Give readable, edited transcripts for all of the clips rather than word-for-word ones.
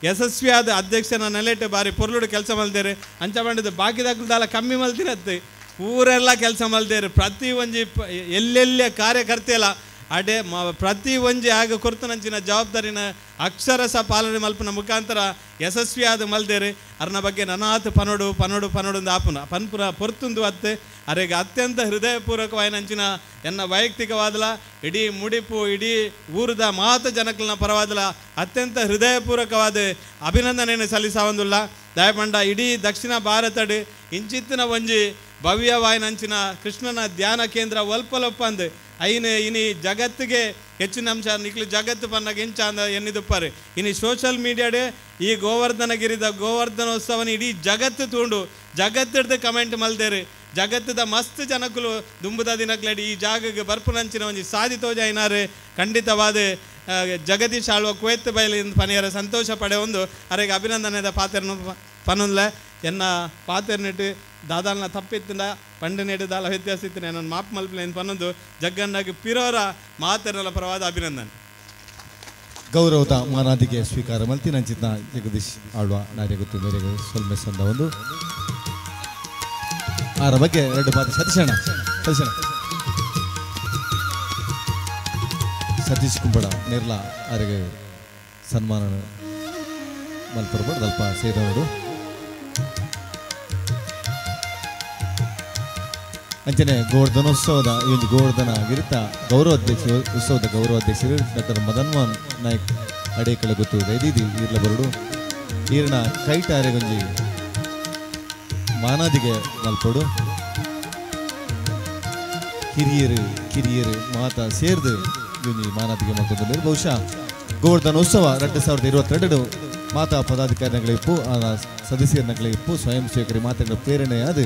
ಯಶಸ್ವಿಯಾದ ಅಧ್ಯಕ್ಷನ ನೆಲೆಟ್ಟು ಬಾರಿ ಪೊರ್ಲುಡು ಕೆಲಸ ಮಲ್ದೇರು ಅಂಚ ಮಾಡಿದ್ದು ಬಾಕಿದಾಗಲ ಕಮ್ಮಿ ಮಲ್ತಿರತ್ತೆ ಊರೆಲ್ಲ ಕೆಲಸ ಮಲ್ದೇರು ಪ್ರತಿ ಒಂಜಿ ಎಲ್ಲೆಲ್ಲೇ ಕಾರ್ಯಕರ್ತೆ ಎಲ್ಲ ಅಡೆ ಪ್ರತಿ ಒಂಜಿ ಆಗ ಕೊರ್ತನಂಚಿನ ಜವಾಬ್ದಾರಿನ ಅಕ್ಷರಸ ಪಾಲನೆ ಮಲ್ಪನ ಮುಖಾಂತರ ಯಶಸ್ವಿಯಾದ ಮಲ್ದೇರು ಅರ್ನ ಬಗ್ಗೆ ನನಾತ್ ಪನೋಡು ಪನೋಡು ಪನೋಡು ಆಪುನ ಪನ್ಪುರ ಪೊರ್ತುಂದು ಅತ್ತೆ ಅರೆಗೆ ಅತ್ಯಂತ ಹೃದಯಪೂರ್ವಕವಾಯಿನಂಚಿನ ಎನ್ನ ವೈಯಕ್ತಿಕವಾದಲ ಇಡೀ ಮುಡಿಪು ಇಡೀ ಊರದ ಮಾತ ಜನಕಲ್ನ ಪರವಾದಲ ಅತ್ಯಂತ ಹೃದಯಪೂರ್ವಕವಾದ ಅಭಿನಂದನೆಯನ್ನು ಸಲ್ಲಿಸವಂದುಲ್ಲ ದಯಪಂಡ ಇಡೀ ದಕ್ಷಿಣ ಭಾರತಡ್ ಇಂಚಿತ್ತಿನ ಒಂಜಿ ಭವ್ಯವಾಯಿನಂಚಿನ ಕೃಷ್ಣನ ಧ್ಯಾನ ಕೇಂದ್ರ ಒಲ್ಪಲೊಪ್ಪಂದು ಐನು ಇನಿ ಜಗತ್ತಿಗೆ ಹೆಚ್ಚಿನ ಅಂಶ ನಿಕ್ಲು ಜಗತ್ತು ಪನ್ನಾಗ ಹೆಂಚ ಅಂದ ಎನ್ನಿದುಪ್ಪಾರೆ ಇನಿ ಸೋಷಲ್ ಮೀಡಿಯಾಡೆ ಈ ಗೋವರ್ಧನಗಿರಿದ ಗೋವರ್ಧನೋತ್ಸವನ ಇಡೀ ಜಗತ್ತು ತೂಂಡು ಜಗತ್ತಿಡ್ದು ಕಮೆಂಟ್ ಮಲ್ದೇರು ಜಗತ್ತದ ಮಸ್ತ್ ಜನಕ್ಕಲು ದುಂಬುದ ದಿನಕ್ಲಡಿ ಈ ಜಾಗಕ್ಕೆ ಬರ್ಪುನಂಚಿನ ಒಂಜಿ ಸಾಧಿತೋಜ ಐನಾರು ಖಂಡಿತವಾದ ಜಗದೀಶ್ ಆಳ್ವ ಕುವೆತ್ ಬಯಲಿಂದ ಪನಿಯರ ಸಂತೋಷ ಪಡೆ ಒಂದು ಅರೆಗೆ ಅಭಿನಂದನೆದ ಪಾತೆರನ್ನು ಪನುಲ್ಲ ಎನ್ನ ಪಾತೆರ್ನಿಟ್ಟು ದಾದಾಲ್ನ ತಪ್ಪಿತ್ತಿಂದ ಪಂಡ ನೆಡುದಾಲ ವ್ಯತ್ಯಾಸ ಇತ್ತು ನಾನು ಮಾಪ್ ಮಲ್ಪಲೇನು ಪನ್ನೊಂದು ಜಗ್ಗನ್ನಾಗಿ ಪಿರೋರ ಮಾತೆರಲ ಪರವಾದ ಅಭಿನಂದನೆ ಗೌರವದ ಮಾನಾದಿಗೆ ಸ್ವೀಕಾರ ಮಲ್ತಿನಂಚಿನ ಜಗದೀಶ್ ಆಳ್ವ ನಾರ್ಯ ಗೊತ್ತು ಮೇರೆಗೆ ಸೊಲ್ಮೆ ಸಂದ ಒಂದು ಆರ ಬಗ್ಗೆ ಎರಡು ಮಾತು ಸತೀಶ್ ಕುಂಬಳ ನಿರ್ಲಾ ಅವರಿಗೆ ಸನ್ಮಾನ ಮಲ್ಪರ್ಬೋದು ಸ್ವಲ್ಪ ಸೇರಿದವರು ಅಂಚನೆ ಗೋವರ್ಧನೋತ್ಸವದ ಈ ಒಂದು ಗೋವರ್ಧನ ಗಿರಿತ ಗೌರವಾಧ್ಯಕ್ಷರು ಉತ್ಸವದ ಗೌರವಾಧ್ಯಕ್ಷರು ಡಾಕ್ಟರ್ ಮದನ್ ಮೋಹನ್ ನಾಯ್ಕ್ ಅಡೇಕಳ ಗೊತ್ತು ಇದೀದಿ ಇರ್ಲ ಬರಡು ಈರ್ನ ಕೈಟಾರೆಗೊಂಜಿ ಮಾನಾದಿಗೆ ಮಲ್ಪಡು ಕಿರಿಯರು ಮಾತಾ ಸೇರ್ದು ಇವನಿ ಮಾನಾದಿಗೆ ಮಲ್ಪೊಂದು ಬಹುಶಃ ಗೋವರ್ಧನೋತ್ಸವ 2022 ಮಾತಾ ಪದಾಧಿಕಾರಿಗಳಿಪ್ಪು ಸದಸ್ಯರಗಳಿಪ್ಪು ಸ್ವಯಂ ಸೇವಕರಿ ಮಾತಾಡಿದ ಪ್ರೇರಣೆಯಾದ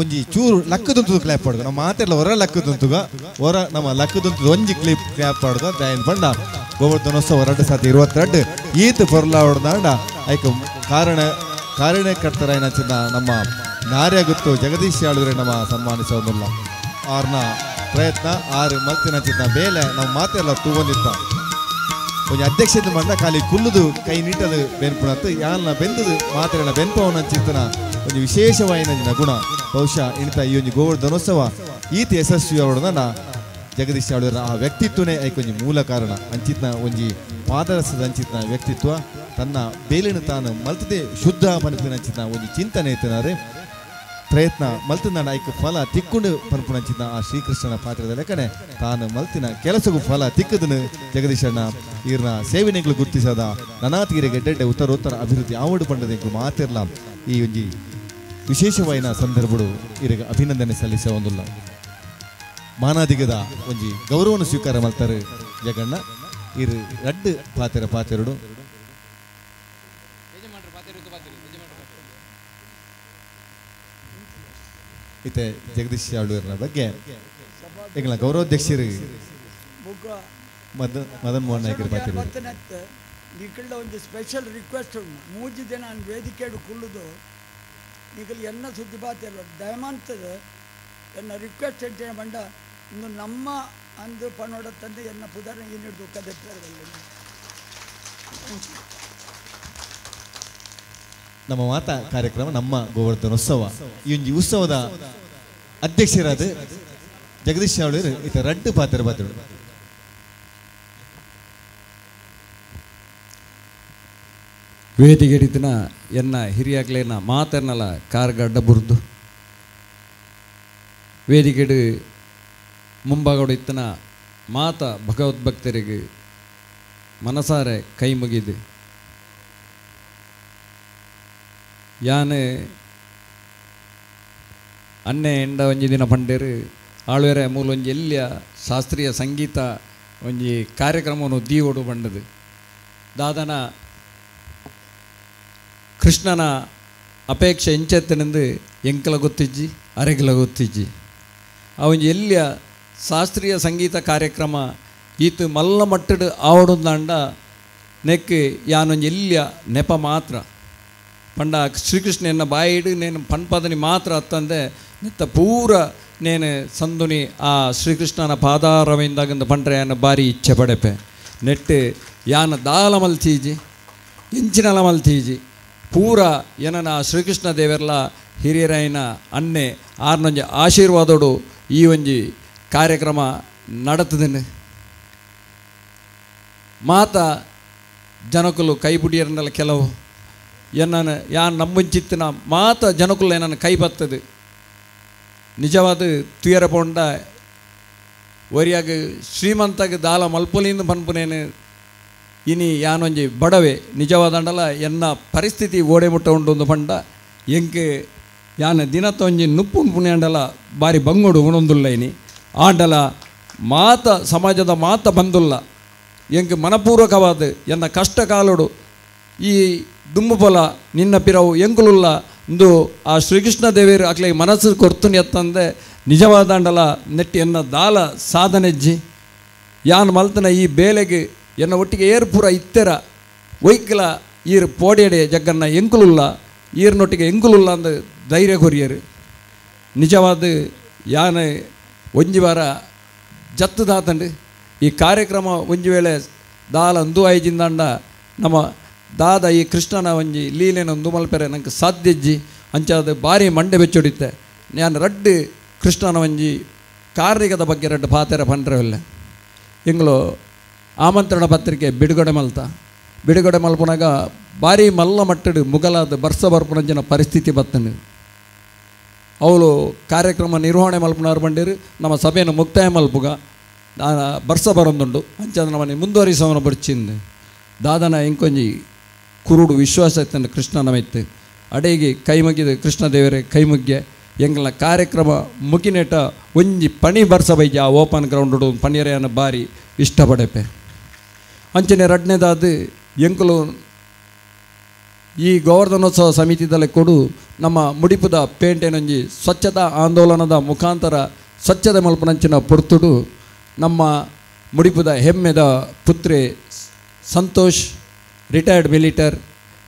ಒಂಜಿ ಚೂರು ಲಕ್ಕದಂತದ ಕ್ಲಾಪ್ ಪಾಡ್ಗ ನಮ್ಮ ಮಾತೆಲ್ಲ ಹೊರ ಲಕ್ಕದಂತುಗ ಹೊರ ನಮ್ಮ ಲಕ್ಕದಂತದ ಒಂಜಿ ಕ್ಲಾಪ್ ಪಾಡ್ಗ ದಯನ್ ಪಂಡ ಗೋವರ್ಧನೋತ್ಸವ 2022 ಈತ್ ಪೊರ್ಲಾವಡ್ದಾಂಡ ಐಕ ಕಾರಣಕರ್ತರಾಯಿನ ನಮ್ಮ ನಾರ್ಯ ಗೊತ್ತು ಜಗದೀಶ್ ಆಳುವರೆ ನಮ್ಮ ಸನ್ಮಾನಿಸೋದಿಲ್ಲ ಆರ್ನ ಪ್ರಯತ್ನ ಆರು ಮಲ್ತಿನ ಬೇಲೆ ನಾವು ಮಾತೆಲ್ಲ ತೂಗೊಂದಿತ್ತ ಒಂಜಿ ಅಧ್ಯಕ್ಷತೆ ಮಂಡ ಖಾಲಿ ಕುಲ್ಲುದು ಕೈ ನೀಟದು ಬೆನ್ಪುಣತ್ತು ಯಾಲ್ನ ಬೆಂದದು ಮಾತೆರನ ಬೆನ್ಪವನ ಚಿಂತನ ಒಂದು ವಿಶೇಷವಾಯಿನ ಗುಣ ಬಹುಶಃ ಇಣಿತ ಈ ಒಂದು ಗೋವರ್ಧನೋತ್ಸವ ಈತ ಯಶಸ್ವಿ ಅವರನ್ನ ಜಗದೀಶ್ ಆಳ್ವರ ಆ ವ್ಯಕ್ತಿತ್ವನೇ ಐಕೊಂಜಿ ಮೂಲ ಕಾರಣ ಅಂಚಿತ್ನ ಒಂಜಿ ಪಾದರಸದ ಅಂಚಿತ್ನ ವ್ಯಕ್ತಿತ್ವ ತನ್ನ ಬೇಲಿನ ತಾನು ಮಲ್ತದೆ ಶುದ್ಧ ಮನಸ್ಸಿನ ಅಂಚಿತ್ನ ಒಂದು ಚಿಂತನೆ ಇತ್ತಿನಾರೆ ಪ್ರಯತ್ನ ಮಲ್ತಿನ ಐಕ ಫಲ ತಿಕ್ಕೊಂಡು ಪನ್ಪುಣಂಚಿನ ಆ ಶ್ರೀಕೃಷ್ಣನ ಪಾತ್ರದ ಲೆಕ್ಕನೆ ತಾನು ಮಲ್ತಿನ ಕೆಲಸಗೂ ಫಲ ತಿಕ್ಕದನು ಜಗದೀಶಣ್ಣ ಈರ್ನ ಸೇವನೆಗಳು ಗುರುತಿಸದ ನನಾತೀರಿಗೆ ಗೆಡ್ಡೆ ಉತ್ತರೋತ್ತರ ಅಭಿವೃದ್ಧಿ ಆವಡು ಪಂಡದೆಂಕು ಮಾತಿರ್ಲ ಈ ಒಂಜಿ ವಿಶೇಷವಾಯಿನ ಸಂದರ್ಭಗಳು ಇವರಿಗೆ ಅಭಿನಂದನೆ ಸಲ್ಲಿಸ ಒಂದಿಲ್ಲ ಮಾನಾದಿಗದ ಒಂಜಿ ಗೌರವವನ್ನು ಸ್ವೀಕಾರ ಮಾಡ್ತಾರೆ ಜಗಣ್ಣ ಇರು ರಡ್ಡು ಪಾತೆರಡು ಇತ್ತೆ ಜಗದೀಶ್ ಆಳ್ವರ್ನ ಬಗ್ಗೆ ಈಗಲ ಗೌರವಾಧ್ಯಕ್ಷರು ಮದನ್ ಮೋಹನ್ ನಾಯ್ಕರ ಪಾತೆರು ನಿಕಲ್ಡ ಒಂದು ಸ್ಪೆಷಲ್ ರಿಕ್ವೆಸ್ಟ್ ಉಂಟು 3 ದಿನ ನಾನು ವೇದಿಕೆಡು ಕುಳ್ಳುದು ನಿಕಲ್ ಎನ್ನ ಸುದ್ದಿ ಪಾತೆರು ದಯಮಾಂತದ ಎನ್ನ ರಿಕ್ವೆಸ್ಟ್ ಎಂಟೇನ ಬಂಡ ಇಂದು ನಮ್ಮ ಅಂದು ಪನೋಡ ತಂದೆ ಎನ್ನ ಪುದರ ಏನು ದುಃಖದೆತ್ತರಲ್ಲಿ ನಮ್ಮ ಮಾತಾ ಕಾರ್ಯಕ್ರಮ ನಮ್ಮ ಗೋವರ್ಧನೋತ್ಸವ ಈ ಒಂದು ಉತ್ಸವದ ಅಧ್ಯಕ್ಷರಾದ ಜಗದೀಶ್ ಆಳ್ವರು ಇತ ರಡ್ಡು ಪಾತೆರು ವೇದಿಕೆ ಹಿಡಿತಿನ ಎನ್ನ ಹಿರಿಯಾಗ್ಲೇನ ಮಾತೆರ್ನಲ ಕಾರ್ಗಡ್ಡ ಬುರ್ದು ವೇದಿಕೆಡು ಮುಂಭಾಗಡು ಇತ್ತನ ಮಾತ ಭಗವದ್ಭಕ್ತರಿಗೆ ಮನಸಾರೆ ಕೈ ಮುಗಿದು ಯಾನೆ ಅನ್ನೆ ಎಂಡ ಒಂಜಿ ದಿನ ಪಂಡೇರು ಆಳ್ವೆರೆ ಮೂಲ ಒಂಜಿ ಎಲ್ಲಿಯ ಶಾಸ್ತ್ರೀಯ ಸಂಗೀತ ಒಂಜಿ ಕಾರ್ಯಕ್ರಮವನ್ನು ದೀವೋಡು ಬಂಡದು ದಾದನ ಕೃಷ್ಣನ ಅಪೇಕ್ಷೆ ಎಂಚೆತ್ತನೆಂದು ಎಂಕಲ ಗೊತ್ತಿಜ್ಜಿ ಅರೆಗಲ ಗೊತ್ತಿಜ್ಜಿ ಆ ಒಂಜಿ ಎಲ್ಲಿಯ ಶಾಸ್ತ್ರೀಯ ಸಂಗೀತ ಕಾರ್ಯಕ್ರಮ ಈತ ಮಲ್ಲ ಮಟ್ಟಡು ಆವಡುಂದಾಂಡ ನೆಕ್ ಯಾನೊಂಜಿ ಎಲ್ಲಿಯ ನೆಪ ಮಾತ್ರ ಪಂಡ ಶ್ರೀಕೃಷ್ಣ ಎನ್ನ ಬಾಯಿಡು ನೇನು ಪನ್ಪದನಿ ಮಾತ್ರ ಅತ್ತಂದೆ ನೆತ್ತ ಪೂರ ನೇನು ಸಂದುನಿ ಆ ಶ್ರೀಕೃಷ್ಣನ ಪಾದಾರವಿಂದಾಗಂದು ಪಂಡ್ರೆ ಅನ್ನ ಬಾರಿ ಇಚ್ಛೆ ಪಡೆಪೆ ನೆಟ್ಟು ಯಾನ ದಾಲ ಮಲ್ತೀಜಿ ಇಂಚಿನಲ ಮಲ್ತೀಜಿ ಪೂರ ಏನನ ಶ್ರೀಕೃಷ್ಣ ದೇವರ್ಲ ಹಿರಿಯರೈನ ಅನ್ನೆ ಆರ್ನೊಂಜಿ ಆಶೀರ್ವಾದೋಡು ಈ ಒಂಜಿ ಕಾರ್ಯಕ್ರಮ ನಡತದೇನೆ ಮಾತ ಜನಕುಲು ಕೈ ಬುಡಿಯರನ್ನೆಲ್ಲ ಕೆಲವು ಏನನ್ನು ಯಾನ್ ನಂಬುಂಚಿತ್ತಿನ ಮಾತ ಜನಕುಲು ಏನನ್ನು ಕೈ ಬರ್ತದೆ ನಿಜವಾದ ತುಯರ ಪೋಂಡ ಒರಿಯಾಗ ಶ್ರೀಮಂತಗೆ ದಾಲ ಮಲ್ಪೊಲಿಂದ ಪನ್ಪುನೇನು ಇನಿ ಯಾನೊಂಜಿ ಬಡವೆ ನಿಜವಾದಂಡಲ ಎನ್ನ ಪರಿಸ್ಥಿತಿ ಓಡೆ ಮುಟ್ಟ ಉಂಡು ಒಂದು ಪಂಡ ಎಂಕೆ ಯಾನ ದಿನತ್ತೊಂಜಿ ನುಪ್ಪು ಪುಣ್ಯಾಂಡಲ ಬಾರಿ ಬಂಗೋಡು ಉಣೊಂದುಲ್ಲ ಇನಿ ಆಂಡಲ ಮಾತ ಸಮಾಜದ ಮಾತ ಬಂದುಲ್ಲ ಎಂಗೆ ಮನಪೂರ್ವಕವಾದ ಎನ್ನ ಕಷ್ಟ ಕಾಲೋಡು ಈ ದುಮ್ಮು ಪೊಲ ನಿನ್ನ ಪಿರವು ಎಂಕುಲುಲ್ಲ ಇಂದು ಆ ಶ್ರೀಕೃಷ್ಣ ದೇವಿಯರು ಅಕ್ಲೆ ಮನಸ್ಸು ಕೊರ್ತುನಿ ಎತ್ತಂದೆ ನಿಜವಾದಂಡಲ ನೆಟ್ಟಿ ಎನ್ನ ದಾಲ ಸಾಧನೆಜ್ಜಿ ಯಾನ್ ಮಲ್ತನ ಈ ಬೇಲೆಗೆ ಎನ್ನ ಒಟ್ಟಿಗೆ ಏರ್ ಪೂರ ಇತ್ತೆರ ಒಯ್ಕಲ ಈರ್ ಪೋಡಿಯಡೆ ಜಗ್ಗನ್ನ ಎಂಕುಲುಲ್ಲ ಈರ್ನೊಟ್ಟಿಗೆ ಎಂಕುಲುಲ್ಲ ಅಂದ ಧೈರ್ಯ ಕೊರಿಯರು ನಿಜವಾದ ಯಾನ ಒಂಜಿ ವಾರ ಜತ್ತು ದಾತಂಡು ಈ ಕಾರ್ಯಕ್ರಮ ಒಂಜಿ ವೇಳೆ ದಾಲ ಅಂದು ಐಜಿಂದಾಂಡ ನಮ್ಮ ದಾದ ಈ ಕೃಷ್ಣನ ಒಂಜಿ ಲೀಲೆನ ಒಂದು ಮಲ್ಪೆರೆ ನಂಗೆ ಸಾಧ್ಯಜ್ಜಿ ಅಂಚಾದ ಭಾರಿ ಮಂಡೆ ಬೆಚ್ಚೊಡಿತ್ತೆ ನಾನು ರಡ್ಡು ಕೃಷ್ಣನ ಒಂಜಿ ಕಾರ್ಯದ ಬಗ್ಗೆ ರಡ್ಡು ಪಾತೆರ ಪಂಡ್ರವಿಲ್ಲ ಎಂಗ್ಳು ಆಮಂತ್ರಣ ಪತ್ರಿಕೆ ಬಿಡುಗಡೆ ಮಲ್ಪನಾಗ ಭಾರಿ ಮಲ್ಲ ಮಟ್ಟಡು ಮುಗಲಾದ ಬರ್ಸ ಬರ್ಪುನಂಚಿನ ಪರಿಸ್ಥಿತಿ ಬತ್ತನು ಅವಳು ಕಾರ್ಯಕ್ರಮ ನಿರ್ವಹಣೆ ಮಲ್ಪನವ್ರು ಬಂದಿರು ನಮ್ಮ ಸಭೆಯನ್ನು ಮುಕ್ತಾಯ ಮಲ್ಪುಗ ಬರ್ಸ ಬರೊಂದುಂಡು ಅಂಚಾದ ನಮ್ಮನೆ ಮುಂದುವರಿಸವನ ಬರ್ಚಿಂದು ದಾದನ ಇಂಕೊಂಜಿ ಕುರುಡು ವಿಶ್ವಾಸ ಇತ್ತಂಡು ಕೃಷ್ಣನ ಮೆತ್ತು ಅಡೆಗೆ ಕೈ ಮುಗಿದು ಕೃಷ್ಣ ದೇವರೇ ಕೈ ಮುಗ್ಗೆ ಎಂಗ್ಲ ಕಾರ್ಯಕ್ರಮ ಮುಗಿನೆಟ ಒಂಜಿ ಪಣಿ ಬರ್ಸ ಬೈಜಿ ಆ ಓಪನ್ ಗ್ರೌಂಡು ಪಣಿಯರೆಯನ್ನು ಬಾರಿ ಇಷ್ಟಪಡೆಪೆ ಅಂಚನೆ ರಡ್ನೇದಾದ ಎಂಕುಲು ಈ ಗೋವರ್ಧನೋತ್ಸವ ಸಮಿತಿದಲ್ಲಿ ಕೊಡು ನಮ್ಮ ಮುಡಿಪುದ ಪೇಂಟೆನೊಂಜಿ ಸ್ವಚ್ಛತಾ ಆಂದೋಲನದ ಮುಖಾಂತರ ಸ್ವಚ್ಛತೆ ಮಲ್ಪನಂಚಿನ ಪೊರ್ತುಡು ನಮ್ಮ ಮುಡಿಪುದ ಹೆಮ್ಮೆದ ಪುತ್ರಿ ಸಂತೋಷ್ ರಿಟೈರ್ಡ್ ಮಿಲಿಟರ್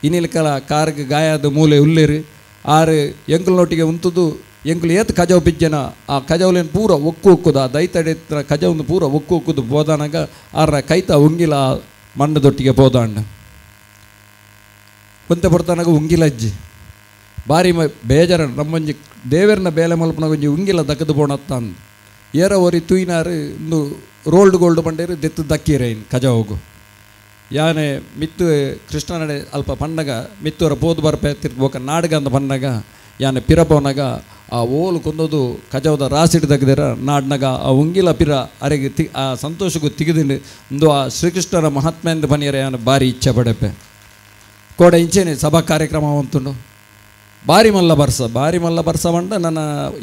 ಇನಿಲ್ಕಲ ಕಾರ್ಗೆ ಗಾಯದ ಮೂಲೆ ಉಲ್ಲೇರು ಆರು ಎಂಕುಲನೊಟ್ಟಿಗೆ ಉಂತುದು ಎಂಕುಲು ಏತ್ ಕಜವು ಪಿಜ್ಜನ ಆ ಕಜವುಲೇನು ಪೂರ ಒಕ್ಕು ಒಕ್ಕುದು ಆ ದೈತಡೆತ್ರ ಕಜವನ್ನು ಪೂರ ಒಕ್ಕು ಒಕ್ಕುದು ಬೋದಾನಾಗ ಆರ ಕೈತ ಉಂಗಿಲ ಮಣ್ಣದೊಟ್ಟಿಗೆ ಬೋದಾಂಡ ಕೊಂತೆ ಪಡ್ತಾನಾಗ ಉಂಗಿಲಜ್ಜಿ ಭಾರಿ ಬೇಜಾರ ನಮ್ಮೊಂಜಿ ದೇವರನ್ನ ಬೇಲೆ ಮಲ್ಪನಾಗ ಒಂಜಿ ಉಂಗಿಲ ದಕ್ಕದು ಬೋಣತ್ತ ಅಂದು ಏರ ಒರಿ ತುಯ್ನಾರು ಇಂದು ರೋಲ್ಡ್ ಗೋಲ್ಡ್ ಬಂಡೇರು ದೆತ್ತು ದಕ್ಕಿರೇನು ಕಜಾವಗು ಯಾನೆ ಮಿತ್ತು ಕೃಷ್ಣನಡೆ ಅಲ್ಪ ಪಣ್ಣಗ ಮಿತ್ತುವರ ಪೋದು ಬರ್ಪೆ ತಿರ್ಬೋಕ ನಾಡಗ ಅಂತ ಪಣ್ಣಗ ಯಾನೆ ಪಿರಪವನಾಗ ಆ ಓಲು ಕೊಂದೋದು ಕಜಾವದ ರಾಸಿಡ್ ತೆಗ್ದಿರ ನಾಡ್ನಾಗ ಆ ಉಂಗಿಲ ಪಿರ ಅರೆಗೆ ಆ ಸಂತೋಷಗೂ ತೆಗೆದಿಂಡು ಇಂದು ಆ ಶ್ರೀಕೃಷ್ಣನ ಮಹಾತ್ಮೆಂದು ಬನಿಯರ ಯಾನು ಭಾರಿ ಇಚ್ಛೆ ಪಡೆಪೆ ಕೋಡ ಇಂಚೇನೆ ಸಭಾ ಕಾರ್ಯಕ್ರಮ ಅಂತುಂಡು ಭಾರಿ ಮಲ್ಲ ಬರ್ಸ ಬಂಡ ನನ್ನ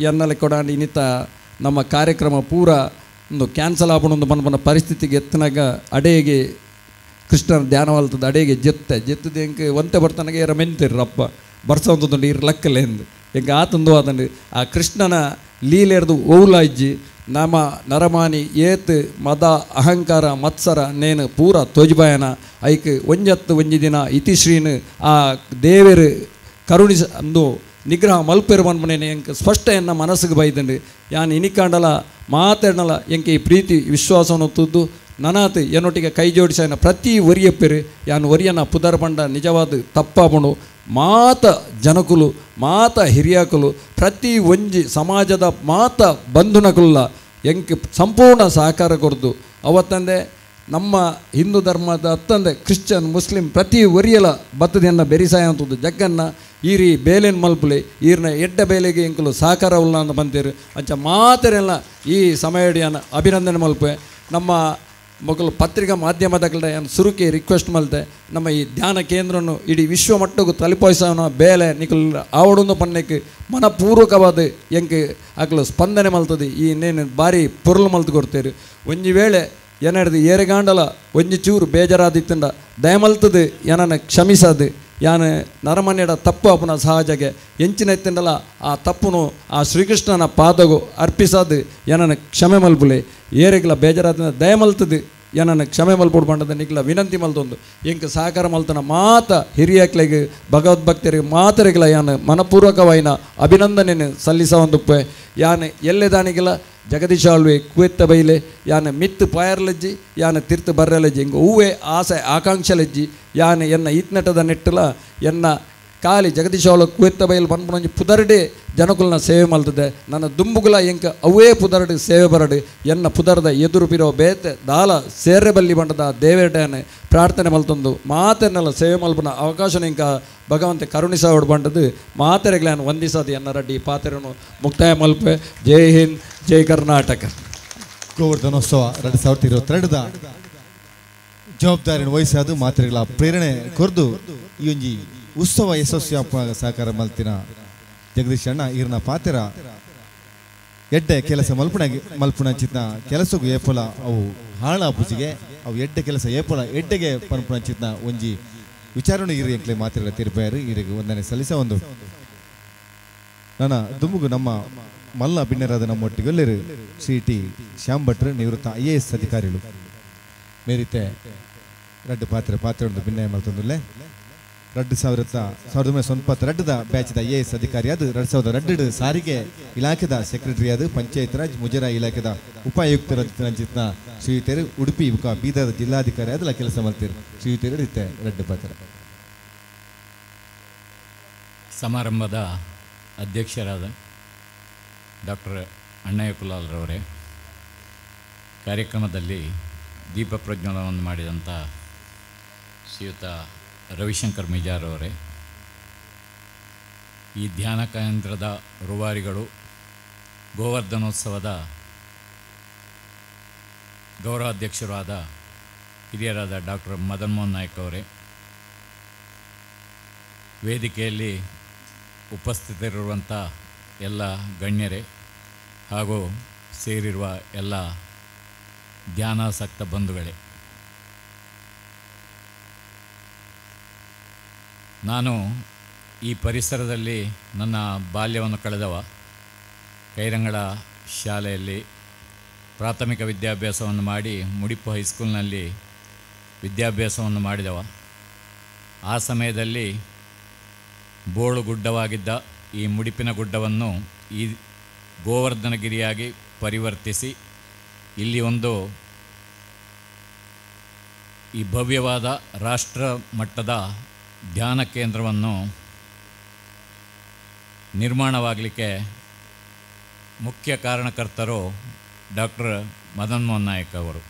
ಎನ್ನಲೆ ಕೊಡಾಂಡು ಇನ್ನಿತ ನಮ್ಮ ಕಾರ್ಯಕ್ರಮ ಪೂರ ಒಂದು ಕ್ಯಾನ್ಸಲ್ ಆಗ್ಬಿಡೊಂದು ಬನ್ನ ಪರಿಸ್ಥಿತಿಗೆ ಎತ್ತನಾಗ ಅಡೆಗೆ ಕೃಷ್ಣನ ಧ್ಯಾನವಾಲ್ತದ ಅಡೆಗೆ ಜೆತ್ತದ ಎಂಗೆ ಒಂತೆ ಬರ್ತಾನಾಗ ಏರ ಮೆಂತಿರು ರಪ್ಪ ಬರ್ಸ ಅಂತಂದು ಇರ್ ಲಕ್ಕಲೆಂದು ಎಂಗೆ ಆತಂದು ಆತಂಡು ಆ ಕೃಷ್ಣನ ಲೀಲೆರ್ದು ಓವುಲ ಇಜ್ಜಿ ನಮ್ಮ ನರಮಾನಿ ಏತ್ ಮದ ಅಹಂಕಾರ ಮತ್ಸರ ನೇನು ಪೂರ ತೋಜ್ಬಾಯನ ಐಕ್ ಒಂಜಿ ದಿನ ಇತಿಶ್ರೀನು ಆ ದೇವರು ಕರುಣಿಸ ಅಂದು ನಿಗ್ರಹ ಮಲ್ಪೆರು ಮನ್ಮನೇನೆ ಎಂಕ್ ಸ್ಪಷ್ಟ ಎನ್ನ ಮನಸ್ಸಿಗೆ ಬೈದಂಡು ಯಾನ್ ಇನಿಕಾಂಡಲ ಮಾತಾಡನಲ್ಲ ಎಂಕೆ ಈ ಪ್ರೀತಿ ವಿಶ್ವಾಸವನ್ನು ತುದ್ದು ನನಾತ್ ಏನೊಟ್ಟಿಗೆ ಕೈ ಜೋಡಿಸಾಯನ ಪ್ರತಿ ಒರಿಯಪ್ಪೆರು ಯಾನ್ ಒರಿಯನ ಪುದರ್ ಬಂಡ ನಿಜವಾದ ತಪ್ಪಾಪಣು ಮಾತ ಜನಕುಲು ಮಾತ ಹಿರಿಯಾಕುಲು ಪ್ರತಿ ಒಂಜಿ ಸಮಾಜದ ಮಾತ ಬಂಧುನಕುಲ್ಲ ಎಂಕ್ ಸಂಪೂರ್ಣ ಸಹಕಾರ ಕೊರ್ದು ಅವತ್ತಂದೆ ನಮ್ಮ ಹಿಂದೂ ಧರ್ಮದ ಅತ್ತಂದೆ ಕ್ರಿಶ್ಚಿಯನ್ ಮುಸ್ಲಿಂ ಪ್ರತಿ ಒರಿಯಲ ಬತ್ತದೆನ್ನ ಬೆರಿಸಾಯ ಅಂತದ್ದು ಜಗ್ಗನ್ನ ಈರಿ ಬೇಲೆನ್ ಮಲ್ಪುಲೆ ಈರ್ನ ಎಡ್ಡ ಬೇಲೆಗೆ ಎಂಕಲು ಸಹಕಾರ ಉಲ್ಲ ಅಂತ ಬಂತೀರು ಅಂಚ ಮಾತರೆಲ್ಲ ಈ ಸಮಯಡಿಯನ್ನ ಅಭಿನಂದನೆ ಮಲ್ಪೆ ನಮ್ಮ ಮಕ್ಕಳು ಪತ್ರಿಕಾ ಮಾಧ್ಯಮದ ಸುರುಕಿ ರಿಕ್ವೆಸ್ಟ್ ಮಲ್ತೆ ನಮ್ಮ ಈ ಧ್ಯಾನ ಕೇಂದ್ರನು ಇಡೀ ವಿಶ್ವ ಮಟ್ಟಕ್ಕೂ ತಲುಪಿಸೋನ ಬೇಲೆ ನಿಕಲ್ ಆವಡೊಂದು ಪನ್ನಕ್ಕೆ ಮನಪೂರ್ವಕವಾದ ಎಂಕೆ ಅಕಲು ಸ್ಪಂದನೆ ಮಲ್ತದೆ ಈ ಇನ್ನೇನು ಭಾರಿ ಪೊರ್ಲು ಮಲ್ತು ಕೊಡ್ತೇರು ಒಂಜಿ ವೇಳೆ ಏನಾಡ್ದು ಏರೆಗಾಂಡಲ ಒಂಜಿ ಚೂರು ಬೇಜಾರಾದಿತ್ತಂಡ ದಯಮಲ್ತದು ಏನನ್ನ ಕ್ಷಮಿಸದು ಯಾನು ನರಮನ್ಯಡ ತಪ್ಪು ಅಪನ ಸಹಜಗೆ ಎಂಚಿನ ಎತ್ತಂಡಲ ಆ ತಪ್ಪುನು ಆ ಶ್ರೀಕೃಷ್ಣನ ಪಾದಗು ಅರ್ಪಿಸದು ಏನನ್ನ ಕ್ಷಮೆ ಮಲ್ಪುಲೆ ಏರೆಗ್ಲ ಬೇಜಾರಾದ ದಯಮಲ್ತದು ಏನನ್ನ ಕ್ಷಮೆ ಮಲ್ಪುಡು ಬಂಡದ ನಿಗ್ಲ ವಿನಂತಿ ಮಲ್ತೊಂದು ಎಂಕ ಸಹಕಾರ ಮಲ್ತನ ಮಾತ ಹಿರಿಯಕ್ಲೆಗೆ ಭಗವದ್ಭಕ್ತರಿಗೆ ಮಾತರಿಗಳ ಯಾನು ಮನಪೂರ್ವಕವಾಯಿನ ಅಭಿನಂದನೆ ಸಲ್ಲಿಸ ಒಂದುಪ್ಪೆ ಯಾನು ಎಲ್ಲೆದಾನಿಗೆಲ್ಲ ಜಗದೀಶ್ ಆಳ್ವೆ ಕುವೆತ್ತ ಬೈಲೆ ಯಾನ ಮಿತ್ತು ಪಾಯರ್ಲಜ್ಜಿ ಯಾನ ತೀರ್ಥ ಬರ್ರಲಜ್ಜಿ ಹಿಂಗೆ ಹೂವೆ ಆಸೆ ಆಕಾಂಕ್ಷಲಜ್ಜಿ ಯಾನ ಎನ್ನ ಈತ್ನಟದ ನೆಟ್ಟಲ ಎನ್ನ ಖಾಲಿ ಜಗದೀಶ್ ಆಳ್ವ ಕುವೆತ್ತ ಬೈಲ್ ಪನ್ಪುನಂಜಿ ಪುದರ್ಡೆ ಜನಕುಲ್ನ ಸೇವೆ ಮಲ್ತದೆ ನನ್ನ ದುಂಬುಗುಲ ಎಂಕ ಅವೇ ಪುದರ್ಡ್ ಸೇವೆ ಬರಡು ಎನ್ನ ಪುದರ್ದ ಎದುರು ಪಿರೋ ಬೇತೆ ದಾಲ ಸೇರೆ ಬಲ್ಲಿ ಬಂಡದ ದೇವೇಟನೆ ಪ್ರಾರ್ಥನೆ ಮಲ್ತೊಂದು ಮಾತೆನ್ನೆಲ್ಲ ಸೇವೆ ಮಲ್ಪನ ಅವಕಾಶನ ಇಂಕ ಭಗವಂತ ಕರುಣಿಸೋಡು ಬಂಡದು ಮಾತೆರೆಗ್ಲಾನು ವಂದಿಸದು ಎನ್ನ ರಡ್ಡಿ ಪಾತೆರನು ಮುಕ್ತಾಯ ಮಲ್ಪೆ ಜೈ ಹಿಂದ್ ಜೈ ಕರ್ನಾಟಕ. ಗೋವರ್ಧನೋತ್ಸವ 2022ದ ಜವಾಬ್ದಾರಿಯನ್ನು ವಹಿಸೋದು ಮಾತ್ರೆಗಳ ಪ್ರೇರಣೆ ಕೊರ್ದು ಈ ಒಂಜಿ ಉತ್ಸವ ಯಶಸ್ವಿ ಸಹಕಾರ ಮಲ್ತಿನ ಜಗದೀಶ್ ಅಣ್ಣ ಈರ್ನ ಪಾತೆರ ಎಡ್ಡೆ ಕೆಲಸ ಮಲ್ಪುಣ ಚಿತ್ನ ಕೆಲಸಕ್ಕೂ ಏಪಲ ಅವು ಹಾಳ ಪೂಜೆಗೆ ಅವು ಎಡ್ಡೆ ಕೆಲಸ ಏಪಲ ಎಡ್ಡೆಗೆ ಪನ್ಪುಣ ಚಿತ್ನ ಒಂಜಿ ವಿಚಾರಣೆ ಇರಿ ಎಂಕ್ಲೆ ಮಾತ್ರೆಗಳ ತೀರ್ಪಾಯರು ಇವರಿಗೆ ವಂದನೆ ಸಲ್ಲಿಸ ಒಂದು ನನ್ನ ದುಮ್ಮುಗು ನಮ್ಮ ಮಲ್ಲ ಬಿನ್ನರಾದ ನಮ್ಮೊಟ್ಟಿಗೆ ಎಲ್ಲರೂ ಶ್ರೀ ಟಿ ಶ್ಯಾಮ್ ಭಟ್ರು ನಿವೃತ್ತ IAS ಅಧಿಕಾರಿಗಳು ಮೇರಿತೆ ರಡ್ಡು ಪಾತ್ರೆ ಒಂದು ಭಿನ್ನಯ ಮಲ್ತೊಂದುಲ್ಲೆ 1992ದ ಬ್ಯಾಚ್ದ IAS ಅಧಿಕಾರಿ ಅದು 2002 ಸಾರಿಗೆ ಇಲಾಖೆದ ಸೆಕ್ರೆಟರಿ ಅದು ಪಂಚಾಯತ್ ರಾಜ್ ಮುಜರಾಯಿ ಇಲಾಖೆದ ಉಪಾಯುಕ್ತರಂಜಿತ್ನ ಶ್ರೀಯುತರು ಉಡುಪಿ ಬೀದರ್ ಜಿಲ್ಲಾಧಿಕಾರಿ ಅದೆಲ್ಲ ಕೆಲಸ ಮಾಡ್ತೀರಿ ಶ್ರೀಯುತರು ಇತ್ತೆ ರಡ್ಡು ಪಾತ್ರ. ಸಮಾರಂಭದ ಅಧ್ಯಕ್ಷರಾದ ಡಾಕ್ಟರ್ ಅಣ್ಣಯ್ಯ ಕುಲಾಲ್ರವರೇ, ಕಾರ್ಯಕ್ರಮದಲ್ಲಿ ದೀಪ ಪ್ರಜ್ವಲನವನ್ನು ಮಾಡಿದಂಥ ಶ್ರೀಯುತ ರವಿಶಂಕರ್ ಮಿಜಾರ್ ಅವರೇ, ಈ ಧ್ಯಾನ ಕೇಂದ್ರದ ರೂವಾರಿಗಳು, ಗೋವರ್ಧನೋತ್ಸವದ ಗೌರವಾಧ್ಯಕ್ಷರು ಆದ ಹಿರಿಯರಾದ ಡಾಕ್ಟರ್ ಮದನ್ ಮೋಹನ್ ನಾಯ್ಕ ಅವರೇ, ವೇದಿಕೆಯಲ್ಲಿ ಉಪಸ್ಥಿತರಿರುವಂಥ ಎಲ್ಲ ಗಣ್ಯರೇ ಹಾಗೂ ಸೇರಿರುವ ಎಲ್ಲ ಧ್ಯಾನಾಸಕ್ತ ಬಂಧುಗಳೇ, ನಾನು ಈ ಪರಿಸರದಲ್ಲಿ ನನ್ನ ಬಾಲ್ಯವನ್ನು ಕಳೆದವ. ಕೈರಂಗಳ ಶಾಲೆಯಲ್ಲಿ ಪ್ರಾಥಮಿಕ ವಿದ್ಯಾಭ್ಯಾಸವನ್ನು ಮಾಡಿ ಮುಡಿಪು ಹೈಸ್ಕೂಲ್ನಲ್ಲಿ ವಿದ್ಯಾಭ್ಯಾಸವನ್ನು ಮಾಡಿದವ. ಆ ಸಮಯದಲ್ಲಿ ಬೋಳು ಗುಡ್ಡವಾಗಿದ್ದ ಈ ಮುಡಿಪಿನ ಗುಡ್ಡವನ್ನು ಈ ಗೋವರ್ಧನಗಿರಿಯಾಗಿ ಪರಿವರ್ತಿಸಿ ಇಲ್ಲಿ ಒಂದು ಈ ಭವ್ಯವಾದ ರಾಷ್ಟ್ರ ಮಟ್ಟದ ಧ್ಯಾನ ಕೇಂದ್ರವನ್ನು ನಿರ್ಮಾಣವಾಗಲಿಕ್ಕೆ ಮುಖ್ಯ ಕಾರಣಕರ್ತರು ಡಾಕ್ಟರ್ ಮದನ್ ಮೋಹನ್ ನಾಯಕ್ ಅವರು.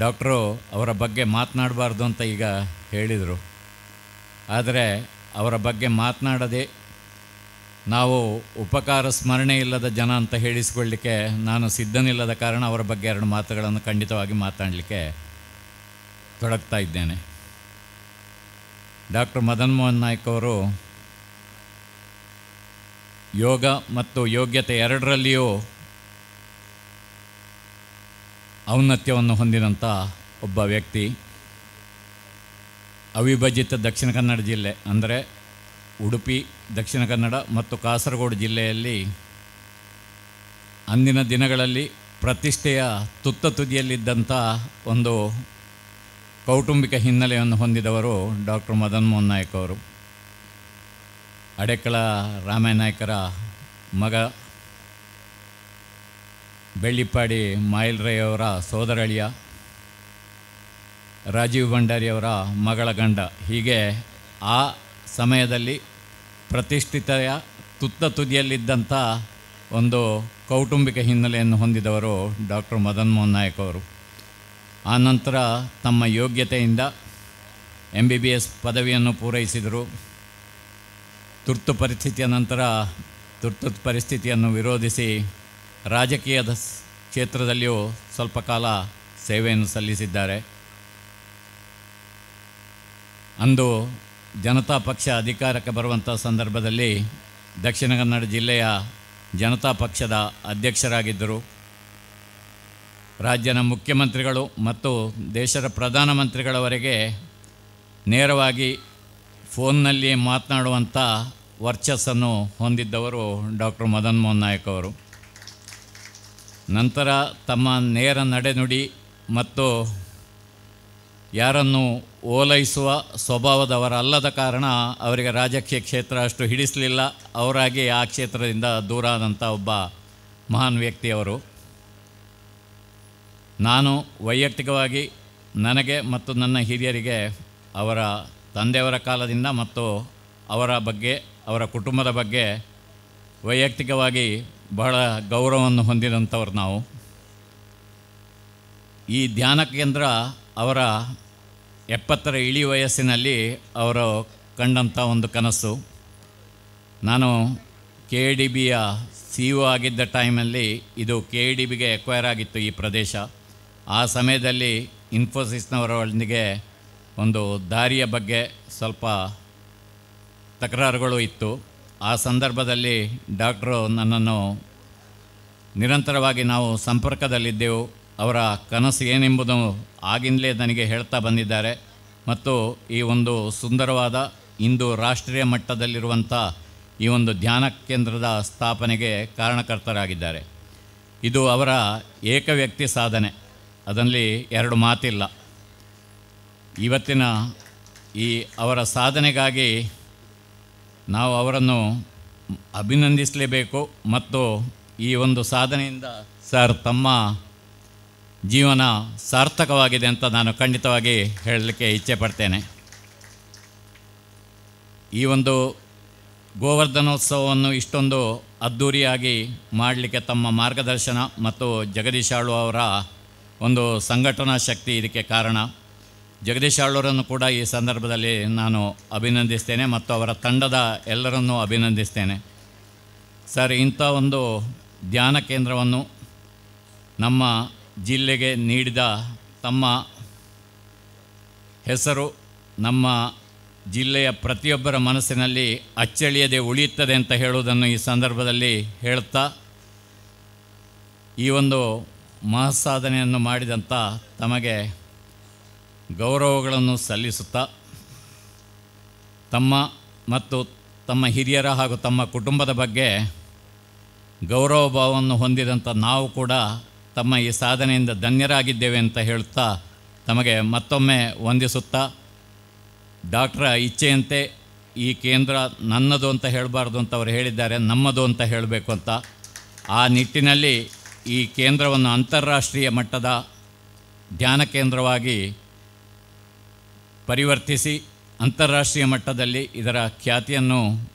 ಡಾಕ್ಟರು ಅವರ ಬಗ್ಗೆ ಮಾತನಾಡಬಾರ್ದು ಅಂತ ಈಗ ಹೇಳಿದರು. ಆದರೆ ಅವರ ಬಗ್ಗೆ ಮಾತನಾಡದೆ ನಾವು ಉಪಕಾರ ಸ್ಮರಣೆ ಇಲ್ಲದ ಜನ ಅಂತ ಹೇಳಿಸಿಕೊಳ್ಳಲಿಕ್ಕೆ ನಾನು ಸಿದ್ಧನಿಲ್ಲದ ಕಾರಣ ಅವರ ಬಗ್ಗೆ 2 ಮಾತುಗಳನ್ನು ಖಂಡಿತವಾಗಿ ಮಾತನಾಡಲಿಕ್ಕೆ ತೊಡಗ್ತಾ ಇದ್ದೇನೆ. ಡಾಕ್ಟರ್ ಮದನ್ ಮೋಹನ್ ನಾಯ್ಕ್ ಅವರು ಯೋಗ ಮತ್ತು ಯೋಗ್ಯತೆ ಎರಡರಲ್ಲಿಯೂ ಔನ್ನತ್ಯವನ್ನು ಹೊಂದಿದಂಥ ಒಬ್ಬ ವ್ಯಕ್ತಿ. ಅವಿಭಜಿತ ದಕ್ಷಿಣ ಕನ್ನಡ ಜಿಲ್ಲೆ ಅಂದರೆ ಉಡುಪಿ, ದಕ್ಷಿಣ ಕನ್ನಡ ಮತ್ತು ಕಾಸರಗೋಡು ಜಿಲ್ಲೆಯಲ್ಲಿ ಅಂದಿನ ದಿನಗಳಲ್ಲಿ ಪ್ರತಿಷ್ಠೆಯ ತುತ್ತ ತುದಿಯಲ್ಲಿದ್ದಂಥ ಒಂದು ಕೌಟುಂಬಿಕ ಹಿನ್ನೆಲೆಯನ್ನು ಹೊಂದಿದವರು ಡಾಕ್ಟರ್ ಮದನ್ ಮೋಹನ್ ನಾಯ್ಕ್ ಅವರು. ಅಡೆಕಳ ರಾಮಯ್ಯ ನಾಯ್ಕರ ಮಗ, ಬೆಳ್ಳಿಪ್ಪಾಡಿ ಮಾಯಿಲ್ರಯ್ಯವರ ಸೋದರಳಿಯ, ರಾಜೀವ್ ಭಂಡಾರಿಯವರ ಮಗಳ ಗಂಡ. ಹೀಗೆ ಆ ಸಮಯದಲ್ಲಿ ಪ್ರತಿಷ್ಠಿತೆಯ ತುತ್ತ ತುದಿಯಲ್ಲಿದ್ದಂಥ ಒಂದು ಕೌಟುಂಬಿಕ ಹಿನ್ನೆಲೆಯನ್ನು ಹೊಂದಿದವರು ಡಾಕ್ಟರ್ ಮದನ್ ಮೋಹನ್ ನಾಯ್ಕ್ ಅವರು. ಆನಂತರ ತಮ್ಮ ಯೋಗ್ಯತೆಯಿಂದ MBBS ಪದವಿಯನ್ನು ಪೂರೈಸಿದರು. ತುರ್ತು ಪರಿಸ್ಥಿತಿಯ ನಂತರ ತುರ್ತು ಪರಿಸ್ಥಿತಿಯನ್ನು ವಿರೋಧಿಸಿ ರಾಜಕೀಯದ ಕ್ಷೇತ್ರದಲ್ಲಿಯೂ ಸ್ವಲ್ಪ ಕಾಲ ಸೇವೆಯನ್ನು ಸಲ್ಲಿಸಿದ್ದಾರೆ. ಅಂದು ಜನತಾ ಪಕ್ಷ ಅಧಿಕಾರಕ್ಕೆ ಬರುವಂಥ ಸಂದರ್ಭದಲ್ಲಿ ದಕ್ಷಿಣ ಕನ್ನಡ ಜಿಲ್ಲೆಯ ಜನತಾ ಪಕ್ಷದ ಅಧ್ಯಕ್ಷರಾಗಿದ್ದರು. ರಾಜ್ಯದ ಮುಖ್ಯಮಂತ್ರಿಗಳು ಮತ್ತು ದೇಶದ ಪ್ರಧಾನಮಂತ್ರಿಗಳವರೆಗೆ ನೇರವಾಗಿ ಫೋನ್ನಲ್ಲಿ ಮಾತನಾಡುವಂಥ ವರ್ಚಸ್ಸನ್ನು ಹೊಂದಿದ್ದವರು ಡಾಕ್ಟರ್ ಮದನ್ ಮೋಹನ್ ನಾಯ್ಕ್ ಅವರು. ನಂತರ ತಮ್ಮ ನೇರ ನಡೆನುಡಿ ಮತ್ತು ಯಾರನ್ನು ಓಲೈಸುವ ಸ್ವಭಾವದವರಲ್ಲದ ಕಾರಣ ಅವರಿಗೆ ರಾಜಕೀಯ ಕ್ಷೇತ್ರ ಅಷ್ಟು ಹಿಡಿಸಲಿಲ್ಲ. ಅವರಾಗಿ ಆ ಕ್ಷೇತ್ರದಿಂದ ದೂರ ಆದಂಥ ಒಬ್ಬ ಮಹಾನ್ ವ್ಯಕ್ತಿಯವರು. ನಾನು ವೈಯಕ್ತಿಕವಾಗಿ ನನಗೆ ಮತ್ತು ನನ್ನ ಹಿರಿಯರಿಗೆ ಅವರ ತಂದೆಯವರ ಕಾಲದಿಂದ ಮತ್ತು ಅವರ ಬಗ್ಗೆ, ಅವರ ಕುಟುಂಬದ ಬಗ್ಗೆ ವೈಯಕ್ತಿಕವಾಗಿ ಬಹಳ ಗೌರವವನ್ನು ಹೊಂದಿದಂಥವ್ರು ನಾವು. ಈ ಧ್ಯಾನ ಕೇಂದ್ರ ಅವರ 70ರ ಇಳಿ ವಯಸ್ಸಿನಲ್ಲಿ ಅವರು ಕಂಡಂಥ ಒಂದು ಕನಸು. ನಾನು KDBಯ CEO ಆಗಿದ್ದ ಟೈಮಲ್ಲಿ ಇದು KDBಗೆ ಎಕ್ವೈರ್ ಆಗಿತ್ತು ಈ ಪ್ರದೇಶ. ಆ ಸಮಯದಲ್ಲಿ ಇನ್ಫೋಸಿಸ್ನವರೊಂದಿಗೆ ಒಂದು ದಾರಿಯ ಬಗ್ಗೆ ಸ್ವಲ್ಪ ತಕರಾರುಗಳು ಇತ್ತು. ಆ ಸಂದರ್ಭದಲ್ಲಿ ಡಾಕ್ಟ್ರು ನನ್ನನ್ನು ನಿರಂತರವಾಗಿ ನಾವು ಸಂಪರ್ಕದಲ್ಲಿದ್ದೆವು. ಅವರ ಕನಸು ಏನೆಂಬುದು ಆಗಿಂದಲೇ ನನಗೆ ಹೇಳ್ತಾ ಬಂದಿದ್ದಾರೆ ಮತ್ತು ಈ ಒಂದು ಸುಂದರವಾದ ಇಂದು ರಾಷ್ಟ್ರೀಯ ಮಟ್ಟದಲ್ಲಿರುವಂಥ ಈ ಒಂದು ಧ್ಯಾನ ಕೇಂದ್ರದ ಸ್ಥಾಪನೆಗೆ ಕಾರಣಕರ್ತರಾಗಿದ್ದಾರೆ. ಇದು ಅವರ ಏಕವ್ಯಕ್ತಿ ಸಾಧನೆ, ಅದರಲ್ಲಿ ಎರಡು ಮಾತಿಲ್ಲ. ಇವತ್ತಿನ ಈ ಅವರ ಸಾಧನೆಗಾಗಿ ನಾವು ಅವರನ್ನು ಅಭಿನಂದಿಸಲೇಬೇಕು ಮತ್ತು ಈ ಒಂದು ಸಾಧನೆಯಿಂದ ಸರ್ ತಮ್ಮ ಜೀವನ ಸಾರ್ಥಕವಾಗಿದೆ ಅಂತ ನಾನು ಖಂಡಿತವಾಗಿ ಹೇಳಲಿಕ್ಕೆ ಇಚ್ಛೆ ಪಡ್ತೇನೆ. ಈ ಒಂದು ಗೋವರ್ಧನೋತ್ಸವವನ್ನು ಇಷ್ಟೊಂದು ಅದ್ಧೂರಿಯಾಗಿ ಮಾಡಲಿಕ್ಕೆ ತಮ್ಮ ಮಾರ್ಗದರ್ಶನ ಮತ್ತು ಜಗದೀಶ್ ಆಳ್ವ ಅವರ ಒಂದು ಸಂಘಟನಾ ಶಕ್ತಿ ಇದಕ್ಕೆ ಕಾರಣ. ಜಗದೀಶ್ ಆಳ್ವರನ್ನು ಕೂಡ ಈ ಸಂದರ್ಭದಲ್ಲಿ ನಾನು ಅಭಿನಂದಿಸ್ತೇನೆ ಮತ್ತು ಅವರ ತಂಡದ ಎಲ್ಲರನ್ನೂ ಅಭಿನಂದಿಸ್ತೇನೆ. ಸರ್, ಇಂಥ ಒಂದು ಧ್ಯಾನ ಕೇಂದ್ರವನ್ನು ನಮ್ಮ ಜಿಲ್ಲೆಗೆ ನೀಡಿದ ತಮ್ಮ ಹೆಸರು ನಮ್ಮ ಜಿಲ್ಲೆಯ ಪ್ರತಿಯೊಬ್ಬರ ಮನಸ್ಸಿನಲ್ಲಿ ಅಚ್ಚಳಿಯದೆ ಉಳಿಯುತ್ತದೆ ಅಂತ ಹೇಳುವುದನ್ನು ಈ ಸಂದರ್ಭದಲ್ಲಿ ಹೇಳುತ್ತಾ, ಈ ಒಂದು ಮಹತ್ಸಾಧನೆಯನ್ನು ಮಾಡಿದಂಥ ತಮಗೆ ಗೌರವಗಳನ್ನು ಸಲ್ಲಿಸುತ್ತಾ, ತಮ್ಮ ಮತ್ತು ತಮ್ಮ ಹಿರಿಯರ ಹಾಗೂ ತಮ್ಮ ಕುಟುಂಬದ ಬಗ್ಗೆ ಗೌರವ ಭಾವವನ್ನು ಹೊಂದಿದಂಥ ನಾವು ಕೂಡ ತಮ್ಮ ಈ ಸಾಧನೆಯಿಂದ ಧನ್ಯರಾಗಿದ್ದೇವೆ ಅಂತ ಹೇಳುತ್ತಾ ತಮಗೆ ಮತ್ತೊಮ್ಮೆ ವಂದಿಸುತ್ತಾ, ಡಾಕ್ಟ್ರ ಇಚ್ಛೆಯಂತೆ ಈ ಕೇಂದ್ರ ನನ್ನದು ಅಂತ ಹೇಳಬಾರ್ದು ಅಂತ ಅವರು ಹೇಳಿದ್ದಾರೆ, ನಮ್ಮದು ಅಂತ ಹೇಳಬೇಕು ಅಂತ. ಆ ನಿಟ್ಟಿನಲ್ಲಿ ಈ ಕೇಂದ್ರವನ್ನು ಅಂತಾರಾಷ್ಟ್ರೀಯ ಮಟ್ಟದ ಧ್ಯಾನ ಕೇಂದ್ರವಾಗಿ ಪರಿವರ್ತಿಸಿ ಅಂತಾರಾಷ್ಟ್ರೀಯ ಮಟ್ಟದಲ್ಲಿ ಇದರ ಖ್ಯಾತಿಯನ್ನು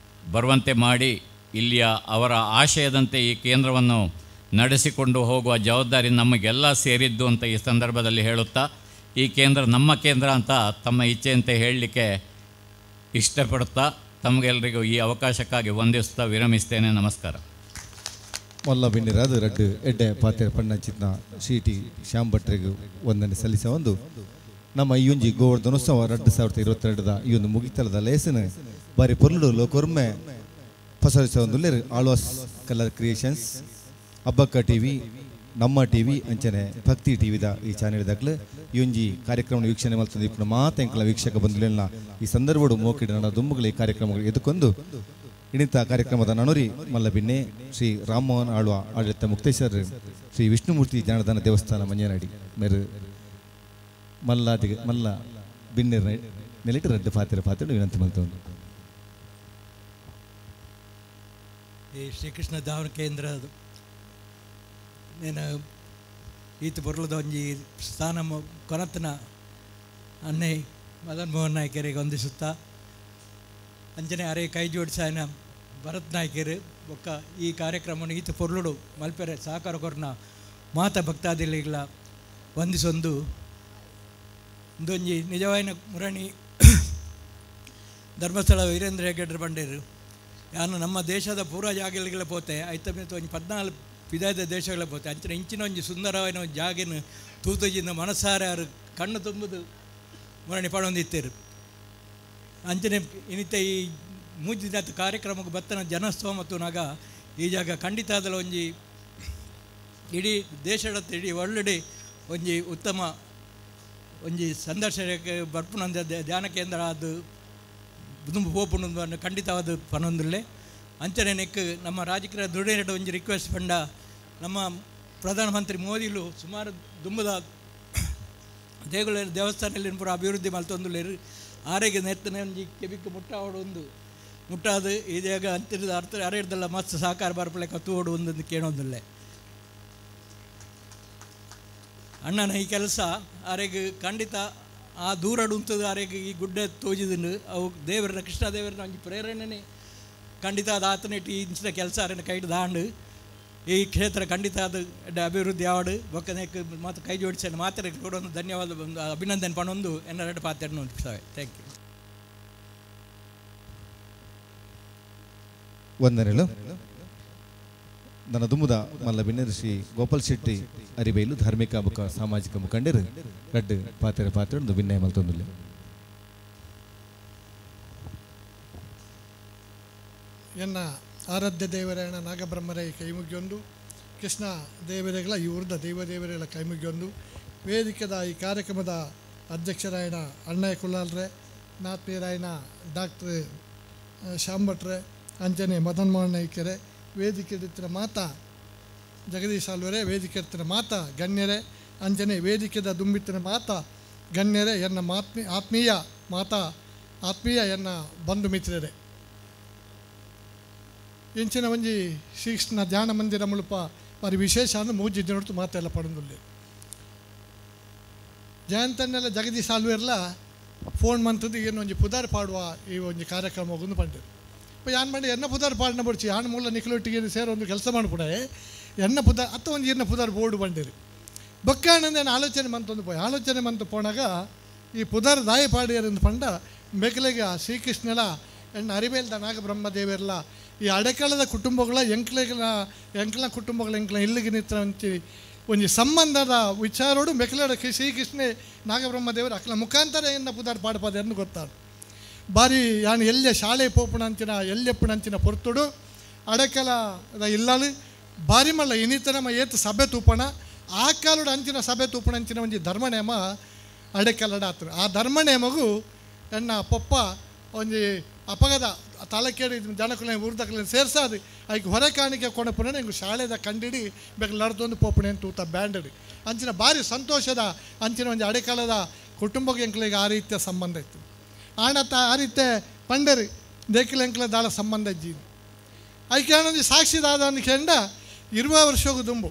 ಬರುವಂತೆ ಮಾಡಿ ಇಲ್ಲಿಯ ಅವರ ಆಶಯದಂತೆ ಈ ಕೇಂದ್ರವನ್ನು ನಡೆಸಿಕೊಂಡು ಹೋಗುವ ಜವಾಬ್ದಾರಿ ನಮಗೆಲ್ಲ ಸೇರಿದ್ದು ಅಂತ ಈ ಸಂದರ್ಭದಲ್ಲಿ ಹೇಳುತ್ತಾ, ಈ ಕೇಂದ್ರ ನಮ್ಮ ಕೇಂದ್ರ ಅಂತ ತಮ್ಮ ಇಚ್ಛೆಯಂತೆ ಹೇಳಲಿಕ್ಕೆ ಇಷ್ಟಪಡುತ್ತಾ ತಮಗೆಲ್ಲರಿಗೂ ಈ ಅವಕಾಶಕ್ಕಾಗಿ ವಂದಿಸುತ್ತಾ ವಿರಮಿಸ್ತೇನೆ. ನಮಸ್ಕಾರ. ಮೊಲ್ಲ ಬಿನ್ನಿರಾದ ರಡ್ಡು ಎಡ್ಡೆ ಪಾತ್ರೆ ಪಣ್ಣಚಿತ್ನ ಶ್ರೀಟಿ ಶ್ಯಾಮ್ ಭಟ್ರಿಗೂ ವಂದನೆ ಸಲ್ಲಿಸ ಒಂದು ನಮ್ಮ ಈ ಒಂಜಿ ಗೋವರ್ಧನೋತ್ಸವ 2022 ಈ ಒಂದು ಮುಗಿತಲದ ಲೇಸನ ಬಾರಿ ಪೊರ್ಲು ಲೋಕೊರ್ಮೆ ಫಸಲಿಸ ಒಂದು Alvas colour creations, Abbakka TV, ನಮ್ಮ ಟಿವಿ ಅಂಚನೆ ಭಕ್ತಿ ಟಿವಿದ ಈ ಚಾನೆಲ್ ದಾಖಲೆ ಈ ಒಂಜಿ ಕಾರ್ಯಕ್ರಮ ವೀಕ್ಷಣೆ ಮಾಡ್ತದೆ. ఇప్పుడు ಮಾತೆಂಕಲ ವೀಕ್ಷಕ ಬಂಧುಲೆಲ್ಲ ಈ ಸಂದರ್ಭಡು ಮೋಕಿಡ ನನ್ನ ದುಂಬುಗಳ ಈ ಕಾರ್ಯಕ್ರಮಗಳು ಎದುಕೊಂಡು ಇಣಿತ ಕಾರ್ಯಕ್ರಮದ ನಣುರಿ ಮಲ್ಲ ಬಿನ್ನೆ ಶ್ರೀ ರಾಮಮೋಹನ್ ಆಳ್ವ ಆಡಳಿತ ಮುಕ್ತೇಶ್ವರ ಶ್ರೀ ವಿಷ್ಣುಮೂರ್ತಿ ಜನಾರ್ದನ ದೇವಸ್ಥಾನ ಮಂಜನಡಿ ಮೇರು ಮಲ್ಲ ಬಿನ್ನೆ ನೆಲೆಟ್ ರಡ್ಡು ಪಾತ್ರೆ ವಿನಂತಿ ಮಾಡ್ತೇವೆ. ಈ ಶ್ರೀಕೃಷ್ಣ ಧಾವನ ಕೇಂದ್ರ నేను ఈత పొరలದ ಒಂಜಿ ಸ್ಥಾನ ಕೊನತನ ಅನ್ನೆ ಮದನ್ ಮೋಹನ್ ನಾಯ್ಕರಿಗೆ ವಂದಿಸುತ್ತಾ, ಅಂಚನೆ ಅರೆ ಕೈ ಜೋಡಿಸಾಯನ ಭರತ್ ನಾಯ್ಕರು ಒಕ್ಕ ಈ ಕಾರ್ಯಕ್ರಮವನ್ನು ಈತ ಪೊರ್ಲುಡು ಮಲ್ಪೆರೆ ಸಹಕಾರ ಕೊರ್ನ ಮಾತ ಭಕ್ತಾದಿಗಳ ವಂದಿಸೊಂದು ಇಂದೊಂಜಿ ನಿಜವಾಯಿನ ಮುರಣಿ ಧರ್ಮಸ್ಥಳ ವೀರೇಂದ್ರ ಹೆಗ್ಗಡ್ರ ಬಂಡೇರು ಯಾನು ನಮ್ಮ ದೇಶದ ಪೂರ ಜಾಗಗಳಿಗೆಲ್ಲ ಪೋತೆ ಐತ ಒಂಜಿ 14 ವಿಧದ ದೇಶಗಳ ಪೋತೆ ಅಂಚಿನ ಇಂಚಿನ ಒಂಜಿ ಸುಂದರವಾದ ಜಾಗಿನ ತೂತುಜಿಂದ ಮನಸ್ಸಾರೆ ಅವರು ಕಣ್ಣು ತುಂಬುದು ಮುರಣಿ ಪಡೊಂದಿತ್ತೇರು. ಅಂಚನೆ ಇನಿತ ಈ ಮೂಜಿದ ಕಾರ್ಯಕ್ರಮಕ್ಕೆ ಬತ್ತನ ಜನಸ್ತವ ಮತ್ತು ನಗ ಈ ಜಾಗ ಖಂಡಿತ ಅದಲ್ಲ ಒಂಜಿ ಇಡೀ ದೇಶದ ಇಡೀ ಒಳ್ಳೆಡೆ ಒಂಜಿ ಉತ್ತಮ ಒಂಜಿ ಸಂದರ್ಶನಕ್ಕೆ ಬರ್ಪುನಂದ ಧ್ಯಾನ ಕೇಂದ್ರ ಅದು ದುಂಬು ಪೋಪುಂಡು ಖಂಡಿತವಾದ ಪನೊಂದುಲ್ಲೆ. ಅಂಚನೆ ನೆಕ್ ನಮ್ಮ ರಾಜಕೀಯ ದುಡಿಯಡ ಒಂಜಿ ರಿಕ್ವೆಸ್ಟ್ ಪಂಡ ನಮ್ಮ ಪ್ರಧಾನಮಂತ್ರಿ ಮೋದಿಲು ಸುಮಾರು ದುಂಬದ ದೇವಸ್ಥಾನದಲ್ಲಿ ಪೂರ ಅಭಿವೃದ್ಧಿ ಮಲ್ತೊಂದುಲ್ಲೇರು. ಆರೋಗ್ಯ ನೆತ್ತನೆ ಒಂಜಿ ಕೆಬಿಕ್ಕೆ ಮುಟ್ಟಾದು ಈ ಜಾಗ ಅಂತಿರದ ಅರ್ಥ ಅರೆಡ್ದಲ್ಲ ಮಸ್ತ್ ಸಹಕಾರ ಬರ್ಪಲೆ ಕತ್ತು ಓಡು ಒಂದೊಂದು ಕೇಳೊಂದುಲ್ಲೆ. ಅಣ್ಣನ ಈ ಕೆಲಸ ಅರೆಗೆ ಖಂಡಿತ ಆ ದೂರಡು ಉಂಟದು ಅರೆಗೆ ಈ ಗುಡ್ಡ ತೋಜಿದನು ಅವು ದೇವರ ಕೃಷ್ಣ ದೇವರನ್ನ ಒಂಜಿ ಪ್ರೇರಣೆನೇ ಖಂಡಿತ ಅದು ಆತನಿಟ್ಟು ಈ ಇಂಚಿನ ಕೆಲಸ ಅರನ್ನು ಕೈಡು ದಾಂಡು ಈ ಕ್ಷೇತ್ರ ಖಂಡಿತ ಅದು ಅಭಿವೃದ್ಧಿ ಆವಡು ಬೊಕ್ಕನೆಕ್ ಮತ್ತು ಕೈ ಜೋಡಿಸಿ ಮಾತ್ರ ಕೂಡ ಒಂದು ಧನ್ಯವಾದ ಒಂದು ಅಭಿನಂದನೆ ಪಣೊಂದು ಎನ್ನೆರಡು ಪಾತ್ರೆಯನ್ನು ಉಂಟುತ್ತವೆ. Thank you. ವಂದನೆಗಳು. ನನ್ನ ದುಮ್ಮುದ ಮಲ್ಲ ಬಿನ್ನರು ಶ್ರೀ ಗೋಪಾಲ್ ಶೆಟ್ಟಿ ಅರಿಬೈಲು ಧಾರ್ಮಿಕ ಬುಕ್ಕ ಸಾಮಾಜಿಕ ಮುಖಂಡರು ರಡ್ಡು ಪಾತ್ರೆ ಒಂದು ವಿನಯ ಮಲ್ತೊಂದುಲ್ಲೆ. ಎನ್ನ ಆರಾಧ್ಯ ದೇವರೇಣ ನಾಗಬ್ರಹ್ಮರೈ ಕೈಮುಗಿಯೊಂದು ಕೃಷ್ಣ ದೇವರೆಗಳ ಈ ಊರ್ದ ದೇವದೇವರೆಗಳ ಕೈಮುಗಿಯೊಂದು ವೇದಿಕೆದ ಈ ಕಾರ್ಯಕ್ರಮದ ಅಧ್ಯಕ್ಷರಾಯಣ ಅಣ್ಣಯ್ಯ ಕುಲ್ಲಾಲ್ರೆ ನಾತ್ಮೀರಾಯಣ ಡಾಕ್ಟ್ರ್ ಶಾಂಭಟ್ರೆ ಅಂಜನೆ ಮದನ್ ಮೋಹನ್ ನಾಯ್ಕರೆ ವೇದಿಕೆ ಇರ್ತಿನ ಮಾತಾ ಜಗದೀಶ್ ಆಳ್ವರೆ ವೇದಿಕೆ ಇರ್ತಿನ ಮಾತಾ ಗಣ್ಯರೇ ಅಂಜನೆ ವೇದಿಕೆದ ದುಂಬಿತ್ತಿನ ಮಾತಾ ಗಣ್ಯರೇ ಎನ್ನ ಆತ್ಮೀಯ ಎನ್ನ ಬಂಧು ಮಿತ್ರರೇ ಇಂಚಿನ ಒಂಜಿ ಶ್ರೀಕೃಷ್ಣ ಧ್ಯಾನ ಮಂದಿರ ಮುಳುಪ ಬಾರಿ ವಿಶೇಷ ಅಂದ್ರೆ ಮೂಜಿ ದಿನೊಟ್ಟು ಮಾತೆಲ್ಲ ಪಡೆದುಲ್ಲೆ ಜಯಂತನ್ನೆಲ್ಲ ಜಗದೀಶ್ ಆಳ್ವೆರ್ಲ ಫೋನ್ ಮಂತದ್ದು ಏನು ಒಂಜಿ ಪುದಾರ್ ಪಾಡುವ ಈ ಒಂಜಿ ಕಾರ್ಯಕ್ರಮ ಹೋಗುದು ಪಂಡಿರು இப்போ ಯಾನ್ ಮಾಡಿ ಎನ್ನ ಪುದಾರ್ ಪಾಡಿನ ಬಿಡ್ಚಿ ಯಾನ್ ಮೂಲ ನಿಖಲೊಟ್ಟಿಗೆ ಸೇರಿ ಒಂದು ಕೆಲಸ ಮಾಡಿಬಿಡ ಎನ್ನ ಪುದಾರ್ ಅತ್ತ ಒಂದು ಎನ್ನ ಪುದಾರ್ ಬೋರ್ಡು ಬಂದಿರಿ ಬೊಕ್ಕಾಣಂದು ನಾನು ಆಲೋಚನೆ ಮಂತು ಪೋಣಾಗ ಈ ಪುದಾರ್ ದಾಯ ಪಾಡಿಯರಿಂದ ಪಂಡ ಬೆಕ್ಕಲೆಗೆ ಆ ಶ್ರೀಕೃಷ್ಣಲ ಎಣ್ಣ ಅರಿಬೇಲ್ದ ನಾಗಬ್ರಹ್ಮದೇವರೆಲ್ಲ ಈ ಅಡೆಕಾಲದ ಕುಟುಂಬಗಳ ಎಂಕ್ಲ ಕುಟುಂಬಗಳ ಇಲ್ಲಿಗೆ ನಿತ್ರ ಒಂಜಿ ಸಂಬಂಧದ ವಿಚಾರೋಡು ಮೆಕ್ಕಲಡ ಶ್ರೀಕೃಷ್ಣ ನಾಗಬ್ರಹ್ಮದೇವರು ಅಕ್ಲ ಮುಖಾಂತರ ಎನ್ನ ಪುದಾರ್ ಪಾಡ್ಪಾದ ಎಂದು ಗೊತ್ತಾಡು ಬಾರಿ ಯಾನು ಎಲ್ಲೆ ಶಾಲೆ ಪೋಪುಣಂಚಿನ ಎಲ್ಲೆಪ್ಪುಣಂಚಿನ ಪೊರ್ತುಡು ಅಡಕಲದ ಇಲ್ಲಲು ಬಾರಿ ಮಲ್ಲ ಇನ್ನಿತನಮ ಏತು ಸಭೆ ತೂಪಣ ಆ ಕಾಲುಡು ಅಂಚಿನ ಸಭೆ ತೂಪಣಂಚಿನ ಒಂಜಿ ಧರ್ಮನೇಮ ಅಡಕಲಡ ಆತರು ಆ ಧರ್ಮನೇಮಗು ಎನ್ನ ಪೊಪ್ಪ ಒಂಜಿ ಅಪಗದ ತಲೆಕೇಡಿ ಜನಕುಲ ಊರ್ದಕಲ ಸೇರ್ಸಾದು ಅದಕ್ಕೆ ಹೊರೆ ಕಾಣಿಕೆ ಕೊಣಪುಣ ಹಿಂಗೆ ಶಾಲೆದ ಕಂಡಿಡಿ ಬೇಕು ಲಡ್ದೊಂದು ಪೋಪುಣೆ ಅಂತ ತೂತ ಬ್ಯಾಂಡಡಿ ಅಂಚಿನ ಭಾರಿ ಸಂತೋಷದ ಅಂಚಿನ ಒಂಜಿ ಅಡೆಕಾಲದ ಕುಟುಂಬಕ್ಕೆ ಎಂಕ್ಲಿಗೆ ಆ ರೀತಿಯ ಸಂಬಂಧ ಇತ್ತು ಆಣತ್ತ ಆ ರೀತಿ ಪಂಡರು ದೇಕಿಲ ಎಂಕ್ಲ ದಾಳ ಸಂಬಂಧ ಇಜ್ಜೀನಿ ಅದಕ್ಕೆ ಏನೊಂದು ಸಾಕ್ಷಿದಾದವನಿಗೆ ಕೇಂಡ 20 ವರ್ಷಕ್ಕೂ ದುಂಬು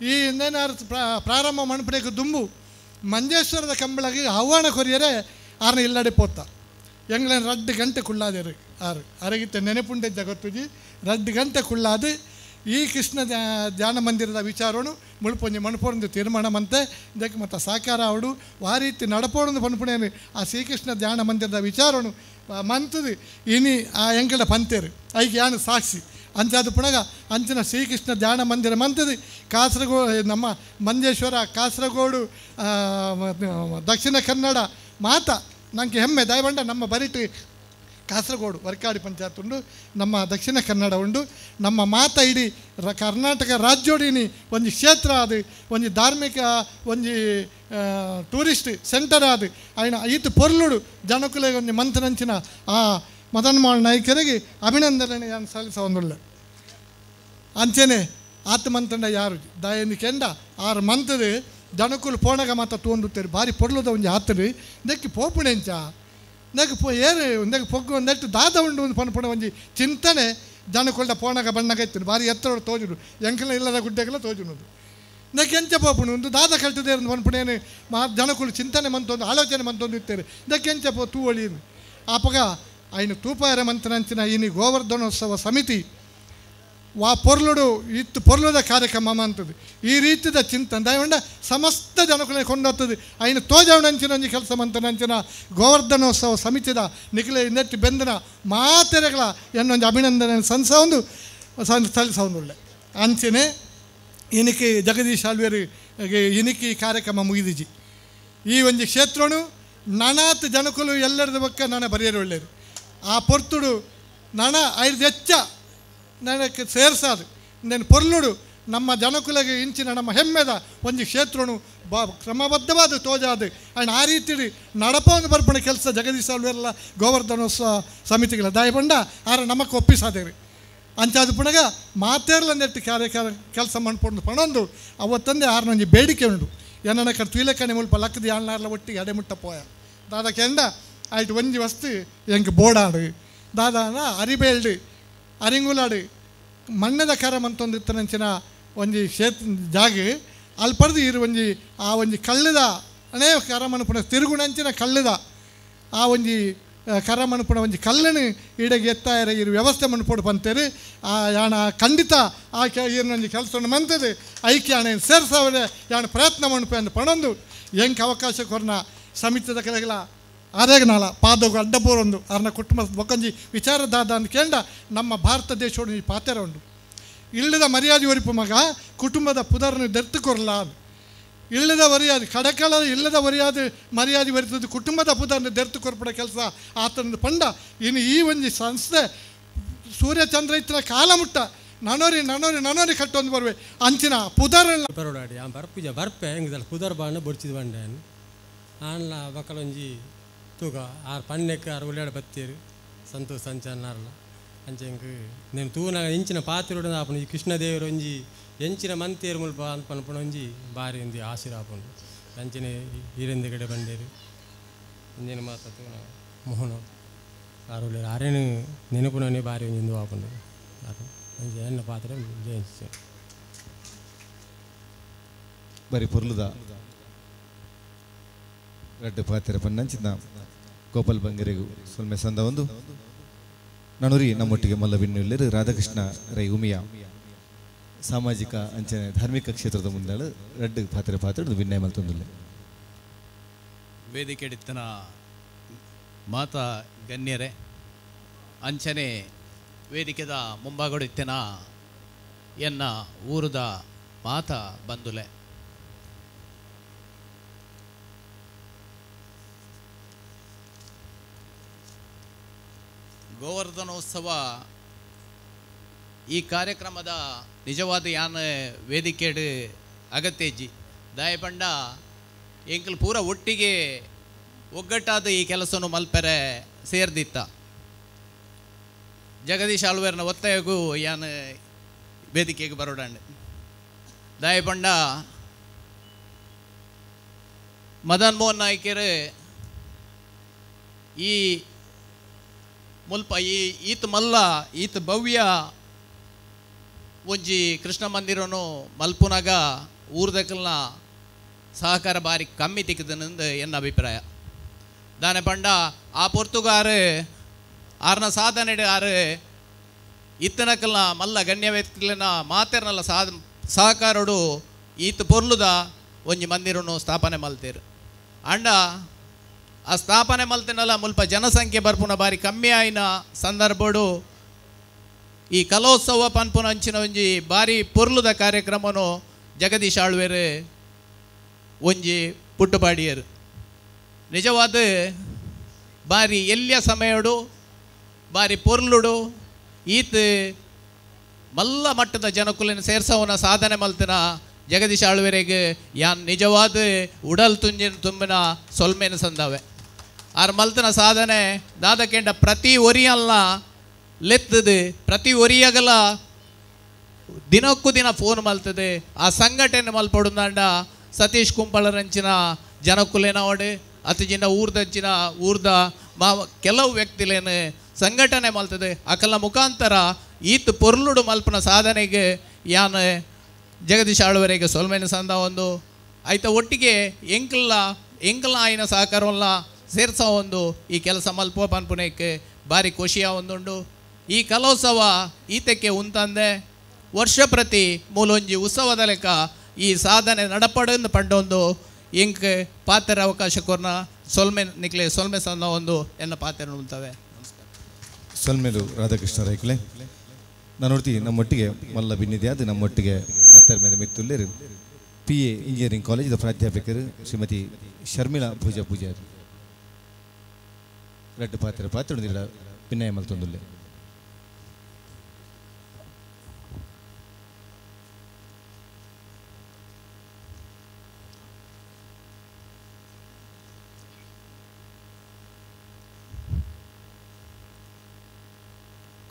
ಈ ಇನ್ನೇನಾರು ಪ್ರಾರಂಭ ಮಣ್ಪಡೆಗೆ ದುಂಬು ಮಂಜೇಶ್ವರದ ಕಂಬಳಗಿ ಹವ್ವಾಣ ಕೊರಿಯರೆ ಆರನ ಇಲ್ಲಡೆ ಪೋತ ಎಂಗ್ಲೇನು 2 ಗಂಟೆ ಕುಳ್ಳಾದೇರು ಅರಗಿತ್ತೆ ನೆನಪುಂಡೆ ಜಗತ್ತುಜಿ 2 ಗಂಟೆ ಕುಳ್ಳಾದು ಈ ಕೃಷ್ಣ ಧ್ಯಾನ ಮಂದಿರದ ವಿಚಾರನು ಮುಳುಪೊಂಜಿ ಮಣಪೊಂದು ತೀರ್ಮಾನ ಮಂತೆ ಇದಕ್ಕೆ ಮತ್ತು ಸಾಕಾರ ಅವಡು ಆ ರೀತಿ ನಡಪೋಡು ಪನ್ಪುಣೇನು ಆ ಶ್ರೀಕೃಷ್ಣ ಧ್ಯಾನ ಮಂದಿರದ ವಿಚಾರನು ಮಂತದು ಇನಿ ಆ ಎಂಕಡ ಪಂತೇರು ಐಗೆ ಯಾನು ಸಾಕ್ಷಿ ಅಂಚಾದ ಪುಣಗ ಅಂಚಿನ ಶ್ರೀಕೃಷ್ಣ ಧ್ಯಾನ ಮಂದಿರ ಮಂತದು ಕಾಸರಗೋಡು ನಮ್ಮ ಮಂಜೇಶ್ವರ ಕಾಸರಗೋಡು ದಕ್ಷಿಣ ಕನ್ನಡ ಮಾತಾ ನನಗೆ ಹೆಮ್ಮೆ ದಯವಂಡ ನಮ್ಮ ಬರಿಟಿ ಕಾಸರಗೋಡು ವರ್ಕಾಡಿ ಪಂಚಾಯತ್ ಉಂಡು ನಮ್ಮ ದಕ್ಷಿಣ ಕನ್ನಡ ಉಂಡು ನಮ್ಮ ಮಾತ ಇಡೀ ಕರ್ನಾಟಕ ರಾಜ್ಯೋಡಿನಿ ಒಂಜಿ ಕ್ಷೇತ್ರ ಅದು ಒಂಜಿ ಧಾರ್ಮಿಕ ಒಂಜಿ ಟೂರಿಸ್ಟ್ ಸೆಂಟರ್ ಅದು ಆಯ್ನ ಈತ ಪೊರ್ಲುಡು ಜನಕುಲೆಗೆ ಒಂಜಿ ಮಂತ್ರನಂಚಿನ ಆ ಮದನ್ ಮೋಹನ್ ನಾಯ್ಕರಿಗೆ ಅಭಿನಂದನೆ ನಾನು ಸಲ್ಲಿಸೊಂದುಳ್ಳ ಅಂಚೆನೆ ಆತ ಮಂತಂಡ ಯಾರು ದಯನಿ ಕೆಂಡ 6 ಮಂತದ ಜನಕುಲು ಪೋಣಗ ಮಾತ ತೋಂದುತ್ತೇರಿ ಭಾರಿ ಪೊರ್ಲುದ ಒಂಜಿ ಆತರು ನೆಕ್ಕಿ ಪೋಪುಣೆಂಚ ನೆಕ್ ಏರು ನೆಕ್ ಪೊಗ್ಗು ನೆಟ್ಟು ದಾದ ಉಂಡು ಒಂದು ಪನ್ಪುಣ ಒಂಜಿ ಚಿಂತನೆ ಜನಕುಲ್ಡ ಪೋಣಗ ಬಣ್ಣಗ ಇತ್ತು ಭಾರಿ ಎತ್ತರೋಡು ತೋಜುಡು ಎಂಕಲ ಇಲ್ಲದ ಗುಡ್ಡೆಗೆಲ್ಲ ತೋಜುನುದು ನೆಕ್ ಎಂಚ ಪೋಪುಣು ಒಂದು ದಾದ ಕಲ್ತದೆ ಪನ್ಪುಣೇನು ಜನಕುಲು ಚಿಂತನೆ ಮಂತೊಂದು ಆಲೋಚನೆ ಮಂತೊಂದು ಇತ್ತೇರಿ ನೆಕ್ ಎಂಚ ಪೋ ತೂವಳಿ ಆಪಗ ఆయన తూపాయర మంత్రంచిన ఈయన గోవర్ధనోత్సవ సమితి వా పొర్లుడు ఇತ್ತು పొర్లుದ ಕಾರ್ಯಕ್ರಮ ಅಂತದ್ದು ಈ ರೀತಿಯ ಚಿಂತನೆ ದಯವಂಡ ಸಮಸ್ತ ಜನಕುಲೆ ಕೊಂಡೊತ್ತದು ఆయన ತೋಜವಣಂಚಿನ ಕೆಲಸ ಮಂತನಂಚಿನ ಗೋವರ್ಧನೋತ್ಸವ ಸಮಿತಿದ ನಿಖಿಲ ನೆಟ್ಟಿ ಬೆಂದಿನ ಮಾತೆರೆಗಳ ಎನ್ನೊಂದು ಅಭಿನಂದನೆ ಸಲ್ಲಿಸೊಂದು ಸಲ್ಲಿಸೊಂದುಳ್ಳೆ ಅಂಚನೆ ಇನಿಕೆ ಜಗದೀಶ್ ಆಳ್ವೇರಿಗೆ ಇನಿಕೆ ಈ ಕಾರ್ಯಕ್ರಮ ಮುಗಿದಿಜಿ ಈ ಒಂದು ಕ್ಷೇತ್ರನು ನನಾತ್ ಜನಕುಲು ಎಲ್ಲರದ ಬಕ್ಕ ನಾನು ಬರೆಯರು ಒಳ್ಳೆಯರು ಆ ಪೊರ್ತುಡು ನನ ಐದು ಹೆಚ್ಚ ನನಗೆ ಸೇರ್ಸಾದು నేను పొర్లుడు ನಮ್ಮ ಜನಕುಲಗೆ ಇಂಚಿನ ನಮ್ಮ ಹೆಮ್ಮೆದ ಒಂದು ಕ್ಷೇತ್ರನು ಕ್ರಮಬದ್ಧವಾದ ತೋಜಾದು ಆ್ಯಂಡ್ ಆ ರೀತಿ ನಡಪವನ್ನು ಬರ್ಪಣೆ ಕೆಲಸ ಜಗದೀಶ್ ಆಳ್ವೆಲ್ಲ ಗೋವರ್ಧನೋತ್ಸವ ಸಮಿತಿಗಳ ದಯಬಂಡ ಆರ ನಮಕ್ಕೆ ಒಪ್ಪಿಸಾದೇರಿ ಅಂಚಾದ ಪುಣಗ ಮಾತೇರ್ಲ ನೆಟ್ಟು ಕೆಲಸ ಮಾಡ್ಕೊಂಡು ಪಣೊಂದು ಅವತ್ತಂದೆ ಆರನೊಂದು ಬೇಡಿಕೆ ಉಂಡು ಏನನ್ನ ಕಡೆ ತುಯಿಲೆಕ್ಕನೆ ಮುಲ್ಪ ಲಕ್ಕದ ಯಾಳ್ನಾರ್ಲ ಒಟ್ಟಿಗೆ ಅಡೆಮುಟ್ಟ ಪೋಯ ದಾದ ಕೆಂಡ ಆಯ್ತು ಒಂಜಿ ವಸ್ತು ಎಂಗೆ ಬೋಡಾಡು ದಾದಾನ ಅರಿಬೇಲ್ಡು ಅರಿಂಗುಲಾಡು ಮಣ್ಣದ ಕರ ಮಂತೊಂದು ಇತ್ತನಂಚಿನ ಒಂಜಿ ಕ್ಷೇತ್ರ ಜಾಗ ಅಲ್ಲಿ ಪಡೆದು ಇರು ಒಂಜಿ ಆ ಒಂಜಿ ಕಳ್ಳದ ಅನೇಕ ಕರಮನುಪುಣ ತಿರುಗುಣಂಚಿನ ಕಳ್ಳದ ಆ ಒಂಜಿ ಕರಮನುಪುಣ ಒಂಜಿ ಕಲ್ಲನು ಇಡೆಗೆ ಎತ್ತಾಯರ ಇರು ವ್ಯವಸ್ಥೆ ಮನ್ಪೋಡು ಬಂತೇರಿ ಆ ಯಾಣ ಖಂಡಿತ ಆ ಇರೊಂಜಿ ಕೆಲಸವನ್ನು ಮಂತದೆ ಐಕ್ಯ ಯಾಣ ಸೇರಿಸವರೆ ಯಾಣ ಪ್ರಯತ್ನ ಮನ್ಪೆ ಅಂದು ಪಣೊಂದು ಹೆಂಗೆ ಅವಕಾಶ ಕೊರನ ಸಮಿತಿದ ಕೆಳಗಲ ಆರೇಗನಾಳ ಪಾದೋಗು ಅಡ್ಡಬೋರೊಂದು ಅವ್ರನ್ನ ಕುಟುಂಬ ಬೊಕ್ಕಂಜಿ ವಿಚಾರದಾದ ಅಂತ ಕೇಂದ್ರ ನಮ್ಮ ಭಾರತ ದೇಶೋಡು ಈ ಪಾತೆರ ಉಂಡು ಇಲ್ಲದ ಮರ್ಯಾದೆ ಒರಿಪು ಮಗ ಕುಟುಂಬದ ಪುದರ್ನ ದೆರ್ತು ಕೊರಲ ಇಲ್ಲದ ಮರ್ಯಾದೆ ಕಡಕಳ ಇಲ್ಲದ ಮರ್ಯಾದೆ ಒರಿತದ್ದು ಕುಟುಂಬದ ಪುದರ್ನ ದೆರ್ತು ಕೊರ್ಪಡ ಕೆಲಸ ಆತನದು ಪಂಡ ಇನ್ನು ಈ ಒಂದು ಸಂಸ್ಥೆ ಸೂರ್ಯಚಂದ್ರ ಇತ್ತಿನ ಕಾಲ ಮುಟ್ಟ ನನೋರಿ ಕಟ್ಟೊಂದು ಬರುವೆ ಅಂಚಿನ ಪುದರ್ ಪರೋಡಾಡಿ ಆ ಬರ್ಪುಜ ಬರ್ಪೆ ಹೆಂಗದಲ್ಲ ಪುದರ್ ಬಾಣ ಬೊಡ್ಚಿದ ಬಂಡೆ ಆನ್ಲ ಬಕ್ಕಲೊಂಜಿ ತೂಕ ಆರು ಪನ್ನೆಕ್ಕೆ ಆರು ಒಳ್ಳೆಯ ಬತ್ತೀರು ಸಂತೋಷ ಸಂಚಾರನಾರಲ್ಲ ಅಂಚೆಂಗೆ నేను ತೂನ ಎಂಚಿನ ಪಾತ್ರೋಡ ಆಪಣ ಈ ಕೃಷ್ಣದೇವರು ಒಂಜಿ ಎಂಚಿನ ಮಂತೇರು ಮುಲ್ಪ ಅನ್ಪನ್ಪಣ ಒಂಜಿ ಬಾರಿ ಒಂಜಿ ಆಶೀರಾಪುಂಡು ಅಂಚನೆ ಹಿರಿಂದ ಕಡೆ ಬಂಡೇರು ಇಂಜಿನ ಮಾತ ತೂನ ಮೋಹನ ಆರು ಒಳ್ಳೆ ಆರೇನು ನೆನಪುನೇ ಬಾರಿ ಒಂಜಿ ಆಪುಂಡು ಅಂಚೆ ಎನ್ನ ಪಾತ್ರ ಜಯಿಸಿ ಬರೀ ಪೊರ್ಲುದ ರೆಡ್ಡು ಪಾತ್ರೆ ಪನ್ನಂಚಿನ ಗೋಪಾಲ್ ಬಂಗರೆಗೂ ಸೊಲ್ಮೆ ಸಂದ ಒಂದು ನಾನುರಿ ನಮ್ಮೊಟ್ಟಿಗೆ ಮಲ್ಲಬಿನ್ನೂರು ರಾಧಾಕೃಷ್ಣ ರೈ ಉಮಿಯಾ ಸಾಮಾಜಿಕ ಅಂಚನೆ ಧಾರ್ಮಿಕ ಕ್ಷೇತ್ರದ ಮುಂದಾಳು ರೆಡ್ಡು ಪಾತ್ರೆ ವಿನಯ ಮಲ್ತೊಂದುಲ್ಲೆ ವೇದಿಕೆ ಎಡಿತ್ತನ ಮಾತಾ ಗಣ್ಯರೇ ಅಂಚನೆ ವೇದಿಕೆದ ಮುಂಭಾಗಡಿತ್ತಿನ ಎನ್ನ ಊರದ ಮಾತಾ ಬಂದುಲೆ ಗೋವರ್ಧನೋತ್ಸವ ಈ ಕಾರ್ಯಕ್ರಮದ ನಿಜವಾದ ಯಾನ ವೇದಿಕೆಡು ಅಗತ್ಯಜ್ಜಿ ದಾಯಪಂಡ ಎಂಕಲ್ ಪೂರ ಒಟ್ಟಿಗೆ ಒಗ್ಗಟ್ಟಾದ ಈ ಕೆಲಸವನ್ನು ಮಲ್ಪೆರೆ ಸೇರ್ದಿತ್ತ ಜಗದೀಶ್ ಆಳ್ವೇರ್ನ ಒತ್ತಾಯಗೂ ಯಾನ ವೇದಿಕೆಗೆ ಬರೋಡಂಡು ದಾಯಪಂಡ ಮದನ್ ಮೋಹನ್ ನಾಯ್ಕರು ಈ ಮುಲ್ಪ ಈತ ಮಲ್ಲ ಈತ ಭವ್ಯ ಒಂಜಿ ಕೃಷ್ಣ ಮಂದಿರನು ಮಲ್ಪುನಾಗ ಊರ್ದಕಲ್ನ ಸಹಕಾರ ಬಾರಿ ಕಮ್ಮಿ ತಿಕ್ಕದನೆಂದು ಎನ್ನ ಅಭಿಪ್ರಾಯ ದಾನೆ ಪಂಡ ಆ ಪೊರ್ತುಗಾರು ಆರ್ನ ಸಾಧನೆ ಆರು ಇತ್ತನಕಲ್ನ ಮಲ್ಲ ಗಣ್ಯ ವ್ಯಕ್ತಿಗಳನ್ನ ಮಾತೆರ್ನಲ್ಲ ಸಹಕಾರಡು ಈತ ಪೊರ್ಲುದ ಒಂಜಿ ಮಂದಿರನು ಸ್ಥಾಪನೆ ಮಲ್ತೇರು ಅಂಡ ಆ ಸ್ಥಾಪನೆ ಮಲ್ತಿನಲ್ಲ ಮುಲ್ಪ ಜನಸಂಖ್ಯೆ ಬರ್ಪುನ ಬಾರಿ ಕಮ್ಮಿ ಆಯ್ನ ಸಂದರ್ಭಡು ಈ ಕಲೋತ್ಸವ ಪನ್ಪುನ ಅಂಚಿನ ಒಂಜಿ ಬಾರಿ ಪೊರ್ಲುದ ಕಾರ್ಯಕ್ರಮನು ಜಗದೀಶ್ ಆಳ್ವೇರು ಒಂಜಿ ಪುಟ್ಟುಪಾಡಿಯರು ನಿಜವಾದ ಬಾರಿ ಎಲ್ಲಿಯ ಸಮಯಡು ಬಾರಿ ಪೊರ್ಲುಡು ಈತ ಮಲ್ಲ ಮಟ್ಟದ ಜನಕುಲಿನ ಸೇರ್ಸವನ ಸಾಧನೆ ಮಲ್ತಿನ ಜಗದೀಶ್ ಆಳ್ವೇರೆಗೆ ಯಾನ್ ನಿಜವಾದ ಉಡಲ್ ತುಂಜಿನ ತುಂಬಿನ ಸೊಲ್ಮೇನ ಸಂದವೆ ಆರ್ ಮಲ್ತಿನ ಸಾಧನೆ ದಾದಕೆಂಡ ಪ್ರತಿ ಒರಿಯಲ್ಲ ಲೆತ್ತದು ಪ್ರತಿ ಒರಿಯಾಗಲ ದಿನಕ್ಕೂ ದಿನ ಫೋನ್ ಮಲ್ತದೆ ಆ ಸಂಘಟನೆ ಮಲ್ಪಡುಂದಾಂಡ ಸತೀಶ್ ಕುಂಪಳರಂಚಿನ ಜನಕುಲೇನವಡು ಅತಿಜಿನ ಊರ್ದಂಚಿನ ಊರ್ದ ಕೆಲವು ವ್ಯಕ್ತಿಲೇನು ಸಂಘಟನೆ ಮಲ್ತದೆ ಅಕಲ ಮುಖಾಂತರ ಈತ ಪೊರ್ಲುಡು ಮಲ್ಪನ ಸಾಧನೆಗೆ ಯಾನ್ ಜಗದೀಶ್ ಆಳ್ವರೆಗೆ ಸೊಲ್ಮೇನ ಸಂದ ಒಂದು ಆಯ್ತ ಒಟ್ಟಿಗೆ ಎಂಕಲ್ನ ಆಯ್ನ ಸಹಕಾರವಲ್ಲ ಸೇರ್ಸ ಒಂದು ಈ ಕೆಲಸ ಮಲ್ಪ ಪನ್ಪುನಕ್ಕೆ ಭಾರಿ ಖುಷಿಯ ಒಂದುಂಡು ಈ ಕಲೋತ್ಸವ ಈತಕ್ಕೆ ಉಂತಂದೆ ವರ್ಷ ಪ್ರತಿ ಮೂಲೊಂಜಿ ಉತ್ಸವದ ಲೆಕ್ಕ ಈ ಸಾಧನೆ ನಡಪಡಂದು ಪಂಡೊಂದು ಎಂಕ್ ಪಾತ್ರ ಅವಕಾಶ ಕೊರ್ನ ಸೊಲ್ಮೆ ನಿಕ್ಲೆ ಸೊಲ್ಮೆ ಸಂದ ಒಂದು ಎನ್ನ ಪಾತ್ರ ಉಂತವೆ ನಮಸ್ಕಾರ ಸೊಲ್ಮೆಲು ರಾಧಾಕೃಷ್ಣ ರೈಕ್ಲೆ ನಾನು ನೋಡ್ತೀವಿ ನಮ್ಮೊಟ್ಟಿಗೆ ಮಲ್ಲ ಬಿನ್ನಿದೆ ಅದು ನಮ್ಮೊಟ್ಟಿಗೆ ಮತ್ತರ ಮೇಲೆ ಮಿತ್ತುಲ್ಲೇರು PA ಇಂಜಿನಿಯರಿಂಗ್ ಕಾಲೇಜಿನ ಪ್ರಾಧ್ಯಾಪಕರು ಶ್ರೀಮತಿ ಶರ್ಮಿಳಾ ಪೂಜಾರಿ ರೆಡ್ಡು ಪಾತ್ರ ವಿನಯ ಮಲ್ತೊಂದುಲ್ಲೆ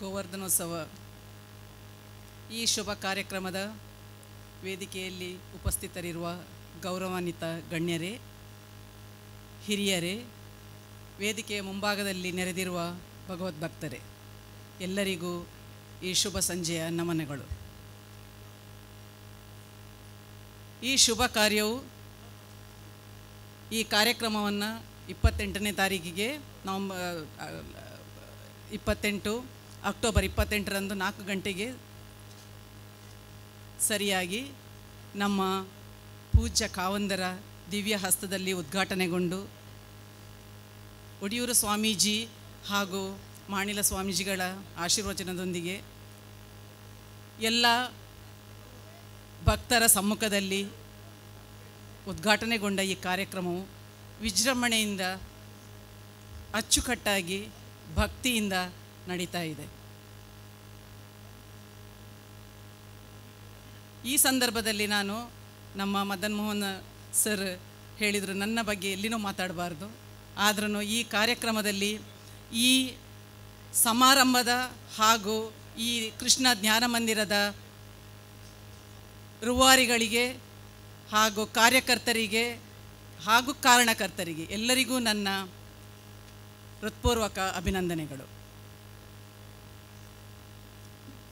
ಗೋವರ್ಧನೋತ್ಸವ ಈ ಶುಭ ಕಾರ್ಯಕ್ರಮದ ವೇದಿಕೆಯಲ್ಲಿ ಉಪಸ್ಥಿತರಿರುವ ಗೌರವಾನ್ವಿತ ಗಣ್ಯರೇ, ಹಿರಿಯರೇ, ವೇದಿಕೆಯ ಮುಂಭಾಗದಲ್ಲಿ ನೆರೆದಿರುವ ಭಗವದ್ಭಕ್ತರೇ, ಎಲ್ಲರಿಗೂ ಈ ಶುಭ ಸಂಜೆಯ ನಮನಗಳು. ಈ ಶುಭ ಕಾರ್ಯವು ಈ ಕಾರ್ಯಕ್ರಮವನ್ನು 28ನೇ ತಾರೀಕಿಗೆ ಅಕ್ಟೋಬರ್ 28ರಂದು 4 ಗಂಟೆಗೆ ಸರಿಯಾಗಿ ನಮ್ಮ ಪೂಜ್ಯ ಕಾವಂದರ ದಿವ್ಯ ಹಸ್ತದಲ್ಲಿ ಉದ್ಘಾಟನೆಗೊಂಡು ಒಡಿಯೂರು ಸ್ವಾಮೀಜಿ ಹಾಗೂ ಮಾಣಿಲ ಸ್ವಾಮೀಜಿಗಳ ಆಶೀರ್ವಚನದೊಂದಿಗೆ ಎಲ್ಲ ಭಕ್ತರ ಸಮ್ಮುಖದಲ್ಲಿ ಉದ್ಘಾಟನೆಗೊಂಡ ಈ ಕಾರ್ಯಕ್ರಮವು ವಿಜೃಂಭಣೆಯಿಂದ ಅಚ್ಚುಕಟ್ಟಾಗಿ ಭಕ್ತಿಯಿಂದ ನಡೀತಾ ಇದೆ. ಈ ಸಂದರ್ಭದಲ್ಲಿ ನಾನು ನಮ್ಮ ಮದನ್ ಮೋಹನ್ ಸರ್ ಹೇಳಿದರು ನನ್ನ ಬಗ್ಗೆ ಎಲ್ಲಿನೂ ಮಾತಾಡಬಾರ್ದು, ಆದ್ರೂ ಈ ಕಾರ್ಯಕ್ರಮದಲ್ಲಿ ಈ ಸಮಾರಂಭದ ಹಾಗೂ ಈ ಕೃಷ್ಣ ಜ್ಞಾನ ಮಂದಿರದ ರೂವಾರಿಗಳಿಗೆ ಹಾಗೂ ಕಾರ್ಯಕರ್ತರಿಗೆ ಹಾಗೂ ಕಾರಣಕರ್ತರಿಗೆ ಎಲ್ಲರಿಗೂ ನನ್ನ ಹೃತ್ಪೂರ್ವಕ ಅಭಿನಂದನೆಗಳು.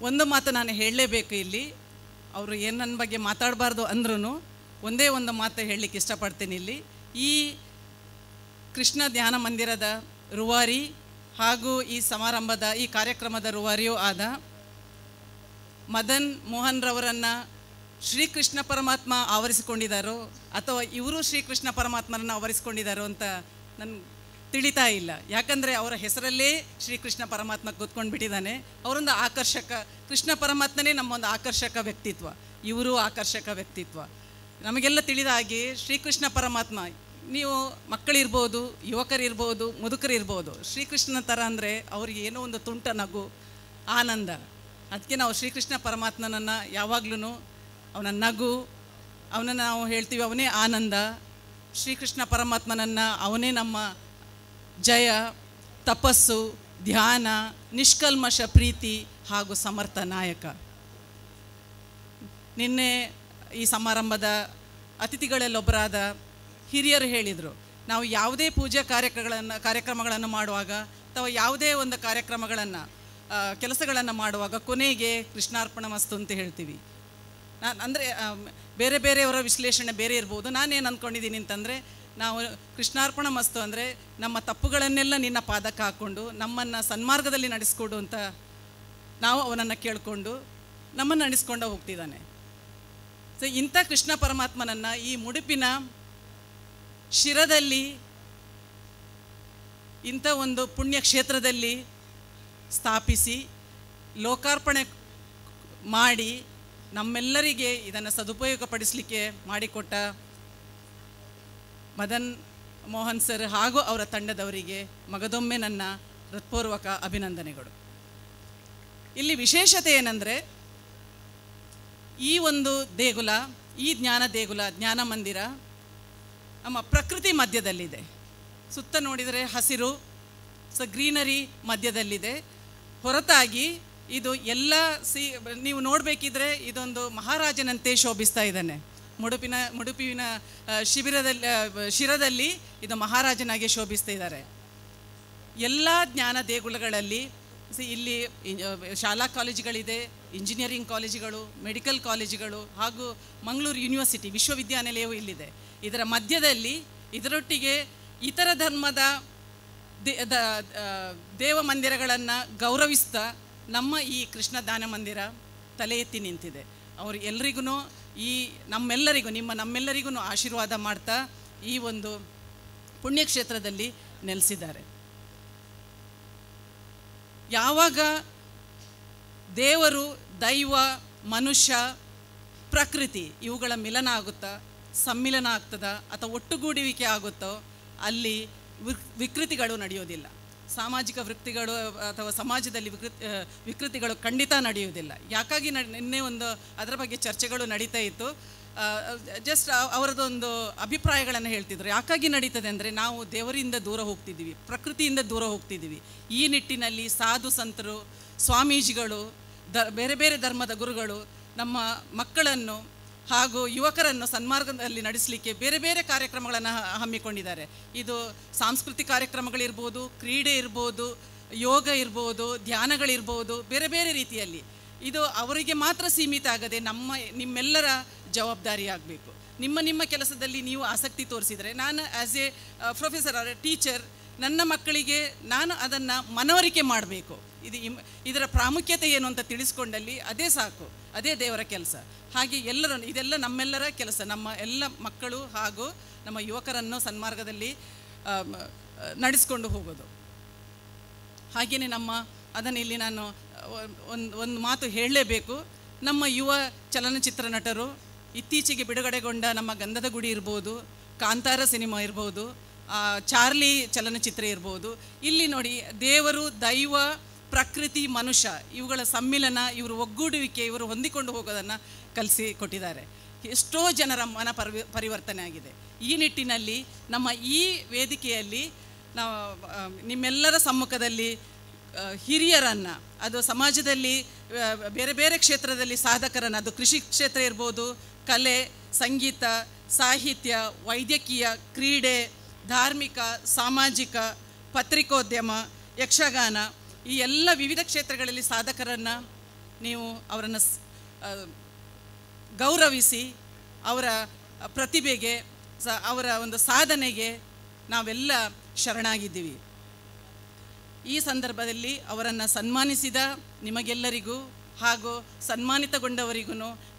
ಒಂದು ಮಾತು ನಾನು ಹೇಳಲೇಬೇಕು ಇಲ್ಲಿ, ಅವರು ಏನು ನನ್ನ ಬಗ್ಗೆ ಮಾತಾಡಬಾರ್ದು ಅಂದ್ರೂ ಒಂದೇ ಒಂದು ಮಾತು ಹೇಳಲಿಕ್ಕೆ ಇಷ್ಟಪಡ್ತೀನಿ. ಇಲ್ಲಿ ಈ ಕೃಷ್ಣ ಧ್ಯಾನ ಮಂದಿರದ ರೂವಾರಿ ಹಾಗೂ ಈ ಸಮಾರಂಭದ ಈ ಕಾರ್ಯಕ್ರಮದ ರೂವಾರಿಯೂ ಆದ ಮದನ್ ಮೋಹನ್ ರವರನ್ನು ಶ್ರೀಕೃಷ್ಣ ಪರಮಾತ್ಮ ಆವರಿಸಿಕೊಂಡಿದ್ದಾರೋ ಅಥವಾ ಇವರು ಶ್ರೀಕೃಷ್ಣ ಪರಮಾತ್ಮನನ್ನು ಆವರಿಸಿಕೊಂಡಿದ್ದಾರೋ ಅಂತ ನನಗೆ ತಿಳಿತಾ ಇಲ್ಲ. ಯಾಕಂದರೆ ಅವರ ಹೆಸರಲ್ಲೇ ಶ್ರೀಕೃಷ್ಣ ಪರಮಾತ್ಮ ಕೂತ್ಕೊಂಡು ಬಿಟ್ಟಿದ್ದಾನೆ. ಅವರೊಂದು ಆಕರ್ಷಕ, ಕೃಷ್ಣ ಪರಮಾತ್ಮನೇ ನಮ್ಮೊಂದು ಆಕರ್ಷಕ ವ್ಯಕ್ತಿತ್ವ, ಇವರು ಆಕರ್ಷಕ ವ್ಯಕ್ತಿತ್ವ. ನಮಗೆಲ್ಲ ತಿಳಿದ ಹಾಗೆ ಶ್ರೀಕೃಷ್ಣ ಪರಮಾತ್ಮ, ನೀವು ಮಕ್ಕಳಿರ್ಬೋದು, ಯುವಕರಿರ್ಬೋದು, ಮುದುಕರಿರ್ಬೋದು, ಶ್ರೀಕೃಷ್ಣನ ಥರ ಅಂದರೆ ಅವ್ರಿಗೆ ಏನೋ ಒಂದು ತುಂಟ ನಗು, ಆನಂದ. ಅದಕ್ಕೆ ನಾವು ಶ್ರೀಕೃಷ್ಣ ಪರಮಾತ್ಮನನ್ನು ಯಾವಾಗ್ಲೂ ಅವನ ನಗು, ಅವನನ್ನು ನಾವು ಹೇಳ್ತೀವಿ ಅವನೇ ಆನಂದ. ಶ್ರೀಕೃಷ್ಣ ಪರಮಾತ್ಮನನ್ನು ಅವನೇ ನಮ್ಮ ಜಯ, ತಪಸ್ಸು, ಧ್ಯಾನ, ನಿಷ್ಕಲ್ಮಶ ಪ್ರೀತಿ ಹಾಗೂ ಸಮರ್ಥ ನಾಯಕ. ನಿನ್ನೆ ಈ ಸಮಾರಂಭದ ಅತಿಥಿಗಳಲ್ಲೊಬ್ಬರಾದ ಹಿರಿಯರು ಹೇಳಿದರು, ನಾವು ಯಾವುದೇ ಪೂಜಾ ಕಾರ್ಯಕ್ರಮಗಳನ್ನು ಮಾಡುವಾಗ ಅಥವಾ ಯಾವುದೇ ಒಂದು ಕಾರ್ಯಕ್ರಮಗಳನ್ನು ಕೆಲಸಗಳನ್ನು ಮಾಡುವಾಗ ಕೊನೆಗೆ ಕೃಷ್ಣಾರ್ಪಣ ಮಸ್ತು ಅಂತ ಹೇಳ್ತೀವಿ. ಅಂದರೆ ಬೇರೆ ಬೇರೆಯವರ ವಿಶ್ಲೇಷಣೆ ಬೇರೆ ಇರ್ಬೋದು. ನಾನೇನು ಅಂದ್ಕೊಂಡಿದ್ದೀನಿ ಅಂತಂದರೆ, ನಾವು ಕೃಷ್ಣಾರ್ಪಣ ಮಸ್ತು ಅಂದರೆ ನಮ್ಮ ತಪ್ಪುಗಳನ್ನೆಲ್ಲ ನಿನ್ನ ಪಾದಕ್ಕೆ ಹಾಕ್ಕೊಂಡು ನಮ್ಮನ್ನು ಸನ್ಮಾರ್ಗದಲ್ಲಿ ನಡೆಸ್ಕೊಡು ಅಂತ ನಾವು ಅವನನ್ನು ಕೇಳಿಕೊಂಡು ನಮ್ಮನ್ನು ನಡೆಸ್ಕೊಂಡು ಹೋಗ್ತಿದ್ದಾನೆ. ಸೊ ಇಂಥ ಕೃಷ್ಣ ಪರಮಾತ್ಮನನ್ನು ಈ ಮುಡುಪಿನ ಶಿರದಲ್ಲಿ, ಇಂಥ ಒಂದು ಪುಣ್ಯಕ್ಷೇತ್ರದಲ್ಲಿ ಸ್ಥಾಪಿಸಿ ಲೋಕಾರ್ಪಣೆ ಮಾಡಿ ನಮ್ಮೆಲ್ಲರಿಗೆ ಇದನ್ನು ಸದುಪಯೋಗಪಡಿಸಲಿಕ್ಕೆ ಮಾಡಿಕೊಟ್ಟ ಮದನ್ ಮೋಹನ್ ಸರ್ ಹಾಗೂ ಅವರ ತಂಡದವರಿಗೆ ಮಗದೊಮ್ಮೆ ನನ್ನ ಹೃತ್ಪೂರ್ವಕ ಅಭಿನಂದನೆಗಳು. ಇಲ್ಲಿ ವಿಶೇಷತೆ ಏನಂದರೆ, ಈ ಒಂದು ದೇಗುಲ, ಈ ಜ್ಞಾನ ದೇಗುಲ, ಜ್ಞಾನ ಮಂದಿರ ನಮ್ಮ ಪ್ರಕೃತಿ ಮಧ್ಯದಲ್ಲಿದೆ. ಸುತ್ತ ನೋಡಿದರೆ ಹಸಿರು, ಗ್ರೀನರಿ ಮಧ್ಯದಲ್ಲಿದೆ. ಹೊರತಾಗಿ ಇದು ಎಲ್ಲ ನೀವು ನೋಡಬೇಕಿದ್ರೆ ಇದೊಂದು ಮಹಾರಾಜನಂತೆ ಶೋಭಿಸ್ತಾ ಇದ್ದಾನೆ. ಮುಡುಪಿನ ಶಿರದಲ್ಲಿ ಇದು ಮಹಾರಾಜನಾಗಿ ಶೋಭಿಸ್ತಾ ಇದ್ದಾರೆ. ಎಲ್ಲ ಜ್ಞಾನ ದೇಗುಲಗಳಲ್ಲಿ ಇಲ್ಲಿ ಶಾಲಾ ಕಾಲೇಜುಗಳಿದೆ, ಇಂಜಿನಿಯರಿಂಗ್ ಕಾಲೇಜುಗಳು, ಮೆಡಿಕಲ್ ಕಾಲೇಜುಗಳು ಹಾಗೂ ಮಂಗಳೂರು ಯೂನಿವರ್ಸಿಟಿ ವಿಶ್ವವಿದ್ಯಾನಿಲಯವೂ ಇಲ್ಲಿದೆ. ಇದರ ಮಧ್ಯದಲ್ಲಿ ಇದರೊಟ್ಟಿಗೆ ಇತರ ಧರ್ಮದ ದೇವ ಮಂದಿರಗಳನ್ನು ಗೌರವಿಸ್ತಾ ನಮ್ಮ ಈ ಕೃಷ್ಣ ದಾನ ಮಂದಿರ ತಲೆ ಎತ್ತಿ ನಿಂತಿದೆ. ಅವರು ಎಲ್ರಿಗೂ ನಮ್ಮೆಲ್ಲರಿಗೂ ನಮ್ಮೆಲ್ಲರಿಗೂ ಆಶೀರ್ವಾದ ಮಾಡ್ತಾ ಈ ಒಂದು ಪುಣ್ಯಕ್ಷೇತ್ರದಲ್ಲಿ ನೆಲೆಸಿದ್ದಾರೆ. ಯಾವಾಗ ದೇವರು, ದೈವ, ಮನುಷ್ಯ, ಪ್ರಕೃತಿ ಇವುಗಳ ಮಿಲನ ಆಗುತ್ತಾ, ಸಮ್ಮಿಲನ ಆಗ್ತದ ಅಥವಾ ಒಟ್ಟುಗೂಡುವಿಕೆ ಆಗುತ್ತೋ ಅಲ್ಲಿ ವಿಕೃತಿಗಳು ನಡೆಯೋದಿಲ್ಲ. ಸಾಮಾಜಿಕ ವೃತ್ತಿಗಳು ಅಥವಾ ಸಮಾಜದಲ್ಲಿ ವಿಕೃತಿಗಳು ಖಂಡಿತ ನಡೆಯುವುದಿಲ್ಲ. ಯಾಕಾಗಿ ನಿನ್ನೆ ಒಂದು ಅದರ ಬಗ್ಗೆ ಚರ್ಚೆಗಳು ನಡೀತಾ ಇತ್ತು. ಜಸ್ಟ್ ಅವರದೊಂದು ಅಭಿಪ್ರಾಯಗಳನ್ನು ಹೇಳ್ತಿದ್ರು. ಯಾಕಾಗಿ ನಡೀತದೆ ಅಂದರೆ, ನಾವು ದೇವರಿಂದ ದೂರ ಹೋಗ್ತಿದ್ದೀವಿ, ಪ್ರಕೃತಿಯಿಂದ ದೂರ ಹೋಗ್ತಿದ್ದೀವಿ. ಈ ನಿಟ್ಟಿನಲ್ಲಿ ಸಾಧು ಸಂತರು, ಸ್ವಾಮೀಜಿಗಳು, ಬೇರೆ ಬೇರೆ ಧರ್ಮದ ಗುರುಗಳು ನಮ್ಮ ಮಕ್ಕಳನ್ನು ಹಾಗೂ ಯುವಕರನ್ನು ಸನ್ಮಾರ್ಗದಲ್ಲಿ ನಡೆಸಲಿಕ್ಕೆ ಬೇರೆ ಬೇರೆ ಕಾರ್ಯಕ್ರಮಗಳನ್ನು ಹಮ್ಮಿಕೊಂಡಿದ್ದಾರೆ. ಇದು ಸಾಂಸ್ಕೃತಿಕ ಕಾರ್ಯಕ್ರಮಗಳಿರ್ಬೋದು, ಕ್ರೀಡೆ ಇರ್ಬೋದು, ಯೋಗ ಇರ್ಬೋದು, ಧ್ಯಾನಗಳಿರ್ಬೋದು, ಬೇರೆ ಬೇರೆ ರೀತಿಯಲ್ಲಿ ಇದು ಅವರಿಗೆ ಮಾತ್ರ ಸೀಮಿತ ಆಗದೆ ನಿಮ್ಮೆಲ್ಲರ ಜವಾಬ್ದಾರಿ ಆಗಬೇಕು. ನಿಮ್ಮ ಕೆಲಸದಲ್ಲಿ ನೀವು ಆಸಕ್ತಿ ತೋರಿಸಿದರೆ, ನಾನು as a professor or teacher ನನ್ನ ಮಕ್ಕಳಿಗೆ ನಾನು ಅದನ್ನು ಮನವರಿಕೆ ಮಾಡಬೇಕು. ಇದರ ಪ್ರಾಮುಖ್ಯತೆ ಏನು ಅಂತ ತಿಳಿಸ್ಕೊಂಡಲ್ಲಿ ಅದೇ ಸಾಕು, ಅದೇ ದೇವರ ಕೆಲಸ. ಹಾಗೆ ಇದೆಲ್ಲ ನಮ್ಮೆಲ್ಲರ ಕೆಲಸ. ನಮ್ಮ ಎಲ್ಲ ಮಕ್ಕಳು ಹಾಗೂ ನಮ್ಮ ಯುವಕರನ್ನು ಸನ್ಮಾರ್ಗದಲ್ಲಿ ನಡೆಸ್ಕೊಂಡು ಹೋಗೋದು. ಹಾಗೆಯೇ ಅದನ್ನು ಇಲ್ಲಿ ನಾನು ಒಂದು ಮಾತು ಹೇಳಲೇಬೇಕು. ನಮ್ಮ ಯುವ ಚಲನಚಿತ್ರ ನಟರು ಇತ್ತೀಚೆಗೆ ಬಿಡುಗಡೆಗೊಂಡ ನಮ್ಮ ಗಂಧದ ಗುಡಿ ಇರ್ಬೋದು, ಕಾಂತಾರ ಸಿನಿಮಾ ಇರ್ಬೋದು, ಚಾರ್ಲಿ ಚಲನಚಿತ್ರ ಇರ್ಬೋದು, ಇಲ್ಲಿ ನೋಡಿ ದೇವರು, ದೈವ, ಪ್ರಕೃತಿ, ಮನುಷ್ಯ ಇವುಗಳ ಸಮ್ಮಿಲನ, ಇವರು ಒಗ್ಗೂಡುವಿಕೆ, ಇವರು ಹೊಂದಿಕೊಂಡು ಹೋಗೋದನ್ನು ಕಲಿಸಿಕೊಟ್ಟಿದ್ದಾರೆ. ಎಷ್ಟೋ ಜನರ ಮನ ಪರಿವರ್ತನೆ ಆಗಿದೆ. ಈ ನಿಟ್ಟಿನಲ್ಲಿ ನಮ್ಮ ಈ ವೇದಿಕೆಯಲ್ಲಿ ನಾವು ನಿಮ್ಮೆಲ್ಲರ ಸಮ್ಮುಖದಲ್ಲಿ ಹಿರಿಯರನ್ನು, ಅದು ಸಮಾಜದಲ್ಲಿ ಬೇರೆ ಬೇರೆ ಕ್ಷೇತ್ರದಲ್ಲಿ ಸಾಧಕರನ್ನು, ಅದು ಕೃಷಿ ಕ್ಷೇತ್ರ ಇರ್ಬೋದು, ಕಲೆ, ಸಂಗೀತ, ಸಾಹಿತ್ಯ, ವೈದ್ಯಕೀಯ, ಕ್ರೀಡೆ, ಧಾರ್ಮಿಕ, ಸಾಮಾಜಿಕ, ಪತ್ರಿಕೋದ್ಯಮ, ಯಕ್ಷಗಾನ, ಈ ಎಲ್ಲ ವಿವಿಧ ಕ್ಷೇತ್ರಗಳಲ್ಲಿ ಸಾಧಕರನ್ನು ನೀವು ಅವರನ್ನು ಗೌರವಿಸಿ ಅವರ ಪ್ರತಿಭೆಗೆ, ಅವರ ಒಂದು ಸಾಧನೆಗೆ ನಾವೆಲ್ಲ ಶರಣಾಗಿದ್ದೀವಿ. ಈ ಸಂದರ್ಭದಲ್ಲಿ ಅವರನ್ನು ಸನ್ಮಾನಿಸಿದ ನಿಮಗೆಲ್ಲರಿಗೂ ಹಾಗೂ ಸನ್ಮಾನಿತಗೊಂಡವರಿಗೂ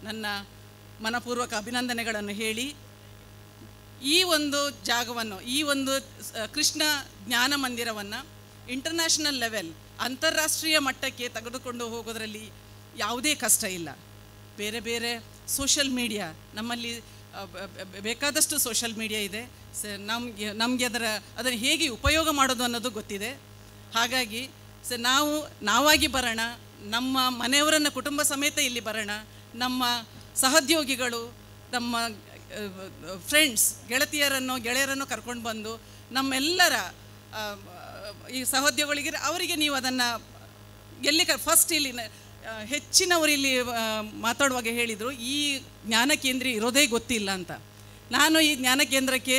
ನನ್ನ ಮನಪೂರ್ವಕ ಅಭಿನಂದನೆಗಳನ್ನು ಹೇಳಿ, ಈ ಒಂದು ಜಾಗವನ್ನು, ಈ ಒಂದು ಕೃಷ್ಣ ಜ್ಞಾನ ಮಂದಿರವನ್ನು ಇಂಟರ್ನ್ಯಾಷನಲ್ ಲೆವೆಲ್, ಅಂತಾರಾಷ್ಟ್ರೀಯ ಮಟ್ಟಕ್ಕೆ ತೆಗೆದುಕೊಂಡು ಹೋಗೋದರಲ್ಲಿ ಯಾವುದೇ ಕಷ್ಟ ಇಲ್ಲ. ಬೇರೆ ಬೇರೆ ಸೋಷಲ್ ಮೀಡಿಯಾ, ನಮ್ಮಲ್ಲಿ ಬೇಕಾದಷ್ಟು ಸೋಷಲ್ ಮೀಡಿಯಾ ಇದೆ. ನಮಗೆ ಅದನ್ನು ಹೇಗೆ ಉಪಯೋಗ ಮಾಡೋದು ಅನ್ನೋದು ಗೊತ್ತಿದೆ. ಹಾಗಾಗಿ ನಾವಾಗಿ ಬರೋಣ, ನಮ್ಮ ಮನೆಯವರನ್ನು ಕುಟುಂಬ ಸಮೇತ ಇಲ್ಲಿ ಬರೋಣ, ನಮ್ಮ ಸಹೋದ್ಯೋಗಿಗಳು, ನಮ್ಮ ಫ್ರೆಂಡ್ಸ್, ಗೆಳೆಯರನ್ನು ಕರ್ಕೊಂಡು ಬಂದು ನಮ್ಮೆಲ್ಲರ ಈ ಸಹೋದ್ಯೋಗಿಗಳಿಗೆ ಅವರಿಗೆ ನೀವು ಅದನ್ನು ಫಸ್ಟ್ ಇಲ್ಲಿ ಹೆಚ್ಚಿನವರು ಇಲ್ಲಿ ಮಾತಾಡುವಾಗ ಹೇಳಿದರು, ಈ ಜ್ಞಾನ ಕೇಂದ್ರ ಇರೋದೇ ಗೊತ್ತಿಲ್ಲ ಅಂತ. ನಾನು ಈ ಜ್ಞಾನ ಕೇಂದ್ರಕ್ಕೆ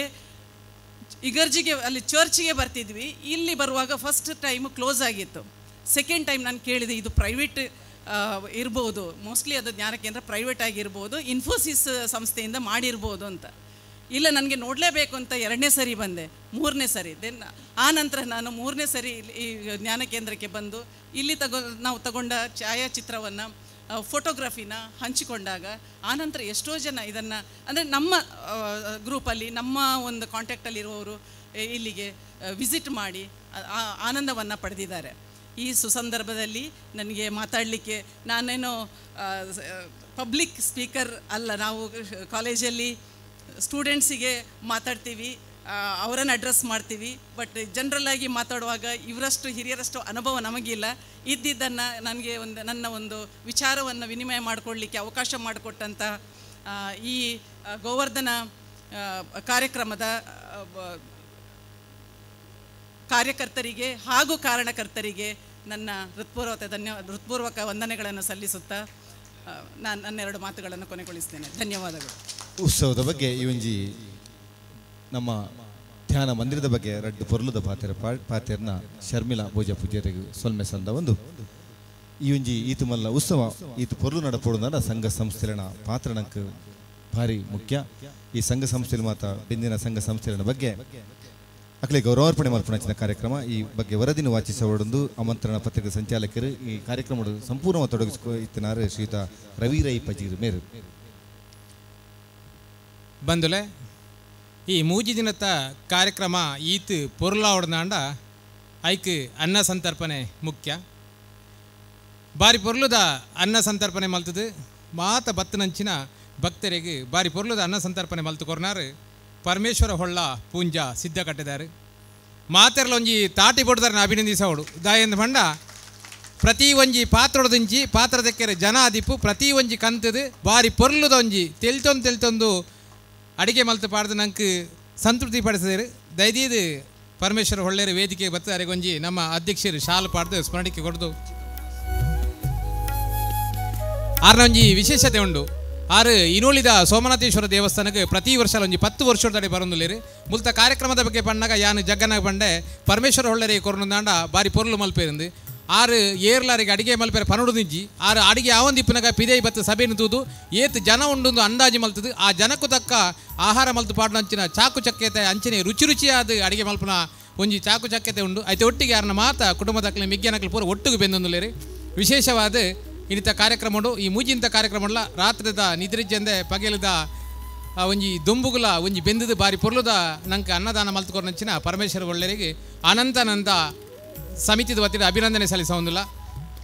ಇಗರ್ಜಿಗೆ, ಅಲ್ಲಿ ಚರ್ಚಿಗೆ ಬರ್ತಿದ್ವಿ. ಇಲ್ಲಿ ಬರುವಾಗ ಫಸ್ಟ್ ಟೈಮು ಕ್ಲೋಸ್ ಆಗಿತ್ತು. ಸೆಕೆಂಡ್ ಟೈಮ್ ನಾನು ಕೇಳಿದೆ, ಇದು ಪ್ರೈವೇಟ್ ಇರ್ಬೋದು, ಮೋಸ್ಟ್ಲಿ ಅದು ಜ್ಞಾನ ಕೇಂದ್ರ ಪ್ರೈವೇಟ್ ಆಗಿರ್ಬೋದು, ಇನ್ಫೋಸಿಸ್ ಸಂಸ್ಥೆಯಿಂದ ಮಾಡಿರ್ಬೋದು ಅಂತ. ಇಲ್ಲ, ನನಗೆ ನೋಡಲೇಬೇಕು ಅಂತ 2ನೇ ಸರಿ ಬಂದೆ, 3ನೇ ಸರಿ. ಆ ನಂತರ ನಾನು 3ನೇ ಸರಿ ಈ ಜ್ಞಾನ ಕೇಂದ್ರಕ್ಕೆ ಬಂದು ಇಲ್ಲಿ ನಾವು ತಗೊಂಡ ಛಾಯಾಚಿತ್ರವನ್ನು, ಫೋಟೋಗ್ರಫಿನ ಹಂಚಿಕೊಂಡಾಗ ಆನಂತರ ಎಷ್ಟೋ ಜನ ಇದನ್ನು, ಅಂದರೆ ನಮ್ಮ ಗ್ರೂಪಲ್ಲಿ, ನಮ್ಮ ಒಂದು ಕಾಂಟ್ಯಾಕ್ಟಲ್ಲಿರುವವರು ಇಲ್ಲಿಗೆ ವಿಸಿಟ್ ಮಾಡಿ ಆನಂದವನ್ನು ಪಡೆದಿದ್ದಾರೆ. ಈ ಸುಸಂದರ್ಭದಲ್ಲಿ ನನಗೆ ಮಾತಾಡಲಿಕ್ಕೆ, ನಾನೇನು ಪಬ್ಲಿಕ್ ಸ್ಪೀಕರ್ ಅಲ್ಲ. ನಾವು ಕಾಲೇಜಲ್ಲಿ ಸ್ಟೂಡೆಂಟ್ಸಿಗೆ ಮಾತಾಡ್ತೀವಿ, ಅವರನ್ನು ಅಡ್ರೆಸ್ ಮಾಡ್ತೀವಿ. ಬಟ್ ಜನರಲ್ಲಾಗಿ ಮಾತಾಡುವಾಗ ಇವರಷ್ಟು ಹಿರಿಯರಷ್ಟು ಅನುಭವ ನಮಗಿಲ್ಲ. ಇದ್ದಿದ್ದನ್ನು ನನಗೆ ನನ್ನ ಒಂದು ವಿಚಾರವನ್ನು ವಿನಿಮಯ ಮಾಡಿಕೊಳ್ಳಲಿಕ್ಕೆ ಅವಕಾಶ ಮಾಡಿಕೊಟ್ಟಂಥ ಈ ಗೋವರ್ಧನ ಕಾರ್ಯಕ್ರಮದ ಕಾರ್ಯಕರ್ತರಿಗೆ ಹಾಗೂ ಕಾರಣಕರ್ತರಿಗೆ ನನ್ನ ಹೃತ್ಪೂರ್ವಕ ವಂದನೆಗಳನ್ನು ಸಲ್ಲಿಸುತ್ತಾ ನಾನು ನನ್ನೆರಡು ಮಾತುಗಳನ್ನು ಕೊನೆಗೊಳಿಸ್ತೇನೆ. ಧನ್ಯವಾದಗಳು. ಉತ್ಸವದ ಬಗ್ಗೆ ಇವಂಜಿ ನಮ್ಮ ಧ್ಯಾನ ಮಂದಿರದ ಬಗ್ಗೆ ರಡ್ಡು ಪೊರ್ಲುದ ಪಾತೆರ್ನ ಶರ್ಮಿಳಾ ಭೋಜ ಪೂಜೆರಿಗೆ ಸೊಲ್ಮೆ ಸಂದ ಒಂದು ಈ ಈತು ಮಲ್ಲ ಉತ್ಸವ ಈತು ಪೊರ್ಲು ನಡಪೋಡುದ ಸಂಘ ಸಂಸ್ಥೆನ ಪಾತ್ರ ನಂಗೆ ಭಾರಿ ಮುಖ್ಯ. ಈ ಸಂಘ ಸಂಸ್ಥೆಯಲ್ಲಿ ಮಾತ್ರ ಬೆಂದಿನ ಸಂಘ ಸಂಸ್ಥೆನ ಬಗ್ಗೆ ಅಕಲೆ ಗೌರವಾರ್ಪಣೆ ಮಲ್ಪಣಚಿನ ಕಾರ್ಯಕ್ರಮ. ಈ ಬಗ್ಗೆ ವರದಿನ ವಾಚಿಸೋಡೊಂದು ಆಮಂತ್ರಣ ಪತ್ರಿಕೆ ಸಂಚಾಲಕರು ಈ ಕಾರ್ಯಕ್ರಮದ ಸಂಪೂರ್ಣವಾಗಿ ತೊಡಗಿಸಿಕೊಳ್ಳುತ್ತಿದ್ದಾರೆ ಶ್ರೀಯುತ ರವಿರೈ ಪಜೀರ್ ಮೇರು. ಬಂದುಲೆ ಈ ಮೂಜಿ ದಿನದ ಕಾರ್ಯಕ್ರಮ ಈತ್ ಪೊರ್ಲಾವಡ್ದಾಂಡ ಐಕ್ ಅನ್ನ ಸಂತರ್ಪಣೆ ಮುಖ್ಯ. ಬಾರಿ ಪೊರ್ಲುದ ಅನ್ನ ಸಂತರ್ಪಣೆ ಮಲ್ತದು ಮಾತ ಬತ್ತನಂಚಿನ ಭಕ್ತರಿಗೆ ಬಾರಿ ಪೊರ್ಲುದ ಅನ್ನ ಸಂತರ್ಪಣೆ ಮಲ್ತು ಕೊರ್ನಾರು ಪರಮೇಶ್ವರ ಹೊಳ್ಳ ಪೂಂಜ ಸಿದ್ಧ ಕಟ್ಟಿದ್ದಾರೆ. ಮಾತೆರ್ಲ ಒಂಜಿ ತಾಟಿ ಬಡ್ದಾರನ್ನ ಅಭಿನಂದಿಸೋಡು ದಾಯಂದ ಬಂಡ ಪ್ರತಿ ಒಂಜಿ ಪಾತ್ರೊಡದಿಂಜಿ ಪಾತ್ರದಕ್ಕೆರೆ ಜನ ಆದಿಪ್ಪು ಪ್ರತಿ ಒಂಜಿ ಕಂತದು ಬಾರಿ ಪೊರ್ಲುದ ಒಂಜಿ ತೆಲ್ತೊಂದು ಅಡಿಗೆ ಮಲ್ತು ಪಾಡ್ದು ನಂಗೆ ಸಂತೃಪ್ತಿ ಪಡಿಸಿದರು. ದಯದೀದು ಪರಮೇಶ್ವರ ಹೊಳ್ಳೆರು ವೇದಿಕೆಗೆ ಬರ್ತಾರೆ. ಒಂಜಿ ನಮ್ಮ ಅಧ್ಯಕ್ಷರು ಶಾಲು ಪಾಡ್ದು ಸ್ಮರಣಿಕೆ ಕೊಡ್ದು ಆರ್ನ ಒಂಜಿ ವಿಶೇಷತೆ ಉಂಡು. ಆರು ಇನೋಳಿದ ಸೋಮನಾಥೇಶ್ವರ ದೇವಸ್ಥಾನಕ್ಕೆ ಪ್ರತಿ ವರ್ಷ ಒಂಜಿ 10 ವರ್ಷದಡೆ ಬರೋದಿಲ್ಲ. ಮುಲ್ತ ಕಾರ್ಯಕ್ರಮದ ಬಗ್ಗೆ ಪಂಡಾಗ ಯಾನು ಜಗ್ಗನಾಗ ಬಂಡೆ ಪರಮೇಶ್ವರ ಹೊಳ್ಳೆರೆ ಕೊರೊಂದಾಂಡ ಬಾರಿ ಪೊರ್ಲು ಮಲ್ಪೇರಿಂದು ಆರು ಏರ್ಲಾರಿಗೆ ಅಡಿಗೆ ಮಲ್ಪೇರೆ ಪನೋಡು ನಿಂಜಿ ಆರು ಅಡಿಗೆ ಆವಂದಿಪ್ಪನಾಗ ಪಿದೈ ಬತ್ತು ಸಭೆಯನ್ನು ತೂದು ಏತ್ ಜನ ಉಂಡೊಂದು ಅಂದಾಜು ಮಲ್ತದು ಆ ಜನಕ್ಕೂ ತಕ್ಕ ಆಹಾರ ಮಲ್ತು ಪಾಡ್ನ ಅಂಚಿನ ಚಾಕು ಚಕ್ಕೆತೆ ಅಂಚನೆ ರುಚಿ ರುಚಿಯಾದ ಅಡಿಗೆ ಮಲ್ಪನ ಒಂಜಿ ಚಾಕು ಚಕ್ಕೆತೆ ಉಂಡು ಐತೆ ಒಟ್ಟಿಗೆ ಯಾರನ್ನ ಮಾತ ಕುಟುಂಬದಕ್ಕಲಿ ಮಿಗ್ಗನಕ್ಕಲು ಪೂರ ಒಟ್ಟಿಗೆ ಬೆಂದೊಂದುಲೇರಿ ವಿಶೇಷವಾದ ಇನ್ನಿತ ಕಾರ್ಯಕ್ರಮ ಉಂಡು ಈ ಮೂಜಿಂತ ಕಾರ್ಯಕ್ರಮ ಉಂಡ್ಲ ರಾತ್ರಿದ ನಿದ್ರಿಜ್ಜಂದೆ ಪಗೆಲದ ಒಂಜಿ ದೊಂಬುಗುಲ ಒಂಜಿ ಬೆಂದದ ಬಾರಿ ಪೊರ್ಲುದ ನಂಗೆ ಅನ್ನದಾನ ಮಲ್ತುಕೊರ್ನಂಚಿನ ಪರಮೇಶ್ವರ ಒಳ್ಳೆರಿಗೆ ಅನಂತ ಸಮಿತಿದ ವತಿದ ಅಭಿನಂದನೆ ಸಲ್ಲಿಸೋದಿಲ್ಲ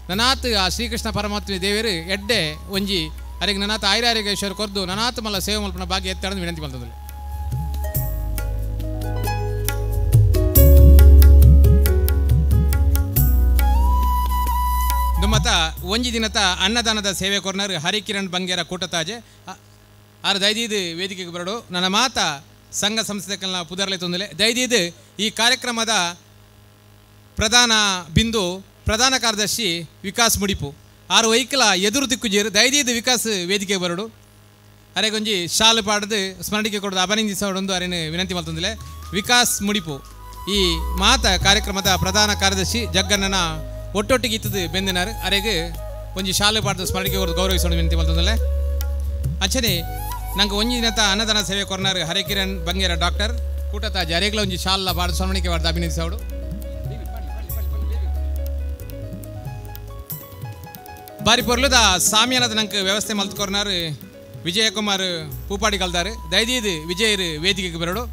ನನಾತ್ ಆ ಶ್ರೀಕೃಷ್ಣ ಪರಮಾತ್ಮ ದೇವರು ಎಡ್ಡೆ ಒಂಜಿ ಅರೆಗೆ ನನಾತ್ ಆಯುರಾರೋಗ್ಯೇಶ್ವರ ಕೊರ್ದು ನನಾತ್ ಮಲ್ಲ ಸೇವೆ ಮಲ್ಪನ ಭಾಗ್ಯ ಎತ್ತಾಡೋದು ವಿನಂತಿ ಮಲ್ತದಿಲ್ಲ. ದುಮ್ಮತ ಒಂಜಿ ದಿನದ ಅನ್ನದಾನದ ಸೇವೆ ಕೊರ್ನರ್ ಹರಿಕಿರಣ್ ಬಂಗೇರ ಕೂಟತಾಜೆ ಆರು ದೈದೀದು ವೇದಿಕೆಗೆ ಬರಡು ನನ್ನ ಮಾತ ಸಂಘ ಸಂಸ್ಥೆಗಳನ್ನ ಪುದರ್ಲೆ ತೊಂದಲೆ ದೈದೀದು ಈ ಕಾರ್ಯಕ್ರಮದ ಪ್ರಧಾನ ಬಿಂದು ಪ್ರಧಾನ ಕಾರ್ಯದರ್ಶಿ ವಿಕಾಸ್ ಮುಡಿಪು ಆರು ವೈಕಲ ಎದುರು ದಿಕ್ಕುಜೇರು ದೈದೀದು ವಿಕಾಸ್ ವೇದಿಕೆಗೆ ಬರಡು ಅರೆಗೊಂಜಿ ಶಾಲು ಪಾಡದು ಸ್ಮರಣಿಕೆ ಕೊಡೋದು ಅಭಿನಂದಿಸೋಡೊಂದು ಅರೇನು ವಿನಂತಿ ಮಾಡ್ತಂದಿಲ್ಲ. ವಿಕಾಸ್ ಮುಡಿಪು ಈ ಮಾತ ಕಾರ್ಯಕ್ರಮದ ಪ್ರಧಾನ ಕಾರ್ಯದರ್ಶಿ ಜಗ್ಗಣ್ಣನ ಒಟ್ಟೊಟ್ಟಿಗೆ ಇತ್ತದು ಬೆಂದಿನಾರು ಅರೆಗೆ ಒಂಜಿ ಶಾಲು ಪಾಡದು ಸ್ಮರಣಿಕೆ ಕೊಡೋದು ಗೌರವಿಸೋಣ ವಿನಂತಿ ಮಾಡ್ತಂದಿಲ್ಲ. ಅಂಚನೆ ನಂಗೆ ಒಂಜಿ ದಿನದ ಅನ್ನದಾನ ಸೇವೆ ಕೊರ್ನಾರು ಹರಿಕಿರಣ್ ಬಂಗೇರ ಡಾಕ್ಟರ್ ಕೂಟತಾಜಿ ಅರೆಗ್ಲ ಒಂಜಿ ಶಾಲ ಪಾಡದು ಸ್ಮರಣಿಕೆ ಪಾಡ್ದು ಅಭಿನಂದಿಸೋಡು. ಬಾರಿ ಪೊರ್ಲುದ ಸಾಮಿಯಾನದ ನಂಗೆ ವ್ಯವಸ್ಥೆ ಮಲ್ತುಕೊರ್ನಾರು ವಿಜಯಕುಮಾರ್ ಪೂಪಾಡಿ ಕಲ್ದಾರು ದೈದೀದು ವಿಜಯರು ವೇದಿಕೆಗೆ ಬರಡು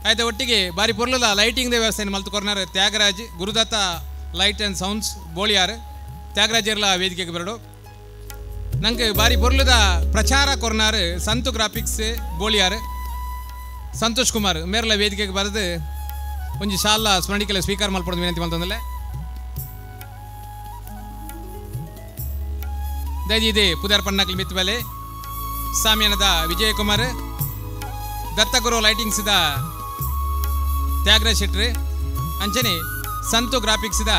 ಆಯ್ತು ಒಟ್ಟಿಗೆ ಬಾರಿ ಪೊರ್ಲುದ ಲೈಟಿಂಗ್ದ ವ್ಯವಸ್ಥೆಯನ್ನು ಮಲ್ತುಕೊರ್ನಾರು Thyagaraj Gurudatta light and sounds ಬೋಳಿಯಾರು ತ್ಯಾಗರಾಜ್ ಇರ್ಲ ವೇದಿಕೆಗೆ ಬರಡು ನಂಗೆ ಬಾರಿ ಪೊರ್ಲುದ ಪ್ರಚಾರ ಕೊರ್ನಾರು ಸಂತು ಗ್ರಾಫಿಕ್ಸ್ ಬೋಳಿಯಾರು ಸಂತೋಷ್ ಕುಮಾರ್ ಮೇರ್ಲ ವೇದಿಕೆಗೆ ಬರೆದು ಒಂಜಿ ಶಾಲ ಸ್ಮರಣಿಕೆಲ್ಲ ಸ್ವೀಕಾರ ಮಲ್ಪಡೋದು ವಿನಂತಿ ಮಲ್ತಂದಲ್ಲ. ದೈದಿದೆ ಪುದಾರ್ ಪಣ್ಣಕ್ಲಿ ಮಿತ್ ಬಲೆ ಸಾಮಿಯಾನದ ವಿಜಯಕುಮಾರ್ ದತ್ತಗುರು ಲೈಟಿಂಗ್ಸ್ದ ತ್ಯಾಗರಾಜ್ ಶೆಟ್ರಿ ಅಂಚನೆ ಸಂತು ಗ್ರಾಫಿಕ್ಸ್ದ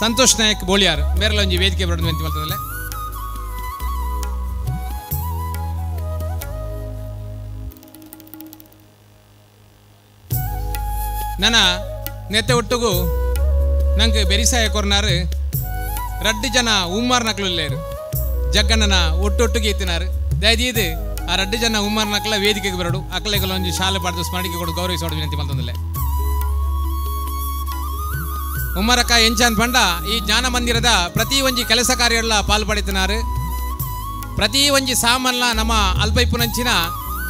ಸಂತೋಷ್ ನಾಯಕ್ ಬೋಳಿಯಾರ್ ಮೇರೆಲ್ಲ ಒಂಜಿ ವೇದಿಕೆ ಬರೋದು ವಿನಂತಿ ಮಾಡ್ತದಲ್ಲ. ನನ್ನ ನೆತ್ತೆ ಒಟ್ಟಿಗೂ ನಂಗೆ ಬೆರಿಸಾಯ ಕೊರ್ನಾರು ರಡ್ಡು ಜನ ಉಮ್ಮಾರ್ ನಕ್ಲು ಜಗ್ಗಣ್ಣನ ಒಟ್ಟೊಟ್ಟಿಗೆ ಇತ್ತಿನಾರು ದಯದೀದು ಆ ರಡ್ಡು ಜನ ಉಮ್ಮಾರ್ ನಕ್ಲ ವೇದಿಕೆಗೆ ಬರಡು ಅಕ್ಕಲೆಗಳು ಒಂಜಿ ಶಾಲೆ ಪಾಡ್ದು ಸ್ಮರಣಿಕೆ ಕೊಡು ಗೌರವಿಸೋಡು ವಿನಂತಿ ಮಾಡ್ತಂದಿಲ್ಲ. ಉಮ್ಮರಕ್ಕ ಎಂಚಾನ್ ಪಂಡ ಈ ಜ್ಞಾನ ಮಂದಿರದ ಪ್ರತಿ ಒಂಜಿ ಕೆಲಸ ಕಾರ್ಯಗಳ ಪಾಲ್ಪಡಿತಿನಾರು ಪ್ರತಿ ಒಂಜಿ ಸಾಮಾನ್ಲ ನಮ್ಮ ಅಲ್ಪೈಪುನಂಚಿನ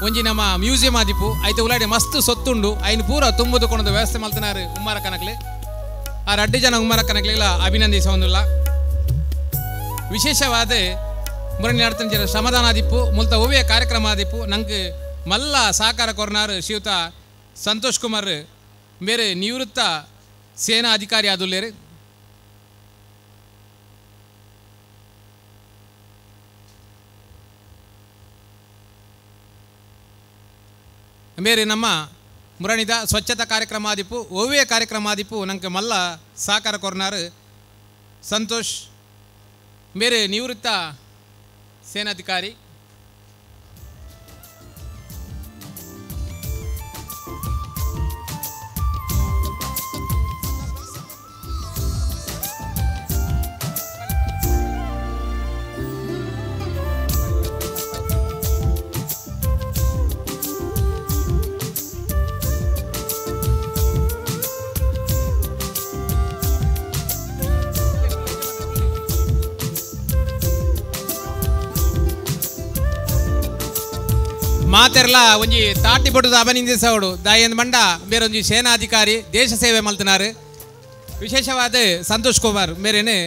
ಒಂಜಿ ನಮ್ಮ ಮ್ಯೂಸಿಯಂ ಆದಿಪ್ಪು ಐತೆ ಉಲಾಡೆ ಮಸ್ತ್ ಸೊತ್ತುಂಡು ಐನು ಪೂರ ತುಂಬುದು ಕೊಣದು ವ್ಯವಸ್ಥೆ ಮಾಡ್ತಿನಾರು ಉಮ್ಮರಕ್ಕನಕ್ಲೆ ಆ ರಡ್ಡು ಜನ ಉಮ್ಮರಕ್ಕನಕ್ಲೆಲ್ಲ ಅಭಿನಂದಿಸೋದಿಲ್ಲ. ವಿಶೇಷವಾದ ಮುರಣಿ ನಡ್ತಂಚಿನ ಶ್ರಮದಾನ ಆದಿಪ್ಪು ಮುಲ್ತ ಓವಿಯ ಕಾರ್ಯಕ್ರಮ ಆದಿಪ್ಪು ನಂಗೆ ಮಲ್ಲ ಸಹಕಾರ ಕೊರ್ನಾರು ಶ್ರೀಯುತ ಸಂತೋಷ್ ಕುಮಾರ್ ಬೇರೆ ನಿವೃತ್ತ ಸೇನಾ ಅಧಿಕಾರಿ ಆದುಲ್ಲೇರು ಬೇರೆ ನಮ್ಮ ಮುರಣಿದ ಸ್ವಚ್ಛತಾ ಕಾರ್ಯಕ್ರಮ ಆದಿಪ್ಪು ಓವಿಯ ಕಾರ್ಯಕ್ರಮ ಆದಿಪ್ಪು ನಂಗೆ ಮಲ್ಲ ಸಹಕಾರ ಕೊರ್ನಾರು ಸಂತೋಷ್ ಬೇರೆ ನಿವೃತ್ತ ಸೇನಾಧಿಕಾರಿ ಮಾತೆರ್ಲ ಒಂಜಿ ತಾಟಿ ಬಡುದು ಅಭಿನಂದಿಸೋಡು ದಾಯನ್ ಮಂಡ ಬೇರೊಂಜಿ ಸೇನಾಧಿಕಾರಿ ದೇಶ ಸೇವೆ ಮಲ್ತನಾರು ವಿಶೇಷವಾದ ಸಂತೋಷ್ ಕುಮಾರ್ ಮೇರೇನು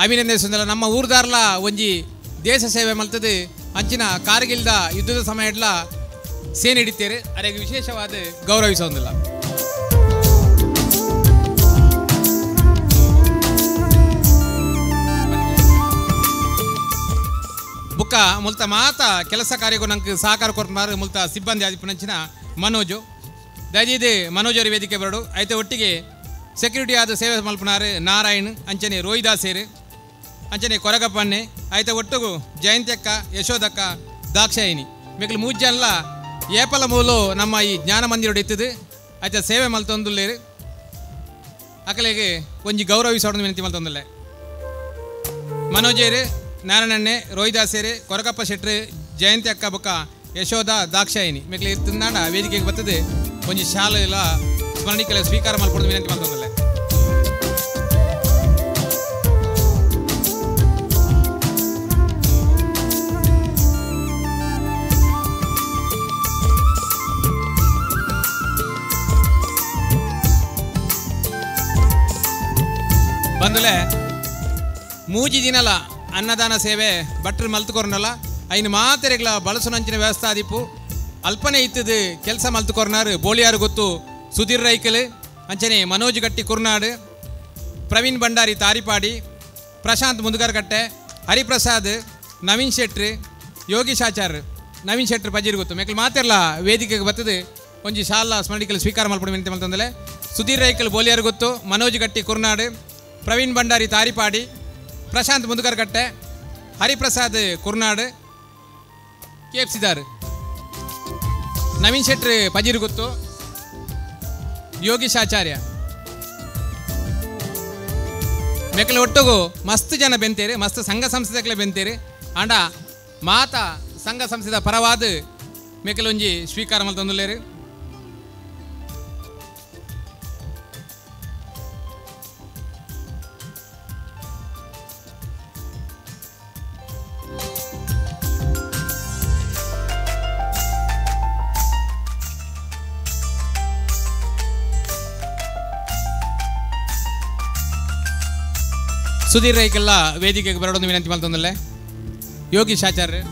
ಅಭಿನಂದಿಸಿಲ್ಲ. ನಮ್ಮ ಊರ್ದಾರ್ಲ ಒಂಜಿ ದೇಶ ಸೇವೆ ಮಲ್ತದು ಅಂಚಿನ ಕಾರ್ಗಿಲ್ದ ಯುದ್ಧದ ಸಮಯಡ್ಲ ಸೇನೆ ಹಿಡಿತೇರು ಅದಕ್ಕೆ ವಿಶೇಷವಾದ ಗೌರವಿಸೋದಿಲ್ಲ. ಬುಕ್ಕ ಮುಲ್ತ ಮಾತ ಕೆಲಸ ಕಾರ್ಯಕ್ಕೂ ನಂಗೆ ಸಹಕಾರ ಕೊರ್ಮಾರು ಮುಲ್ತ ಸಿಬ್ಬಂದಿ ಆದಿಪ್ಪನಂಚಿನ ಮನೋಜು ದಯದಿದೆ ಮನೋಜರು ವೇದಿಕೆ ಬರಡು ಐತೆ ಒಟ್ಟಿಗೆ ಸೆಕ್ಯೂರಿಟಿ ಆದ ಸೇವೆ ಮಲ್ಪನಾರು ನಾರಾಯಣ್ ಅಂಚನೆ ರೋಹಿದಾಸೇರು ಅಂಚನೆ ಕೊರಗಪ್ಪಣ್ಣೆ ಐತೆ ಒಟ್ಟಿಗೂ ಜಯಂತ್ಯಕ್ಕ ಯಶೋದಕ್ಕ ದಾಕ್ಷಾಯಿನಿ ಮಿಕ್ಲು ಮೂಜ್ಜಲ್ಲ ಏಪಲ ಮೂಲು ನಮ್ಮ ಈ ಜ್ಞಾನ ಮಂದಿರ ಇತ್ತದು ಐತೆ ಸೇವೆ ಮಲ್ತೊಂದುಲ್ಲೇರು ಅಕಲೆಗೆ ಒಂಜಿ ಗೌರವಿಸೋಣ ವಿನಂತಿ ಮಲ್ತೊಂದಲ್ಲ. ಮನೋಜೇರು, ನಾರಾಯಣಣ್ಣೆ, ರೋಹಿದಾಸೇರು, ಕೊರಗಪ್ಪ ಶೆಟ್ರು, ಜಯಂತಿ ಅಕ್ಕ ಬೊಕ್ಕ ಯಶೋಧ, ದಾಕ್ಷಾಯಿನಿ ಮೆಕ್ಲೆ ತಿಂದಾಂಡ ವೇದಿಕೆಗೆ ಬರ್ತದೆ ಒಂಜಿ ಶಾಲೆ ಎಲ್ಲ ಸ್ಮರಣಿಕೆಲ್ಲ ಸ್ವೀಕಾರ ಮಾಡ್ಕೊಡೋದು ವಿನಂತಿ ಮಲ್ತೊಂದಲ್ಲ. ಬಂದುಲೆ ಮೂಜಿ ದಿನಲ ಅನ್ನದಾನ ಸೇವೆ ಭಟ್ರು ಮಲ್ತುಕೊರ್ನಲ್ಲ ಐನು ಮಾತೆರೆಗ್ಲ ಬಳಸುನಂಚಿನ ವ್ಯವಸ್ಥೆ ಆದಿಪ್ಪು ಅಲ್ಪನೆ ಇತ್ತದು ಕೆಲಸ ಮಲ್ತುಕೊರ್ನಾರು ಬೋಳಿಯಾರು ಗೊತ್ತು ಸುಧೀರ್ ರೈಕಲ್ ಅಂಚನೆ ಮನೋಜ್ ಗಟ್ಟಿ ಕುರ್ನಾಡು, ಪ್ರವೀಣ್ ಭಂಡಾರಿ ತಾರಿಪಾಡಿ, ಪ್ರಶಾಂತ್ ಮುದುಗರ್ಗಟ್ಟೆ, ಹರಿಪ್ರಸಾದ್, ನವೀನ್ ಶೆಟ್ರು, ಯೋಗೀಶ್ ಆಚಾರ್, ನವೀನ್ ಶೆಟ್ರು ಪಜೀರ್ ಗೊತ್ತು ಮೆಕ್ಲು ಮಾತೆರ್ಲ ವೇದಿಕೆಗೆ ಬರ್ತದೆ ಒಂಜಿ ಶಾಲಾ ಸ್ಮರಣಿಕೆಲ್ಲ ಸ್ವೀಕಾರ ಮಾಡ್ಕೊಂಡು ವಿನಂತಿ ಮಲ್ತಂದಲೆ. ಸುಧೀರ್ ರೈಕಲ್ ಬೋಳಿಯಾರು ಗೊತ್ತು, ಮನೋಜ್ ಗಟ್ಟಿ ಕುರ್ನಾಡು, ಪ್ರವೀಣ್ ಭಂಡಾರಿ ತಾರಿಪಾಡಿ, ಪ್ರಶಾಂತ್ ಮುದುಗರ್ಗಟ್ಟೆ, ಹರಿಪ್ರಸಾದ್ ಕುರ್ನಾಡು, ಕೇಪ್ಸಿದಾರ್, ನವೀನ್ ಶೆಟ್ರು ಪಜೀರ್ ಗೊತ್ತು, ಯೋಗೀಶ್ ಆಚಾರ್ಯ ಮೆಕ್ಕಲ ಒಟ್ಟಿಗೂ ಮಸ್ತ್ ಜನ ಬೆಂತೇರಿ, ಮಸ್ತ್ ಸಂಘ ಸಂಸ್ಥೆಗಳೇ ಬೆಂತೇರಿ ಆಂಡ ಮಾತಾ ಸಂಘ ಸಂಸ್ಥೆದ ಪರವಾದ ಮೆಕ್ಕಲೊಂಜಿ ಸ್ವೀಕಾರ ಮಲ್ತೊಂದುಲ್ಲೇರಿ. ಸುಧೀರ್ ರೈಕೆಲ್ಲ ವೇದಿಕೆಗೆ ಬರೋದು ವಿನಂತಿ ಮಲ್ತೊಂದಲ್ಲೇ. ಯೋಗೀಶ್ ಆಚಾರ್ಯ,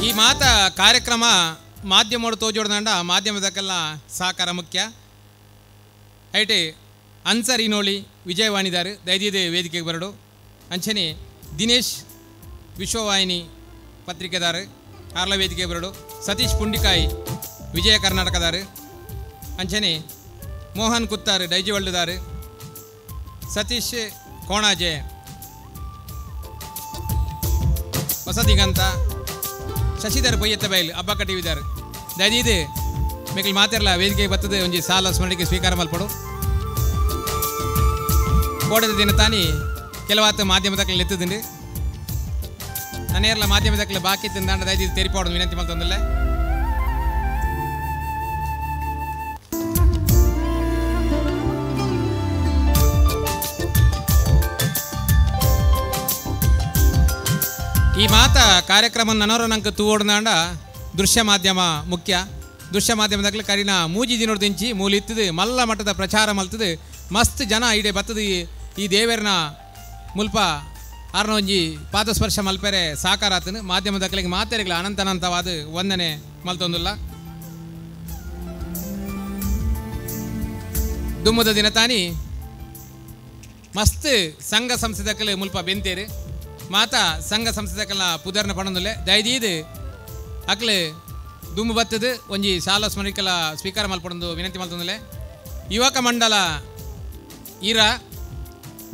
ಈ ಮಾತ ಕಾರ್ಯಕ್ರಮ ಮಾಧ್ಯಮೋಡು ತೋಜೋಡ್ದಂಡ ಮಾಧ್ಯಮದಕ್ಕೆಲ್ಲ ಸಹಕಾರ ಮುಖ್ಯ. ಐಟೆ ಅನ್ಸರ್ ಇನೋಳಿ ವಿಜಯವಾಣಿದಾರು ದಯದಿದೆ ವೇದಿಕೆಗೆ ಬರಡು. ಅಂಚನೆ ದಿನೇಶ್ ವಿಶ್ವವಾಹಿನಿ ಪತ್ರಿಕೆದಾರು ಆರ್ಲ ವೇದಿಕೆಗೆ ಬರಡು. ಸತೀಶ್ ಪುಂಡಿಕಾಯಿ ವಿಜಯ ಕರ್ನಾಟಕದಾರು. ಅಂಚನೆ ಮೋಹನ್ ಕುತ್ತಾರು ಡೈಜಿ ಒಳ್ಳುದಾರು. ಸತೀಶ್ ಕೋಣಾಜೆ ಹೊಸದಿಗಂತ, ಶಶಿಧರ್ ಬೊಯ್ಯತ್ತ ಬೈಲ್ ಹಬ್ಬಕ್ಕ ಟಿವಿದಾರು ದಯದಿದೆ ಮೆಕ್ಲು ಮಾತೆರ್ಲ ವೇದಿಕೆಗೆ ಬರ್ತದೆ ಒಂಜಿ ಸಾಲ ಸ್ಮರಣಿಕೆ ಸ್ವೀಕಾರ ಮಲ್ಪಡು. ಕೋಡದ ದಿನ ತಾನಿ ಕೆಲವಾತ ಮಾಧ್ಯಮದಕ್ಕೆಲ್ಲ ಎತ್ತುದಿಂಡು ನನ್ನೇರ್ಲ ಮಾಧ್ಯಮದಕ್ಕೆಲ್ಲ ಬಾಕಿ ತಿಂದಾಂಡ ದಯದಿದ್ದು ತೆರಿಪಾಡೋದು ವಿನಂತಿ ಮಲ್ತೊಂದಲ್ಲ. ಈ ಮಾತ ಕಾರ್ಯಕ್ರಮ ನನೋರ ನಂಗೆ ತೂವೋಡ್ದಾಂಡ ದೃಶ್ಯ ಮಾಧ್ಯಮ ಮುಖ್ಯ. ದೃಶ್ಯ ಮಾಧ್ಯಮದಾಗಲಿ ಕರಿನ ಮೂಜಿ ದಿನೋಡ್ದಿಂಚಿ ಮೂಲಿತ್ತದು ಮಲ್ಲ ಮಟ್ಟದ ಪ್ರಚಾರ ಮಲ್ತದು ಮಸ್ತ್ ಜನ ಇಡೆ ಬತ್ತದು ಈ ದೇವರನ ಮುಲ್ಪ ಆರ್ನ ಒಂಜಿ ಪಾದಸ್ಪರ್ಶ ಮಲ್ಪೆರೆ ಸಾಕಾರ ಆತನು. ಮಾಧ್ಯಮದಾಗಲಿಗೆ ಮಾತೆರೆಗಳ ಅನಂತವಾದ ವಂದನೆ ಮಲ್ತೊಂದುಲ್ಲ. ದುಮ್ಮದ ದಿನ ತಾನಿ ಮಸ್ತ್ ಸಂಘ ಸಂಸ್ಥೆದಕ್ಕಲೆ ಮುಲ್ಪ ಬೆಂತೇರು ಮಾತಾ ಸಂಘ ಸಂಸ್ಥೆದಕ್ಕೆಲ್ಲ ಪುದರ್ನ ಪಣೊಂದುಲ್ಲೆ ದಯದೀದು ಅಕ್ಲೆ ದುಮ್ಮು ಬತ್ತದು ಒಂಜಿ ಶಾಲಾ ಸ್ಮರಣಿಕೆಲ್ಲ ಸ್ವೀಕಾರ ಮಲ್ಪಡೊಂದು ವಿನಂತಿ ಮಲ್ತೊಂದುಲ್ಲೆ. ಯುವಕ ಮಂಡಲ ಈರ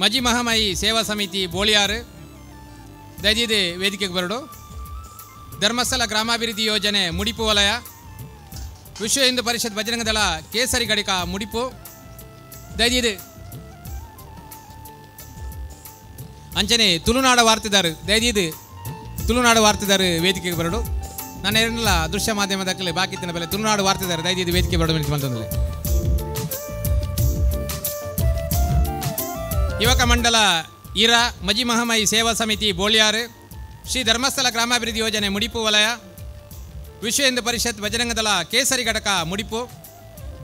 ಮಜಿ ಮಹಾಮಯಿ ಸೇವಾ ಸಮಿತಿ ಬೋಳಿಯಾರು ದಯದೀದು ವೇದಿಕೆಗೆ ಬರಡು. ಧರ್ಮಸ್ಥಳ ಗ್ರಾಮಾಭಿವೃದ್ಧಿ ಯೋಜನೆ ಮುಡಿಪು ವಲಯ, ವಿಶ್ವ ಹಿಂದೂ ಪರಿಷತ್ ಬಜರಂಗ ದಳ ಕೇಸರಿ ಘಟಕ ಮುಡಿಪು ದಯದೀದು. ಅಂಚನೆ ತುಳುನಾಡ ವಾರ್ತೆದಾರು ದಯದೀದು ತುಳುನಾಡು ವಾರ್ತೆದಾರು ವೇದಿಕೆಗೆ ಬರಡು. ನಾನು ಏನಿಲ್ಲ ದೃಶ್ಯ ಮಾಧ್ಯಮದಕ್ಕಲೆ ಬಾಕಿತ್ತಿನ ಬೆಲೆ ತುಳುನಾಡು ವಾರ್ತೆದಾರು ದಯದೀದು ವೇದಿಕೆ ಬರಡು ವಿನಂತಿ ಮಲ್ತೊಂದಲೆ. ಯುವಕ ಮಂಡಲ ಈರ ಮಜಿ ಮಹಾಮಯಿ ಸೇವಾ ಸಮಿತಿ ಬೋಳಿಯಾರು, ಶ್ರೀ ಧರ್ಮಸ್ಥಳ ಗ್ರಾಮಾಭಿವೃದ್ಧಿ ಯೋಜನೆ ಮುಡಿಪು ವಲಯ, ವಿಶ್ವ ಹಿಂದೂ ಪರಿಷತ್ ಬಜರಂಗ ದಳ ಕೇಸರಿ ಘಟಕ ಮುಡಿಪು,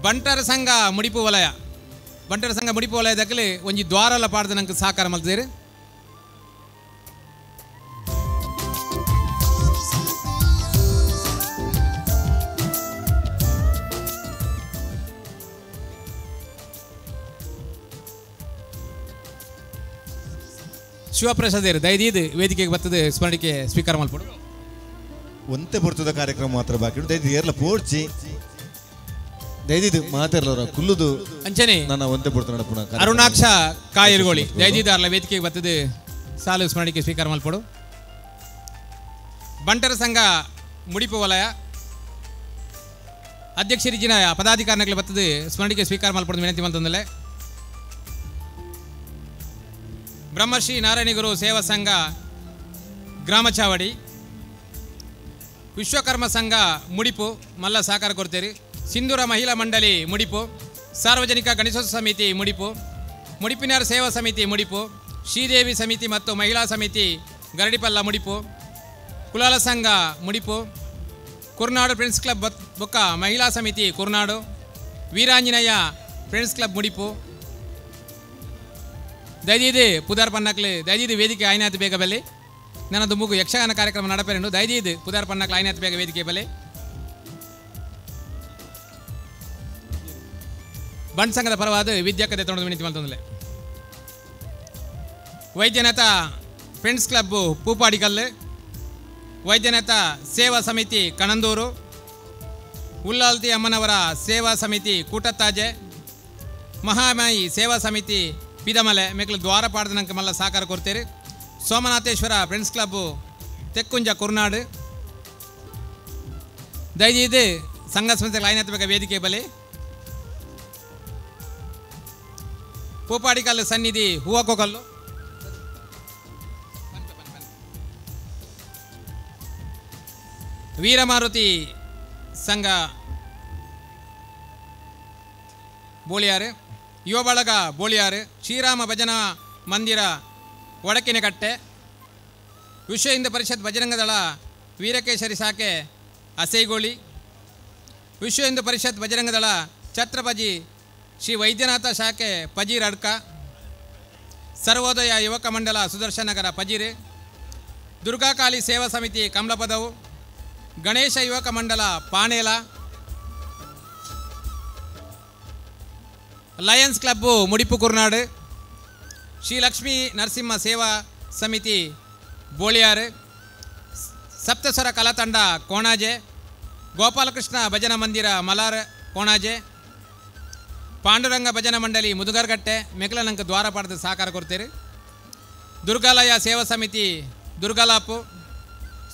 ಬಂಟರ ಸಂಘ ಮುಡಿಪು ವಲಯ. ಬಂಟರ ಸಂಘ ಮುಡಿಪು ವಲಯದಕ್ಕಲೆ ಒಂಜಿ ದ್ವಾರಲ ಪಾಡ್ದು ನಂಗೆ ಸಹಕಾರ ಮಲ್ತಿದ್ದೀರಿ. ಶಿವಪ್ರಸಾದ್ ದಯದೀದು ವೇದಿಕೆಗೆ ಬರ್ತದೆ ಸ್ಮರಣಿಕೆ ಸ್ವೀಕಾರ ಮಾಡ್ಕೊಡು. ಒಂತೆ ಬರ್ತದ ಕಾರ್ಯಕ್ರಮ ಮಾತ್ರ ಬಾಕಿ ಉಂಟು. ದಯದಿ ಏರ್ಲ ಪೋಡ್ಚಿ ದಯದಿದು ಮಾತಾಡ್ಲವ್ರ ಕುಲ್ಲುದು ಅಂಚನೆ ನನ್ನ ಒಂತೆ ಬರ್ತದೆ ನಡಪುಣ ಅರುಣಾಕ್ಷ ಕಾಯಿರ್ಗೋಳಿ ದಯದೀದು ಅರ್ಲ ವೇದಿಕೆಗೆ ಬರ್ತದೆ ಸಾಲು ಸ್ಮರಣಿಕೆ ಸ್ವೀಕಾರ ಮಾಡ್ಕೊಡು. ಬಂಟರ ಸಂಘ ಮುಡಿಪು ವಲಯ ಅಧ್ಯಕ್ಷರಿಜಿನ ಪದಾಧಿಕಾರಿಗಳಿಗೆ ಬರ್ತದೆ ಸ್ಮರಣಿಕೆ ಸ್ವೀಕಾರ ಮಾಡ್ಕೊಡು ವಿನಂತಿ ಮಾಡ್ತಂದಲೆ. ಬ್ರಹ್ಮಶ್ರೀ ನಾರಾಯಣಗುರು ಸೇವಾ ಸಂಘ ಗ್ರಾಮ ಚಾವಡಿ, ವಿಶ್ವಕರ್ಮ ಸಂಘ ಮುಡಿಪು ಮಲ್ಲ ಸಹಕಾರ ಕೊಡ್ತೀರಿ. ಸಿಂಧೂರ ಮಹಿಳಾ ಮಂಡಳಿ ಮುಡಿಪು, ಸಾರ್ವಜನಿಕ ಗಣೇಶೋತ್ಸವ ಸಮಿತಿ ಮುಡಿಪು, ಮುಡಿಪಿನಾರ್ ಸೇವಾ ಸಮಿತಿ ಮುಡಿಪು, ಶ್ರೀದೇವಿ ಸಮಿತಿ ಮತ್ತು ಮಹಿಳಾ ಸಮಿತಿ ಗರಡಿಪಲ್ಲ ಮುಡಿಪು, ಕುಲಾಲ ಸಂಘ ಮುಡಿಪು, ಕುರ್ನಾಡು ಫ್ರೆಂಡ್ಸ್ ಕ್ಲಬ್ ಬೊಕ್ಕ ಮಹಿಳಾ ಸಮಿತಿ ಕುರ್ನಾಡು, ವೀರಾಂಜನೇಯ ಫ್ರೆಂಡ್ಸ್ ಕ್ಲಬ್ ಮುಡಿಪು. ದಯದೀದು ಪುದಾರ್ ಪನ್ನಕ್ಲು ದಯದೀದು ವೇದಿಕೆ ಆಯ್ನಾತ್ ಬೇಗ ಬಲ್ಲಿ ನನ್ನದು ಮುಗು ಯಕ್ಷಗಾನ ಕಾರ್ಯಕ್ರಮ ನಡಪೇರೆಂಡು ದಯದೀದು ಪುದಾರ್ ಪನ್ನಕ್ಲು ಆಯ್ನಾತ್ ಬೇಗ ವೇದಿಕೆ ಬಲ್ಲಿ. ಬಂಡ್ ಸಂಘದ ಪರವಾದ ವಿದ್ಯಾಕತೆ ತೊಗೊಂಡು ವಿನಂತಿ ಮಾಡ್ತಂದಲೆ. ವೈದ್ಯನಾಥ ಫ್ರೆಂಡ್ಸ್ ಕ್ಲಬ್ ಪೂಪಾಡಿಕಲ್ಲು, ವೈದ್ಯನಾಥ ಸೇವಾ ಸಮಿತಿ ಕಣಂದೂರು, ಉಲ್ಲಾಲ್ತಿ ಅಮ್ಮನವರ ಸೇವಾ ಸಮಿತಿ ಕೂಟತ್ತಾಜೆ, ಮಹಾಮಾಯಿ ಸೇವಾ ಸಮಿತಿ ಪಿದಮಲೆ ಮೇಕಲು ದ್ವಾರ ಪಾಡ್ದನಂಕ ಮಲ್ಲ ಸಹಕಾರ ಕೊಡ್ತೀರಿ. Somanatheshwara friends club Tekkunja Kurnadu. ದಯದೀದು ಸಂಘ ಸಂಸ್ಥೆಗಳ ಆಯ್ನಾತ್ಮಕ ವೇದಿಕೆ ಬಲಿ. ಪೂಪಾಡಿಕಲ್ಲು ಸನ್ನಿಧಿ ಹೂವಕೊಕಲ್ಲು, ವೀರಮಾರುತಿ ಸಂಘ ಬೋಳಿಯಾರು, ಯುವ ಬಳಗ ಬೋಳಿಯಾರು, ಶ್ರೀರಾಮ ಭಜನಾ ಮಂದಿರ ಒಡಕಿನಕಟ್ಟೆ, ವಿಶ್ವ ಹಿಂದೂ ಪರಿಷತ್ ಬಜರಂಗ ದಳ ವೀರಕೇಶರಿ ಶಾಖೆ ಅಸೈಗೋಳಿ, ವಿಶ್ವ ಹಿಂದೂ ಪರಿಷತ್ ಬಜರಂಗ ದಳ ಛತ್ರಪತಿ ಶ್ರೀ ವೈದ್ಯನಾಥ ಶಾಖೆ ಪಜೀರ್ ಅಡ್ಕ, ಸರ್ವೋದಯ ಯುವಕ ಮಂಡಲ ಸುದರ್ಶನ ನಗರ ಪಜೀರ್, ದುರ್ಗಾಕಾಳಿ ಸೇವಾ ಸಮಿತಿ ಕಮಲಪದವು, ಗಣೇಶ ಯುವಕ ಮಂಡಲ ಪಾಣೇಲ, ಲಯನ್ಸ್ ಕ್ಲಬ್ಬು ಮುಡಿಪು ಕುರ್ನಾಡು, ಶ್ರೀ ಲಕ್ಷ್ಮೀ ನರಸಿಂಹ ಸೇವಾ ಸಮಿತಿ ಬೋಳಿಯಾರು, ಸಪ್ತಸ್ವರ ಕಲಾತಂಡ ಕೋಣಾಜೆ, ಗೋಪಾಲಕೃಷ್ಣ ಭಜನಾ ಮಂದಿರ ಮಲಾರ್ ಕೋಣಾಜೆ, ಪಾಂಡುರಂಗ ಭಜನಾ ಮಂಡಳಿ ಮುದುಗರ್ಗಟ್ಟೆ ಮೆಕ್ಲನಂಕ ದ್ವಾರ ಪಾಡದ ಸಹಕಾರ ಕೊಡ್ತೀರಿ. ದುರ್ಗಾಲಯ ಸೇವಾ ಸಮಿತಿ ದುರ್ಗಾಲಾಪು,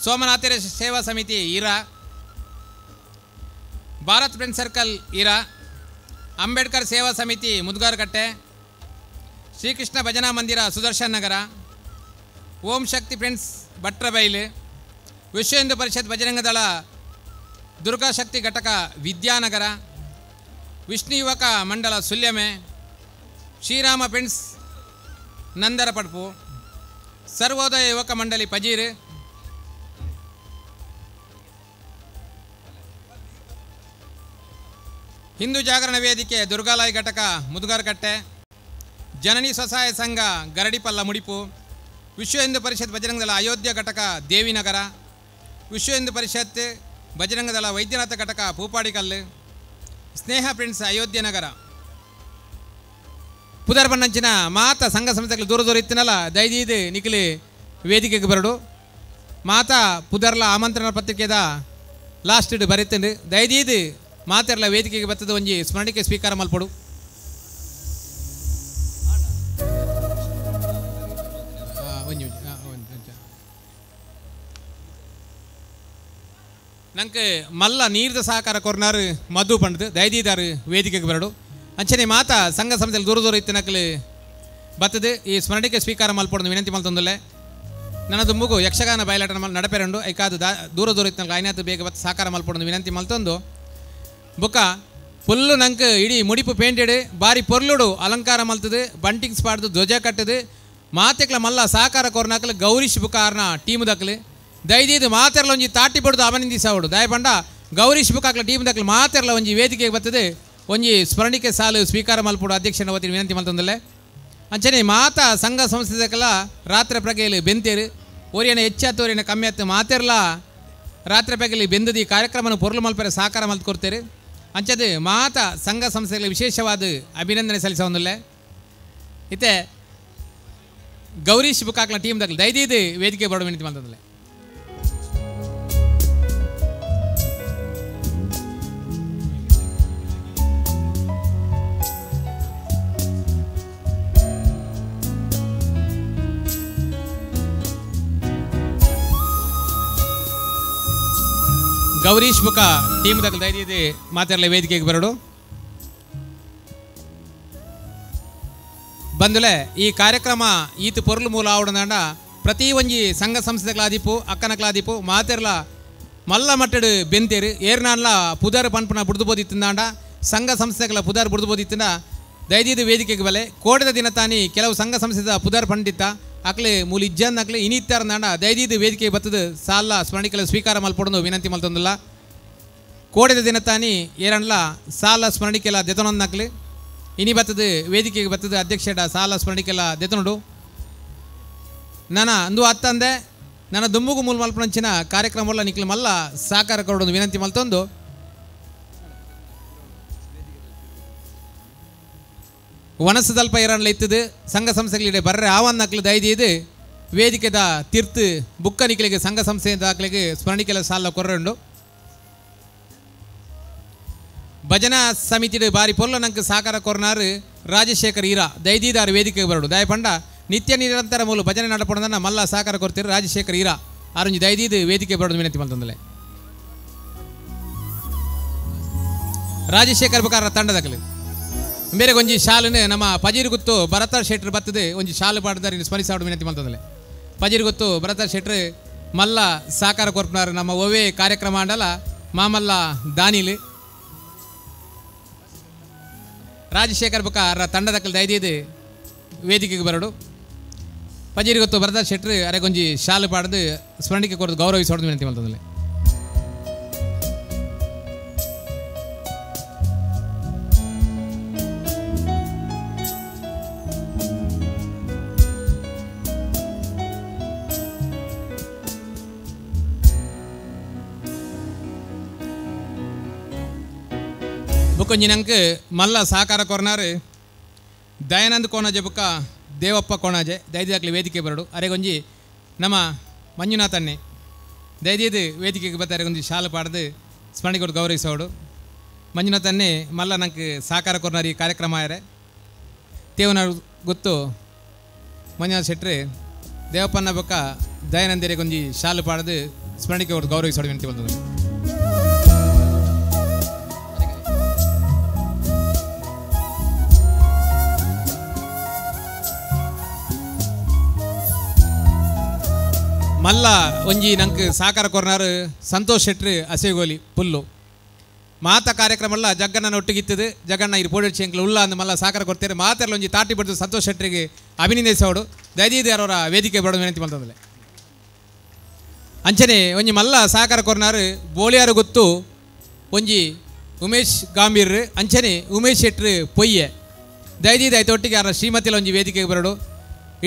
ಸೋಮನಾಥೇರ ಸೇವಾ ಸಮಿತಿ ಈರಾ, ಭಾರತ್ ಫ್ರೆಂಡ್ ಸರ್ಕಲ್ ಈರಾ, ಅಂಬೇಡ್ಕರ್ ಸೇವಾ ಸಮಿತಿ ಮುದ್ಗಾರ್ಕಟ್ಟೆ, ಶ್ರೀಕೃಷ್ಣ ಭಜನಾ ಮಂದಿರ ಸುದರ್ಶನ್ ನಗರ, ಓಂ ಶಕ್ತಿ ಫ್ರೆಂಡ್ಸ್ ಭಟ್ರಬೈಲು, ವಿಶ್ವ ಹಿಂದೂ ಪರಿಷತ್ ಬಜರಂಗ ದಳ ದುರ್ಗಾಶಕ್ತಿ ಘಟಕ ವಿದ್ಯಾನಗರ, ವಿಷ್ಣು ಯುವಕ ಮಂಡಲ ಸುಲ್ಯಮೆ, ಶ್ರೀರಾಮ ಫ್ರೆಂಡ್ಸ್ ನಂದರ ಪಡ್ಪು, ಸರ್ವೋದಯ ಯುವಕ ಮಂಡಳಿ ಪಜೀರ್, ಹಿಂದೂ ಜಾಗರಣ ವೇದಿಕೆ ದುರ್ಗಾಲಯ ಘಟಕ ಮುದುಗಾರ್ಕಟ್ಟೆ, ಜನನಿ ಸ್ವಸಹಾಯ ಸಂಘ ಗರಡಿಪಲ್ಲ ಮುಡಿಪು, ವಿಶ್ವ ಹಿಂದೂ ಪರಿಷತ್ ಬಜರಂಗ ದಳ ಅಯೋಧ್ಯ ಘಟಕ ದೇವಿನಗರ, ವಿಶ್ವ ಹಿಂದೂ ಪರಿಷತ್ ಬಜರಂಗ ದಳ ವೈದ್ಯನಾಥ ಘಟಕ ಪೂಪಾಡಿಕಲ್ಲು, ಸ್ನೇಹ ಫ್ರೆಂಡ್ಸ್ ಅಯೋಧ್ಯ ನಗರ. ಪುದರ್ ಬಣ್ಣಂಚಿನ ಮಾತ ಸಂಘ ಸಂಸ್ಥೆಗಳು ದೂರ ದೂರ ಇತ್ತಿನಲ್ಲ ದಯದೀದು ನಿಖಿಲಿ ವೇದಿಕೆಗೆ ಬರಡು. ಮಾತಾ ಪುದರ್ಲ ಆಮಂತ್ರಣ ಪತ್ರಿಕೆದ ಲಾಸ್ಟ್ ಬರೀತಂಡು ದಯದೀದು ಮಾತೆರ್ಲ ವೇದಿಕೆಗೆ ಬರ್ತದ ಒಂಜಿ ಸ್ಮರಣಿಕೆ ಸ್ವೀಕಾರ ಮಲ್ಪಡು. ನಂಗೆ ಮಲ್ಲ ನೀರ್ದ ಸಹಕಾರ ಕೊರ್ನಾರು ಮಧು ಪಂಡದು ದಯದೀದಾರು ವೇದಿಕೆಗೆ ಬರಡು. ಅಂಚನೆ ಮಾತಾ ಸಂಘ ಸಂಸ್ಥೆಯಲ್ಲಿ ದೂರ ದೂರ ಇತ್ತು ನಕಲು ಬರ್ತದೆ ಈ ಸ್ಮರಣಿಕೆ ಸ್ವೀಕಾರ ಮಲ್ಪಡು ವಿನಂತಿ ಮಲ್ತೊಂದಲೆ. ನನ್ನದು ಮುಗು ಯಕ್ಷಗಾನ ಬಯಲಾಟ ನಡಪೆರಂಡು ಐಕಾದು ದೂರ ದೂರ ಇತ್ತು ನನಗೆ ಆಯ್ನಾತು ಬೇಗ ಬತ್ತು ಸಹಕಾರ ಮಲ್ಪಡು ವಿನಂತಿ ಮಲ್ತೊಂದು ಬೊಕ್ಕ ಫುಲ್ಲು ನಂಗೆ ಇಡೀ ಮುಡಿಪು ಪೇಂಟೆಡ್ ಬಾರಿ ಪೊರ್ಲುಡು ಅಲಂಕಾರ ಮಲ್ತದು ಬಂಟಿಂಗ್ಸ್ ಪಾಡ್ದು ಧ್ವಜ ಕಟ್ಟದು ಮಾತೆಕ್ಲ ಮಲ್ಲ ಸಹಕಾರ ಕೊರ್ನಾಕಲು ಗೌರೀಶ್ ಬುಕಾರ್ನ ಟೀಮ್ ದಕ್ಲು ದಯದೀದು ಮಾತೆರ್ಲ ಒಂಜಿ ತಾಟಿ ಪಡ್ದು ಅಭಿನಂದಿಸವಡು ದಯ ಪಂಡ ಗೌರೀಶ್ ಬುಕಾಕ್ಲ ಟೀಮ್ ದಕ್ಲು ಮಾತೆರ್ಲ ಒಂಜಿ ವೇದಿಕೆಗೆ ಬರ್ತದೆ ಒಂಜಿ ಸ್ಮರಣಿಕೆ ಸಾಲು ಸ್ವೀಕಾರ ಮಲ್ಪಡು ಅಧ್ಯಕ್ಷನ ವತಿನ ವಿನಂತಿ ಮಲ್ತೊಂದಲೆ. ಅಂಚನೆ ಮಾತಾ ಸಂಘ ಸಂಸ್ಥೆದಕ್ಕೆಲ್ಲ ರಾತ್ರಿ ಪ್ರಗೆಯಲ್ಲಿ ಬೆಂತೇರು ಓರಿಯನ ಹೆಚ್ಚಾತು ಓರಿಯನ ಕಮ್ಮಿ ಆಯ್ತು ಮಾತೆರ್ಲ ರಾತ್ರಿ ಪ್ರಗೆಯಲ್ಲಿ ಬೆಂದದಿ ಕಾರ್ಯಕ್ರಮನ ಪೊರ್ಲು ಮಲ್ಪರೆ ಸಹಕಾರ ಮಲ್ತು ಕೊಡ್ತೇವೆ. ಅಂಚದು ಮಾತಾ ಸಂಘ ಸಂಸ್ಥೆಗಳಿಗೆ ವಿಶೇಷವಾದ ಅಭಿನಂದನೆ ಸಲ್ಲಿಸೋದಿಲ್ಲ. ಇತ್ತೆ ಗೌರೀಶ್ ಬುಕ್ಕಾಕ್ಲ ಟೀಮ್ ದಾಖಲೆ ದಯದೀದು ವೇದಿಕೆ ಬಡ ವಿನಂತಿ ಮಾಡ್ತದಲ್ಲ. ಗೌರೀಶ್ ಬುಕ ಟೀಮ್ ದಾಖಲೆ ದಯದೀದು ಮಾತಾಡಲ ವೇದಿಕೆಗೆ ಬರಡು. ಬಂದುಲೆ ಈ ಕಾರ್ಯಕ್ರಮ ಈತ ಪೊರ್ಲು ಮೂಲ ಆವಡನಾಂಡ ಪ್ರತಿ ಒಂಜಿ ಸಂಘ ಸಂಸ್ಥೆಗಳಾದಿಪ್ಪು ಅಕ್ಕನಕ್ಲಾದಿಪ್ಪು ಮಾತೆರ್ಲ ಮಲ್ಲ ಮಟ್ಟಡು ಬೆಂತೇರು ಏರ್ನಾನ್ಲ ಪುದಾರ್ ಪನ್ಪನ ಬುಡ್ದು ಬೋದಿತ್ತಂದಾಂಡ ಸಂಘ ಸಂಸ್ಥೆಗಳ ಪುದಾರ್ ಬುಡ್ದು ಬೋದಿತ್ತಂಡ ದಯದೀದು ವೇದಿಕೆಗೆ ಬಲೆ ಕೋಟದ ದಿನ ತಾನಿ ಕೆಲವು ಸಂಘ ಸಂಸ್ಥೆದ ಪುದಾರ್ ಪಂಡಿತ್ತ ಅಕ್ಲೆ ಮೂಲ ಇಜ್ಜನ್ ಅಕ್ಲೆ ಇನಿತ್ತಾರಂದಾಂಡ ದಯದೀದು ವೇದಿಕೆ ಬತ್ತದ ಸಾಲ ಸ್ಮರಣಿಕೆಲ ಸ್ವೀಕಾರ ಮಲ್ಪಡೋದು ವಿನಂತಿ ಮಲ್ತೊಂದಿಲ್ಲ. ಕೋಟದ ದಿನ ತಾನಿ ಏರಣ್ಲ ಸಾಲ ಸ್ಮರಣಿಕೆಲ ದೆತನೊಂದಕ್ಲೆ ಇನಿ ಬತ್ತದ ವೇದಿಕೆಗೆ ಬತ್ತದ ಅಧ್ಯಕ್ಷಡ ಸಾಲ ಸ್ಮರಣಿಕೆಲ ದೆತನೋಡು ನನ್ನ ಅಂದು ಅತ್ತಂದೆ ನನ್ನ ದುಮ್ಮುಗು ಮೂಲ ಮಲ್ಪನಂಚಿನ ಕಾರ್ಯಕ್ರಮಲ್ಲ ನಿಕ್ಲೆ ಮಲ್ಲ ಸಹಕಾರ ಕೊಡೋದು ವಿನಂತಿ ಮಲ್ತೊಂದು ವನಸದಲ್ಪ ಇರಣ್ಲ ಇತ್ತದು ಸಂಘ ಸಂಸ್ಥೆಗಳಿಗೆ ಬರ್ರೆ ಆವನ್ನಕ್ಲೆ ದಯದೀದು ವೇದಿಕೆದ ತೀರ್ತು ಬುಕ್ಕ ನಿಕ್ಲಿಗೆ ಸಂಘ ಸಂಸ್ಥೆ ದಾಖಲೆಗೆ ಸ್ಮರಣಿಕೆಲ ಸಾಲ ಕೊರ್ರಂಡು ಭಜನಾ ಸಮಿತಿ ಬಾರಿ ಪೊಲ್ಲ ನಂಗೆ ಸಹಕಾರ ಕೊರ್ನಾರು ರಾಜಶೇಖರ್ ಈರಾ ದಯದೀದಾರು ವೇದಿಕೆಗೆ ಬರಡು ದಯಪಂಡ ನಿತ್ಯ ನಿರಂತರ ಮೂಲ ಭಜನೆ ನಡಪಡೋದನ್ನ ಮಲ್ಲ ಸಹಕಾರ ಕೊಡ್ತೀರಿ ರಾಜಶೇಖರ್ ಈರಾ ಆರೊಂಜಿ ದಯದೀದು ವೇದಿಕೆ ಬರೋದು ವಿನಂತಿ ಮಲ್ತಂದಲೆ. ರಾಜಶೇಖರ್ ಬಕಾರ ತಂಡದಾಗಲಿ ಬೇರೆ ಒಂಜಿ ಶಾಲೆನೇ ನಮ್ಮ ಪಜೀರು ಗುತ್ತು ಭರತ ಶೆಟ್ರ್ ಬತ್ತದು ಒಂಜಿ ಶಾಲೆ ಪಾಡ್ದಾರಿ ಸ್ಮರಿಸಾಡು ವಿನಂತಿ ಮಲ್ತಂದಲೆ. ಪಜೀರು ಗುತ್ತು ಭರತ ಶೆಟ್ರ್ ಮಲ್ಲ ಸಹಕಾರ ಕೊರ್ಪನಾರು ನಮ್ಮ ಒವೇ ಕಾರ್ಯಕ್ರಮ ಅಂಡಲ ಮಾಮಲ್ಲ ದಾನಿಲು ರಾಜಶೇಖರ್ ಬುಕ್ಕ ತಂಡದಕ್ಕಲ್ಲಿ ದಯದೀದು ವೇದಿಕೆಗೆ ಬರಡು. ಪಜೀರಿ ಗೊತ್ತು ಭರತ ಶೆಟ್ರು ಅರೆಗೊಂಜಿ ಶಾಲೆ ಪಾಡ್ದು ಸ್ಮರಣಿಕೆ ಕೊಡೋದು ಗೌರವಿಸೋದು ವಿನಂತಿ ಮಲ್ತಂದಲೆ. ಬುಕ್ಕೊಂಜಿ ನಂಗೆ ಮಲ್ಲ ಸಹಕಾರ ಕೊರ್ನಾರು ದಯಾನಂದ್ ಕೋಣಾಜೆ ಬುಕ್ಕ ದೇವಪ್ಪ ಕೋಣಾಜೆ ದಯದೀದಾಗಲಿ ವೇದಿಕೆ ಬರಡು ಅರೆಗೊಂಜಿ ನಮ್ಮ ಮಂಜುನಾಥಣ್ಣೆ ದಯದೀದು ವೇದಿಕೆಗೆ ಬತ್ತ ಅರೆಗೊಂಜಿ ಶಾಲೆ ಪಾಡ್ದು ಸ್ಮರಣೆ ಕೊಟ್ಟು ಗೌರವಿಸೋಡು. ಮಂಜುನಾಥಣ್ಣೆ ಮಲ್ಲ ನಂಗೆ ಸಹಕಾರ ಕೊರ್ನಾರು ಈ ಕಾರ್ಯಕ್ರಮ ಆಯರೆ ತೇವನ ಗೊತ್ತು ಮಂಜುನಾಥ್ ಶೆಟ್ರು ದೇವಪ್ಪನ ಬುಕ್ಕ ದಯಾನಂದರಿಗೊಂಜಿ ಶಾಲೆ ಪಾಡ್ದು ಸ್ಮರಣಿಕೆ ಕೊಟ್ಟು ಗೌರವಿಸೋಡು ವಿನಂತಿ ಬಂದದ್ದು. ಮಲ್ಲ ಒಂಜಿ ನಂಗೆ ಸಹಕಾರ ಕೊರ್ನಾರು ಸಂತೋಷ್ ಶೆಟ್ರು ಅಸೇಗೋಲಿ ಪುಲ್ಲು ಮಾತ ಕಾರ್ಯಕ್ರಮಲ್ಲ ಜಗ್ಗಣ್ಣನ ಒಟ್ಟಿಗಿತ್ತದು ಜಗಣ್ಣ ಇರು ಪೋಡಿಡ್ಚಿ ಅಂಕ್ಲು ಉಲ್ಲ ಅಂದು ಮಲ್ಲ ಸಹಕಾರ ಕೊಡ್ತಾರೆ ಮಾತೆಲ್ಲ ಒಂಜಿ ತಾಟಿ ಬಡ್ದು ಸಂತೋಷ್ ಶೆಟ್ರಿಗೆ ಅಭಿನಂದಿಸೋಡು ದಯದೀದು ಅವರ ವೇದಿಕೆ ಬರೋದು ವಿನಂತಿ ಮಾಡ್ತಂದಲೆ. ಅಂಚನೆ ಒಂಜಿ ಮಲ್ಲ ಸಹಕಾರ ಕೊರ್ನಾರು ಬೋಳಿಯಾರು ಗೊತ್ತು ಒಂಜಿ ಉಮೇಶ್ ಗಾಂಭೀರ್ ಅಂಚನೆ ಉಮೇಶ್ ಶೆಟ್ರು ಪೊಯ್ಯೆ ದಯದೀದು ಆಯ್ತೊಟ್ಟಿಗೆ ಅವರ ಶ್ರೀಮತಿಲ ಒಂಜಿ ವೇದಿಕೆಗೆ ಬರೋಡು.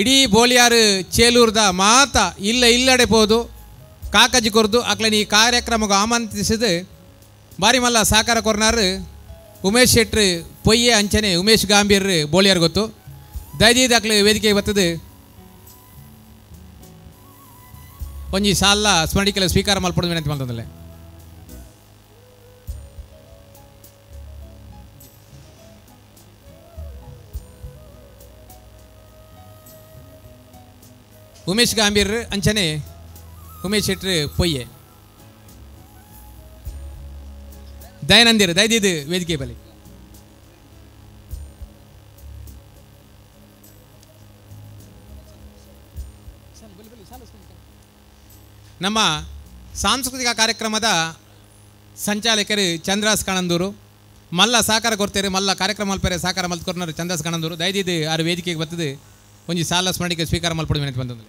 ಇಡೀ ಬೋಳಿಯಾರು ಚೇಲೂರ್ದ ಮಾತ ಇಲ್ಲಡೆ ಪೋದು ಕಾಕಜಿ ಕೊರ್ದು ಅಕ್ಲನಿ ಈ ಕಾರ್ಯಕ್ರಮಕ್ಕೆ ಆಮಂತ್ರಿಸಿದ ಬಾರಿ ಮಲ್ಲ ಸಹಕಾರ ಕೊರ್ನಾರು ಉಮೇಶ್ ಶೆಟ್ರು ಪೊಯ್ಯೆ ಅಂಚನೆ ಉಮೇಶ್ ಗಾಂಭೀರ್ ಬೋಳಿಯಾರು ಗೊತ್ತು ದಯದೀದು ಅಕ್ಲೆ ವೇದಿಕೆಗೆ ಬರ್ತದೆ ಒಂಜಿ ಸಾಲ ಸ್ಮರಣಿಕೆಲ್ಲ ಸ್ವೀಕಾರ ಮಲ್ಪಡೋದು ವಿನಂತಿ ಮಾಡ್ತಂದಲೆ. ಉಮೇಶ್ ಗಾಂಭೀರ್ ಅಂಚನೆ ಉಮೇಶ್ ಶೆಟ್ರು ಪೊಯ್ಯೆ ದಯಾನಂದಿರ್ ದಯದೀದು ವೇದಿಕೆ ಬಲಿ. ನಮ್ಮ ಸಾಂಸ್ಕೃತಿಕ ಕಾರ್ಯಕ್ರಮದ ಸಂಚಾಲಕರು ಚಂದ್ರಾಸ್ ಕಣಂದೂರು ಮಲ್ಲ ಸಹಕಾರ ಕೊಡ್ತಾರೆ ಮಲ್ಲ ಕಾರ್ಯಕ್ರಮ ಮಲ್ಪರೆ ಸಹಕಾರ ಮಲ್ತ್ಕೊರ್ನಾರು ಚಂದ್ರಾಸ್ ಕಣಂದೂರು ದಯದೀದು ಆರು ವೇದಿಕೆಗೆ ಬರ್ತದೆ ಒಂಜಿ ಸಾಲ ಸ್ಮರಣಿಕೆ ಸ್ವೀಕಾರ ಮಲ್ಪಡು ವಿನಂತಿ ಬಂದದ್ದು.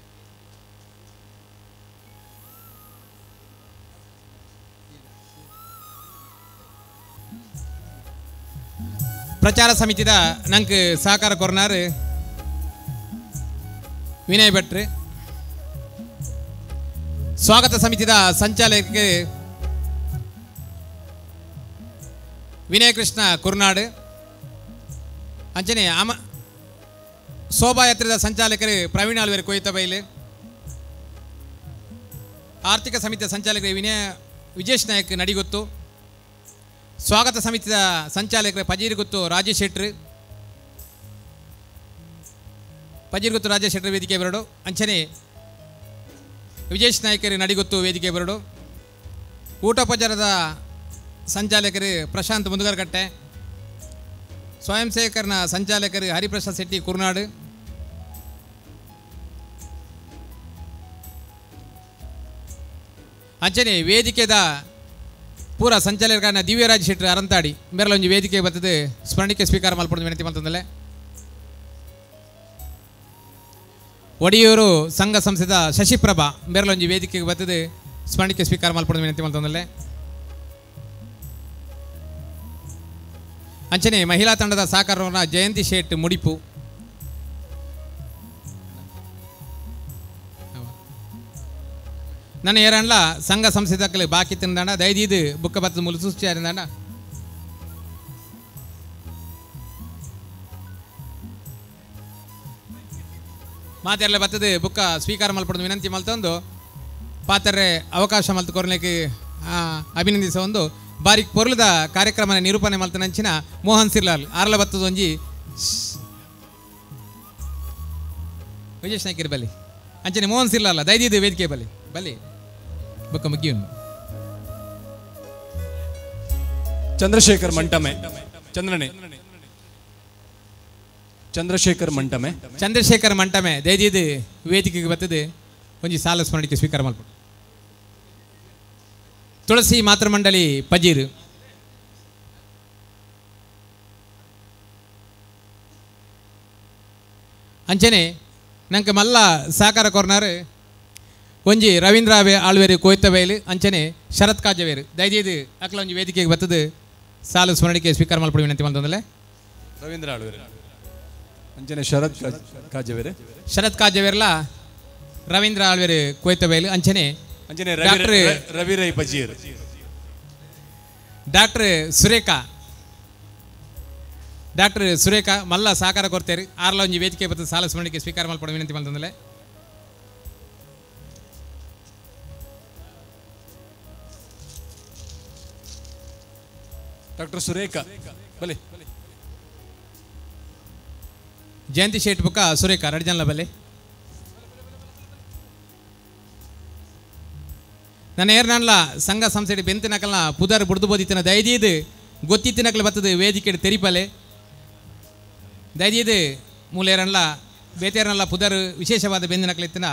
ಪ್ರಚಾರ ಸಮಿತಿದ ನಂಗೆ ಸಹಕಾರ ಕೊರ್ನಾರು ವಿನಯ್ ಭಟ್ರು ಸ್ವಾಗತ ಸಮಿತಿದ ಸಂಚಾಲಕರಿಗೆ ವಿನಯ ಕೃಷ್ಣ ಕುರ್ನಾಡು ಅಂಚನೆ ಶೋಭಾಯಾತ್ರೆದ ಸಂಚಾಲಕರು ಪ್ರವೀಣ್ ಆಳ್ವೇರು ಕೊಯ್ತ ಬೈಲು, ಆರ್ಥಿಕ ಸಮಿತಿಯ ಸಂಚಾಲಕರು ವಿಜೇಶ್ ನಾಯಕ್ ನಡಿಗೊತ್ತು, ಸ್ವಾಗತ ಸಮಿತಿಯ ಸಂಚಾಲಕರು ಪಜೀರ್ಗುತ್ತು ರಾಜೇಶ್ ಶೆಟ್ರು, ಪಜೀರ್ಗುತ್ತು ರಾಜೇಶ್ ಶೆಟ್ರು ವೇದಿಕೆ ಬರಡು, ಅಂಚನೆ ವಿಜೇಶ್ ನಾಯಕರು ನಡಿಗೊತ್ತು ವೇದಿಕೆ ಬರಡು, ಊಟೋಪಚಾರದ ಸಂಚಾಲಕರು ಪ್ರಶಾಂತ್ ಮುಂದುಗರಕಟ್ಟೆ, ಸ್ವಯಂ ಸೇವಕರನ ಸಂಚಾಲಕರು ಹರಿಪ್ರಸಾದ್ ಶೆಟ್ಟಿ ಕುರ್ನಾಡು, ಅಂಚನೆ ವೇದಿಕೆದ ಪೂರ ಸಂಚಾಲಕರನ್ನ ದಿವ್ಯರಾಜ್ ಶೆಟ್ಟಿ ಅರಂತಾಡಿ ಮೇರಲೊಂಜಿ ವೇದಿಕೆ ಬರ್ತದೆ ಸ್ಮರಣಿಕೆ ಸ್ವೀಕಾರ ಮಲ್ಪೊಂದು ವಿನಂತಿ ಮಾಡ್ತಂದಲೆ. ಒಡಿಯೂರು ಸಂಘ ಸಂಸ್ಥೆದ ಶಶಿಪ್ರಭಾ ಮೇರಲೊಂಜಿ ವೇದಿಕೆಗೆ ಬರ್ತದೆ ಸ್ಮರಣಿಕೆ ಸ್ವೀಕಾರ ಮಲ್ಪೊಂದು ವಿನಂತಿ ಮಾಡ್ತಂದಲೆ. ಅಂಚನೆ ಮಹಿಳಾ ತಂಡದ ಸಹಕಾರವನ್ನು ಜಯಂತಿ ಶೇಟ್ ಮುಡಿಪು, ನನ್ನ ಏರಣ್ಣ ಸಂಘ ಸಂಸ್ಥೆದಕ್ಕಲ್ಲಿ ಬಾಕಿ ತಿಂದಾಂಡ ದೈದೀದು ಬುಕ್ಕ ಬತ್ತದ ಮೂಲ ಸೂಚಿ ಆರಿಂದಾಂಡ ಮಾತೆಲ್ಲ ಬತ್ತದು ಬುಕ್ಕ ಸ್ವೀಕಾರ ಮಲ್ಪಡೋದು ವಿನಂತಿ ಮಲ್ತೊಂದು ಪಾತ್ರೆ ಅವಕಾಶ ಮಲ್ತು ಕೊರ್ಲಿಕ್ಕೆ ಅಭಿನಂದಿಸ ಒಂದು ಬಾರಿ ಪೊರ್ಲದ ಕಾರ್ಯಕ್ರಮ ನಿರೂಪಣೆ ಮಲ್ತನಂಚಿನ ಮೋಹನ್ ಸಿರ್ಲಾಲ್ ಆರ್ಲ ಬತ್ತದ ಒಂಜಿ ವಿಜೇಶ್ ನಾಯ್ಕರ್ ಬಲಿ ಅಂಚನೆ ಮೋಹನ್ ಸಿರ್ಲಾಲ್ ದೈದೀದು ವೇದಿಕೆ ಬಲಿ ಬಲಿ ಬುಕ್ಕ ಮುಗಿಯುನು. ಚಂದ್ರಶೇಖರ್ ಮಂಟಮೆ ಚಂದ್ರನೇ ಚಂದ್ರಶೇಖರ್ ಮಂಟಮೆ ಚಂದ್ರಶೇಖರ್ ಮಂಟಮೆ ದೈದೀದು ವೇದಿಕೆಗೆ ಬರ್ತದೆ ಒಂಜಿ ಸಾಲ ಸ್ಮರಣಿಕೆ ಸ್ವೀಕಾರ ಮಲ್ಪಡು. ತುಳಸಿ ಮಾತೃ ಮಂಡಳಿ ಪಜೀರ್, ಅಂಚನೆ ನಂಗೆ ಮಲ್ಲ ಸಹಕಾರ ಕೊರ್ನಾರು ಒಂಜಿ ರವೀಂದ್ರ ಆಳ್ವೇರು ಕೊಯ್ತ ಬೈಲು, ಅಂಚನೆ ಶರತ್ ಕಾಜವೇರು ದೈದೀದು ಅಕ್ಲ ಒಂಜಿ ವೇದಿಕೆಗೆ ಬರ್ತದೆ ಸಾಲು ಸ್ಮರಣಿಕೆ ಸ್ವೀಕಾರ ಮಲ್ಪಡು ವಿನಂತಿ ಮಾಡ್ತಂದಲೆ. ರವೀಂದ್ರ ಆಳ್ವೇರು ಅಂಚನೆ ಶರತ್ ಕಾಜವೇರೆ ಶರತ್ ಕಾಜವೇರ್ಲ ರವೀಂದ್ರ ಆಳ್ವೇರು ಕೊಯ್ತ ಬೈಲು, ಅಂಚನೆ ಅಂಚನೆ ರವಿ ರೈ ಪಜೀರ್ ಡಾಕ್ಟರ್ ಸುರೇಖಾ ಮಲ್ಲ ಸಹಕಾರ ಕೊಡ್ತೇರಿ ಆರ್ಲ ಒಂಜಿ ವೇದಿಕೆ ಬರ್ತದೆ ಸಾಲ ಸ್ಮರಣಿಕೆ ಸ್ವೀಕಾರ ಮಲ್ಪಡ ವಿನಂತಿ ಮಾಡ್ತಂದಲೆ. ಡಾಕ್ಟರ್ ಸುರೇಖಾ ಬಲೆ ಜಯಂತಿ ಶೇಟ್ ಬುಕ್ಕ ಸುರೇಖಾ ಎರಡು ಜನ ಬಲೆ. ನನ್ನ ಏರ್ನಲ್ಲ ಸಂಘ ಸಂಸ್ಥೆ ಬೆಂತಿನಕಲ್ನ ಪುದರ್ ಬುಡ್ದು ಬೋದಿತ್ತಿನ ದೈದೀದು ಗೊತ್ತಿತ್ತಿನಕಲ್ ಬರ್ತದೆ ವೇದಿಕೆ ತೆರಿಪಲೆ ದೈದೀದು ಮೂಲೇರನ್ಲ ಬೇತೇರನಲ್ಲ ಪುದರ್ ವಿಶೇಷವಾದ ಬೆಂದಿನಕಲಿತ್ತಿನ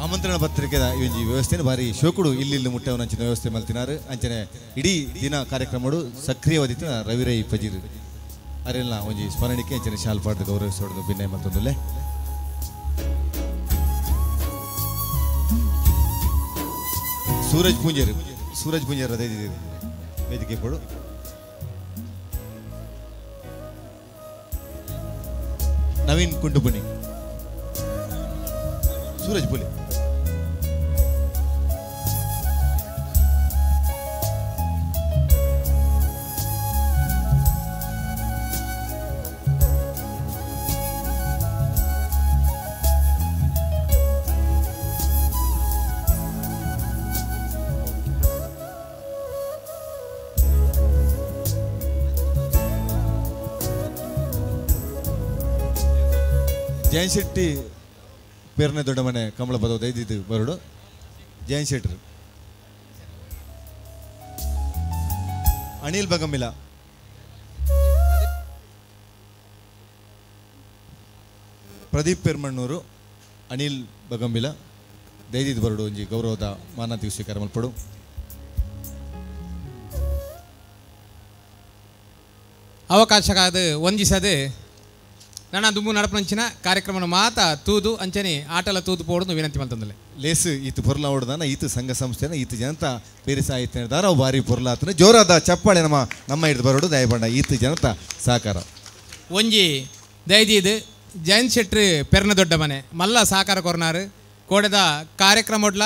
ಆಮಂತ್ರಣ ಪತ್ರಿಕೆದ ಈ ವ್ಯವಸ್ಥೆನ ಭಾರಿ ಶೋಕುಡು ಇಲ್ಲಿ ಮುಟ್ಟವನ ಅಂಚಿನ ವ್ಯವಸ್ಥೆ ಮಲ್ತಿನಾರು ಅಂಚನೆ ಇಡೀ ದಿನ ಕಾರ್ಯಕ್ರಮಗಳು ಸಕ್ರಿಯವಾದಿತ್ತಿನ ರವಿರೈ ಪಜೀರ್ ಅರೆಲ್ಲ ಒಂಜಿ ಸ್ಮರಣಿಕೆ ಅಂಚನೆ ಶಾಲ್ ಪಾಡ್ದು ಗೌರವಿಸೋದು ಭಿನ್ನ ಮತ್ತೊಂದುಲ್ಲೆ. ಸೂರಜ್ ಪೂಂಜೇರ್ ಅದೇ ವೇದಿಕೆ ಕೊಡು. ನವೀನ್ ಕುಂಟುಪುಣಿ ಸೂರಜ್ ಪುಲಿ ಜಯನ್ ಶೆಟ್ಟಿ ಪೇರ್ನೆ ದೊಡ್ಡ ಮನೆ ಕಮಲ ಪದವು ದೈದಿದ್ದು ಬರಡು ಜಯನ್ ಶೆಟ್ರು ಅನಿಲ್ ಬಗಂಬಿಲ ಪ್ರದೀಪ್ ಪೆರ್ಮಣ್ಣೂರು ಅನಿಲ್ ಬಗಂಬಿಲ ದೈದಿದ್ದು ಬರಡು ಒಂಜಿ ಗೌರವದ ಮಾನತಿ ಸ್ವೀಕಾರ ಮಲ್ಪಡು. ಅವಕಾಶಕ್ಕಾದ ಒಂದಿಸದು ನನ್ನ ದುಂಬು ನಡಪಂಚಿನ ಕಾರ್ಯಕ್ರಮ ಮಾತ ತೂದು ಅಂಚನೆ ಆಟಲ ತೂದು ಪೋಡು ವಿನಂತಿ ಮಾಡ್ತಂದಲೆ. ಲೇಸು ಈತು ಪೊರ್ಲ ಓಡ್ದಾನ ಈತು ಸಂಘ ಸಂಸ್ಥೆನ ಈತು ಜನತಾ ಬೇರೆ ಸಾಹಿತ್ಯ ನಿರ್ಧಾರ ಅವು ಭಾರಿ ಪೊರ್ಲ ಆತನ ಜೋರಾದ ಚಪ್ಪಾಳೆ ನಮ್ಮ ಹಿಡಿದು ಬರೋಡು ದಯಬಂಡ ಈತು ಜನತಾ ಸಹಕಾರ ಒಂಜಿ ದೈದಿದು ಜಯಂತ್ ಶೆಟ್ಟಿ ಪೆರ್ನ ದೊಡ್ಡ ಮನೆ ಮಲ್ಲ ಸಹಕಾರ ಕೊರ್ನಾರು ಕೋಡೆದ ಕಾರ್ಯಕ್ರಮಡ್ಲ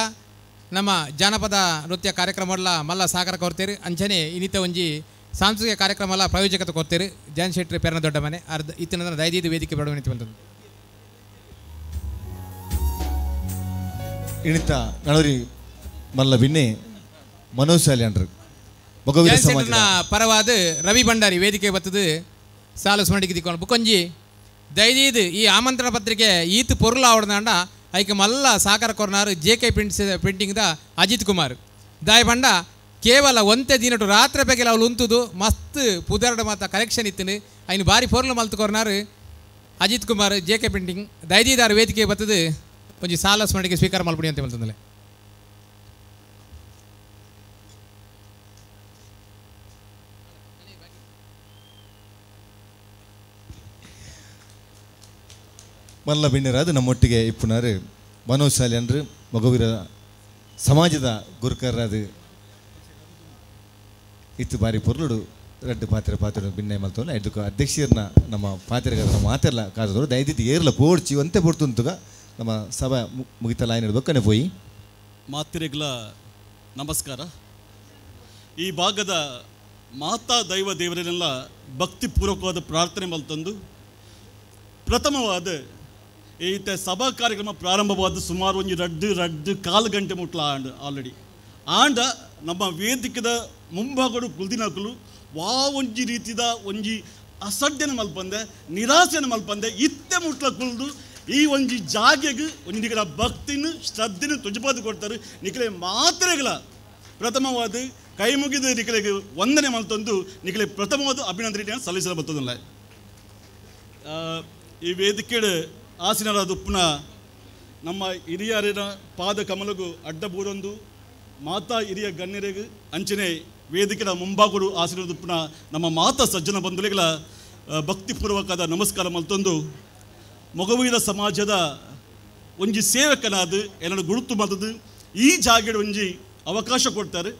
ನಮ್ಮ ಜಾನಪದ ನೃತ್ಯ ಕಾರ್ಯಕ್ರಮಡ್ಲ ಮಲ್ಲ ಸಹಕಾರ ಕೊರ್ತೀರಿ ಅಂಚನೆ ಇನ್ನಿತ ಒಂಜಿ ಸಾಂಸ್ಕೃತಿಕ ಕಾರ್ಯಕ್ರಮ ಎಲ್ಲ ಪ್ರಾಯೋಜಕತೆ ಕೊಡ್ತೀರಿ ಜಾನ್ ಶೆಟ್ಟಿ ಪೇರನ ದೊಡ್ಡ ಮನೆ ಅರ್ಧ ಇತ್ತಿನ ದೈದೀದು ವೇದಿಕೆ ಬೆಳವಣಿಗೆ ಬಂದದ್ದು ಇಣಿತ ನಳರಿ ಮಲ್ಲ ಬಿನ್ನೆ ಮನೋಶಾಲಿ ಅಂಡ್ರು ಪರವಾದ ರವಿ ಭಂಡಾರಿ ವೇದಿಕೆ ಬತ್ತದು ಸಾಲು ಸ್ಮರಣಿಗೆ ದಿಕ್ಕೊಂಡು ಬುಕೊಂಜಿ ದೈದೀದು ಈ ಆಮಂತ್ರಣ ಪತ್ರಿಕೆ ಈತ್ ಪೊರ್ಲು ಆವಡ್ದಾಂಡ ಐಕೆ ಮಲ್ಲ ಸಾಕಾರ ಕೊರ್ನಾರು JK ಪ್ರಿಂಟಿಂಗ್ದ ಅಜಿತ್ ಕುಮಾರ್ ದಾಯ ಬಂಡ ಕೇವಲ ಒಂತೆ ದಿನಟು ರಾತ್ರಿ ಬೇಗೆಲ್ಲ ಅವಳು ಉಂತುದು ಮಸ್ತ್ ಪುದರ್ಡ ಮಾತ ಕಲೆಕ್ಷನ್ ಇತ್ತಿನ ಐನು ಬಾರಿ ಪೊರ್ಲು ಮಲ್ತು ಕೊರ್ನಾರು ಅಜಿತ್ ಕುಮಾರ್ JK ಪ್ರಿಂಟಿಂಗ್ ದೈದೀದಾರ ವೇದಿಕೆ ಬತ್ತದು ಒಂಜಿ ಸಾಲ ಸ್ಮರಣಿಗೆ ಸ್ವೀಕಾರ ಮಲ್ಪಡಿ ಅಂತ ಹೇಳ್ತಂದಲೆ ಮಲ್ಲ ಬಿಣ್ಣರಾದ ನಮ್ಮೊಟ್ಟಿಗೆ ಇಪ್ಪುನಾರು ಮನೋಶಾಲಿ ಅಂದ್ರು ಮಗುವಿರ ಸಮಾಜದ ಗುರುಕರಾದ ಇತ್ತು ಬಾರಿ ಪೊರ್ಲುಡು ರೆಡ್ಡು ಪಾತ್ರ ಭಿನ್ನ ಮಲ್ತವಲ್ಲ ಇದಕ್ಕೆ ಅಧ್ಯಕ್ಷರನ್ನ ನಮ್ಮ ಪಾತ್ರೆಗಾರ ಮಾತೆಲ್ಲ ಕಾದವರು ದಯದಿದ್ದು ಏರ್ಲ ಪೋಡ್ಚಿ ಒಂತೆ ಪೊಡ್ತುಂತುಗ ನಮ್ಮ ಸಭೆ ಮುಗಿತಲ್ಲ ಏನು ಹೇಳ್ಬೇಕನೆ ಪೋಯಿ ಮಾತಿರೆಗಳ ನಮಸ್ಕಾರ. ಈ ಭಾಗದ ಮಾತಾ ದೈವ ದೇವರನ್ನೆಲ್ಲ ಭಕ್ತಿಪೂರ್ವಕವಾದ ಪ್ರಾರ್ಥನೆ ಮಲ್ತಂದು ಪ್ರಥಮವಾದ ಈತ ಸಭಾ ಕಾರ್ಯಕ್ರಮ ಪ್ರಾರಂಭವಾದ ಸುಮಾರು ಒಂದು ರಡ್ಡು ಕಾಲು ಗಂಟೆ ಮುಟ್ಲ ಆಲ್ರೆಡಿ ಆಂಡ ನಮ್ಮ ವೇದಿಕೆದ ಮುಂಭಾಗಡು ಕುಲ್ದಿನಕಲು ಒಂಜಿ ರೀತಿದ ಒಂಜಿ ಅಸಡ್ಡೆನ ಮಲ್ಪಂದೆ ನಿರಾಸೆನ ಮಲ್ಪಂದೆ ಇತ್ತೆ ಮುಟ್ಲ ಕುಲ್ದು ಈ ಒಂಜಿ ಜಾಗೆಗೆ ಒಂದು ನಿಖಲ ಭಕ್ತಿನ ಶ್ರದ್ಧೆನ ತುಜಪಾದು ಕೊಡ್ತಾರೆ ನಿಖಲೆ ಮಾತ್ರೆಗಳ ಪ್ರಥಮವಾದ ಕೈ ಮುಗಿದ ನಿಖಲೆಗೆ ವಂದನೆ ಮಲ್ತಂದು ನಿಖಲೆ ಪ್ರಥಮವಾದ ಅಭಿನಂದನೆಯನ್ನು ಸಲ್ಲಿಸಲು ಬರ್ತದಲ್ಲ. ಈ ವೇದಿಕೆ ಆಸೀನರಾದ ಉಪ್ಪುನ ನಮ್ಮ ಹಿರಿಯರಿನ ಪಾದ ಕಮಲಗು ಅಡ್ಡ ಬೂರೊಂದು ಮಾತಾ ಹಿರಿಯ ಗಣ್ಯರಿಗೆ ಅಂಚನೆ ವೇದಿಕೆಯ ಮುಂಭಾಗಡು ಆಸೀನರಾದ ಉಪ್ಪುನ ನಮ್ಮ ಮಾತಾ ಸಜ್ಜನ ಬಂಧುಗಳ ಭಕ್ತಿಪೂರ್ವಕವಾದ ನಮಸ್ಕಾರ ಮಲ್ತೊಂದು ಮೊಗವೀರ ಸಮಾಜದ ಒಂಜಿ ಸೇವಕನಾದ ಎಲ್ಲರೂ ಗುರುತು ಮದದು ಈ ಜಾಗೆಡ್ ಒಂಜಿ ಅವಕಾಶ ಕೊಡ್ತಾರೆ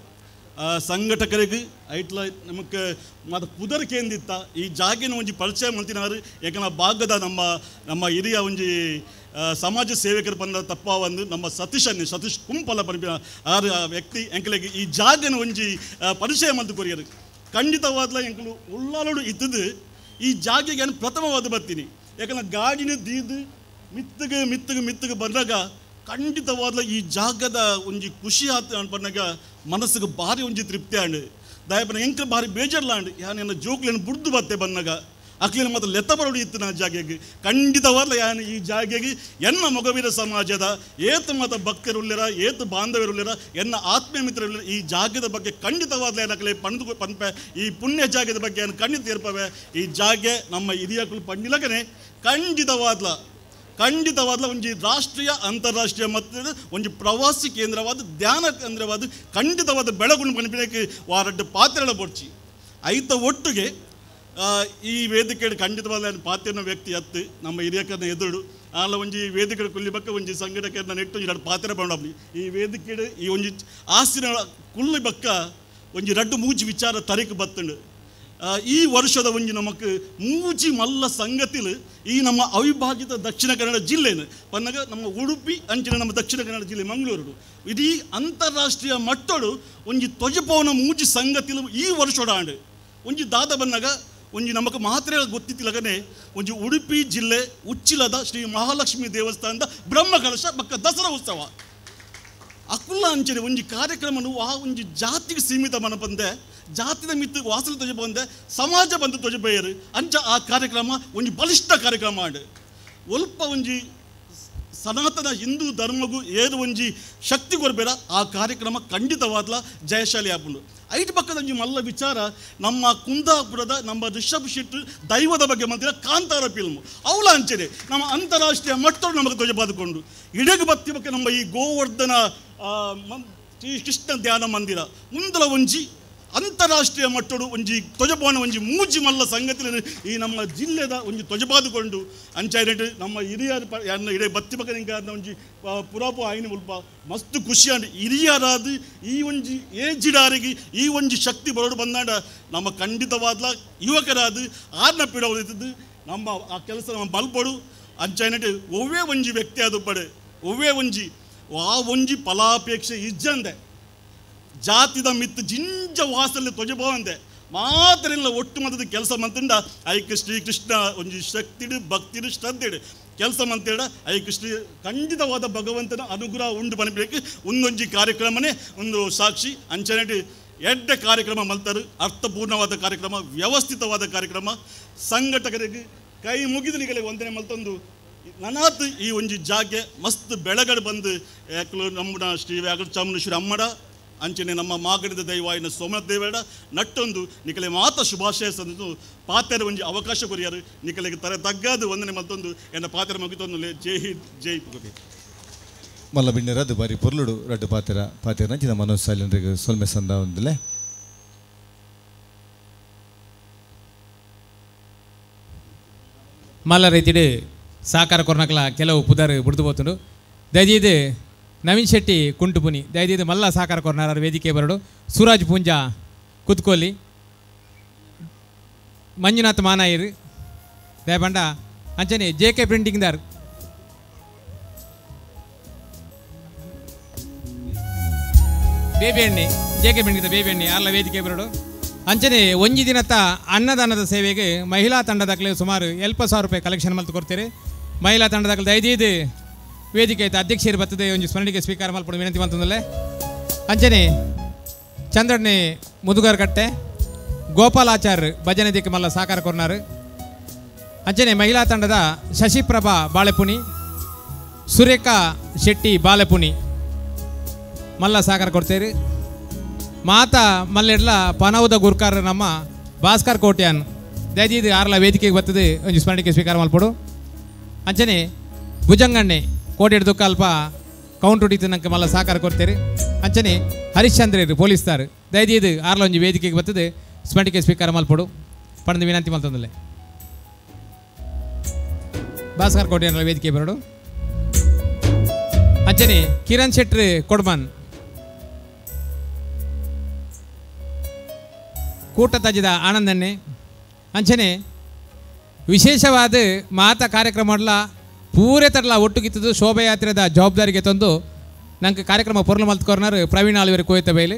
ಸಂಘಟಕರಿಗೆ ಐಟ್ಲ ನಮಗೆ ಮತ್ತು ಪುದರ್ಕೇಂದಿತ್ತ ಈ ಜಾಗಿನ ಒಂಜಿ ಪರಿಚಯ ಮಲ್ತಿನಾರು ಯಾಕಂದ್ರೆ ಭಾಗದ ನಮ್ಮ ಹಿರಿಯ ಒಂಜಿ ಸಮಾಜ ಸೇವಕರು ಬಂದ ತಪ್ಪವಂದು ನಮ್ಮ ಸತೀಶ್ ಕುಂಪಲ ಪಂಪಿನ ಆರು ವ್ಯಕ್ತಿ ಎಂಕಲಿಗೆ ಈ ಜಾಗನ ಒಂಜಿ ಪರಿಚಯ ಮಲ್ತು ಕೊರಿಯರು ಖಂಡಿತವಾದ್ಲ ಎಂಕಲು ಉಳ್ಳಾಲೋಡು ಇದ್ದದು ಈ ಜಾಗೆಗೆ ನಾನು ಪ್ರಥಮವಾದ ಬರ್ತೀನಿ ಯಾಕಂದ್ರೆ ಗಾಡಿನ ದೀದು ಮಿತ್ತಗೆ ಬಂದಾಗ ಖಂಡಿತವಾದ ಈ ಜಾಗದ ಒಂಜಿ ಖುಷಿ ಆತ ಬಂದಾಗ ಮನಸ್ಸಿಗೆ ಭಾರಿ ಒಂಜಿ ತೃಪ್ತಿ ಆಂಡ್ ದಯಪನ ಎಂಕ ಭಾರಿ ಬೇಜಾರ್ಲ ಆಂಡ್ ಯಾನ ಜೋಕ್ಲೇನು ಬುಡ್ದು ಬತ್ತೆ ಬಂದಾಗ ಅಕ್ಲಿನ ಮತ್ತು ಲೆತ್ತ ಬರೋಡು ಇತ್ತು ನನ್ನ ಜಾಗೆಗೆ ಖಂಡಿತವಾದ ಯಾನು ಈ ಜಾಗೆಗೆ ಎನ್ನ ಮೊಗವೀರ ಸಮಾಜದ ಏತು ಮತ ಭಕ್ತರುಳ್ಳಿರ ಏತು ಬಾಂಧವ್ಯರುಳ್ಳಿರ ಎನ್ನ ಆತ್ಮೀಯ ಮಿತ್ರರುಳ್ಳಿರ ಈ ಜಾಗದ ಬಗ್ಗೆ ಖಂಡಿತವಾದ ಏನಕ್ಕಲೆ ಪಂಪೆ ಈ ಪುಣ್ಯ ಜಾಗದ ಬಗ್ಗೆ ಏನು ಖಂಡಿತ ಇರ್ಪವೆ ಈ ಜಾಗೆ ನಮ್ಮ ಹಿರಿಯಕಲು ಪಂಡಿಲಗನೆ ಖಂಡಿತವಾದ ಒಂಜಿ ರಾಷ್ಟ್ರೀಯ ಅಂತಾರಾಷ್ಟ್ರೀಯ ಮತ್ತು ಒಂಜಿ ಪ್ರವಾಸಿ ಕೇಂದ್ರವಾದ ಧ್ಯಾನ ಕೇಂದ್ರವಾದ ಖಂಡಿತವಾದ ಬೆಳಗುಂಡು ಪಣಿಪಿನಕ್ಕೆ ವಾರಡ್ಡು ಪಾತ್ರೆಗಳ ಬೊಡ್ಚಿ ಐತ ಒಟ್ಟಿಗೆ ಈ ವೇದಿಕೆ ಖಂಡಿತವಾದ ಪಾತ್ರೆನ ವ್ಯಕ್ತಿ ಹತ್ತು ನಮ್ಮ ಹಿರಿಯಕರನ್ನ ಎದುರು ಆಲ ಒಂಜಿ ವೇದಿಕೆ ಕುಲ್ಲಿ ಬಕ್ಕ ಒಂಜಿ ಸಂಘಟಕರನ್ನ ನೆಟ್ಟು ಎರಡು ಪಾತ್ರೆ ಬಂಡಬ್ಲಿ ಈ ವೇದಿಕೆ ಈ ಒಂಜಿ ಆಸ್ತಿನ ಕುಳ್ಳಿ ಬಕ್ಕ ಒಂಜಿ ರಡ್ಡು ಮೂಜಿ ವಿಚಾರ ತರಿಕು ಬತ್ತುಂಡು ಈ ವರ್ಷದ ಒಂಜಿ ನಮಕ್ ಮೂಜಿ ಮಲ್ಲ ಸಂಗತಿಲು ಈ ನಮ್ಮ ಅವಿಭಾಜಿತ ದಕ್ಷಿಣ ಕನ್ನಡ ಜಿಲ್ಲೆನು ಪನ್ನಗ ನಮ್ಮ ಉಡುಪಿ ಅಂಚಿನ ನಮ್ಮ ದಕ್ಷಿಣ ಕನ್ನಡ ಜಿಲ್ಲೆ ಮಂಗಳೂರು ಇಡೀ ಅಂತಾರಾಷ್ಟ್ರೀಯ ಮಟ್ಟಡು ಒಂಜಿ ತೊಜಪವನ ಮೂಜಿ ಸಂಗತಿಲು ಈ ವರ್ಷೋಡಾಂಡು ಒಂಜಿ ದಾದ ಬನ್ನಗ ಒಂಜಿ ನಮಕ್ ಮಾತ್ರೆ ಗೊತ್ತಿತ್ತಿಲಗನೆ ಒಂಜಿ ಉಡುಪಿ ಜಿಲ್ಲೆ ಉಚ್ಚಿಲದ ಶ್ರೀ ಮಹಾಲಕ್ಷ್ಮಿ ದೇವಸ್ಥಾನದ ಬ್ರಹ್ಮಕಲಶ ಬಕ್ಕ ದಸರಾ ಉತ್ಸವ ಅಕುಲ್ಲ ಅಂಚನೆ ಒಂಜಿ ಕಾರ್ಯಕ್ರಮನು ಆ ಒಂಜಿ ಜಾತಿಗೆ ಸೀಮಿತ ಮನ ಬಂದೆ ಜಾತಿದ ಮಿತ್ತು ವಾಸಲು ತೊಜ ಬಂದೆ ಸಮಾಜ ಬಂದು ತೊಜ ಬೇಯರು ಅಂಚ ಆ ಕಾರ್ಯಕ್ರಮ ಒಂಜಿ ಬಲಿಷ್ಠ ಕಾರ್ಯಕ್ರಮ ಆಡು ಒಲ್ಪ ಒಂಜಿ ಸನಾತನ ಹಿಂದೂ ಧರ್ಮಗೂ ಏದು ಒಂಜಿ ಶಕ್ತಿ ಕೊರಬೇಡ ಆ ಕಾರ್ಯಕ್ರಮ ಖಂಡಿತವಾದ್ಲ ಜಯಶಾಲಿ ಆಪುಂಡು ಐಟ್ ಪಕ್ಕದ ಒಂಜಿ ಮಲ್ಲ ವಿಚಾರ ನಮ್ಮ ಕುಂದಾಪುರದ ನಮ್ಮ ರಿಷಬ್ ಶೆಟ್ಟಿ ದೈವದ ಬಗ್ಗೆ ಮಂದಿರ ಕಾಂತಾರ ಫಿಲ್ಮ್ ಅವಳ ಅಂಚನೆ ನಮ್ಮ ಅಂತಾರಾಷ್ಟ್ರೀಯ ಮಟ್ಟರು ನಮಗೆ ಧ್ವಜ ಬಾದುಕೊಂಡು ಇಡಗು ಬತ್ತಿ ಬಗ್ಗೆ ನಮ್ಮ ಈ ಗೋವರ್ಧನ ಶ್ರೀ ಕೃಷ್ಣ ಧ್ಯಾನ ಮಂದಿರ ಮುಂದಲ ಒಂಜಿ ಅಂತಾರಾಷ್ಟ್ರೀಯ ಮಟ್ಟಡು ಒಂಜಿ ತೊಜಪಾನ ಒಂಜಿ ಮೂಜಿ ಮಲ್ಲ ಸಂಗತಿ ಈ ನಮ್ಮ ಜಿಲ್ಲೆದ ಒಂಜಿ ತೊಜಪಾದುಕೊಂಡು ಅಂಚಾಯಿನಟ್ಟು ನಮ್ಮ ಹಿರಿಯರು ಇಡೇ ಬತ್ತಿ ಬಗ್ಗೆ ನಿಂಗೆ ಒಂಜಿ ಪುರಾಪು ಆಯ್ನ ಮುಲ್ಪ ಮಸ್ತ್ ಖುಷಿಯಾಗಿ ಹಿರಿಯರಾದ ಈ ಒಂಜಿ ಏಜಿಡಾರಿಗೆ ಈ ಒಂಜಿ ಶಕ್ತಿ ಬರೋಡು ಬಂದಾಂಡ ನಮ್ಮ ಖಂಡಿತವಾದ ಯುವಕರಾದ ಆರ್ನ ಪೀಡ ಓದಿದ್ದು ನಮ್ಮ ಆ ಕೆಲಸ ನಮ್ಮ ಬಲ್ಪಡು ಅಂಚಾಯಿನಟ್ಟು ಒವ್ವೇ ಒಂಜಿ ವ್ಯಕ್ತಿ ಅದು ಪಡೆ ಒವ್ವೇ ಒಂಜಿ ಆ ಒಂಜಿ ಫಲಾಪೇಕ್ಷೆ ಇಜ್ಜಂದೆ ಜಾತಿದ ಮಿತ್ತು ಜಿಂಜ ವಾಸಲ್ಲಿ ತೊಜಬೋಂದೆ ಮಾತ್ರ ಒಟ್ಟು ಮತದ ಕೆಲಸ ಮಂತಂಡ ಐಕ್ ಶ್ರೀಕೃಷ್ಣ ಒಂಜಿ ಶಕ್ತಿಡು ಭಕ್ತಿಡು ಶ್ರದ್ಧೆಡು ಕೆಲಸ ಮಂತೇಡ ಐಕ್ ಖಂಡಿತವಾದ ಭಗವಂತನ ಅನುಗ್ರಹ ಉಂಡು ಬನಬೇಕು ಒಂದೊಂಜಿ ಕಾರ್ಯಕ್ರಮನೇ ಒಂದು ಸಾಕ್ಷಿ ಅಂಚನೆ ಎಡ್ಡೆ ಕಾರ್ಯಕ್ರಮ ಮಲ್ತಾರೆ ಅರ್ಥಪೂರ್ಣವಾದ ಕಾರ್ಯಕ್ರಮ ವ್ಯವಸ್ಥಿತವಾದ ಕಾರ್ಯಕ್ರಮ ಸಂಘಟಕರಿಗೆ ಕೈ ಮುಗಿದಲಿಗಳಿಗೆ ವಂದನೆ ಮಲ್ತೊಂದು ನನಾತ್ ಈ ಒಂಜಿ ಜಾಗೆ ಮಸ್ತ್ ಬೆಳಗಡೆ ಬಂದು ಯಾಕಲು ನಮ್ಮ ಶ್ರೀ ವ್ಯಾಘ್ರ ಚಾಮುಂಡೇಶ್ವರಿ ಅಮ್ಮಡ ಅಂಚನೆ ನಮ್ಮ ಮಾಗಡಿದ ದೈವಾಯಿನ ಸೋಮನಾಥ ದೇವೇಡ ನಟ್ಟೊಂದು ನಿಕಲೆ ಮಾತ ಶುಭಾಶಯ ಸಂದು ಪಾತ್ರೆ ಒಂಜಿ ಅವಕಾಶ ಕೊರಿಯಾರು ನಿಕಲೆಗೆ ತರ ತಗ್ಗಾದು ವಂದನೆ ಮಲ್ತೊಂದು ಎನ್ನ ಪಾತ್ರೆ ಮುಗಿತೊಂದು ಜೈ ಹಿಂದ್ ಜೈ ಪುಗತಿ ಮಲ್ಲ ಬಿಣ್ಣರದು ಬಾರಿ ಪೊರ್ಲುಡು ರಡ್ಡು ಪಾತೆರ ನಂಚಿನ ಮನೋಜ್ ಸಾಲಿನರಿಗೆ ಸೊಲ್ಮೆ ಸಂದ ಒಂದಿಲೆ ಮಲ್ಲ ರೀತಿಡು ಸಹಕಾರ ಕೊರ್ನಕ್ಲ ಕೆಲವು ಪುದರ್ ಬಿಡ್ದು ಹೋತುಂಡು ದಯದಿದು ನವೀನ್ ಶೆಟ್ಟಿ ಕುಂಟುಪುನಿ ದಯದಿದು ಮಲ್ಲ ಸಹಕಾರ ಕೊರ್ನಾರ ವೇದಿಕೆ ಬರಡು ಸೂರಾಜ್ ಪೂಂಜಾ ಕುತ್ಕೋಲಿ ಮಂಜುನಾಥ್ ಮಾನಾಯಿರ್ ದಯಪಂಡ ಅಂಚನೆ JK ಪ್ರಿಂಟಿಂಗ್ ದಾರ್ ಬೇಬಿ ಎಣ್ಣೆ JK ಪ್ರಿಂಟಿಂಗ್ ಬೇಬಿ ಎಣ್ಣೆ ಆರ್ಲ ವೇದಿಕೆ ಬರಡು ಅಂಚನೆ ಒಂಜಿ ದಿನತ್ತ ಅನ್ನದಾನದ ಸೇವೆಗೆ ಮಹಿಳಾ ತಂಡದಾಗಲೇ ಸುಮಾರು 70,000 ರೂಪಾಯಿ ಕಲೆಕ್ಷನ್ ಮಲ್ತು ಕೊಡ್ತೀರಿ ಮಹಿಳಾ ತಂಡದಾಗಲೇ ದಯದಿದು ವೇದಿಕೆ ಆಯ್ತು ಅಧ್ಯಕ್ಷರು ಬರ್ತದೆ ಒಂದು ಸ್ಮರಣಿಕೆ ಸ್ವೀಕಾರ ಮಲ್ಪಡು ವಿನಂತಿ ಮಾಡ್ತಂದಲ್ಲೇ ಅಂಚನೆ ಚಂದ್ರಣ್ಣೆ ಮುದುಗಾರ್ ಕಟ್ಟೆ ಗೋಪಾಲಾಚಾರ್ ಭಜನೆ ದಿಕ್ಕೆ ಮಲ್ಲ ಸಹಕಾರ ಕೊರ್ನಾರು ಅಂಚನೆ ಮಹಿಳಾ ತಂಡದ ಶಶಿಪ್ರಭಾ ಬಾಳೆಪುಣಿ ಸುರೇಖಾ ಶೆಟ್ಟಿ ಬಾಳೆಪುಣಿ ಮಲ್ಲ ಸಹಕಾರ ಕೊಡ್ತೀರಿ ಮಾತಾ ಮಲ್ಲೆಡ್ಲ ಪನೌದ ಗುರ್ಕಾರ್ ನಮ್ಮ ಭಾಸ್ಕರ್ ಕೋಟ್ಯಾನ್ ದಯದಿದು ಆರ್ಲ ವೇದಿಕೆಗೆ ಬರ್ತದೆ ಒಂದು ಸ್ಮರಣಿಕೆ ಸ್ವೀಕಾರ ಮಲ್ಪಡು ಅಂಚನೆ ಭುಜಂಗಣ್ಣೆ ಕೋಟೆಡ್ ದುಃಖ ಕೌಂಟ್ ಹೊಡಿತು ನಂಗೆ ಮಲ್ಲ ಸಹಕಾರ ಕೊಡ್ತೀರಿ ಅಂಚನೆ ಹರಿಶ್ಚಂದ್ರರು ಪೊಲೀಸ್ತಾರು ದಯದಿದು ಆರ್ಲ ಒಂಜಿ ವೇದಿಕೆಗೆ ಬರ್ತದೆ ಸ್ಮರಣಿಕೆ ಸ್ವೀಕಾರ ಮಲ್ಪಡು ಪಡೆದು ವಿನಂತಿ ಮಲ್ತಂದಲೆ ಭಾಸ್ಕರ್ ಕೋಟ್ಯಾನ್ ವೇದಿಕೆ ಬರಡು ಅಂಚನೆ ಕಿರಣ್ ಶೆಟ್ಟಿ ಕೊಡ್ಮನ್ ಕೂಟ ತಜ್ಜಿದ ಆನಂದಣ್ಣೆ ಅಂಚನೆ ವಿಶೇಷವಾದ ಮಾತಾ ಕಾರ್ಯಕ್ರಮಡ್ಲ ಪೂರೇ ತಡ್ಲ ಒಟ್ಟುಗಿತ್ತದು ಶೋಭಾಯಾತ್ರೆದ ಜವಾಬ್ದಾರಿಗೆ ತಂದು ನಂಗೆ ಕಾರ್ಯಕ್ರಮ ಪೊರ್ಲು ಮಲ್ತ್ಕೊರ್ನಾರು ಪ್ರವೀಣ್ ಆಳ್ವೇರು ಕೋಯ್ತ ಬೈಲಿ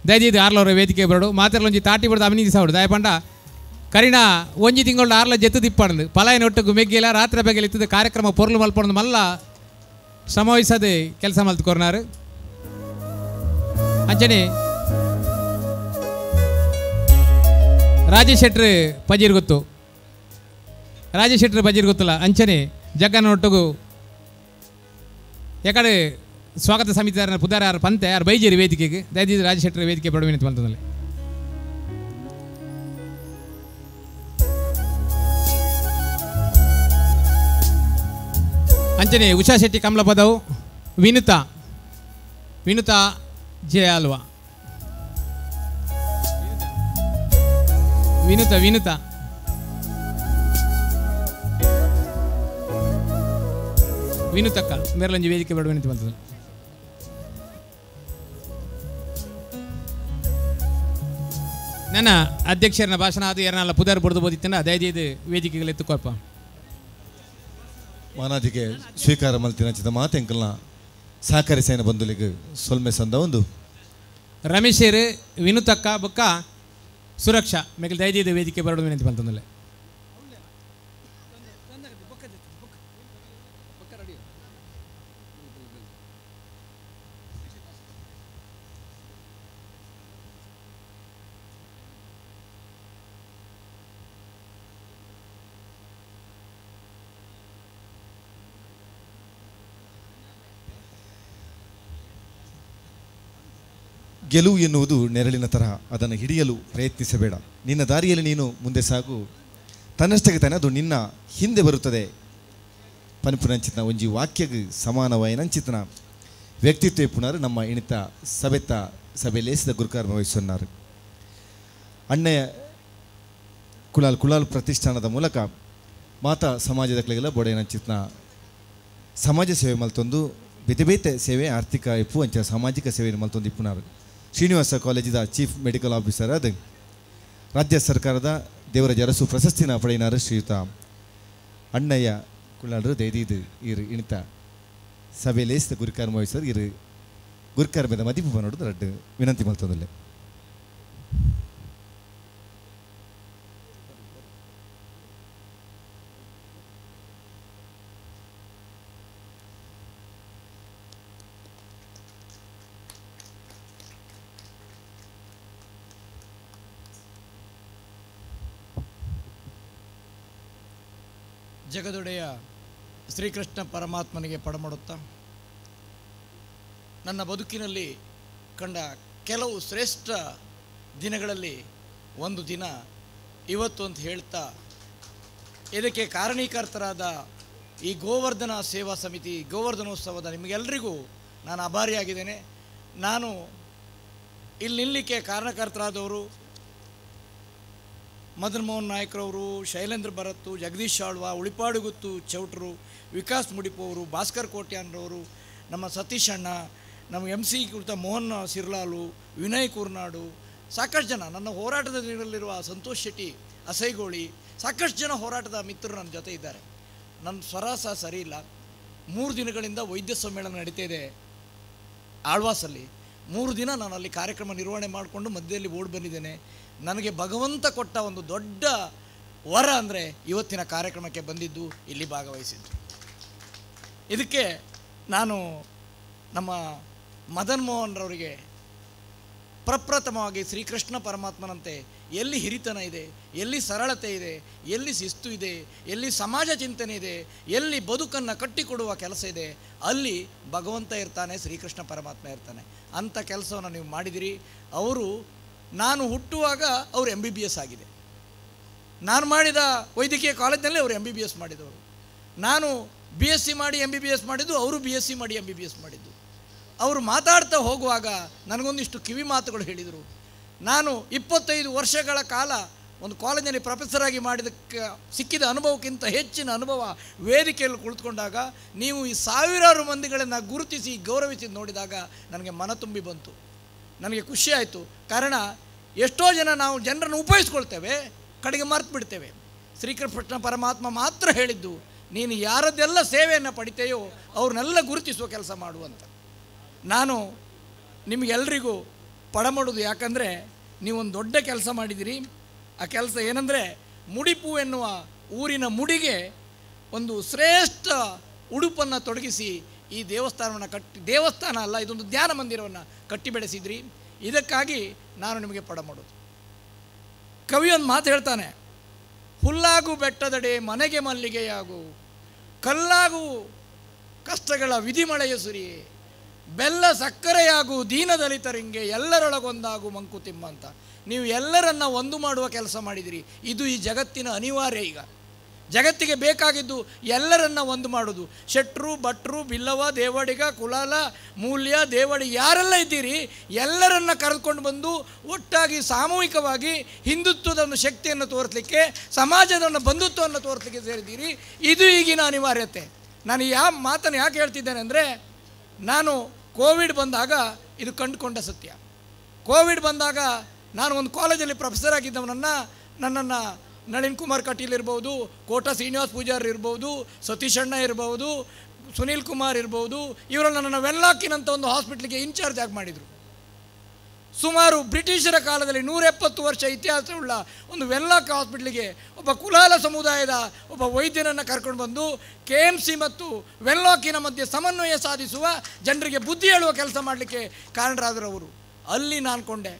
ದಯದಿದು ಆರ್ಲವರ ವೇದಿಕೆ ಬರಡು ಮಾತಾಡಲೊಂಜಿ ತಾಟಿ ಬಿಡ್ದು ಅಭಿನಂದಿಸವಡು ದಯಪಂಡ ಕರಿಣ ಒಂಜಿ ತಿಂಗಳು ಆರ್ಲ ಜೆತ್ತು ದಿಪ್ಪಂಡು ಪಲಾಯನ ಒಟ್ಟಿಗೆ ಮೆಗ್ಗಿಲ್ಲ ರಾತ್ರಿ ಬೆಗೆಲ್ ಇತ್ತದ ಕಾರ್ಯಕ್ರಮ ಪೊರ್ಲು ಮಲ್ಪೊಂದು ಮಲ್ಲ ಶ್ರಮವಹಿಸದೆ ಕೆಲಸ ಮಲ್ತ್ಕೊರ್ನಾರು ಅಂಚನೆ ರಾಜೇಶ್ ಶೆಟ್ಟಿ ಪಜೀರ್ ಗೊತ್ತು ರಾಜೇಶ್ ಶೆಟ್ಟಿ ಪಜೀರ್ ಗೊತ್ತಲ್ಲ ಅಂಚನೆ ಜಗ್ಗನೊಟ್ಟಿಗೂ ಯಾಕಡೆ ಸ್ವಾಗತ ಸಮಿತಿದಾರ ಪುದಾರ ಯಾರು ಪಂತೆ ಯಾರು ಬೈಜೇರಿ ವೇದಿಕೆಗೆ ದಯದಿದ್ದು ರಾಜೇಶ್ ಶೆಟ್ಟಿ ವೇದಿಕೆ ಬಡ ವಿನಂತಿ ಬಂತಂದಲ್ಲಿ ಅಂಚನೆ ಉಷಾ ಶೆಟ್ಟಿ ಕಮಲ ಪದವು ವಿನುತಾ ಜೆ ಅಲ್ವಾ ವಿನುತಾ ವಿನುತಕ್ಕ ಮೇರಲಂಜಿ ವೇದಿಕೆ ಬೇಡ ವಿನಂತಿ ಬಂತದ್ದು ನನ್ನ ಅಧ್ಯಕ್ಷರನ ಭಾಷಣ ಅದು ಎರಡಲ್ಲ ಪುದರ್ ಬಡ್ದು ಬೋದಿತ್ತಂಡ ದಯದಿದ್ದು ವೇದಿಕೆಗಳು ಎತ್ತುಕೊಪ್ಪ ಮಾನಾಜಿಗೆ ಸ್ವೀಕಾರ ಮಲ್ತಿನ ಚಿತ್ತ ಮಾತೆಂಕಲ್ನ ಸಹಕರಿಸೇನ ಬಂಧುಲಿಗೆ ಸೊಲ್ಮೆ ಸಂದ ಒಂದು ರಮೇಶರು ವಿನುತಕ್ಕ ಬೊಕ್ಕ ಸುರಕ್ಷಾ ಮೇಕಲ್ ದಯದಿದ್ದು ವೇದಿಕೆ ಬರಡು ವಿನಂತಿ ಬಂತಂದಲ್ಲೇ ಗೆಲುವು ಎನ್ನುವುದು ನೆರಳಿನ ತರಹ, ಅದನ್ನು ಹಿಡಿಯಲು ಪ್ರಯತ್ನಿಸಬೇಡ. ನಿನ್ನ ದಾರಿಯಲ್ಲಿ ನೀನು ಮುಂದೆ ಸಾಗು, ತನ್ನಷ್ಟಕ್ಕೆ ತಾನೆ ಅದು ನಿನ್ನ ಹಿಂದೆ ಬರುತ್ತದೆ. ಪನ್ಪುನಂಚಿತನ ಒಂಜಿ ವಾಕ್ಯಗೆ ಸಮಾನವಾಯಿನಂಚಿತನ ವ್ಯಕ್ತಿತ್ವ ಪುನರ್ ನಮ್ಮ ಇಣಿತ ಸಭೆತ್ತ ಸಭೆ ಲೇಸಿದ ಗುರುಕಾರ್ಮ ವಹಿಸೊన్నారు. ಅಣ್ಣೆಯ ಕುಳಾಲ್ ಪ್ರತಿಷ್ಠಾನದ ಮೂಲಕ ಮಾತಾ ಸಮಾಜದ ಕಲೆಗೆಲ್ಲ ಬೊಡೆನಂಚಿತನ ಸಮಾಜ ಸೇವೆ ಮಲ್ತೊಂದು ಬೇತೆ ಬೇತೆ ಸೇವೆ ಆರ್ಥಿಕ ಇಪ್ಪು ಅಂಚ ಸಾಮಾಜಿಕ ಸೇವೆಯನ್ನು ಮಲ್ತೊಂದು ಇಪ್ಪುನಾರು. ಶ್ರೀನಿವಾಸ ಕಾಲೇಜಿದ ಚೀಫ್ ಮೆಡಿಕಲ್ ಆಫೀಸರ್ ಅದು ರಾಜ್ಯ ಸರ್ಕಾರದ ದೇವರಾಜ ಅರಸು ಪ್ರಶಸ್ತಿನ ಪಡೆಯಿನಾರು ಶ್ರೀಯುತ ಅಣ್ಣಯ್ಯ ಕುಳ್ಳಾಳರು ದೈದಿದು ಇರು ಇಣಿತ ಸಭೆ ಲೇಸಿದ ಗುರುಕಾರ್ಮ ವಹಿಸರು ಇರು ಗುರುಕಾರ್ಮದ ಮದಿಪು ನೋಡೋದು ರಡ್ಡು ವಿನಂತಿ ಮಲ್ತೊಂದಲ್ಲೇ. ಜಗದೊಡೆಯ ಶ್ರೀಕೃಷ್ಣ ಪರಮಾತ್ಮನಿಗೆ ಪಡಮಾಡುತ್ತಾ ನನ್ನ ಬದುಕಿನಲ್ಲಿ ಕಂಡ ಕೆಲವು ಶ್ರೇಷ್ಠ ದಿನಗಳಲ್ಲಿ ಒಂದು ದಿನ ಇವತ್ತು ಅಂತ ಹೇಳ್ತಾ, ಇದಕ್ಕೆ ಕಾರಣೀಕರ್ತರಾದ ಈ ಗೋವರ್ಧನ ಸೇವಾ ಸಮಿತಿ ಗೋವರ್ಧನೋತ್ಸವದ ನಿಮಗೆಲ್ಲರಿಗೂ ನಾನು ಆಭಾರಿಯಾಗಿದ್ದೇನೆ. ನಾನು ಇಲ್ಲಿ ನಿಲ್ಲಲಿಕ್ಕೆ ಕಾರಣಕರ್ತರಾದವರು ಮದನ್ ಮೋಹನ್ ನಾಯ್ಕರವರು, ಶೈಲೇಂದ್ರ ಭರತ್, ಜಗದೀಶ್ ಆಳ್ವ, ಉಳಿಪಾಡುಗುತ್ತು ಚೌಟ್ರು, ವಿಕಾಸ್ ಮುಡಿಪು, ಭಾಸ್ಕರ್ ಕೋಟ್ಯಾನ್ರವರು, ನಮ್ಮ ಸತೀಶ್ ಅಣ್ಣ, ನಮ್ಮ MC ಕುರಿತ ಮೋಹನ್ ಸಿರ್ಲಾಲು, ವಿನಯ್ ಕುರ್ನಾಡು, ಸಾಕಷ್ಟು ಜನ ನನ್ನ ಹೋರಾಟದ ದಿನದಲ್ಲಿರುವ ಸಂತೋಷ್ ಶೆಟ್ಟಿ, ಅಸೈಗೋಳಿ, ಸಾಕಷ್ಟು ಜನ ಹೋರಾಟದ ಮಿತ್ರರು ನನ್ನ ಜೊತೆ ಇದ್ದಾರೆ. ನನ್ನ ಸ್ವರ ಸಹ ಸರಿ ಇಲ್ಲ. 3 ದಿನಗಳಿಂದ ವೈದ್ಯ ಸಮ್ಮೇಳನ ನಡೀತಾ ಇದೆ ಆಳ್ವಾಸಲ್ಲಿ. 3 ದಿನ ನಾನು ಅಲ್ಲಿ ಕಾರ್ಯಕ್ರಮ ನಿರ್ವಹಣೆ ಮಾಡಿಕೊಂಡು ಮಧ್ಯದಲ್ಲಿ ಓಡಿ ಬಂದಿದ್ದೇನೆ. ನನಗೆ ಭಗವಂತ ಕೊಟ್ಟ ಒಂದು ದೊಡ್ಡ ವರ ಅಂದರೆ ಇವತ್ತಿನ ಕಾರ್ಯಕ್ರಮಕ್ಕೆ ಬಂದಿದ್ದು, ಇಲ್ಲಿ ಭಾಗವಹಿಸಿದ್ದು. ಇದಕ್ಕೆ ನಾನು ನಮ್ಮ ಮದನ್ ಮೋಹನ್ರವರಿಗೆ ಪ್ರಪ್ರಥಮವಾಗಿ ಶ್ರೀಕೃಷ್ಣ ಪರಮಾತ್ಮನಂತೆ ಎಲ್ಲಿ ಹಿರಿತನ ಇದೆ, ಎಲ್ಲಿ ಸರಳತೆ ಇದೆ, ಎಲ್ಲಿ ಶಿಸ್ತು ಇದೆ, ಎಲ್ಲಿ ಸಮಾಜ ಚಿಂತನೆ ಇದೆ, ಎಲ್ಲಿ ಬದುಕನ್ನು ಕಟ್ಟಿಕೊಡುವ ಕೆಲಸ ಇದೆ, ಅಲ್ಲಿ ಭಗವಂತ ಇರ್ತಾನೆ, ಶ್ರೀಕೃಷ್ಣ ಪರಮಾತ್ಮ ಇರ್ತಾನೆ. ಅಂಥ ಕೆಲಸವನ್ನು ನೀವು ಮಾಡಿದಿರಿ. ಅವರು ನಾನು ಹುಟ್ಟುವಾಗ ಅವರು MBBS ಆಗಿದೆ. ನಾನು ಮಾಡಿದ ವೈದ್ಯಕೀಯ ಕಾಲೇಜಿನಲ್ಲಿ ಅವರು MBBS ಮಾಡಿದವರು. ನಾನು BSc ಮಾಡಿ MBBS ಮಾಡಿದ್ದು, ಅವರು BSc ಮಾಡಿ MBBS ಮಾಡಿದ್ದು. ಅವರು ಮಾತಾಡ್ತಾ ಹೋಗುವಾಗ ನನಗೊಂದಿಷ್ಟು ಕಿವಿ ಮಾತುಗಳು ಹೇಳಿದರು. ನಾನು 25 ವರ್ಷಗಳ ಕಾಲ ಒಂದು ಕಾಲೇಜಿನಲ್ಲಿ ಪ್ರೊಫೆಸರ್ ಆಗಿ ಮಾಡಿದಕ್ಕೆ ಸಿಕ್ಕಿದ ಅನುಭವಕ್ಕಿಂತ ಹೆಚ್ಚಿನ ಅನುಭವ ವೇದಿಕೆಯಲ್ಲಿ ಕುಳಿತುಕೊಂಡಾಗ ನೀವು ಈ ಸಾವಿರಾರು ಮಂದಿಗಳನ್ನು ಗುರುತಿಸಿ ಗೌರವಿಸಿ ನೋಡಿದಾಗ ನನಗೆ ಮನ ತುಂಬಿ ಬಂತು, ನನಗೆ ಖುಷಿ ಆಯಿತು. ಕಾರಣ ಎಷ್ಟೋ ಜನ ನಾವು ಜನರನ್ನು ಉಪಯೋಗಿಸ್ಕೊಳ್ತೇವೆ, ಕಡೆಗೆ ಮರ್ತು ಬಿಡ್ತೇವೆ. ಶ್ರೀಕೃಷ್ಣ ಪರಮಾತ್ಮ ಮಾತ್ರ ಹೇಳಿದ್ದು, ನೀನು ಯಾರದ್ದೆಲ್ಲ ಸೇವೆಯನ್ನು ಪಡಿತೇಯೋ ಅವ್ರನ್ನೆಲ್ಲ ಗುರುತಿಸುವ ಕೆಲಸ ಮಾಡುವಂತ. ನಾನು ನಿಮಗೆಲ್ಲರಿಗೂ ಪಡಮಾಡೋದು, ಯಾಕಂದರೆ ನೀವೊಂದು ದೊಡ್ಡ ಕೆಲಸ ಮಾಡಿದಿರಿ. ಆ ಕೆಲಸ ಏನಂದರೆ, ಮುಡಿಪು ಎನ್ನುವ ಊರಿನ ಮುಡಿಗೆ ಒಂದು ಶ್ರೇಷ್ಠ ಉಡುಪನ್ನು ತೊಡಗಿಸಿ ಈ ದೇವಸ್ಥಾನವನ್ನು ಕಟ್ಟಿ, ದೇವಸ್ಥಾನ ಅಲ್ಲ ಇದೊಂದು ಧ್ಯಾನ ಮಂದಿರವನ್ನು ಕಟ್ಟಿ ಬೆಳೆಸಿದ್ರಿ. ಇದಕ್ಕಾಗಿ ನಾನು ನಿಮಗೆ ಪಡಮಾಡೋದು. ಕವಿಯೊಂದು ಮಾತು ಹೇಳ್ತಾನೆ, ಹುಲ್ಲಾಗು ಬೆಟ್ಟದಡೆ ಮನೆಗೆ ಮಲ್ಲಿಗೆಯಾಗು, ಕಲ್ಲಾಗು ಕಷ್ಟಗಳ ವಿಧಿಮಳೆಯ ಸುರಿಯೇ, ಬೆಲ್ಲ ಸಕ್ಕರೆಯಾಗು ದೀನದಲಿತರಿಂಗೆ, ಎಲ್ಲರೊಳಗೊಂದಾಗು ಮಂಕುತಿಮ್ಮ ಅಂತ. ನೀವು ಎಲ್ಲರನ್ನ ಒಂದು ಮಾಡುವ ಕೆಲಸ ಮಾಡಿದಿರಿ. ಇದು ಈ ಜಗತ್ತಿನ ಅನಿವಾರ್ಯ. ಈಗ ಜಗತ್ತಿಗೆ ಬೇಕಾಗಿದ್ದು ಎಲ್ಲರನ್ನ ಒಂದು ಮಾಡೋದು. ಶೆಟ್ರು, ಭಟ್ರು, ಬಿಲ್ಲವ, ದೇವಡಿಗ, ಕುಲಾಲ, ಮೂಲ್ಯ, ದೇವಡಿ ಯಾರೆಲ್ಲ ಇದ್ದೀರಿ ಎಲ್ಲರನ್ನ ಕರೆದುಕೊಂಡು ಬಂದು ಒಟ್ಟಾಗಿ ಸಾಮೂಹಿಕವಾಗಿ ಹಿಂದುತ್ವದ ಒಂದು ಶಕ್ತಿಯನ್ನು ತೋರಿಸಲಿಕ್ಕೆ, ಸಮಾಜದ ಒಂದು ಬಂಧುತ್ವವನ್ನು ತೋರಿಸಲಿಕ್ಕೆ ಸೇರಿದ್ದೀರಿ. ಇದು ಈಗಿನ ಅನಿವಾರ್ಯತೆ. ನಾನು ಯಾವ ಮಾತನ್ನು ಯಾಕೆ ಹೇಳ್ತಿದ್ದೇನೆ ಅಂದರೆ, ನಾನು ಕೋವಿಡ್ ಬಂದಾಗ ಇದು ಕಂಡುಕೊಂಡ ಸತ್ಯ. ಕೋವಿಡ್ ಬಂದಾಗ ನಾನು ಒಂದು ಕಾಲೇಜಲ್ಲಿ ಪ್ರೊಫೆಸರ್ ಆಗಿದ್ದವನನ್ನು, ನನ್ನನ್ನು ನಳಿನ್ ಕುಮಾರ್ ಕಟೀಲ್ ಇರ್ಬೋದು, ಕೋಟ ಶ್ರೀನಿವಾಸ್ ಪೂಜಾರಿ ಇರ್ಬೋದು, ಸತೀಶ್ ಅಣ್ಣ ಇರ್ಬೋದು, ಸುನೀಲ್ ಕುಮಾರ್ ಇರ್ಬೋದು, ಇವರೆಲ್ಲ ನನ್ನನ್ನು ವೆಲ್ಲಾಕಿನಂಥ ಒಂದು ಹಾಸ್ಪಿಟ್ಲಿಗೆ ಇನ್ಚಾರ್ಜ್ ಆಗಿ ಮಾಡಿದರು. ಸುಮಾರು ಬ್ರಿಟಿಷರ ಕಾಲದಲ್ಲಿ 170 ವರ್ಷ ಇತಿಹಾಸವುಳ್ಳ ಒಂದು ವೆಲ್ಲಾಕ್ ಹಾಸ್ಪಿಟ್ಲಿಗೆ ಒಬ್ಬ ಕುಲಾಲ ಸಮುದಾಯದ ಒಬ್ಬ ವೈದ್ಯನನ್ನು ಕರ್ಕೊಂಡು ಬಂದು KMC ಮತ್ತು ವೆಲ್ಲಾಕಿನ ಮಧ್ಯೆ ಸಮನ್ವಯ ಸಾಧಿಸುವ, ಜನರಿಗೆ ಬುದ್ಧಿ ಹೇಳುವ ಕೆಲಸ ಮಾಡಲಿಕ್ಕೆ ಕಾರಣರಾದರು ಅವರು. ಅಲ್ಲಿ ನಾನು ಕೊಂಡೆ,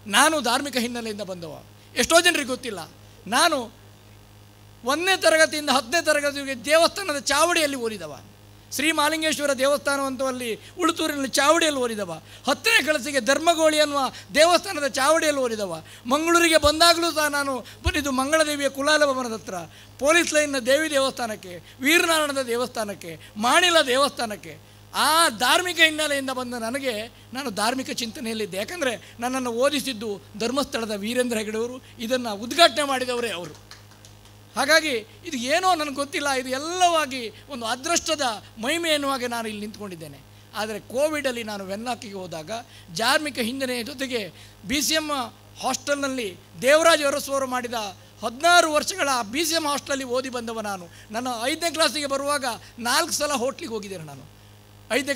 ನಾನು ಧಾರ್ಮಿಕ ಹಿನ್ನೆಲೆಯಿಂದ ಬಂದವ. ಎಷ್ಟೋ ಜನರಿಗೆ ಗೊತ್ತಿಲ್ಲ, ನಾನು 1ನೇ ತರಗತಿಯಿಂದ 10ನೇ ತರಗತಿಗೆ ದೇವಸ್ಥಾನದ ಚಾವಡಿಯಲ್ಲಿ ಓದಿದವ. ಶ್ರೀ ಮಾಲಿಂಗೇಶ್ವರ ದೇವಸ್ಥಾನವಂತವಲ್ಲಿ ಉಳುತೂರಿನಲ್ಲಿ ಚಾವಡಿಯಲ್ಲಿ ಓದಿದವ. 10ನೇ ಕ್ಲಾಸಿಗೆ ಧರ್ಮಗೋಳಿ ಅನ್ನುವ ದೇವಸ್ಥಾನದ ಚಾವಡಿಯಲ್ಲಿ ಓದಿದವ. ಮಂಗಳೂರಿಗೆ ಬಂದಾಗಲೂ ಸಹ ನಾನು ಬಂದಿದ್ದು ಮಂಗಳದೇವಿಯ ಕುಲಾಲ ಭವನದ ಹತ್ರ, ಪೊಲೀಸ್ ಲೈನ್ನ ದೇವಿ ದೇವಸ್ಥಾನಕ್ಕೆ, ವೀರನಾರಾಯಣದ ದೇವಸ್ಥಾನಕ್ಕೆ, ಮಾಣಿಲ ದೇವಸ್ಥಾನಕ್ಕೆ. ಆ ಧಾರ್ಮಿಕ ಹಿನ್ನೆಲೆಯಿಂದ ಬಂದ ನನಗೆ, ನಾನು ಧಾರ್ಮಿಕ ಚಿಂತನೆಯಲ್ಲಿದ್ದೆ. ಯಾಕಂದರೆ ನನ್ನನ್ನು ಓದಿಸಿದ್ದು ಧರ್ಮಸ್ಥಳದ ವೀರೇಂದ್ರ ಹೆಗಡೆಯವರು, ಇದನ್ನು ಉದ್ಘಾಟನೆ ಮಾಡಿದವರೇ ಅವರು. ಹಾಗಾಗಿ ಇದು ಏನೋ ನನಗೆ ಗೊತ್ತಿಲ್ಲ, ಇದು ಎಲ್ಲವಾಗಿ ಒಂದು ಅದೃಷ್ಟದ ಮಹಿಮೆ ಎನ್ನುವಾಗೆ ನಾನು ಇಲ್ಲಿ ನಿಂತ್ಕೊಂಡಿದ್ದೇನೆ. ಆದರೆ ಕೋವಿಡಲ್ಲಿ ನಾನು ವೆನ್ನಾಕಿಗೆ ಹೋದಾಗ ಧಾರ್ಮಿಕ ಹಿನ್ನೆಲೆಯ ಜೊತೆಗೆ BCM ಹಾಸ್ಟೆಲ್ನಲ್ಲಿ ದೇವರಾಜ್ ಅರಸವರು ಮಾಡಿದ 16 ವರ್ಷಗಳ BCM ಹಾಸ್ಟೆಲಲ್ಲಿ ಓದಿ ಬಂದವ ನಾನು. ನನ್ನ 5ನೇ ಕ್ಲಾಸಿಗೆ ಬರುವಾಗ 4 ಸಲ ಹೋಟ್ಲಿಗೆ ಹೋಗಿದ್ದೇನೆ ನಾನು. 10ನೇ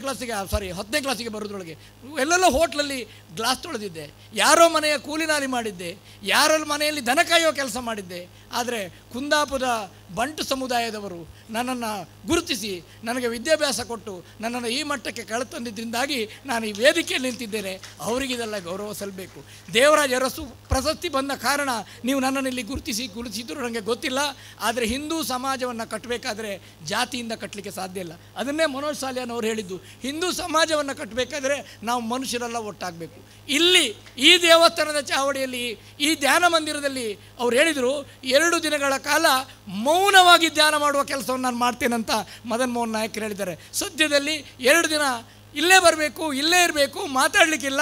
ಕ್ಲಾಸಿಗೆ ಬರೋದ್ರೊಳಗೆ ಎಲ್ಲೆಲ್ಲ ಹೋಟ್ಲಲ್ಲಿ ಗ್ಲಾಸ್ ತೊಳೆದಿದ್ದೆ, ಯಾರೋ ಮನೆಯ ಕೂಲಿನಾಲಿ ಮಾಡಿದ್ದೆ, ಯಾರೋ ಮನೆಯಲ್ಲಿ ದನ ಕಾಯುವ ಕೆಲಸ ಮಾಡಿದ್ದೆ. ಆದರೆ ಕುಂದಾಪುರದ ಬಂಟು ಸಮುದಾಯದವರು ನನ್ನನ್ನು ಗುರುತಿಸಿ ನನಗೆ ವಿದ್ಯಾಭ್ಯಾಸ ಕೊಟ್ಟು ನನ್ನನ್ನು ಈ ಮಟ್ಟಕ್ಕೆ ಕಳೆತಂದಿದ್ದರಿಂದಾಗಿ ನಾನು ಈ ವೇದಿಕೆಯಲ್ಲಿ ನಿಂತಿದ್ದೇನೆ. ಅವರಿಗಿದೆಲ್ಲ ಗೌರವ ಸಲ್ಲಬೇಕು. ದೇವರಾಜ ಅರಸು ಪ್ರಶಸ್ತಿ ಬಂದ ಕಾರಣ ನೀವು ನನ್ನನ್ನು ಇಲ್ಲಿ ಗುರುತಿಸಿದ್ರು ನನಗೆ ಗೊತ್ತಿಲ್ಲ. ಆದರೆ ಹಿಂದೂ ಸಮಾಜವನ್ನು ಕಟ್ಟಬೇಕಾದ್ರೆ ಜಾತಿಯಿಂದ ಕಟ್ಟಲಿಕ್ಕೆ ಸಾಧ್ಯ ಇಲ್ಲ. ಅದನ್ನೇ ಮನೋಜ್ ಸಾಲಿಯಾನ್ ಅವರು ಹೇಳಿದ್ದು, ಹಿಂದೂ ಸಮಾಜವನ್ನು ಕಟ್ಟಬೇಕಾದ್ರೆ ನಾವು ಮನುಷ್ಯರೆಲ್ಲ ಒಟ್ಟಾಗಬೇಕು. ಇಲ್ಲಿ ಈ ದೇವಸ್ಥಾನದ ಚಾವಡಿಯಲ್ಲಿ ಈ ಧ್ಯಾನ ಮಂದಿರದಲ್ಲಿ ಅವ್ರು ಹೇಳಿದರು, 2 ದಿನಗಳ ಕಾಲ ಮೌನವಾಗಿ ಧ್ಯಾನ ಮಾಡುವ ಕೆಲಸವನ್ನು ನಾನು ಮಾಡ್ತೇನಂತ ಮದನ್ ಮೋಹನ್ ನಾಯಕರು ಹೇಳಿದ್ದಾರೆ. ಸದ್ಯದಲ್ಲಿ 2 ದಿನ ಇಲ್ಲೇ ಬರಬೇಕು, ಇಲ್ಲೇ ಇರಬೇಕು, ಮಾತಾಡಲಿಕ್ಕಿಲ್ಲ,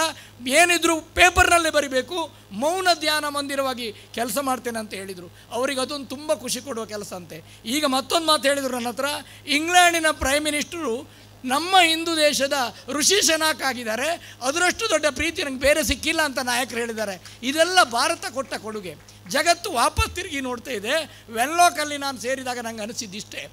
ಏನಿದ್ರು ಪೇಪರ್ನಲ್ಲೇ ಬರೀಬೇಕು, ಮೌನ ಧ್ಯಾನ ಮಂದಿರವಾಗಿ ಕೆಲಸ ಮಾಡ್ತೇನೆ ಅಂತ ಹೇಳಿದರು. ಅವರಿಗೆ ಅದೊಂದು ತುಂಬ ಖುಷಿ ಕೊಡುವ ಕೆಲಸ ಅಂತೆ. ಈಗ ಮತ್ತೊಂದು ಮಾತು ಹೇಳಿದರು ನನ್ನ ಹತ್ರ, ಇಂಗ್ಲೆಂಡಿನ ಪ್ರೈಮ್ ಮಿನಿಸ್ಟರು ನಮ್ಮ ಹಿಂದೂ ದೇಶದ ಋಷಿ ಶನಾಕ್ ಆಗಿದ್ದಾರೆ, ಅದರಷ್ಟು ದೊಡ್ಡ ಪ್ರೀತಿ ನನಗೆ ಬೇರೆ ಸಿಕ್ಕಿಲ್ಲ ಅಂತ ನಾಯಕರು ಹೇಳಿದ್ದಾರೆ. ಇದೆಲ್ಲ ಭಾರತ ಕೊಟ್ಟ ಕೊಡುಗೆ. ಜಗತ್ತು ವಾಪಸ್ ತಿರುಗಿ ನೋಡ್ತಾ ಇದೆ. ವೆನ್ಲಾಕಲ್ಲಿ ನಾನು ಸೇರಿದಾಗ ನಂಗೆ ಅನಿಸಿದ್ದಿಷ್ಟೇ,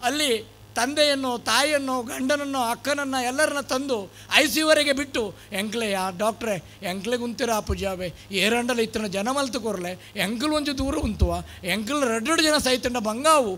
ಅಲ್ಲಿ ತಂದೆಯನ್ನು, ತಾಯಿಯನ್ನು, ಗಂಡನನ್ನು, ಅಕ್ಕನನ್ನು ಎಲ್ಲರನ್ನ ತಂದು ICUವರೆಗೆ ಬಿಟ್ಟು ಎಂಕ್ಲೆಯ ಡಾಕ್ಟ್ರೆ ಎಂಕ್ಲೆ ಕುಂತಿರ ಪೂಜಾವೆ ಏರಂಡಲ್ಲಿ ಇತ್ತನ ಜನ ಮಲ್ತು ಕೊರಲೆ ಎಂಕಲ್ ಒಂಚು ದೂರ ಉಂತುವ ಎಂಕಲ್ 2 ಜನ ಸಹಿತಂಡ ಬಂಗಾವು.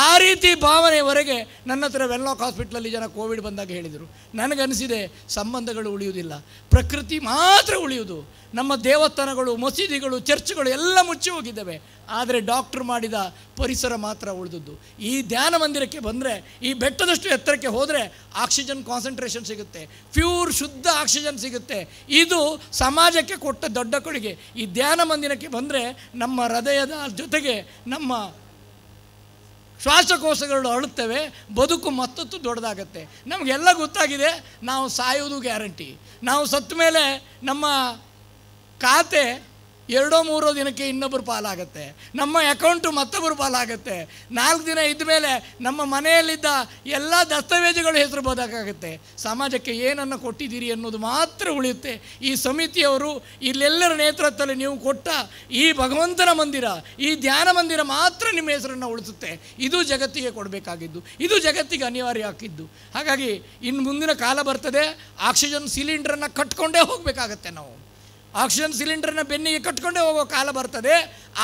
ಆ ರೀತಿ ಭಾವನೆಯವರೆಗೆ ನನ್ನ ಹತ್ರ ವೆನ್ಲಾಕ್ ಹಾಸ್ಪಿಟ್ಲಲ್ಲಿ ಜನ ಕೋವಿಡ್ ಬಂದಾಗ ಹೇಳಿದರು. ನನಗನ್ನಿಸಿದೆ ಸಂಬಂಧಗಳು ಉಳಿಯುವುದಿಲ್ಲ, ಪ್ರಕೃತಿ ಮಾತ್ರ ಉಳಿಯುವುದು. ನಮ್ಮ ದೇವಸ್ಥಾನಗಳು, ಮಸೀದಿಗಳು, ಚರ್ಚ್ಗಳು ಎಲ್ಲ ಮುಚ್ಚಿ ಹೋಗಿದ್ದಾವೆ, ಆದರೆ ಡಾಕ್ಟ್ರು ಮಾಡಿದ ಪರಿಸರ ಮಾತ್ರ ಉಳಿದದ್ದು. ಈ ಧ್ಯಾನ ಮಂದಿರಕ್ಕೆ ಬಂದರೆ, ಈ ಬೆಟ್ಟದಷ್ಟು ಎತ್ತರಕ್ಕೆ ಹೋದರೆ ಆಕ್ಸಿಜನ್ ಕಾನ್ಸಂಟ್ರೇಷನ್ ಸಿಗುತ್ತೆ, ಪ್ಯೂರ್ ಶುದ್ಧ ಆಕ್ಸಿಜನ್ ಸಿಗುತ್ತೆ. ಇದು ಸಮಾಜಕ್ಕೆ ಕೊಟ್ಟ ದೊಡ್ಡ ಕೊಡುಗೆ. ಈ ಧ್ಯಾನ ಮಂದಿರಕ್ಕೆ ಬಂದರೆ ನಮ್ಮ ಹೃದಯದ ಜೊತೆಗೆ ನಮ್ಮ ಶ್ವಾಸಕೋಶಗಳು ಅಳುತ್ತವೆ, ಬದುಕು ಮತ್ತೊತ್ತು ದೊಡ್ಡದಾಗತ್ತೆ. ನಮಗೆಲ್ಲ ಗೊತ್ತಾಗಿದೆ, ನಾವು ಸಾಯೋದು ಗ್ಯಾರಂಟಿ. ನಾವು ಸತ್ತ ಮೇಲೆ ನಮ್ಮ ಖಾತೆ 2-3 ದಿನಕ್ಕೆ ಇನ್ನೊಬ್ಬರು ಪಾಲಾಗತ್ತೆ, ನಮ್ಮ ಅಕೌಂಟು ಮತ್ತೊಬ್ಬರು ಪಾಲಾಗತ್ತೆ. 4 ದಿನ ಇದ್ದ ಮೇಲೆ ನಮ್ಮ ಮನೆಯಲ್ಲಿದ್ದ ಎಲ್ಲ ದಸ್ತಾವೇಜುಗಳು ಹೆಸರು ಬದಲಾಗುತ್ತೆ. ಸಮಾಜಕ್ಕೆ ಏನನ್ನು ಕೊಟ್ಟಿದ್ದೀರಿ ಅನ್ನೋದು ಮಾತ್ರ ಉಳಿಯುತ್ತೆ. ಈ ಸಮಿತಿಯವರು ಇಲ್ಲೆಲ್ಲರ ನೇತೃತ್ವದಲ್ಲಿ ನೀವು ಕೊಟ್ಟ ಈ ಭಗವಂತನ ಮಂದಿರ, ಈ ಧ್ಯಾನ ಮಂದಿರ ಮಾತ್ರ ನಿಮ್ಮ ಹೆಸರನ್ನು ಉಳಿಸುತ್ತೆ. ಇದು ಜಗತ್ತಿಗೆ ಕೊಡಬೇಕಾಗಿದ್ದು, ಇದು ಜಗತ್ತಿಗೆ ಅನಿವಾರ್ಯ ಹಾಕಿದ್ದು. ಹಾಗಾಗಿ ಇನ್ನು ಮುಂದಿನ ಕಾಲ ಬರ್ತದೆ, ಆಕ್ಸಿಜನ್ ಸಿಲಿಂಡ್ರನ್ನು ಕಟ್ಕೊಂಡೇ ಹೋಗಬೇಕಾಗತ್ತೆ. ನಾವು ಆಕ್ಸಿಜನ್ ಸಿಲಿಂಡರ್ನ ಬೆನ್ನಿಗೆ ಕಟ್ಕೊಂಡೇ ಹೋಗೋ ಕಾಲ ಬರ್ತದೆ.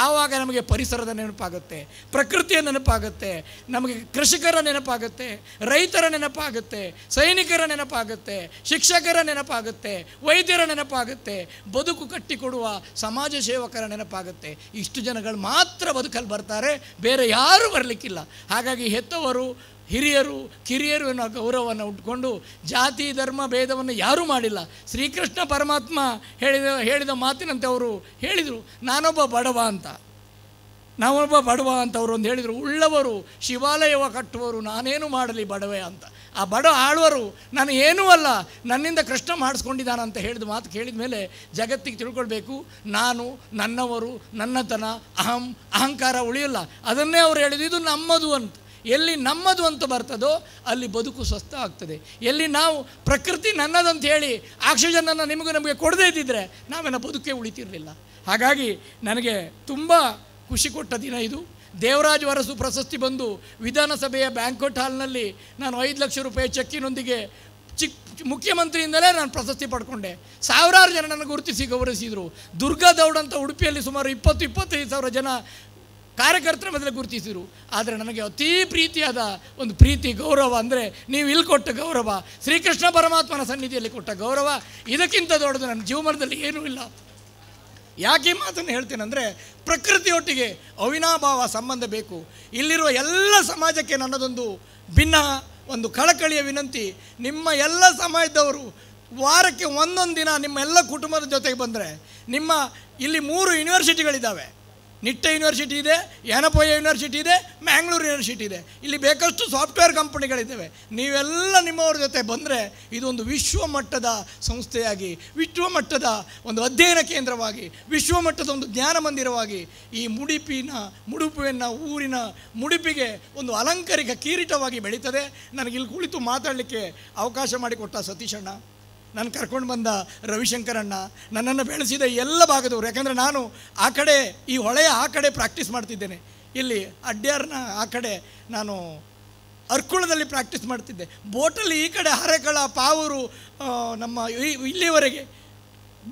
ಆವಾಗ ನಮಗೆ ಪರಿಸರದ ನೆನಪಾಗುತ್ತೆ, ಪ್ರಕೃತಿಯ ನೆನಪಾಗುತ್ತೆ, ನಮಗೆ ಕೃಷಿಕರ ನೆನಪಾಗುತ್ತೆ, ರೈತರ ನೆನಪಾಗುತ್ತೆ, ಸೈನಿಕರ ನೆನಪಾಗುತ್ತೆ, ಶಿಕ್ಷಕರ ನೆನಪಾಗುತ್ತೆ, ವೈದ್ಯರ ನೆನಪಾಗುತ್ತೆ, ಬದುಕು ಕಟ್ಟಿಕೊಡುವ ಸಮಾಜ ಸೇವಕರ ನೆನಪಾಗುತ್ತೆ. ಇಷ್ಟು ಜನಗಳು ಮಾತ್ರ ಬದುಕಲ್ಲಿ ಬರ್ತಾರೆ, ಬೇರೆ ಯಾರೂ ಬರಲಿಕ್ಕಿಲ್ಲ. ಹಾಗಾಗಿ ಹೆತ್ತವರು, ಹಿರಿಯರು, ಕಿರಿಯರು ಅನ್ನೋ ಗೌರವವನ್ನು ಉಟ್ಕೊಂಡು ಜಾತಿ ಧರ್ಮ ಭೇದವನ್ನು ಯಾರೂ ಮಾಡಿಲ್ಲ. ಶ್ರೀಕೃಷ್ಣ ಪರಮಾತ್ಮ ಹೇಳಿದ ಮಾತಿನಂತೆ ಅವರು ಹೇಳಿದರು, ನಾನೊಬ್ಬ ಬಡವ ಅಂತ ಅವರು ಒಂದು ಹೇಳಿದರು. ಉಳ್ಳವರು ಶಿವಾಲಯವ ಕಟ್ಟುವರು, ನಾನೇನು ಮಾಡಲಿ ಬಡವೆ ಅಂತ. ಆ ಬಡ ಆಳುವರು ನಾನು ಏನೂ ಅಲ್ಲ, ನನ್ನಿಂದ ಕೃಷ್ಣ ಮಾಡಿಸ್ಕೊಂಡಿದ್ದಾನಂತ ಹೇಳಿದ ಮಾತು ಕೇಳಿದ ಮೇಲೆ ಜಗತ್ತಿಗೆ ತಿಳ್ಕೊಳ್ಬೇಕು, ನಾನು, ನನ್ನವರು, ನನ್ನತನ, ಅಹಂಕಾರ ಉಳಿಯಲ್ಲ. ಅದನ್ನೇ ಅವರು ಹೇಳಿದ್ರು, ಇದು ನಮ್ಮದು ಅಂತ. ಎಲ್ಲಿ ನಮ್ಮದು ಅಂತ ಬರ್ತದೋ ಅಲ್ಲಿ ಬದುಕು ಸ್ವಸ್ಥ ಆಗ್ತದೆ. ಎಲ್ಲಿ ನಾವು ಪ್ರಕೃತಿ ನನ್ನದಂತ ಹೇಳಿ ಆಕ್ಸಿಜನನ್ನು ನಮಗೆ ಕೊಡದೇ ಇದ್ದಿದ್ರೆ ನಾವೇನೋ ಬದುಕೇ ಉಳಿತಿರಲಿಲ್ಲ. ಹಾಗಾಗಿ ನನಗೆ ತುಂಬ ಖುಷಿ ಕೊಟ್ಟ ದಿನ ಇದು. ದೇವರಾಜ ಅರಸು ಪ್ರಶಸ್ತಿ ಬಂದು ವಿಧಾನಸಭೆಯ ಬ್ಯಾಂಕ್ವೆಟ್ ಹಾಲ್ನಲ್ಲಿ ನಾನು 5 ಲಕ್ಷ ರೂಪಾಯಿ ಚೆಕ್ಕಿನೊಂದಿಗೆ ಮುಖ್ಯಮಂತ್ರಿಯಿಂದಲೇ ನಾನು ಪ್ರಶಸ್ತಿ ಪಡ್ಕೊಂಡೆ. ಸಾವಿರಾರು ಜನ ನನ್ನ ಗುರುತಿಸಿ ಗೌರವಿಸಿದರು. ದುರ್ಗಾ ದೌಡ್ ಅಂತ ಉಡುಪಿಯಲ್ಲಿ ಸುಮಾರು 20-25 ಸಾವಿರ ಜನ ಕಾರ್ಯಕರ್ತರ ಮೊದಲೇ ಗುರುತಿಸಿದರು. ಆದರೆ ನನಗೆ ಅತೀ ಪ್ರೀತಿಯಾದ ಒಂದು ಪ್ರೀತಿ, ಗೌರವ ಅಂದರೆ ನೀವು ಇಲ್ಲಿ ಕೊಟ್ಟ ಗೌರವ, ಶ್ರೀಕೃಷ್ಣ ಪರಮಾತ್ಮನ ಸನ್ನಿಧಿಯಲ್ಲಿ ಕೊಟ್ಟ ಗೌರವ, ಇದಕ್ಕಿಂತ ದೊಡ್ಡದು ನನ್ನ ಜೀವನದಲ್ಲಿ ಏನೂ ಇಲ್ಲ. ಯಾಕೆ ಮಾತನ್ನು ಹೇಳ್ತೇನೆಂದರೆ, ಪ್ರಕೃತಿಯೊಟ್ಟಿಗೆ ಅವಿನಾಭಾವ ಸಂಬಂಧ ಬೇಕು. ಇಲ್ಲಿರುವ ಎಲ್ಲ ಸಮಾಜಕ್ಕೆ ನನ್ನದೊಂದು ಭಿನ್ನ ಒಂದು ಕಳಕಳಿಯ ವಿನಂತಿ, ನಿಮ್ಮ ಎಲ್ಲ ಸಮಾಜದವರು ವಾರಕ್ಕೆ 1 ದಿನ ನಿಮ್ಮ ಎಲ್ಲ ಕುಟುಂಬದ ಜೊತೆಗೆ ಬಂದರೆ, ನಿಮ್ಮ ಇಲ್ಲಿ 3 ಯೂನಿವರ್ಸಿಟಿಗಳಿದ್ದಾವೆ. ನಿಟ್ಟೆ ಯೂನಿವರ್ಸಿಟಿ ಇದೆ, ಯಾನಪೋಯ ಯೂನಿವರ್ಸಿಟಿ ಇದೆ, ಮ್ಯಾಂಗ್ಳೂರು ಯೂನಿವರ್ಸಿಟಿ ಇದೆ. ಇಲ್ಲಿ ಬೇಕಷ್ಟು ಸಾಫ್ಟ್ವೇರ್ ಕಂಪನಿಗಳಿದ್ದಾವೆ. ನೀವೆಲ್ಲ ನಿಮ್ಮವ್ರ ಜೊತೆ ಬಂದರೆ ಇದೊಂದು ವಿಶ್ವಮಟ್ಟದ ಸಂಸ್ಥೆಯಾಗಿ, ವಿಶ್ವಮಟ್ಟದ ಒಂದು ಅಧ್ಯಯನ ಕೇಂದ್ರವಾಗಿ, ವಿಶ್ವಮಟ್ಟದ ಒಂದು ಜ್ಞಾನ ಮಂದಿರವಾಗಿ ಈ ಮುಡುಪಿನ ಊರಿನ ಮುಡುಪಿಗೆ ಒಂದು ಅಲಂಕಾರಿಕ ಕಿರೀಟವಾಗಿ ಬೆಳೀತದೆ. ನನಗೆ ಇಲ್ಲಿ ಕುಳಿತು ಮಾತಾಡಲಿಕ್ಕೆ ಅವಕಾಶ ಮಾಡಿಕೊಟ್ಟ ಸತೀಶಣ್ಣ, ನಾನು ಕರ್ಕೊಂಡು ಬಂದ ರವಿಶಂಕರಣ್ಣ, ನನ್ನನ್ನು ಬೆಳೆಸಿದ ಎಲ್ಲ ಭಾಗದವರು. ಯಾಕಂದರೆ ನಾನು ಆ ಕಡೆ ಈ ಹೊಳೆಯ ಆ ಕಡೆ ಪ್ರಾಕ್ಟೀಸ್ ಮಾಡ್ತಿದ್ದೇನೆ, ಇಲ್ಲಿ ಅಡ್ಯಾರ್ನ ಆ ಕಡೆ ನಾನು ಅರ್ಕುಳದಲ್ಲಿ ಪ್ರಾಕ್ಟೀಸ್ ಮಾಡ್ತಿದ್ದೆ, ಬೋಟಲ್ಲಿ ಈ ಕಡೆ ಹರೆಕಳ, ಪಾವೂರು, ನಮ್ಮ ಇಲ್ಲಿವರೆಗೆ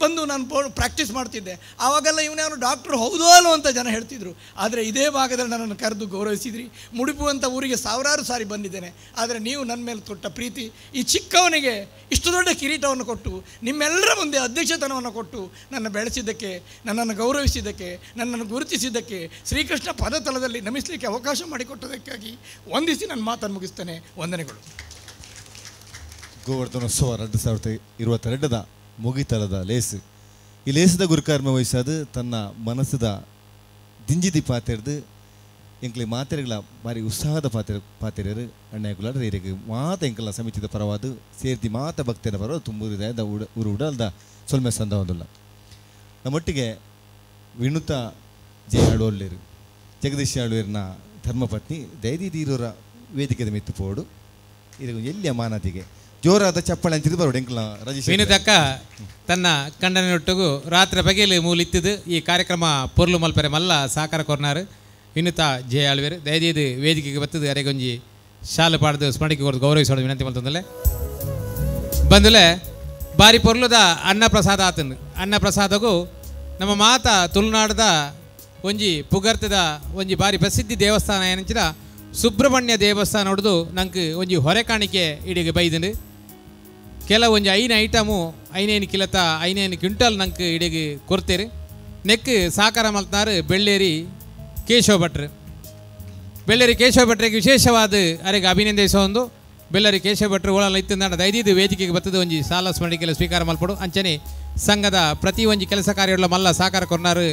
ಬಂದು ನಾನು ಪ್ರಾಕ್ಟೀಸ್ ಮಾಡ್ತಿದ್ದೆ. ಆವಾಗೆಲ್ಲ ಇವನ್ಯಾನು ಡಾಕ್ಟ್ರು ಹೌದೋ ಅಲ್ಲೋ ಅಂತ ಜನ ಹೇಳ್ತಿದ್ರು. ಆದರೆ ಇದೇ ಭಾಗದಲ್ಲಿ ನನ್ನನ್ನು ಕರೆದು ಗೌರವಿಸಿದ್ರಿ. ಮುಡಿಪು ಅಂತ ಊರಿಗೆ ಸಾವಿರಾರು ಸಾರಿ ಬಂದಿದ್ದೇನೆ. ಆದರೆ ನೀವು ನನ್ನ ಮೇಲೆ ತೊಟ್ಟ ಪ್ರೀತಿ, ಈ ಚಿಕ್ಕವನಿಗೆ ಇಷ್ಟು ದೊಡ್ಡ ಕಿರೀಟವನ್ನು ಕೊಟ್ಟು ನಿಮ್ಮೆಲ್ಲರ ಮುಂದೆ ಅಧ್ಯಕ್ಷತನವನ್ನು ಕೊಟ್ಟು ನನ್ನ ಬೆಳೆಸಿದ್ದಕ್ಕೆ, ನನ್ನನ್ನು ಗೌರವಿಸಿದ್ದಕ್ಕೆ, ನನ್ನನ್ನು ಗುರುತಿಸಿದ್ದಕ್ಕೆ, ಶ್ರೀಕೃಷ್ಣ ಪದತಲದಲ್ಲಿ ನಮಿಸಲಿಕ್ಕೆ ಅವಕಾಶ ಮಾಡಿಕೊಟ್ಟದಕ್ಕಾಗಿ ವಂದಿಸಿ ನನ್ನ ಮಾತನ್ನು ಮುಗಿಸ್ತೇನೆ. ವಂದನೆಗಳು. ಗೋವರ್ಧನೋತ್ಸವ 2022 ಮುಗಿತಲದ ಲೇಸು ಈ ಲೇಸದ ಗುರುಕಾರ್ಮ ವಹಿಸೋದು ತನ್ನ ಮನಸ್ಸದ ದಿಂಜಿದಿ ಪಾತೆರ್ದು ಎಂಕ್ಲೆ ಮಾತೆರೆಗಳ ಭಾರಿ ಉತ್ಸಾಹದ ಪಾತೆರರು ಅಣ್ಣಗುಲಾರ ರೇರಿಗೆ ಮಾತ ಎಂಕಲ ಸಮಿತಿದ ಪರವಾದ ಸೇರ್ತಿ ಮಾತ ಭಕ್ತಿಯ ಪರವಾದ ತುಂಬುರಿದ ಊರು ಉಡಲ್ದ ಸೊಲ್ಮೆ ಸಂದ ಒಂದಲ್ಲ ನಮ್ಮೊಟ್ಟಿಗೆ ವಿನುತ ಜೆ ಆಳ್ವಲ್ಲೇರು ಜಗದೀಶ್ ಆಳ್ವೇರ್ನ ಧರ್ಮಪತ್ನಿ ದಯದೀರೋರ ವೇದಿಕೆದ ಮಿತ್ತು ಪೋಡು ಇದು ಎಲ್ಲಿಯ ಮಾನತಿಗೆ ಜೋರಾದ ಚಪ್ಪಳೆ ಅಂತಿದ್ದು ಬರೋಡು ಎಂಕಲ ವಿನುತಕ್ಕ ತನ್ನ ಕಂಡನೊಟ್ಟಿಗೂ ರಾತ್ರಿ ಬಗೆಯಲ್ಲಿ ಮೂಲಿತ್ತಿದ್ದು ಈ ಕಾರ್ಯಕ್ರಮ ಪೊರ್ಲು ಮಲ್ಪರೆ ಮಲ್ಲ ಸಾಕಾರ ಕೊರ್ನಾರು ವಿನುತ ಜೆ ಆಳ್ವೇರು ದಯದೀದು ವೇದಿಕೆಗೆ ಬತ್ತದು ಅರೆಗೊಂಜಿ ಶಾಲೆ ಪಾಡ್ದು ಸ್ಮರಣೆಗೆ ಕೊರ್ದು ಗೌರವಿಸೋದು ವಿನಂತಿ ಮಾಡ್ತಂದಲೆ ಬಂದಲೆ ಬಾರಿ ಪೊರ್ಲುದ ಅನ್ನಪ್ರಸಾದ ಆತಂದು ಅನ್ನಪ್ರಸಾದಗೂ ನಮ್ಮ ಮಾತ ತುಳುನಾಡದ ಒಂಜಿ ಪುಗರ್ತದ ಒಂಜಿ ಬಾರಿ ಪ್ರಸಿದ್ಧಿ ದೇವಸ್ಥಾನ ಏನಂಚಿದ ಸುಬ್ರಹ್ಮಣ್ಯ ದೇವಸ್ಥಾನ ನೋಡಿದು ನಂಗೆ ಒಂಜಿ ಹೊರೆ ಕಾಣಿಕೆ ಇಡಿಗೆ ಬೈದಂಡು ಕೆಲವು ಒಂಜಿ ಐನ ಐಟಮು ಐನೇನು ಕಿಲತ ಐನೇನು ಕ್ವಿಂಟಲ್ ನಂಗೆ ಇಡಿಗೆ ಕೊಡ್ತೇರು ನೆಕ್ ಸಾಕಾರ ಮಲ್ತಾರು ಬೆಳ್ಳೇರಿ ಕೇಶವ ಭಟ್ರು ಬೆಳ್ಳೇರಿ ಕೇಶವ ಭಟ್ರಿಗೆ ವಿಶೇಷವಾದ ಅರೆಗೆ ಅಭಿನಂದಿಸೋ ಒಂದು ಬೆಳ್ಳೇರಿ ಕೇಶವ ಭಟ್ರು ಓಳಲ್ಲ ಇತ್ತು ದೈದಿದ್ದು ವೇದಿಕೆಗೆ ಬರ್ತದೆ ಒಂಜಿ ಸಾಲ ಸ್ಮರಣಿಕೆಲ್ಲ ಸ್ವೀಕಾರ ಮಲ್ಪಡು ಅಂಚನೆ ಸಂಘದ ಪ್ರತಿ ಒಂಜಿ ಕೆಲಸ ಕಾರ್ಯಗಳ ಮಲ್ಲ ಸಾಕಾರ ಕೊರ್ನಾರು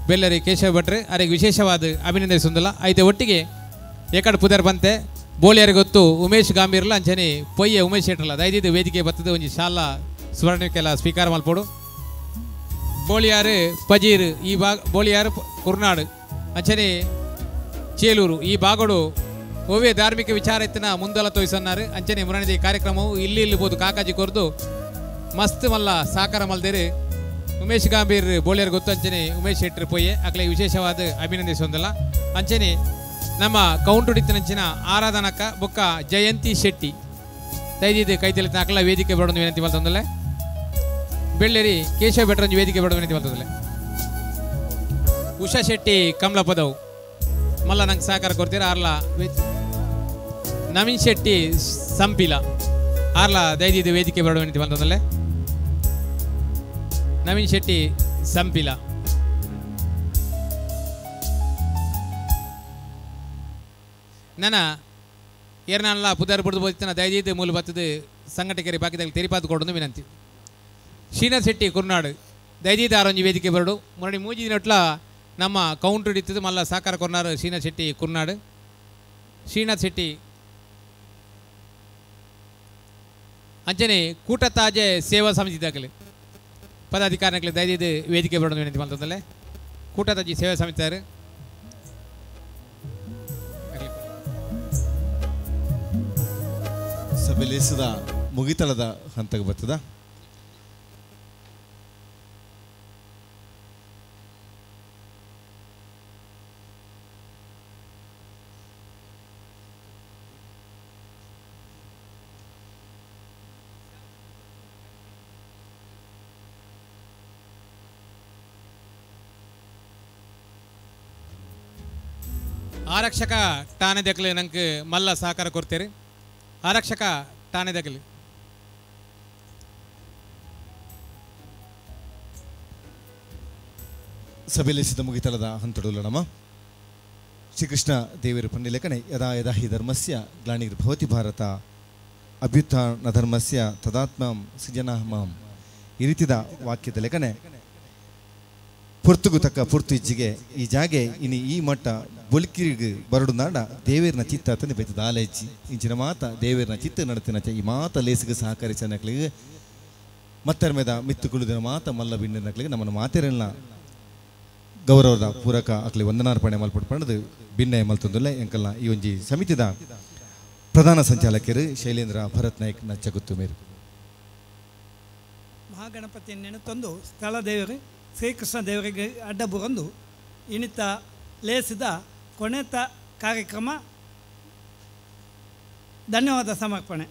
ಬೆಳ್ಳೇರಿ ಕೇಶವ ಭಟ್ರು ಅರೆಗೆ ವಿಶೇಷವಾದ ಅಭಿನಂದಿಸೊಂದಿಲ್ಲ ಐತೆ ಒಟ್ಟಿಗೆ ಏಕಡೆ ಪುದರ್ ಬಂತೆ ಬೋಳಿಯರಿಗೆ ಗೊತ್ತು ಉಮೇಶ್ ಗಾಂಭೀರ್ಲ ಅಂಚನೆ ಪೊಯ್ಯ ಉಮೇಶ್ ಶೆಟ್ರಲ್ಲ ದಯದಿದ್ದು ವೇದಿಕೆ ಬರ್ತದೆ ಒಂಜಿ ಶಾಲಾ ಸ್ಮರಣಕ್ಕೆಲ್ಲ ಸ್ವೀಕಾರ ಮಲ್ಪಡು ಬೋಳಿಯಾರು ಪಜೀರ್ ಈ ಭಾಗ ಬೋಳಿಯಾರು ಕುರ್ನಾಡು ಅಂಚನೆ ಚೇಲೂರು ಈ ಭಾಗಡು ಓವೇ ಧಾರ್ಮಿಕ ವಿಚಾರ ಎತ್ತಿನ ಮುಂದಲ ತೋರಿಸన్నారు ಅಂಚನೆ ಮುರಣಿದ ಈ ಕಾರ್ಯಕ್ರಮವು ಇಲ್ಲಿ ಬೋದು ಕಾಕಾಜಿ ಕೊರ್ದು ಮಸ್ತ್ ಮಲ್ಲ ಸಾಕಾರ ಮಲ್ದೇರು ಉಮೇಶ್ ಗಾಂಭೀರ್ ಬೋಳಿಯರ್ ಗೊತ್ತು ಅಂಚನೆ ಉಮೇಶ್ ಶೆಟ್ರು ಪೊಯ್ಯೆ ಅಕ್ಲೆ ವಿಶೇಷವಾದ ಅಭಿನಂದಿಸೊಂದಿಲ್ಲ ಅಂಚನೆ ನಮ್ಮ ಕೌಂಟುಡಿತ್ತಿನಂಚಿನ ಆರಾಧನಕ ಬೊಕ್ಕ ಜಯಂತಿ ಶೆಟ್ಟಿ ದಯದಿದ್ದು ಕೈತಲಿ ಅಕ್ಲ ವೇದಿಕೆ ಬರೋದು ವಿನಂತಿ ಮಲ್ತಂದಲೆ ಬೆಳ್ಳೇರಿ ಕೇಶವ ಭಟ್ರಂಜಿ ವೇದಿಕೆ ಬರೋದು ವಿನಂತಿ ಮಲ್ತಂದಲೆ ಉಷಾ ಶೆಟ್ಟಿ ಕಮಲ ಪದವು ಮಲ್ಲ ನಂಗೆ ಸಹಕಾರ ಕೊಡ್ತೀರ ಆರ್ಲ ನವೀನ್ ಶೆಟ್ಟಿ ಸಂಪಿಲ ಆರ್ಲ ದಯದಿದ್ದು ವೇದಿಕೆ ಬರೋದು ವಿನಂತಿ ಮಲ್ತಂದಲೆ ನವೀನ್ ಶೆಟ್ಟಿ ಸಂಪಿಲ ನನ್ನ ಏರ್ನಲ್ಲ ಪುದರ್ ಬುಡ್ದು ಬೋದಿತ್ತನ ದಯದಿದ್ದು ಮೂಲ ಬತ್ತದ ಸಂಘಟಕರಿ ಬಾಕಿದಲ್ಲಿ ತೆರಿಪಾದು ಕೊಡೋದು ವಿನಂತಿ ಶ್ರೀನಾಥ್ ಶೆಟ್ಟಿ ಕುರ್ನಾಡು ದಯದಿದ್ದು ಆರೊಂಜಿ ವೇದಿಕೆ ಬರಡು ಮೊರಡಿ ಮೂಜಿ ದಿನಟ್ಲ ನಮ್ಮ ಕೌಂಟರ್ ಹಿಡಿತದ್ದು ಮಲ್ಲ ಸಾಕಾರ ಕೊರ್ನಾರು ಶ್ರೀನಾಥ್ ಶೆಟ್ಟಿ ಕುರ್ನಾಡು ಶ್ರೀನಾಥ್ ಶೆಟ್ಟಿ ಅಂಚನೆ ಕೂಟ ತಾಜೆ ಸೇವಾ ಸಮಿತಿ ದಾಖಲೆ ಪದಾಧಿಕಾರಿಗಳಿಗೆ ದಯದಿದ್ದು ವೇದಿಕೆ ಬರೋದು ವಿನಂತಿ ಮಾಡ್ತಂದಲ್ಲೇ ಕೂಟ ತಾಜಿ ಸೇವಾ ಸಮಿತಿಯವರು ಸಭೆ ಲೇಸದ ಮುಗಿತಳದ ಹಂತಕ್ಕೆ ಬರ್ತದ ಆರಕ್ಷಕ ಠಾಣೆ ದಕ್ಕಲೆ ನಂಗೆ ಮಲ್ಲ ಸಹಕಾರ ಕೊಡ್ತೇರಿ ಆರಕ್ಷಕ ಠಾಣೆ ದಕ್ಕಲೆ ಸಭೆಲೆಸಿದ ಮುಗಿತಲದ ಹಂತಡುಲ್ಲ ನಮ್ಮ ಶ್ರೀಕೃಷ್ಣ ದೇವರು ಪಂಡಿ ಲೆಕ್ಕನೆ ಯದಾ ಯದಾ ಹಿ ಧರ್ಮಸ್ಯ ಗ್ಲಾನಿರ್ಭವತಿ ಭಾರತ ಅಭ್ಯುತ್ಥಾನ ಧರ್ಮಸ್ಯ ತದಾತ್ಮಂ ಸೃಜನಾಹಮಂ ಈ ರೀತಿದ ವಾಕ್ಯದ ಲೆಕ್ಕನೆ ಪುರ್ತುಗು ತಕ್ಕ ಪುರ್ತು ಇಜ್ಜಿಗೆ ಈ ಜಾಗೆ ಇನಿ ಈ ಮಟ್ಟ ಬೊಲ್ಕಿರಿಗೆ ಬರಡು ನಾಡ ದೇವೇರ್ನ ಚಿತ್ತ ತಂದೆ ಬೈತದ ಆಲೈಚಿ ಇಂಚಿನ ಮಾತ ದೇವೇರ್ನ ಚಿತ್ತ ನಡತಿನ ಈ ಮಾತ ಲೇಸಿಗೆ ಸಹಕರಿಸ ನಕ್ಲಿಗೆ ಮತ್ತರ ಮೇದ ಮಿತ್ತು ಕುಳಿದಿನ ಮಾತ ಮಲ್ಲ ಬಿಂಡ ನಕ್ಲಿಗೆ ನಮ್ಮನ್ನು ಮಾತೆರಲ್ಲ ಗೌರವದ ಪೂರಕ ಅಕ್ಲಿ ವಂದನಾರ್ಪಣೆ ಮಲ್ಪಡ್ಪಣದು ಭಿನ್ನ ಮಲ್ತೊಂದುಲ್ಲ ಎಂಕಲ್ನ ಈ ಒಂಜಿ ಸಮಿತಿದ ಪ್ರಧಾನ ಸಂಚಾಲಕರು ಶೈಲೇಂದ್ರ ಭರತ್ ನಾಯ್ಕ್ ನಚ್ಚಗುತ್ತು ಮೇರು ಮಹಾಗಣಪತಿ ನೆನೆತೊಂದು ಸ್ಥಳ ದೇವರು ಶ್ರೀಕೃಷ್ಣ ದೇವರಿಗೆ ಅಡ್ಡ ಬುರಂದು ಇನಿತ ಲೇಸಿದ ಕೊನೆತ ಕಾರ್ಯಕ್ರಮ ಧನ್ಯವಾದ ಸಮರ್ಪಣೆ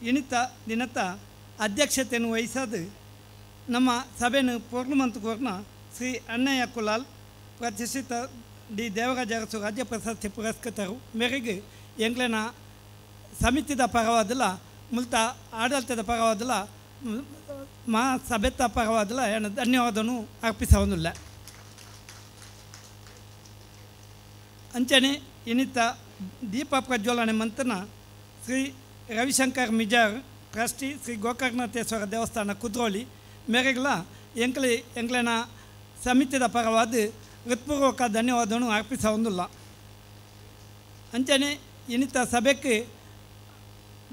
ಇನಿತ ದಿನತ ಅಧ್ಯಕ್ಷತೆಯನ್ನು ವಹಿಸೋದು ನಮ್ಮ ಸಭೆಯನ್ನು ಪೂರ್ಣಮಂತಕೂರ್ನ ಶ್ರೀ ಅಣ್ಣಯ್ಯ ಕುಲಾಲ್ ಪ್ರತಿಷ್ಠಿತ ಡಿ ದೇವರಾಜ ಅರಸು ರಾಜ್ಯ ಪ್ರಶಸ್ತಿ ಪುರಸ್ಕೃತರು ಮೇರೆಗೆ ಎಂಗ್ಲನ ಸಮಿತಿದ ಪರವಾದಲ್ಲ ಮುಲ್ತ ಆಡಳಿತದ ಪರವಾದಲ್ಲ ಮಾ ಸಭೆತ ಪರವಾದಲ್ಲ ಏನು ಧನ್ಯವಾದನು ಅರ್ಪಿಸೋದಿಲ್ಲ. ಅಂಚನೆ ಇನ್ನಿತ ದೀಪ ಪ್ರಜ್ವಲನೆ ಮಂತನ ಶ್ರೀ ರವಿಶಂಕರ್ ಮಿಜಾರ್ ಟ್ರಸ್ಟಿ ಶ್ರೀ ಗೋಕರ್ಣನಾಥೇಶ್ವರ ದೇವಸ್ಥಾನ ಕುದ್ರೋಳಿ ಮೇರೆಗಳ ಎಂಕ್ಲನ ಸಮಿತಿದ ಪರವಾದ ಹೃತ್ಪೂರ್ವಕ ಧನ್ಯವಾದವನ್ನು ಅರ್ಪಿಸೋದಿಲ್ಲ. ಅಂಚನೆ ಇನ್ನಿತ ಸಭೆಗೆ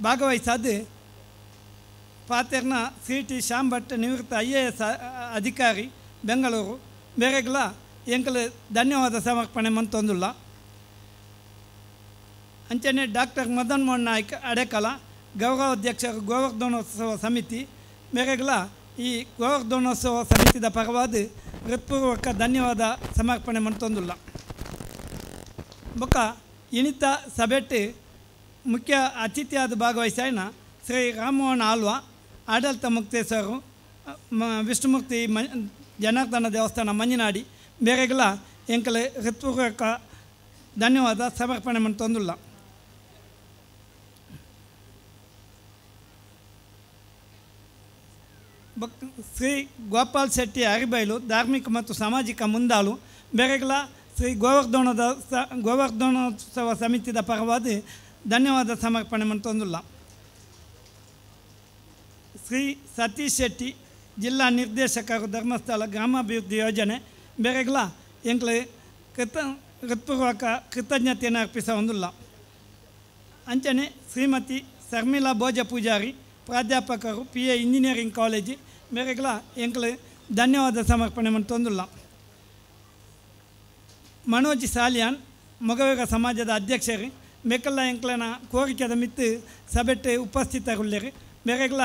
ಭಾಗವಹಿಸಾದ ಪಾತೆರ್ನ ಶ್ರೀ ಟಿ ಶ್ಯಾಮ್ ಭಟ್ ನಿವೃತ್ತ IAS ಅಧಿಕಾರಿ ಬೆಂಗಳೂರು ಮೇರೆಗಳ ಎಂಕಲು ಧನ್ಯವಾದ ಸಮರ್ಪಣೆ ಮಂತೊಂದುಲ್ಲ. ಅಂಚನೆ ಡಾಕ್ಟರ್ ಮದನ್ ಮೋಹನ್ ನಾಯ್ಕ್ ಅಡೆಕಲ ಗೌರವಾಧ್ಯಕ್ಷರು ಗೋವರ್ಧನೋತ್ಸವ ಸಮಿತಿ ಮೇರೆಗಳ ಈ ಗೋವರ್ಧನೋತ್ಸವ ಸಮಿತಿದ ಪರವಾದ ಹೃತ್ಪೂರ್ವಕ ಧನ್ಯವಾದ ಸಮರ್ಪಣೆ ಮಂತೊಂದುಲ್ಲ. ಬೊಕ್ಕ ಇನ್ನಿತ ಸಭೆಟ್ ಮುಖ್ಯ ಅತಿಥಿಯಾದ ಭಾಗವಹಿಸಾಯನ ಶ್ರೀ ರಾಮಮೋಹನ್ ಆಳ್ವ ಆಡಳಿತ ಮುಕ್ತೇಶ್ವರು ವಿಷ್ಣುಮೂರ್ತಿ ಜನಾರ್ದನ ದೇವಸ್ಥಾನ ಮಂಜಿನಾಡಿ ಬೇರೆಗಳ ಎಂಕಲ ಹೃತ್ಪೂರ್ವಕ ಧನ್ಯವಾದ ಸಮರ್ಪಣೆ ಮಂತೊಂದುಲ್ಲ. ಶ್ರೀ ಗೋಪಾಲ್ ಶೆಟ್ಟಿ ಅರಿಬೈಲು ಧಾರ್ಮಿಕ ಮತ್ತು ಸಾಮಾಜಿಕ ಮುಂದಾಳು ಬೇರೆಗಳ ಶ್ರೀ ಗೋವರ್ಧನೋತ್ಸವ ಸಮಿತಿದ ಪರವಾದ ಧನ್ಯವಾದ ಸಮರ್ಪಣೆ ಮಂತೊಂದುಲ್ಲ. ಶ್ರೀ ಸತೀಶ್ ಶೆಟ್ಟಿ ಜಿಲ್ಲಾ ನಿರ್ದೇಶಕರು ಧರ್ಮಸ್ಥಳ ಗ್ರಾಮಾಭಿವೃದ್ಧಿ ಯೋಜನೆ ಬೇರೆಗಳ ಎಂಕ್ಲ ಹೃತ್ಪೂರ್ವಕ ಕೃತಜ್ಞತೆಯನ್ನು ಅರ್ಪಿಸೋದಿಲ್ಲ. ಅಂಚನೆ ಶ್ರೀಮತಿ ಶರ್ಮಿಳಾ ಭೋಜ ಪೂಜಾರಿ ಪ್ರಾಧ್ಯಾಪಕರು PA ಇಂಜಿನಿಯರಿಂಗ್ ಕಾಲೇಜು ಬೇರೆಗಳ ಎಂಕ್ಲ ಧನ್ಯವಾದ ಸಮರ್ಪಣೆ ಮಂತೊಂದುಲ್ಲ. ಮನೋಜ್ ಸಾಲಿಯಾನ್ ಮೊಗವೇಗ ಸಮಾಜದ ಅಧ್ಯಕ್ಷರು ಮೆಕಲ್ಲ ಎಂಕ್ಲನ ಕೋರಿಕೆದ ಮಿತ್ತು ಸಭೆಟ್ ಉಪಸ್ಥಿತರುಳ್ಳರು ಬೇರೆಗಳ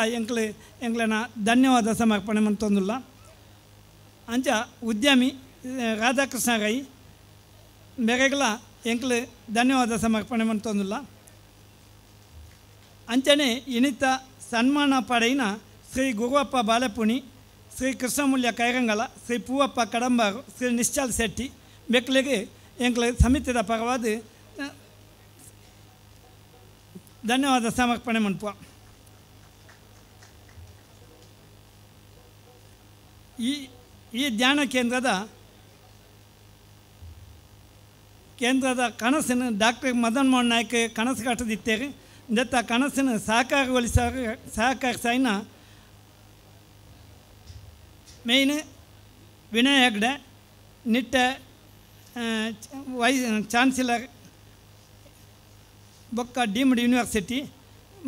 ಎಂಕ್ಲನ ಧನ್ಯವಾದ ಸಮರ್ಪಣೆ ಮಂತೊಂದುಲ್ಲ. ಅಂಚ ಉದ್ಯಮಿ ರಾಧಾಕೃಷ್ಣ ರೈ ಬೇರೆಗಳ ಎಂಕ್ಲ ಧನ್ಯವಾದ ಸಮರ್ಪಣೆ ಮಂತೊಂದುಲ್ಲ. ಅಂಚನೆ ಇನ್ನಿತ ಸನ್ಮಾನ ಪಡೆಯಿನ ಶ್ರೀ ಗುರುವಪ್ಪ ಬಾಲೆಪುಣಿ ಶ್ರೀ ಕೃಷ್ಣಮೂಲ್ಯ ಕೈರಂಗಲ ಶ್ರೀ ಪೂವಪ್ಪ ಕಡಂಬಾರು ಶ್ರೀ ನಿಶ್ಚಲ್ ಶೆಟ್ಟಿ ಬೆಕ್ಲಿಗೆ ಎಂಕ್ಲ ಸಮಿತಿದ ಪರವಾದ ಧನ್ಯವಾದ ಸಮರ್ಪಣೆ ಮನ್ಪುವ. ಈ ಧ್ಯಾನ ಕೇಂದ್ರದ ಕನಸನ್ನು ಡಾಕ್ಟರ್ ಮದನ್ ಮೋಹನ್ ನಾಯ್ಕ್ ಕನಸು ಕಟ್ಟದಿತ್ತೇರಿ ದತ್ತ ಕನಸನ್ನು ಸಹಕರಿಸಾಯಿನ ಮೇಯ್ನ್ ವಿನಯ್ ಹೆಗ್ಡೆ ನಿಟ್ಟ ಚಾನ್ಸಲರ್ ಬೊಕ್ಕ ಡೀಮ್ಡ್ ಯೂನಿವರ್ಸಿಟಿ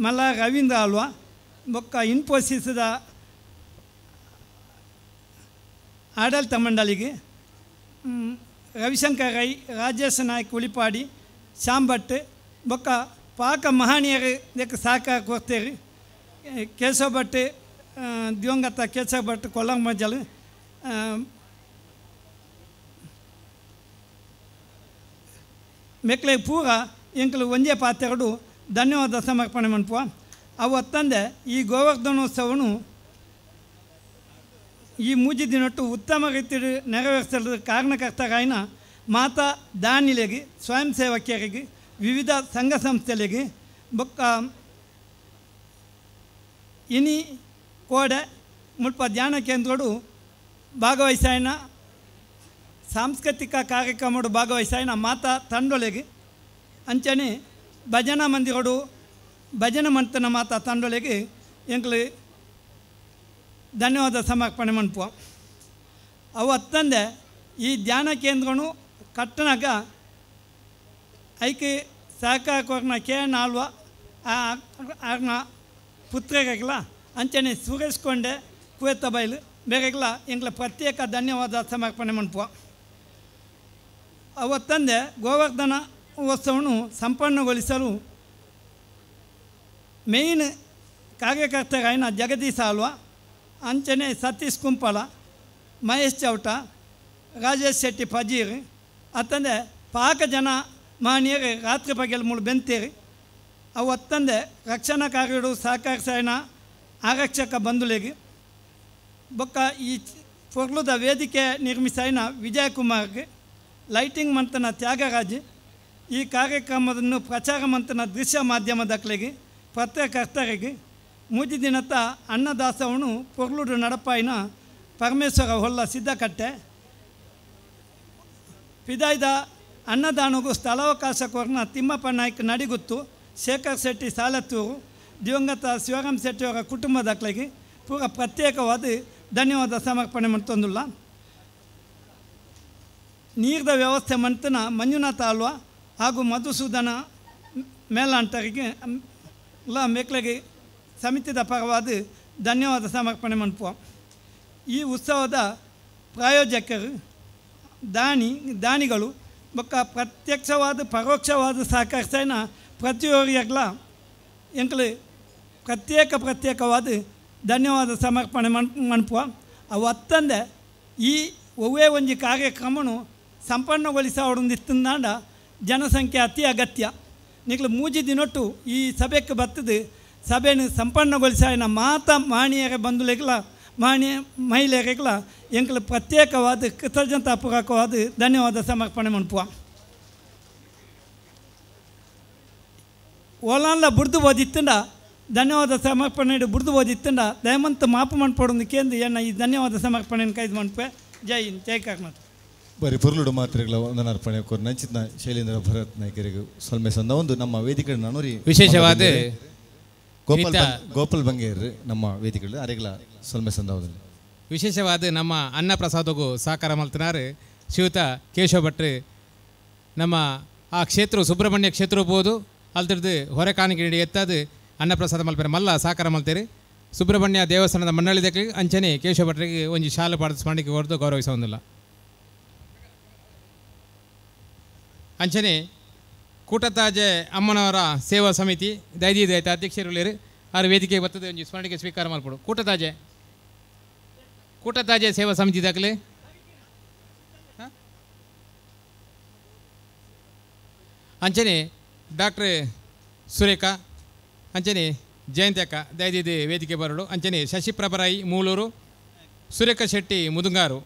ಮಲ್ಲ ರವೀಂದ್ರ ಆಳ್ವ ಬೊಕ್ಕ ಇನ್ಫೋಸಿಸ್ದ ಆಡಳಿತ ಮಂಡಳಿಗೆ ರವಿಶಂಕರ್ ರೈ ರಾಜೇಶ್ ನಾಯ್ಕ್ ಉಳಿಪಾಡಿ ಶ್ಯಾಮ್ ಭಟ್ ಬೊಕ್ಕ ಪಾಕ ಮಹನೀಯರು ಇದಕ್ಕೆ ಸಹಕಾರ ಕೊಡ್ತೇವೆ. ಕೇಶವ್ ಭಟ್ ದಿವಂಗತ ಕೇಶವ್ ಭಟ್ ಕೊಲ್ಲಂ ಮಜ್ಜಲ್ ಮೆಕ್ಲೆ ಪೂರ ಎಂಕಲು ಒಂದೇ ಪಾತ್ರೆಗಳು ಧನ್ಯವಾದ ಸಮರ್ಪಣೆ ಮನ್ಪುವ. ಅವತ್ತಂದೆ ಈ ಗೋವರ್ಧನೋತ್ಸವನು ಈ ಮೂಜಿ ದಿನಟ್ಟು ಉತ್ತಮ ರೀತಿಯಲ್ಲಿ ನೆರವೇರಿಸಲು ಕಾರಣಕರ್ತರಾಯಿನ ಮಾತಾ ದಾನಿಲೆಗೆ ಸ್ವಯಂ ಸೇವಕಿಯರಿಗೆ ವಿವಿಧ ಸಂಘ ಸಂಸ್ಥೆಗಳಿಗೆ ಬೊಕ್ಕ ಇನಿ ಕೋಡೆ ಮುಲ್ಪ ಧ್ಯಾನ ಕೇಂದ್ರಗಳು ಭಾಗವಹಿಸಾಯಿನ ಸಾಂಸ್ಕೃತಿಕ ಕಾರ್ಯಕ್ರಮಗಳು ಭಾಗವಹಿಸಾಯಿನ ಮಾತಾ ತಂಡೊಲೆಗೆ ಅಂಚನೆ ಭಜನಾ ಮಂದಿರಗಳು ಭಜನೆ ಮಂತನ ಮಾತಾ ತಂಡೊಲೆಗೆ ಎಂಕ್ಲು ಧನ್ಯವಾದ ಸಮರ್ಪಣೆ ಮನ್ಪುವ. ಅವತ್ತಂದೆ ಈ ಧ್ಯಾನ ಕೇಂದ್ರನು ಕಟ್ಟನಾಗ ಐಕೆ ಸಹಕಾರ ಕೊರ್ನ KN ಆಳ್ವ ಆರ್ನ ಪುತ್ರರಿಗೆಲ್ಲ ಅಂಚನೆ ಸುರೇಶ್ ಕೊಂಡೆ ಕುವೆತ ಬೈಲು ಬೇರೆಗೆಲ್ಲ ಎಂಗ್ಲ ಪ್ರತ್ಯೇಕ ಧನ್ಯವಾದ ಸಮರ್ಪಣೆ ಮನ್ಪುವ. ಅವತ್ತಂದೆ ಗೋವರ್ಧನ ಉತ್ಸವವನ್ನು ಸಂಪನ್ನಗೊಳಿಸಲು ಮೇಯ್ನ್ ಕಾರ್ಯಕರ್ತರಾಯಿನ ಜಗದೀಶ್ ಆಳ್ವ ಅಂಚನೆ ಸತೀಶ್ ಕುಂಪಳ ಮಹೇಶ್ ಚೌಟ ರಾಜೇಶ್ ಶೆಟ್ಟಿ ಫಜೀರ್ ಅತ್ತಂದೆ ಪಾಕ ಜನ ಮಹನೀಯರು ರಾತ್ರಿ ಬಗೆಲ್ ಮೂಳು ಬೆಂತೇರಿ ಅವತ್ತಂದೆ ರಕ್ಷಣಾ ಕಾರ್ಯಗಳು ಸಹಕರಿಸಾಯನ ಆರಕ್ಷಕ ಬಂಧುಲೆಗೆ ಬೊಕ್ಕ ಈ ಪೊರ್ಲುದ ವೇದಿಕೆ ನಿರ್ಮಿಸಾಯಿನ ವಿಜಯಕುಮಾರ್ಗೆ, ಲೈಟಿಂಗ್ ಮಂತನ ತ್ಯಾಗರಾಜ್, ಈ ಕಾರ್ಯಕ್ರಮವನ್ನು ಪ್ರಚಾರ ಮಂತನ ದೃಶ್ಯ ಮಾಧ್ಯಮದಕ್ಲೆಗೆ ಪತ್ರಕರ್ತರಿಗೆ ಮೂಜಿ ದಿನದ ಅನ್ನದಾಸವನು ಪೊರ್ಲುಡು ನಡಪಾಯಿನ ಪರಮೇಶ್ವರ ಹೊಲ್ಲ ಸಿದ್ಧಕಟ್ಟೆ ಪಿದಾಯ್ದ ಅನ್ನದಾನಗೂ ಸ್ಥಳಾವಕಾಶ ಕೊರ್ನ ತಿಮ್ಮಪ್ಪ ನಾಯ್ಕ ನಡಿಗುತ್ತು, ಶೇಖರ್ ಶೆಟ್ಟಿ ಸಾಲತ್ತೂರು, ದಿವಂಗತ ಶಿವರಾಮ್ ಶೆಟ್ಟಿಯವರ ಕುಟುಂಬದಕ್ಲೆಗೆ ಪೂರ ಪ್ರತ್ಯೇಕವಾದ ಧನ್ಯವಾದ ಸಮರ್ಪಣೆ ಮಾಡ್ತಂದುಲ್ಲ. ನೀರದ ವ್ಯವಸ್ಥೆ ಮಂತನ ಮಂಜುನಾಥ ಆಳ್ವ ಹಾಗೂ ಮಧುಸೂದನ ಮೇಲಾಂಟರಿಗೆ ಮೇಕ್ಲೆಗೆ ಸಮಿತಿದ ಪರವಾದ ಧನ್ಯವಾದ ಸಮರ್ಪಣೆ ಮನ್ಪುವ. ಈ ಉತ್ಸವದ ಪ್ರಾಯೋಜಕರು ದಾನಿಗಳು ಬೊಕ್ಕ ಪ್ರತ್ಯಕ್ಷವಾದ ಪರೋಕ್ಷವಾದ ಸಹಕರಿಸಿನ ಪ್ರತಿಯೊಬ್ಬರಿಗೆಲ್ಲ ಎಂಕಲು ಪ್ರತ್ಯೇಕವಾದ ಧನ್ಯವಾದ ಸಮರ್ಪಣೆ ಮನ್ಪುವ. ಅವು ಅತ್ತಂದೆ ಈ ಒವ್ವೇ ಒಂಜಿ ಕಾರ್ಯಕ್ರಮನು ಸಂಪನ್ನಗೊಳಿಸೋಡಿಂದ ಜನಸಂಖ್ಯೆ ಅತಿ ಅಗತ್ಯ. ನಿಕ್ಲು ಮೂಜಿ ದಿನೊಟ್ಟು ಈ ಸಭೆಗೆ ಬರ್ತದೆ, ಸಭೆಯನ್ನು ಸಂಪನ್ನಗೊಳಿಸಿನ ಮಾಣಿಯರ ಬಂಧುಗಳಿಗೆಲ್ಲ ಮಹಿಳೆಯರಿಗೆಲ್ಲ ಎಂಕಲು ಪ್ರತ್ಯೇಕವಾದ ಕೃತಜ್ಞತಾಪೂರ್ವಕವಾದ ಧನ್ಯವಾದ ಸಮರ್ಪಣೆ ಮನ್ಪುವ. ಓಲಾನ್ಲ ಬುಡ್ದು ಓದಿತ್ತಂಡ ಧನ್ಯವಾದ ಸಮರ್ಪಣೆ ಬುಡ್ದು ಓದಿತ್ತಂಡ ದಯಮಂತ ಮಾಪು ಮನ್ಪಡೋದು ಕೇಂದ್ರ ಏನ ಈ ಧನ್ಯವಾದ ಸಮರ್ಪಣೆಯನ್ನು ಕೈದು ಮನ್ಪೆ. ಜೈ ಹಿಂದ್, ಜೈ ಕರ್ನಾಟಕ. ಬರೀ ಪೊರ್ಲುಡು ಮಾತ್ರೆಗಳ ವಂದನಾರ್ಪಣೆ ಕೊರು ನಂಚಿನ ಶೈಲೇಂದ್ರ ಭರತ್ ನಾಯ್ಕರಿಗೂ ಸೊಲ್ಮೆ ಸಂದ ಒಂದು ನಮ್ಮ ವೇದಿಕೆ ನಾನೂರಿ ವಿಶೇಷವಾದ ಗೋಪಾಲ್ ಬಂಗೇರ್ ನಮ್ಮ ವೇದಿಕೆಗಳು ಅರೆಗಳ ಸೊಲ್ಮೆ ಸಂದವದಲ್ಲಿ ವಿಶೇಷವಾದ ನಮ್ಮ ಅನ್ನಪ್ರಸಾದಗೂ ಸಹಕಾರ ಮಲ್ತನಾರು ಶ್ರೀಯುತ ಕೇಶವ ಭಟ್ರು ನಮ್ಮ ಆ ಕ್ಷೇತ್ರ ಸುಬ್ರಹ್ಮಣ್ಯ ಕ್ಷೇತ್ರ ಹೋಗ್ಬೋದು ಅಲ್ದಿಡ್ದು ಹೊರೆ ಕಾಣಿಕೆ ಎತ್ತಾದ ಅನ್ನಪ್ರಸಾದ ಮಲ್ಪೇರೆ ಮಲ್ಲ ಸಹಕಾರ ಮಲ್ತೇರಿ ಸುಬ್ರಹ್ಮಣ್ಯ ದೇವಸ್ಥಾನದ ಮಂಡಳಿದಕ್ಕೆ ಅಂಚನೆ ಕೇಶವ ಭಟ್ರಿಗೆ ಒಂದು ಶಾಲೆ ಪಾಠ ಸ್ಮರಣೆಗೆ ಹೊರದು ಗೌರವಿಸೋದಿಲ್ಲ. ಅಂಚನೆ ಕೂಟತಾಜೆ ಅಮ್ಮನವರ ಸೇವಾ ಸಮಿತಿ ದೈದಿ ಅಧ್ಯಕ್ಷರು ಆರು ವೇದಿಕೆಗೆ ಬರ್ತದೆ ಒಂದು ಸ್ಮರಣೆಗೆ ಸ್ವೀಕಾರ ಮಾಡ್ಕೊಡು. ಕೂಟತಾಜೆ ಸೇವಾ ಸಮಿತಿ ದಾಖಲೆ ಅಂಚನೆ ಡಾಕ್ಟ್ರ್ ಸುರೇಖಾ ಅಂಚನೆ ಜಯಂತಿ ಅಕ್ಕ ದಯದಿದೆ ವೇದಿಕೆ ಬರಡು. ಅಂಚನೆ ಶಶಿಪ್ರಭರಾಯಿ ಮೂಲೂರು, ಸುರೇಖಾ ಶೆಟ್ಟಿ ಮುದುಂಗಾರು,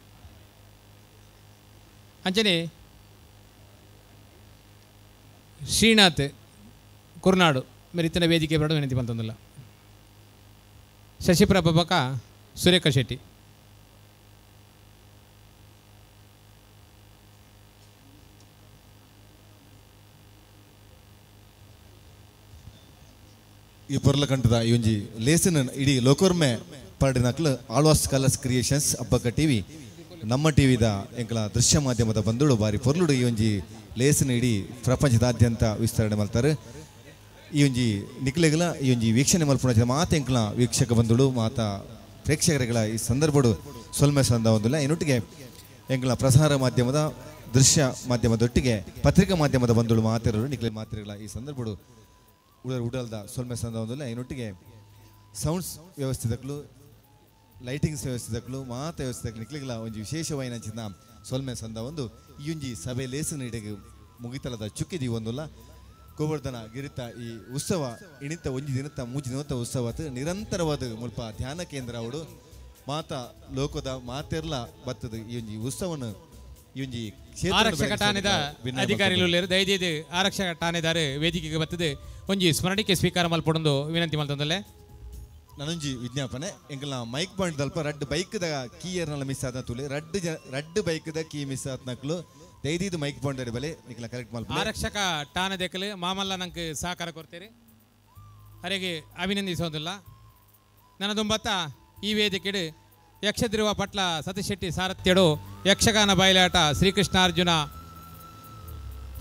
ಅಂಚನೆ ಶ್ರೀನಾಥ್ ಕುರ್ನಾಡು ಮೆರಿತನ ವೇದಿಕೆ ಬರಡು ವಿನಂತಿ ಬಂತಂದಿಲ್ಲ. ಶಶಿಪ್ರಭ ಬಕ ಸುರೇಖಾ ಶೆಟ್ಟಿ. ಈ ಪೊರ್ಲ ಕಂಟದ ಈ ಒಂಜಿ ಲೇಸನ್ ಇಡೀ ಲೋಕೋರ್ಮೆ ಪಾಡಿನಕ್ಲು Alvas colours creations Abbakka TV ನಮ್ಮ ಟಿವಿದ ಎಂಕಲ ದೃಶ್ಯ ಮಾಧ್ಯಮದ ಬಂಧುಗಳು ಬಾರಿ ಪೊರ್ಲುಡು ಈ ಒಂಜಿ ಲೇಸನ್ ಇಡೀ ಪ್ರಪಂಚದಾದ್ಯಂತ ವಿಸ್ತರಣೆ ಮಾಡ್ತಾರೆ. ಈ ಒಂಜಿ ನಿಕ್ಲೆಗಳ ಈ ಒಂಜಿ ವೀಕ್ಷಣೆ ಮಲ್ಪುಣ ಮಾತ ಎಂಕಲ ವೀಕ್ಷಕ ಬಂಧುಗಳು ಮಾತ ಪ್ರೇಕ್ಷಕರುಗಳ ಈ ಸಂದರ್ಭಡು ಸೊಲ್ಮೆ ಸಂದ ಒಂದಿಲ್ಲ. ಇನ್ನೊಟ್ಟಿಗೆ ಎಂಕಲ ಪ್ರಸಾರ ಮಾಧ್ಯಮದ ದೃಶ್ಯ ಮಾಧ್ಯಮದೊಟ್ಟಿಗೆ ಪತ್ರಿಕಾ ಮಾಧ್ಯಮದ ಬಂಧುಗಳು ಮಾತಿರೋರು ನಿಕ್ಲೆ ಮಾತಿರಗಳ ಈ ಸಂದರ್ಭಡು ಉಡಲ್ದ ಸೊಲ್ಮೆ ಸಂದ ಒಂದಿಲ್ಲ. ಇನ್ನೊಟ್ಟಿಗೆ ಸೌಂಡ್ಸ್ ವ್ಯವಸ್ಥಿತಗಳು, ಲೈಟಿಂಗ್ಸ್ ವ್ಯವಸ್ಥಿತಗಳು, ಮಾತ ವ್ಯವಸ್ಥಿತಗಳು ನಿಕ್ಲೆಗಳ ಒಂಜಿ ವಿಶೇಷವಾಯಿನ ಚಿನ್ನ ಸೊಲ್ಮೆ ಸಂದ ಒಂದು ಈ ಒಂಜಿ ಸಭೆ ಲೇಸನ ಇಡೆಗೆ ಮುಗಿತಲದ ಚುಕ್ಕಿದಿ ಒಂದಿಲ್ಲ. ಗೋವರ್ಧನ ಗಿರಿತ ಈ ಉತ್ಸವ ಇಣಿತ ಒಂಜಿ ದಿನತ್ತ ಮೂಜಿ ದಿನತ್ತ ಉತ್ಸವ ನಿರಂತರವಾದ ಮುಲ್ಪ ಧ್ಯಾನ ಕೇಂದ್ರ ಅವಡು ಮಾತ ಲೋಕದ ಮಾತೆರ್ಲ ಬತ್ತದ ಈ ಒಂಜಿ ಉತ್ಸವನು ಈ ಒಂಜಿ ಆರಕ್ಷಕ ಠಾಣೆದ ಅಧಿಕಾರಿಗಳು ದಯದಿದ್ದು ಆರಕ್ಷಕ ಠಾಣೆದಾರ ವೇದಿಕೆಗೆ ಬರ್ತದೆ ಒಂಜಿ ಸ್ಮರಣಿಕೆ ಸ್ವೀಕಾರ ಮಲ್ಪಡೊಂದು ವಿನಂತಿ ಮಲ್ತಂದಲ್ಲೇ ನನೊಂಜಿ ವಿಜ್ಞಾಪನೆ ಎಂಕಲ್ನ ಮೈಕ್ ಪಾಯಿಂಟ್ ದಲ್ಪ ರಡ್ಡ್ ಬೈಕ್ದ ಕೀಯರ್ನೆಲ್ಲ ಮಿಸ್ ಆದ ತುಳಿ ರಡ್ಡ್ ಬೈಕ್ದ ಕೀ ಮಿಸ್ ಆದ ನಕ್ಲು ದೈದಿದು ಮೈಕ್ ಪಾಯಿಂಟ್ ಬಲೆ ನಿಕ್ಲ ಕರೆಕ್ಟ್ ಮಲ್ಪ ಆರಕ್ಷಕ ಠಾಣೆ ದೇಕಲು ಮಾಮಲ್ಲ ನಂಗೆ ಸಹಕಾರ ಕೊಡ್ತೀರಿ ಅವರಿಗೆ ಅಭಿನಂದಿಸೋದಿಲ್ಲ. ನನ್ನದೊಂಬತ್ತ ಈ ವೇದಿಕೆಡು ಯಕ್ಷಧ್ರುವ ಪಟ್ಲ ಸತೀಶ್ ಶೆಟ್ಟಿ ಸಾರಥ್ಯಡು ಯಕ್ಷಗಾನ ಬಯಲಾಟ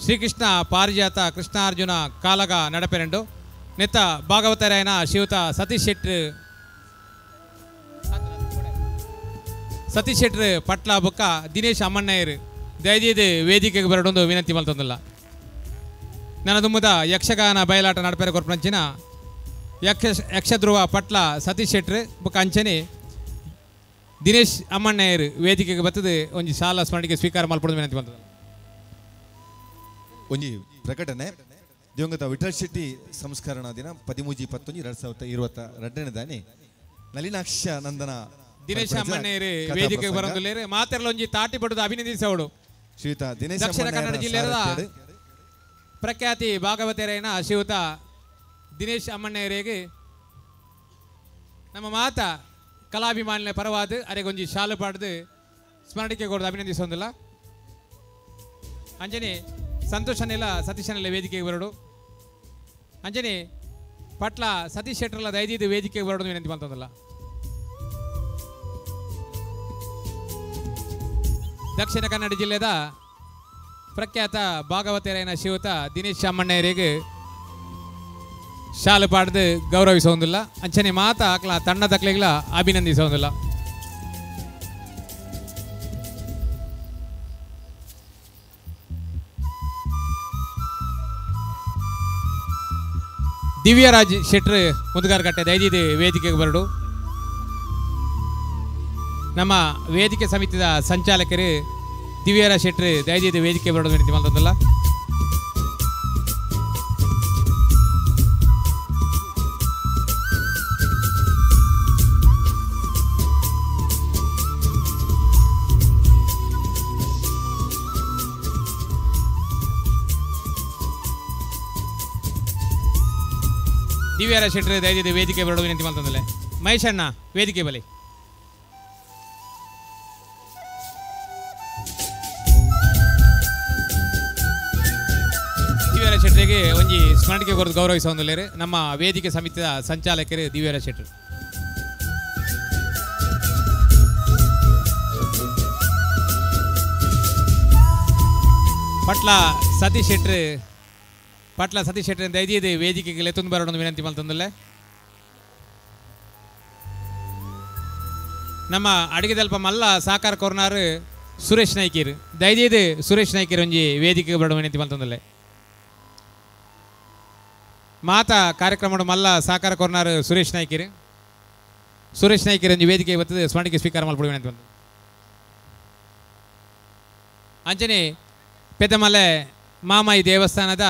ಶ್ರೀಕೃಷ್ಣ ಪಾರಿಜಾತ ಕೃಷ್ಣಾರ್ಜುನ ಕಾಲಗ ನಡಪೆರೆಂಡು ನೆತ್ತ ಭಾಗವತರಾಯನ ಶ್ರೀಯುತ ಸತೀಶ್ ಶೆಟ್ರ್ ಪಟ್ಲ ಬುಕ್ಕ ದಿನೇಶ್ ಅಮ್ಮಣ್ಣಯ್ಯರು ದಯದಿದ್ದು ವೇದಿಕೆಗೆ ಬರಡೊಂದು ವಿನಂತಿ ಮಲ್ತಂದಿಲ್ಲ. ನನ್ನ ದುಮ್ಮದ ಯಕ್ಷಗಾನ ಬಯಲಾಟ ನಡಪೆರೆ ಕೊರ್ಪಂಚಿನ ಯಕ್ಷಧ್ರುವ ಪಟ್ಲ ಸತೀಶ್ ಶೆಟ್ರ್ ಬುಕ್ಕ ಅಂಚನೆ ದಿನೇಶ್ ಅಮ್ಮಣ್ಣಯ್ಯರು ವೇದಿಕೆಗೆ ಬರ್ತದೆ ಒಂಜಿ ಶಾಲಾ ಸ್ಮರಣಿಕೆ ಸ್ವೀಕಾರ ಮಲ್ಪಡೋದು ವಿನಂತಿ ಮಲ್ತದ. ಒಂಜಿ ಪ್ರಕಟಣೆ ದಿವಂಗತ ವಿಠಲ್ ಶೆಟ್ಟಿ ಸಂಸ್ಕರಣಾ ದಿನ 13/11/2022 ನಳಿನಾಕ್ಷ ನಂದನ ದಿನೇಶ್ ಅಮ್ಮಣ್ಣೇರು ವೇದಿಕೆಗೆ ಬರೋದಿಲ್ಲ ಮಾತೆಲ್ಲ ಒಂಜಿ ತಾಟಿ ಪಡೆದು ಅಭಿನಂದಿಸೋಡು ಶ್ರೀಯುತ ದಿನೇಶ್ ದಕ್ಷಿಣ ಕನ್ನಡ ಜಿಲ್ಲೆಯ ಪ್ರಖ್ಯಾತಿ ಭಾಗವತರೇನ ಶ್ರೀಯುತ ದಿನೇಶ್ ಅಮ್ಮಣ್ಣೇರಿಗೆ ನಮ್ಮ ಮಾತ ಕಲಾಭಿಮಾನಿನ ಪರವಾದ ಅರೆಗೊಂಜಿ ಶಾಲು ಪಾಡ್ದು ಸ್ಮರಣಿಕೆ ಕೊಡೋದು ಅಭಿನಂದಿಸೋದಿಲ್ಲ ಅಂಜನೆ ಸಂತೋಷನೆಲ್ಲ ಸತೀಶನೆಲ್ಲ ವೇದಿಕೆಗೆ ಬರೋಡು ಅಂಜನೆ ಪಟ್ಲ ಸತೀಶ್ ಶೆಟ್ಟರ್ಲ ದಯದಿದ್ದು ವೇದಿಕೆಗೆ ಬರೋದು ವಿನಂತಿ ಬಂತಂದಲ್ಲ ದಕ್ಷಿಣ ಕನ್ನಡ ಜಿಲ್ಲೆಯ ಪ್ರಖ್ಯಾತ ಭಾಗವತರೇನ ಶ್ರೀಯುತ ದಿನೇಶ್ ಅಮ್ಮಣ್ಣೇರಿಗೆ ಶಾಲು ಪಾಡ್ದು ಗೌರವಿಸೋದಿಲ್ಲ ಅಂಚನೆ ಮಾತ ಆಕ್ಲ ತಣ್ಣ ತಕ್ಲೆಗಳ ಅಭಿನಂದಿಸೋದಿಲ್ಲ ದಿವ್ಯರಾಜ್ ಶೆಟ್ರ್ ಮುದುಗಾರಕಟ್ಟೆ ದಯದಿದ್ದು ವೇದಿಕೆಗೆ ಬರಡು ನಮ್ಮ ವೇದಿಕೆ ಸಮಿತಿಯ ಸಂಚಾಲಕರು ದಿವ್ಯರಾಜ್ ಶೆಟ್ರ್ ದಯದಿದ್ದು ವೇದಿಕೆ ಬರೋದು ವಿನಂತಿ ಮಾಡ್ತಂದಲ್ಲ ದಿವ್ಯರಾಜ್ ಶೆಟ್ರ್ ದಯದಿದ್ದು ವೇದಿಕೆ ಬರೋದು ವಿನಂತಿ ಮಾಡ್ತಂದಲ್ಲ ಮಹೇಶ್ ಅಣ್ಣ ವೇದಿಕೆ ಬಲಿ ದಿವ್ಯರಾಜ್ ಶೆಟ್ರಿಗೆ ಒಂಜಿ ಸ್ಮರಣಿಕೆ ಕೊರದು ಗೌರವಿಸೋದಿಲ್ಲ ನಮ್ಮ ವೇದಿಕೆ ಸಮಿತಿಯ ಸಂಚಾಲಕರು ದಿವ್ಯರಾಜ್ ಶೆಟ್ರು ಪಟ್ಲ ಸತೀಶ್ ಶೆಟ್ರ್ ದಯದಿದ್ದು ವೇದಿಕೆಗೆ ಲೆತ್ತೊಂದು ಬರೋಣ ವಿನಂತಿ ಮಾಡ್ತಂದಲ್ಲ ನಮ್ಮ ಅಡಿಗೆದಲ್ಪ ಮಲ್ಲ ಸಾಕಾರ ಕೊರ್ನಾರು ಸುರೇಶ್ ನಾಯ್ಕೀರ್ ದಯದಿದ್ದು ಸುರೇಶ್ ನಾಯ್ಕೀರ್ ಒಂಜಿ ವೇದಿಕೆಗೆ ಬರೋಣ ವಿನಂತಿ ಮಾಡ್ತಂದಲ್ಲ ಮಾತಾ ಕಾರ್ಯಕ್ರಮ ಮಲ್ಲ ಸಾಕಾರ ಕೊರ್ನಾರು ಸುರೇಶ್ ನಾಯ್ಕೀರ್ ಒಂಜಿ ವೇದಿಕೆಗೆ ಬರ್ತದೆ ಸ್ಮರಣಿಕೆ ಸ್ವೀಕಾರ ಮಾಡ್ಬಿಡುವ ವಿನಂತಿ ಬಂತು ಅಂಚನೆ ಪೆದ್ದಮಲೆ ಮಾಮಾಯಿ ದೇವಸ್ಥಾನದ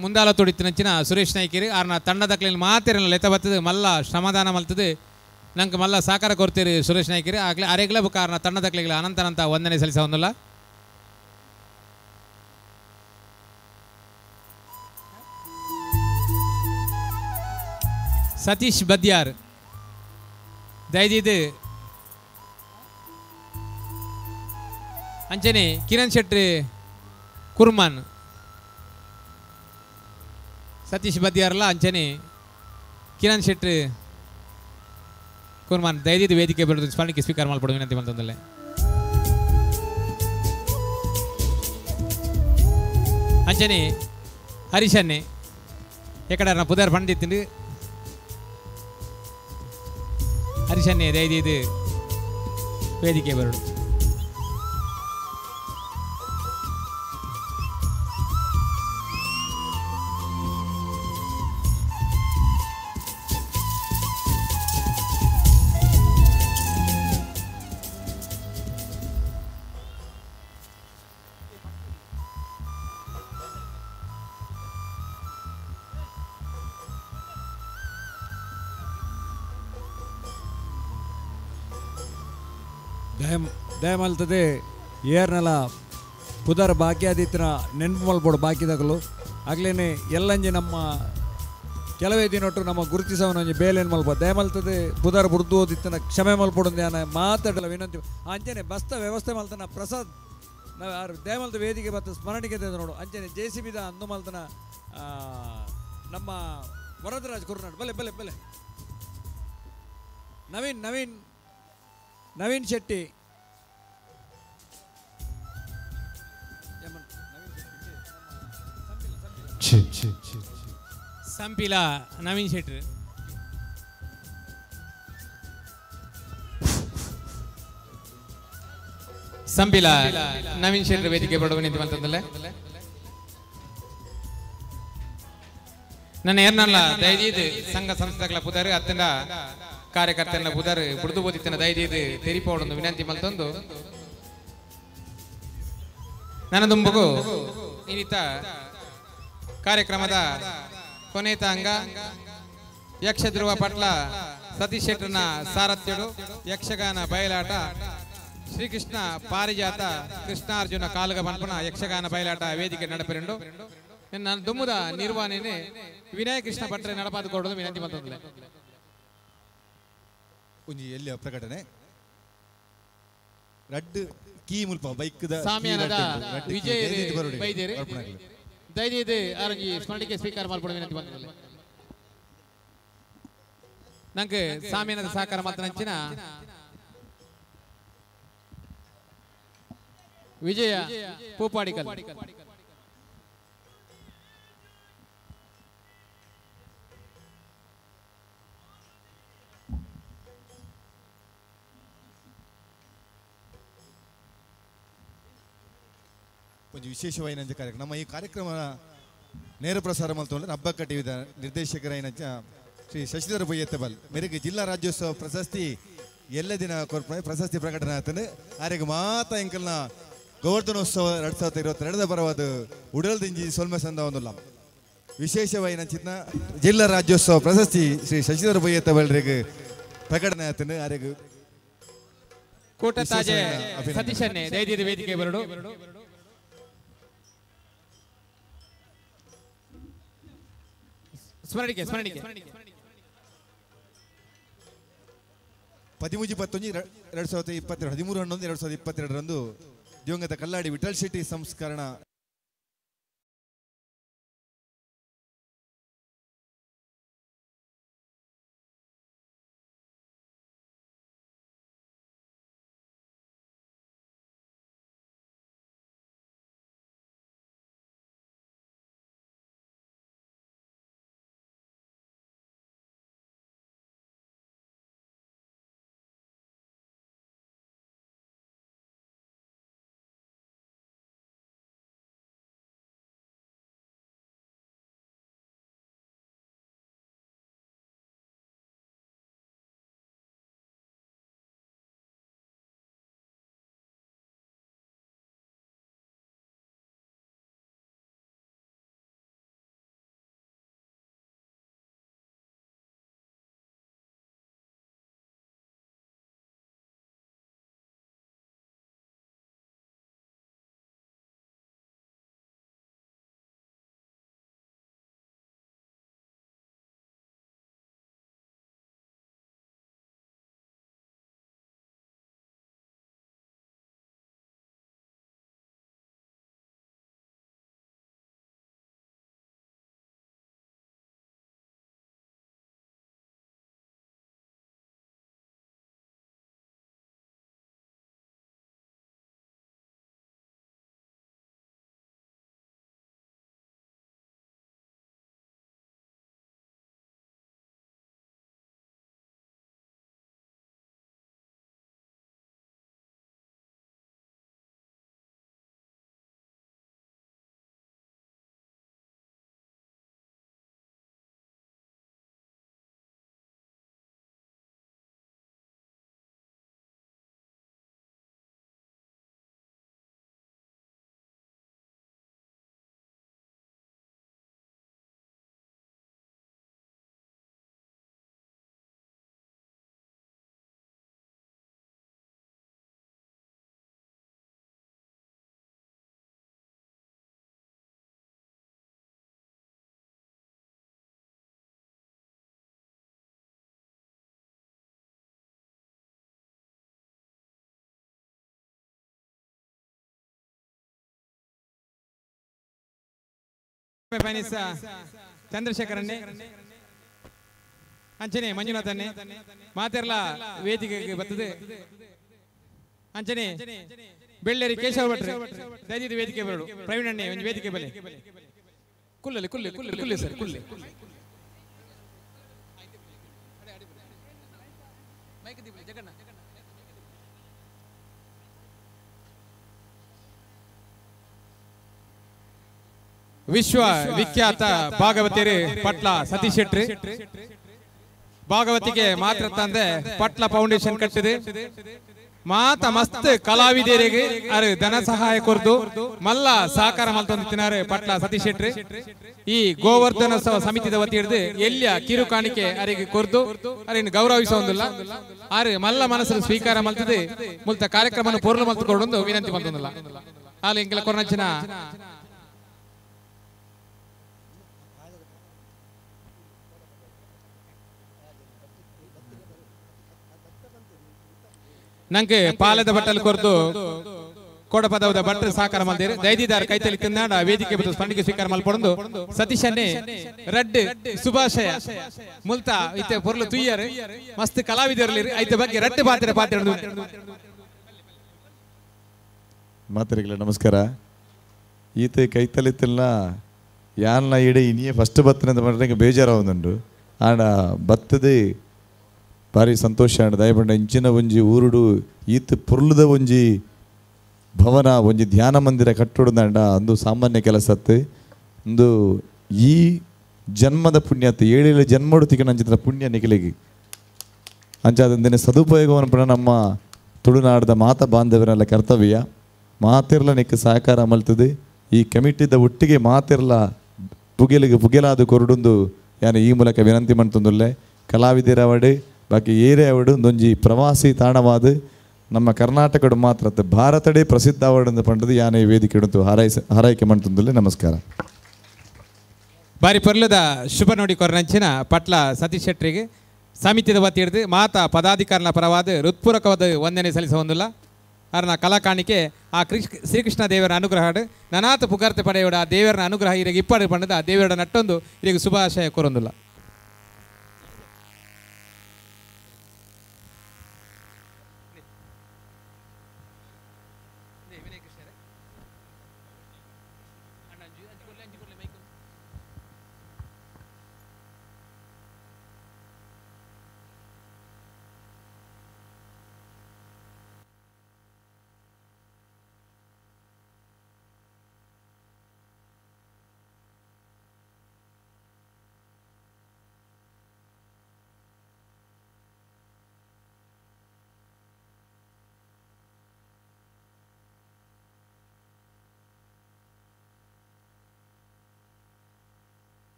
ಮುಂದಾಲ ತೊಡಿತಿನಂಚಿನ ಸುರೇಶ್ ನಾಯ್ಕೀರ್ ಆರ್ನ ತಣ್ಣದಕ್ಲಿನ ಮಾತಿರಲ್ಲ ಲೆತ ಬರ್ತದೆ ಮಲ್ಲ ಶ್ರಮದಾನ ಮಲ್ತದೆ ನಂಗೆ ಮಲ್ಲ ಸಾಕಾರ ಕೊಡ್ತೀರಿ ಸುರೇಶ್ ನಾಯ್ಕೀರ್ ಆಗಲೇ ಅರೆಗ್ಲ ಬುಕ್ಕಾರ್ನ ತಣ್ಣದಕ್ಲಿಗಳ ಅನಂತ ವಂದನೆ ಸಲ್ಲಿಸೋದಿಲ್ಲ ಸತೀಶ್ ಬದ್ಯಾರ್ ದಯದಿದ್ದು ಅಂಚನೆ ಕಿರಣ್ ಶೆಟ್ಟಿ ಕುರ್ಮಾನ್ ಸತೀಶ್ ಬದ್ಯಾರಲ್ಲ ಅಂಚನೆ ಕಿರಣ್ ಶೆಟ್ಟಿ ಕುರ್ಮಾನ್ ದಯದಿದ್ದು ವೇದಿಕೆ ಬರೋದು ಸ್ಮರಣಿಕೆ ಸ್ವೀಕಾರ ಮಾಡ್ಬಿಡು ವಿನಂತಿ ಬಂತಂದಲ್ಲೇ ಅಂಚನೆ ಹರೀಶನ್ನೇ ಎಕಡೆ ಪುದರ್ ಪಂಡಿತ್ ಹರೀಶನ್ನೇ ದಯದಿದ್ದು ವೇದಿಕೆ ಬರೋದು ದಯಮಲ್ತದೆ ಏರ್ನೆಲ ಪುದರ್ ಬಾಕಿಯಾದಿತ್ತಿನ ನೆನಪು ಮಲ್ಪಡು ಬಾಕಿದಾಗಲು ಆಗ್ಲೇನೆ ಎಲ್ಲಂಜಿ ನಮ್ಮ ಕೆಲವೇ ದಿನೊಟ್ಟು ನಮ್ಮ ಗುರುತಿಸವನೊಂಜಿ ಬೇಲೇನು ಮಲ್ಪ ದಯಮಲ್ತದೆ ಪುದರ್ ಬುಡ್ದು ಓದಿತ್ತಿನ ಕ್ಷಮೆ ಮಲ್ಪಡು ಮಾತಾಡಲ್ಲ ವಿನಂತಿ ಅಂಚನೆ ಬಸ್ತ ವ್ಯವಸ್ಥೆ ಮಲ್ತನ ಪ್ರಸಾದ್ ನಾವು ದಯಮಲ್ತ ವೇದಿಕೆ ಮತ್ತು ಸ್ಮರಣಿಕೆ ನೋಡು ಅಂಚನೆ JCBದ ಅಂದು ಮಲ್ತನ ನಮ್ಮ ವರದರಾಜ್ ಕುರ್ನಾಡ್ ಬಲೆ ಬಲೆ ಬಲೆ ನವೀನ್ ಶೆಟ್ಟಿ ಸಂಪಿಲ ನವೀನ್ ಶೆಟ್ಟಿ ಸಂಪಿಲ ನವೀನ್ ಶೆಟ್ಟಿ ವೇದಿಕೆ ಬಡವ ನಿಂತು ಬಂತಂದಲ್ಲೇ ನನ್ನ ಏರ್ನಲ್ಲ ದಯದೀದು ಸಂಘ ಸಂಸ್ಥೆಗಳ ಪುದರ್ ಅತ್ತಂದ ಕಾರ್ಯಕರ್ತನ ಪುದರ್ ಬುಡ್ದು ಬೋದಿತ್ತನ ದಯದೀದು ತೆರಿಪೋಡೊಂದು ವಿನಂತಿ ಮಲ್ತೊಂದು ನನ್ನ ದುಂಬಗು ಇನ್ನಿತ ಕಾರ್ಯಕ್ರಮದ ಕೊನೆತ ಅಂಗ ಯಕ್ಷಧ್ರುವ ಪಟ್ಲ ಸತೀಶ್ ಶೆಟ್ಟರ್ನ ಸಾರಥ್ಯಡು ಯಕ್ಷಗಾನ ಬಯಲಾಟ ಶ್ರೀಕೃಷ್ಣ ಪಾರಿಜಾತ ಕೃಷ್ಣಾರ್ಜುನ ಕಾಲಗ ಪನ್ಪನ ಯಕ್ಷಗಾನ ಬಯಲಾಟ ವೇದಿಕೆ ನಡಪೆರೆಂಡು ನನ್ನ ದುಮ್ಮುದ ನಿರ್ವಹಣೆನೆ ವಿನಯ ಕೃಷ್ಣ ಭಟ್ರೆ ನಡಪಾದು ಕೊಡೋದು ವಿನಂತಿ ಬಂದಿಲ್ಲ ಒಂಜಿ ಎಲ್ಲಿಯ ಪ್ರಕಟಣೆ ರಡ್ ಕೀ ಮುಲ್ಪ ಬೈಕ್ ಸಾಮ್ಯಾನದ ವಿಜಯ ಬೈದೇರಿ ದಯವಿದು ಆರಂಜಿ ಸ್ಮರಣಿಕೆ ಸ್ವೀಕಾರ ಮಾಡ್ಕೊಡೋ ವಿನಂತಿ ಬಂದಿಲ್ಲ ನಂಗೆ ಸಾಮ್ಯಾನದ ಸಹಕಾರ ಮಾತನಾಂಚಿನ ವಿಜಯ ಪೂಪಾಡಿಕಲ್ ಒಂದು ವಿಶೇಷವಾದ ಕಾರ್ಯಕ್ರಮ ನಮ್ಮ ಈ ಕಾರ್ಯಕ್ರಮ ನೇರ ಪ್ರಸಾರ ಮಾಡ್ತೊಂಡ್ರೆ ಹಬ್ಬಕ್ಕ ಟಿವಿದ ನಿರ್ದೇಶಕರ ಶ್ರೀ ಶಶಿಧರ ಬೊಯ್ಯತ್ತಬಲ್ ಮೇರೆಗೆ ಜಿಲ್ಲಾ ರಾಜ್ಯೋತ್ಸವ ಪ್ರಶಸ್ತಿ ಎಲ್ಲ ದಿನ ಕೊರ್ಪಣೆ ಪ್ರಶಸ್ತಿ ಪ್ರಕಟಣೆ ಆಗ್ತದೆ ಆರೆಗೆ ಮಾತ ಎಂಕಲ್ನ ಗೋವರ್ಧನೋತ್ಸವ 2022 ಬರವಾದ ಉಡಲ್ದಿಂಜಿ ಸೊಲ್ಮೆ ಸಂದ ಒಂದಿಲ್ಲ ವಿಶೇಷವಾದ ಚಿತ್ನ ಜಿಲ್ಲಾ ರಾಜ್ಯೋತ್ಸವ ಪ್ರಶಸ್ತಿ ಶ್ರೀ ಶಶಿಧರ ಬೊಯ್ಯತ್ತಬಲ್ರಿಗೆ ಪ್ರಕಟಣೆ ಆಗ್ತದೆ ಆರೆಗೆ ಕೋಟ ತಾಜೆ ಸತೀಶನ್ನೇ ದಯವಿಟ್ಟು ವೇದಿಕೆ ಬರಡು ಸ್ಮರಣಿಕೆ 13/11/2022 ದಿವಂಗತ ಕಲ್ಲಾಡಿ ವಿಠಲ್ ಶೆಟ್ಟಿ ಸಂಸ್ಕರಣ ಪಯಣಿಸ ಚಂದ್ರಶೇಖರನ್ನೇ ಅಂಚನೆ ಮಂಜುನಾಥನ್ನೇ ಮಾತೆರ್ಲ ವೇದಿಕೆಗೆ ಬರ್ತದೆ ಅಂಚನೆ ಬೆಳ್ಳೇರಿ ಕೇಶವ ಭಟ್ರೆ ದಯವಿಟ್ಟು ವೇದಿಕೆ ಬರಡು ಪ್ರವೀಣ್ ಅಣ್ಣೆ ಒಂದು ವೇದಿಕೆ ಬಲೆ ಕುಲ್ಲೆ ಕುಲ್ಲೆ ಕುಲ್ಲೆ ಕುಲ್ಲೆ ಸರ್ ಕುಲ್ಲೆ ವಿಶ್ವ ವಿಖ್ಯಾತ ಭಾಗವತಿಯರು ಪಟ್ಲ ಸತೀಶ್ ಶೆಟ್ಟಿ ಭಾಗವತಿಗೆ ಮಾತ್ರ ತಂದೆ ಪಟ್ಲ ಫೌಂಡೇಶನ್ ಕಟ್ಟಿದೆ ಮಾತ ಮಸ್ತ್ ಕಲಾವಿದರಿಗೆ ಅರೆ ಧನ ಸಹಾಯ ಕೊರ್ದು ಮಲ್ಲ ಸಹಕಾರ ಮಲ್ತೊಂದಿತ್ತಿನಾರೆ ಪಟ್ಲ ಸತೀಶ್ ಶೆಟ್ಟಿ ಈ ಗೋವರ್ಧನೋತ್ಸವ ಸಮಿತಿದ ವತಿ ಹಿಡಿದು ಎಲ್ಲಿಯ ಕಿರು ಕಾಣಿಕೆ ಅರಿಗೆ ಕೊರ್ದು ಅರಿನ ಗೌರವಿಸೋದಿಲ್ಲ ಆರೆ ಮಲ್ಲ ಮನಸ್ಸು ಸ್ವೀಕಾರ ಮಲ್ತದೆ ಮುಲ್ತ ಕಾರ್ಯಕ್ರಮ ಪೂರ್ಣ ಮಲ್ತುಕೊಂಡು ವಿನಂತಿ ಮಲ್ತೊಂದಿಲ್ಲ ಹಾಲು ಇಂಕೆಲ್ಲ ಕೊರನಚ್ಚಿನ ನಂಗೆ ಪಾಲದ ಬಟ್ಟಲು ಕೊರ್ದು ಕೋಡಪದವದ ಭಟ್ರು ಸಹಕಾರ ಮಲ್ದಿರು ದೈದಿದಾರ ಕೈತಲಿ ತಿನ್ನಾಡ ವೇದಿಕೆ ಬದ್ದು ಸ್ಪಂದಿಗೆ ಸ್ವೀಕಾರ ಮಲ್ಪೊಂದು ಸತೀಶನ್ನೇ ರಡ್ ಶುಭಾಶಯ ಮುಲ್ತ ಇತ್ತೆ ಪೊರ್ಲು ತುಯ್ಯರು ಮಸ್ತ್ ಕಲಾವಿದರಲ್ಲಿ ಐತ ಬಗ್ಗೆ ರಡ್ಡು ಪಾತ್ರ ಮಾತರಿಗಳ ನಮಸ್ಕಾರ ಈತ ಕೈತಲಿತ್ತಿಲ್ಲ ಯಾರನ್ನ ಇಡೀ ಇನ್ನೇ ಫಸ್ಟ್ ಬತ್ತನಂತ ಮಾಡ್ರೆ ಬೇಜಾರಾವುದುಂಡು ಆಡ ಬತ್ತದೇ ಭಾರಿ ಸಂತೋಷ ಆಂಡ ದಯಪಂಡ ಇಂಚಿನ ಒಂಜಿ ಊರುಡು ಈತ ಪುರ್ಲುದ ಒಂಜಿ ಭವನ ಒಂಜಿ ಧ್ಯಾನ ಮಂದಿರ ಕಟ್ಟುಡುದಂಡ ಅಂದು ಸಾಮಾನ್ಯ ಕೆಲಸತ್ತು ಒಂದು ಈ ಜನ್ಮದ ಪುಣ್ಯತ್ತು 7 ಜನ್ಮಡು ತಿಕ್ಕನಂಚಿನ ಪುಣ್ಯ ನಿಖಲಿಗೆ ಅಂಚಾದಂದಿನ ಸದುಪಯೋಗವನ್ನು ಪುನಃ ನಮ್ಮ ತುಳುನಾಡದ ಮಾತ ಬಾಂಧವರೆಲ್ಲ ಕರ್ತವ್ಯ ಮಾತಿರ್ಲ ನಿಕ್ಕ ಸಹಕಾರ ಮಲ್ತದೆ ಈ ಕಮಿಟಿದ ಒಟ್ಟಿಗೆ ಮಾತಿರ್ಲ ಪುಗೆಲಾದು ಕೊರಡುಂದು ಯಾನು ಈ ಮೂಲಕ ವಿನಂತಿ ಮಾಡ್ತಂದುಲ್ಲೆ ಕಲಾವಿದರವಡೆ ಬಾಕಿ ಏರಿಯಾ ಅವಡು ಒಂದೊಂಜಿ ಪ್ರವಾಸಿ ತಾಣವಾದ ನಮ್ಮ ಕರ್ನಾಟಕಡು ಮಾತ್ರ ಭಾರತಡೇ ಪ್ರಸಿದ್ಧ ಅವಡನ್ನು ಪಂಡದು ಯಾನೇ ವೇದಿಕೆ ಇಡುತ್ತು ಹಾರೈಕೆ ಮಾಡ್ತಂದುಲ್ಲೆ ನಮಸ್ಕಾರ ಬಾರಿ ಪೊರ್ಲದ ಶುಭ ನೋಡಿ ಕೊರನಂಚಿನ ಪಟ್ಲ ಸತೀಶ್ ಶೆಟ್ಟಿಗೆ ಸಮಿತಿದ ವತಿ ಹಿಡಿದು ಮಾತಾ ಪದಾಧಿಕಾರನ ಪರವಾದ ಹೃತ್ಪೂರ್ವಕವಾದ ವಂದನೆ ಸಲ್ಲಿಸುವುದಿಲ್ಲ ಅರ್ನ ಕಲಾ ಕಾಣಿಕೆ ಆ ಶ್ರೀಕೃಷ್ಣ ದೇವರ ಅನುಗ್ರಹ ನನಾಥ ಪುಗಾರ್ತೆ ಪಡೆಯೋಡ ಆ ದೇವರನ ಅನುಗ್ರಹ ಇರಿಗೆ ಇಪ್ಪಡು ಪಂಡದ ಆ ದೇವರ ನಟ್ಟೊಂದು ಇರಿಗೆ ಶುಭಾಶಯ ಕೊರೊಂದಿಲ್ಲ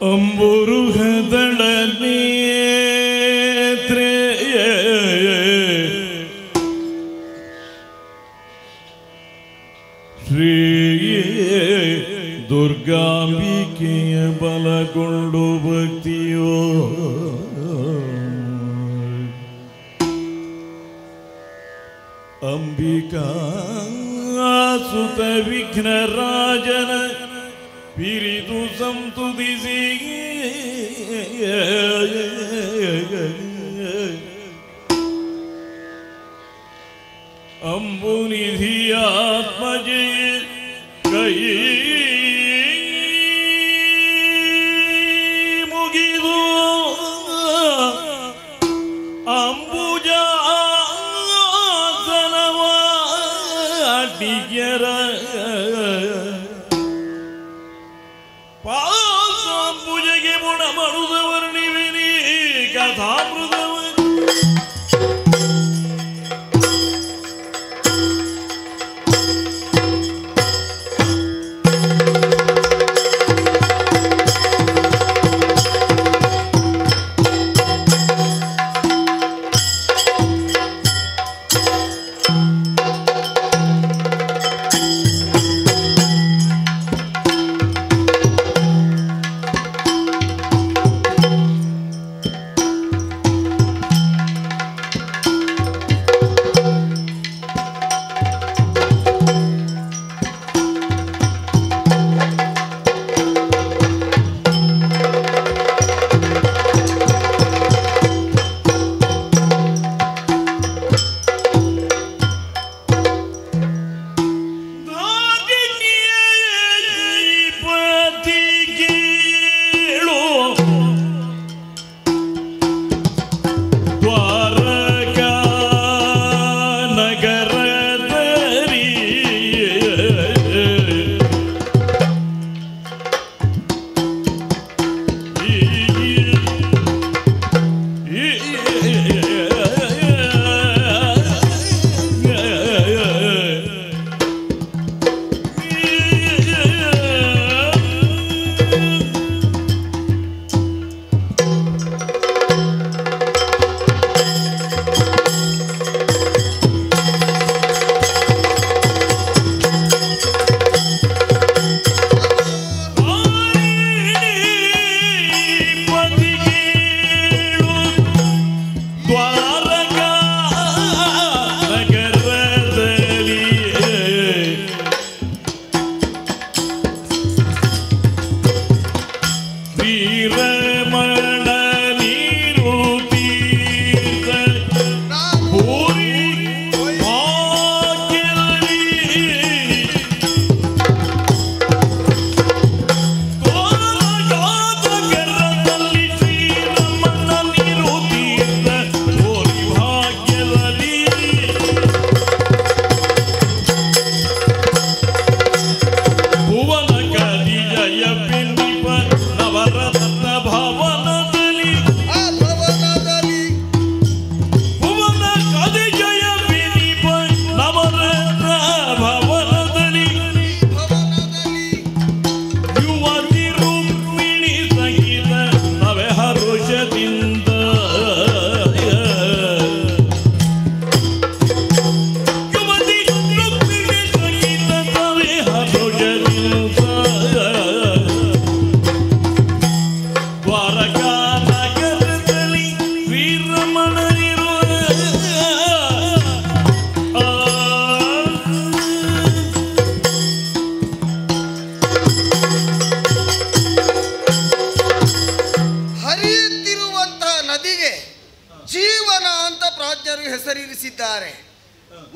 ಅಂಬುರುಹದಳ ಶ್ರೀ ದುರ್ಗಾಂಬಿಕೆಯ ಬಲಗೊಂಡು ಭಕ್ತಿಯೋ ಅಂಬಿಕಾ ಸುತ ವಿಘ್ನರಾಜನ ಪಿರಿದು ಸಂತುದಿಸಿ ಅಂಬುನಿಧಿಯಾತ್ಮಜೆ ಕೈ ಮುಗಿದು ಅಂಬುಜಾಸನವಾಟಿಯರ ಪಾಂಬುಜಗೆ ಮುಣ ಮರುದವರ್ಣಿವಿನಿ ಕಥಾಮೃತವ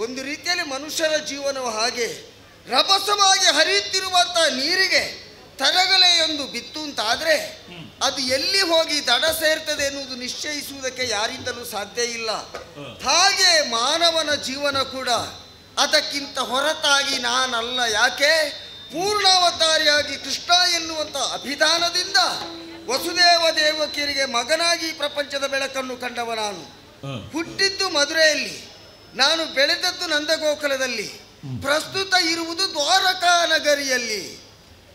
ಒಂದು ರೀತಿಯಲ್ಲಿ ಮನುಷ್ಯರ ಜೀವನವು ಹಾಗೆ ರಭಸವಾಗಿ ಹರಿಯುತ್ತಿರುವಂಥ ನೀರಿಗೆ ತರಗಲೆಯೊಂದು ಬಿತ್ತು ಅಂತಾದರೆ ಅದು ಎಲ್ಲಿ ಹೋಗಿ ದಡ ಸೇರ್ತದೆ ಎನ್ನುವುದು ನಿಶ್ಚಯಿಸುವುದಕ್ಕೆ ಯಾರಿಂದಲೂ ಸಾಧ್ಯ ಇಲ್ಲ. ಹಾಗೆ ಮಾನವನ ಜೀವನ ಕೂಡ ಅದಕ್ಕಿಂತ ಹೊರತಾಗಿ ನಾನಲ್ಲ. ಯಾಕೆ? ಪೂರ್ಣಾವತಾರಿಯಾಗಿ ಕೃಷ್ಣ ಎನ್ನುವಂಥ ಅಭಿಧಾನದಿಂದ ವಸುದೇವ ದೇವಕಿಯರಿಗೆ ಮಗನಾಗಿ ಪ್ರಪಂಚದ ಬೆಳಕನ್ನು ಕಂಡವ ನಾನು. ಹುಟ್ಟಿದ್ದು ಮಧುರೆಯಲ್ಲಿ, ನಾನು ಬೆಳೆದದ್ದು ನಂದಗೋಕುಲದಲ್ಲಿ, ಪ್ರಸ್ತುತ ಇರುವುದು ದ್ವಾರಕಾ ನಗರಿಯಲ್ಲಿ.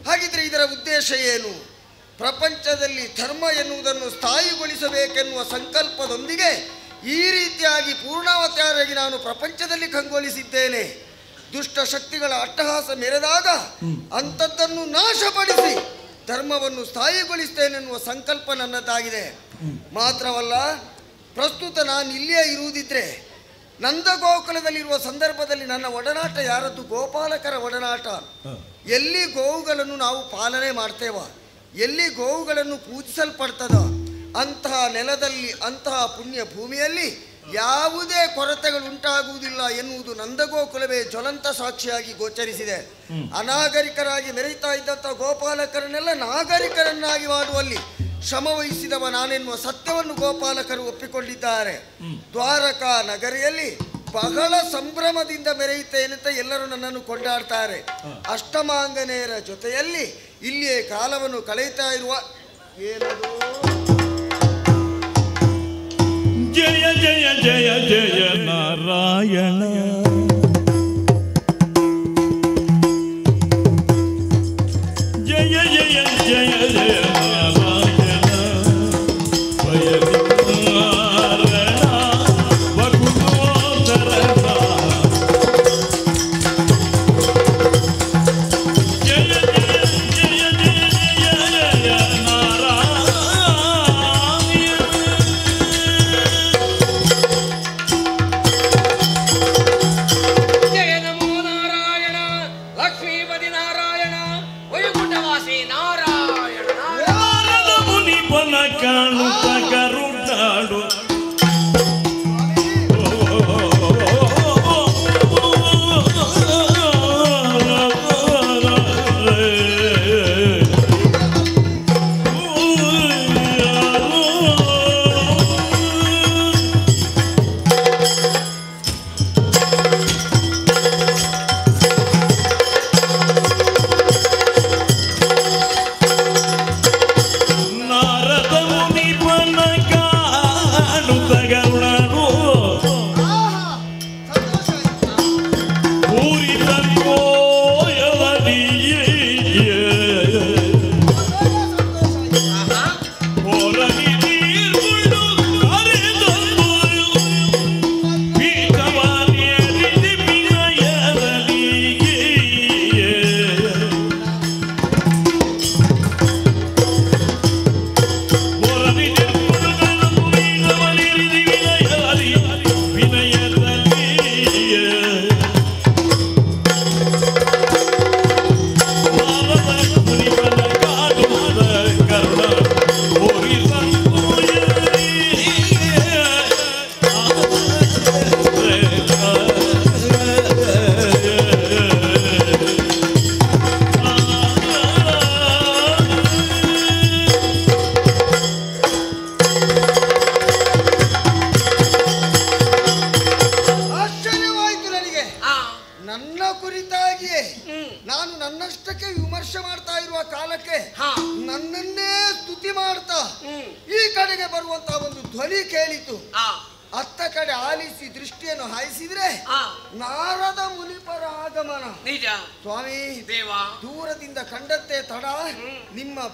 ಹಾಗಿದ್ರೆ ಇದರ ಉದ್ದೇಶ ಏನು? ಪ್ರಪಂಚದಲ್ಲಿ ಧರ್ಮ ಎನ್ನುವುದನ್ನು ಸ್ಥಾಯಿಗೊಳಿಸಬೇಕೆನ್ನುವ ಸಂಕಲ್ಪದೊಂದಿಗೆ ಈ ರೀತಿಯಾಗಿ ಪೂರ್ಣಾವತಾರಾಗಿ ನಾನು ಪ್ರಪಂಚದಲ್ಲಿ ಕಂಗೊಳಿಸಿದ್ದೇನೆ. ದುಷ್ಟ ಶಕ್ತಿಗಳ ಅಟ್ಟಹಾಸ ಮೆರೆದಾಗ ಅಂಥದ್ದನ್ನು ನಾಶಪಡಿಸಿ ಧರ್ಮವನ್ನು ಸ್ಥಾಯಿಗೊಳಿಸ್ತೇನೆನ್ನುವ ಸಂಕಲ್ಪ ನನ್ನದಾಗಿದೆ. ಮಾತ್ರವಲ್ಲ, ಪ್ರಸ್ತುತ ನಾನು ಇಲ್ಲಿಯೇ ಇರುವುದಿದ್ರೆ ನಂದಗೋಕುಲದಲ್ಲಿರುವ ಸಂದರ್ಭದಲ್ಲಿ ನನ್ನ ಒಡನಾಟ ಯಾರದ್ದು? ಗೋಪಾಲಕರ ಒಡನಾಟ. ಎಲ್ಲಿ ಗೋವುಗಳನ್ನು ನಾವು ಪಾಲನೆ ಮಾಡ್ತೇವ, ಎಲ್ಲಿ ಗೋವುಗಳನ್ನು ಪೂಜಿಸಲ್ಪಡ್ತದ, ಅಂತಹ ನೆಲದಲ್ಲಿ, ಅಂತಹ ಪುಣ್ಯ ಭೂಮಿಯಲ್ಲಿ ಯಾವುದೇ ಕೊರತೆಗಳು ಉಂಟಾಗುವುದಿಲ್ಲ ಎನ್ನುವುದು ನಂದಗೋಕುಲವೇ ಜ್ವಲಂತ ಸಾಕ್ಷಿಯಾಗಿ ಗೋಚರಿಸಿದೆ. ಅನಾಗರಿಕರಾಗಿ ಮೆರೆಯುತ್ತಾ ಇದ್ದಂಥ ಗೋಪಾಲಕರನ್ನೆಲ್ಲ ನಾಗರಿಕರನ್ನಾಗಿ ಮಾಡುವಲ್ಲಿ ಶ್ರಮವಹಿಸಿದವ ನಾನೆನ್ನುವ ಸತ್ಯವನ್ನು ಗೋಪಾಲಕರು ಒಪ್ಪಿಕೊಂಡಿದ್ದಾರೆ. ದ್ವಾರಕಾ ನಗರಿಯಲ್ಲಿ ಬಹಳ ಸಂಭ್ರಮದಿಂದ ಮೆರೆಯುತ್ತೇನಂತ ಎಲ್ಲರೂ ನನ್ನನ್ನು ಕೊಂಡಾಡ್ತಾರೆ. ಅಷ್ಟಮಾಂಗನೆಯರ ಜೊತೆಯಲ್ಲಿ ಇಲ್ಲಿಯೇ ಕಾಲವನ್ನು ಕಳೆಯುತ್ತಾ ಇರುವ ಏನದು ಜಯ ಜಯ ಜಯ ಜಯ ನಾರಾಯಣ, ಜಯ ಜಯ ಜಯ ಜಯ ನಾರಾಯಣ, ಭಯವಿಹಾರಣ ಭಗವೋದರಣ, ಜಯ ಜಯ ಜಯ ಜಯ ಜಯ ಜಯ ಕಾಣುತ್ತ ಕರುಣಾಡು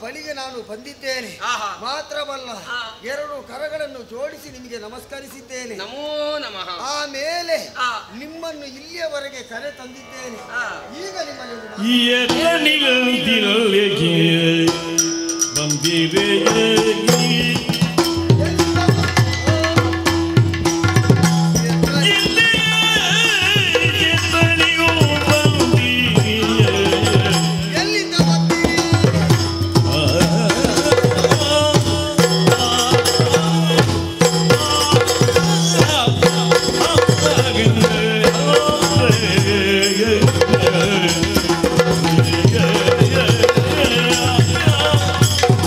ಬಳಿಗೆ ನಾನು ಬಂದಿದ್ದೇನೆ. ಮಾತ್ರವಲ್ಲ, ಎರಡು ಕರಗಳನ್ನು ಜೋಡಿಸಿ ನಿಮಗೆ ನಮಸ್ಕರಿಸಿದ್ದೇನೆ. ನಮೋ ನಮಃ. ಆಮೇಲೆ ನಿಮ್ಮನ್ನು ಇಲ್ಲಿಯವರೆಗೆ ಕರೆ ತಂದಿದ್ದೇನೆ. ಈಗ ನಿಮ್ಮನ್ನು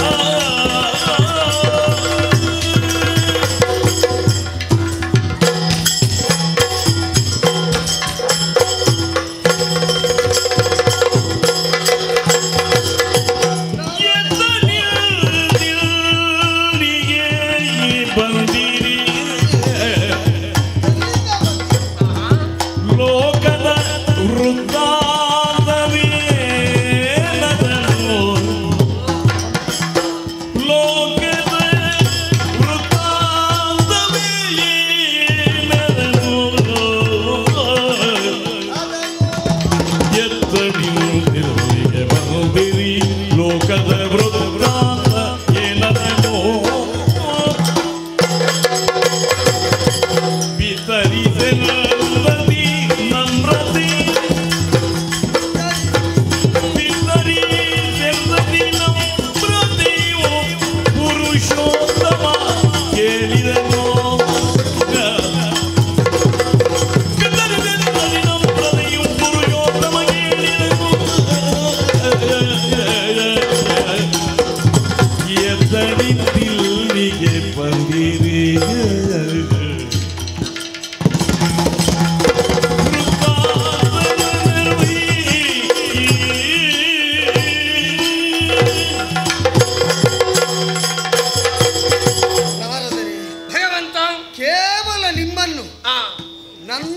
Oh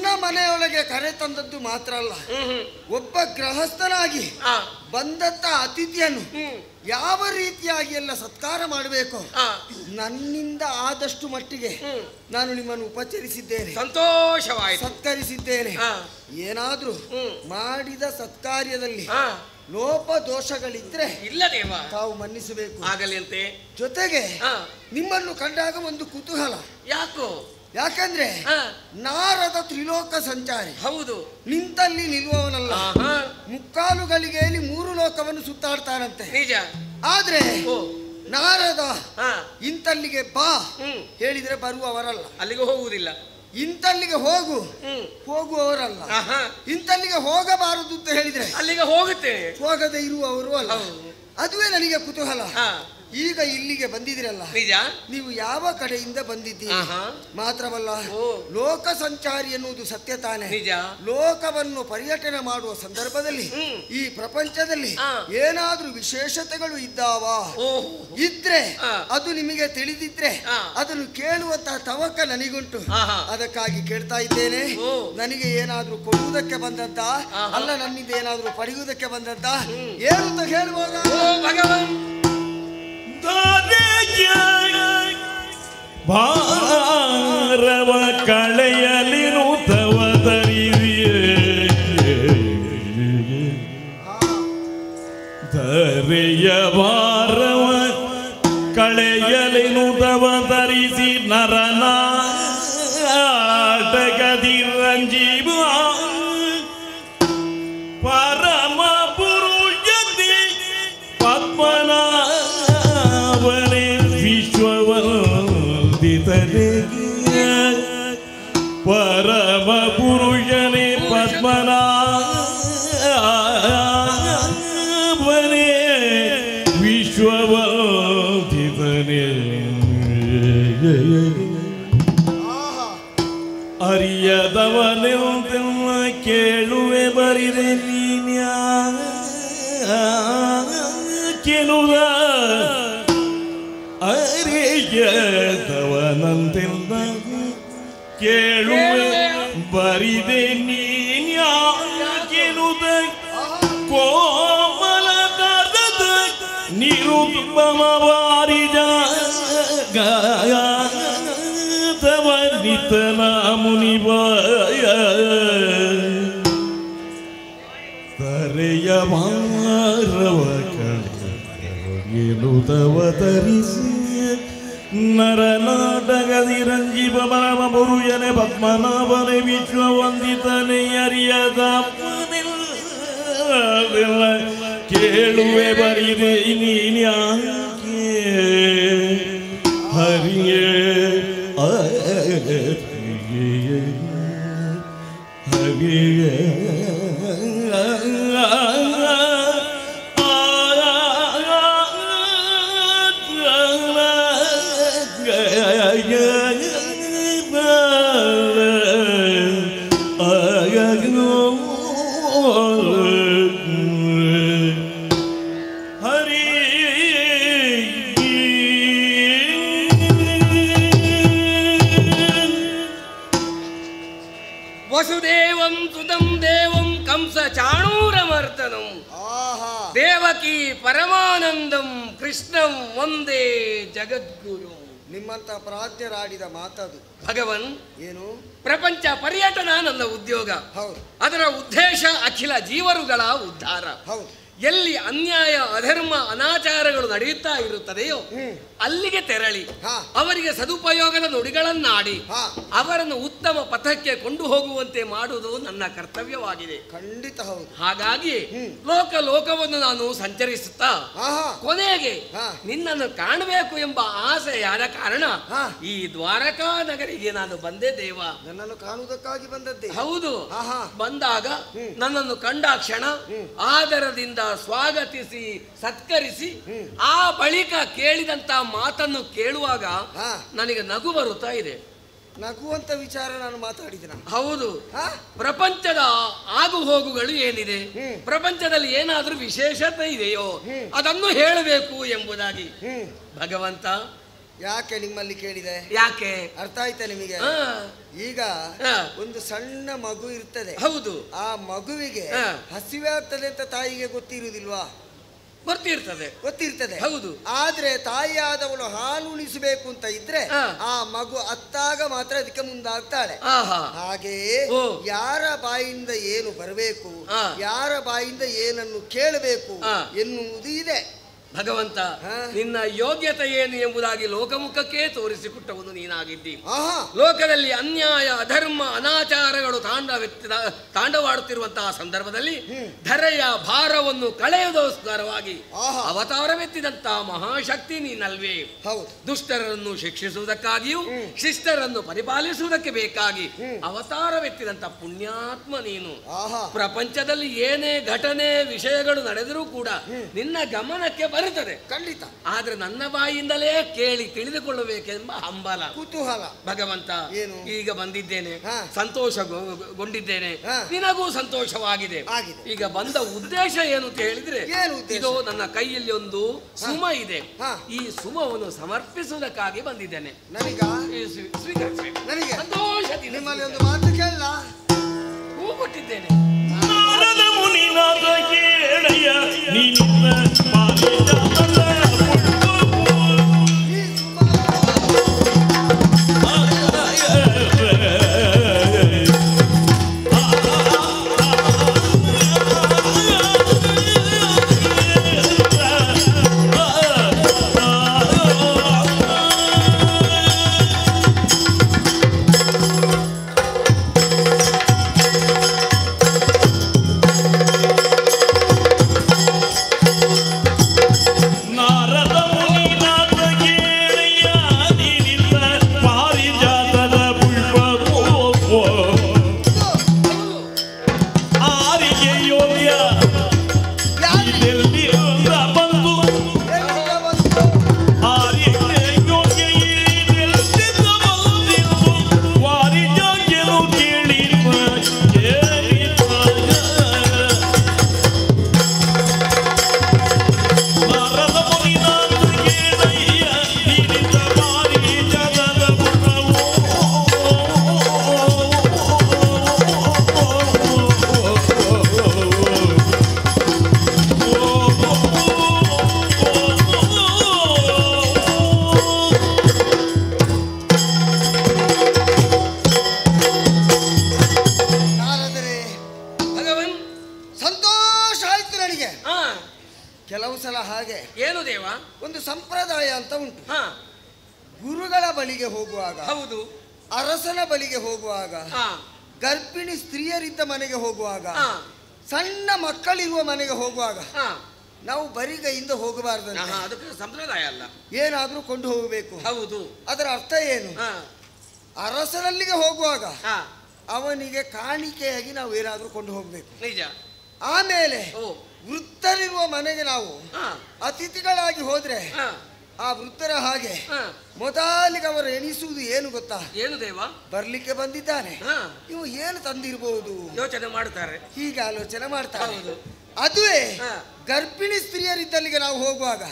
ನನ್ನ ಮನೆಯೊಳಗೆ ಕರೆ ತಂದದ್ದು ಮಾತ್ರ ಅಲ್ಲ, ಒಬ್ಬ ಗೃಹಸ್ಥನಾಗಿ ಬಂದಂತ ಅತಿಥಿಯನ್ನು ಯಾವ ರೀತಿಯಾಗಿ ಎಲ್ಲ ಸತ್ಕಾರ ಮಾಡಬೇಕು, ನನ್ನಿಂದ ಆದಷ್ಟು ಮಟ್ಟಿಗೆ ನಾನು ನಿಮ್ಮನ್ನು ಉಪಚರಿಸಿದ್ದೇನೆ, ಸಂತೋಷವಾಯಿತು, ಸತ್ಕರಿಸಿದ್ದೇನೆ. ಏನಾದ್ರೂ ಮಾಡಿದ ಸತ್ಕಾರ್ಯದಲ್ಲಿ ಲೋಪ ದೋಷಗಳಿದ್ರೆ ಇಲ್ಲ ದೇವ, ತಾವು ಮನ್ನಿಸಬೇಕು. ಆಗಲಿ ಅಂತೆ. ಜೊತೆಗೆ ನಿಮ್ಮನ್ನು ಕಂಡಾಗ ಒಂದು ಕುತೂಹಲ. ಯಾಕೋ? ಯಾಕಂದ್ರೆ ನಾರದ ತ್ರಿಲೋಕ ಸಂಚಾರಿ, ಹೌದು, ನಿಂತಲ್ಲಿ ನಿಲ್ಲುವವನಲ್ಲ, ಮುಕ್ಕಾಲುಗಳಿಗೆಯಲ್ಲಿ 3 ಲೋಕವನ್ನು ಸುತ್ತಾಡ್ತಾನಂತೆ. ನಿಜ. ಆದ್ರೆ ನಾರದ ಇಂತಲ್ಲಿಗೆ ಬಾ ಹೇಳಿದ್ರೆ ಬರುವವರಲ್ಲ, ಅಲ್ಲಿಗೆ ಹೋಗುವುದಿಲ್ಲ. ಇಂತಲ್ಲಿಗೆ ಹೋಗುವವರಲ್ಲ, ಇಂತಲ್ಲಿಗೆ ಹೋಗಬಾರದು ಅಂತ ಹೇಳಿದ್ರೆ ಅಲ್ಲಿಗೆ ಹೋಗುತ್ತೇನೆ, ಹೋಗದೆ ಇರುವವರು ಅಲ್ಲ. ಅದುವೇ ನನಗೆ ಕುತೂಹಲ. ಈಗ ಇಲ್ಲಿಗೆ ಬಂದಿದಿರಲ್ಲ, ನಿಜ, ನೀವು ಯಾವ ಕಡೆಯಿಂದ ಬಂದಿದ್ದೀರಿ? ಮಾತ್ರವಲ್ಲ, ಲೋಕ ಸಂಚಾರಿ ಎನ್ನುವುದು ಸತ್ಯ ತಾನೆ. ನಿಜ. ಲೋಕವನ್ನು ಪರ್ಯಟನೆ ಮಾಡುವ ಸಂದರ್ಭದಲ್ಲಿ ಈ ಪ್ರಪಂಚದಲ್ಲಿ ಏನಾದ್ರೂ ವಿಶೇಷತೆಗಳು ಇದ್ದಾವಾ? ಇದ್ರೆ ಅದು ನಿಮಗೆ ತಿಳಿದಿದ್ರೆ ಅದನ್ನು ಕೇಳುವಂತಹ ತವಕ ನನಗುಂಟು. ಅದಕ್ಕಾಗಿ ಕೇಳ್ತಾ ಇದ್ದೇನೆ, ನನಗೆ ಏನಾದ್ರೂ ಕೊಡುವುದಕ್ಕೆ ಬಂದದ್ದ ಅಲ್ಲ, ನನ್ನಿಂದ ಏನಾದ್ರೂ ಪಡೆಯುವುದಕ್ಕೆ ಬಂದದ್ದ? ಏನು ಅಂತ ಹೇಳುವಾಗ ಭಗವಾನ್ ಭಾರವ ಕಳೆಯಲಿರುತ್ತವದರಿಯೇ ಧರೆಯ ಭಾರವ ಕಳೆಯಲಿರುತ್ತವದರಿಸಿ ನರನಾಟಕದಿ ರಂಜೀವ ಪರಮ ಪುರುಷದಿ ಪದ್ಮನಾಭನೇ ವಿಶ್ವವಂದಿತನೇ ಪರಮ ಪುರುಷನೇ ಪದ್ಮನಾಭನೇ ವಿಶ್ವವಂದಿತನೇ ಅರಿಯದವನೆಂತೆಲ್ಲ ಕೇಳುವೆ ಬರಿದೆ ನೀನ್ಯಾಕೆನುದ ಅರಿಯದವನಂತೆಲ್ಲ ಕೇಳುವೆ ಬರಿದೆ ನೀನ್ಯಾಕೆನುದ ಕೋಮಲದ ನಿರುಪಮ ವಾರಿಜ ನಿತನ ಮುನಿವಾಯ ತರೆಯ ಮಾರವ ಕಳೆಯನುತವತರಿಸಿ ನರನಾಟಕದಿ ರಂಜಿಪ ಪರಮ ಪುರುಷನೆ ಪದ್ಮನಾಭನೆ ವಿಶ್ವವಂದಿತನೆ ಅರಿಯದ ಕೇಳುವೆ ಬರಿದೆ ನೀನ್ಯಾಕೆ ಹರಿಯೇ ವಸುದೇವಂ ಸುತಂ ದೇವಂ ಕಂಸ ಚಾಣೂರಮರ್ದನಂ ದೇವಕಿ ಪರಮಾನಂದಂ ಕೃಷ್ಣಂ ವಂದೇ ಜಗದ್ಗುರು. ನಿಮ್ಮಂತ ಪ್ರಾಜ್ಞರಾಡಿದ ಮಾತದು. ಭಗವನ್, ಏನು? ಪ್ರಪಂಚ ಪರ್ಯಟನ ನನ್ನ ಉದ್ಯೋಗ. ಅದರ ಉದ್ದೇಶ ಅಖಿಲ ಜೀವರುಗಳ ಉದ್ಧಾರ. ಎಲ್ಲಿ ಅನ್ಯಾಯ ಅಧರ್ಮ ಅನಾಚಾರಗಳು ನಡೆಯುತ್ತಾ ಇರುತ್ತದೆಯೋ ಅಲ್ಲಿಗೆ ತೆರಳಿ ಅವರಿಗೆ ಸದುಪಯೋಗದ ನುಡಿಗಳನ್ನಾಡಿ ಅವರನ್ನು ಉತ್ತಮ ಪಥಕ್ಕೆ ಕೊಂಡು ಹೋಗುವಂತೆ ಮಾಡುವುದು ನನ್ನ ಕರ್ತವ್ಯವಾಗಿದೆ. ಖಂಡಿತ ಹೌದು. ಹಾಗಾಗಿ ಲೋಕವನ್ನು ನಾನು ಸಂಚರಿಸುತ್ತಾ ಕೊನೆಗೆ ನಿನ್ನನ್ನು ಕಾಣಬೇಕು ಎಂಬ ಆಸೆಯಾದ ಕಾರಣ ಈ ದ್ವಾರಕಾ ನಗರಿಗೆ ನಾನು ಬಂದೆ ದೇವ. ನನ್ನನ್ನು ಕಾಣುವುದಕ್ಕಾಗಿ ಬಂದದ್ದೇ? ಹೌದು. ಬಂದಾಗ ನನ್ನನ್ನು ಕಂಡಾಕ್ಷಣ ಆದರದಿಂದ ಸ್ವಾಗತಿಸಿ ಸತ್ಕರಿಸಿ ಆ ಬಳಿಕ ಕೇಳಿದಂತ ಮಾತನ್ನು ಕೇಳುವಾಗ ನನಗೆ ನಗು ಬರುತ್ತಾ ಇದೆ. ನಗುವಂತ ವಿಚಾರ ನಾನು ಮಾತಾಡಿದಿನ? ಹೌದು. ಪ್ರಪಂಚದ ಆಗು ಹೋಗುಗಳು ಏನಿದೆ, ಪ್ರಪಂಚದಲ್ಲಿ ಏನಾದ್ರೂ ವಿಶೇಷತೆ ಇದೆಯೋ ಅದನ್ನು ಹೇಳಬೇಕು ಎಂಬುದಾಗಿ. ಭಗವಂತ, ಯಾಕೆ ನಿಮ್ಮಲ್ಲಿ ಕೇಳಿದೆ? ಯಾಕೆ? ಅರ್ಥ ಆಯ್ತಾ ನಿಮಗೆ? ಈಗ ಒಂದು ಸಣ್ಣ ಮಗು ಇರ್ತದೆ. ಹೌದು. ಆ ಮಗುವಿಗೆ ಹಸಿವೆ ಆಗ್ತದೆ ಅಂತ ತಾಯಿಗೆ ಗೊತ್ತಿರುವುದಿಲ್ವಾ? ಗೊತ್ತಿರ್ತದೆ. ಹೌದು. ಆದ್ರೆ ತಾಯಿಯಾದವಳು ಹಾಲು ಉಣಿಸಬೇಕು ಅಂತ ಇದ್ರೆ ಆ ಮಗು ಅತ್ತಾಗ ಮಾತ್ರ ಅದಕ್ಕೆ ಮುಂದಾಗ್ತಾಳೆ. ಹಾಗೆಯೇ ಯಾರ ಬಾಯಿಂದ ಏನು ಬರಬೇಕು, ಯಾರ ಬಾಯಿಂದ ಏನನ್ನು ಕೇಳಬೇಕು ಎನ್ನುವುದು ಇದೆ. ಭಗವಂತ, ನಿನ್ನ ಯೋಗ್ಯತೆ ಏನು ಎಂಬುದಾಗಿ ಲೋಕಮುಖಕ್ಕೆ ತೋರಿಸಿಕೊಟ್ಟವನು ನೀನಾಗಿದ್ದಿ. ಲೋಕದಲ್ಲಿ ಅನ್ಯಾಯ, ಅಧರ್ಮ, ಅನಾಚಾರಗಳು ತಾಂಡವಾಡುತ್ತಿರುವಂತಹ ಸಂದರ್ಭದಲ್ಲಿ ಧರೆಯ ಭಾರವನ್ನು ಕಳೆಯುವುದಕ್ಕೋಸ್ಕರವಾಗಿ ಅವತಾರವೆತ್ತಿದಂತಹ ಮಹಾಶಕ್ತಿ ನೀನಲ್ವೇ? ದುಷ್ಟರನ್ನು ಶಿಕ್ಷಿಸುವುದಕ್ಕಾಗಿಯೂ ಶಿಷ್ಟರನ್ನು ಪರಿಪಾಲಿಸುವುದಕ್ಕೆ ಬೇಕಾಗಿ ಅವತಾರವೆತ್ತಿದಂತ ಪುಣ್ಯಾತ್ಮ ನೀನು. ಪ್ರಪಂಚದಲ್ಲಿ ಏನೇ ಘಟನೆ ವಿಷಯಗಳು ನಡೆದರೂ ಕೂಡ ನಿನ್ನ ಗಮನಕ್ಕೆ ಬರುತ್ತದೆ ಖಂಡಿತ. ಆದ್ರೆ ನನ್ನ ಬಾಯಿಂದಲೇ ಕೇಳಿ ತಿಳಿದುಕೊಳ್ಳಬೇಕೆಂಬ ಹಂಬಲ, ಕುತೂಹಲ. ಭಗವಂತ, ಈಗ ಬಂದಿದ್ದೇನೆ, ಸಂತೋಷಗೊಂಡಿದ್ದೇನೆ, ನಿನಗೂ ಸಂತೋಷವಾಗಿದೆ. ಈಗ ಬಂದ ಉದ್ದೇಶ ಏನು ಅಂತ ಹೇಳಿದ್ರೆ, ಇದು ನನ್ನ ಕೈಯಲ್ಲಿ ಒಂದು ಸುಮ ಇದೆ. ಈ ಸುಮವನ್ನು ಸಮರ್ಪಿಸುವುದಕ್ಕಾಗಿ ಬಂದಿದ್ದೇನೆ. ನನಗೆ ಸಂತೋಷದಿಂದ ನಿಮ್ಮಲ್ಲಿ ಒಂದು ಮಾತು ಕೇಳಲ್ಲ? ಹೂ ಕೊಟ್ಟಿದ್ದೇನೆ. ಕೆಲವು ಸಲ ಹಾಗೆ. ಏನು ದೇವ? ಒಂದು ಸಂಪ್ರದಾಯ ಅಂತ ಉಂಟು. ಗುರುಗಳ ಬಳಿಗೆ ಹೋಗುವಾಗ, ಹೌದು, ಅರಸನ ಬಳಿಗೆ ಹೋಗುವಾಗ, ಗರ್ಭಿಣಿ ಸ್ತ್ರೀಯರಿದ್ದ ಮನೆಗೆ ಹೋಗುವಾಗ, ಸಣ್ಣ ಮಕ್ಕಳಿರುವ ಮನೆಗೆ ಹೋಗುವಾಗ ನಾವು ಬರಿಗೈಯಿಂದ ಹೋಗಬಾರ್ದು. ಅದಕ್ಕೆ ಸಂಪ್ರದಾಯ ಅಲ್ಲ, ಏನಾದ್ರೂ ಕೊಂಡು ಹೋಗಬೇಕು. ಹೌದು. ಅದರ ಅರ್ಥ ಏನು? ಅರಸನಲ್ಲಿಗೆ ಹೋಗುವಾಗ ಅವನಿಗೆ ಕಾಣಿಕೆಯಾಗಿ ನಾವು ಏನಾದ್ರೂ ಕೊಂಡು ಹೋಗಬೇಕು. ನಿಜ. ಆಮೇಲೆ ವೃತ್ತರಿರುವ ಮನೆಗೆ ನಾವು ಅತಿಥಿಗಳಾಗಿ ಹೋದ್ರೆ ಆ ವೃತ್ತರ ಹಾಗೆ ಮೊದಲಿಗೆ ಅವರು ಎಣಿಸುವುದು ಏನು ಗೊತ್ತಾ? ಏನು ದೇವ? ಬರ್ಲಿಕ್ಕೆ ಬಂದಿದ್ದಾನೆ, ಇವು ಏನು ತಂದಿರಬಹುದು ಯೋಚನೆ ಮಾಡ್ತಾರೆ, ಹೀಗೆ ಆಲೋಚನೆ ಮಾಡ್ತಾರೆ. ಅದುವೇ ಗರ್ಭಿಣಿ ಸ್ತ್ರೀಯರಿದ್ದಲ್ಲಿಗೆ ನಾವು ಹೋಗುವಾಗ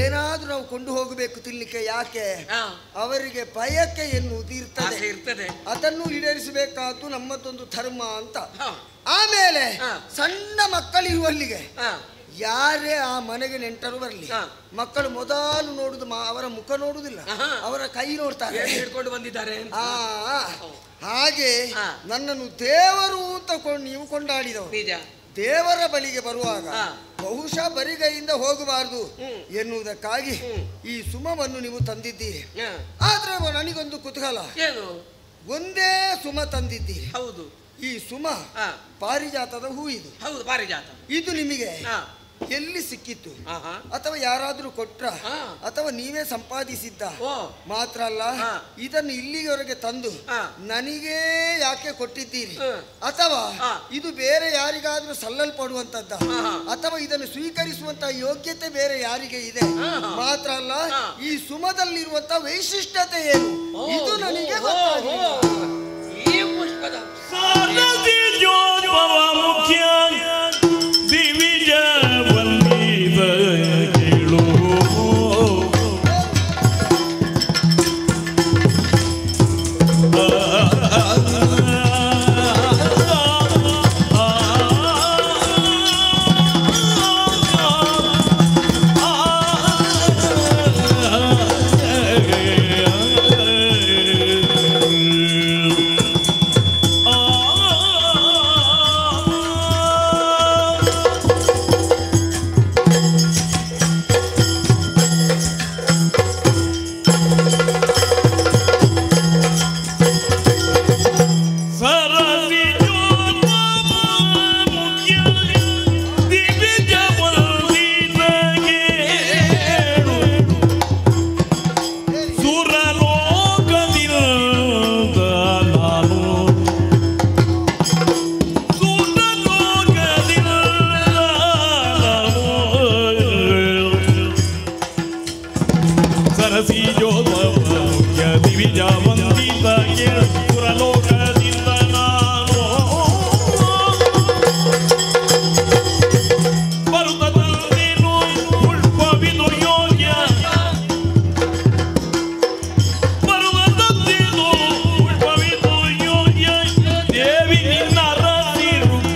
ಏನಾದ್ರೂ ನಾವು ಕೊಂಡು ಹೋಗಬೇಕು ತಿನ್ಲಿಕ್ಕೆ. ಯಾಕೆ? ಅವರಿಗೆ ಬಯಕೆ ಎನ್ನುವುದು ಇರ್ತದೆ, ಅದನ್ನು ಈಡೇರಿಸಬೇಕಾದ್ದು ನಮ್ಮದೊಂದು ಧರ್ಮ ಅಂತ. ಆಮೇಲೆ ಸಣ್ಣ ಮಕ್ಕಳಿರುವಲ್ಲಿಗೆ ಯಾರೇ ಆ ಮನೆಗೆ ನೆಂಟರು ಬರಲಿ, ಮಕ್ಕಳು ಮೊದಲು ನೋಡುದು ಅವರ ಮುಖ ನೋಡುದಿಲ್ಲ, ಅವರ ಕೈ ನೋಡ್ತಾರೆ, ಹಿಡ್ಕೊಂಡು ಬಂದಿದ್ದಾರೆ. ಹಾಗೆ ನನ್ನನ್ನು ದೇವರು ಅಂತ ನೀವು ಕೊಂಡಾಡಿದವರು. ದೇವರ ಬಳಿಗೆ ಬರುವಾಗ ಬಹುಶಃ ಬರಿಗೈಯಿಂದ ಹೋಗಬಾರದು ಎನ್ನುವುದಕ್ಕಾಗಿ ಈ ಸುಮವನ್ನು ನೀವು ತಂದಿದ್ದೀರಿ. ಆದ್ರೆ ನನಗೊಂದು ಕುತೂಹಲ, ಒಂದೇ ಸುಮ ತಂದಿದ್ದೀರಿ. ಹೌದು. ಈ ಸುಮ ಪಾರಿಜಾತದ ಹೂ ಇದು. ಹೌದು, ಪಾರಿಜಾತ. ಇದು ನಿಮಗೆ ಎಲ್ಲಿ ಸಿಕ್ಕಿತ್ತು? ಅಥವಾ ಯಾರಾದ್ರೂ ಕೊಟ್ರ ಅಥವಾ ನೀವೇ ಸಂಪಾದಿಸಿದ್ದ? ಮಾತ್ರ ಅಲ್ಲ, ಇದನ್ನು ಇಲ್ಲಿವರೆಗೆ ತಂದು ನನಗೇ ಯಾಕೆ ಕೊಟ್ಟಿದ್ದೀರಿ? ಅಥವಾ ಇದು ಬೇರೆ ಯಾರಿಗಾದ್ರೂ ಸಲ್ಲಲ್ಪಡುವಂತದ್ದ? ಅಥವಾ ಇದನ್ನು ಸ್ವೀಕರಿಸುವಂತಹ ಯೋಗ್ಯತೆ ಬೇರೆ ಯಾರಿಗೆ ಇದೆ? ಮಾತ್ರ ಅಲ್ಲ, ಈ ಸುಮದಲ್ಲಿರುವಂತ ವೈಶಿಷ್ಟ್ಯತೆ ಏನು? ಇದು ನನಗೆ ಗೊತ್ತಾಗಿಲ್ಲ. ಈ ಪುಷ್ಪದ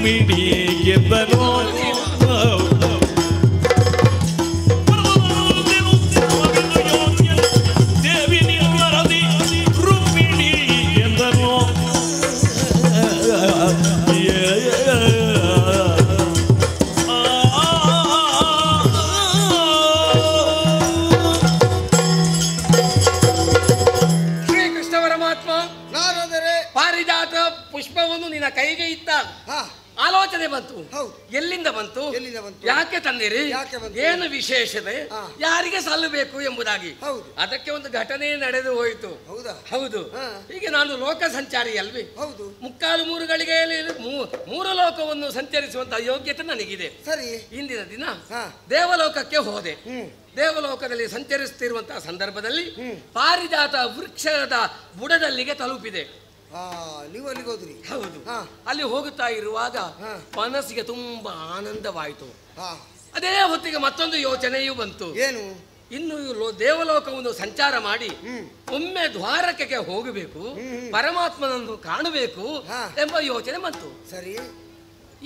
ರುಕ್ಮಿಣಿ ಗೆದ್ದನೋ ದೇವಿ ನಿರ್ಮರದಿ ರುಕ್ಮಿಣಿ ಗೆದ್ದನೋ ಶ್ರೀಕೃಷ್ಣ ಪರಮಾತ್ಮ ನಾರದರೆ ಪಾರಿಜಾತ ಪುಷ್ಪವನ್ನು ನಿನ್ನ ಕೈಗೆ ಇತ್ತ ಆಲೋಚನೆ ಬಂತು. ಎಲ್ಲಿಂದ ಬಂತು? ಯಾಕೆ ತಂದಿರಿ? ಏನು ವಿಶೇಷತೆ? ಯಾರಿಗೆ ಸಲ್ಲಬೇಕು ಎಂಬುದಾಗಿ. ಅದಕ್ಕೆ ಒಂದು ಘಟನೆ ನಡೆದು ಹೋಯಿತು. ಹೌದು. ಹೀಗೆ ನಾನು ಲೋಕ ಸಂಚಾರಿ ಅಲ್ವಿ? ಮುಕ್ಕಾಲು 3 ಗಳಿಗೆಯಲ್ಲಿ 3 ಲೋಕವನ್ನು ಸಂಚರಿಸುವಂತಹ ಯೋಗ್ಯತೆ ನನಗಿದೆ. ಸರಿ. ಇಂದಿನ ದಿನ ದೇವಲೋಕಕ್ಕೆ ಹೋದೆ. ದೇವಲೋಕದಲ್ಲಿ ಸಂಚರಿಸುತ್ತಿರುವಂತಹ ಸಂದರ್ಭದಲ್ಲಿ ಪಾರಿಜಾತ ವೃಕ್ಷದ ಬುಡದಲ್ಲಿಗೆ ತಲುಪಿದೆ. ನೀವು ಅಲ್ಲಿಗೆ ಹೋದ್ರಿ? ಹೌದು. ಅಲ್ಲಿ ಹೋಗುತ್ತಾ ಇರುವಾಗ ಮನಸ್ಸಿಗೆ ತುಂಬಾ ಆನಂದವಾಯಿತು. ಅದೇ ಹೊತ್ತಿಗೆ ಮತ್ತೊಂದು ಯೋಚನೆಯೂ ಬಂತು. ಏನು? ಇನ್ನು ದೇವಲೋಕವನ್ನು ಸಂಚಾರ ಮಾಡಿ ಒಮ್ಮೆ ದ್ವಾರಕೆಗೆ ಹೋಗಬೇಕು, ಪರಮಾತ್ಮನನ್ನು ಕಾಣಬೇಕು ಎಂಬ ಯೋಚನೆ ಬಂತು. ಸರಿ.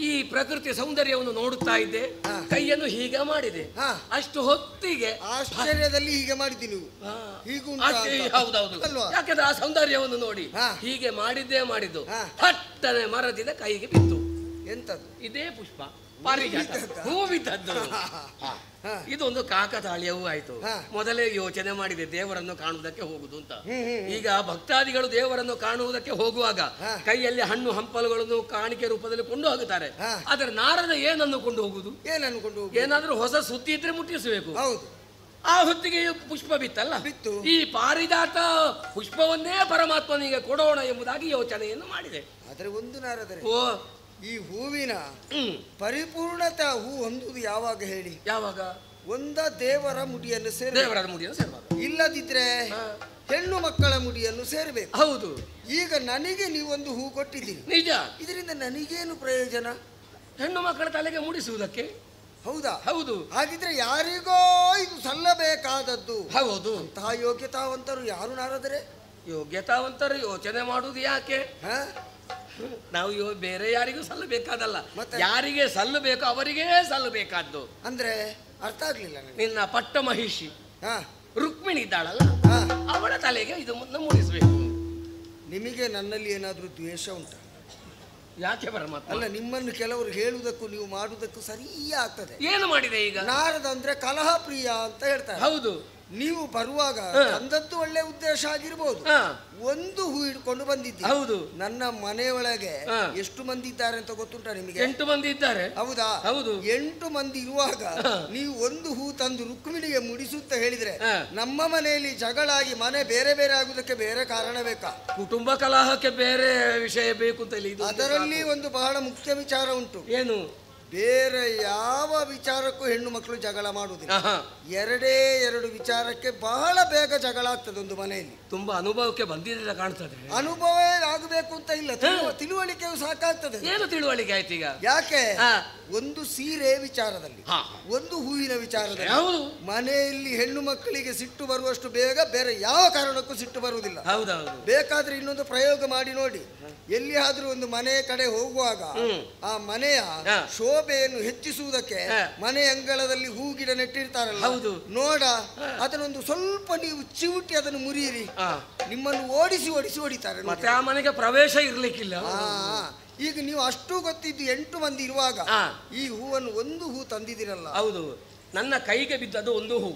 ಈ ಪ್ರಕೃತಿ ಸೌಂದರ್ಯವನ್ನು ನೋಡುತ್ತಾ ಇದ್ದೆ, ಕೈಯನ್ನು ಹೀಗೆ ಮಾಡಿದೆ. ಅಷ್ಟು ಹೊತ್ತಿಗೆ ಆಶ್ಚರ್ಯದಲ್ಲಿ ಹೀಗೆ ಮಾಡಿದ್ದೀನಿ. ಹೌದೌದು. ಯಾಕಂದ್ರೆ ಆ ಸೌಂದರ್ಯವನ್ನು ನೋಡಿ ಹೀಗೆ ಮಾಡಿದ್ದು ಥಟ್ಟನೆ ಮರದಿಂದ ಕೈಗೆ ಬಿತ್ತು. ಎಂತದ್ದು? ಇದೇ ಪುಷ್ಪ, ಪಾರಿಜಾತ, ಹೂ ಬಿದ್ದದ್ದು. ಇದೊಂದು ಕಾಕತಾಳೀಯವೂ ಆಯ್ತು. ಮೊದಲೇ ಯೋಚನೆ ಮಾಡಿದೆ ದೇವರನ್ನು ಕಾಣುವುದಕ್ಕೆ ಹೋಗುದು ಅಂತ. ಈಗ ಭಕ್ತಾದಿಗಳು ದೇವರನ್ನು ಕಾಣುವುದಕ್ಕೆ ಹೋಗುವಾಗ ಕೈಯಲ್ಲಿ ಹಣ್ಣು ಹಂಪಲುಗಳನ್ನು ಕಾಣಿಕೆ ರೂಪದಲ್ಲಿ ಕೊಂಡು ಹೋಗುತ್ತಾರೆ. ಆದರೆ ನಾರದ ಏನನ್ನು ಕೊಂಡು ಹೋಗುದು? ಏನಾದ್ರೂ ಹೊಸ ಸುದ್ದಿ ಇದ್ರೆ ಮುಟ್ಟಿಸಬೇಕು. ಆ ಹೊತ್ತಿಗೆ ಪುಷ್ಪ ಬಿತ್ತಲ್ಲ, ಈ ಪಾರಿಜಾತ ಪುಷ್ಪವನ್ನೇ ಪರಮಾತ್ಮನಿಗೆ ಕೊಡೋಣ ಎಂಬುದಾಗಿ ಯೋಚನೆಯನ್ನು ಮಾಡಿದೆ. ಆದರೆ ಒಂದು ನಾರದರೆ, ಈ ಹೂವಿನ ಪರಿಪೂರ್ಣತೆ ಹೂ ಹೊಂದುವುದು ಯಾವಾಗ ಹೇಳಿ? ಯಾವಾಗ? ಒಂದ ದೇವರ ಮುಡಿಯನ್ನು ಸೇರಬೇಕು, ಇಲ್ಲದಿದ್ರೆ ಹೆಣ್ಣು ಮಕ್ಕಳ ಮುಡಿಯನ್ನು ಸೇರಬೇಕು. ಹೌದು. ಈಗ ನನಗೆ ನೀವೊಂದು ಹೂ ಕೊಟ್ಟಿದ್ದೀರಿ, ನಿಜ. ಇದರಿಂದ ನನಗೇನು ಪ್ರಯೋಜನ? ಹೆಣ್ಣು ಮಕ್ಕಳ ತಲೆಗೆ ಮುಡಿಸುವುದಕ್ಕೆ. ಹೌದಾ? ಹೌದು. ಹಾಗಿದ್ರೆ ಯಾರಿಗೋ ಇದು ಸಲ್ಲಬೇಕಾದದ್ದು. ಹೌದು. ಅಂತಹ ಯೋಗ್ಯತಾವಂತರು ಯಾರು ನಾರದರೆ? ಯೋಗ್ಯತಾವಂತರು ಯೋಚನೆ ಮಾಡುವುದು ಯಾಕೆ? ನಾವು ಬೇರೆ ಯಾರಿಗೂ ಸಲ್ಲಬೇಕಾದಲ್ಲ, ಯಾರಿಗೆ ಸಲ್ಲಬೇಕು ಅವರಿಗೇ ಸಲ್ಲಬೇಕಾದ್ದು. ಅಂದ್ರೆ ಅರ್ಥ ಆಗ್ಲಿಲ್ಲ. ನಿನ್ನ ಪಟ್ಟ ಮಹಿಷಿ ರುಕ್ಮಿಣಿ ಇದ್ದಾಳಲ್ಲ, ಅವಳ ತಲೆಗೆ ಇದು ಮುಡಿಸಬೇಕು. ನಿಮಗೆ ನನ್ನಲ್ಲಿ ಏನಾದ್ರೂ ದ್ವೇಷ ಉಂಟಾ? ಯಾಕೆ ಪರಮಾತ್ಮ? ಅಲ್ಲ, ನಿಮ್ಮನ್ನು ಕೆಲವರು ಹೇಳುವುದಕ್ಕೂ ನೀವು ಮಾಡುವುದಕ್ಕೂ ಸರಿ ಆಗ್ತದೆ. ಏನು ಮಾಡಿದೆ ಈಗ? ನಾರದ ಅಂದ್ರೆ ಕಲಹ ಪ್ರಿಯ ಅಂತ ಹೇಳ್ತಾರೆ. ಹೌದು. ನೀವು ಬರುವಾಗ ತಂದದ್ದು ಒಳ್ಳೆ ಉದ್ದೇಶ ಆಗಿರ್ಬೋದು, ಒಂದು ಹೂ ಹಿಡ್ಕೊಂಡು ಬಂದಿದ್ದೀರಿ. ಹೌದು. ನನ್ನ ಮನೆಯೊಳಗೆ ಎಷ್ಟು ಮಂದಿ ಇದ್ದಾರೆ ಅಂತ ಗೊತ್ತುಂಟ ನಿಮಗೆ? 8 ಮಂದಿ ಇದ್ದಾರೆ. ಹೌದಾ? ಹೌದು. 8 ಮಂದಿ ಇರುವಾಗ ನೀವು ಒಂದು ಹೂ ತಂದು ರುಕ್ಮಿಣಿಗೆ ಮುಡಿಸುತ್ತಾ ಹೇಳಿದ್ರೆ ನಮ್ಮ ಮನೆಯಲ್ಲಿ ಜಗಳಾಗಿ ಮನೆ ಬೇರೆ ಬೇರೆ ಆಗುವುದಕ್ಕೆ ಬೇರೆ ಕಾರಣ ಬೇಕಾ? ಕುಟುಂಬ ಕಲಹಕ್ಕೆ ಬೇರೆ ವಿಷಯ ಬೇಕು ಅಂತ ಹೇಳಿ ಅದರಲ್ಲಿ ಒಂದು ಬಹಳ ಮುಖ್ಯ ವಿಚಾರ ಉಂಟು. ಏನು? ಬೇರೆ ಯಾವ ವಿಚಾರಕ್ಕೂ ಹೆಣ್ಣು ಮಕ್ಕಳು ಜಗಳ ಮಾಡುವುದಿಲ್ಲ. 2 ವಿಚಾರಕ್ಕೆ ಬಹಳ ಬೇಗ ಜಗಳ ಆಗ್ತದೆ ಒಂದು ಮನೆಯಲ್ಲಿ. ತುಂಬಾ ಅನುಭವಕ್ಕೆ ಬಂದಿಲ್ಲ ಕಾಣ್ತದೆ. ಅನುಭವ ಆಗಬೇಕು ಅಂತ ಇಲ್ಲ, ತಿಳುವಳಿಕೆಯು ಸಾಕಾಗ್ತದೆ. ಏನು ತಿಳುವಳಿಕೆ ಆಯ್ತು ಈಗ? ಯಾಕೆ? ಒಂದು ಸೀರೆ ವಿಚಾರದಲ್ಲಿ, ಒಂದು ಹೂವಿನ ವಿಚಾರದಲ್ಲಿ ಮನೆಯಲ್ಲಿ ಹೆಣ್ಣು ಮಕ್ಕಳಿಗೆ ಸಿಟ್ಟು ಬರುವಷ್ಟು ಬೇಗ ಬೇರೆ ಯಾವ ಕಾರಣಕ್ಕೂ ಸಿಟ್ಟು ಬರುವುದಿಲ್ಲ. ಹೌದೌದು. ಬೇಕಾದ್ರೆ ಇನ್ನೊಂದು ಪ್ರಯೋಗ ಮಾಡಿ ನೋಡಿ. ಎಲ್ಲಿಯಾದ್ರೂ ಒಂದು ಮನೆಯ ಕಡೆ ಹೋಗುವಾಗ ಆ ಮನೆಯ ಶೋಭೆಯನ್ನು ಹೆಚ್ಚಿಸುವುದಕ್ಕೆ ಮನೆ ಅಂಗಳದಲ್ಲಿ ಹೂ ಗಿಡ ನೆಟ್ಟಿರ್ತಾರಲ್ಲ, ನೋಡ ಅದನ್ನೊಂದು ಸ್ವಲ್ಪ ನೀವು ಚಿವುಟಿ ಅದನ್ನು ಮುರಿಯಿರಿ, ನಿಮ್ಮನ್ನು ಓಡಿಸಿ ಹೊಡಿತಾರೆ. ಮತ್ತೆ ಆ ಮನೆಗೆ ಪ್ರವೇಶ ಇರ್ಲಿಕ್ಕಿಲ್ಲ. ಈಗ ನೀವು ಅಷ್ಟು ಗೊತ್ತಿದ್ದು 8 ಮಂದಿ ಇರುವಾಗ ಈ ಹೂವನ್ನು ಒಂದು ಹೂ ತಂದಿದ್ದೀರಲ್ಲ. ಹೌದು. ನನ್ನ ಕೈಗೆ ಬಿದ್ದದ್ದು ಒಂದು ಹೂ.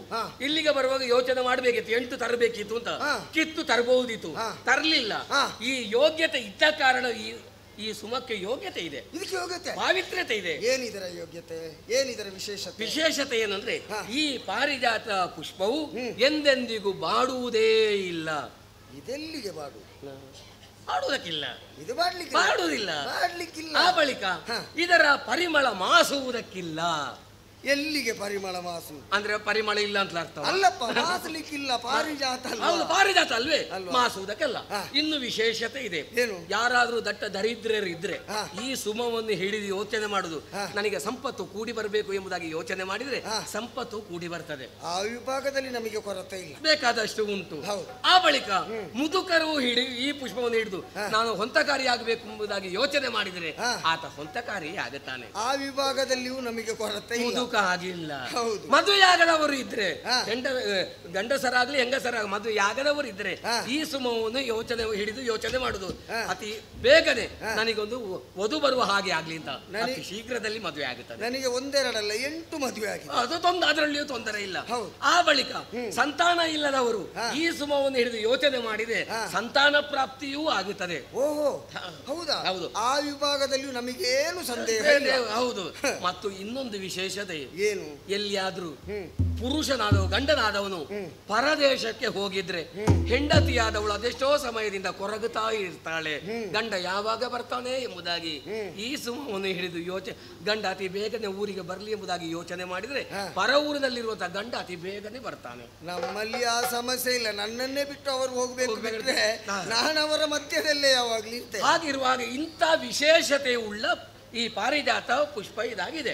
ಇಲ್ಲಿಗೆ ಬರುವಾಗ ಯೋಚನೆ ಮಾಡಬೇಕಿತ್ತು, 8 ತರಬೇಕಿತ್ತು ಅಂತ. ಕಿತ್ತು ತರಬಹುದಿತ್ತು, ತರಲಿಲ್ಲ. ಈ ಯೋಗ್ಯತೆ ಇದ್ದ ಕಾರಣ ಈ ಸುಮಕ್ಕೆ ಯೋಗ್ಯತೆ ಇದೆ, ಇದಕ್ಕೆ ಯೋಗ್ಯತೆ, ಪಾವಿತ್ರ್ಯತೆ ಇದೆ. ಏನಿದರ ಯೋಗ್ಯತೆ, ಏನಿದರ ವಿಶೇಷತೆ? ವಿಶೇಷತೆ ಏನಂದ್ರೆ ಈ ಪಾರಿಜಾತ ಪುಷ್ಪವು ಎಂದೆಂದಿಗೂ ಬಾಡುವುದೇ ಇಲ್ಲ. ಇದೆಲ್ಲಿಗೆ ಬಾಡು? ಬಾಡುವುದಕ್ಕಿಲ್ಲ, ಇದು ಬಾಡ್ಲಿಕ್ಕೆ ಬಾಡುವುದಿಲ್ಲ. ಬಾಡ್ಲಿಕ್ಕಿಲ್ಲ. ಆ ಬಳಿಕ ಇದರ ಪರಿಮಳ ಮಾಸುವುದಕ್ಕಿಲ್ಲ. ಎಲ್ಲಿಗೆ ಪರಿಮಳ ಮಾಸು ಅಂದ್ರೆ ಪರಿಮಳ ಇಲ್ಲ ಅಂತ ಅರ್ಥ ಅಲ್ಲಪ್ಪ, ಮಾಸಲಿಕ್ಕಿಲ್ಲ, ಪಾರಿಜಾತ ಹೌದು, ಪಾರಿಜಾತ ಅಲ್ವೇ ಮಾಸುವುದಕ್ಕೆಲ್ಲ. ಇನ್ನು ವಿಶೇಷತೆ ಇದೆ. ಯಾರಾದ್ರೂ ದಟ್ಟ ದರಿದ್ರರು ಇದ್ರೆ ಈ ಸುಮವನ್ನು ಹಿಡಿದು ಯೋಚನೆ ಮಾಡುದು, ನನಗೆ ಸಂಪತ್ತು ಕೂಡಿ ಬರಬೇಕು ಎಂಬುದಾಗಿ ಯೋಚನೆ ಮಾಡಿದ್ರೆ ಸಂಪತ್ತು ಕೂಡಿ ಬರ್ತದೆ. ಆ ವಿಭಾಗದಲ್ಲಿ ನಮಗೆ ಕೊರತೆ ಇಲ್ಲ, ಬೇಕಾದಷ್ಟು ಉಂಟು. ಆ ಬಳಿಕ ಮುದುಕರು ಈ ಪುಷ್ಪವನ್ನು ಹಿಡಿದು ನಾನು ಹೊಂತಕಾರಿ ಆಗಬೇಕು ಎಂಬುದಾಗಿ ಯೋಚನೆ ಮಾಡಿದ್ರೆ ಆತ ಹೊಂತಕಾರಿ ಆಗುತ್ತಾನೆ. ಆ ವಿಭಾಗದಲ್ಲಿಯೂ ನಮಗೆ ಕೊರತೆ ಇಲ್ಲ. ಮುದುಕ ಆಗಿಲ್ಲ. ಮದುವೆಯಾಗದವರು ಇದ್ರೆ, ಗಂಡಸರಾಗ್ಲಿ ಹೆಂಗಸರಾಗ ಮದುವೆಯಾಗದವರು ಇದ್ರೆ ಈ ಸುಮವನ್ನು ಹಿಡಿದು ಯೋಚನೆ ಮಾಡುದು, ಅತಿ ಬೇಗನೆ ನನಗೊಂದು ವಧು ಬರುವ ಹಾಗೆ ಆಗ್ಲಿ ಅಂತ ಅತಿ ಶೀಘ್ರದಲ್ಲಿ ಮದುವೆ ಆಗುತ್ತದೆ. ನನಗೆ ಒಂದೆರಡಲ್ಲ 8 ಮದುವೆ ಆಗಿದೆ. ಅದರಲ್ಲಿಯೂ ತೊಂದರೆ ಇಲ್ಲ. ಆ ಬಳಿಕ ಸಂತಾನ ಇಲ್ಲದವರು ಈ ಸುಮವನ್ನು ಹಿಡಿದು ಯೋಚನೆ ಮಾಡಿದ್ರೆ ಸಂತಾನ ಪ್ರಾಪ್ತಿಯೂ ಆಗುತ್ತದೆ. ಓಹೋ, ಹೌದಾ? ಹೌದು. ಆ ವಿಭಾಗದಲ್ಲಿಯೂ ನಮಗೇನು ಸಂದೇಹ ಇಲ್ಲ. ಹೌದು. ಮತ್ತು ಇನ್ನೊಂದು ವಿಶೇಷತೆ ಏನು? ಎಲ್ಲಿಯಾದ್ರೂ ಗಂಡನಾದವನು ಪರದೇಶಕ್ಕೆ ಹೋಗಿದ್ರೆ ಹೆಂಡತಿಯಾದವಳು ಅದೆಷ್ಟೋ ಸಮಯದಿಂದ ಕೊರಗುತ್ತಾ ಇರ್ತಾಳೆ, ಗಂಡ ಯಾವಾಗ ಬರ್ತಾನೆ ಎಂಬುದಾಗಿ ಈ ಸುಮವನ್ನು ಹಿಡಿದು ಗಂಡ ಅತಿ ಬೇಗನೆ ಊರಿಗೆ ಬರ್ಲಿ ಎಂಬುದಾಗಿ ಯೋಚನೆ ಮಾಡಿದ್ರೆ ಪರ ಊರಿನಲ್ಲಿರುವಂತಹ ಗಂಡ ಅತಿ ಬೇಗನೆ ಬರ್ತಾನೆ. ನಮ್ಮಲ್ಲಿ ಆ ಸಮಸ್ಯೆ ಇಲ್ಲ, ನನ್ನನ್ನೇ ಬಿಟ್ಟು ಅವರು ಹೋಗ್ಬೇಕು ಬಿಟ್ರೆ ನಾನು ಅವರ ಮಧ್ಯದಲ್ಲೇ ಯಾವಾಗ್ಲೂ ಇರ್ತೇನೆ. ಹಾಗಿರುವಾಗ ಇಂಥ ವಿಶೇಷತೆ ಉಳ್ಳ ಈ ಪಾರಿಜಾತ ಪುಷ್ಪ ಇದಾಗಿದೆ.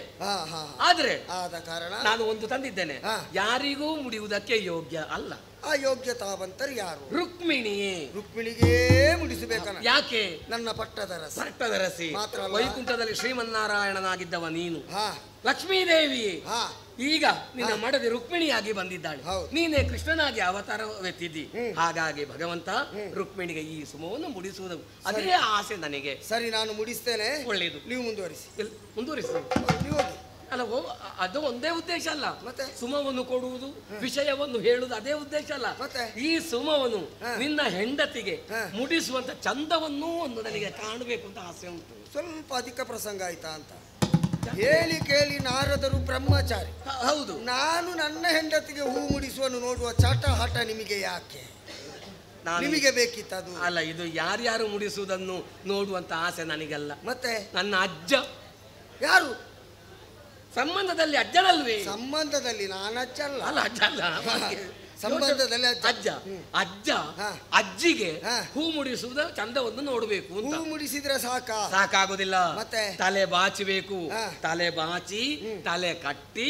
ಆದ್ರೆ ಆದ ಕಾರಣ ನಾನು ಒಂದು ತಂದಿದ್ದೇನೆ, ಯಾರಿಗೂ ಮುಡಿಯುವುದಕ್ಕೆ ಯೋಗ್ಯ ಅಲ್ಲ. ಆ ಯೋಗ್ಯತಾವಂತರು ಯಾರು? ರುಕ್ಮಿಣಿಗೆ ಮುಡಿಸಬೇಕಲ್ಲ. ಯಾಕೆ? ನನ್ನ ಪಟ್ಟದರಸಿ ಮಾತ್ರ ವೈಕುಂಠದಲ್ಲಿ ಶ್ರೀಮನ್ನಾರಾಯಣನಾಗಿದ್ದವ ನೀನು, ಲಕ್ಷ್ಮೀದೇವಿ ಈಗ ನಿನ್ನ ಮಡದಿ ರುಕ್ಮಿಣಿಯಾಗಿ ಬಂದಿದ್ದಾಳೆ, ನೀನೇ ಕೃಷ್ಣನಾಗಿ ಅವತಾರವೆತ್ತಿದ್ದಿ. ಹಾಗಾಗಿ ಭಗವಂತ ರುಕ್ಮಿಣಿಗೆ ಈ ಸುಮವನ್ನು ಮುಡಿಸುವುದು ಅದೇ ಆಸೆ ನನಗೆ. ಸರಿ, ನಾನು ಮುಡಿಸ್ತೇನೆ. ಒಳ್ಳೆಯದು, ನೀವು ಮುಂದುವರಿಸಿ. ನೀವು ಅಲ್ಲ, ಅದು ಒಂದೇ ಉದ್ದೇಶ ಅಲ್ಲ. ಮತ್ತೆ ಸುಮವನ್ನು ಕೊಡುವುದು, ವಿಷಯವನ್ನು ಹೇಳುವುದು ಅದೇ ಉದ್ದೇಶ ಅಲ್ಲ. ಈ ಸುಮವನ್ನು ನಿನ್ನ ಹೆಂಡತಿಗೆ ಮುಡಿಸುವಂತ ಚಂದವನ್ನೂ ಒಂದು ನನಗೆ ಕಾಣಬೇಕು ಅಂತ ಆಸೆ ಉಂಟು. ಸ್ವಲ್ಪ ಅಧಿಕ ಪ್ರಸಂಗ ಆಯ್ತಾ ಅಂತ ಹೇಳಿ ಕೇಳಿ ನಾರದರು ಬ್ರಹ್ಮಚಾರಿ. ಹೌದು, ನಾನು ನನ್ನ ಹೆಂಡತಿಗೆ ಹೂ ಮುಡಿಸುವನ್ನು ನೋಡುವ ಚಟ ಹಠ ನಿಮಗೆ ಯಾಕೆ? ನಿಮಗೆ ಬೇಕಿತ್ತದು? ಅಲ್ಲ, ಇದು ಯಾರ್ಯಾರು ಮುಡಿಸುವುದನ್ನು ನೋಡುವಂತ ಆಸೆ ನನಗಲ್ಲ. ಮತ್ತೆ ನನ್ನ ಅಜ್ಜ. ಯಾರು? ಸಂಬಂಧದಲ್ಲಿ ಅಜ್ಜನಲ್ವೇ? ಸಂಬಂಧದಲ್ಲಿ ನಾನು ಅಜ್ಜ ಅಲ್ಲ. ಅಲ್ಲ, ಅಜ್ಜ ಅಲ್ಲ, ಸಂಬಂಧದಲ್ಲಿ ಅಜ್ಜ ಅಜ್ಜಿಗೆ ಹೂ ಮುಡಿಸುವುದ ಚಂದವನ್ನು ನೋಡಬೇಕು ಅಂತ. ಹೂ ಮುಡಿಸಿದ್ರೆ ಸಾಕಾಗುದಿಲ್ಲ, ಮತ್ತೆ ತಲೆ ಬಾಚಬೇಕು. ತಲೆ ಬಾಚಿ ತಲೆ ಕಟ್ಟಿ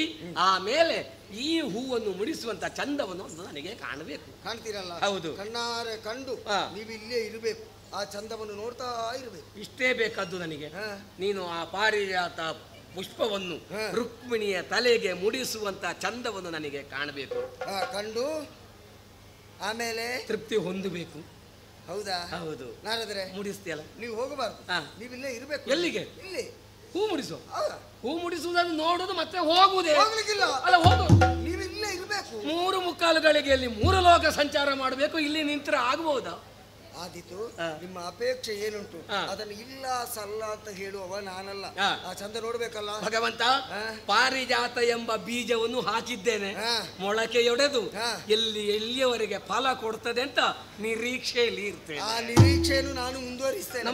ಆಮೇಲೆ ಈ ಹೂವನ್ನು ಮುಡಿಸುವಂತ ಚಂದವನ್ನು ನನಗೆ ಕಾಣಬೇಕು. ಕಾಣ್ತೀರಲ್ಲ? ಹೌದು, ಕಣ್ಣಾರೆ ಕಂಡು ನೀವು ಇಲ್ಲೇ ಇರಬೇಕು, ಆ ಚಂದವನ್ನು ನೋಡ್ತಾ ಇರಬೇಕು. ಇಷ್ಟೇ ಬೇಕಾದ್ದು ನನಗೆ. ನೀನು ಆ ಪಾರಿಜಾತ ಪುಷ್ಪವನ್ನು ರುಕ್ಮಿಣಿಯ ತಲೆಗೆ ಮುಡಿಸುವಂತ ಚಂದವನ್ನು ನನಗೆ ಕಾಣಬೇಕು. ಕಂಡು ಆಮೇಲೆ ತೃಪ್ತಿ ಹೊಂದಬೇಕು. ಹೌದಾ? ಹೌದು. ನಾರದ್ರೆ ಮುಡಿಸ್ತೀಯಲ್ಲ, ನೀವು ಹೋಗಬಾರ್ದು, ನೀವಿಲ್ಲೇ ಇರಬೇಕು. ಎಲ್ಲಿಗೆ? ಇಲ್ಲಿ ಹೂ ಮುಡಿಸು. ಹೂ ಮುಡಿಸುವುದನ್ನು ನೋಡುದು ಮತ್ತೆ ಹೋಗುವುದೇ? ಹೋಗ್ಲಿಕ್ಕಿಲ್ಲ. ಅಲ್ಲ, ಹೋಗು, ನೀವು ಇಲ್ಲೇ ಇರಬೇಕು. 3 ಗಳಿಗೆಯಲ್ಲಿ 3 ಲೋಕ ಸಂಚಾರ ಮಾಡಬೇಕು. ಇಲ್ಲಿ ನಿಂತರೆ ಆಗಬಹುದಾ? ಆದಿತು, ನಿಮ್ಮ ಅಪೇಕ್ಷೆ ಏನುಂಟು ಅದನ್ನು ಇಲ್ಲ ಸಲ್ಲ ಅಂತ ಹೇಳುವವ ನಾನಲ್ಲ. ಆ ಚಂದ ನೋಡ್ಬೇಕಲ್ಲ. ಭಗವಂತ, ಪಾರಿಜಾತ ಎಂಬ ಬೀಜವನ್ನು ಹಾಕಿದ್ದೇನೆ, ಮೊಳಕೆಯೊಡೆದು ಎಲ್ಲಿಯವರೆಗೆ ಫಲ ಕೊಡ್ತದೆ ಅಂತ ನಿರೀಕ್ಷೆಯಲ್ಲಿ ಇರ್ತೇನೆ. ಆ ನಿರೀಕ್ಷೆಯನ್ನು ನಾನು ಮುಂದುವರಿಸ್ತೇನೆ.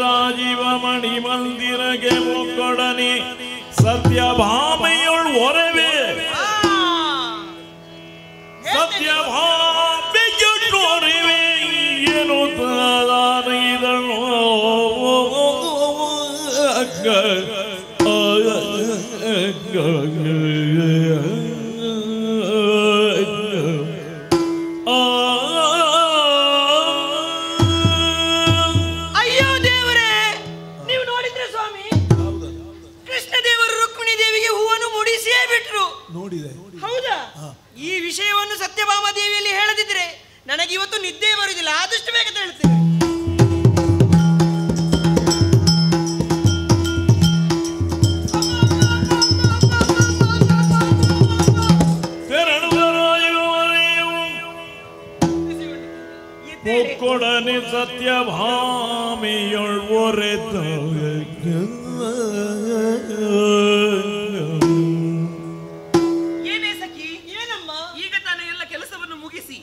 ರಾಜೀವ ಮಣಿ ಮಂದಿರಗೆ ಮೊಕ್ಕಡನಿ ಸತ್ಯಭಾಮೆಯೊಳ್ ಒರವೆ ಸತ್ಯಭಾಮೆಯೊಳೊರವೆ ಏನು ಇದನ್ನು ಈ ವಿಷಯವನ್ನು ಸತ್ಯಭಾಮ ದೇವಿಯಲ್ಲಿ ಹೇಳದಿದ್ರೆ ನನಗೆ ಇವತ್ತು ನಿದ್ದೆ ಬರುವುದಿಲ್ಲ. ಆದಷ್ಟು ಬೇಗ ಹೇಳ್ತೇನೆ. ಒಕ್ಕೊಡನೆ ಸತ್ಯಭಾಮಿಯೊಳ್ ಒರೆತ ಏನೇ ಸಖಿ ಏನಮ್ಮ ಈಗ ತಾನೇ ಎಲ್ಲ ಕೆಲಸವನ್ನು ಮುಗಿಸಿ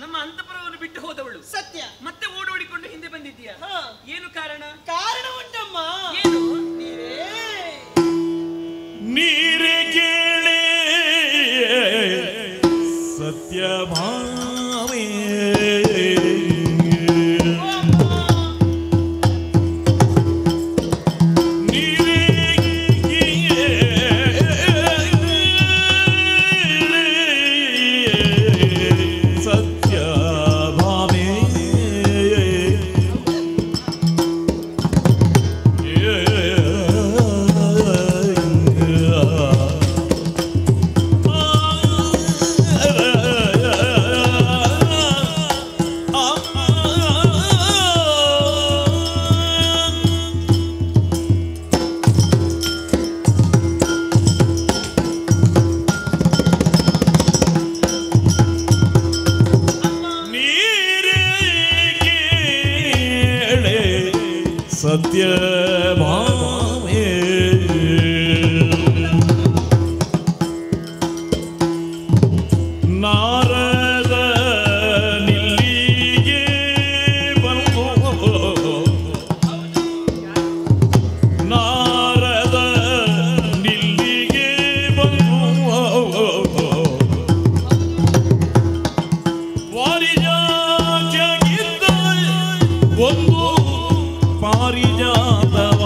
ನಮ್ಮ ಅಂತಃಪುರವನ್ನು ಬಿಟ್ಟು ಹೋದವಳು ಸತ್ಯ ಮತ್ತೆ ಓಡೋಡಿಕೊಂಡು ಹಿಂದೆ ಬಂದಿದ್ದೀಯಾ ಏನು ಕಾರಣ ಕಾರಣ ಉಂಟಮ್ಮ ಏನು ನೀರೇ ಕೇಳಿ ಸತ್ಯಭಾಮಿ ಸತ್ಯಭಾಮೆ ನಾರದ ನಿಲ್ಲಿಗೆ ಬಂದು ನಾರದ ನಿಲ್ಲಿಗೆ ಬಂದು ವಾರಿಜಾಗಿದ್ದ ಒಂದು ಪಾರಿಜಾತವ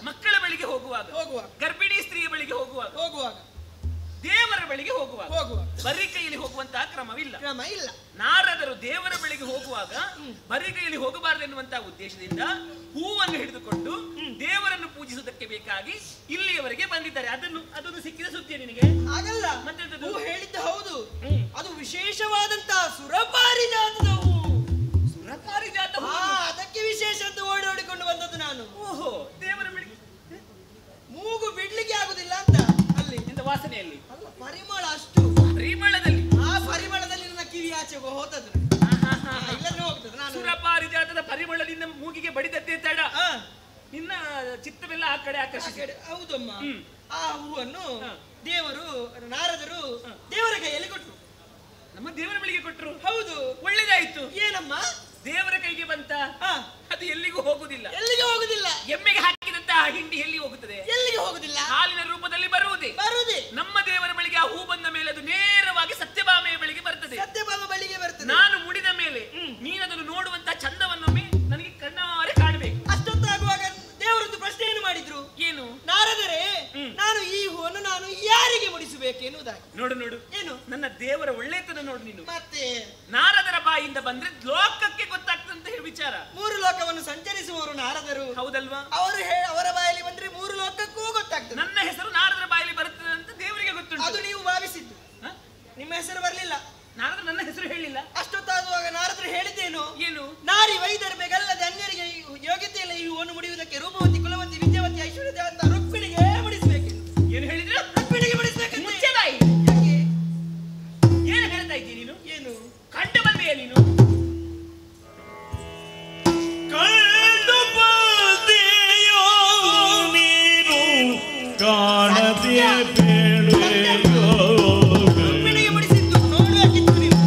ಮಕ್ಕಳ ಬಳಿಗೆ ಹೋಗುವಾಗ ಗರ್ಭಿಣಿ ಸ್ತ್ರೀಯ ಬಳಿಗೆ ಹೋಗುವಾಗ ದೇವರ ಬಳಿಗೆ ಹೋಗುವಾಗ ಬರೀ ಕೈಯಲ್ಲಿ ಹೋಗುವಂತಹ ಕ್ರಮವಿಲ್ಲ. ಕ್ರಮ ಇಲ್ಲ. ನಾರದರು ದೇವರ ಬಳಿಗೆ ಹೋಗುವಾಗ ಬರೀ ಕೈಯಲ್ಲಿ ಹೋಗಬಾರದೆನ್ನುವಂತಹ ಉದ್ದೇಶದಿಂದ ಹೂವನ್ನು ಹಿಡಿದುಕೊಂಡು ದೇವರನ್ನು ಪೂಜಿಸುವುದಕ್ಕೆ ಬೇಕಾಗಿ ಇಲ್ಲಿಯವರೆಗೆ ಬಂದಿದ್ದಾರೆ. ಅದೊಂದು ಸಿಕ್ಕಿದ ಸುದ್ದಿ ನಿನಗೆ? ಹಾಗಲ್ಲ, ಮತ್ತೆ ಹೂ ಹೇಳಿದ್ದು ಹೌದು. ಅದು ವಿಶೇಷವಾದಂತಹ ಸುರಪಾರಿಜಾತದ ಹೂ. ಸುರಪಾರಿಜಾತ ಹೂ? ಅದಕ್ಕೆ ವಿಶೇಷ ಅಂತ ಓಡಾಡಿಕೊಂಡು ಬಂದದ್ದು ನಾನು. ಓಹೋ, ದೇವರ ಬಳಿಗೆ ಮೂಗು ಬಿಡ್ಲಿಕ್ಕೆ ಆಗುದಿಲ್ಲ ಅಂತ ಅಲ್ಲಿ ಇಂದ ವಾಸನೆಯಲ್ಲಿ ಅಲ್ಲ, ಪರಿಮಳ ಅಷ್ಟು. ಪರಿಮಳದಲ್ಲಿ? ಆ ಪರಿಮಳದಲ್ಲಿ ನನ್ನ ಕಿವಿ ಆಚೆಗೆ ಹೋದದ್ದು. ಇಲ್ಲದ್ರೆ ಹೋಗ್ತದೆ. ನಾನು ಸುರಪಾರಿಜಾತದ ಪರಿಮಳದಿಂದ ಮೂಗಿಗೆ ಬಡಿದದ್ದೇ ತಡ. ನಿನ್ನ ಚಿತ್ತವೆಲ್ಲ ಆ ಕಡೆ ಆಕರ್ಷಿಸಿ. ಹೌದಮ್ಮ. ಆ ಹೂವನ್ನು ದೇವರು ನಾರದರು ದೇವರ ಕೈಯಲ್ಲಿ ಕೊಟ್ಟರು. ನಮ್ಮ ದೇವರ ಬಳಿಗೆ ಕೊಟ್ಟರು? ಹೌದು. ಒಳ್ಳೇದಾಯ್ತು. ಏನಮ್ಮ? ದೇವರ ಕೈಗೆ ಬಂತ ಅದು ಎಲ್ಲಿಗೂ ಹೋಗುದಿಲ್ಲ. ಎಲ್ಲಿಗೆ ಹೋಗುದಿಲ್ಲ. ಎಮ್ಮೆಗೆ ಹಾಕಿದಂತಹ ಹಿಂಡಿ ಎಲ್ಲಿ ಹೋಗುತ್ತದೆ? ಎಲ್ಲಿಗೆ ಹೋಗುದಿಲ್ಲ. ಹಾಲಿನ ರೂಪದಲ್ಲಿ ಬರುವುದೇ. ನಮ್ಮ ದೇವರ ಬಳಿಗೆ ಆ ಹೂ ಬಂದ ಮೇಲೆ ಅದು ನೇರವಾಗಿ ಸತ್ಯಭಾಮೆಯ ಬಳಿಗೆ ಬರ್ತದೆ. ಸತ್ಯಭಾಮ ಬಳಿಗೆ ಬರ್ತದೆ. ನಾನು ಮುಡಿದ ಮೇಲೆ ನೀನದನ್ನು ನೋಡುವಂತಹ ಚಂದವನ್ನೊಮ್ಮೆ ನನಗೆ ಕಣ್ಣಾರೆ ಕಾಣಬೇಕು. ಅಷ್ಟೊತ್ತಾಗುವಾಗ ದೇವರದ್ದು ಪ್ರಶ್ನೆಯನ್ನು ಮಾಡಿದ್ರು. ಏನು? ನಾರದರೆ ನಾನು ಈ ಹೂವನ್ನು ನಾನು ಯಾರಿಗೆ ಮುಡಿಸಬೇಕು ಎನ್ನುವುದಾಗಿ. ನೋಡು ನೋಡು, ಏನು? ನನ್ನ ದೇವರ ಒಳ್ಳೆತನ ನೋಡು ನೀನು. ಮತ್ತೆ ನಾರದರ ಬಾಯಿಂದ ಬಂದ್ರೆ ಲೋಕಕ್ಕೆ ಗೊತ್ತಾಗ್ತಂತ ಹೇಳಿ ವಿಚಾರ. 3 ಲೋಕವನ್ನು ಸಂಚರಿಸುವವರು ನಾರದರು. ಹೌದಲ್ವಾ? ಅವರ ಬಾಯಲ್ಲಿ ಬಂದ್ರೆ 3 ಲೋಕಕ್ಕೂ ಗೊತ್ತಾಗ್ತದೆ. ನನ್ನ ಹೆಸರು ನಾರದರ ಬಾಯಲ್ಲಿ ಬರುತ್ತದೆ ಅಂತ ದೇವರಿಗೆ ಗೊತ್ತುಂಟು. ಅದು ನೀವು ಭಾವಿಸಿದ್ದು. ನಿಮ್ಮ ಹೆಸರು ಬರಲಿಲ್ಲ. ನಾರದರು ನನ್ನ ಹೆಸರು ಹೇಳಿಲ್ಲ. ಅಷ್ಟೊತ್ತಾಗುವಾಗ ನಾರದರು ಹೇಳಿದ್ದೇನು? ಏನು? ನಾರಿ ವೈದರ್ಭೆಗಲ್ಲದೆ ಅನ್ಯರಿಗೆ ಯೋಗ್ಯತೆ ಇಲ್ಲ ಈ ಹೂವನ್ನು ಮುಡಿಯುವುದಕ್ಕೆ. ರೂಪವತಿ, ಕುಲವತಿ, ವಿದ್ಯಾವತಿ, ಐಶ್ವರ್ಯ ಅಂತ ರುಕ್ಮಿಣಿಗೆ ಮುಡಿಸಬೇಕು. ಏನು ಹೇಳಿದ್ರೆ? ರುಕ್ಮಿಣಿಗೆ ಮುಡಿಸಬೇಕು. ಮುಚ್ಚದಾಯಿ. ಏನು ಹೇಳ್ತಾ ಇದ್ದೀನಿ ನೀನು? ಏನು ಕಂಡು ಬಂದೆಯಾ ನೀನು? ಕಂಡು ಬಂದೆಯೋ ನೀನು ಕಾಣದೆ ಬೇಳೆಯೋ. ರುಕ್ಮಿಣಿಗೆ ಮುಡಿಸಿದ್ದು ನೋಡಬೇಕಿತ್ತು ನೀವು.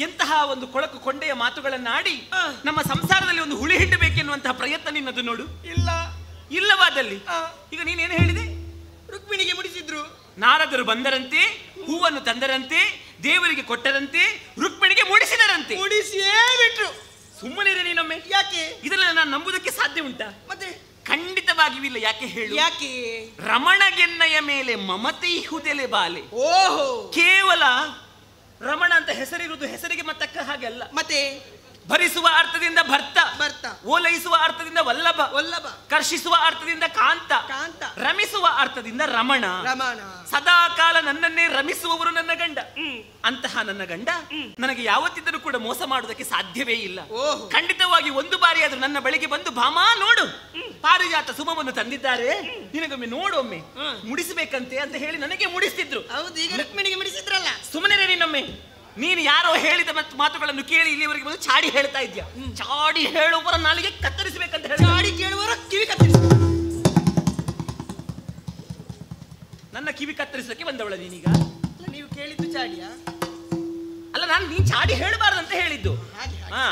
ಎಂತಹ ಒಂದು ಕೊಳಕು ಕೊಂಡೆಯ ಮಾತುಗಳನ್ನಾಡಿ ನಮ್ಮ ಸಂಸಾರದಲ್ಲಿ ಒಂದು ಹುಳಿ ಹಿಂಡಬೇಕೆನ್ನುವಂತಹ ಪ್ರಯತ್ನ ನಿನ್ನದು ನೋಡು. ಇಲ್ಲ ಇಲ್ಲವಾದಲ್ಲಿ ಈಗ ನೀನೇನು ಹೇಳಿದೆ? ರುಕ್ಮಿಣಿಗೆ ಮುಡಿಸಿದ್ರು. ನಾರದರು ಬಂದರಂತೆ, ಹೂವನ್ನು ತಂದರಂತೆ, ದೇವರಿಗೆ ಕೊಟ್ಟರಂತೆ, ರುಕ್ಮಿಣಿಗೆ ಮುಡಿಸಿದರಂತೆ. ಮುಡಿಸಿಯೇ ಬಿಟ್ರು. ಸುಮ್ಮನೆ ನೀನೊಮ್ಮೆ. ಯಾಕೆ? ಇದನ್ನ ನಾನು ನಂಬುದಕ್ಕೆ ಸಾಧ್ಯ ಉಂಟಾ? ಮತ್ತೆ ಖಂಡಿತವಾಗಿಯೂ ಇಲ್ಲ. ಯಾಕೆ ಹೇಳು? ಯಾಕೆ? ರಮಣಗೆನ್ನಯ ಮೇಲೆ ಮಮತೆ ಇಹುದೆಲೆ ಬಾಲೆ. ಓಹೋ, ಕೇವಲ ರಮಣ ಅಂತ ಹೆಸರಿರುವುದು ಹೆಸರಿಗೆ ಮತ್ತಕ್ಕ ಹಾಗೆ ಅಲ್ಲ. ಮತ್ತೆ ಭರಿಸುವ ಅರ್ಥದಿಂದ ಭರ್ತ, ಓಲೈಸುವ ಅರ್ಥದಿಂದ ವಲ್ಲಭ, ಕರ್ಷಿಸುವ ಅರ್ಥದಿಂದ ಕಾಂತ, ರಮಿಸುವ ಅರ್ಥದಿಂದ ರಮಣ. ಸದಾ ಕಾಲ ನನ್ನನ್ನೇ ರಮಿಸುವವರು ನನ್ನ ಗಂಡ. ಅಂತಹ ನನ್ನ ಗಂಡ ನನಗೆ ಯಾವತ್ತಿದ್ದರೂ ಕೂಡ ಮೋಸ ಮಾಡುವುದಕ್ಕೆ ಸಾಧ್ಯವೇ ಇಲ್ಲ. ಖಂಡಿತವಾಗಿ ಒಂದು ಬಾರಿ ಆದ್ರೂ ನನ್ನ ಬಳಿಗೆ ಬಂದು ಭಾಮಾ ನೋಡು, ಪಾರಿಜಾತ ಸುಮವನ್ನು ತಂದಿದ್ದಾರೆ, ನಿನಗೊಮ್ಮೆ ನೋಡೊಮ್ಮೆ, ಮುಡಿಸಬೇಕಂತೆ ಅಂತ ಹೇಳಿ ನನಗೆ ಮುಡಿಸ್ತಿದ್ರು. ಹೌದು, ಈಗ ರುಕ್ಮಿಣಿಗೆ ಮುಡಿಸಿದ್ರಲ್ಲ. ಸುಮ್ಮನೆ ನೀನೊಮ್ಮೆ. ನೀನು ಯಾರೋ ಹೇಳಿದ ಮಾತುಗಳನ್ನು ಕೇಳಿ ಇಲ್ಲಿವರೆಗೆ ಬಂದು ಚಾಡಿ ಹೇಳ್ತಾ ಇದ್ಯಾ. ಚಾಡಿ ಹೇಳುವವರ ನಾಲಿಗೆ ಕತ್ತರಿಸಬೇಕಂತ ಹೇಳಿ, ಚಾಡಿ ಕೇಳುವವರ ಕಿವಿ ಕತ್ತರಿಸ. ನನ್ನ ಕಿವಿ ಕತ್ತರಿಸಕ್ಕೆ ಬಂದವಳ ನೀನೀಗ? ನೀವು ಕೇಳಿದ್ದು ಚಾಡಿಯಾ? ಅಲ್ಲ, ನಾನು ನೀನ್ ಚಾಡಿ ಹೇಳಬಾರ್ದಂತ ಹೇಳಿದ್ದು. ಹಾ,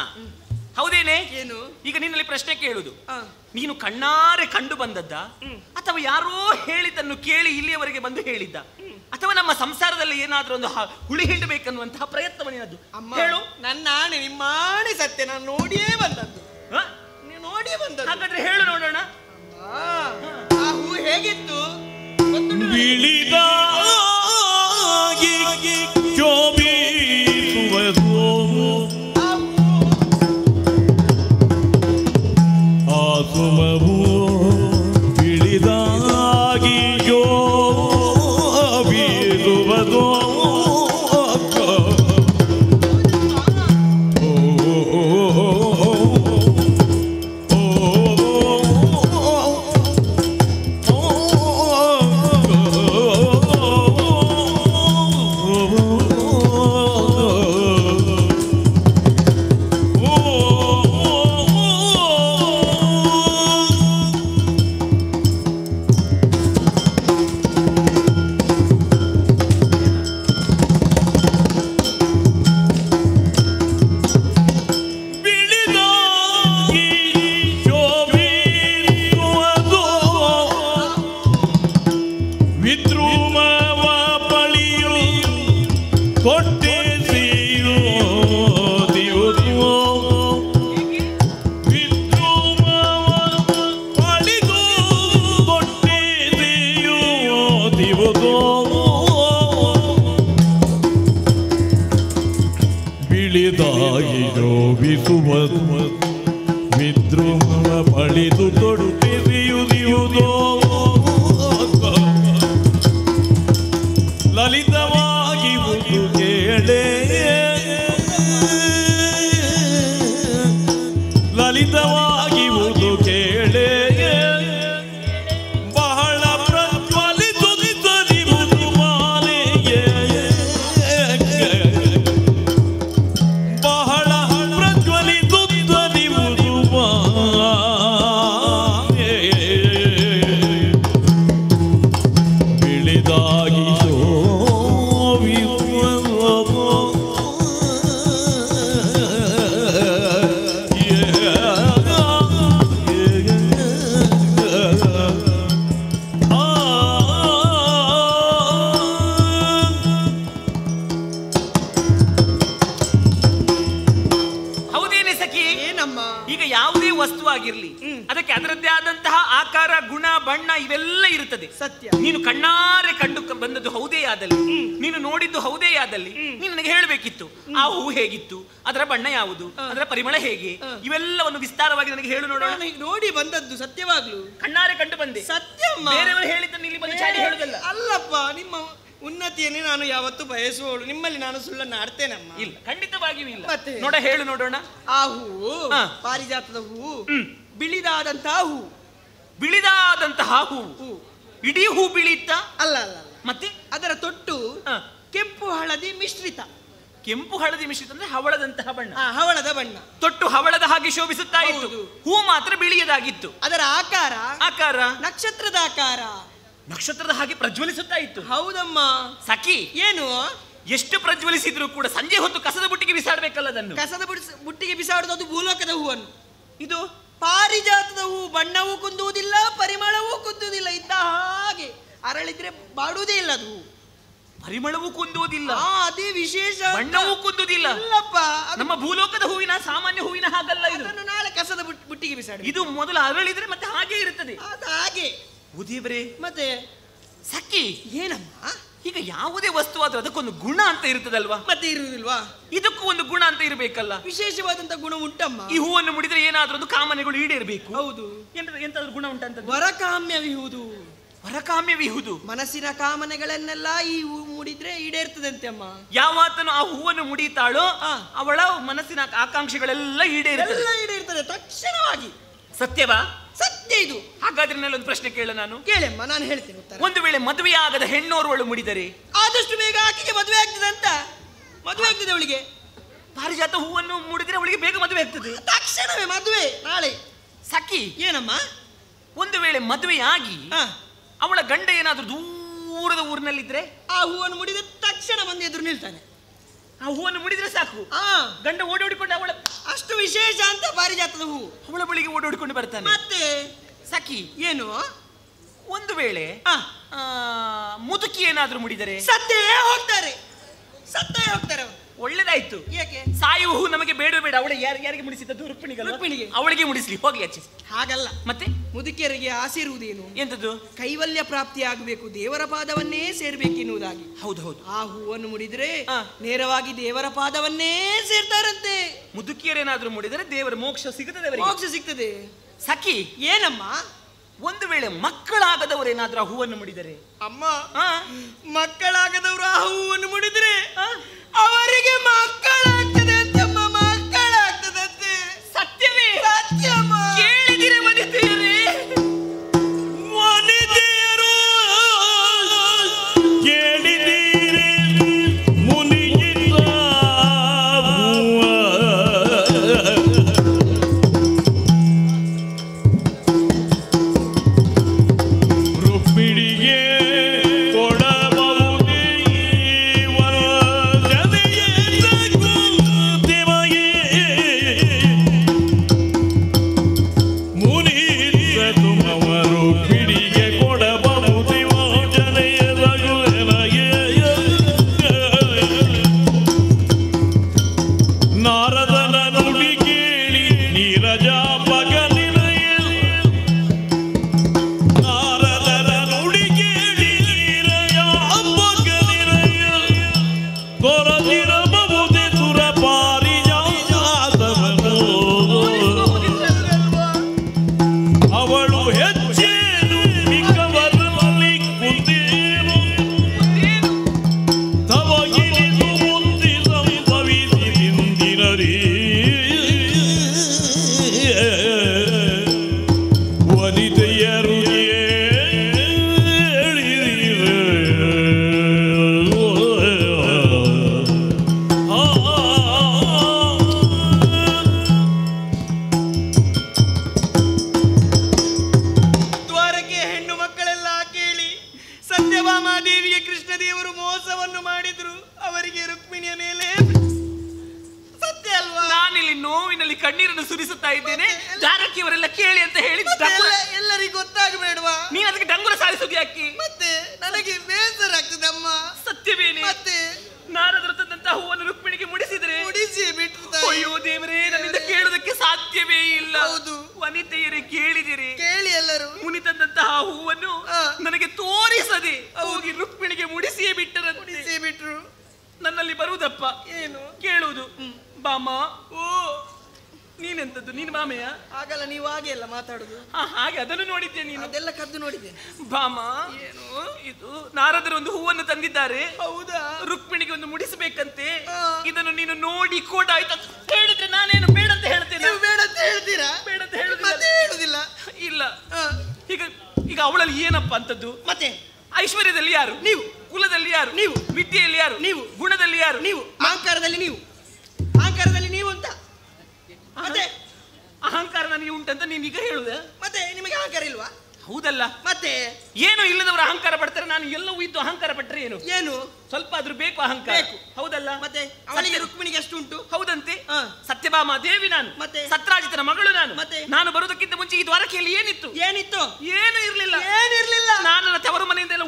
ಹೌದೇನೆ? ಏನು? ಈಗ ನಿನ್ನಲ್ಲಿ ಪ್ರಶ್ನೆ ಕೇಳುದು, ನೀನು ಕಣ್ಣಾರೆ ಕಂಡು ಬಂದದ್ದ ಅಥವಾ ಯಾರೋ ಹೇಳಿದ್ದನ್ನು ಕೇಳಿ ಇಲ್ಲಿಯವರೆಗೆ ಬಂದು ಹೇಳಿದ್ದ, ಅಥವಾ ನಮ್ಮ ಸಂಸಾರದಲ್ಲಿ ಏನಾದ್ರೂ ಒಂದು ಹುಳಿ ಹಿಂಡಬೇಕನ್ನುವಂತಹ ಪ್ರಯತ್ನವನ್ನೇನದ್ದು ಹೇಳು. ನನ್ನ ಆಣೆ, ನಿಮ್ಮ ಆಣೆ ಸತ್ಯ, ನಾನು ನೋಡಿಯೇ ಬಂದದ್ದು. ನೀವು ನೋಡಿಯೇ ಬಂದದ್ದು. ಹಾಗಾದ್ರೆ ಹೇಳು ನೋಡೋಣ. ಆ ಹೂ ಹೇಗಿತ್ತು? ಬಿಳಿದಾಗಿ ಶೋಭಿಸುವುದು ಆ ಸುಮವು, ಬಿಳಿದಾಗಿ ಶೋಭಿಸುವುದು ಬಿಳಿದಾಗಿ ಶೋಭಿಸುವುದು ವಿದ್ರುಮ ಪಳಿದು ತೊಡುತ್ತಿರಿಯುವುದೋ ಲಲಿತವಾಗಿ ಒಂದು ಕೇಳೆ, ಲಲಿತವಾಗಿ ಒಂದು ಕೇಳೆ, ಬಹಳ ಪ್ರಜ್ವಲಿಸುತ್ತಿರುವುದು ಮಾಲೆಗೆ, ಬಹಳ ಪ್ರಜ್ವಲಿಸುತ್ತಿರುವುದು ಮಾಲೆ, ಬಿಳಿದಾಗಿ ವಸ್ತುವಾಗಿರ್ಲಿ, ಅದಕ್ಕೆ ಅದರದ್ದೇ ಆದಂತಹ ಆಕಾರ, ಗುಣ, ಬಣ್ಣ ಇವೆಲ್ಲ ಇರುತ್ತದೆ. ಸತ್ಯ. ನೀನು ಕಣ್ಣಾರೆ ಕಂಡು ಬಂದದ್ದು ಹೌದೇ ಆದಲ್ಲಿ, ನೀನು ನೋಡಿದ್ದು ಹೌದೇ ಆದಲ್ಲಿ, ನೀನು ನನಗೆ ಹೇಳಬೇಕಿತ್ತು ಆ ಹೂ ಹೇಗಿತ್ತು, ಅದರ ಬಣ್ಣ ಯಾವುದು, ಅದರ ಪರಿಮಳ ಹೇಗೆ, ಇವೆಲ್ಲವನ್ನು ವಿಸ್ತಾರವಾಗಿ ನನಗೆ ಹೇಳು ನೋಡೋಣ. ನೋಡಿ ಬಂದದ್ದು ಸತ್ಯವಾಗ್ಲು, ಕಣ್ಣಾರೆ ಕಂಡು ಬಂದೆ. ಸತ್ಯಮ್ಮ. ಬೇರೆಯವರು ಹೇಳಿದ್ದನ್ನು ಇಲ್ಲಿ ಬಂದು ಚಾಡಿ ಹೇಳುದಲ್ಲ. ಅಲ್ಲಪ್ಪ, ನಿಮ್ಮ ಉನ್ನತಿಯನ್ನೇ ನಾನು ಯಾವತ್ತೂ ಬಯಸುವವಳು, ನಿಮ್ಮಲ್ಲಿ ನಾನು ಸುಳ್ಳನ್ನು ಆಡ್ತೇನಮ್ಮ. ಇಲ್ಲ, ಖಂಡಿತವಾಗಿಯೂ ಇಲ್ಲ. ಮತ್ತೆ ನೋಡ, ಹೇಳು ನೋಡೋಣ. ಆ ಹೂವು ಪಾರಿಜಾತದ ಹೂವು, ಬಿಳಿದಾದಂತಹ ಹೂ. ಬಿಳಿದಾದಂತಹ ಹೂವು ಇಡೀ ಹೂ ಬಿಳಿತ್ತ? ಅಲ್ಲ ಅಲ್ಲ, ಮತ್ತೆ ಅದರ ತೊಟ್ಟು ಕೆಂಪು ಹಳದಿ ಮಿಶ್ರಿತ. ಕೆಂಪು ಹಳದಿ ಮಿಶ್ರಿತ ಅಂದ್ರೆ ಹವಳದಂತಹ ಬಣ್ಣ. ಹವಳದ ಬಣ್ಣ. ತೊಟ್ಟು ಹವಳದ ಹಾಗೆ ಶೋಭಿಸುತ್ತಾ ಇತ್ತು, ಹೂ ಮಾತ್ರ ಬಿಳಿಯದಾಗಿತ್ತು. ಅದರ ಆಕಾರ ಆಕಾರ ನಕ್ಷತ್ರದ ಆಕಾರ, ನಕ್ಷತ್ರದ ಹಾಗೆ ಪ್ರಜ್ವಲಿಸುತ್ತಾ ಇತ್ತು. ಹೌದಮ್ಮ. ಸಖಿ, ಏನು ಎಷ್ಟು ಪ್ರಜ್ವಲಿಸಿದ್ರು ಕೂಡ ಸಂಜೆ ಹೊತ್ತು ಕಸದ ಬುಟ್ಟಿಗೆ ಬಿಸಾಡಬೇಕಲ್ಲ ಅದನ್ನು. ಕಸದ ಬುಟ್ಟಿಗೆ ಬಿಸಾಡುವುದು ಅದು ಭೂಲೋಕದ ಹೂವನ್ನು. ಇದು ಪಾರಿಜಾತದ ಹೂ, ಬಣ್ಣವೂ ಕುಂದುವುದಿಲ್ಲ, ಪರಿಮಳವೂ ಕುಂದುವುದಿಲ್ಲ, ಇದ್ದ ಹಾಗೆ ಅರಳಿದ್ರೆ ಬಾಡುವುದೇ ಇಲ್ಲ ಅದು. ಪರಿಮಳವೂ ಕುಂದುವುದಿಲ್ಲ, ಅದೇ ವಿಶೇಷ. ಬಣ್ಣವೂ ಕುಂದುವುದಿಲ್ಲ. ಇಲ್ಲಪ್ಪ, ನಮ್ಮ ಭೂಲೋಕದ ಹೂವಿನ ಸಾಮಾನ್ಯ ಹೂವಿನ ಹಾಗಲ್ಲ ಇದು. ನಾಳೆ ಕಸದ ಬುಟ್ಟಿಗೆ ಬಿಸಾಡಿ. ಇದು ಮೊದಲು ಅರಳಿದ್ರೆ ಮತ್ತೆ ಹಾಗೆ ಇರುತ್ತದೆ. ಹಾಗೆ ಉದೇವರೇ, ಮತ್ತೆ ಸಖಿ ಏನಮ್ಮ, ಈಗ ಯಾವುದೇ ವಸ್ತು ಆದ್ರೂ ಅದಕ್ಕೊಂದು ಗುಣ ಅಂತ ಇರ್ತದಲ್ವಾ? ಮತ್ತೆ ಇರುವುದಿಲ್ವಾ? ಇದಕ್ಕೂ ಒಂದು ಗುಣ ಅಂತ ಇರಬೇಕಲ್ಲ. ವಿಶೇಷವಾದಂತ ಗುಣ ಉಂಟಮ್ಮ. ಈ ಹೂವನ್ನು ಮುಡಿದ್ರೆ ಏನಾದ್ರೂ ಒಂದು ಕಾಮನೆಗಳು ಈಡೇರಬೇಕು. ಹೌದು. ಎಂತಾದ್ರೂ ಗುಣ ಉಂಟಂತ? ವರಕಾಮ್ಯವಿಹುದು. ವರಕಾಮ್ಯವಿಹುದು. ಮನಸ್ಸಿನ ಕಾಮನೆಗಳನ್ನೆಲ್ಲ ಈ ಹೂ ಮುಡಿದ್ರೆ ಈಡೇರ್ತದಂತೆ ಅಮ್ಮ. ಯಾವಾತನು ಆ ಹೂವನ್ನು ಮುಡಿತಾಳೋ ಅವಳ ಮನಸ್ಸಿನ ಆಕಾಂಕ್ಷೆಗಳೆಲ್ಲ ಈಡೇರ್ತದೆ ತಕ್ಷಣವಾಗಿ. ಸತ್ಯವಾ? ಸತ್ಯ ಇದು. ಹಾಗಾದ್ರೆ ಒಂದು ಪ್ರಶ್ನೆ ಕೇಳ ನಾನು. ಕೇಳಮ್ಮ, ನಾನು ಹೇಳ್ತೇನೆ ಉತ್ತರ. ಒಂದು ವೇಳೆ ಮದುವೆಯಾಗದ ಹೆಣ್ಣೋರ್ವಳು ಮುಡಿದರೆ ಆದಷ್ಟು ಬೇಗ ಆಕೆಗೆ ಮದುವೆ ಆಗ್ತದೆ ಅಂತ. ಮದುವೆ ಆಗ್ತದೆ ಅವಳಿಗೆ. ಪಾರಿಜಾತ ಹೂವನ್ನು ಮುಡಿದ್ರೆ ಅವಳಿಗೆ ಬೇಗ ಮದುವೆ ಆಗ್ತದೆ. ತಕ್ಷಣವೇ ಮದುವೆ ನಾಳೆ. ಸಖಿ ಏನಮ್ಮ, ಒಂದು ವೇಳೆ ಮದುವೆಯಾಗಿ ಅವಳ ಗಂಡ ಏನಾದ್ರೂ ದೂರದ ಊರಿನಲ್ಲಿದ್ರೆ ಆ ಹೂವನ್ನು ಮುಡಿದ ತಕ್ಷಣ ಬಂದು ಎದುರು ನಿಲ್ತಾನೆ. ಆ ಹೂವನ್ನು ಮುಡಿದ್ರೆ ಸಾಕು, ಗಂಡ ಓಡೋಡಿಕೊಂಡು ಅವಳ ಅಷ್ಟು ವಿಶೇಷ ಅಂತ ಪಾರಿಜಾತದ ಹೂ ಅವಳ ಬಳಿಗೆ ಓಡೋಡಿಕೊಂಡು ಬರ್ತಾನೆ. ಮತ್ತೆ ಸಖಿ ಏನು, ಒಂದು ವೇಳೆ ಮುದುಕಿ ಏನಾದ್ರೂ ಮುಡಿದರೆ ಸತ್ತೇ ಹೋಗ್ತಾರೆ. ಸತ್ತೇ ಹೋಗ್ತಾರೆ ಅವರು. ಒಳ್ಳೇದಾಯ್ತು. ಏಕೆ? ಸಾಯುವ ಹೂ ನಮಗೆ ಬೇಡ ಬೇಡ. ಅವಳ ಯಾರಿಗೆ ಮುಡಿಸಿದ್ದು? ರುಕ್ಮಿಣಿಗೆ. ಅವಳಿಗೆ ಮುಡಿಸ್ಲಿ, ಹೋಗ್ಲಿ ಆಚೆ. ಹಾಗಲ್ಲ. ಮತ್ತೆ ಮುದುಕಿಯರಿಗೆ ಆಸೆ ಇರುವುದೇನು? ಎಂತದ್ದು? ಕೈವಲ್ಯ ಪ್ರಾಪ್ತಿ ಆಗಬೇಕು, ದೇವರ ಪಾದವನ್ನೇ ಸೇರ್ಬೇಕೆನ್ನುವುದಾಗಿ. ಹೌದು ಹೌದು. ಆ ಹೂವನ್ನು ಮುಡಿದ್ರೆ ನೇರವಾಗಿ ದೇವರ ಪಾದವನ್ನೇ ಸೇರ್ತಾರಂತೆ. ಮುದುಕಿಯರೇನಾದ್ರೂ ಮುಡಿದರೆ ದೇವರ ಮೋಕ್ಷ ಸಿಗುತ್ತದೆ. ಮೋಕ್ಷ ಸಿಗ್ತದೆ. ಸಖಿ ಏನಮ್ಮ, ಒಂದು ವೇಳೆ ಮಕ್ಕಳಾಗದವರೇನಾದ್ರೂ ಆ ಹೂವನ್ನು ಮುಡಿದರೆ? ಅಮ್ಮ, ಮಕ್ಕಳಾಗದವರು ಆ ಹೂವನ್ನು ಮುಡಿದ್ರೆ ಅವರಿಗೆ ಮಕ್ಕಳಾಗ್ತದೆ ಅಂತಮ್ಮ. ಮಕ್ಕಳಾಗ್ತದಂತೆ. ಸತ್ಯವೇ? ಸತ್ಯಮ್ಮ. ಕೇಳಿದಿರೆ ವನಿತೆಯರೇ? ವನಿತೆಯರು ಕೇಳಿದಿರೆ ಮುನಿಗಿಲ್ಲ ರುಕ್ಮಿಣಿಗೆ ಕೊಡಬಹುದೇ ನಾರದನ ನುಡಿ ಕೇಳಿ ನೀರಜ ಪಗಲಿನಯ, ನಾರದನ ನುಡಿ ಕೇಳಿ ನೀರಜ ಪಗಲಿನಯ, ತೊರದಿರಬಹುದೇ ಸುರ ಪಾರಿಜಾತವನು. ಅವಳು ಹೆಚ್ಚೇನು ಮಿಕ್ಕವರಲ್ಲಿ ಕುಂದೇನು, ತವಗಿಲಿದು ಮುಂದೆ ಸಂಭವಿಸಿದಿಂದಿನರಿ. ವನಿತೆಯರು ದ್ವಾರಕ್ಕೆ ಹೆಣ್ಣು ಮಕ್ಕಳೆಲ್ಲ ಕೇಳಿ ಸತ್ಯಭಾಮಾದೇವಿಗೆ ಕೃಷ್ಣದೇವರು ಮೋಸವನ್ನು ಮಾಡಿದ್ರು. ಅವರಿಗೆ ರುಕ್ಮಿಣಿಯ ಮೇಲೆ ಸತ್ಯ ಅಲ್ವಾ? ನಾನಿಲ್ಲಿ ನೋವಿನಲ್ಲಿ ಕಣ್ಣೀರನ್ನು ಸುರಿಸುತ್ತಾ ಇದ್ದೇನೆ. ದಾರಕಿಯವರೆಲ್ಲ ಕೇಳಿ ಅಂತ ಹೇಳಿ ಎಲ್ಲರಿಗೂ ಗೊತ್ತಾಗಬೇಡವಾ? ನೀನು ಅದಕ್ಕೆ ಡಂಗುರ ಸಾರಿಸುದು ಯಾಕೆ? ಮತ್ತೆ ನನಗೆ ಬೇಸರ ಆಗ್ತದೆ ಅಮ್ಮ. ಸತ್ಯವೇನೆ? ಮತ್ತೆ ನಾರದರು ತಂದಂತಹ ಹೂವನ್ನು ರುಕ್ಮಿಣಿಗೆ ಮುಡಿಸಿದ್ರೆ ಮುಡಿಸಿ ಬಿಟ್ಟು. ಅಯ್ಯೋ ದೇವರೇ, ನನ್ನಿಂದ ಕೇಳುವುದಕ್ಕೆ ಸಾಧ್ಯವೇ ಇಲ್ಲ. ಹೌದು. ವನಿತೆಯರೇ ಕೇಳಿದಿರಿ? ಕೇಳಿ ಎಲ್ಲರೂ. ಮುನಿ ತಂದಂತಹ ಹೂವನ್ನು ನನಗೆ ತೋರಿಸದೆ ಹೋಗಿ ರುಕ್ಮಿಣಿಗೆ ಮುಡಿಸಿಯೇ ಬಿಟ್ಟರು. ನನ್ನಲ್ಲಿ ಬರುವುದಪ್ಪ ಏನು ಕೇಳುವುದು. ಬಾಮ, ಓ ನೀನೆಂತದ್ದು? ನೀನು ಬಾಮೆಯ? ಆಗಲ್ಲ, ನೀವು ಹಾಗೆ ಎಲ್ಲ ಮಾತಾಡುದು. ಹಾಗೆ ಅದನ್ನು ನೋಡಿದ್ದೆ ನೀನು? ಅದೆಲ್ಲ ಕದ್ದು ನೋಡಿದ್ದೆ. ಬಾಮ, ಏನು ಇದು? ನಾರದರು ಒಂದು ಹೂವನ್ನು ತಂದಿದ್ದಾರೆ. ಹೌದಾ? ರುಕ್ಮಿಣಿಗೆ ಒಂದು ಮುಡಿಸಬೇಕಂತೆ. ಇದನ್ನು ನೀನು ನೋಡಿ ಕೋಟ ಆಯ್ತು ಹೇಳಿದ್ರೆ ನಾನೇನು ಬೇಡ ಅಂತ ಹೇಳ್ತೇನೆ? ಬೇಡ ಅಂತ ಹೇಳ್ತೀರಾ? ಬೇಡ ಅಂತ ಹೇಳುದಿಲ್ಲ. ಇಲ್ಲ. ಈಗ ಅವಳಲ್ಲಿ ಏನಪ್ಪ ಅಂತದ್ದು? ಮತ್ತೆ ಐಶ್ವರ್ಯದಲ್ಲಿ ಯಾರು? ನೀವು. ಕುಲದಲ್ಲಿ ಯಾರು? ನೀವು. ವಿದ್ಯೆಯಲ್ಲಿ ಯಾರು? ನೀವು. ಗುಣದಲ್ಲಿ ಯಾರು? ನೀವು. ಅಹಂಕಾರದಲ್ಲಿ ನೀವು. ಅಹಂಕಾರದಲ್ಲಿ ನೀವು ಅಂತ. ಮತ್ತೆ ಅಹಂಕಾರ ನನಗೆ ಉಂಟಂತ ನೀನು ಈಗ ಹೇಳುದ? ಮತ್ತೆ ನಿಮಗೆ ಅಹಂಕಾರ ಇಲ್ವಾ? ಹೌದಲ್ಲ. ಮತ್ತೆ ಏನು ಇಲ್ಲದವರು ಅಹಂಕಾರ ಪಡ್ತಾರೆ. ನಾನು ಎಲ್ಲವೂ ಇದ್ದು ಅಹಂಕಾರ ಪಟ್ಟರೆ ಏನು? ಏನು ಸ್ವಲ್ಪ ಆದ್ರೂ ಬೇಕು ಅಹಂಕಾರ. ಹೌದಲ್ಲ. ಮತ್ತೆ ಅವಳಿಗೆ ರುಕ್ಮಿಣಿಗೆ ಎಷ್ಟು ಉಂಟು? ಹೌದಂತೆ. ಸತ್ಯಭಾಮಾ ದೇವಿ ನಾನು. ಮತ್ತೆ ಸತ್ರಾಜಿತನ ಮಗಳು ನಾನು. ಮತ್ತೆ ನಾನು ಬರುವುದಕ್ಕಿಂತ ಮುಂಚೆ ಈ ದ್ವಾರಕೆಯಲ್ಲಿ ಏನಿತ್ತು? ಏನು ಇರ್ಲಿಲ್ಲ. ಏನಿರ್ಲಿಲ್ಲ. ನಾನು ತವರು ಮನೆಯಿಂದ ಎಲ್ಲ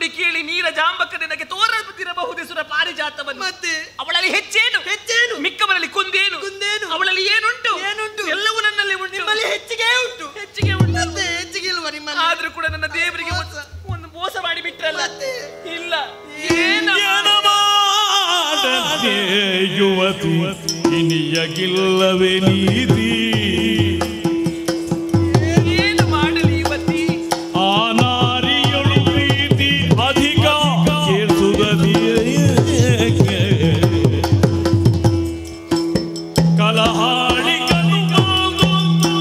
ನೋಡಿ ಕೇಳಿ ನೀರ ಜಾಂಬಕ ನಿನಗೆ ತೋರದಿರಬಹುದೇ ಸುರ ಪಾರಿಜಾತವನ್ನು. ಮತ್ತೆ ಅವಳಲ್ಲಿ ಹೆಚ್ಚೇನು ಹೆಚ್ಚೇನು, ಮಿಕ್ಕವರಲ್ಲಿ ಕುಂದೇನು ಕುಂದೇನು, ಅವಳಲ್ಲಿ ಏನುಂಟು ಏನುಂಟು, ಎಲ್ಲವೂ ನನ್ನಲ್ಲಿ ಉಂಟು. ನಿಮ್ಮಲ್ಲಿ ಹೆಚ್ಚಿಗೆ ಉಂಟು ಹೆಚ್ಚಿಗೆ ಉಂಟು, ಮತ್ತೆ ಹೆಚ್ಚಿಗೆ ಇಲ್ವಾ ನಿಮ್ಮಲ್ಲಿ? ಆದ್ರೂ ಕೂಡ ನನ್ನ ದೇವರಿಗೆ ಒಂದು ಮೋಸ ಮಾಡಿ ಬಿಟ್ರಲ್ಲ. ಇಲ್ಲ ಯುವತಿ ಇನಿಯಗಿಲ್ಲವೇ ನೀತಿ, ಏನು ಮಾಡಲಿ ಯುವತಿ? ಆ ನಾರಿಯಳು ಪ್ರೀತಿ ಅಧಿಕ ಕೇಳಿಸುವುದೇಕೆ? ಕಲಹಾಳಿಗಳು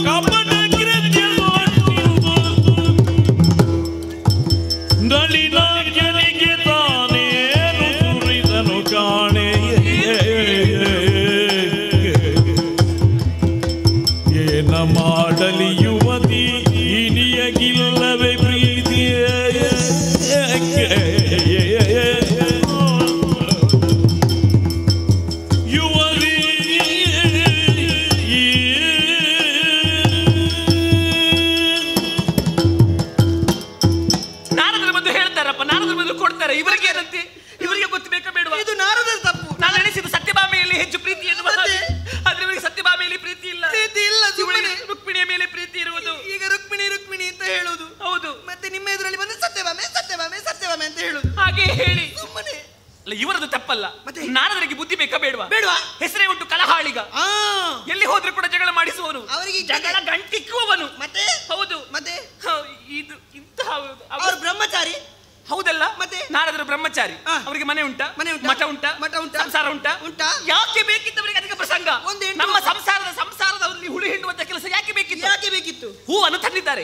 ಕಪಟ ಕೃತ್ಯ ನಳಿನ ಜನಿಗೆ ತಾನೇನು ಸುರಿದನು ಕಾಣೆ. ಏನ ಮಾಡಲಿ ಯುವತಿ ಇನಿಯಗಿಲ್ಲವೇ ಪ್ರೀತಿಯ ಯುವತಿ. ನಾರದರು ಬಂದು ಹೇಳ್ತಾರಪ್ಪ, ನಾರದರು ಬಂದು ಕೊಡ್ತಾರೆ. ಇವರಿಗೆ ಏನಂತೆ? ಇವರಿಗೆ ಗೊತ್ತು ಬೇಕಾ ಬೇಡವಾ? ಇದು ನಾರದರ ತಪ್ಪು. ನಾನು ಎಣಿಸಿದ್ದು ಸತ್ಯಭಾಮೆಯಲ್ಲಿ ಹೆಚ್ಚು ಪ್ರೀತಿ ಎನ್ನುವ, ಆದ್ರೆ ಇವರಿಗೆ ಸತ್ಯಭಾಮೆಯಲ್ಲಿ ಪ್ರೀತಿ ಇಲ್ಲ. ಪ್ರೀತಿ ಇಲ್ಲ, ರುಕ್ಮಿಣಿಯ ಮೇಲೆ ಪ್ರೀತಿ ಇರುವುದು. ಈಗ ರುಕ್ಮಿಣಿ ರುಕ್ಮಿಣಿ ಅಂತ ಹೇಳುವುದು. ಹೌದು, ಮತ್ತೆ ನಿಮ್ಮ ಎದುರಲ್ಲಿ ಬಂದು ಸತ್ಯಭಾಮೆ ಸತ್ಯಭಾಮೆ ಸತ್ಯಭಾಮೆ ಅಂತ ಹೇಳುದು. ಹಾಗೆ ಹೇಳಿ ಸುಮ್ಮನೆ ಅಲ್ಲ, ಇವರದ್ದು ತಪ್ಪಲ್ಲ. ಮತ್ತೆ ನಾರದರಿಗೆ ಬುದ್ಧಿ ಬೇಕಾ ಬೇಡವಾ? ಬೇಡವಾ. ಹೆಸರೇ ಉಂಟು ಕಲಹಾಳಿಗ. ಎಲ್ಲಿ ಹೋದ್ರೂ ಕೂಡ ಜಗಳ ಮಾಡಿಸುವವನು, ಅವರಿಗೆ ಜಗಳ ಗಂಟಿಕ್ಕುವವನು. ಮತ್ತೆ ಹೌದು, ಮತ್ತೆ ಇದು ಇಂತಹ ಅವರು ಬ್ರಹ್ಮಚಾರಿ. ಹೌದಲ್ಲ, ಮತ್ತೆ ನಾರದರು ಬ್ರಹ್ಮಚಾರಿ. ಅವರಿಗೆ ಮನೆ ಉಂಟಾ? ಮನೆ ಉಂಟಾ? ಮಠ ಉಂಟಾ? ಮಠ ಉಂಟಾ? ಸಂಸಾರ ಉಂಟಾ? ಉಂಟಾ? ಯಾಕೆ ಬೇಕಿತ್ತವರಿಗೆ ಅದಕ್ಕೆ ಪ್ರಸಂಗ? ನಮ್ಮ ಸಂಸಾರದಲ್ಲಿ ಹುಳಿ ಹಿಂಡುವಂತ ಕೆಲಸ ಯಾಕೆ ಬೇಕಿತ್ತು? ಯಾಕೆ ಬೇಕಿತ್ತು? ಹೂವನ್ನು ತಂದಿದ್ದಾರೆ,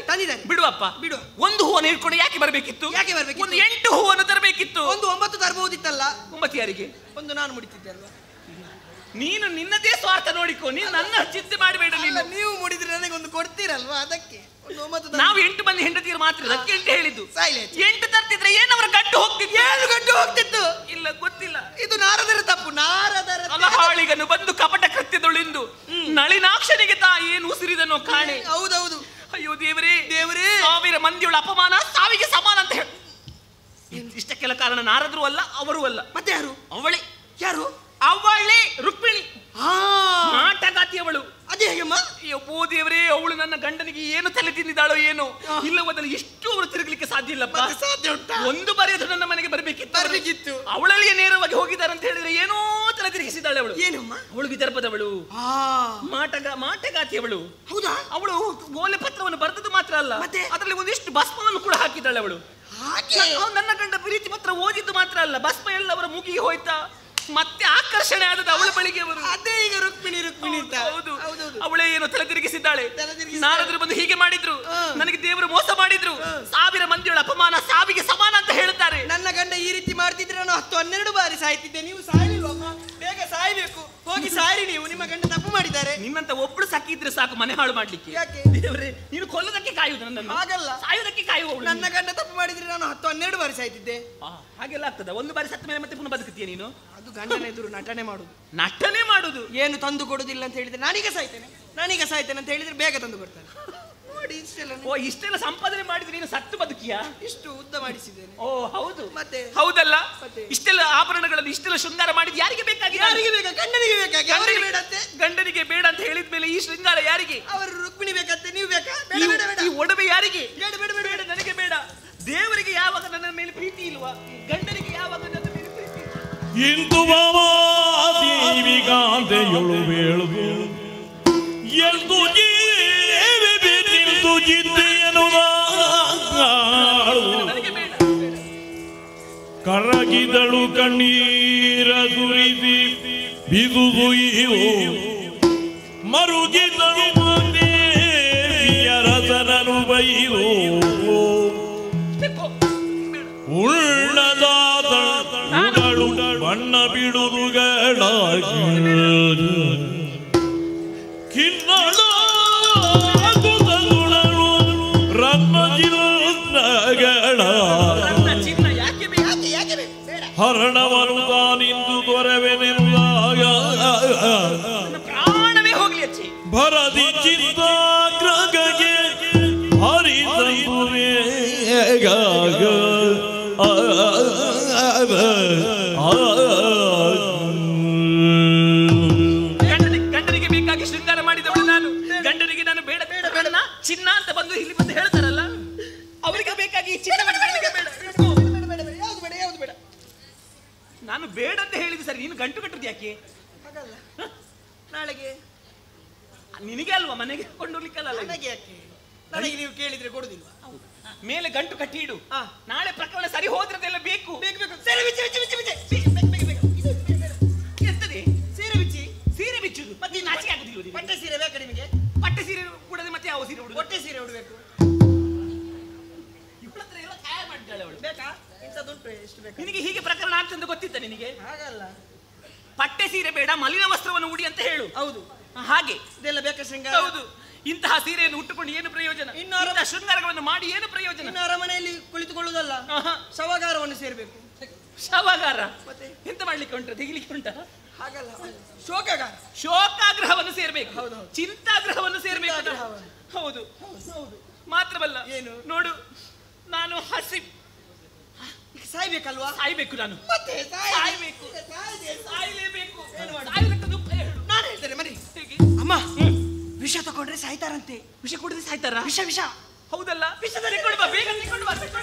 ಬಿಡುವಪ್ಪ ಬಿಡು. ಒಂದು ಹೂವನ್ನು ಹಿಡ್ಕೊಂಡು ಯಾಕೆ ಬರಬೇಕಿತ್ತು? ಯಾಕೆ ಬರಬೇಕು? ಒಂದು 8 ಹೂವನ್ನು ತರಬೇಕಿತ್ತು. ಒಂದು 9 ತರಬಹುದಿತ್ತಲ್ಲ. 9 ಯಾರಿಗೆ? ಒಂದು ನಾನು ಮುಡಿತಿದ್ದೆ ಅಲ್ವಾ? ನೀನು ನಿನ್ನದೇ ಸ್ವಾರ್ಥ ನೋಡಿಕೋ, ನೀನು ನನ್ನ ಚಿಂತೆ ಮಾಡಬೇಡ. ನೀವು ಮುಡಿದ್ರೆ ನನಗೆ ಒಂದು ಕೊಡ್ತೀರಲ್ವಾ, ಅದಕ್ಕೆ. ನಾವು 8 ಮಂದಿ ಹೆಂಡತಿಯರು ಮಾತ್ರ, ಅದಕ್ಕೆ 8 ಹೇಳಿದ್ದು. 8 ತರ್ತಿದ್ರೆ ಏನವರ ಗಂಟು ಹೋಗ್ತಿತ್ತು? 7 ಗಂಟು ಹೋಗ್ತಿತ್ತು. ಇಲ್ಲ, ಗೊತ್ತಿಲ್ಲ. ಇದು ನಾರದರ ತಪ್ಪು. ನಾರದರ ಕಲಹಾಳಿಗನು ಬಂದು ಕಪಟ ಕೃತ್ಯದೊಳಿಂದು ನಳಿನಾಕ್ಷನಿಗೆ ತಾ ಏನು ಉಸಿರಿದನೋ ಕಾಣೆ. ಹೌದೌದು. ಅಯ್ಯೋ ದೇವರೇ ದೇವರೇ, 1000 ಮಂದಿಯೊಳ ಅಪಮಾನ ಸಾವಿಗೆ ಸಮಾನ ಅಂತ ಹೇಳಿ. ಇಷ್ಟಕ್ಕೆಲ್ಲ ಕಾರಣ ನಾರದರು ಅಲ್ಲ, ಅವರು ಅಲ್ಲ. ಮತ್ತೆ ಯಾರು? ಅವಳೇ. ಯಾರು? ಅವಳೇ ರುಕ್ಮಿಣಿ, ಮಾಟಗಾತಿಯವಳು. ಅದೇ ಹೇಗಮ್ಮ? ಅಯ್ಯೋ ದೇವರೇ, ಅವಳು ನನ್ನ ಗಂಡನಿಗೆ ಏನು ತಲೆ ತಿಂದಿದ್ದಾಳೋ ಏನೋ. ಇಲ್ಲವಾದಲ್ಲಿ ಎಷ್ಟು ಅವರು ತಿರುಗಲಿಕ್ಕೆ ಸಾಧ್ಯ ಇಲ್ಲಪ್ಪ. ಸಾಧ್ಯ ಉಂಟಾ? ಒಂದು ಬಾರಿ ಅದು ನನ್ನ ಮನೆಗೆ ಬರಬೇಕಿತ್ತು. ಅವಳಲ್ಲಿಯೇ ನೇರವಾಗಿ ಹೋಗಿದ್ದಾರೆ ಅಂತ ಹೇಳಿದ್ರೆ ಏನೋ ತಲೆ ತಿರುಗಿಸಿದ್ದಾಳೆ ಅವಳು. ಏನಮ್ಮ? ಅವಳು ವಿದರ್ಭದವಳು, ಮಾಟಗಾತಿಯವಳು. ಹೌದಾ? ಅವಳು ಗೋಲೆ ಪತ್ರವನ್ನು ಬರೆದದ್ದು ಮಾತ್ರ ಅಲ್ಲ, ಅದರಲ್ಲಿ ಒಂದಿಷ್ಟು ಭಸ್ಮವನ್ನು ಕೂಡ ಹಾಕಿದ್ದಾಳೆ ಅವಳು. ನನ್ನ ಗಂಡ ಪ್ರೀತಿ ಪತ್ರ ಓದಿದ್ದು ಮಾತ್ರ ಅಲ್ಲ, ಭಸ್ಮ ಎಲ್ಲ ಅವರ ಮುಗಿಗೆ ಹೋಯ್ತಾ, ಮತ್ತೆ ಆಕರ್ಷಣೆ ಆದದ್ದು ಅವಳ ಬಳಿಗೆ ಅವರು. ಅದೇ ಈಗ ರುಕ್ಮಿಣಿ ರುಕ್ಮಿಣಿ ಅಂತ. ಹೌದು, ಅವಳೇ ಏನು ತಲೆ ತಿರುಗಿಸಿದ್ದಾಳೆ. ನಾರದರು ಬಂದು ಹೀಗೆ ಮಾಡಿದ್ರು, ನನಗೆ ದೇವರು ಮೋಸ ಮಾಡಿದ್ರು, 1000 ಮಂದಿಯೊಳ ಅಪಮಾನ ಸಾವಿಗೆ ಸಮಾನ ಅಂತ ಹೇಳುತ್ತಾರೆ. ನನ್ನ ಗಂಡ ಈ ರೀತಿ ಮಾಡ್ತಿದ್ರೆ ನಾನು 10-12 ಬಾರಿ ಸಾಯ್ತಿದ್ದೆ. ನೀವು ಸಾಯಲಿಲ್ವಮ್ಮ? ಬೇಗ ಸಾಯ್ಬೇಕು, ಹೋಗಿ ಸಾಯ್ರಿ ನೀವು. ನಿಮ್ಮ ಗಂಡ ತಪ್ಪು ಮಾಡಿದ್ದಾರೆ. ನಿನ್ನಂತ ಒಬ್ಳು ಸಾಕಿದ್ರೆ ಸಾಕು ಮನೆ ಹಾಳು ಮಾಡ್ಲಿಕ್ಕೆ. ಯಾಕೆ ದೇವರೇ, ನೀನು ಕೊಲ್ಲೋದಕ್ಕೆ ಕಾಯುವುದು ನನ್ನನ್ನು? ಹಾಗಲ್ಲ, ಸಾಯುವುದಕ್ಕೆ ಕಾಯುವವಳು. ನನ್ನ ಗಂಡ ತಪ್ಪು ಮಾಡಿದ್ರೆ ನಾನು 10-12 ಬಾರಿ ಸಾಯ್ತಿದ್ದೆ. ಹಾಗೆಲ್ಲ ಆಗ್ತದ? ಒಂದು ಬಾರಿ ಸತ್ತ ಮೇಲೆ ಮತ್ತೆ ಪುನಃ ಬದುಕುತ್ತೀಯ ನೀನು? ಅದು ಗಂಡನ ಎದುರು ನಟನೆ ಮಾಡುದು. ನಟನೆ ಮಾಡುದು? ಏನು ತಂದು ಕೊಡುದಿಲ್ಲ ಅಂತ ಹೇಳಿದ್ರೆ ನಾನೀಗ ಸಾಯ್ತೇನೆ ಅಂತ ಹೇಳಿದ್ರೆ ಬೇಗ ತಂದು ಕೊಡ್ತಾನೆ. ನೋಡಿ ಇಷ್ಟೆಲ್ಲ ಸಂಪಾದನೆ ಮಾಡಿದ್ರೆ ನೀನು ಸತ್ತು ಬದುಕಿಯಾ? ಇಷ್ಟು ಉದ್ದ ಮಾಡಿಸಿದ್ದೇನೆ. ಓ ಹೌದು, ಮತ್ತೆ ಹೌದಲ್ಲ? ಇಷ್ಟೆಲ್ಲ ಆಭರಣಗಳನ್ನು ಇಷ್ಟೆಲ್ಲ ಶೃಂಗಾರ ಮಾಡಿದ್ ಯಾರಿಗೆ ಬೇಕಾಗಿದೆ? ಯಾರಿಗೆ ಬೇಕಾ? ಗಂಡನಿಗೆ ಬೇಕಾಗಿ. ಗಂಡನಿಗೆ ಬೇಡ ಅಂತ ಹೇಳಿದ ಮೇಲೆ ಈ ಶೃಂಗಾರ ಯಾರಿಗೆ? ಅವರು ರುಕ್ಮಿಣಿ ಬೇಕಂತೆ, ನೀವು ಬೇಕಾ? ಈ ಒಡವೆ ಯಾರಿಗೆ? ಬೇಡ ಬೇಡ ಬೇಡ, ನನಗೆ ಬೇಡ. ದೇವರಿಗೆ ಯಾವಾಗ ನನ್ನ ಮೇಲೆ ಪ್ರೀತಿ ಇಲ್ವಾ? ಗಂಡನಿಗೆ ಯಾವಾಗ ನನ್ನ ಮೇಲೆ ಪ್ರೀತಿ? ಇಂದು ದೇವಿಗಾಂತೆಯೊಳು ಬೇಳುದು ಎಂದು ನಿಂತು ಜಿದ್ದೆಯನು ಕರಗಿದಳು ಕಣ್ಣೀರ ಸುರಿಸಿ ಬಿದುದು ಮರುಗಿದಳು ರಸನನು ಬೈದು ಉಳ್ಳದಾದ ಉಡಳು ಬಣ್ಣ ಬಿಡುವುಗಳಾಗಿ ಕಿನ್ನಳು ಹರಣವನು ತಾನಿಂದು ದೊರೆವೆನೆನುವಾಗ ಪ್ರಾಣವೇ ಹೋಗ್ಲಿ ಅಚ್ಚಿ ಭರದಿ ಚಿತ್ತಾಗ್ರಗೆ ಹರಿದಂಬುವೇಗ ಬೇಕಾಗಿ ಶೃಂಗಾರ ಮಾಡಿದವಳು ನಾನು. ಗಂಡನಿಗೆ ನಾನು ಬೇಡ ಬೇಡ ಬೇಡ ಚಿನ್ನ ಅಂತ ಬಂದು ಇಲ್ಲಿ ಬಂದು ಹೇಳ್ತಾರಲ್ಲ, ಅವರಿಗೆ ಬೇಕಾಗಿ ಚಿನ್ನ ಯಾವ್ದು ಬೇಡ. ನಾನು ಬೇಡ ಅಂತ ಹೇಳಿದೆ ಸರಿ, ನೀನು ಗಂಟು ಕಟ್ಟುದು ಯಾಕೆ? ನಾಳೆಗೆ ನಿನಗೆ ಅಲ್ವಾ ಮನೆಗೆ ಕೊಂಡೋಗ್ಲಿಕ್ಕಲ್ಲ. ನನಗೆ ಯಾಕೆ? ನನಗೆ ನೀವು ಕೇಳಿದ್ರೆ ಕೊಡುದಿಲ್ಲ. ಮೇಲೆ ಗಂಟು ಕಟ್ಟಿ ಇಡು, ನಾಳೆ ಪ್ರಕರಣ ಸರಿ ಹೋದ್ರದೆಲ್ಲ ಬೇಕು. ಸೀರೆ ಬಿಚ್ಚಿ ಎಂತದೆ ಸೀರೆ ಬಿಚ್ಚಿ? ಸೀರೆ ಬಿಚ್ಚುದು ಮತ್ತೆ ನಾಚಿಕೆ ಆಗುದಿಲ್ಲ. ಪಟ್ಟೆ ಸೀರೆ ಬೇಕಾ ನಿಮಗೆ? ಪಟ್ಟೆ ಸೀರೆ ಕೂಡದೆ ಮತ್ತೆ ಯಾವ ಸೀರೆ ಉಡುದು? ಹೊಟ್ಟೆ ಸೀರೆ ಉಡಬೇಕು. ಇವಳ ಹತ್ರ ಎಲ್ಲ ತಯಾರು ಮಾಡಿದ್ದಾಳೆ ಅವಳು. ಬೇಕಾ? ಇಂಥದ್ದುಂಟು, ಎಷ್ಟು ಬೇಕು ನಿನಗೆ ಹೀಗೆ ಪ್ರಕರಣ ಆಗ್ತಂತ ಗೊತ್ತಿತ್ತ ನಿನಗೆ? ಹಾಗಲ್ಲ, ಪಟ್ಟೆ ಸೀರೆ ಬೇಡ, ಮಲಿನ ವಸ್ತ್ರವನ್ನು ಉಡಿ ಅಂತ ಹೇಳು. ಹೌದು, ಹಾಗೆ ಇದೆಲ್ಲ ಬೇಕಾ ಶೃಂಗಾರ? ಹೌದು. ಇಂತಹ ಸೀರೆಯನ್ನು ಉಟ್ಟುಕೊಂಡು ಏನು ಪ್ರಯೋಜನ? ಇಂತಹ ಶೃಂಗಾರಗಳನ್ನು ಮಾಡಿ ಏನು ಪ್ರಯೋಜನ? ಇನ್ನು ಅರಮನೆಯಲ್ಲಿ ಕುಳಿತುಕೊಳ್ಳುವುದಲ್ಲ, ಶವಗಾರವನ್ನು ಸೇರ್ಬೇಕು. ಶವಗಾರ ಎಂತ ಮಾಡ್ಲಿಕ್ಕೆ ಉಂಟ? ತೆಗಿಲಿಕ್ಕೆ ಉಂಟ? ಹಾಗಲ್ಲ, ಶೋಕಗಾರ. ಶೋಕಾಗ್ರಹವನ್ನು ಸೇರ್ಬೇಕು, ಚಿಂತಾಗ್ರಹವನ್ನು ಸೇರ್ಬೇಕು. ಹೌದು ಮಾತ್ರವಲ್ಲ, ಏನು ನೋಡು, ನಾನು ಸಾಯ್ಬೇಕಲ್ವಾ? ಸಾಯ್ಬೇಕು ನಾನು, ಮತ್ತೆ ಸಾಯ್ಬೇಕು, ಸಾಯ್ಲೇಬೇಕು. ನಾನು ಹೇಳ್ತೇನೆ ಮರಿ. ಅಮ್ಮ, ವಿಷ ತಗೊಂಡ್ರೆ ಸಾಯ್ತಾರಂತೆ. ವಿಷ ಕುಡಿದ್ರೆ ಸಾಯ್ತಾರ? ವಿಷ ವಿಷ. ಹೌದಲ್ಲ? ವಿಷ ತಗೊಂಡು ಬಾ, ಬೇಗ ತಗೊಂಡು ಬಾ,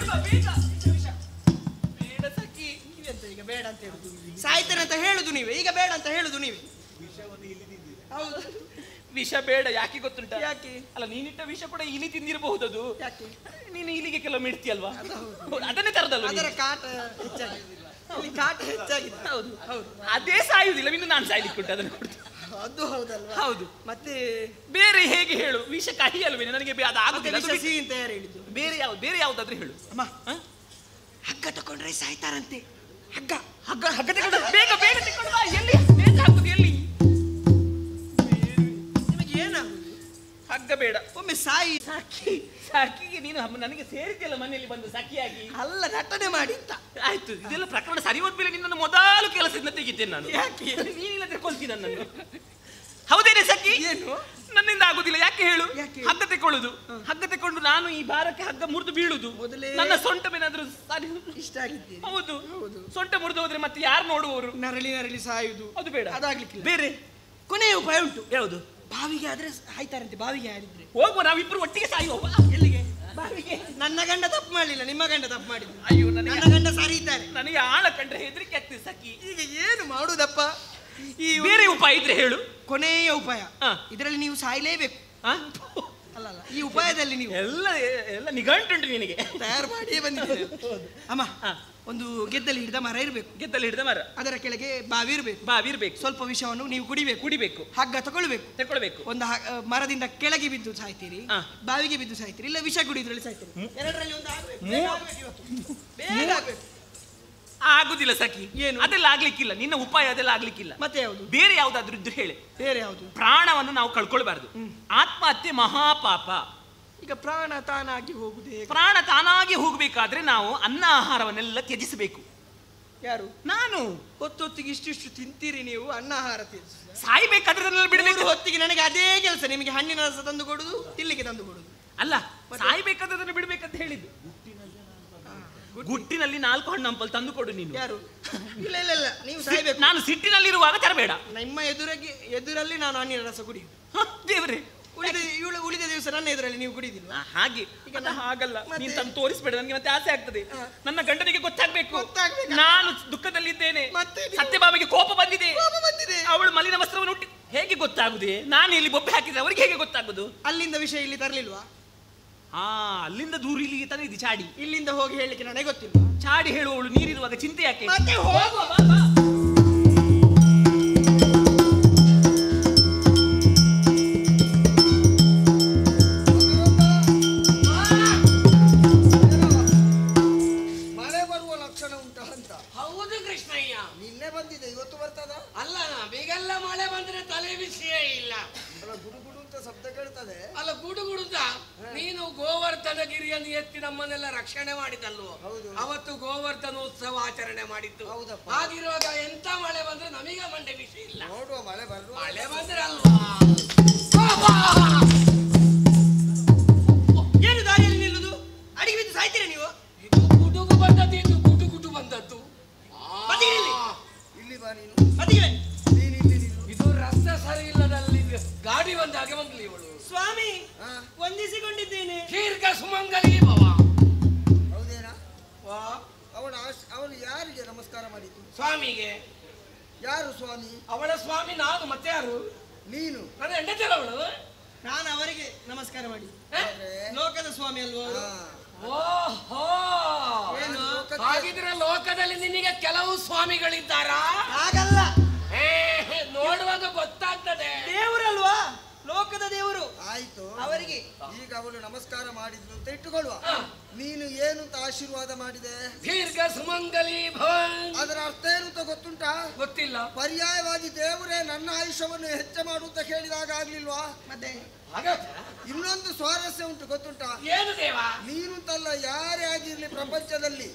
ಬೇಗ. ವಿಷ ಬೇಡ ಸಖಿ. ನೀವೆಂತ ಈಗ ಬೇಡ ಅಂತ ಹೇಳುದು? ಸಾಯ್ತಾರೆ ಅಂತ ಹೇಳುದು ನೀವೇ, ಈಗ ಬೇಡ ಅಂತ ಹೇಳುದು ನೀವೇ. ಹೌದು, ವಿಷ ಬೇಡ. ಯಾಕೆ ಗೊತ್ತುಂಟ? ಯಾಕೆ? ಅಲ್ಲ, ನೀನಿಟ್ಟ ವಿಷ ಕೂಡ ಇಲಿ ತಿಂದಿರಬಹುದು. ಅದು ಯಾಕೆ? ನೀನು ಇಲಿಗೆ ಕೆಲವು ಇಡ್ತೀಯಲ್ವಾ, ಅದನ್ನೇ ತರದಲ್ವ? ಅದರ ಕಾಟ ಹೆಚ್ಚಾಗಿದೆ, ಕಾಟ ಹೆಚ್ಚಾಗಿದೆ. ಹೌದು ಹೌದು, ಅದೇ ಸಾಯುವುದಿಲ್ಲ. ಇನ್ನು ನಾನು ಸಾಯ್ಲಿಕ್ಕೆ ಉಂಟು, ಅದನ್ನು ಕೊಡ್ತೀನಿ. ಅದು ಹೌದಲ್ವಾ? ಹೌದು. ಮತ್ತೆ ಬೇರೆ ಹೇಗೆ ಹೇಳು? ವಿಷ ಕಹಿ ಅಲ್ವೇನೆ, ನನಗೆ ಅದು ಆಗುದಿಲ್ಲ. ಸಿಹಿ ಅಂತ ಯಾರು ಹೇಳಿದ್ದು? ಬೇರೆ ಯಾವ್ದಾದ್ರೂ ಹೇಳು. ಅಮ್ಮ, ಹಗ್ಗ ತಗೊಂಡ್ರೆ ಸಾಯ್ತಾರಂತೆ. ಹಗ್ಗ ತಗೊಂಡು ಬೇಗ ತಗೊಂಡು ಬಾ. ಎಲ್ಲಿ ಬೇಗ ಹಾಕುದು? ಎಲ್ಲಿ? ನಿಮಗೆ ಏನಾಗುದು? ಹಗ್ಗ ಬೇಡ, ಒಮ್ಮೆ ಸಾಯಿ. ಸಾಕಿಗೆ ನೀನು ನನಗೆ ಸೇರಿದ್ಯಲ್ಲ ಮನೆಯಲ್ಲಿ ಬಂದು ಸಖಿಯಾಗಿ. ಅಲ್ಲ, ನಟನೆ ಮಾಡಿ ಅಂತ. ಆಯ್ತು, ಇದೆಲ್ಲ ಪ್ರಕರಣ ಸರಿ ಹೋದ್ಮೇಲೆ ನಿನ್ನನ್ನು ಮೊದಲು ಕೆಲಸದಿಂದ ತೆಗಿತೇನೆ ನಾನು. ಯಾಕೆ? ನೀನಿಲ್ಲದ್ರೆ ಕೊಲ್ತೀನಿ ನನ್ನನ್ನು. ಹೌದೇನೆ ಸಖಿ? ಏನು ನನ್ನಿಂದ ಆಗುದಿಲ್ಲ. ಯಾಕೆ ಹೇಳು? ಹಗ್ಗ ತೆಕೊಳ್ಳುದು, ಹಗ್ಗ ತೆಕೊಂಡು ನಾನು ಈ ಭಾರಕ್ಕೆ ಹಗ್ಗ ಮುರಿದು ಬೀಳುದು. ನನ್ನ ಸೊಂಟವೇನಾದ್ರೂ ಇಷ್ಟ ಆಗಿದ್ದೇನೆ. ಹೌದು, ಸೊಂಟ ಮುರಿದು ಹೋದ್ರೆ ಮತ್ತೆ ಯಾರು ನೋಡುವವರು? ನರಳಿ ಸಾಯುದು ಅದು ಬೇಡ. ಅದಾಗ್ಲಿಕ್ಕಿಲ್ಲ. ಬೇರೆ ಕೊನೆಯ ಉಪಾಯ ಉಂಟು. ಯಾವುದು? ಬಾವಿಗೆ ಆದ್ರೆ ಸಾಯ್ತಾರಂತೆ. ಬಾವಿಗೆ ಆಡಿದ್ರೆ ಹೋಗುವ, ನಾವಿಬ್ರು ಒಟ್ಟಿಗೆ ಸಾಯುವ. ಎಲ್ಲಿಗೆ? ಬಾವಿಗೆ. ನನ್ನ ಗಂಡ ತಪ್ಪು ಮಾಡಲಿಲ್ಲ, ನಿಮ್ಮ ಗಂಡ ತಪ್ಪು ಮಾಡಿದ್ರು. ಅಯ್ಯೋ, ನನ್ನ ಗಂಡ ಸರಿ ಇದ್ದಾರೆ. ನನಗೆ ಆಳ ಕಂಡ್ರೆ ಹೆದರಿಕೆ ಆಗ್ತದೆ ಸಖಿ. ಈಗ ಏನು ಮಾಡುದಪ್ಪ? ಈ ಬೇರೆ ಉಪಾಯ ಇದ್ರೆ ಹೇಳು. ಕೊನೆಯ ಉಪಾಯ, ಇದರಲ್ಲಿ ನೀವು ಸಾಯಲೇಬೇಕು. ಅಲ್ಲ, ಈ ಉಪಾಯದಲ್ಲಿ ನೀವು ಎಲ್ಲ ನಿಘಂಟುಂಟು ನಿನಗೆ. ತಯಾರು ಮಾಡಿಯೇ ಬಂದಿದ್ದೀರಿ. ಅಮ್ಮ, ಒಂದು ಗೆದ್ದಲ್ಲಿ ಹಿಡಿದ ಮರ ಇರಬೇಕು. ಗೆದ್ದಲ್ಲಿ ಹಿಡಿದ ಮರ, ಅದರ ಕೆಳಗೆ ಬಾವಿ ಇರಬೇಕು. ಸ್ವಲ್ಪ ವಿಷವನ್ನು ನೀವು ಕುಡಿಬೇಕು. ಹಗ್ಗ ತಗೊಳ್ಬೇಕು. ಒಂದು ಮರದಿಂದ ಕೆಳಗೆ ಬಿದ್ದು ಸಾಯ್ತೀರಿ, ಬಾವಿಗೆ ಬಿದ್ದು ಸಾಯ್ತೀರಿ, ಇಲ್ಲ ವಿಷ ಕುಡಿದ್ರಲ್ಲಿ ಸಾಯ್ತೀರಿ. ಎರಡರಲ್ಲಿ ಒಂದು ಬೇಗ ಆಗ್ಬೇಕು. ಆಗುದಿಲ್ಲ ಸಖಿ. ಏನು? ಅದೆಲ್ಲ ಆಗ್ಲಿಕ್ಕಿಲ್ಲ. ನಿನ್ನ ಉಪಾಯ ಅದೆಲ್ಲ ಆಗ್ಲಿಕ್ಕಿಲ್ಲ. ಮತ್ತೆ ಯಾವುದು? ಬೇರೆ ಯಾವ್ದಾದ್ರು ಇದ್ರು ಹೇಳಿ. ಬೇರೆ ಯಾವುದು? ಪ್ರಾಣವನ್ನು ನಾವು ಕಳ್ಕೊಳ್ಬಾರ್ದು. ಆತ್ಮಹತ್ಯೆ ಮಹಾಪಾಪ. ಈಗ ಪ್ರಾಣ ತಾನಾಗಿ ಹೋಗುದೇ? ಪ್ರಾಣ ತಾನಾಗಿ ಹೋಗ್ಬೇಕಾದ್ರೆ ನಾವು ಅನ್ನ ಆಹಾರವನ್ನೆಲ್ಲ ತ್ಯಜಿಸಬೇಕು. ಯಾರು? ನಾನು. ಹೊತ್ತೊತ್ತಿಗೆ ಇಷ್ಟಿಷ್ಟು ತಿಂತೀರಿ ನೀವು, ಅನ್ನ ಆಹಾರ ಸಾಯ್ಬೇಕಾದ್ರೆ ಬಿಡಬೇಕು. ಹೊತ್ತಿಗೆ ನನಗೆ ಅದೇ ಕೆಲಸ. ನಿಮಗೆ ಹಣ್ಣಿನ ರಸ ತಂದು ಕೊಡುದು, ತಿಲ್ಲಿಗೆ ತಂದು ಕೊಡುದು. ಅಲ್ಲ, ಸಾಯ್ಬೇಕಾದ್ರೆ ಬಿಡ್ಬೇಕಂತ ಹೇಳಿದ್ದು. ಗುಟ್ಟಿನಲ್ಲಿ 4 ಹಣ್ಣು ಹಂಪಲ್ ತಂದು ಕೊಡು ನೀನು. ಯಾರು? ಇಲ್ಲ, ನೀವು ಸಾಯ್ಬೇಕು. ನಾನು ಸಿಟ್ಟಿನಲ್ಲಿರುವಾಗ ತರಬೇಡ. ನಿಮ್ಮ ಎದುರಲ್ಲಿ ನಾನು ಹಣ್ಣಿನ ರಸ ಕುಡಿಯುದು. ದೇವರೇ, ಉಳಿದ ದಿವಸ ನನ್ನ ಎದುರಲ್ಲಿ ನೀವು ಕುಡಿದಿಲ್ಲ. ಹಾಗೆ ಹಾಗಲ್ಲ, ನೀನು ತಂದು ತೋರಿಸ್ಬೇಡ. ನನಗೆ ಮತ್ತೆ ಆಸೆ ಆಗ್ತದೆ. ನನ್ನ ಗಂಡನಿಗೆ ಗೊತ್ತಾಗ್ಬೇಕು ನಾನು ದುಃಖದಲ್ಲಿದ್ದೇನೆ. ಸತ್ಯಭಾಮಿಗೆ ಕೋಪ ಬಂದಿದೆ. ಅವಳು ಮಲಿನ ವಸ್ತ್ರವನ್ನು ಹುಟ್ಟಿ ಹೇಗೆ ಗೊತ್ತಾಗುದೇ? ನಾನು ಇಲ್ಲಿ ಬೊಬ್ಬೆ ಹಾಕಿದ್ರೆ ಅವರಿಗೆ ಹೇಗೆ ಗೊತ್ತಾಗುದು? ಅಲ್ಲಿಂದ ವಿಷಯ ಇಲ್ಲಿ ತರಲಿಲ್ವಾ? ಅಲ್ಲಿಂದ ದೂರ ಇಲ್ಲಿಗೆ ತಂದಿದ್ದಿ ಚಾಡಿ. ಇಲ್ಲಿಂದ ಹೋಗಿ ಹೇಳಲಿಕ್ಕೆ ನನಗೆ ಗೊತ್ತಿಲ್ಲ. ಚಾಡಿ ಹೇಳುವವಳು ನೀರಿರುವಾಗ ಚಿಂತೆ ಯಾಕೆ? ಮತ್ತೆ ಹೋಗುವ. ಮಳೆ ಬರುವ ಲಕ್ಷಣ ಉಂಟಾ ಅಂತ. ಹೌದು ಕೃಷ್ಣಯ್ಯ, ನಿನ್ನೆ ಬಂದಿದೆ, ಇವತ್ತು ಬರ್ತದ? ಅಲ್ಲ, ನಮಗೆಲ್ಲ ಮಳೆ ಬಂದ್ರೆ ತಲೆ ವಿಷಯ ಇಲ್ಲ. ಗುಡುಗುಡು ಅಂತ ಶಬ್ದ ಕೇಳ್ತದೆ. ಅಲ್ಲ, ಗುಡುಗುಡುದ ನೀನು ಗೋವರ್ಧನಗಿರಿಯನ್ನು ಎತ್ತಿ ನಮ್ಮನ್ನೆಲ್ಲ ರಕ್ಷಣೆ ಮಾಡಿದಲ್ವೋ? ಅವತ್ತು ಗೋವರ್ಧನೋತ್ಸವ ಆಚರಣೆ ಮಾಡಿದ್ದು. ಹಾಗಿರುವಾಗ ಎಂತ ಮಳೆ ಬಂದ್ರೆ ನಮಗೆ ಮಂಡೆ ವಿಷಯ ಇಲ್ಲ. ನೋಡುವ, ಮಳೆ ಬರುವ. ಮಳೆ ಬಂದ್ರೆ ಅಲ್ವಾ? ಏನು ದಾರಿಯಲ್ಲಿ ನಿಲ್ಲುದು? ಅಡಿಗೆ ಬಿದ್ದು ಸಾಯ್ತೀರ ನೀವು? ಇದು ಗುಡುಗು ಬಂದದ್ದು, ಇದು ಗುಡುಗುಡು ಬಂದದ್ದು. ಇಲ್ಲಿ ಬಾ ನೀನು. ಬದಿಗೆ ಇದು ರಸ್ತೆ ಸರಿ ಇಲ್ಲದಲ್ಲಿ ಬಂದ ಹಾಗೆ ಬಂದ್ಲಿ ಇವಳು. ಸ್ವಾಮಿ ವಂದಿಸಿಕೊಂಡಿದ್ದೇನೆ. ದೀರ್ಘ ಸುಮಂಗಲಿ ಭವ. ಹೌದೇನಾ? ಅವಳು ಯಾರಿಗೆ ನಮಸ್ಕಾರ ಮಾಡಿದ್ದು? ಸ್ವಾಮಿಗೆ. ಯಾರು ಸ್ವಾಮಿ? ಅವಳ ಸ್ವಾಮಿ ನಾನು, ಮತ್ತೆ ಯಾರು? ನೀನು. ನನ್ನ ಹೆಂಡತಿಯಲ್ಲ ಅವಳು. ನಾನು ಅವರಿಗೆ ನಮಸ್ಕಾರ ಮಾಡಿ. ಲೋಕದ ಸ್ವಾಮಿ ಅಲ್ವಾ? ಓಹೋ, ಹಾಗಿದ್ರೆ ಲೋಕದಲ್ಲಿ ನಿನಗೆ ಕೆಲವು ಸ್ವಾಮಿಗಳಿದ್ದಾರಾ? ಹಾಗಲ್ಲ, ನೋಡುವಾಗ ಗೊತ್ತಾಗ್ತದೆ. ದೇವರಲ್ವಾ, ಲೋಕದ ದೇವರು. ಆಯ್ತು, ಅವರಿಗೆ ಈಗ ಅವಳು ನಮಸ್ಕಾರ ಮಾಡಿದ್ಲು ಅಂತ ಇಟ್ಟುಕೊಳ್ಳುವ. ನೀನು ಏನು ಅಂತ ಆಶೀರ್ವಾದ ಮಾಡಿದೆ? ದೀರ್ಘ ಸುಮಂಗಲಿ ಭವನ್. ಅದರ ಅರ್ಥ ಏನು ಅಂತ ಗೊತ್ತುಂಟಾ? ಗೊತ್ತಿಲ್ಲ. ಪರ್ಯಾಯವಾಗಿ ದೇವರೇ ನನ್ನ ಆಯುಷ್ಯವನ್ನು ಹೆಚ್ಚು ಮಾಡುತ್ತಾ ಹೇಳಿದಾಗ ಆಗ್ಲಿಲ್ವಾ? ಮತ್ತೆ ಇನ್ನೊಂದು ಸ್ವಾರಸ್ಯ ಉಂಟು, ಗೊತ್ತುಂಟಾ? ಏನು ದೇವ? ನೀನುಂಟಲ್ಲ, ಯಾರೇ ಆಗಿರ್ಲಿ ಪ್ರಪಂಚದಲ್ಲಿ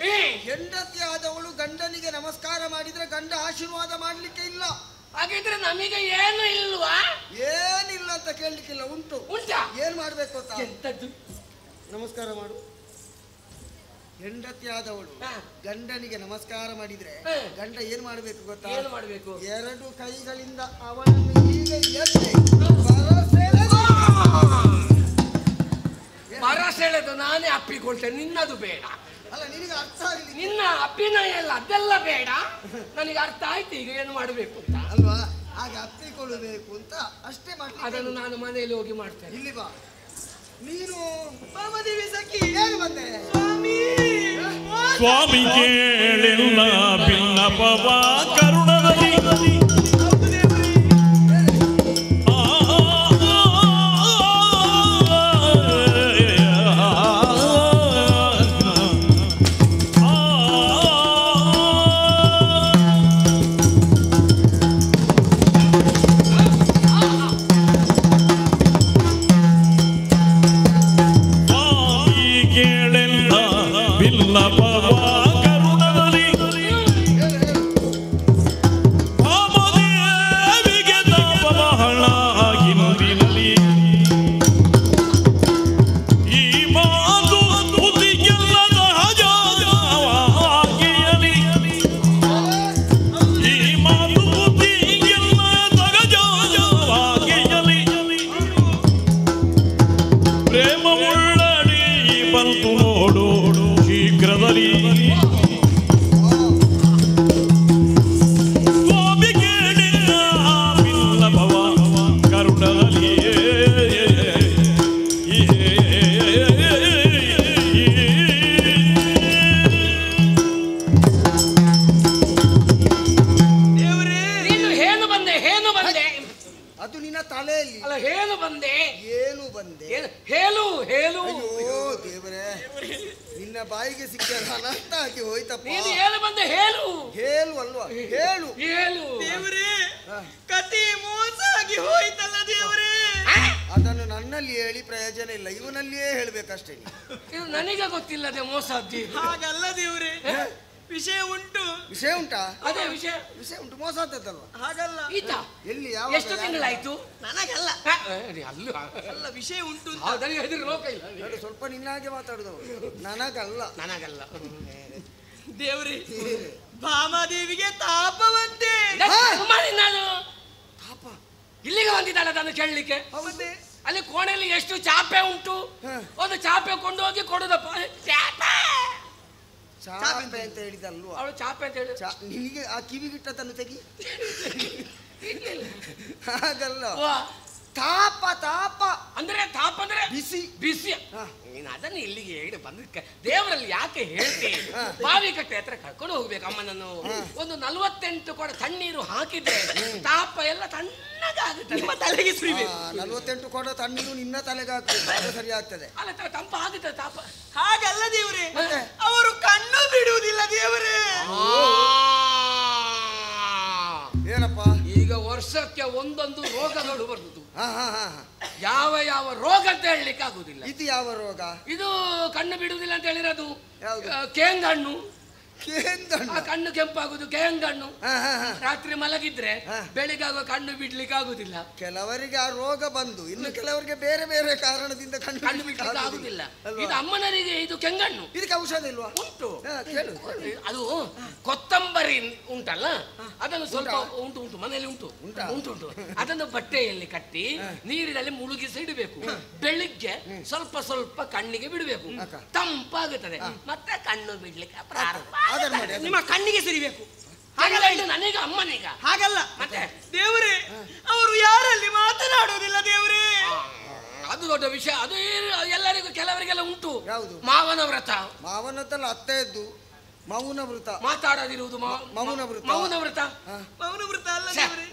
ಹೆಂಡತಿ ಆದವಳು ಗಂಡನಿಗೆ ನಮಸ್ಕಾರ ಮಾಡಿದ್ರೆ ಗಂಡ ಆಶೀರ್ವಾದ ಮಾಡ್ಲಿಕ್ಕೆ ಇಲ್ಲ. ಹಾಗಿದ್ರೆ ನಮಗೆ ಏನು ಇಲ್ವಾ? ಏನಿಲ್ಲ ಅಂತ ಕೇಳಲಿಕ್ಕಿಲ್ಲ, ಉಂಟು. ಉಂಟಾ? ಏನ್ ಮಾಡ್ಬೇಕು ಅಂತ? ಎಂತದ್ದು? ನಮಸ್ಕಾರ ಮಾಡು. ಹೆಂಡತಿ ಆದವಳು ಗಂಡನಿಗೆ ನಮಸ್ಕಾರ ಮಾಡಿದ್ರೆ ಗಂಡ ಏನ್ ಮಾಡ್ಬೇಕು ಗೊತ್ತಾ? ಏನು ಮಾಡ್ಬೇಕು? ಎರಡು ಕೈಗಳಿಂದ ಅವನನ್ನು ಈಗ ಎತ್ತಿ ಮರ ಸೆಳೆದು ನಾನೇ ಅಪ್ಪಿಕೊಳ್ತೇನೆ, ನಿನ್ನದು ಬೇಡ. ಅಲ್ಲ, ನಿನಗೆ ಅರ್ಥ ಆಗಲಿ. ನಿನ್ನ ಅಭಿನಯ ಎಲ್ಲ ಅದೆಲ್ಲ ಬೇಡ, ನನಗೆ ಅರ್ಥ ಆಯ್ತು ಈಗ ಏನು ಮಾಡಬೇಕು ಅಂತ. ಅಲ್ವಾ? ಹಾಗೆ ಅಪ್ಪಿಕೊಳ್ಳಬೇಕು ಅಂತ ಅಷ್ಟೇ ಮಾಡಿ. ಅದನ್ನು ನಾನು ಮನೆಯಲ್ಲಿ ಹೋಗಿ ಮಾಡ್ತೇನೆ. ಇಲ್ಲಿ ಬಾ. ನೀನು ಮಾಮದೇವಿ ಸಖಿ ಏನು ಬಂದೆ? ಸ್ವಾಮಿ ಕೇಳಿಲ್ಲ ಭಿನ್ನಪವ ಕರುಣದಲ್ಲಿ. ಅದು ನಿನ್ನ ತಲೆಯಲ್ಲಿ ಅಲ್ಲ. ಹೇಳು ಬಂದೆ. ಏನು ಬಂದೆ? ಹೇಳು ಹೇಳು. ಅಯ್ಯೋ ದೇವರೇ, ನಿನ್ನ ಬಾಯಿಗೆ ಸಿಕ್ಕದ ಅನರ್ಥ ಆಗಿ ಹೋಯ್ತಪ್ಪ. ನೀನು ಹೇಳು ಬಂದೆ. ಹೇಳು ಹೇಳು ಅಲ್ವಾ? ಹೇಳು ಹೇಳು. ದೇವರೇ, ಕತೆ ಮೋಸ ಆಗಿ ಹೋಯ್ತಲ್ಲ ದೇವರೇ. ಅದನ್ನು ನನ್ನಲ್ಲಿ ಹೇಳಿ ಪ್ರಯೋಜನ ಇಲ್ಲ, ಇವನಲ್ಲಿಯೇ ಹೇಳ್ಬೇಕಷ್ಟೇ. ಇದು ನನಗೆ ಗೊತ್ತಿಲ್ಲದೆ ಮೋಸ ಅದ್ದಿ. ಹಾಗಲ್ಲ ದೇವರೇ, ವಿಷಯ ಉಂಟು. ವಿಷಯ ಉಂಟಾ? ಅದೇ ವಿಷಯ ಉಂಟು, ಮೋಸ ಆದದ್ದಲ್ವಾ? ಹಾಗಲ್ಲ. ಈತ ಎಲ್ಲಿ? ಯಾವ? ಎಷ್ಟು ತಿಂಗಳಾಯ್ತು? ನನಗಲ್ಲ, ಅಲ್ಲ ಅಲ್ಲ, ವಿಷಯ ಉಂಟು. ಹೆದರಿ ರೋಗ ಇಲ್ಲ. ಸ್ವಲ್ಪ ನಿನ್ನಾಗೆ ಮಾತಾಡುದವರು. ನನಗಲ್ಲ. ದೇವ್ರಿ, ಭಾಮಾದೇವಿಗೆ ತಾಪವಂತೆ. ನಾನು ತಾಪ ಇಲ್ಲಿಗೆ ಬಂದಿದ್ದಾಳೆ ಅದನ್ನು ಕೇಳಲಿಕ್ಕೆ. ಅಲ್ಲಿ ಕೋಣೆಯಲ್ಲಿ ಎಷ್ಟು ಚಾಪೆ ಉಂಟು, ಒಂದು ಚಾಪೆ ಕೊಂಡು ಹೋಗಿ ಕೊಡುದಪ್ಪ. ಚಾಪೆ ಅಂತ ಹೇಳಿದಲ್ವಾ? ಅವಳು ಚಾಪೆ ಅಂತ ಹೇಳಿ ನಿನಗೆ ಆ ಕಿವಿಗಿಟ್ಟದನ್ನು ತೆಗಿ. ಹಾಗಲ್ಲ, ತಾಪ ತಾಪ ಅಂದ್ರೆ ತಾಪ ಅಂದ್ರೆ ಬಿಸಿ ಬಿಸಿ. ನೀನು ಅದನ್ನು ಇಲ್ಲಿಗೆ ಹೇಳಿ ಬಂದಕ್ಕೆ ದೇವರಲ್ಲಿ ಯಾಕೆ ಹೇಳ್ತೆ? ಬಾವಿ ಕಟ್ಟೆ ಹತ್ರ ಕರ್ಕೊಂಡು ಹೋಗ್ಬೇಕು ಅಮ್ಮನನ್ನು. ಒಂದು 48 ಕೊಡ ತಣ್ಣೀರು ಹಾಕಿದ್ರೆ ತಾಪ ಎಲ್ಲ ತಣ್ಣಗಾಗುತ್ತೆ. ನಿಮ್ಮ ತಲೆಗೆ ಸುರಿಬೇಕು. 48 ಕೊಡ ತಣ್ಣೀರು ನಿನ್ನ ತಲೆಗೆ ಹಾಕಿ ಸರಿ ಆಗ್ತದೆ. ಅಲ್ಲ, ತಂಪ ಆಗುತ್ತೆ ತಾಪ. ಹಾಗಲ್ಲ ದೇವರೇ, ಅವರು ಕಣ್ಣು ಬಿಡುವುದಿಲ್ಲ ದೇವರೇ. ಏನಪ್ಪ? ಈಗ ವರ್ಷಕ್ಕೆ ಒಂದೊಂದು ರೋಗಗಳು ಬರುದು. ಯಾವ ಯಾವ ರೋಗ ಅಂತ ಹೇಳಲಿಕ್ಕೆ ಆಗುದಿಲ್ಲ. ಇದು ಯಾವ ರೋಗ? ಇದು ಕಣ್ಣು ಬಿಡುವುದಿಲ್ಲ ಅಂತ ಹೇಳಿರೋದು ಕೇಂಗಣ್ಣು, ಆ ಕಣ್ಣು ಕೆಂಪಾಗುದು ಕೇಂಗಣ್ಣು. ರಾತ್ರಿ ಮಲಗಿದ್ರೆ ಬೆಳಿಗಾಗುವ ಕಣ್ಣು ಬಿಡ್ಲಿಕ್ಕೆ ಆಗುದಿಲ್ಲ. ಕೆಲವರಿಗೆ ಆ ರೋಗ ಬಂದು, ಇನ್ನು ಕೆಲವರಿಗೆ ಬೇರೆ ಬೇರೆ ಕಾರಣದಿಂದ ಕಣ್ಣು ಬಿಡ್ಲಿಕ್ಕೆ ಆಗುದಿಲ್ಲ. ಇದು ಅಮ್ಮನರಿಗೆ ಇದು ಕೆಂಗಣ್ಣು. ಇದಕ್ಕೆ ಔಷಧ ಇಲ್ವಾ? ಉಂಟು. ಅದು ಕೊತ್ತಂಬರಿ ಉಂಟಲ್ಲ, ಅದನ್ನು ಸ್ವಲ್ಪ ಉಂಟು ಉಂಟು ಮನೆಯಲ್ಲಿ ಉಂಟು ಉಂಟು ಉಂಟು ಅದನ್ನು ಬಟ್ಟೆಯಲ್ಲಿ ಕಟ್ಟಿ ನೀರಿನಲ್ಲಿ ಮುಳುಗಿಸಿ ಇಡಬೇಕು. ಬೆಳಿಗ್ಗೆ ಸ್ವಲ್ಪ ಸ್ವಲ್ಪ ಕಣ್ಣಿಗೆ ಬಿಡಬೇಕು, ತಂಪಾಗುತ್ತದೆ. ಮತ್ತೆ ಕಣ್ಣು ಬಿಡ್ಲಿಕ್ಕೆ ಪ್ರಾರಂಭ. ನಿಮ್ಮ ಕಣ್ಣಿಗೆ ಸರಿಬೇಕು. ನನಗ ಅಮ್ಮನೀಗ ಹಾಗಲ್ಲ. ಮತ್ತೆ ದೇವರೇ, ಅವರು ಯಾರಲ್ಲಿ ಮಾತನಾಡುವುದಿಲ್ಲ ದೇವರೇ. ಅದು ದೊಡ್ಡ ವಿಷಯ. ಅದು ಎಲ್ಲರಿಗೂ ಕೆಲವರಿಗೆಲ್ಲ ಉಂಟು. ಮಾವನ ವ್ರತ. ಮಾವನದಲ್ಲ ಅತ್ತೆಯದ್ದು ಮೌನ ವ್ರತ. ಮಾತಾಡದಿರುವುದು ಮೌನ ವ್ರತ. ಮೌನ ವ್ರತ. ಮೌನ ವ್ರತ ಅಲ್ಲ ದೇವರೇ.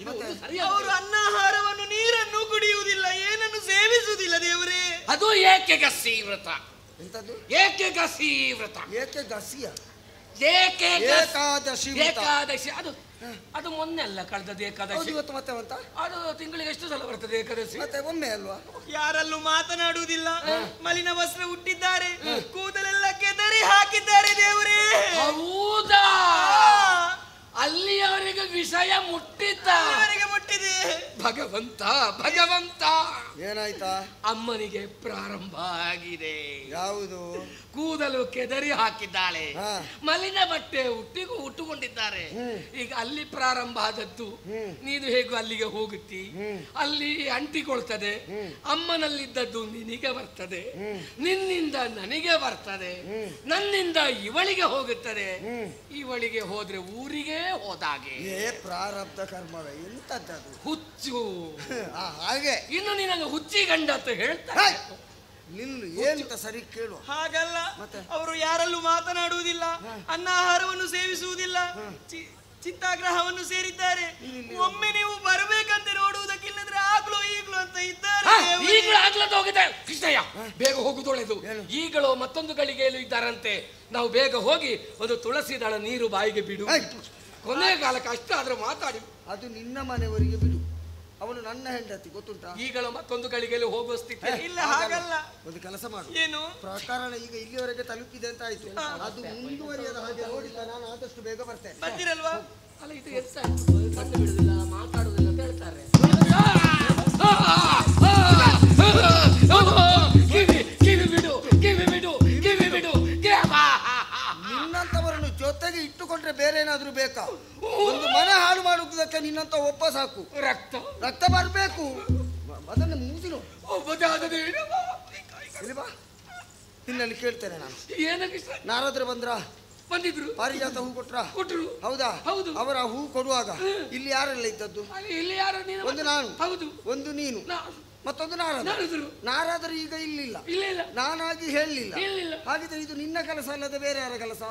ಅವರು ಅನ್ನಾಹಾರವನ್ನು ನೀರನ್ನು ಕುಡಿಯುವುದಿಲ್ಲ, ಏನನ್ನು ಸೇವಿಸುವುದಿಲ್ಲ ದೇವರೇ. ಅದು ಏಕೆಗಸಿ ವ್ರತ. ಎಂತದ್ದು? ಏಕೆಗಸಿ ವ್ರತ. ಏಕೆಗಸಿಯ ಏಕಾದಶಿ. ಏಕಾದಶಿ ಅದು ಅದು ಮೊನ್ನೆ ಅಲ್ಲ ಕಳೆದದ್ದು ಏಕಾದಶಿ. ಮತ್ತೆ ಅದು ತಿಂಗಳಿಗೆ ಎಷ್ಟು ಸಲ ಬರ್ತದೆ ಏಕಾದಶಿ? ಮತ್ತೆ ಒಮ್ಮೆ ಅಲ್ವಾ? ಯಾರಲ್ಲೂ ಮಾತನಾಡುವುದಿಲ್ಲ, ಮಲಿನ ವಸ್ತ್ರ ಹುಟ್ಟಿದ್ದಾರೆ, ಕೂದಲೆಲ್ಲ ಕೆದರಿ ಹಾಕಿದ್ದಾರೆ ದೇವರೇ. ಹೌದಾ? ಅಲ್ಲಿಯವರೆಗೆ ವಿಷಯ ಮುಟ್ಟಿದೆ. ಭಗವಂತ ಭಗವಂತ ಏನಾಯ್ತಾ? ಅಮ್ಮನಿಗೆ ಪ್ರಾರಂಭ ಆಗಿದೆ. ಯಾವುದು? ಕೂದಲು ಕೆದರಿ ಹಾಕಿದ್ದಾಳೆ, ಮಲಿನ ಬಟ್ಟೆ ಉಟ್ಟುಕೊಂಡಿದ್ದಾರೆ. ಈಗ ಅಲ್ಲಿ ಪ್ರಾರಂಭ ಆದದ್ದು. ನೀನು ಹೇಗೂ ಅಲ್ಲಿಗೆ ಹೋಗುತ್ತಿ, ಅಲ್ಲಿ ಅಂಟಿಕೊಳ್ತದೆ. ಅಮ್ಮನಲ್ಲಿದ್ದದ್ದು ನಿನಗೆ ಬರ್ತದೆ, ನಿನ್ನಿಂದ ನನಗೆ ಬರ್ತದೆ, ನನ್ನಿಂದ ಇವಳಿಗೆ ಹೋಗುತ್ತದೆ. ಇವಳಿಗೆ ಹೋದ್ರೆ ಊರಿಗೆ ಹೋದಾಗೆ. ಪ್ರಾರಬ್ಧ ಕರ್ಮವೇ. ಎಂತದ್ದು ಹುಚ್ಚು. ಹಾಗೆ ಇನ್ನು ನಿನಗೆ ಹುಚ್ಚಿ ಗಂಡ ಅಂತ ಹೇಳ್ತಾರೆ. ನಿಲ್ಲು, ಏನಂತ ಸರಿ ಕೇಳು. ಹಾಗಲ್ಲ, ಅವರು ಯಾರಲ್ಲೂ ಮಾತನಾಡುವುದಿಲ್ಲ, ಅನ್ನಾಹಾರವನ್ನು ಸೇವಿಸುವುದಿಲ್ಲ, ಚಿತ್ತಾಗ್ರಹವನ್ನು ಸೇರಿದ್ದಾರೆ. ಒಮ್ಮೆ ನೀವು ಬರಬೇಕಂತ ನೋಡುವುದಕ್ಕಿಲ್ಲದ್ರೆ ಆಗ್ಲೋ ಈಗ್ಲೋ ಅಂತ ಇದ್ದಾರೆ. ಈಗಲೂ ಆಗ್ಲದ ಹೋಗಿದೆ ಕೃಷ್ಣಯ್ಯ, ಬೇಗ ಹೋಗುದೊಳೆದು. ಈಗಲೂ ಮತ್ತೊಂದು ಗಳಿಗೆಯಲ್ಲೂ ಇದ್ದಾರಂತೆ. ನಾವು ಬೇಗ ಹೋಗಿ ಒಂದು ತುಳಸಿ ದಳ ನೀರು ಬಾಯಿಗೆ ಬಿಡು. ಕೊನೆಯ ಕಾಲಕ್ಕೆ ಅಷ್ಟಾದ್ರೂ ಮಾತಾಡಿ. ಅದು ನಿನ್ನ ಮನೆಯವರಿಗೆ ಬಿಡು, ಅವನು ನನ್ನ ಹೆಂಡತಿ, ಗೊತ್ತುಂಟಾ? ಈಗಲೂ ಮತ್ತೊಂದು ಗಳಿಗೆಯಲ್ಲಿ ಹೋಗುವ ಸ್ಥಿತಿ ಇಲ್ಲ. ಹಾಗಲ್ಲ, ಒಂದು ಕೆಲಸ ಮಾಡು. ಏನು ಪ್ರಕರಣ ಈಗ ಇಲ್ಲಿವರೆಗೆ ತಲುಪಿದೆ ಅಂತ ಆಯ್ತು. ಅದು ಮುಂದುವರಿಯದ ಹಾಗೆ ನೋಡಿಲ್ಲ, ನಾನು ಆದಷ್ಟು ಬೇಗ ಬರ್ತೇನೆ. ಬರ್ತೀರಲ್ವಾ? ಅಲ್ಲ, ಇದು ಎಂತ ಕಂಡು ಬಿಡುದಿಲ್ಲ, ಮಾತಾಡುದಿಲ್ಲ ಅಂತ ಹೇಳ್ತಾರೆ. ಕಿವಿ ಬಿಡು, ಕಿವಿ ಬಿಡು, ಕಿವಿ ಬಿಡು. ನಿನ್ನಂತವರನ್ನು ಜೊತೆಗೆ ಇಟ್ಟುಕೊಂಡ್ರೆ ಬೇರೆ ಏನಾದ್ರೂ ಬೇಕಾ? ಒಂದು ಮನೆ ಹಾಳು ಮಾಡುವುದಕ್ಕೆ ನಿನ್ನಂತ ಒಬ್ಬ ಸಾಕು. ರಕ್ತ ಬರಬೇಕು. ಅದನ್ನು ಮೂಸಿನು ನಿನ್ನಲ್ಲಿ ಕೇಳ್ತೇನೆ ನಾನು. ಏನಕ್ಕೆ ನಾರದ್ರು ಬಂದಿದ್ರು? ಪಾರಿಜಾತ ಹೂ ಕೊಟ್ರು. ಹೌದಾ? ಹೌದು. ಅವರ ಹೂ ಕೊಡುವಾಗ ಇಲ್ಲಿ ಯಾರೆಲ್ಲ ಇದ್ದದ್ದು? ಇಲ್ಲಿ ಯಾರು? ಒಂದು ನಾನು, ಹೌದು. ಒಂದು ನೀನು, ಮತ್ತೊಂದು ನಾರಾದರು ಈಗ ಇಲ್ಲಿಲ್ಲ. ನಾನಾಗಿ ಹೇಳಲಿಲ್ಲ. ಹಾಗಿದ್ರೆ ಇದು ನಿನ್ನ ಕೆಲಸ ಅಲ್ಲದೆ ಬೇರೆ ಯಾರ ಕೆಲಸ?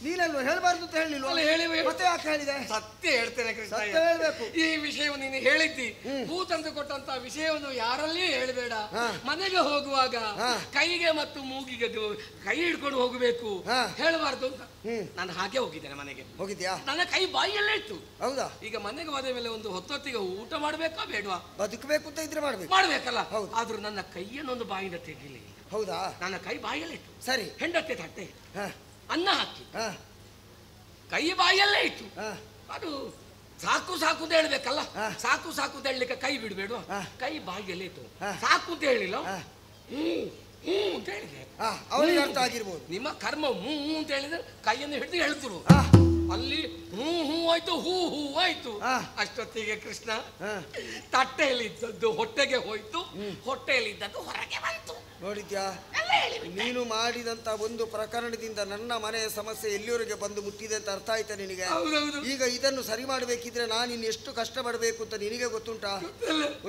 ನೀನಲ್ವ ಹೇಳಬಾರ್ದು ಅಂತ ಹೇಳಿಲ್ವ? ಮತ್ತೆ ಯಾಕೆ ಹೇಳಿದೆ? ಸತ್ಯ ಹೇಳ್ತೇನೆ ಕೃಷ್ಣ, ಸತ್ಯ ಹೇಳ್ಬೇಕು. ಈ ವಿಷಯವನ್ನು ನೀನು ಹೇಳಿದ್ದಿ. ಹೂ ತಂದು ಕೊಟ್ಟಂತ ವಿಷಯವನ್ನು ಯಾರಲ್ಲಿಯೂ ಹೇಳಬೇಡ. ಮನೆಗೆ ಹೋಗುವಾಗ ಕೈಗೆ ಮತ್ತು ಮೂಗಿಗೆ ಕೈ ಹಿಡ್ಕೊಂಡು ಹೋಗಬೇಕು, ಹೇಳಬಾರ್ದು ಅಂತ. ನಾನು ಹಾಗೆ ಹೋಗಿದ್ದೇನೆ ಮನೆಗೆ. ಹೋಗಿದ್ಯಾ? ನನ್ನ ಕೈ ಬಾಯಿಯಲ್ಲೇ ಇತ್ತು. ಹೌದಾ? ಈಗ ಮನೆಗೆ ಹೋದ ಮೇಲೆ ಒಂದು ಹೊತ್ತೊತ್ತಿಗೆ ಊಟ ಮಾಡ್ಬೇಕಾ ಬೇಡವಾ? ಬದುಕಬೇಕು ಅಂತ ಇದ್ರೆ ಮಾಡ್ಬೇಕಲ್ಲ. ಆದ್ರೂ ನನ್ನ ಕೈಯನ್ನೊಂದು ಬಾಯಿಂದ ತೆಗಿಲಿ. ಹೌದಾ? ನನ್ನ ಕೈ ಬಾಯಿಯಲ್ಲೇ ಇತ್ತು. ಸರಿ. ಹೆಂಡತಿ ತಟ್ಟೆ ಅನ್ನ ಹಾಕಿ ಕೈ ಬಾಯಲ್ಲೇ ಇತ್ತು. ಅದು ಸಾಕು ಸಾಕು ಅಂತ ಹೇಳ್ಬೇಕಲ್ಲ. ಸಾಕು ಸಾಕು ಅಂತ ಹೇಳಲಿಕ್ಕೆ ಕೈ ಬಿಡಬೇಡ. ಕೈ ಬಾಯಿಯಲ್ಲೇ ಇತ್ತು. ಸಾಕು ಅಂತ ಹೇಳಿಲ್ಲ, ಹ್ಞೂ ಅಂತ ಹೇಳಿದೆ. ಅವನಿಗೆ ಅರ್ಥ ಆಗಿರ್ಬೋದು. ನಿಮ್ಮ ಕರ್ಮ ಹ್ಞೂ ಅಂತ ಹೇಳಿದ್ರೆ ಕೈಯನ್ನು ಹಿಡಿದು ಹೇಳ್ತರು. ಅಲ್ಲಿ ಹ್ಞೂ ಹ್ಞೂ ಆಯ್ತು, ಹೂ ಹೂ ಆಯ್ತು. ಅಷ್ಟೊತ್ತಿಗೆ ಕೃಷ್ಣ ತಟ್ಟೆಯಲ್ಲಿ ಇದ್ದದ್ದು ಹೊಟ್ಟೆಗೆ ಹೋಯ್ತು, ಹೊಟ್ಟೆಯಲ್ಲಿ ಇದ್ದದ್ದು ಹೊರಗೆ ಬಂತು. ನೋಡಿದ್ಯಾ? ನೀನು ಮಾಡಿದಂತ ಒಂದು ಪ್ರಕರಣದಿಂದ ನನ್ನ ಮನೆಯ ಸಮಸ್ಯೆ ಎಲ್ಲಿವರೆಗೆ ಬಂದು ಮುಟ್ಟಿದೆ ಅಂತ ಅರ್ಥ ಆಯ್ತಾ ನಿನಗೆ? ಈಗ ಇದನ್ನು ಸರಿ ಮಾಡಬೇಕಿದ್ರೆ ನಾನು ಇನ್ನು ಎಷ್ಟು ಕಷ್ಟ ಪಡಬೇಕು ಅಂತ ನಿನಗೆ ಗೊತ್ತುಂಟಾ?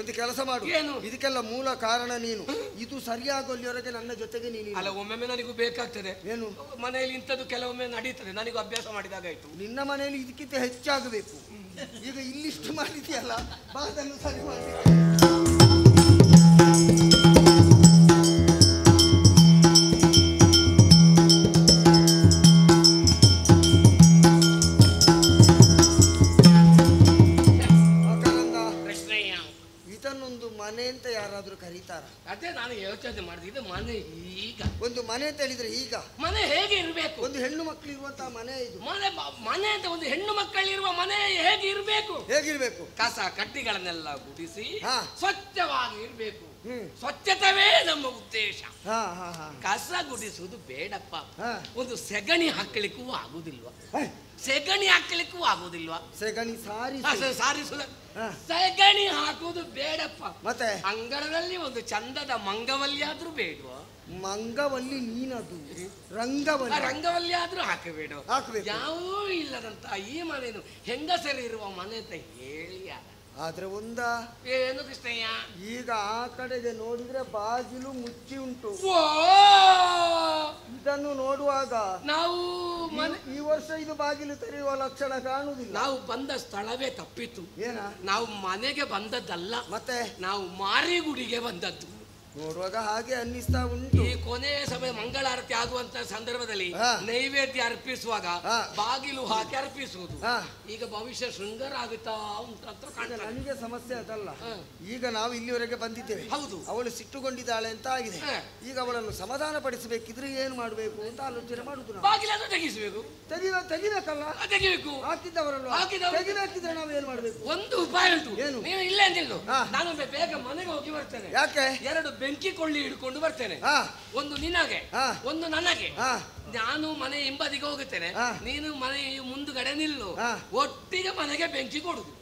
ಒಂದು ಕೆಲಸ ಮಾಡು, ಇದಕ್ಕೆಲ್ಲ ಮೂಲ ಕಾರಣ ನೀನು. ಇದು ಸರಿಯಾಗೋಲ್ಲಿವರೆಗೆ ನನ್ನ ಜೊತೆಗೆ ನೀನು ಅಲ್ಲ. ಒಮ್ಮೊಮ್ಮೆ ನನಗೂ ಬೇಕಾಗ್ತದೆ. ಏನು ಮನೆಯಲ್ಲಿ ಇಂಥದ್ದು ಕೆಲವೊಮ್ಮೆ ನಡೀತದೆ, ನನಗೂ ಅಭ್ಯಾಸ ಮಾಡಿದಾಗ ಆಯ್ತು. ನಿನ್ನ ಮನೆಯಲ್ಲಿ ಇದಕ್ಕಿಂತ ಹೆಚ್ಚಾಗಬೇಕು. ಈಗ ಇಲ್ಲಿಷ್ಟು ಮಾಡಿದೆಯಲ್ಲ, ಅದನ್ನು ಸರಿ ಮಾಡಿ. ಮನೆ ಅಂತ ಯಾರಾದ್ರೂ ಕರೀತಾರ? ಅದೇ ನಾನು ಯೋಚನೆ ಮಾಡಿದೆ, ಇದು ಮನೆ. ಈಗ ಒಂದು ಮನೆ ಅಂತ ಹೇಳಿದ್ರೆ ಈಗ ಮನೆ ಹೇಗೆ ಇರಬೇಕು? ಒಂದು ಹೆಣ್ಣು ಮಕ್ಕಳು ಇರುವಂತಹ ಮನೆ ಇದು. ಮನೆ ಅಂತ ಒಂದು ಹೆಣ್ಣು ಮಕ್ಕಳಿರುವ ಮನೆ ಹೇಗೆ ಇರಬೇಕು? ಹೇಗಿರ್ಬೇಕು? ಕಸ ಕಡ್ಡಿಗಳನ್ನೆಲ್ಲ ಗುಡಿಸಿ ಸ್ವಚ್ಛವಾಗಿ ಇರಬೇಕು. ಸ್ವಚ್ಛತವೇ ನಮ್ಮ ಉದ್ದೇಶ. ಕಸ ಗುಡಿಸುವುದು ಬೇಡಪ್ಪ. ಒಂದು ಸೆಗಣಿ ಹಾಕಲಿಕ್ಕೂ ಆಗುದಿಲ್ವಾ? ಸೆಗಣಿ ಹಾಕಲಿಕ್ಕೂ ಆಗುದಿಲ್ವಾ? ಸೆಗಣಿ ಸಾರಿಸುದ ಸೆಗಣಿ ಹಾಕುವುದು ಬೇಡಪ್ಪ. ಮತ್ತೆ ಅಂಗಳದಲ್ಲಿ ಒಂದು ಚಂದದ ಮಂಗವಲ್ಲಿ ಆದ್ರೂ ಬೇಡವಾ? ಮಂಗವಲ್ಲಿ ನೀನದು ರಂಗವಲ್ಲಿ ಆದ್ರೂ ಹಾಕಬೇಡ. ಯಾವೂ ಇಲ್ಲದಂತ ಈ ಮನೆಯನ್ನು ಹೆಂಗಸರಿರುವ ಮನೆ ಅಂತ ಹೇಳಿ. ಆದ್ರೆ ಏನು ಕೃಷ್ಣಯ್ಯ, ಈಗ ಆ ಕಡೆಗೆ ನೋಡಿದ್ರೆ ಬಾಗಿಲು ಮುಚ್ಚಿ ಉಂಟು. ಇದನ್ನು ನೋಡುವಾಗ ನಾವು ಈ ವರ್ಷ ಇದು ಬಾಗಿಲು ತೆರೆಯುವ ಲಕ್ಷಣ ಕಾಣುವುದಿಲ್ಲ. ನಾವು ಬಂದ ಸ್ಥಳವೇ ತಪ್ಪಿತ್ತು. ಏನ? ನಾವು ಮನೆಗೆ ಬಂದದ್ದಲ್ಲ, ಮತ್ತೆ ನಾವು ಮಾರಿಗುಡಿಗೆ ಬಂದದ್ದು. ನೋಡುವಾಗ ಹಾಗೆ ಅನ್ನಿಸ್ತಾ ಉಂಟು. ಈ ಕೊನೆಯ ಸಮಯ ಮಂಗಳಾರತಿ ಆಗುವಂತ ಸಂದರ್ಭದಲ್ಲಿ ನೈವೇದ್ಯ ಅರ್ಪಿಸುವಾಗ ಬಾಗಿಲು ಹಾಕಿ ಅರ್ಪಿಸುವುದು. ಈಗ ಭವಿಷ್ಯ ಶೃಂಗಾರ ಆಗುತ್ತಾ ಉಂಟಂತ ಕಾಣ್ತದೆ. ನನಗೆ ಸಮಸ್ಯೆ ಅದಲ್ಲ. ಈಗ ನಾವು ಇಲ್ಲಿವರೆಗೆ ಬಂದಿದ್ದೇವೆ. ಹೌದು, ಅವಳು ಸಿಟ್ಟುಗೊಂಡಿದ್ದಾಳೆ ಅಂತ ಆಗಿದೆ. ಈಗ ಅವಳನ್ನು ಸಮಾಧಾನ ಪಡಿಸಬೇಕಿದ್ರೆ ಏನು ಮಾಡಬೇಕು ಅಂತ ಆಲೋಚನೆ ಮಾಡುದು. ಬಾಗಿಲನ್ನು ತೆಗಿಸಬೇಕು. ತೆಗಿಬೇಕಲ್ಲ? ತೆಗಿಬೇಕು. ಹಾಕಿದ್ದವರಲ್ಲ, ತೆಗಿಬೇಕಿದ್ರೆ ನಾವು ಏನು ಮಾಡಬೇಕು? ಒಂದು ಉಪಾಯ ಉಂಟು. ಏನು? ನೀವು ಇಲ್ಲೇ ನಿಲ್ಲು, ನಾನು ಬೇಗ ಮನೆಗೆ ಹೋಗಿ ಬರ್ತೇನೆ. ಯಾಕೆ? ಎರಡು ಬೆಂಕಿ ಕೊಳ್ಳಿ ಹಿಡ್ಕೊಂಡು ಬರ್ತೇನೆ. ಒಂದು ನಿನಗೆ, ಒಂದು ನನಗೆ. ನಾನು ಮನೆ ಹಿಂಬದಿಗೆ ಹೋಗುತ್ತೇನೆ, ನೀನು ಮನೆ ಮುಂದುಗಡೆ ನಿಲ್ಲು. ಒಟ್ಟಿಗೆ ಮನೆಗೆ ಬೆಂಕಿ ಕೊಡುದು.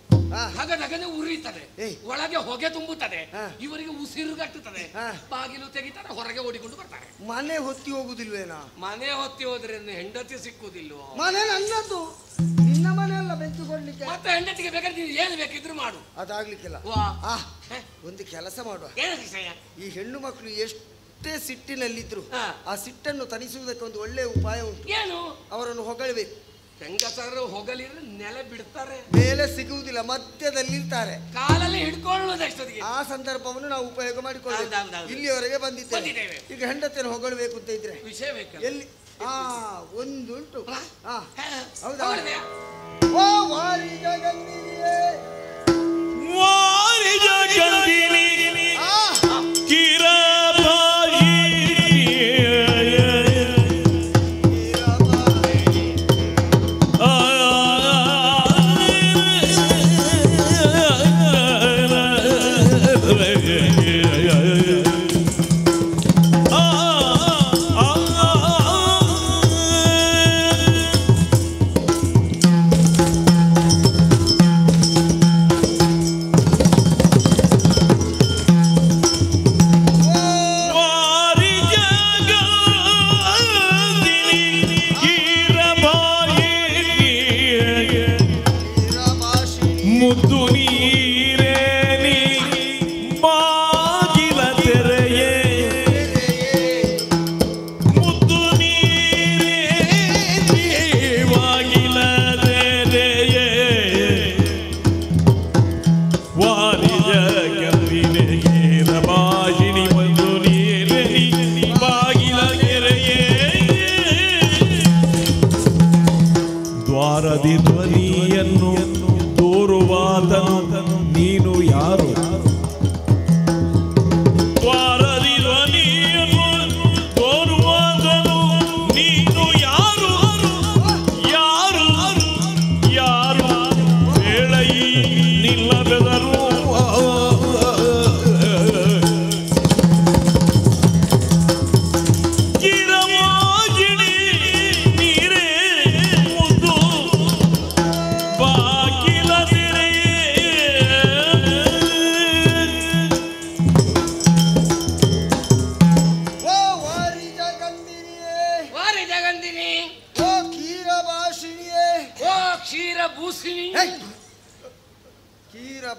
ಹಗದಗನೆ ಉರಿಯುತ್ತದೆ, ಒಳಗೆ ಹೊಗೆ ತುಂಬುತ್ತದೆ, ಇವರಿಗೆ ಉಸಿರುಗಟ್ಟುತ್ತದೆ. ಬಾಗಿಲು ತೆಗಿತಾರೆ, ಹೊರಗೆ ಓಡಿಕೊಂಡು ಬರ್ತಾರೆ. ಮನೆ ಹೊತ್ತಿ ಹೋಗುದಿಲ್ವೇನಾ? ಮನೆ ಹೊತ್ತಿ ಹೋದ್ರೆ ಹೆಂಡತಿ ಸಿಕ್ಕುದಿಲ್ವೋ? ಮನೆ ನನ್ನದು, ನಿನ್ನ ಮನೆ ಅಲ್ಲ ಬೆಂಕಿ ಕೊಡ್ಲಿಕ್ಕೆ. ಮತ್ತೆ ಹೆಂಡತಿಗೆ ಬೇಕಾದ್ರೆ ನೀವು ಏನು ಬೇಕಿದ್ರು ಮಾಡು. ಅದಾಗ್ಲಿಕ್ಕಿಲ್ಲ. ಒಂದು ಕೆಲಸ ಮಾಡುವ. ಈ ಹೆಣ್ಣು ಮಕ್ಕಳು ಎಷ್ಟೇ ಸಿಟ್ಟಿನಲ್ಲಿದ್ರು ಆ ಸಿಟ್ಟನ್ನು ತಣಿಸುವುದಕ್ಕೆ ಒಂದು ಒಳ್ಳೆ ಉಪಾಯ ಉಂಟು. ಏನು? ಅವರನ್ನು ಹೊಗಳಬೇಕು. ಹೆಂಗಸರು ಹೊಗಳಿದ್ರೆ ನೆಲೆ ಬಿಡ್ತಾರೆ, ಮೇಲೆ ಸಿಗುವುದಿಲ್ಲ, ಮಧ್ಯದಲ್ಲಿರ್ತಾರೆ, ಕಾಲಲ್ಲಿ ಹಿಡ್ಕೊಳ್ಳುವುದಷ್ಟೊತ್ತಿಗೆ. ಆ ಸಂದರ್ಭವನ್ನು ನಾವು ಉಪಯೋಗ ಮಾಡಿಕೊಳ್ಳಬೇಕು. ಇಲ್ಲಿಯವರೆಗೆ ಬಂದಿದ್ದೇವೆ. ಈಗ ಹೆಂಡತಿಯನ್ನು ಹೊಗಳಬೇಕು ಅಂತ ಇದ್ರೆ ವಿಷಯ ಬೇಕು. ಎಲ್ಲಿ? ಒಂದುಂಟು. ಹೌದಾ? ಓ ವಾರಿ ಜಗತ್ತಿನಿಯೇ, ವಾರಿ ಜಗತ್ತಿನಿ ಧ್ವನಿಯನ್ನು ತೋರುವಾತನು ನೀನು ಯಾರು? ದ್ವಾರದಿ ಧ್ವನಿಯನ್ನು ತೋರುವಾತನು ನೀನು ಯಾರು? ಯಾರು ಯಾರು ಬೇಳೈ ನಿಲ್ಲಬೆದರು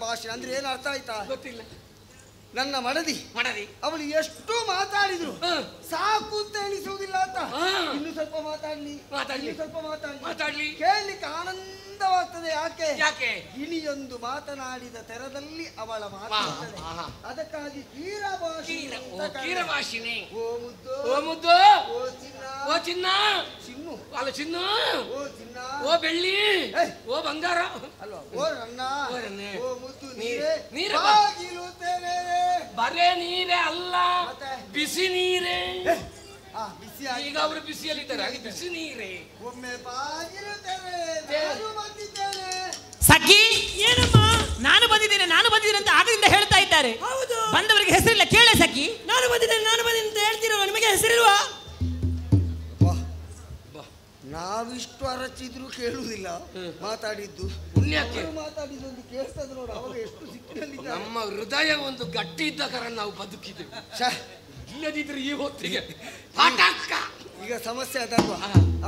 ಭಾಷೆ ಅಂದ್ರೆ ಏನು ಅರ್ಥ ಆಯ್ತಾ? ಗೊತ್ತಿಲ್ಲ. ನನ್ನ ಮಡದಿ ಅವಳು ಎಷ್ಟು ಮಾತಾಡಿದ್ರು ಸಾಕು ಅಂತ ಎಣಿಸುವುದಿಲ್ಲ ಅಂತ. ಇನ್ನು ಸ್ವಲ್ಪ ಮಾತಾಡ್ಲಿ, ಸ್ವಲ್ಪ ಮಾತಾಡ್ಲಿ, ಕೇಳಲಿಕ್ಕೆ ಆನಂದವಾಗ್ತದೆ. ಯಾಕೆ? ಗಿಣಿಯೊಂದು ಮಾತನಾಡಿದ ತೆರದಲ್ಲಿ ಅವಳ ಮಾತಾಡ್ತಾಳೆ. ಅದಕ್ಕಾಗಿ ಕೀರಭಾಷಿಣಿ. ಓ ಮುದ್ದು, ಓ ಮುದ್ದು, ಓ ಚಿನ್ನ, ಚಿನ್ನು, ಅಲ್ಲ ಚಿನ್ನ, ಓ ಚಿನ್ನ, ಓ ಬೆಳ್ಳಿ, ಓ ಬಂಗಾರ ಅಲ್ವಾ, ಓ ನನ್ನ, ಓ ಮುದ್ದು ನೀರೇ ಬಾಗಿಲು ತೆರೆಯೇ. ಬರೇ ನೀರೇ ಅಲ್ಲ, ಬಿಸಿ ನೀರೇ. ಬಿಸಿ ಈಗ ಅವರು ಬಿಸಿಯಲ್ಲಿದ್ದಾರೆ, ಹಾಗೆ ಬಿಸಿ ನೀರೇ. ಒಮ್ಮೆ ಬಾಗಿಲು ತೆರೆ, ನಾನು ಬಂದಿದ್ದೇನೆ. ಸಖಿ, ಏನಮ್ಮ ನಾನು ಬಂದಿದ್ದೇನೆ ಅಂತ ಆಗದಿಂದ ಹೇಳ್ತಾ ಇದ್ದಾರೆ. ಹೌದು, ಬಂದವರಿಗೆ ಹೆಸರಿಲ್ಲ, ಕೇಳೆ ಸಖಿ. ನಾನು ಬಂದಿದ್ದೇನೆ ಅಂತ ಹೇಳ್ತಿರೋ, ನಿಮಗೆ ಹೆಸರಿಲ್ವಾ? ನಾವಿಷ್ಟು ಅರಚಿದ್ರು ಕೇಳುವುದಿಲ್ಲ ಮಾತಾಡಿದ್ದು. ಪುಣ್ಯಕ್ಕೆ ಮಾತಾಡಿದ್ದು ಒಂದು ಕೇಳ್ತದ ನೋಡು, ಅವಾಗ ಎಷ್ಟು ಸಿಕ್ಕಿನಲ್ಲಿ ನಮ್ಮ ಹೃದಯ ಒಂದು ಗಟ್ಟಿ ಇದ್ದ ಕಾರಣ ನಾವು ಬದುಕಿದ್ದೇವೆ. ಇಲ್ಲದಿದ್ರೆ ಈ ಹೊತ್ತಿಗೆ ಈಗ ಸಮಸ್ಯೆ ಅದಲ್ವಾ,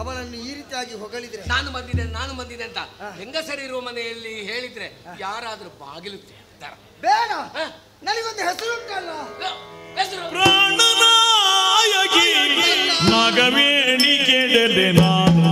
ಅವನನ್ನು ಈ ರೀತಿಯಾಗಿ ಹೊಗಳಿದ್ರೆ ನಾನು ಬಂದಿದೆ ಅಂತ ಹೆಂಗಸರಿರುವ ಮನೆಯಲ್ಲಿ ಹೇಳಿದ್ರೆ ಯಾರಾದ್ರೂ ಬಾಗಿಲು ತೆರೆದಾರ? ಬೇಡ, ನನಗೊಂದು ಹೆಸರು ಉಂಟಲ್ಲ. ಹೆಸರು ಪ್ರಾಣನಾಯಕಿ ನಾಗವೇಣಿ ಕೇಳಲೆ ನಾನು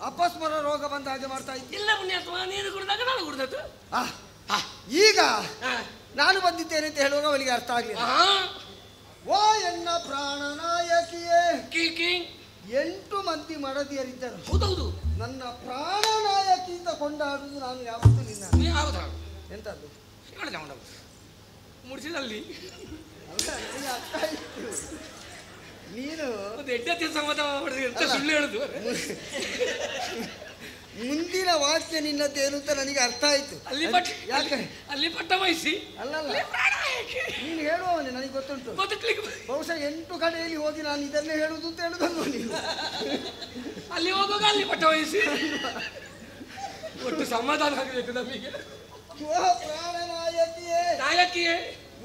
ಅಪಸ್ಮರ ರೋಗ ಬಂದ ಹಾಗೆ ಮಾಡ್ತಾ ಇದ್ದೆ. ಇಲ್ಲ ಪುಣ್ಯಾತ್ಮ, ನೀನು ಕುಡಿದಾಗ ನಾನು ಕುಡಿದದ್ದು. ಈಗ ನಾನು ಬಂದಿದ್ದೇನೆ ಅಂತ ಹೇಳುವಾಗ ಅವಳಿಗೆ ಅರ್ಥ ಆಗಲಿಲ್ಲ. ಓ ಎನ್ನ ಪ್ರಾಣನಾಯಕಿಯೇ, 8 ಮಂದಿ ಮಡದಿಯರಿದ್ದರು. ಹೌದೌದು, ನನ್ನ ಪ್ರಾಣನಾಯಕಿ ಅಂತ ಕೊಂಡಾಡುವುದು ನಾನು ಯಾವತ್ತೂ ನಿನ್ನ. ಎಂತದ್ದು ಮುಡಿಸಿದಲ್ಲಿ ನೀನು ಹೆಂಡತಿ ಸಮಾಧಾನ ಮಾಡಿದ್ರೆ ಎಂತ ಸುಳ್ಳು ಹೇಳುದು. ಮುಂದಿನ ವಾಕ್ಯ ನಿನ್ನದ್ದೇನು ಅಂತ ನನಗೆ ಅರ್ಥ ಆಯ್ತು. ಯಾಕೆ ಅಲ್ಲಿ ಪಟ್ಟ ವಹಿಸಿ ಅಲ್ಲಲ್ಲ, ನೀನು ಹೇಳುವವನೇ ನನಗೆ ಗೊತ್ತುಂಟು. ಬಹುಶಃ 8 ಕಡೆಯಲ್ಲಿ ಹೋಗಿ ನಾನು ಇದನ್ನೇ ಹೇಳುವುದು ಅಂತ ಹೇಳುದಲ್ವ ನೀನು. ಅಲ್ಲಿ ಹೋಗುವಾಗ ಅಲ್ಲಿ ಪಟ್ಟ ವಹಿಸಿ ಒಟ್ಟು ಸಮಾಧಾನ ಆಗಬೇಕು ನಮಗೆ. ಓ ಪ್ರಾಣನಾಯಕಿಯೇ, ನಾಯಕಿಯೇ,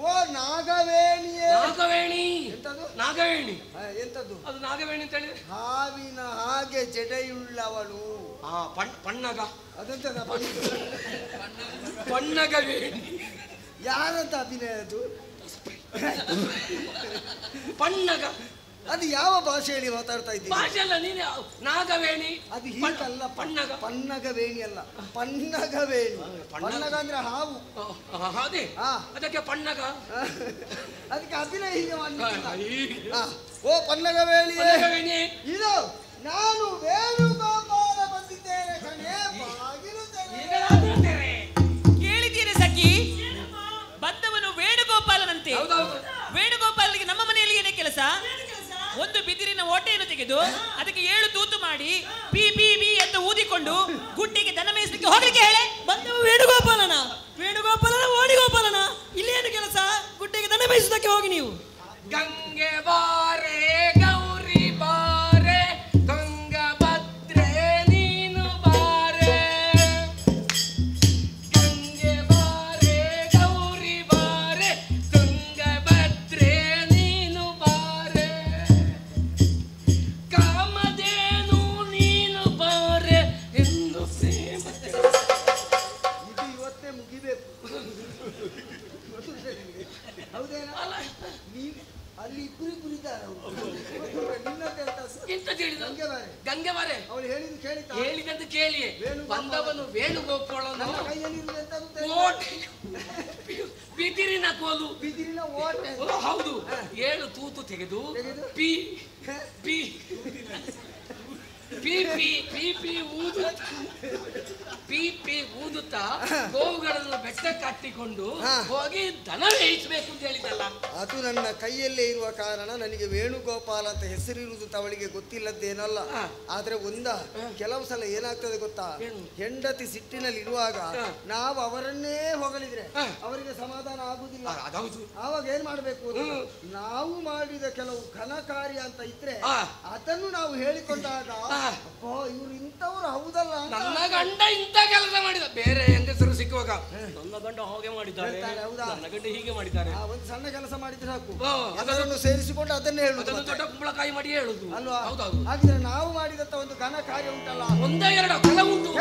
ಓ ನಾಗವೇಣಿಯೇ. ನಾಗವೇಣಿ ಎಂತದು? ನಾಗವೇಣಿ ಎಂತದ್ದು? ಅದು ನಾಗವೇಣಿ ಅಂತ ಹೇಳಿದ್ರೆ ಹಾವಿನ ಹಾಗೆ ಜಡೆಯುಳ್ಳವಳು. ಪಣ್ಣಗ. ಅದೆಂತದ? ಪಣ್ಣಗವೇಣಿ ಯಾರಂತ ಅಭಿನಯ ಅದು? ಪಣ್ಣಗ ಅದು ಯಾವ ಭಾಷೆಯಲ್ಲಿ ಮಾತಾಡ್ತಾ ಇದ್ದೀನಿ? ಭಾಷೆ ಅಲ್ಲ, ನೀನು ನಾಗವೇಣಿ. ಅದು ಹೀಗಲ್ಲ, ಪನ್ನಗ. ಪನ್ನಗವೇಣಿ ಅಲ್ಲ, ಪನ್ನಗವೇಣಿ. ಪನ್ನಗ ಅಂದ್ರೆ ಹಾವು. ಅದೇ ಅದಕ್ಕೆ ಪನ್ನಗ. ಅದಕ್ಕೆ ಅಭಿನಯ ಹೀಗೆ ಮಾಡಲಿಲ್ಲ. ಓ ಪನ್ನಗವೇಣಿ, ಇದು ನಾನು ವೇಣುಗೋಪಾಲ ಬಂದಿದ್ದೇನೆ ಕಣೆ. ಕೇಳಿದ್ದೀರಿ ಸಖಿ, ಬಂದವನು ವೇಣುಗೋಪಾಲನಂತೆ. ವೇಣುಗೋಪಾಲನಿಗೆ ನಮ್ಮ ಮನೆಯಲ್ಲಿ ಏನೇ ಕೆಲಸ? ಒಂದು ಬಿದಿರಿನ ಓಟೆಯನ್ನು ತೆಗೆದು ಅದಕ್ಕೆ 7 ತೂತು ಮಾಡಿ ಪಿ ಪಿ ಬಿ ಎಂದು ಊದಿಕೊಂಡು ಗುಡ್ಡೆಗೆ ದನ ಮೇಯಿಸಲಿಕ್ಕೆ ಹೋಗ್ಲಿಕ್ಕೆ ಹೇಳೆ. ಬಂದವ ವೇಣುಗೋಪಾಲನ ಓಣಿಗೋಪಾಲನ. ಇಲ್ಲೇನು ಕೆಲಸ? ಗುಡ್ಡೆಗೆ ದನ ಮೇಯಿಸುವುದಕ್ಕೆ ಹೋಗಿ ನೀವು. ಗಂಗೆ ಬಾರೆ ಗೌರಿ ಬಾರೆ, ತುಂಗಭದ್ರೆ ನೀನು ಬಾರೆ. ಗಂಗೆ ಬಾರೆ ಗೌರಿ ಬಾರೆ, ತುಂಗಭದ್ರೆ ನೀನು ಬಾರೆ. ಕಾಮಧೇನು ನೀನು ಬಾರೆ ಎಂದು ಪ್ರೇಮ. ಇದು ಇವತ್ತೇ ಮುಗಿಬೇಕು. ಹೌದೇನಾ? ಅಲ್ಲಿ ಇಬ್ಬರು ಕುರಿತಾರೆ. ಅವಳು ಹೇಳಿದ್ದು ಕೇಳಿತಾ? ಹೇಳಿದಂತ ಕೇಳಿಯೇ ಬಂದವನು ವೇಣುಗೋಪಾಲನು ಬಿದಿರಿನ ಕೋಲು, ಬಿದಿರಿನ ಓಟೆ. ಹೌದು, 7 ತೂತು ತೆಗೆದು ಪಿ ಪಿ ಪಿ ಪಿ ಪಿ ಪಿ ಊದುತ್ತಾ ಪಿ ಪಿ ಊದುತ್ತಾ ಗೋವುಗಳನ್ನು ಬೆಟ್ಟ ಕಟ್ಟಿಕೊಂಡು ಹೋಗಿ ದನ ಬೇಯಿಸಬೇಕು ಅಂತ ಹೇಳಿದಲ್ಲ. ಅದು ನನ್ನ ಕೈಯಲ್ಲೇ ಇರುವ ಕಾರಣ ನನಗೆ ವೇಣುಗೋಪಾಲ ಅಂತ ಹೆಸರಿರುವುದು ಅವಳಿಗೆ ಗೊತ್ತಿಲ್ಲದ್ದೇನಲ್ಲ. ಆದ್ರೆ ಕೆಲವು ಸಲ ಏನಾಗ್ತದೆ ಗೊತ್ತಾ, ಹೆಂಡತಿ ಸಿಟ್ಟಿನಲ್ಲಿ ಇರುವಾಗ ನಾವು ಅವರನ್ನೇ ಹೊಗಳಿದ್ರೆ ಅವರಿಗೆ ಸಮಾಧಾನ ಆಗುದಿಲ್ಲ. ಆವಾಗ ಏನ್ ಮಾಡ್ಬೇಕು, ನಾವು ಮಾಡಿದ ಕೆಲವು ಘನ ಕಾರ್ಯ ಅಂತ ಇದ್ರೆ ಅದನ್ನು ನಾವು ಹೇಳಿಕೊಂಡಾಗ ಇವ್ರು ಇಂಥವ್ರು ಹೌದಲ್ಲ, ನನ್ನ ಗಂಡ ಇಂಥ ಕೆಲಸ ಮಾಡಿದ. ಬೇರೆ ಹೆಂಗಸರು ಸಿಕ್ಕುವಾಗ ನನ್ನ ಗಂಡ ಹಾಗೆ ಮಾಡಿದ್ದಾರೆ, ನನ್ನ ಗಂಡ ಹೀಗೆ ಮಾಡಿದ್ದಾರೆ. ಒಂದು ಸಣ್ಣ ಕೆಲಸ ಮಾಡಿದ್ರೆ ಸಾಕು, ಅದನ್ನು ಸೇರಿಸಿಕೊಂಡು ಅದನ್ನೇ ಹೇಳುದು, ದೊಡ್ಡ ಕುಂಬಳಕಾಯಿ ಮಾಡಿ ಹೇಳುದು ಅಲ್ವಾ? ಹಾಗಿದ್ರೆ ನಾವು ಮಾಡಿದಂತ ಒಂದು ಘನ ಕಾರ್ಯ ಉಂಟಲ್ಲ, 1-2 ಕೆಲವು ಉಂಟು.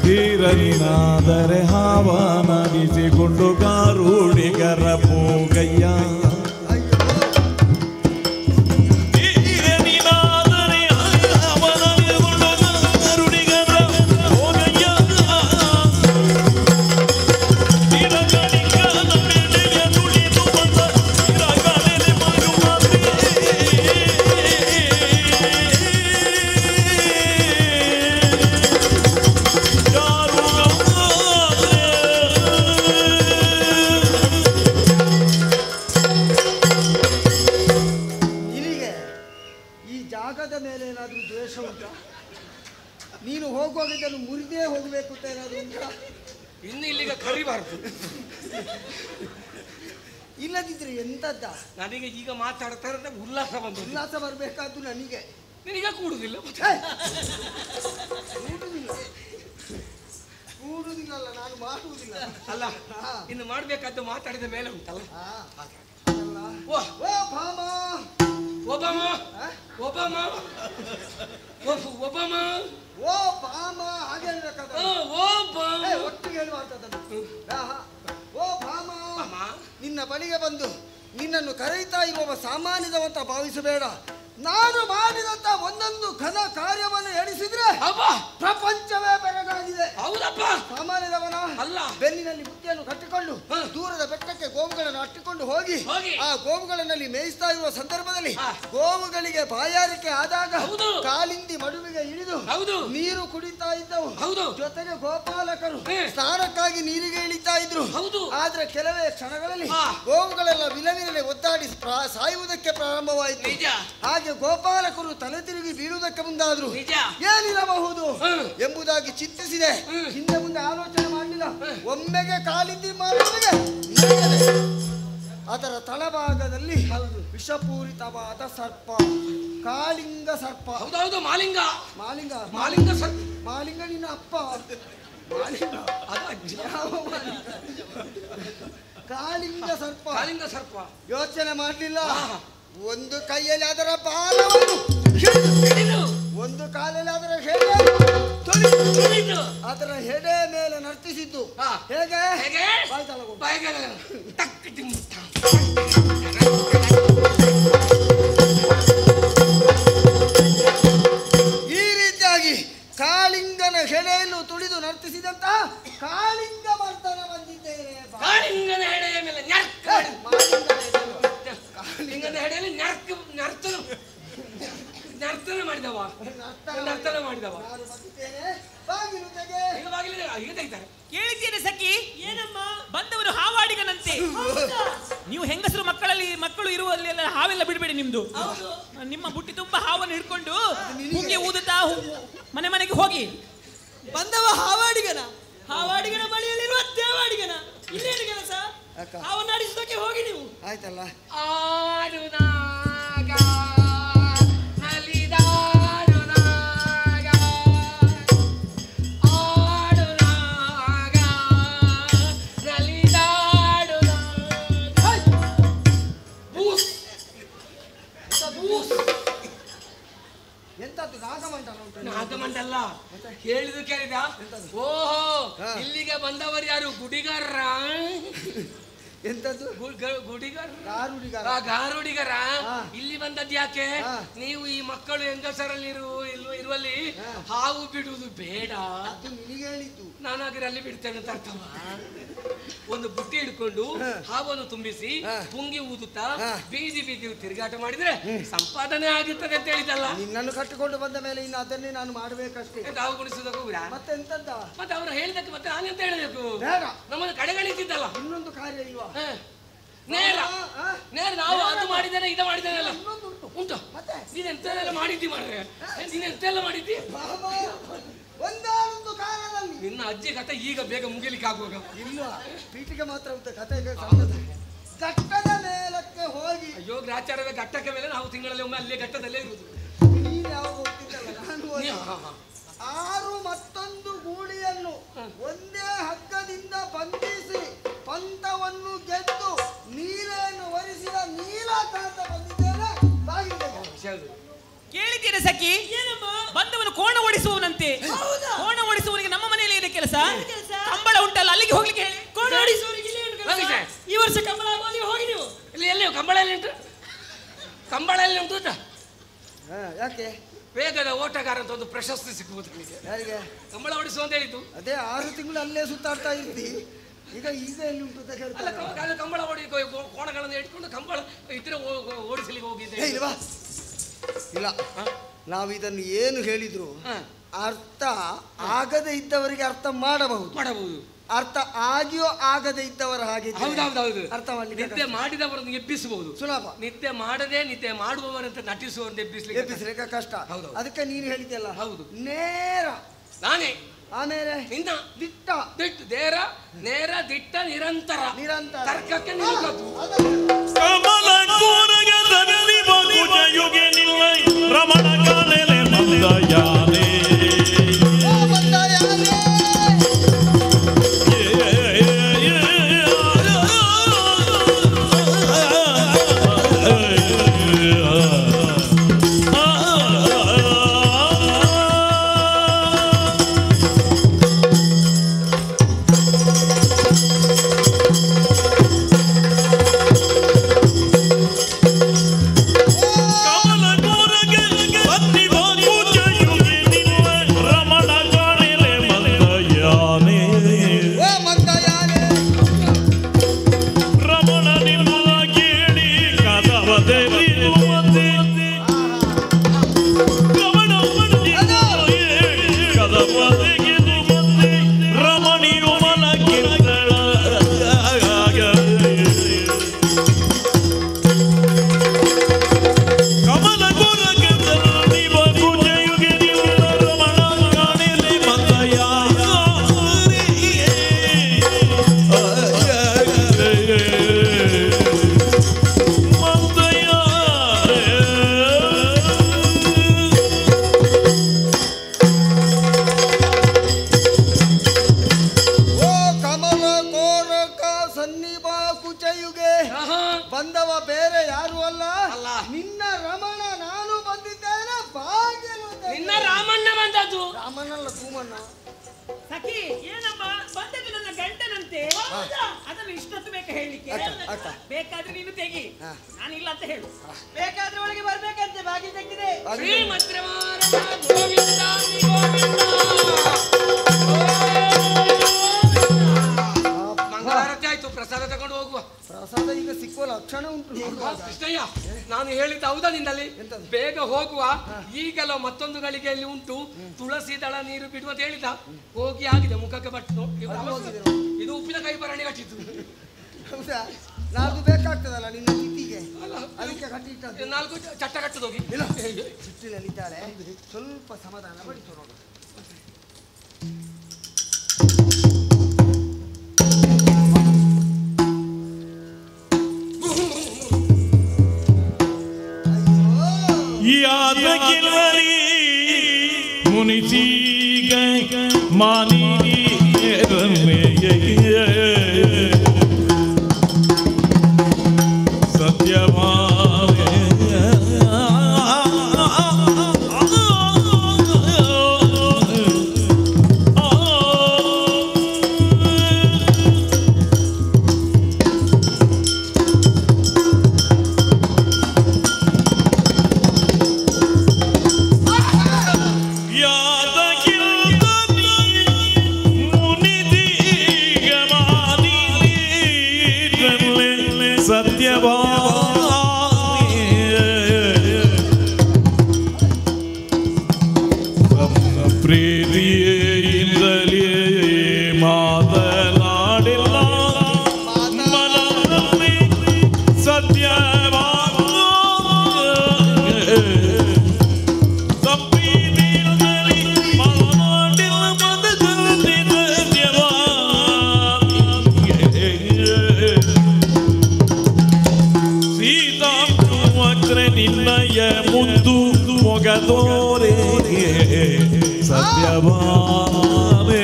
ಧೀರನಿನಾದರೆ ಹಾವನಾಗಿಸಿಕೊಂಡು ಕಾರುಣಿಗರ ಪೂಗಯ್ಯ ನೀನು ಹೋಗುವಾಗ ಇದನ್ನು ಮುರಿದೇ ಹೋಗಬೇಕು ಅಂತ ಏನಾದ್ರು ಉಂಟಾ? ಇನ್ನು ಇಲ್ಲಿಗೆ ಕರಿಬಾರ್ದು. ಇಲ್ಲದಿದ್ರೆ ಎಂತದ್ದ? ನನಗೆ ಈಗ ಮಾತಾಡ್ತಾ ಇರೋದೇ ಉಲ್ಲಾಸ ಬಂದು. ಉಲ್ಲಾಸ ಬರಬೇಕಾದ್ದು ನನಗೆ, ನಿನಗೆ ಕೂಡುದಿಲ್ಲ. ಕೂಡುದಿಲ್ಲಲ್ಲ, ನಾನು ಮಾಡುವುದಿಲ್ಲ. ಅಲ್ಲ, ಇನ್ನು ಮಾಡ್ಬೇಕಾದ್ದು ಮಾತಾಡಿದ ಮೇಲೆ ಉಂಟಲ್ಲ. ನಿನ್ನ ಬಳಿಗೆ ಬಂದು ನಿನ್ನನ್ನು ಕರೆಯುತ್ತಾ ಇರುವ ಸಾಮಾನ್ಯದವಂತ ಭಾವಿಸಬೇಡ. ನಾನು ಮಾಡಿದಂತ ಒಂದೊಂದು ಘನ ಕಾರ್ಯವನ್ನು ಎಣಿಸಿದ್ರೆ ಪ್ರಪಂಚವೇ ಬೆರಗಾಗಿದೆ. ಹೌದಪ್ಪ, ಸಾಮಾನ್ಯದವನ ಅಲ್ಲ. ಬೆನ್ನಿನಲ್ಲಿ ಬುತ್ತಿಯನ್ನು ಕಟ್ಟಿಕೊಂಡು ದೂರದ ಬೆಟ್ಟಕ್ಕೆ ಗೋವುಗಳನ್ನು ಅಟ್ಟಿಕೊಂಡು ಹೋಗಿ ಆ ಗೋವುಗಳಲ್ಲಿ ಮೇಯಿಸ್ತಾ ಇರುವ ಸಂದರ್ಭದಲ್ಲಿ ಗೋವುಗಳಿಗೆ ಬಾಯಾರಿಕೆ ಆದಾಗ ಕಾಲಿಂದಿ ಮಡುವಿಗೆ ಇಳಿದು ನೀರು ಕುಡಿತಾ ಇದ್ದವು. ಜೊತೆಗೆ ಗೋಪಾಲಕರು ಸ್ನಾನಕ್ಕಾಗಿ ನೀರಿಗೆ ಇಳಿತಾ ಇದ್ರು. ಆದ್ರೆ ಕೆಲವೇ ಕ್ಷಣಗಳಲ್ಲಿ ಗೋವುಗಳೆಲ್ಲ ವಿಲವಿಲನೆ ಒದ್ದಾಡಿ ಸಾಯುವುದಕ್ಕೆ ಪ್ರಾರಂಭವಾಯಿತು. ಹಾಗೆ ಗೋಪಾಲಕರು ತಲೆ ತಿರುಗಿ ಬೀಳುವುದಕ್ಕೆ ಮುಂದಾದ್ರು. ಏನಿರಬಹುದು ಎಂಬುದಾಗಿ ಚಿಂತಿಸಿದೆ. ಹಿಂದೆ ಮುಂದೆ ಆಲೋಚನೆ ಮಾಡಲಿಲ್ಲ. ಒಮ್ಮೆಗೆ ಕಾಲಿಂದಿ ಮಾಡುವುದಿಗೆ ಅದರ ತಳಭಾಗದಲ್ಲಿ ವಿಷಪೂರಿತವಾದ ಸರ್ಪ, ಕಾಳಿಂಗ ಸರ್ಪ. ಹೌದೌದು, ಮಾಲಿಂಗ. ಮಾಲಿಂಗ ಮಾಲಿಂಗ ಸರ್ಪ. ಮಾಲಿಂಗ ನಿನ್ನ ಅಪ್ಪ. ಮಾಲಿಂಗ ಕಾಳಿಂಗ ಸರ್ಪ. ಕಾಳಿಂಗ ಸರ್ಪ. ಯೋಚನೆ ಮಾಡಲಿಲ್ಲ. ಒಂದು ಕೈಯಲ್ಲಿ ಅದರ ಬಾಲವನ್ನು ಹಿಡಿದು, ಒಂದು ಕಾಲಲ್ಲಿ ಅದರ ಹೆಡೆ ತೊಳೆದು ಅದರ ಹೆಡೆ ಮೇಲೆ ನರ್ತಿಸಿದ್ದು. ಹೇಗೆ? ಈ ರೀತಿಯಾಗಿ ಕಾಳಿಂಗನ ಹೆಡೆಯನ್ನು ತುಳಿದು ನರ್ತಿಸಿದಂತಹ ಕಾಳಿಂಗ ಮಾಡಿದವ ನರ್ತನ ಮಾಡಿದವ ಈಗ ಬಾಗಿಲಿದೆ, ಈಗ ತೆಗಿತಾರೆ. ಕೇಳಿದ್ದೇನೆ ಸಖಿ, ಏನಮ್ಮ ಬಂದವರು ಹಾವಾಡಿಗನಂತೆ. ನೀವು ಹೆಂಗಸರು ಮಕ್ಕಳು ಇರುವಲ್ಲಿ ಎಲ್ಲ ಹಾವೆಲ್ಲ ಬಿಡಬೇಡಿ. ನಿಮ್ದು ನಿಮ್ಮ ಬುಟ್ಟಿ ತುಂಬಾ ಹಾವನ್ನು ಹಿಡ್ಕೊಂಡು ಹೂಗೆ ಊದುತ್ತಾ ಮನೆ ಮನೆಗೆ ಹೋಗಿ. ಬಂದವ ಹಾವಾಡಿಗನ ಬಳಿಯಲ್ಲಿರುವ ದೇವಾಡಿಗನ. ಇಲ್ಲೇನು ಕೆಲಸ? ಹಾವನ್ನು ಆಡಿಸೋಕೆ ಹೋಗಿ ನೀವು. ಆಯ್ತಲ್ಲ. ಆಡುನಾಗ ನಲಿದಾಡುನಾಗ ಆಡುನಾಗ ನಲಿದಾಡುನಾಗ. ಬೂಸ್ ಬೂಸ್ ಎಂತದ್ದು ನಾಗಮಂಡಲ ಉಂಟು? ನಾಗಮಂಡಲ ಹೇಳಿದು ಕೇಳಿದ. ಓಹೋ, ಇಲ್ಲಿಗೆ ಬಂದವರು ಯಾರು? ಗುಡಿಗಾರರ? ಎಂತದ್ದು? ಗಾರುಡಿಗರ. ಇಲ್ಲಿ ಬಂದದ್ದು ಯಾಕೆ? ನೀವು ಈ ಮಕ್ಕಳು ಹೆಂಗಸರಲ್ಲಿ ಇರುವಲ್ಲಿ ಹಾವು ಬಿಡುವುದು ಬೇಡ. ನಾನಾಗಿರ ಅಲ್ಲಿ ಬಿಡ್ತೇನೆ ಅಂತ ಅರ್ಥವ. ಒಂದು ಬುಟ್ಟಿ ಹಿಡ್ಕೊಂಡು ಹಾವನ್ನು ತುಂಬಿಸಿ ಪುಂಗಿ ಊದುತ್ತಾ ಬೀದಿ ಬೀದಿ ತಿರುಗಾಟ ಮಾಡಿದ್ರೆ ಸಂಪಾದನೆ ಆಗುತ್ತದೆ ಅಂತ ಹೇಳಿದಲ್ಲ. ನಿನ್ನನ್ನು ಕಟ್ಟಿಕೊಂಡು ಬಂದ ಮೇಲೆ ಇನ್ನು ಅದನ್ನೇ ನಾನು ಮಾಡಬೇಕಷ್ಟೇ. ಹಾವು ಗುಣಿಸುವುದಕ್ಕೂ ಬಿಡ. ಮತ್ತೆ ಎಂತದ್ದ? ಮತ್ತೆ ಅವರು ಹೇಳಿದಕ್ಕೆ ಮತ್ತೆ ನಾನೆಂತ ಹೇಳಬೇಕು? ನಮ್ಮನ್ನು ಕಡೆಗಣಿಸಿದ್ದಲ್ಲ. ಇನ್ನೊಂದು ಕಾರ್ಯ ಇಲ್ವಾ? ನೇರ ನಾವು ಅದು ಮಾಡಿದ್ದೇನೆ ಇದು ಮಾಡಿದ್ದೇನಲ್ಲ ಉಂಟು. ನೀನೆಂತೆಲ್ಲ ಮಾಡಿದ್ದಿ ಮಾಡ್ರೆ, ನೀನೆಂತೆಲ್ಲ ಮಾಡಿದ್ದಿ. ಒಂದಾನೊಂದು ಕಾಲದಲ್ಲಿ ನಿನ್ನ ಅಜ್ಜಿ ಕಥೆ ಈಗ ಬೇಗ ಮುಗಿಲಿಕ್ಕೆ ಆಗುವಾಗ ಇಲ್ವಾ? ಪೀಠಿಗೆ ಮಾತ್ರ ಉಂಟು ಕಥೆ. ಘಟ್ಟದ ಮೇಲಕ್ಕೆ ಹೋಗಿ. ಅಯ್ಯೋ ಗ್ರಾಚಾರವೇ, ಘಟ್ಟಕ್ಕೆ ಮೇಲೆ ನಾವು ತಿಂಗಳಲ್ಲಿ ಒಮ್ಮೆ ಅಲ್ಲೇ ಘಟ್ಟದಲ್ಲೇ ಇರುವುದು. ನೀನು ಯಾವಾಗ ಹೋಗ್ತಿದ್ದಲ್ಲ, ನಾನು 6 ಮತ್ತೊಂದು ಗೂಳಿಯನ್ನು ಒಂದೇ ಹಗ್ಗದಿಂದ ಬಂಧಿಸಿ ಪಂಥವನ್ನು ಗೆದ್ದು ನೀರನ್ನು ಒರೆಸಿದ ನೀಲಕಾಂತ ಬಂದಿದ್ದೇನೆ. ಕೇಳಿದ್ದೀರಾ ಸಖಿ? ಬಂದವನು ಕೋಣ ಓಡಿಸುವವನಂತೆ. ಕೋಣ ಓಡಿಸುವವನಿಗೆ ನಮ್ಮ ಮನೆಯಲ್ಲಿ ಏನು ಕೆಲಸ? ಕಂಬಳ ಉಂಟಲ್ಲ, ಅಲ್ಲಿಗೆ ಹೋಗ್ಲಿಕ್ಕೆ ಹೇಳಿ. ಕೋಣ ಓಡಿಸುವವರಿಗೆ ಇಲ್ಲಿ ಏನು ಕೆಲಸ? ಈ ವರ್ಷ ಕಂಬಳ ಆಗುವಲ್ಲಿ ಹೋಗಿ ನೀವು. ಎಲ್ಲಿ ಕಂಬಳ ಎಲ್ಲಿ ಉಂಟು? ಕಂಬಳ ಎಲ್ಲಿ ಉಂಟು? ಯಾಕೆ? ವೇಗದ ಓಟಗಾರ ಅಂತ ಒಂದು ಪ್ರಶಸ್ತಿ ಸಿಗ್ಬೋದು ನನಗೆ. ಯಾರಿಗೆ? ಕಂಬಳ ಓಡಿಸು ಅಂತ ಹೇಳಿದ್ದು. ಅದೇ 6 ತಿಂಗಳು ಅಲ್ಲೇ ಸುತ್ತಾಡ್ತಾ ಇದ್ದಿ. ಈಗ ಎಲ್ಲಿ ಉಂಟು ಅಂತ ಹೇಳ್ತಾರೆ. ಕಂಬಳ ಓಡಿ ಕೋಣಗಳನ್ನು ಇಟ್ಕೊಂಡು ಕಂಬಳ ಇದ್ರೆ ಓಡಿಸಲಿಕ್ಕೆ ಹೋಗಿದ್ದೆ. ಇಲ್ಲ, ನಾವು ಇದನ್ನು ಏನು ಹೇಳಿದ್ರು ಅರ್ಥ ಆಗದೆ ಇದ್ದವರಿಗೆ ಅರ್ಥ ಮಾಡಬಹುದು. ಅರ್ಥ ಆಗಿಯೋ ಆಗದೆ ಇದ್ದವರ ಹಾಗೆ ಅರ್ಥ ಮಾಡಲಿಕ್ಕೆ ನಿದ್ದೆ ಮಾಡಿದವರನ್ನು ಎಬ್ಬಿಸಬಹುದು, ಸುಲಭ. ನಿದ್ದೆ ಮಾಡದೆ ನಿದ್ದೆ ಮಾಡುವವರಂತ ನಟಿಸುವವರನ್ನು ಎಬ್ಬಿಸಲಿಕ್ಕೆ ಕಷ್ಟ. ಅದಕ್ಕೆ ನೀನು ಹೇಳಿದ್ದಲ್ಲ. ಹೌದು, ನೇರ ನಾನೇ. ಆಮೇಲೆ ನಿನ್ನ ದಿಟ್ಟ ನೇರ ದಿಟ್ಟ ನಿರಂತರ ತರ್ಕಕ್ಕೆ ನಿಲ್ಲುವುದು. ಕಮಲ ಕೂರಗೆ ಧನಿ ಬಗುಜ ಯುಗೆ ನಿಲ್ಲೈ ರಮಣ ಕಾನೆಲೆ ಮಂದಯಾನೆ ಬಂದವ ಬೇರೆ ಯಾರು ಅಲ್ಲ, ನಿನ್ನ ರಮಣ. ನಾನು ಬಂದಿದ್ದೇನೆ. ನಿನ್ನ ರಾಮಣ್ಣ ಬಂದದ್ದು. ರಾಮಣ್ಣಲ್ಲ, ಭೂಮಣ್ಣ. ಸಖಿ, ಏನಮ್ಮ ಬಂದದ್ದು ನನ್ನ ಗಂಟನಂತೆ. ಅದನ್ನು ಇಷ್ಟೊತ್ತು ಬೇಕಾ ಹೇಳಲಿಕ್ಕೆ? ಬೇಕಾದ್ರೆ ನೀನು ತೆಗಿ, ನಾನಿಲ್ಲ ಅಂತ ಹೇಳು. ಬೇಕಾದ್ರೆ ಒಳಗೆ ಬರ್ಬೇಕಂತೆ, ಬಾಗಿ ತೆಗ್ದಿದೆ. ಮಂಗಳಾರತಿ ಆಯ್ತು, ಪ್ರಸಾದ ತಗೊಂಡು ಹೋಗುವ. ಪ್ರಸಾದ ಈಗ ಸಿಕ್ಕುವ ಲಕ್ಷಣ ಉಂಟು ನೋಡುವಾಗ. ಕೃಷ್ಣಯ್ಯ, ನಾನು ಹೇಳಿದ್ದು ಹೌದಾ ನಿನ್ನಲ್ಲಿ? ಬೇಗ ಹೋಗುವ, ಈಗಲೂ ಮತ್ತೊಂದು ಗಳಿಗೆಯಲ್ಲಿ ಉಂಟು ತುಳಸಿ ದಳ ನೀರು ಬಿಡುವ ಅಂತ ಹೇಳಿದ. ಹೋಗಿ ಆಗಿದೆ, ಮುಖಕ್ಕೆ ಬಟ್ಟು ಇದು ಉಪ್ಪಿನಕಾಯಿ ಭರಣಿ ಕಟ್ಟಿದ್ದು. ಹೌದಾ? ನಾಲ್ಕು ಬೇಕಾಗ್ತದಲ್ಲ ನಿನ್ನ ತಿಥಿಗೆ, ಅದಕ್ಕೆ ಕಟ್ಟಿಟ್ಟದ್ದು. 4 ಚಟ್ಟ ಕಟ್ಟದೋಗಿ ಇಲ್ಲ, ಸಿಟ್ಟಿನಲ್ಲಿದ್ದಾಳೆ, ಸ್ವಲ್ಪ ಸಮಾಧಾನ ಪಡಿಸು ನೋಡು. ಯಾದಗಿರಿ ಮುನಿಸಿಗ ಮಾನಿ ಸತ್ಯಭಾವೆ ಪ್ರೀತಿಯಿಂದಲೇ ಮಾತನಾಡಿಲ್ಲ ಮನದಲ್ಲಿ ಸತ್ಯವಾದ ಪ್ರೀತಿಯಿಂದಲೇ ಮಾತನಾಡಿಲ್ಲ ಮನದಲ್ಲಿ ಸೀತಾಕ್ರೆ ನಿನ್ನಯ ಮುದ್ದು ಮೊಗದೋರೆ ಸತ್ಯಭಾಮೆ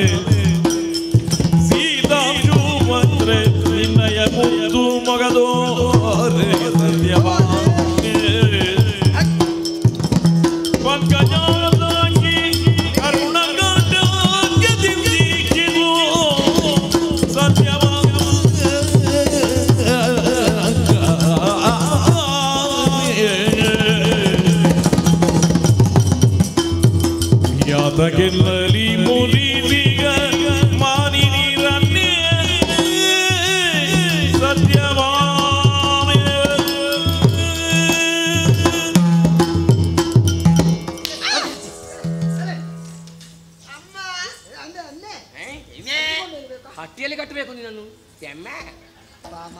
ಸೀತಾಕ್ರೆ ನಿನ್ನಯ ಮುದ್ದು ಮೊಗದೋರೆ ಸತ್ಯಭಾಮೆ ಪಂಕಜಾದಾಗಿ ಕರುಣಗಾಢ ದಿಕ್ಕಿದು ಸತ್ಯಭಾಮೆ ಯಾದಗಿರಿ ಮುನಿಸಿಗ ಮಾನಿ ನೀರನ್ನೇ ಸತ್ಯಭಾಮೆ ಹಟ್ಟಿಯಲ್ಲಿ ಕಟ್ಟಬೇಕು ನೀನನ್ನು. ಭಾಮ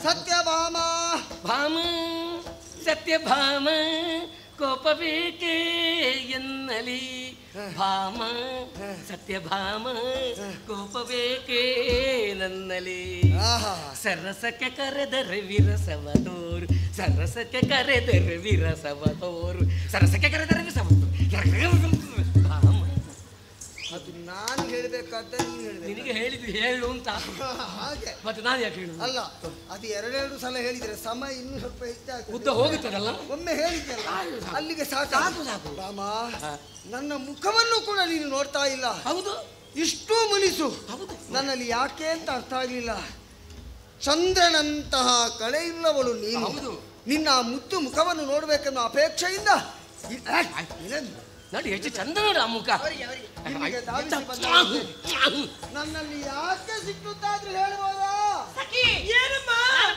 ಸತ್ಯಭಾಮ ಭಾಮ ಸತ್ಯಭಾಮ ಕೋಪಬೇಕೆ ಎನ್ನಲಿ ಭಾಮ ಸತ್ಯಭಾಮ ಕೋಪಬೇಕೆ ನನ್ನಲಿ ಸರಸಕ್ಕೆ ಕರೆದರೆ ವಿರಸವ ತೋರು ಸರಸಕ್ಕೆ ಕರೆದರೆ ವಿರಸವ ತೋರು ಸರಸಕ್ಕೆ ಕರೆದರೆ ವಿರಸವ ಭಾಮ ಅದು ನಾನು ಹೇಳಬೇಕಾದ ನೀನು ಹೇಳಿದೆ. ನಿನಗೆ ಹೇಳಿದ್ದು ಹೇಳು ಅಂತ ಹಾಗೆ ಮತ್ತೆ ನಾನು ಯಾಕೆ ಹೇಳು? ಅಲ್ಲ, ಅದು ಎರಡೆರಡು ಸಲ ಹೇಳಿದ್ರೆ ಸಮಯ ಇನ್ನೂ ಸ್ವಲ್ಪ ಹೆಚ್ಚಾಗ್ತದೆ. ಉದ್ದ ಹೋಗುತ್ತದಲ್ಲ. ಒಮ್ಮೆ ಹೇಳಿದ್ದಲ್ಲ, ಅಲ್ಲಿಗೆ ಸಾಕು. ರಾಮ, ನನ್ನ ಮುಖವನ್ನು ಕೂಡ ನೀನು ನೋಡ್ತಾ ಇಲ್ಲ. ಹೌದು, ಇಷ್ಟು ಮುನಿಸು ನನ್ನಲ್ಲಿ ಯಾಕೆ ಅಂತ ಅರ್ಥ ಆಗಲಿಲ್ಲ. ಚಂದ್ರನಂತಹ ಕಳೆ ಇಲ್ಲವಳು ನೀನು. ನಿನ್ನ ಮುದ್ದು ಮುಖವನ್ನು ನೋಡಬೇಕೆನ್ನೋ ಅಪೇಕ್ಷೆಯಿಂದ ನೋಡಿ ಹೆಚ್ಚು ಚಂದ ನೋಡು ಆ ಮುಖ. ನನ್ನಲ್ಲಿ ಯಾಕೆ ಸಿಕ್ಕುತ್ತಾದ್ರೂ ಹೇಳ್ಬೋದಾ?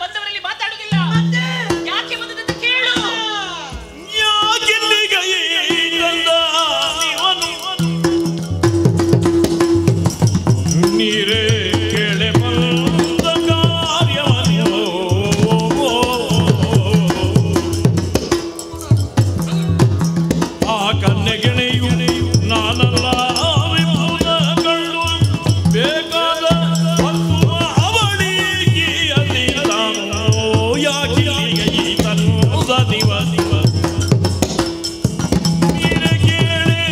ಬಂದವರಲ್ಲಿ ಮಾತಾಡುವುದಿಲ್ಲ, ಯಾಕೆ ಬಂದದಂತ ಕೇಳು. ನೀರೇ ಕೇಳೆ ಬಂದ ಕಾರ್ಯವನ್ನು ಆ ಕನ್ನೆಗೆಳೆಯು ನಾನಲ್ಲ ವಿಪುಲಗಳು ಬೇಕಾದ ವಸ್ತು ಅವಳಿಗೆ ಅಲ್ಲಿದ್ದಾನೋ ಯಾಕೆ ತನ್ನ ದಿವ ನೀರೇ ಕೇಳೆ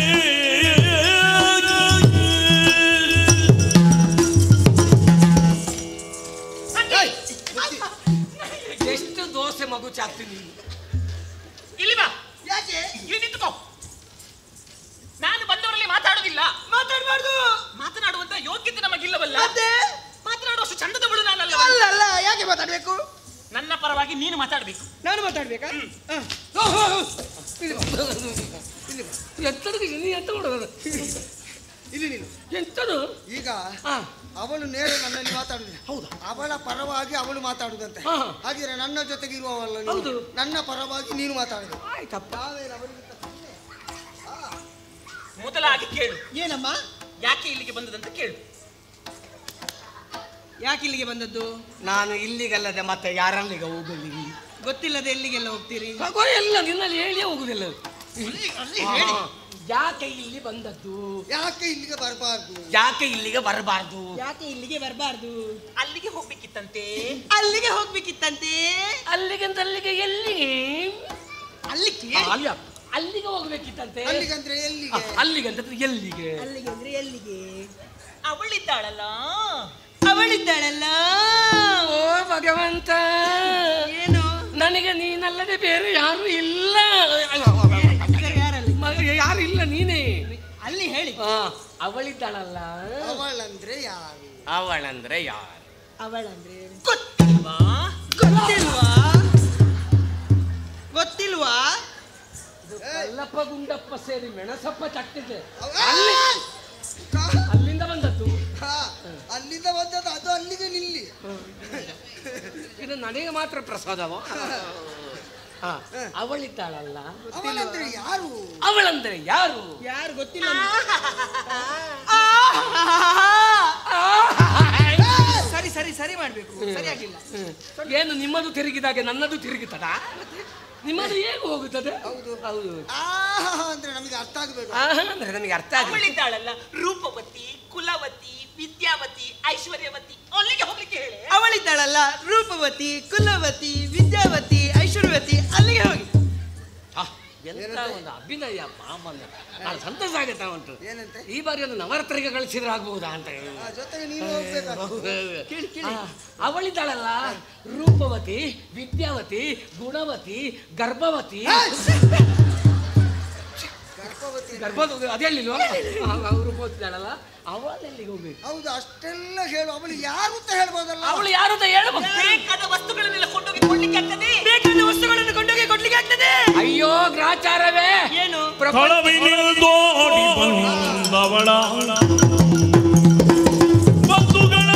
ಎಷ್ಟು ದೋಸೆ ಮಗು ಚಾಕ್ತೀನಿ ಇಲ್ಲಿ ಬಾ, ಯಾಕೆ ಇಲ್ಲಿ ನಿಂತುಕೋ. ನಾನು ಬಂದವರಲ್ಲಿ ಮಾತಾಡುವುದಿಲ್ಲ. ಮಾತಾಡಬಾರ್ದು. ಮಾತನಾಡುವಂತ ಯೋಗ್ಯತೆ ನಮಗಿಲ್ಲವಲ್ಲ. ಮಾತನಾಡುವಷ್ಟು ಚಂದದವಳು ನಾನಲ್ಲ. ಅಲ್ಲ, ಯಾಕೆ ಮಾತಾಡ್ಬೇಕು? ನನ್ನ ಪರವಾಗಿ ನೀನು ಮಾತಾಡಬೇಕು. ನಾನು ಮಾತಾಡ್ಬೇಕಾ? ಎಂತದಕ್ಕೆ ನೀನು ಎಂತ ಮಾಡೋದು? ಇಲ್ಲಿ ನೀನು ಎಂತದು ಈಗ ಅವಳು ನೇರ ನನ್ನಲ್ಲಿ ಮಾತಾಡುದಿಲ್ಲ. ಹೌದಾ? ಅವಳ ಪರವಾಗಿ ಅವಳು ಮಾತಾಡುದಂತೆ. ಹಾಗಿದ್ರೆ ನನ್ನ ಜೊತೆಗೆ ಇರುವವಲ್ಲ ನೀನು. ನನ್ನ ಪರವಾಗಿ ನೀನು ಮಾತಾಡುದು. ಆಯ್ತಪ್ಪ. ಅವರಿಗಿಂತ ಮೊದಲಾಗಿ ಕೇಳು. ಏನಮ್ಮ? ಯಾಕೆ ಇಲ್ಲಿಗೆ ಬಂದದಂತ ಕೇಳು. ಯಾಕೆ ಇಲ್ಲಿಗೆ ಬಂದದ್ದು? ನಾನು ಇಲ್ಲಿಗಲ್ಲದೆ ಮತ್ತೆ ಯಾರಲ್ಲಿಗೆ ಹೋಗಲಿ? ಗೊತ್ತಿಲ್ಲದೆ ಎಲ್ಲಿಗೆಲ್ಲ ಹೋಗ್ತೀರಿ? ಎಲ್ಲ ನಿನ್ನಲ್ಲಿ ಹೇಳಿಯೇ ಹೋಗುದಿಲ್ಲ. ಹೇಳಿ. ಯಾಕೆ ಇಲ್ಲಿ ಬಂದದ್ದು? ಯಾಕೆ ಇಲ್ಲಿಗೆ ಬರಬಾರ್ದು? ಯಾಕೆ ಇಲ್ಲಿಗೆ ಬರಬಾರ್ದು? ಯಾಕೆ ಇಲ್ಲಿಗೆ ಬರಬಾರ್ದು? ಅಲ್ಲಿಗೆ ಹೋಗ್ಬೇಕಿತ್ತಂತೆ. ಅಲ್ಲಿಗೆ ಹೋಗ್ಬೇಕಿತ್ತಂತೆ. ಅಲ್ಲಿಗಂತ ಅಲ್ಲಿಗೆ ಎಲ್ಲಿಗೆ? ಅಲ್ಲಿ ಅಲ್ಲಿಗೆ ಹೋಗ್ಬೇಕಿತ್ತಂತೆ. ಅಲ್ಲಿಗಂದ್ರೆ ಎಲ್ಲಿಗೆ? ಅಲ್ಲಿಗಂತಂದ್ರೆ ಎಲ್ಲಿಗೆ? ಅಲ್ಲಿಗೆ ಅಂದ್ರೆ ಎಲ್ಲಿಗೆ? ಅವಳಿದ್ದಾಳಲ್ಲ, ಅವಳಿದ್ದಾಳಲ್ಲ. ಓ ಭಗವಂತ, ಏನು? ನನಗೆ ನೀನಲ್ಲದೆ ಬೇರೆ ಯಾರು ಇಲ್ಲ. ಯಾರು ಇಲ್ಲ, ನೀನೇ. ಅಲ್ಲಿ ಹೇಳಿ. ಅವಳಿದ್ದಾಳಲ್ಲ. ಅವಳಂದ್ರೆ ಯಾರು? ಅವಳಂದ್ರೆ ಯಾರು? ಅವಳಂದ್ರೆ ಗೊತ್ತಿಲ್ವಾ? ಗೊತ್ತಿಲ್ವಾ? ಗೊತ್ತಿಲ್ವಾ? ಕಲ್ಲಪ್ಪ ಗುಂಡಪ್ಪ ಸೇರಿ ಮೆಣಸಪ್ಪ ಚಟ್ಟಿದೆ. ಅಲ್ಲಿಂದ ಬಂದದ್ದು. ಅಲ್ಲಿಂದ ಬಂದದ್ದು. ಅದು ಅಲ್ಲಿಗೆ ನಿಲ್ಲಿ. ಇದು ನನಗೆ ಮಾತ್ರ ಪ್ರಸಾದವ. ಅವಳಿದ್ದಾಳಲ್ಲ. ಅವಳಂದ್ರೆ ಯಾರು? ಅವಳಂದ್ರೆ ಯಾರು? ಯಾರು ಗೊತ್ತಿಲ್ಲ. ಸರಿ ಸರಿ ಸರಿ ಮಾಡ್ಬೇಕು. ಸರಿ ಆಗಿಲ್ಲ. ಏನು ನಿಮ್ಮದು ತಿರುಗಿದಾಗೆ ನನ್ನದು ತಿರುಗುತ್ತದ? ನಿಮ್ಮದು ಹೇಗೆ ಹೋಗುತ್ತದೆ? ಹೌದು ಹೌದು. ಅಂದ್ರೆ ನಮಗೆ ಅರ್ಥ ಆಗಬೇಕು. ಅಂದ್ರೆ ನನಗೆ ಅರ್ಥ ಆಗ. ಅವಳಿದ್ದಾಳಲ್ಲ, ರೂಪವತಿ, ಕುಲವತಿ, ವಿದ್ಯಾವತಿ, ಐಶ್ವರ್ಯವತಿ. ಅಲ್ಲಿಗೆ ಹೋಗ್ಲಿಕ್ಕೆ ಹೇಳಿ. ಅವಳಿದ್ದಾಳಲ್ಲ, ರೂಪವತಿ, ಕುಲವತಿ, ವಿದ್ಯಾವತಿ, ಐಶ್ವರ್ಯವತಿ. ಅಲ್ಲಿಗೆ ಹೋಗಿ. ಎಂತ ಒಂದು ಅಭಿನಯ ಮಾಮನ್ನ. ನಾನು ಸಂತೋಷ ಆಗುತ್ತಾ ಉಂಟು. ಏನಂತೆ? ಈ ಬಾರಿ ಒಂದು ನವರಾತ್ರಿಗೆ ಕಳಿಸಿದ್ರೆ ಆಗ್ಬಹುದಾ ಅಂತ. ಜೊತೆಗೆ ನೀನು ಹೋಗ್ಬೇಕು. ಅವಳಿದ್ದಾಳಲ್ಲ, ರೂಪವತಿ, ವಿದ್ಯಾವತಿ, ಗುಣವತಿ, ಗರ್ಭವತಿ. ಗರ್ಭವತಿ ಅದೇ ಹೇಳಿಲ್ವಾ? ರೂಪವತಿದ್ದಾಳಲ್ಲ, ಅವಳೆಲ್ಲಿಗೆ ಹೋಗ್ಬೇಕು? ಹೌದು, ಅಷ್ಟೆಲ್ಲ ಹೇಳು. ಅವಳು ಯಾರು ಅಂತ ಹೇಳ್ಬೋದಲ್ಲ. ಅವಳು ಯಾರು ಅಂತ ಹೇಳ್ಬೋದು. ಬೇಕಾದ ವಸ್ತುಗಳನ್ನೆಲ್ಲ ಕೊಂಡೋಗಿ ಕೊಡ್ಲಿಕ್ಕೆ ಆಗ್ತದೆ. ಬೇಕಾದ ವಸ್ತುಗಳನ್ನು ಕೊಂಡೋಗಿ ಕೊಡ್ಲಿಕ್ಕೆ ಆಗ್ತದೆ. ಅಯ್ಯೋ ಗ್ರಾಚಾರವೇ, ಏನು? ತೊಳವಿನಿಲ್ದೋಡಿ ಬಂದವಳ ಬಂಧುಗಳ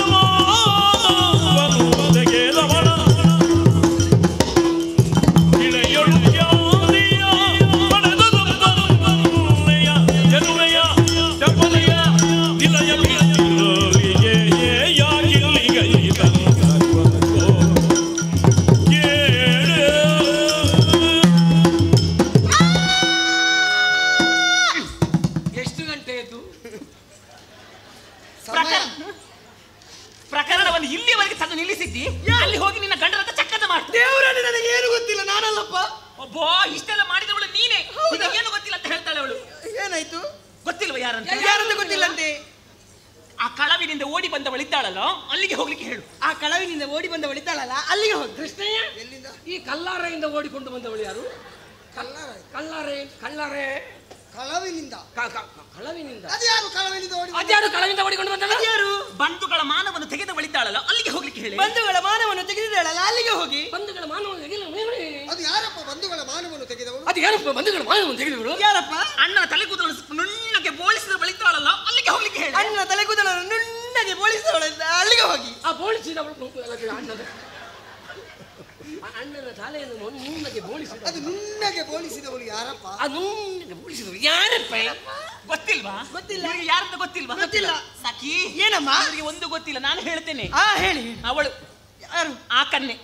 ತೆಗೆದವಳ ಇಳೆಯೊಳು ಜ್ಞಾನಿಯ ಪಡೆದದೊಬ್ಬನೆಯ ಜನುವೆಯ ಚಪಲೆಯ ನಿಲಯ ಬಿಟ್ಟಿರಲಿಗೆ ಯಾಗಿಲ್ಲಿಗೈತನು ಪ್ರಕರಣವನ್ನು ಇಲ್ಲಿಯವರೆಗೆ ತಂದು ನಿಲ್ಲಿಸಿದ್ದಿ. ಅಲ್ಲಿ ಹೋಗಿ ನಿನ್ನ ಗಂಡನ ಚಕ್ಕದ ಮಾಡ್ತೀನಿ. ದೇವರಲ್ಲಿ ನನಗೆ ಏನು ಗೊತ್ತಿಲ್ಲ, ನಾನಲ್ಲಪ್ಪ. ಒಬ್ಬೋ, ಇಷ್ಟೆಲ್ಲ ಮಾಡಿದವಳು ನೀನೇ. ಏನು ಗೊತ್ತಿಲ್ಲ ಅಂತ ಹೇಳ್ತಾಳೆ ಅವಳು. ಏನಾಯ್ತು? ಗೊತ್ತಿಲ್ವ ಯಾರಂತ? ಯಾರಂತ ಗೊತ್ತಿಲ್ಲಂತೆ. ಆ ಕಳವಿನಿಂದ ಓಡಿ ಬಂದವಳಿದ್ದಾಳಲ್ಲ, ಅಲ್ಲಿಗೆ ಹೋಗ್ಲಿಕ್ಕೆ ಹೇಳು. ಆ ಕಳವಿನಿಂದ ಓಡಿ ಬಂದವಳಿದ್ದಾಳಲ್ಲ, ಅಲ್ಲಿಗೆ ಹೋಗಿ. ಕೃಷ್ಣಯ್ಯ, ಈ ಕಲ್ಲಾರೆಯಿಂದ ಓಡಿಕೊಂಡು ಬಂದವಳು ಯಾರು? ಕಲ್ಲಾರೆ ಕಳವಿನಿಂದ. ಕಳವಿನಿಂದ ಅದ್ಯಾರು ಕಳವಿನಿಂದ ಓಡಿ? ಅದ್ಯಾರು ಕಳವಿನಿಂದ ಓಡಿಕೊಂಡು ಬಂದ? ಯಾರು? ಬಂಧುಗಳ ಮಾನವನ್ನು ತೆಗೆದವಳಿದ್ದಾಳಲ್ಲ, ಅಲ್ಲಿಗೆ ಹೋಗ್ಲಿಕ್ಕೆ ಹೇಳಿ. ಬಂಧುಗಳ ಮಾನವನ್ನು ತೆಗೆದಿದ್ದಾಳಲ್ಲ, ಅಲ್ಲಿಗೆ ಹೋಗಿ. ಬಂಧುಗಳ ಮಾನವನ್ನು ತೆಗೆದ ಅದು ಯಾರಪ್ಪ ಬಂಧುಗಳ ಮಾನವನ್ನು ತೆಗೆದವಳು? ಅದು ಯಾರಪ್ಪ ಬಂಧುಗಳ ಮಾನವನ್ನು ತೆಗೆದವಳು? ಯಾರಪ್ಪ? ಅಣ್ಣನ ತಲೆ ಕೂದಲು ನುಣ್ಣಗೆ ಬೋಳಿಸಿದ ಬಳಿತಾಳಲ್ಲ, ಅಲ್ಲಿಗೆ ಹೋಗ್ಲಿಕ್ಕೆ ಹೇಳಿ. ಅಣ್ಣನ ತಲೆ ಕೂದಲನ್ನು ನುಣ್ಣಗೆ ಬೋಳಿಸಿದವಳಿಂದ ಅಲ್ಲಿಗೆ ಹೋಗಿ. ಆ ಬೋಳಿಸಿದವಳು ಅಣ್ಣನ ತಲೆಯನ್ನು ನುಣ್ಣಗೆ ಬೋಳಿಸಿದ. ಅದು ನುಣ್ಣಗೆ ಬೋಳಿಸಿದವಳು ಯಾರಪ್ಪ? ಆ ನುಣ್ಣಗೆ ಬೋಳಿಸಿದವಳು ಯಾರಪ್ಪ? ಗೊತ್ತಿಲ್ವಾ? ಗೊತ್ತಿಲ್ಲ. ಯಾರಂತ ಗೊತ್ತಿಲ್ವಾ? ಗೊತ್ತಿಲ್ಲ. ಸಖಿ, ಏನಮ್ಮ? ಅವರಿಗೆ ಒಂದು ಗೊತ್ತಿಲ್ಲ, ನಾನು ಹೇಳ್ತೇನೆ. ಹೇಳಿ. ಅವಳು ಯಾರು? ಆ ಕನ್ನೆ.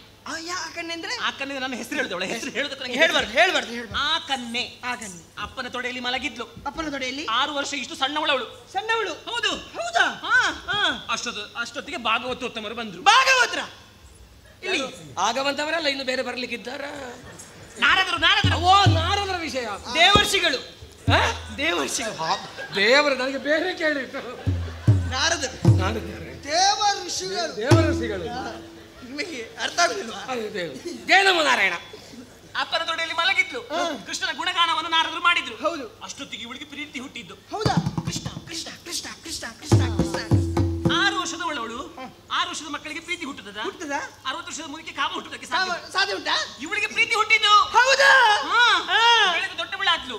ಯಾ ಕನ್ನೆ ಅಂದ್ರೆ? ಆ ಕನ್ನೆ ನನ್ನ ಹೆಸರು ಹೇಳಿದವಳೆ. ಹೆಸರು ಹೇಳುದಕ್ಕೆ ಹೇಳ್ಬಾರ್ದು. ಆ ಕನ್ನೆ. ಆ ಕನ್ನೆ ಅಪ್ಪನ ತೊಡೆಯಲ್ಲಿ ಮಲಗಿದ್ಲು. ಅಪ್ಪನ ತೊಡೆಯಲ್ಲಿ 6 ವರ್ಷ. ಇಷ್ಟು ಸಣ್ಣವಳವಳು. ಸಣ್ಣವಳು? ಹೌದು. ಹೌದಾ? ಅಷ್ಟೊತ್ತಿಗೆ ಭಾಗವತೋತ್ತಮರು ಬಂದ್ರು. ಭಾಗವತ್ರ ಇಲ್ಲಿ ಆಗವಂತವರಲ್ಲ, ಇನ್ನು ಬೇರೆ ಬರ್ಲಿಕ್ಕಿದ್ದಾರ? ನಾರದರು. ಓ, ನಾರದರ ವಿಷಯ. ದೇವರ್ಷಿಗಳು. ದೇವರು ನನಗೆ ಬೇರೆ ಕೇಳಿತ್ತು. ನಾರದರು. ದೇವಋಷಿಗಳು ನಿಮಗೆ ಅರ್ಥ ಆಗುದಿಲ್ವಾ? ಜಯನಮ ನಾರಾಯಣ. ಅಪ್ಪನ ತೊಡೆಯಲ್ಲಿ ಮಲಗಿದ್ಲು. ಕೃಷ್ಣನ ಗುಣಗಾನವನ್ನು ನಾರದರು ಮಾಡಿದ್ರು. ಹೌದು. ಅಷ್ಟೊತ್ತಿಗೆ ಇವಳಿಗೆ ಪ್ರೀತಿ ಹುಟ್ಟಿದ್ದು. ಹೌದಾ? ಕೃಷ್ಣ ಕೃಷ್ಣ ಕೃಷ್ಣ ಕೃಷ್ಣ ಕೃಷ್ಣ ಕೃಷ್ಣ 6 ವರ್ಷದವಳವಳು. 6 ವರ್ಷದ ಮಕ್ಕಳಿಗೆ ಪ್ರೀತಿ ಹುಟ್ಟುತ್ತದ? 60 ವರ್ಷದ ಮುದುಕಿ ಕಾಮ ಹುಟ್ಟುವುದಕ್ಕೆ ಸಾಧ್ಯ ಉಂಟಾ? ಇವಳಿಗೆ ಪ್ರೀತಿ ಹುಟ್ಟಿದ್ದು. ಹೌದಾ? ಬೆಳೆದು ದೊಡ್ಡವಳಾದ್ಲು. ದೊಡ್ಡವಳಾದ್ಲು.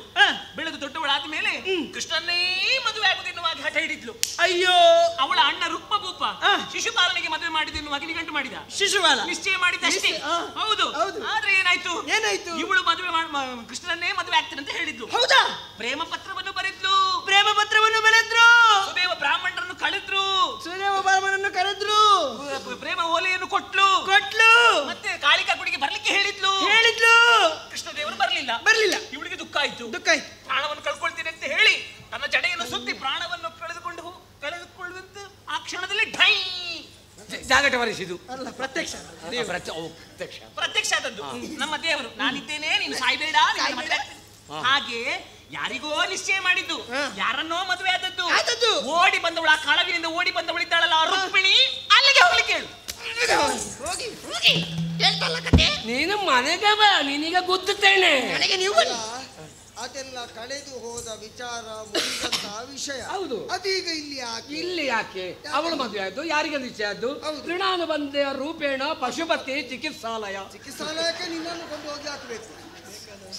ಬೆಳೆದು ದೊಡ್ಡವಳಾದ ಮೇಲೆ ಕೃಷ್ಣನ್ನೇ ಮದುವೆ ಆಗುದೆನ್ನುವಾಗ ಹಠ ಹಿಡಿದ್ಲು. ಅಯ್ಯೋ, ಅವಳ ಅಣ್ಣ ರುಕ್ಮಭೂಪ ಶಿಶುಪಾಲನಿಗೆ ಮದುವೆ ಮಾಡಿದೆನ್ನುವಾಗ ನಿಗಂಟು ಮಾಡಿದ. ಶಿಶುಪಾಲ ನಿಶ್ಚಯ ಮಾಡಿದ್ದಷ್ಟೇ. ಹೌದು. ಆದ್ರೆ ಏನಾಯ್ತು? ಇವಳು ಮದುವೆ ಕೃಷ್ಣನ್ನೇ ಮದುವೆ ಆಗ್ತೇನೆ ಅಂತ ಹೇಳಿದ್ಲು. ಹೌದಾ? ಪ್ರೇಮ ಪತ್ರವನ್ನು ಬರೆದ್ಲು. ಸುದೇವ ಬ್ರಾಹ್ಮಣರನ್ನು ಕಳೆದ್ರು. ಕರೆದ್ರು. ಪ್ರೇಮ ಓಲೆಯನ್ನು ಕೊಟ್ಲು. ಮತ್ತೆ ಕಾಳಿಕಾ ಗುಡಿಗೆ ಬರ್ಲಿಕ್ಕೆ ಹೇಳಿದ್ಲು. ಕೃಷ್ಣದೇವರು ಬರ್ಲಿಲ್ಲ. ಇವಳಿಗೆ ದುಃಖ ಆಯ್ತು. ಪ್ರಾಣವನ್ನು ಕಳ್ಕೊಳ್ತೀನಿ ಅಂತ ಹೇಳಿ ತನ್ನ ಜಡೆಯನ್ನು ಸುತ್ತಿ ಪ್ರಾಣವನ್ನು ಕಳೆದುಕೊಳ್ಳುವಂತ ಆ ಕ್ಷಣದಲ್ಲಿ ಢೈ ಜಾಗಟ ವರಿಸಿದು. ಅಲ್ಲ, ಪ್ರತ್ಯಕ್ಷ ಆದದ್ದು. ನಮ್ಮ ದೇವರು ನಾನಿದ್ದೇನೆ, ನೀನು ಸಾಯ್ಬೇಡ, ಹಾಗೆ ಯಾರಿಗೋ ನಿಶ್ಚಯ ಮಾಡಿದ್ದು, ಯಾರನ್ನೋ ಮದುವೆ ಆದದ್ದು. ಓಡಿ ಬಂದವಳು, ಆ ಕಾಳವಿನಿಂದ ಓಡಿ ಬಂದವಳಿದ್ದಾಳಲ್ಲ ಆ ರುಕ್ಮಿಣಿ, ಅಲ್ಲಿಗೆ ಹೋಗ್ಲಿಕ್ಕೆ ಹೇಳು. ನೀನು ಮನೆಗೆ ಬಾ, ನಿನಗೆ ಗೊತ್ತುತ್ತೇನೆ. ಅದೆಲ್ಲ ಕಳೆದು ಹೋದ ವಿಚಾರ, ಮುಗಿದಂತಹ ವಿಷಯ. ಹೌದು. ಅದೀಗ ಇಲ್ಲಿ ಯಾಕೆ ಅವಳು ಮದುವೆ ಆಯ್ತು? ಯಾರಿಗೆ ನಿಶ್ಚಯ ಆದ್ದು? ಋಣಾನುಬಂಧ ರೂಪೇಣ ಪಶುಪತಿ ಚಿಕಿತ್ಸಾಲಯಕ್ಕೆ ನಿನ್ನನ್ನು ಕೊಂಡು ಹೋಗಿ ಹಾಕಬೇಕು.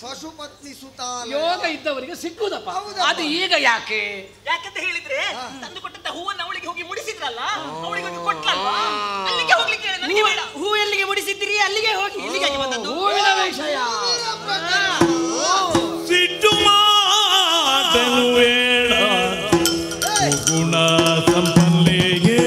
ಪಶುಪತ್ನಿ ಸುತಾಲಯ ಯೋಗ ಇದ್ದವರಿಗೆ ಸಿಕ್ಕುದಪ್ಪ. ಅದು ಈಗ ಯಾಕಂತ ಹೇಳಿದ್ರೆ ತಂದು ಕೊಟ್ಟಂತ ಹೂವನ್ನು ಅವಳಿಗೆ ಹೋಗಿ ಮುಡಿಸಿದ್ರಲ್ಲ, ಅವಳಿಗೆ ಹೋಗಿ ಕೊಟ್ಲಲ್ವಾ, ಅಲ್ಲಿಗೆ ಹೋಗ್ಲಿಕ್ಕೆ ಹೇಳಿ. ನನಗೆ ಬೇಡ. ಹೂ ಎಲ್ಲಿಗೆ ಮುಡಿಸಿದ್ರಿ? ಅಲ್ಲಿಗೆ ಹೋಗಿ. ಇಲ್ಲಿಗೆ ಬಂದದ್ದು ಹೂವಿನ ವಿಷಯ. ಸಿಟ್ಟು ಮಾಡಲು ಬೇಡ ಗುಣ ಸಂಪನ್ನೆಗೆ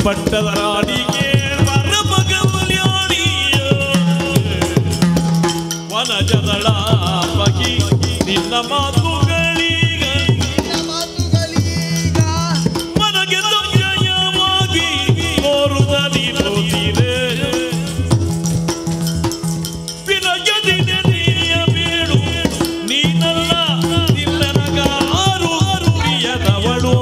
ಪಟ್ಟದ ರಾಣಿಗೆ ವನಜದಳ ಬಗಿ ನಿನ್ನ ಮಾತುಗಳೀಗ ಮನಗೆ ದುರ್ಯಯವಾಗಿ ಕೋರುದ ನೀನುತ್ತಿದೆ. ವಿನಯದಿನ ನೀಯ ಬೇಡು ನೀನಲ್ಲ ನಿನ್ನನಗಾರು ಪ್ರಿಯದವಳು.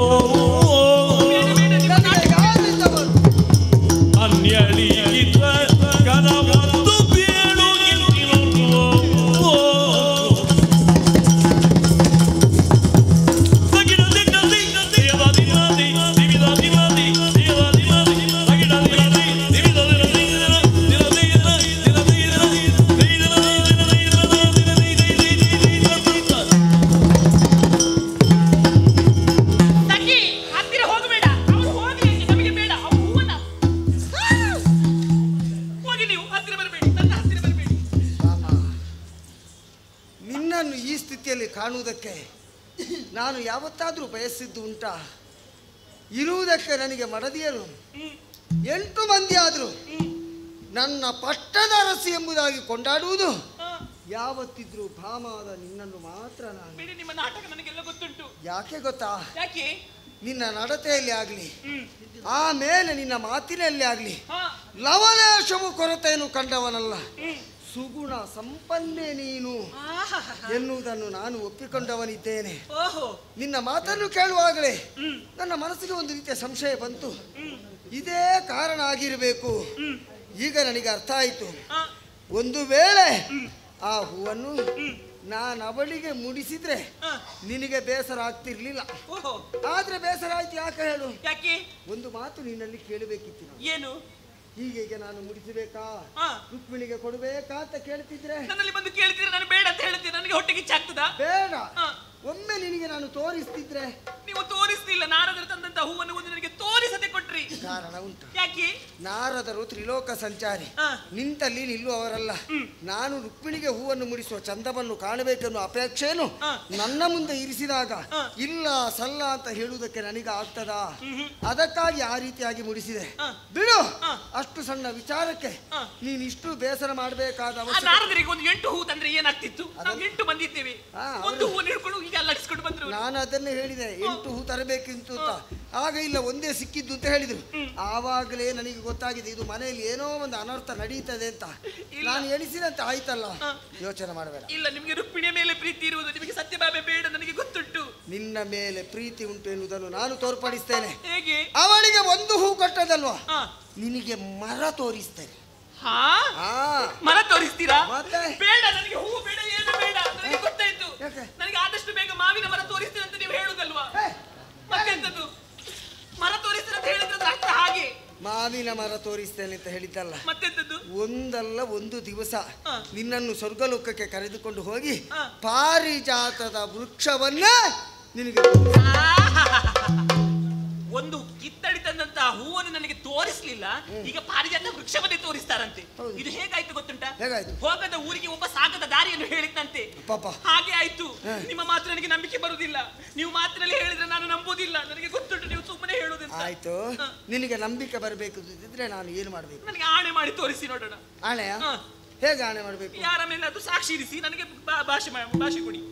ಕಾಣುವುದಕ್ಕೆ ನಾನು ಯಾವತ್ತಾದರೂ ಬಯಸಿದ್ದು ಉಂಟಾ? ಇರುವುದಕ್ಕೆ ನನಗೆ ಮಡದಿಯರು 8 ಮಂದಿ ಆದರೂ ನನ್ನ ಪಟ್ಟದ ಅರಸಿ ಎಂಬುದಾಗಿ ಕೊಂಡಾಡುವುದು ಯಾವತ್ತಿದ್ರೂ ಭಾಮಾದ ನಿನ್ನನ್ನು ಮಾತ್ರ. ನಾನು ನಿಮ್ಮ ನಾಟಕ ನನಗೆಲ್ಲ ಗೊತ್ತುಂಟು. ಯಾಕೆ ಗೊತ್ತಾ? ಯಾಕೆ? ನಿನ್ನ ನಡತೆಯಲ್ಲಿ ಆಗಲಿ, ಆಮೇಲೆ ನಿನ್ನ ಮಾತಿನಲ್ಲಿ ಆಗಲಿ ಲವಲೇಶವು ಕೊರತೆಯನ್ನು ಕಂಡವನಲ್ಲ. ಸುಗುಣ ಸಂಪನ್ನೆ ನೀನು ಎನ್ನುವುದನ್ನು ನಾನು ಒಪ್ಪಿಕೊಂಡವನಿದ್ದೇನೆ. ನಿನ್ನ ಮಾತನ್ನು ಕೇಳುವಾಗಲೇ ನನ್ನ ಮನಸ್ಸಿಗೆ ಒಂದು ರೀತಿಯ ಸಂಶಯ ಬಂತು. ಇದೇ ಕಾರಣ ಆಗಿರಬೇಕು. ಈಗ ನನಗೆ ಅರ್ಥ ಆಯಿತು. ಒಂದು ವೇಳೆ ಆ ಹೂವನ್ನು ನಾನು ಅವಳಿಗೆ ಮುಡಿಸಿದ್ರೆ ನಿನಗೆ ಬೇಸರ ಆಗ್ತಿರ್ಲಿಲ್ಲ. ಆದ್ರೆ ಬೇಸರ ಆಯ್ತು. ಯಾಕೆ ಹೇಳು? ಯಾಕೆ? ಒಂದು ಮಾತು ನಿನ್ನಲ್ಲಿ ಕೇಳಬೇಕಿತ್ತು. ಏನು? ಹೀಗೆ ನಾನು ಮುಡಿಸಬೇಕಾ, ರುಕ್ಮಿಣಿಗೆ ಕೊಡಬೇಕಾ ಅಂತ ಕೇಳ್ತಿದ್ರೆ ನನ್ನಲ್ಲಿ ಬಂದು ಕೇಳ್ತಿದ್ರೆ ನಾನು ಬೇಡ ಅಂತ ಹೇಳ್ತೀನಿ. ನನಗೆ ಹೊಟ್ಟೆಗೆ ಚಾಕ್ತದಾ? ಬೇಡ. ಒಮ್ಮೆ ನಿನಗೆ ನಾನು ತೋರಿಸ್ತಿದ್ರೆ. ನೀವು ತೋರಿಸ್ತಿಲ್ಲ. ನಾರದರು ತಂದಂತ ಹೂವನ್ನು ಒಂದು ನನಗೆ ತೋರಿಸದೆ ಕೊಟ್ರೆ ಬಿಟ್ರಿ. ಕಾರಣ ಉಂಟು. ಯಾಕೆ? ನಾರದರು ತ್ರಿಲೋಕ ಸಂಚಾರಿ, ನಿಂತಲ್ಲಿ ನಿಲ್ಲುವವರಲ್ಲ. ನಾನು ರುಕ್ಮಿಣಿಗೆ ಹೂವನ್ನು ಮುಡಿಸುವ ಚಂದವನ್ನು ಕಾಣಬೇಕೆನ್ನುವ ಅಪೇಕ್ಷೆಯನ್ನು ನನ್ನ ಮುಂದೆ ಇರಿಸಿದಾಗ ಇಲ್ಲ ಸಲ್ಲ ಅಂತ ಹೇಳುವುದಕ್ಕೆ ನನಗೆ ಆಗ್ತದಾ? ಅದಕ್ಕಾಗಿ ಆ ರೀತಿಯಾಗಿ ಮುಡಿಸಿದೆ. ಬಿಡು, ಅಷ್ಟು ಸಣ್ಣ ವಿಚಾರಕ್ಕೆ ನೀನು ಇಷ್ಟು ಬೇಸರ ಮಾಡಬೇಕಾದ ಅವಶ್ಯಕತೆ. ನಾರದರಿಗೆ ಒಂದು 8 ಹೂ ತಂದ್ರೆ ಏನಾಗ್ತಿತ್ತು? ನಾವು 8 ಬಂದಿದ್ದೇವೆ, ಒಂದು ಹೂ ಹಿಡ್ಕೊಂಡು ಈಗ ಲಕ್ಷಿಸ್ಕೊಂಡು ಬಂದ್ರು. ನಾನು ಅದನ್ನೇ ಹೇಳಿದೆ, 8 ಹೂ ತರಬೇಕಿತ್ತು ಅಂತ. ಆಗ ಇಲ್ಲ, ಒಂದೇ ಸಿಕ್ಕಿದ್ದು ಅಂತ ಹೇಳಿದ್ರು. ಆವಾಗಲೇ ನನಗೆ ಗೊತ್ತಾಗಿದೆ ಇದು ಮನೆಯಲ್ಲಿ ಏನೋ ಒಂದು ಅನರ್ಥ ನಡೀತದೆ ಅಂತ. ನಾನು ಎಣಿಸಿದಂತೆ ಆಯ್ತಲ್ಲ, ಯೋಚನೆ ಮಾಡಬೇಡ. ಇಲ್ಲ, ನಿಮಗೆ ರುಕ್ಮಿಣಿಯ ಮೇಲೆ ಪ್ರೀತಿ ಇರುವುದು, ನಿಮಗೆ ಸತ್ಯಭಾಮೆ ಬೇಡ, ನನಗೆ ಗೊತ್ತುಂಟು. ನಿನ್ನ ಮೇಲೆ ಪ್ರೀತಿ ಉಂಟು ಎನ್ನುವುದನ್ನು ನಾನು ತೋರ್ಪಡಿಸ್ತೇನೆ. ಹೇಗೆ? ಅವಳಿಗೆ ಒಂದು ಹೂ ಕೊಟ್ಟದಲ್ವಾ, ನಿನಗೆ ಮರ ತೋರಿಸ್ತೇನೆ. ಮರ ತೋರಿಸ್ತೀರಾ? ಬೇಡ, ನನಗೆ ಹೂ ಬೇಡ, ಏನು ಬೇಡ, ನನಗೆ ಗೊತ್ತಾಯ್ತು. ನನಗೆ ಆದಷ್ಟು ಬೇಗ ಮಾವಿನ ಮರ ತೋರಿಸ್ತೇನೆ ಅಂತ ನೀವು ಹೇಳುದಲ್ವಾ? ಮತ್ತೆಂತದ್ದು ಮರ ತೋರಿಸ್ತೇನೆ ಅಂತ ಹೇಳಿದ್ರೆ ಅರ್ಥ ಹಾಗೆ. ಮಾವಿನ ಮರ ತೋರಿಸ್ತೇನೆ ಅಂತ ಹೇಳಿದ್ದಲ್ಲ, ಮತ್ತೆಂತದ್ದು? ಒಂದಲ್ಲ ಒಂದು ದಿವಸ ನಿನ್ನನ್ನು ಸ್ವರ್ಗಲೋಕಕ್ಕೆ ಕರೆದುಕೊಂಡು ಹೋಗಿ ಪಾರಿಜಾತದ ವೃಕ್ಷವನ್ನ ನಿನಗೆ ಒಂದು ಕಿತ್ತಡಿ ತಂದಂತಹ ಹೂವನ್ನು ನನಗೆ ತೋರಿಸ್ಲಿಲ್ಲ, ಈಗ ಪಾರಿಜಾತ ವೃಕ್ಷವನ್ನೇ ತೋರಿಸ್ತಾರಂತೆ. ಇದು ಹೇಗಾಯ್ತು ಗೊತ್ತುಂಟ? ಹೋಗದ ಊರಿಗೆ ಒಬ್ಬ ಸಾಗದ ದಾರಿಯನ್ನು ಹೇಳಿದ್ದಂತೆ. ಹಾಗೆ ಆಯ್ತು. ನಿಮ್ಮ ಮಾತು ನನಗೆ ನಂಬಿಕೆ ಬರುವುದಿಲ್ಲ. ನೀವು ಮಾತಿನಲ್ಲಿ ಹೇಳಿದ್ರೆ ನಾನು ನಂಬುವುದಿಲ್ಲ. ನನಗೆ ಗೊತ್ತುಂಟು ನೀವು ಸುಮ್ಮನೆ ಹೇಳುವುದಂತ. ಆಯ್ತು, ನಿನಗೆ ನಂಬಿಕೆ ಬರಬೇಕು ಇದ್ರೆ ನಾನು ಏನು ಮಾಡಬೇಕು? ನನಗೆ ಆಣೆ ಮಾಡಿ ತೋರಿಸಿ ನೋಡೋಣ. ಆಣೆಯ? ಹೇಗೆ ಆಣೆ ಮಾಡಬೇಕು? ಯಾರ ಮೇಲೆ ಅದು ಸಾಕ್ಷಿ ಇರಿಸಿ ನನಗೆ ಭಾಷೆ ಕೊಡಿ.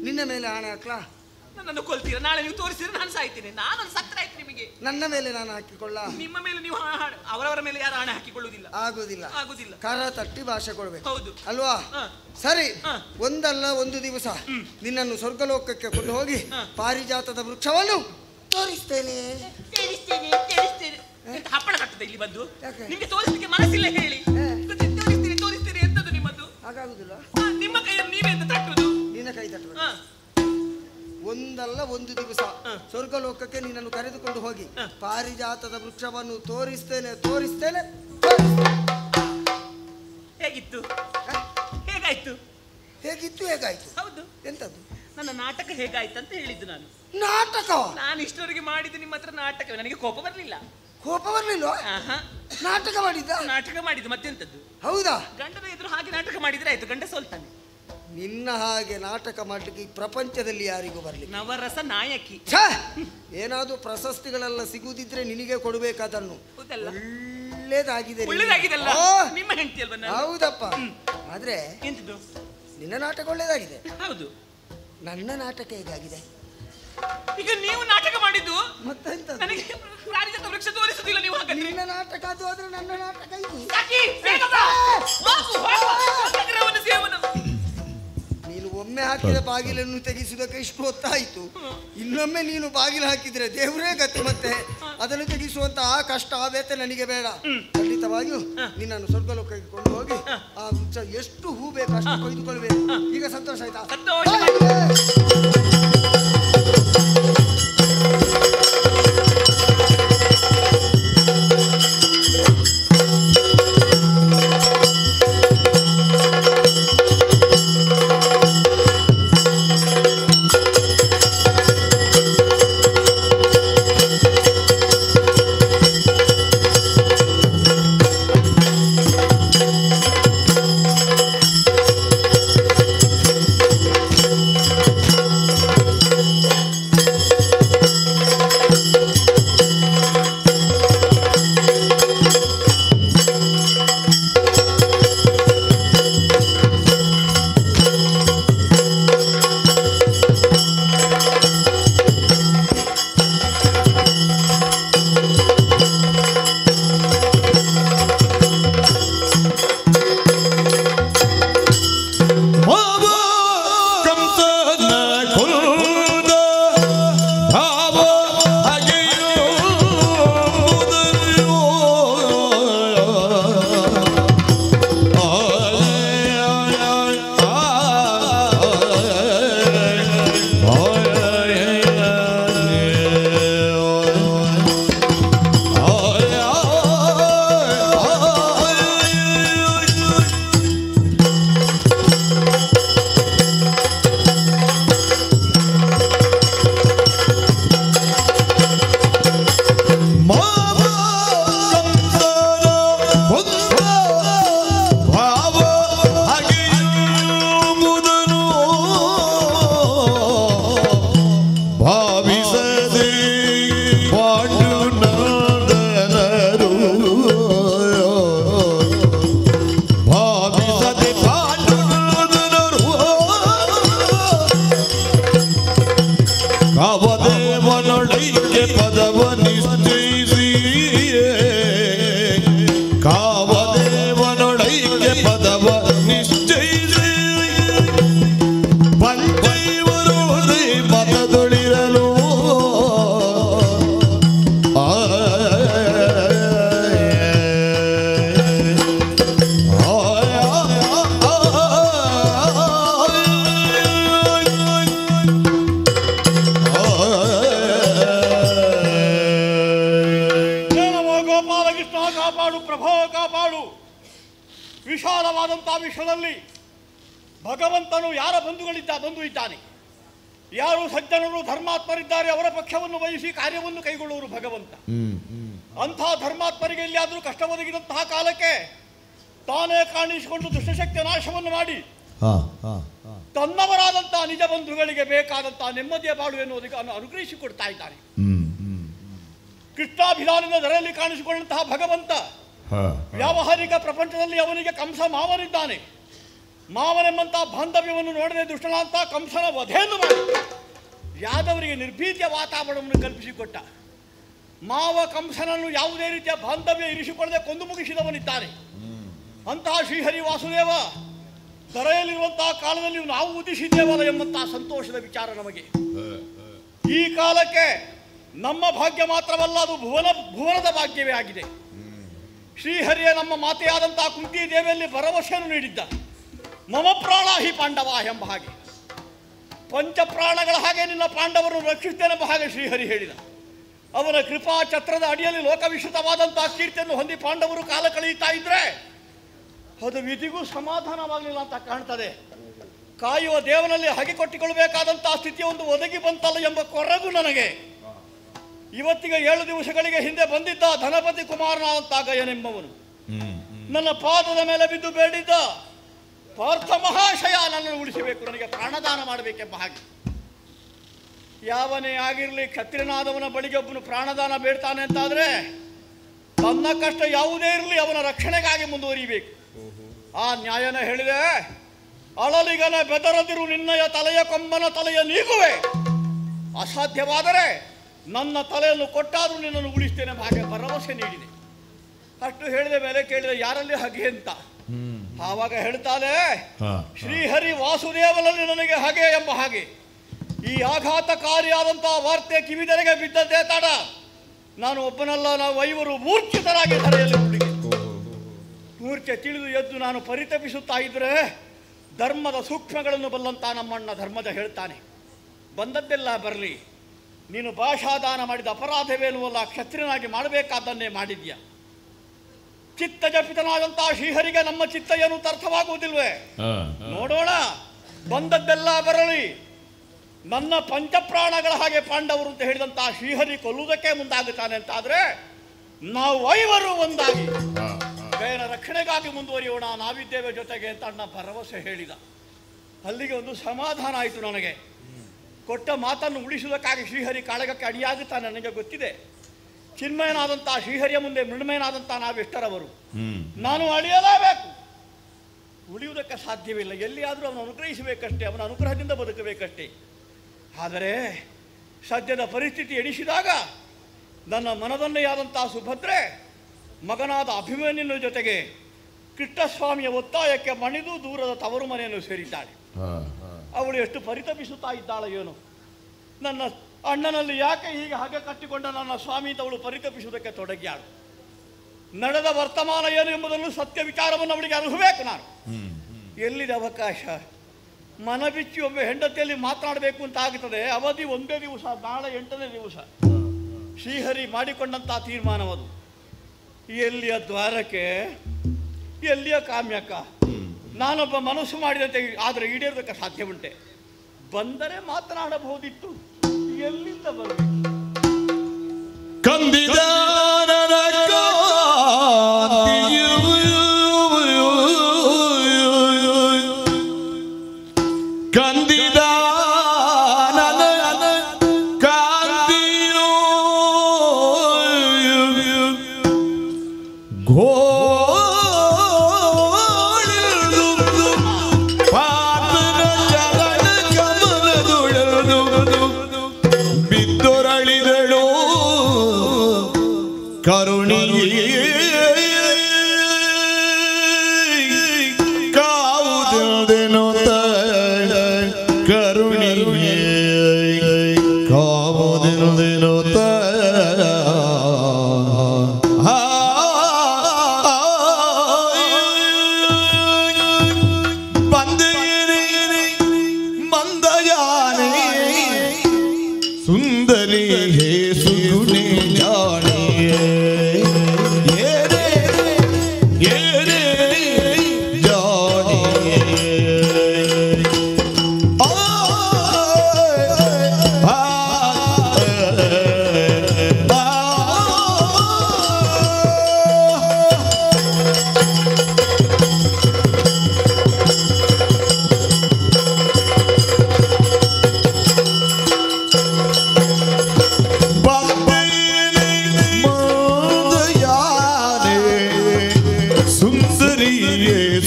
ನಿನ್ನ ಮೇಲೆ ಆಣೆ ಹಾಕ್ಲಾ? ನನ್ನನ್ನು ಕೊಲ್ತೀರಾ? ನಾಳೆ ನೀವು ತೋರಿಸಿದ್ರೆ ನಾನು ಸಾಯ್ತೇನೆ. ನಾನು ಸತ್ರ ಆಯ್ತು ನಿಮಗೆ. ನನ್ನ ಮೇಲೆ ನಾನು ಹಾಕಿಕೊಳ್ಳ? ನಿಮ್ಮ ಮೇಲೆ ನೀವು ಅವರವರ ಮೇಲೆ ಯಾರು ಹಣೆ ಹಾಕಿಕೊಳ್ಳುವುದಿಲ್ಲ. ಆಗುದಿಲ್ಲ. ಕರ ತಟ್ಟಿ ಭಾಷೆ ಕೊಡ್ಬೇಕು. ಹೌದು ಅಲ್ವಾ? ಸರಿ, ಒಂದಲ್ಲ ಒಂದು ದಿವಸ ನಿನ್ನನ್ನು ಸ್ವರ್ಗಲೋಕಕ್ಕೆ ಕೊಂಡು ಹೋಗಿ ಪಾರಿಜಾತದ ವೃಕ್ಷವನ್ನು ತೋರಿಸ್ತೇನೆ. ಹಪ್ಪಳ ಕಟ್ಟದ ಇಲ್ಲಿ ಬಂದು ನಿಮ್ಗೆ ತೋರಿಸಲಿಕ್ಕೆ ಮನಸ್ಸಿಲ್ಲ ಹೇಳಿ. ತೋರಿಸ್ತೀರಿ ಎಂತದ್ದು ನಿಮ್ಮದು? ಹಾಗಾಗುದಿಲ್ಲ. ನಿಮ್ಮ ಕೈಯಲ್ಲಿ ನೀವೇ ಅಂತ ತಟ್ಟುವುದು. ನಿನ್ನ ಕೈ ತಟ್ಟುವುದು. ಒಂದಲ್ಲ ಒಂದು ದಿವಸ ಸ್ವರ್ಗಲೋಕಕ್ಕೆ ನಿನ್ನನ್ನು ಕರೆದುಕೊಂಡು ಹೋಗಿ ಪಾರಿಜಾತದ ವೃಕ್ಷವನ್ನು ತೋರಿಸ್ತೇನೆ. ಹೇಗಿತ್ತು? ಹೇಗಾಯ್ತು? ಹೇಗಾಯ್ತು? ಹೌದು. ಎಂತದ್ದು? ನನ್ನ ನಾಟಕ ಹೇಗಾಯ್ತು ಅಂತ ಹೇಳಿದ್ದು ನಾನು. ನಾಟಕ? ನಾನು ಇಷ್ಟವರೆಗೆ ಮಾಡಿದ್ದು ನಿಮ್ಮ ಹತ್ರ ನಾಟಕ. ನನಗೆ ಕೋಪ ಬರಲಿಲ್ಲ. ಕೋಪ ಬರಲಿಲ್ಲ? ನಾಟಕ ಮಾಡಿದ್ದು ಮತ್ತೆಂತದ್ದು? ಹೌದಾ? ಗಂಡನ ಎದುರು ಹಾಗೆ ನಾಟಕ ಮಾಡಿದ್ರೆ ಆಯ್ತು, ಗಂಡ ಸೋಲ್ತಾನೆ. ನಿನ್ನ ಹಾಗೆ ನಾಟಕ ಮಾಡಲಿಕ್ಕೆ ಈ ಪ್ರಪಂಚದಲ್ಲಿ ಯಾರಿಗೂ ಬರಲಿ. ನವರಸ ನಾಯಕಿ. ಏನಾದ್ರೂ ಪ್ರಶಸ್ತಿಗಳೆಲ್ಲ ಸಿಗುವುದಿದ್ರೆ ನಿನಗೆ ಕೊಡಬೇಕಾದನ್ನು. ಒಳ್ಳೇದಾಗಿದೆ. ನಿಮ್ಮ ಹೆಂಡತಿ ಅಲ್ವಾ? ಹೌದಪ್ಪ. ಆದ್ರೆ ಎಂತದ್ದು? ನಿನ್ನ ನಾಟಕ ಒಳ್ಳೇದಾಗಿದೆ. ಹೌದು. ನನ್ನ ನಾಟಕ ಹೇಗಾಗಿದೆ? ಈಗ ನೀವು ನಾಟಕ ಮಾಡಿದ್ದು ಮತ್ತೆಂತ? ನನಗೆ ಪಾರಿಜಾತ ವೃಕ್ಷ ತೋರಿಸುದಿಲ್ಲ ನೀವು. ಹಾಗಾದ್ರೆ ನಿನ್ನ ನಾಟಕ ಅದು, ಆದ್ರೆ ನನ್ನ ನಾಟಕ ಇದು. ನೀನು ಒಮ್ಮೆ ಹಾಕಿದ ಬಾಗಿಲನ್ನು ತೆಗೆಸುವುದಕ್ಕೆ ಇಷ್ಟು ಹೊತ್ತಾಯಿತು. ಇನ್ನೊಮ್ಮೆ ನೀನು ಬಾಗಿಲು ಹಾಕಿದ್ರೆ ದೇವರೇ ಗತಿ. ಮತ್ತೆ ಅದನ್ನು ತೆಗೆಸುವಂತಹ ಕಷ್ಟ ಆವೇತೆ ನನಗೆ ಬೇಡ. ಖಂಡಿತವಾಗಿಯೂ ನಿನ್ನನ್ನು ಸ್ವರ್ಗಲೋಕಕ್ಕೆ ಕೊಂಡು ಹೋಗಿ ಆ ವೃಕ್ಷ ಎಷ್ಟು ಹೂ ಬೇಕು ಅಷ್ಟು ಕೊಯ್ದುಕೊಳ್ಬೇಕು. ಈಗ ಸಂತೋಷ ಆಯ್ತಾ? ಕಾವದೇವನೊಳೈಕ್ಯ ಪದವ ನಿಶ್ಚಯಿಸಿ ಕಾವದೇವನೊಳೈಕ್ಯ ಪದವ ನಿಶ್ಚಯಿಸಿ ಪಂಚೈವರು ಮತದೊಳಿರಲು ವಿಶಾಲವಾದಂತಹ ವಿಶ್ವದಲ್ಲಿ ಭಗವಂತನು ಯಾರ ಬಂಧು ಇದ್ದಾನೆ, ಯಾರು ಸಜ್ಜನರು ಧರ್ಮಾತ್ಮರಿದ್ದಾರೆ ಅವರ ಪಕ್ಷವನ್ನು ವಹಿಸಿ ಕಾರ್ಯವನ್ನು ಕೈಗೊಳ್ಳುವರು ಭಗವಂತ. ಅಂಥ ಧರ್ಮಾತ್ಮರಿಗೆ ಎಲ್ಲಿಯಾದರೂ ಕಷ್ಟ ಒದಗಿದಂತಹ ಕಾಲಕ್ಕೆ ತಾನೇ ಕಾಣಿಸಿಕೊಂಡು ದುಷ್ಟಶಕ್ತಿಯ ನಾಶವನ್ನು ಮಾಡಿ ತನ್ನವರಾದಂತಹ ನಿಜ ಬಂಧುಗಳಿಗೆ ಬೇಕಾದಂತಹ ನೆಮ್ಮದಿಯ ಬಾಳು ಎನ್ನುವುದಕ್ಕೆ ಅನುಗ್ರಹಿಸಿಕೊಡ್ತಾ ಇದ್ದಾನೆ. ಕೃಷ್ಣಾಭಿಧಾನದ ದರೆಯಲ್ಲಿ ಕಾಣಿಸಿಕೊಂಡಂತಹ ಭಗವಂತ ವ್ಯಾವಹಾರಿಕ ಪ್ರಪಂಚದಲ್ಲಿ ಅವನಿಗೆ ಕಂಸ ಮಾವನಿದ್ದಾನೆ. ಮಾವನೆಂಬಂತಹ ಬಾಂಧವ್ಯವನ್ನು ನೋಡದೆ ದುಷ್ಟನಾಂತ ಕಂಸನ ವಧೆಯನ್ನು ಮಾಡಿ ಯಾದವರಿಗೆ ನಿರ್ಭೀತಿಯ ವಾತಾವರಣವನ್ನು ಕಲ್ಪಿಸಿಕೊಟ್ಟ. ಮಾವ ಕಂಸನನ್ನು ಯಾವುದೇ ರೀತಿಯ ಬಾಂಧವ್ಯ ಇರಿಸಿಕೊಳ್ಳದೆ ಕೊಂದು ಮುಗಿಸಿದವನಿದ್ದಾನೆ. ಅಂತಹ ಶ್ರೀಹರಿ ವಾಸುದೇವ ದರೆಯಲ್ಲಿರುವಂತಹ ಕಾಲದಲ್ಲಿ ನಾವು ಉದಿಸಿದ್ದೇವಲ್ಲ ಎಂಬಂತಹ ಸಂತೋಷದ ವಿಚಾರ ನಮಗೆ. ಈ ಕಾಲಕ್ಕೆ ನಮ್ಮ ಭಾಗ್ಯ ಮಾತ್ರವಲ್ಲ, ಅದು ಭುವನದ ಭಾಗ್ಯವೇ ಆಗಿದೆ. ಶ್ರೀಹರಿಯ ನಮ್ಮ ಮಾತೆಯಾದಂತಹ ಕುಂತಿ ದೇವಿಯಲ್ಲಿ ಭರವಸೆಯನ್ನು ನೀಡಿದ್ದ. ಮಮ ಪ್ರಾಣ ಹಿ ಪಾಂಡವ ಎಂಬ ಹಾಗೆ, ಪಂಚಪ್ರಾಣಗಳ ಹಾಗೆ ನಿನ್ನ ಪಾಂಡವರನ್ನು ರಕ್ಷಿಸ್ತೇನೆಂಬ ಹಾಗೆ ಶ್ರೀಹರಿ ಹೇಳಿದ. ಅವನ ಕೃಪಾ ಛತ್ರದ ಅಡಿಯಲ್ಲಿ ಲೋಕವಿಶ್ರುತವಾದಂತಹ ಕೀರ್ತಿಯನ್ನು ಹೊಂದಿ ಪಾಂಡವರು ಕಾಲ ಕಳೆಯುತ್ತಾ ಇದ್ರೆ ಅದು ವಿಧಿಗೂ ಸಮಾಧಾನವಾಗಲಿಲ್ಲ ಅಂತ ಕಾಣ್ತದೆ. ಕಾಯುವ ದೇವನಲ್ಲಿ ಹಗೆ ಕೊಟ್ಟಿಕೊಳ್ಳಬೇಕಾದಂತಹ ಸ್ಥಿತಿಯ ಒಂದು ಒದಗಿ ಬಂತಲ್ಲ ಎಂಬ ಕೊರಗು ನನಗೆ. ಇವತ್ತಿಗೆ 7 ದಿವಸಗಳಿಗೆ ಹಿಂದೆ ಬಂದಿದ್ದ ಧನಪತಿ ಕುಮಾರನಾದಂತಹ ಗಯನೆಂಬವನು ನನ್ನ ಪಾದದ ಮೇಲೆ ಬಿದ್ದು ಬೇಡಿದ್ದ, ಪಾರ್ಥ ಮಹಾಶಯ ನನ್ನನ್ನು ಉಳಿಸಬೇಕು, ನನಗೆ ಪ್ರಾಣದಾನ ಮಾಡಬೇಕೆಂಬ ಹಾಗೆ. ಯಾವನೇ ಆಗಿರಲಿ ಕ್ಷತ್ರಿಯನಾದವನ ಬಳಿಗೆ ಒಬ್ಬನು ಪ್ರಾಣದಾನ ಬೇಡ್ತಾನೆ ಅಂತಾದರೆ ತನ್ನ ಕಷ್ಟ ಯಾವುದೇ ಇರಲಿ ಅವನ ರಕ್ಷಣೆಗಾಗಿ ಮುಂದುವರಿಬೇಕು. ಆ ನ್ಯಾಯನ ಹೇಳಿದೆ, ಅಳಲಿಗನ ಬೆದರದಿರು ನಿನ್ನಯ ತಲೆಯ ಕೊಂಬನ ತಲೆಯ ನೀಗುವೆ, ಅಸಾಧ್ಯವಾದರೆ ನನ್ನ ತಲೆಯನ್ನು ಕೊಟ್ಟಾದರೂ ನಿನ್ನನ್ನು ಉಳಿಸ್ತೇನೆ ಹಾಗೆ ಭರವಸೆ ನೀಡಿದೆ. ಅಷ್ಟು ಹೇಳಿದ ಮೇಲೆ ಕೇಳಿದ ಯಾರಲ್ಲಿ ಹಗೆ ಅಂತ. ಆವಾಗ ಹೇಳ್ತಾನೆ, ಶ್ರೀಹರಿ ವಾಸುದೇವನಲ್ಲಿ ನನಗೆ ಹಗೆ ಎಂಬ ಹಾಗೆ. ಈ ಆಘಾತಕಾರಿಯಾದಂತಹ ವಾರ್ತೆ ಕಿವಿದೆರೆಗೆ ಬಿದ್ದದ್ದೇ ತಡ. ನಾನು ಒಬ್ಬನಲ್ಲ, ನಾವು 5 ಮೂರ್ಛಿತರಾಗಿ ಧರೆಯಲ್ಲಿ ಹುಡುಗಿ ಮೂರ್ಛೆ ತಿಳಿದು ಎದ್ದು ನಾನು ಪರಿತಪಿಸುತ್ತಾ ಇದ್ರೆ ಧರ್ಮದ ಸೂಕ್ಷ್ಮಗಳನ್ನು ಬಲ್ಲಂತ ನಮ್ಮಣ್ಣ ಧರ್ಮದ ಹೇಳ್ತಾನೆ, ಬಂದದ್ದೆಲ್ಲ ಬರಲಿ, ನೀನು ಭಾಷಾದಾನ ಮಾಡಿದ ಅಪರಾಧವೇನುವಲ್ಲ, ಕ್ಷತ್ರಿಯನಾಗಿ ಮಾಡಬೇಕಾದನ್ನೇ ಮಾಡಿದ್ಯ. ಚಿತ್ತ ಜಪಿತನಾದಂತಹ ಶ್ರೀಹರಿಗೆ ನಮ್ಮ ಚಿತ್ತ ಏನು ಅರ್ಥವಾಗುವುದಿಲ್ವೇ? ನೋಡೋಣ, ಬಂದದ್ದೆಲ್ಲ ಬರಲಿ, ನನ್ನ ಪಂಚಪ್ರಾಣಗಳ ಹಾಗೆ ಪಾಂಡವರು ಅಂತ ಹೇಳಿದಂತಹ ಶ್ರೀಹರಿ ಕೊಲ್ಲುವುದಕ್ಕೆ ಮುಂದಾಗುತ್ತಾನೆ ಅಂತಾದ್ರೆ ನಾವು 5 ಒಂದಾಗಿ ಗಯನ ರಕ್ಷಣೆಗಾಗಿ ಮುಂದುವರಿಯೋಣ, ನಾವಿದ್ದೇವೆ ಜೊತೆಗೆ ಅಂತ ಅಣ್ಣ ಭರವಸೆ ಹೇಳಿದ. ಅಲ್ಲಿಗೆ ಒಂದು ಸಮಾಧಾನ ಆಯಿತು ನನಗೆ. ಕೊಟ್ಟ ಮಾತನ್ನು ಉಳಿಸುವುದಕ್ಕಾಗಿ ಶ್ರೀಹರಿ ಕಾಳಗಕ್ಕೆ ಅಡಿಯಾಗುತ್ತಾನೆ ನನಗೆ ಗೊತ್ತಿದೆ. ಚಿನ್ಮಯನಾದಂತಹ ಶ್ರೀಹರಿಯ ಮುಂದೆ ಮೃಣ್ಮಯನಾದಂತಹ ನಾವೆಷ್ಟರವರು, ನಾನು ಅಳಿಯಲೇಬೇಕು, ಉಳಿಯುವುದಕ್ಕೆ ಸಾಧ್ಯವಿಲ್ಲ. ಎಲ್ಲಿಯಾದರೂ ಅವನು ಅನುಗ್ರಹಿಸಬೇಕಷ್ಟೇ, ಅವನ ಅನುಗ್ರಹದಿಂದ ಬದುಕಬೇಕಷ್ಟೇ. ಆದರೆ ಸದ್ಯದ ಪರಿಸ್ಥಿತಿ ಎಣಿಸಿದಾಗ ನನ್ನ ಮನದನ್ನೇ ಆದಂತಹ ಸುಭದ್ರೆ ಮಗನಾದ ಅಭಿಮನ್ಯನ ಜೊತೆಗೆ ಕೃಷ್ಣಸ್ವಾಮಿಯ ಒತ್ತಾಯಕ್ಕೆ ಮಣಿದು ದೂರದ ತವರು ಮನೆಯನ್ನು ಸೇರಿದ್ದಾಳೆ. ಅವಳು ಎಷ್ಟು ಪರಿತಪಿಸುತ್ತಾ ಇದ್ದಾಳೆ ಏನು, ನನ್ನ ಅಣ್ಣನಲ್ಲಿ ಯಾಕೆ ಹೀಗೆ ಹಾಗೆ ಕಟ್ಟಿಕೊಂಡ ನನ್ನ ಸ್ವಾಮಿ ಅಂತ ಅವಳು ಪರಿತಪಿಸುವುದಕ್ಕೆ ತೊಡಗಿಯಾಳು. ನಡೆದ ವರ್ತಮಾನ ಏನು ಎಂಬುದನ್ನು ಸತ್ಯ ವಿಚಾರವನ್ನು ಅವಳಿಗೆ ಅರಿಸಬೇಕು. ನಾನು ಎಲ್ಲಿದೆ ಅವಕಾಶ? ಮನ ಬಿಚ್ಚಿ ಒಬ್ಬ ಹೆಂಡತಿಯಲ್ಲಿ ಮಾತನಾಡಬೇಕು ಅಂತ ಆಗುತ್ತದೆ. ಅವಧಿ 1 ದಿವಸ, ನಾಳೆ 8ನೇ ದಿವಸ. ಶ್ರೀಹರಿ ಮಾಡಿಕೊಂಡಂತಹ ತೀರ್ಮಾನವದು. ಎಲ್ಲಿಯ ದ್ವಾರಕ್ಕೆ, ಎಲ್ಲಿಯ ಕಾಮ್ಯಕ? ನಾನೊಬ್ಬ ಮನಸ್ಸು ಮಾಡಿದಂತೆ ಆದರೆ ಈಡೇರೋದಕ್ಕೆ ಸಾಧ್ಯ ಉಂಟೆ. ಬಂದರೆ ಮಾತನಾಡಬಹುದಿತ್ತು, ಎಲ್ಲಿಂದ ಬರಬೇಕು? ಬಿದ್ದೊರ ಕರುಣಿಗೆ ಕಾವುದಿಲ್ದೇನೋ ಕರುಣಿಗೆ ಕಾವುದಿಲ್ದೇನೋ ಸುಂದರಿ ಹೇ ಸುಗುಣಿ ಜಾಣಿಯೇ ಏನೇ ಏನೇ ಜಾಣಿಯೇ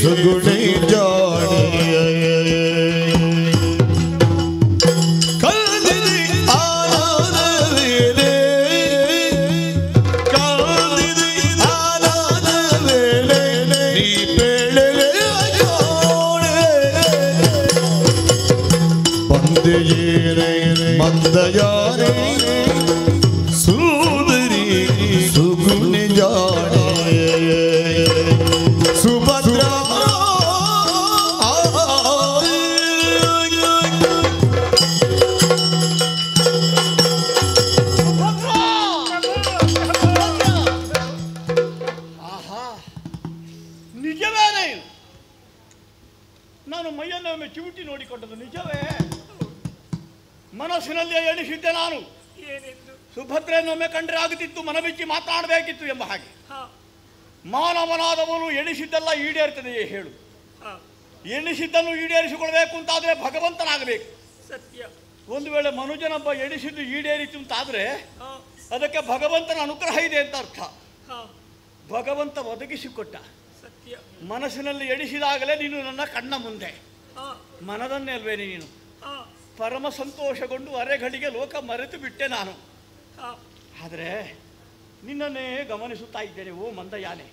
ಸುಗುಣಿ ಜಾಣಿಯೇ ಕಲ್ದಿರಿ ಆನಂದವೇಲೆ ಕಲ್ದಿರಿ ಆನಂದವೇಲೆ ನೀ ಬೆಳೆಲೆ ಜೋಡೆ ಬಂದೆಯೇನೆ ಮಂದಯಾನೆ ಸುಂದರಿ ಸುಗುಣಿ ಜಾಣಿಯೇ ಸುಭದ್ರ ನಿಜವೇನೇ? ನಾನು ಮೈಯನ್ನೊಮ್ಮೆ ಚಿವುಟಿ ನೋಡಿಕೊಂಡದ್ದು ನಿಜವೇ? ಮನಸ್ಸಿನಲ್ಲೇ ಎಣಿಸಿದ್ದೆ ನಾನು. ಸುಭದ್ರೆಯನ್ನೊಮ್ಮೆ ಕಂಡ್ರೆ ಆಗುತ್ತಿತ್ತು, ಮನಬಿಚ್ಚಿ ಮಾತನಾಡಬೇಕಿತ್ತು ಎಂಬ ಹಾಗೆ. ಮಾನವನಾದವನು ಎಣಿಸಿದ್ದೆಲ್ಲ ಈಡೇರ್ತದೆಯೇ ಹೇಳು? ಎಣಿಸಿದ್ದನ್ನು ಈಡೇರಿಸಿಕೊಳ್ಬೇಕು ಅಂತಾದರೆ ಭಗವಂತನಾಗಬೇಕು. ಸತ್ಯ. ಒಂದು ವೇಳೆ ಮನುಜನೊಬ್ಬ ಎಣಿಸಿದ್ದು ಈಡೇರಿತು ಅಂತಾದರೆ ಅದಕ್ಕೆ ಭಗವಂತನ ಅನುಗ್ರಹ ಇದೆ ಅಂತ ಅರ್ಥ. ಭಗವಂತ ಒದಗಿಸಿಕೊಟ್ಟ. ಸತ್ಯ. ಮನಸ್ಸಿನಲ್ಲಿ ಎಣಿಸಿದಾಗಲೇ ನೀನು ನನ್ನ ಕಣ್ಣ ಮುಂದೆ. ಮನದನ್ನೇ ಅಲ್ವೇ ನೀನು? ಪರಮ ಸಂತೋಷಗೊಂಡು ಅರೆಘಡಿಗೆ ಲೋಕ ಮರೆತು ಬಿಟ್ಟೆ ನಾನು. ಆದರೆ ನಿನ್ನನ್ನೇ ಗಮನಿಸುತ್ತಾ ಇದ್ದೇನೆ. ಓ ಮಂದಯಾನೆ,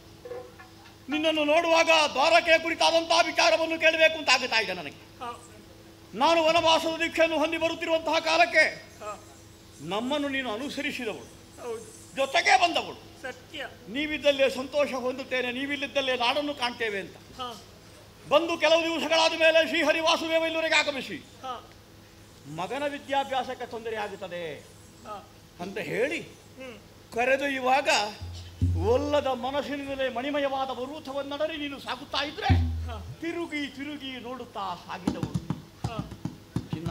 ನಿನ್ನನ್ನು ನೋಡುವಾಗ ದ್ವಾರಕೆ ಕುರಿತಾದಂತಹ ವಿಚಾರವನ್ನು ಕೇಳಬೇಕು ಅಂತ ಆಗುತ್ತಾ ಇದೆ ನನಗೆ. ನಾನು ವನವಾಸದ ದೀಕ್ಷೆಯನ್ನು ಹೊಂದಿ ಬರುತ್ತಿರುವಂತಹ ಕಾಲಕ್ಕೆ ನಮ್ಮನ್ನು ನೀನು ಅನುಸರಿಸಿದವಳು, ಜೊತೆಗೆ ಬಂದವಳು. ಸತ್ಯ. ನೀವಿದ್ದಲ್ಲೇ ಸಂತೋಷ ಹೊಂದುತ್ತೇನೆ, ನೀವಿಲ್ಲದಲ್ಲೇ ನಾಡನ್ನು ಕಾಣ್ತೇವೆ ಅಂತ ಬಂದು ಕೆಲವು ದಿವಸಗಳಾದ ಮೇಲೆ ಶ್ರೀಹರಿ ವಾಸುದೇವ ಇಲ್ಲವರೆಗೆ ಆಗಮಿಸಿ ಮಗನ ವಿದ್ಯಾಭ್ಯಾಸಕ್ಕೆ ತೊಂದರೆ ಆಗುತ್ತದೆ ಅಂತ ಹೇಳಿ ಕರೆದೊಯ್ಯುವಾಗ ಒಲ್ಲದ ಮನಸ್ಸಿನಿಂದಲೇ ಮಣಿಮಯವಾದ ಪರ್ವತವನ್ನಡರಿ ನೀನು ಸಾಗುತ್ತಾ ಇದ್ರೆ ತಿರುಗಿ ತಿರುಗಿ ನೋಡುತ್ತಾ ಸಾಗಿದವು. ಚಿನ್ನ,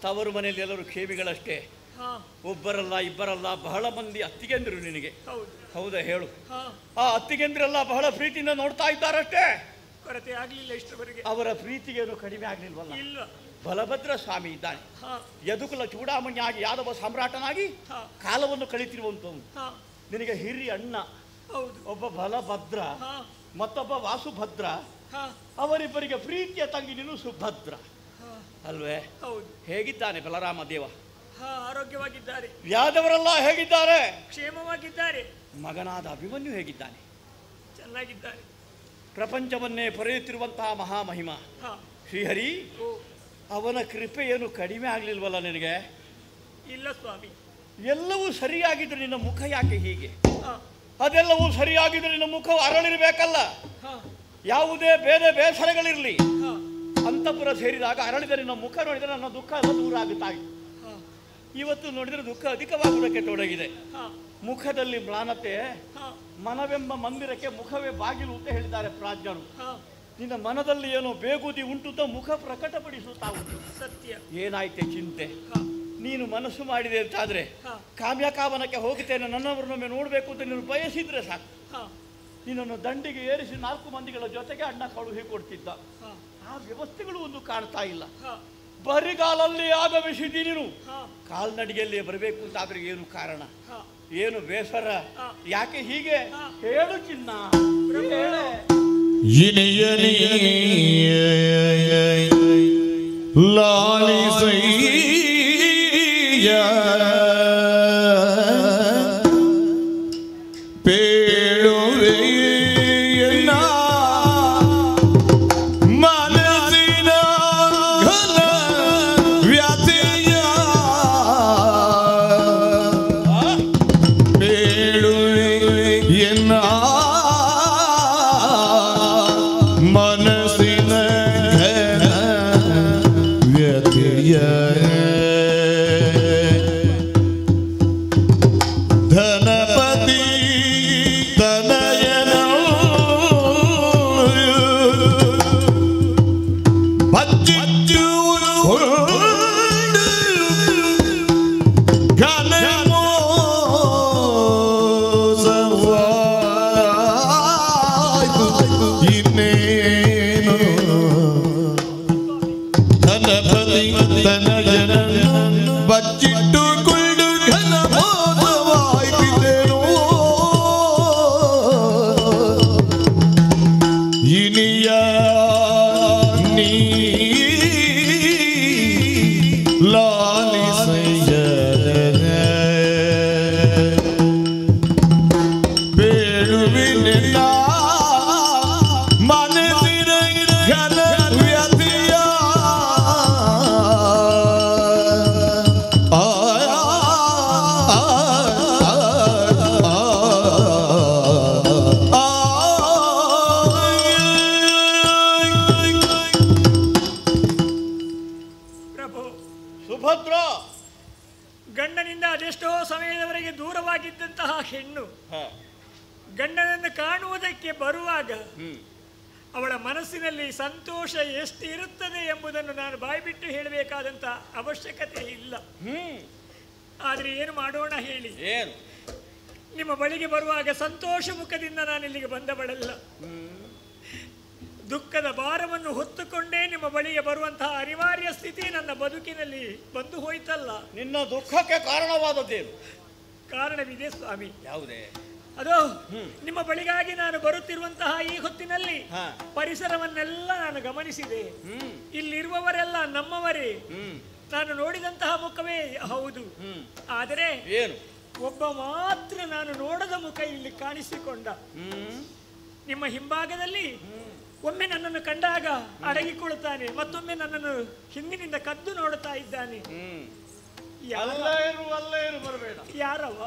ತವರು ಮನೆಯಲ್ಲಿ ಎಲ್ಲರೂ ಖೇಮಿಗಳಷ್ಟೇ, ಒಬ್ಬರಲ್ಲ ಇಬ್ಬರಲ್ಲ ಬಹಳ ಮಂದಿ ಅತ್ತಿಗೆಂದರು ನಿನಗೆ. ಹೌದಾ ಹೇಳು? ಆ ಅತ್ತಿಗೆಂದ್ರೆಲ್ಲ ಬಹಳ ಪ್ರೀತಿಯಿಂದ ನೋಡ್ತಾ ಇದ್ದಾರಷ್ಟೇ, ಕೊರತೆ ಆಗಲಿಲ್ಲ ಇಷ್ಟವರೆಗೆ. ಅವರ ಪ್ರೀತಿಗೇನು ಕಡಿಮೆ ಆಗಲಿಲ್ವಲ್ಲ? ಇಲ್ಲ. ಬಲಭದ್ರ ಸ್ವಾಮಿ ಇದ್ದಾನೆ, ಯದುಕುಲ ಚೂಡಾಮಣಿಯಾಗಿ ಯಾದವ ಸಾಮ್ರಾಟನಾಗಿ ಕಾಲವನ್ನು ಕಳೀತಿರುವಂಥವನು. ನಿನಗೆ ಹಿರಿಯ ಅಣ್ಣ ಒಬ್ಬ ಬಲಭದ್ರ, ಮತ್ತೊಬ್ಬ ವಾಸುಭದ್ರ, ಅವರಿಬ್ಬರಿಗೆ ಪ್ರೀತಿಯ ತಂಗಿ ನೀನು ಸುಭದ್ರ ಅಲ್ವೇ? ಹೌದು. ಹೇಗಿದ್ದಾನೆ ಬಲರಾಮ ದೇವ? ಆರೋಗ್ಯವಾಗಿದ್ದಾರೆ. ಯಾದವರೆಲ್ಲ ಹೇಗಿದ್ದಾರೆ? ಕ್ಷೇಮವಾಗಿದ್ದಾರೆ. ಮಗನಾದ ಅಭಿಮನ್ಯು ಹೇಗಿದ್ದಾನೆ? ಚೆನ್ನಾಗಿದ್ದಾರೆ. ಪ್ರಪಂಚವನ್ನೇ ಪೊರೆಯುತ್ತಿರುವಂತಹ ಮಹಾಮಹಿಮ ಶ್ರೀಹರಿ, ಅವನ ಕೃಪೆ ಏನು ಕಡಿಮೆ ಆಗಲಿಲ್ವಲ್ಲ ನಿನಗೆ? ಇಲ್ಲ ಸ್ವಾಮಿ. ಎಲ್ಲವೂ ಸರಿಯಾಗಿದ್ರೆ ನಿನ್ನ ಮುಖ ಯಾಕೆ ಹೀಗೆ? ಅದೆಲ್ಲವೂ ಸರಿಯಾಗಿದ್ರೆ ನಿನ್ನ ಮುಖವು ಅರಳಿರಬೇಕಲ್ಲ. ಯಾವುದೇ ಬೇರೆ ಬೇಸರಗಳಿರಲಿ, ಅಂತಃಪುರ ಸೇರಿದಾಗ ಅರಳಿದ ನಿನ್ನ ಮುಖ ನೋಡಿದರೆ ನನ್ನ ದುಃಖ ಎಲ್ಲ ದೂರ ಆಗುತ್ತಾ ಇತ್ತು. ಇವತ್ತು ನೋಡಿದರೆ ದುಃಖ ಅಧಿಕವಾಗುವುದಕ್ಕೆ ತೊಡಗಿದೆ. ಮುಖದಲ್ಲಿ ಮ್ಲಾನತೆ, ಮನವೆಂಬ ಮಂದಿರಕ್ಕೆ ಮುಖವೇ ಬಾಗಿಲು ಅಂತ ಹೇಳಿದ್ದಾರೆ ಪ್ರಾಜ್ಞರು. ನಿನ್ನ ಮನದಲ್ಲಿ ಏನೋ ಬೇಗುದಿ ಉಂಟುತ್ತ ಮುಖ ಪ್ರಕಟಪಡಿಸುತ್ತಾ ಉಂಟು. ಸತ್ಯ. ಏನಾಯ್ತೆ ಚಿಂತೆ? ನೀನು ಮನಸ್ಸು ಮಾಡಿದೆ ಅಂತಾದ್ರೆ ಕಾಮ್ಯಕಾವನಕ್ಕೆ ಹೋಗುತ್ತೇನೆ, ನನ್ನವರನ್ನೊಮ್ಮೆ ನೋಡಬೇಕು ಅಂತ ನೀನು ಬಯಸಿದ್ರೆ ಸಾಕು, ನಿನ್ನನ್ನು ದಂಡಿಗೆ ಏರಿಸಿ 4 ಮಂದಿಗಳ ಜೊತೆಗೆ ಅಣ್ಣ ಕಳುಹಿ ಕೊಡ್ತಿದ್ದ. ಆ ವ್ಯವಸ್ಥೆಗಳು ಒಂದು ಕಾಣ್ತಾ ಇಲ್ಲ. ಬರಿಗಾಲಲ್ಲಿ ಆಗಮಿಸಿದಿ ನೀನು, ಕಾಲ್ನಡಿಗೆಯಲ್ಲಿ ಬರಬೇಕು ಅಂತಾದ್ರೆ ಏನು ಕಾರಣ? ಏನು ಬೇಸರ? ಯಾಕೆ ಹೀಗೆ? ಹೇಳು ಚಿನ್ನ, ಹೇಳೆ. ಗಂಡನಿಂದ ಅದೆಷ್ಟೋ ಸಮಯದವರೆಗೆ ದೂರವಾಗಿದ್ದಂತಹ ಹೆಣ್ಣು ಗಂಡನನ್ನು ಕಾಣುವುದಕ್ಕೆ ಬರುವಾಗ ಅವಳ ಮನಸ್ಸಿನಲ್ಲಿ ಸಂತೋಷ ಎಷ್ಟು ಇರುತ್ತದೆ ಎಂಬುದನ್ನು ನಾನು ಬಾಯ್ಬಿಟ್ಟು ಹೇಳಬೇಕಾದಂತ ಅವಶ್ಯಕತೆ ಇಲ್ಲ. ಆದ್ರೆ ಏನು ಮಾಡೋಣ ಹೇಳಿ? ನಿಮ್ಮ ಬಳಿಗೆ ಬರುವಾಗ ಸಂತೋಷ ಮುಖದಿಂದ ನಾನು ಇಲ್ಲಿಗೆ ಬಂದವಳಲ್ಲ. ದುಃಖದ ಭಾರವನ್ನು ಹೊತ್ತುಕೊಂಡೇ ನಿಮ್ಮ ಬಳಿಗೆ ಬರುವಂತಹ ಅನಿವಾರ್ಯ ಸ್ಥಿತಿ ನನ್ನ ಬದುಕಿನಲ್ಲಿ ಬಂದು ಹೋಯ್ತಲ್ಲ. ನಿನ್ನ ದುಃಖಕ್ಕೆ ಕಾರಣವಾದದ್ದೇನು? ಕಾರಣವಿದೆ ಸ್ವಾಮಿ. ಯಾವುದೇ? ಅದು ನಿಮ್ಮ ಬಳಿಗಾಗಿ ನಾನು ಬರುತ್ತಿರುವಂತಹ ಈ ಹೊತ್ತಿನಲ್ಲಿ ಪರಿಸರವನ್ನೆಲ್ಲ ನಾನು ಗಮನಿಸಿದೆ. ಇಲ್ಲಿರುವವರೆಲ್ಲ ನಮ್ಮವರೇ. ನಾನು ನೋಡಿದಂತಹ ಮುಖವೇ ಹೌದು. ಆದರೆ ಒಬ್ಬ ಮಾತ್ರ ನಾನು ನೋಡದ ಮುಖ ಇಲ್ಲಿ ಕಾಣಿಸಿಕೊಂಡ. ನಿಮ್ಮ ಹಿಂಭಾಗದಲ್ಲಿ ಒಮ್ಮೆ ನನ್ನನ್ನು ಕಂಡಾಗ ಅಡಗಿಕೊಳ್ಳುತ್ತಾನೆ, ಮತ್ತೊಮ್ಮೆ ನನ್ನನ್ನು ಹಿಂದಿನಿಂದ ಕದ್ದು ನೋಡುತ್ತಾ ಇದ್ದಾನೆ. ಬರಬೇಡ. ಯಾರವ?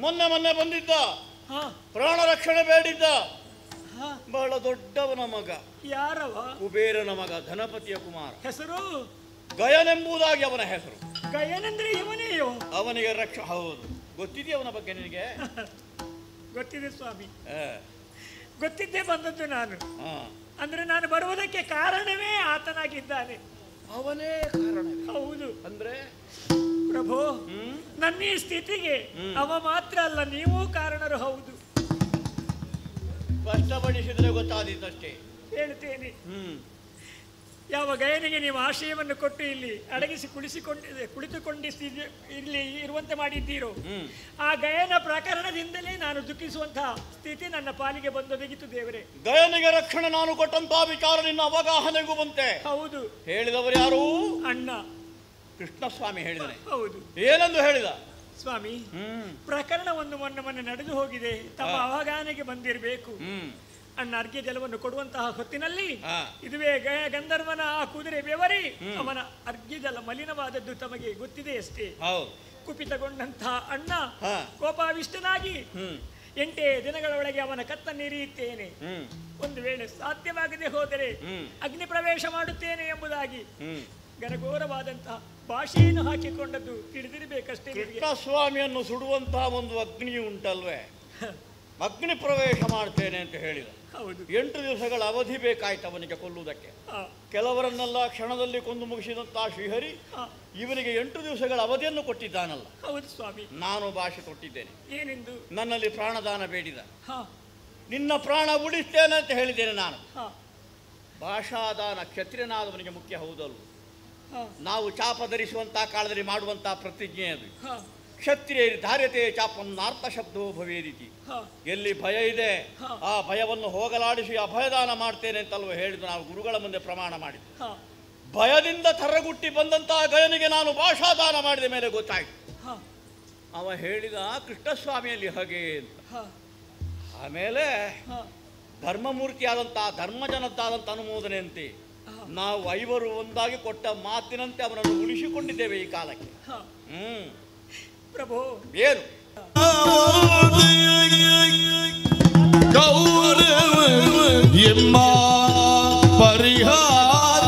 ಮೊನ್ನೆ ಬಂದಿದ್ದ, ಪ್ರಾಣ ರಕ್ಷಣೆ ಬೇಡಿದ್ದ, ಬಹಳ ದೊಡ್ಡವನ ಮಗ. ಯಾರವ? ಕುಬೇರನ ಮಗ, ಧನಪತಿಯ ಕುಮಾರ. ಹೆಸರು ಗಯನೆಂಬುದಾಗಿ ಅವನ ಹೆಸರು. ಗಯನೆಂದ್ರೆ ಇವನೇಯೋ? ಅವನಿಗೆ ಹೌದು. ಗೊತ್ತಿದೆಯಾ ಅವನ ಬಗ್ಗೆ ನಿನಗೆ? ಗೊತ್ತಿದೆ ಸ್ವಾಮಿ, ಗೊತ್ತಿದ್ದೇ ಬಂದದ್ದು ನಾನು. ಅಂದ್ರೆ ನಾನು ಬರುವುದಕ್ಕೆ ಕಾರಣವೇ ಆತನಾಗಿದ್ದಾನೆ. ಅವನೇ ಕಾರಣ? ಹೌದು. ಅಂದ್ರೆ ಪ್ರಭು, ನನ್ನ ಈ ಸ್ಥಿತಿಗೆ ಅವ ಮಾತ್ರ ಅಲ್ಲ, ನೀವೂ ಕಾರಣರು. ಹೌದು. ಸ್ಪಷ್ಟಪಡಿಸಿದ್ರೆ ಗೊತ್ತಾದೀತಷ್ಟೇ. ಹೇಳ್ತೇನೆ. ಯಾವ ಗಯನಿಗೆ ನೀವು ಆಶಯವನ್ನು ಕೊಟ್ಟು ಇಲ್ಲಿ ಅಡಗಿಸಿ ಕುಳಿತುಕೊಂಡಿಸಿ ಇಲ್ಲಿ ಇರುವಂತೆ ಮಾಡಿದ್ದೀರೋ, ಆ ಗಯನ ಪ್ರಕರಣದಿಂದಲೇ ನಾನು ದುಃಖಿಸುವಂತಹ ಸ್ಥಿತಿ ನನ್ನ ಪಾಲಿಗೆ ಬಂದೊದಗಿತು ದೇವರೇ. ಗಯನಿಗೆ ರಕ್ಷಣೆ ನಾನು ಕೊಟ್ಟಂತಹ ವಿಚಾರ ನಿನ್ನ ಅವಗಾಹನೆಗೂ ಬಂತೆ. ಹೌದು. ಹೇಳಿದವರು ಯಾರು? ಅಣ್ಣ ಕೃಷ್ಣಸ್ವಾಮಿ ಹೇಳಿದನೆ. ಹೌದು. ಏನೆಂದು ಹೇಳಿದ? ಸ್ವಾಮಿ, ಪ್ರಕರಣ ಒಂದು ಮೊನ್ನೆ ನಡೆದು ಹೋಗಿದೆ, ತಮ್ಮ ಅವಗಾಹನೆಗೆ ಬಂದಿರಬೇಕು. ಅಣ್ಣ ಅರ್ಘ್ಯ ಜಲವನ್ನು ಕೊಡುವಂತಹ ಹೊತ್ತಿನಲ್ಲಿ ಇದುವೇ ಗಂಧರ್ವನ ಆ ಕುದುರೆ ಬೆವರಿ ಅವನ ಅರ್ಘ್ಯ ಜಲ ಮಲಿನವಾದದ್ದು ತಮಗೆ ಗೊತ್ತಿದೆ ಅಷ್ಟೇ. ಕುಪಿತಗೊಂಡಂತಹ ಅಣ್ಣ ಕೋಪಾವಿಷ್ಟನಾಗಿ 8 ದಿನಗಳ ಒಳಗೆ ಅವನ ಕತ್ತನ್ನಿರಿಯುತ್ತೇನೆ, ಒಂದು ವೇಳೆ ಸಾಧ್ಯವಾಗದೆ ಹೋದರೆ ಅಗ್ನಿ ಪ್ರವೇಶ ಮಾಡುತ್ತೇನೆ ಎಂಬುದಾಗಿ ಘನಘೋರವಾದಂತಹ ಭಾಷೆಯನ್ನು ಹಾಕಿಕೊಂಡದ್ದು ತಿಳಿದಿರಬೇಕಷ್ಟೇ. ಕೃಷ್ಣಸ್ವಾಮಿಯನ್ನು ಸುಡುವಂತಹ ಒಂದು ಅಗ್ನಿ ಉಂಟಲ್ವೇ, ಅಗ್ನಿ ಪ್ರವೇಶ ಮಾಡ್ತೇನೆ ಅಂತ ಹೇಳಿದ. 8 ದಿವಸಗಳ ಅವಧಿ ಬೇಕಾಯ್ತು ಅವನಿಗೆ ಕೊಲ್ಲುವುದಕ್ಕೆ. ಕೆಲವರನ್ನೆಲ್ಲ ಕ್ಷಣದಲ್ಲಿ ಕೊಂದು ಮುಗಿಸಿದಂತಹ ಶ್ರೀಹರಿ ಇವನಿಗೆ 8 ದಿವಸಗಳ ಅವಧಿಯನ್ನು ಕೊಟ್ಟಿದ್ದಾನಲ್ಲ. ಹೌದು ಸ್ವಾಮಿ. ನಾನು ಭಾಷೆ ಕೊಟ್ಟಿದ್ದೇನೆ. ಏನೆಂದು? ನನ್ನಲ್ಲಿ ಪ್ರಾಣದಾನ ಬೇಡಿದ. ನಿನ್ನ ಪ್ರಾಣ ಉಳಿಸ್ತೇನೆ ಅಂತ ಹೇಳಿದ್ದೇನೆ ನಾನು. ಭಾಷಾದಾನ ಕ್ಷತ್ರಿಯನಾದವನಿಗೆ ಮುಖ್ಯ, ಹೌದಲ್ವ? ನಾವು ಚಾಪ ಧರಿಸುವಂತಹ ಕಾಲದಲ್ಲಿ ಮಾಡುವಂತಹ ಪ್ರತಿಜ್ಞೆ ಅದು. ಕ್ಷತ್ರಿಯ ಧಾರ್ಯತೆ ಚಾಪಂ ನಾರ್ಥ ಶಬ್ದವೋ ಭವೇದಿತಿ. ಎಲ್ಲಿ ಭಯ ಇದೆ ಆ ಭಯವನ್ನು ಹೋಗಲಾಡಿಸಿ ಅಭಯದಾನ ಮಾಡ್ತೇನೆ ಅಂತಲ್ವ ಹೇಳಿದ್ದು ನಾವು ಗುರುಗಳ ಮುಂದೆ ಪ್ರಮಾಣ ಮಾಡಿದ್ದು. ಭಯದಿಂದ ತರಗುಟ್ಟಿ ಬಂದಂತಹ ಗಯನಿಗೆ ನಾನು ಭಾಷಾದಾನ ಮಾಡಿದ ಮೇಲೆ ಗೊತ್ತಾಯ್ತು. ಅವ ಹೇಳಿದ ಕೃಷ್ಣಸ್ವಾಮಿಯಲ್ಲಿ ಹಾಗೆ ಅಂತ. ಆಮೇಲೆ ಧರ್ಮಮೂರ್ತಿಯಾದಂತಹ ಧರ್ಮಜನದ್ದಾದಂಥ ಅನುಮೋದನೆ ಅಂತೆ ನಾವು 5 ಒಂದಾಗಿ ಕೊಟ್ಟ ಮಾತಿನಂತೆ ಅವನನ್ನು ಉಳಿಸಿಕೊಂಡಿದ್ದೇವೆ ಈ ಕಾಲಕ್ಕೆ. ಪ್ರಭು, ಏನು ಗೌರವ ಎಮ್ಮ ಪರಿಹಾರ್ಯಮಾಯ್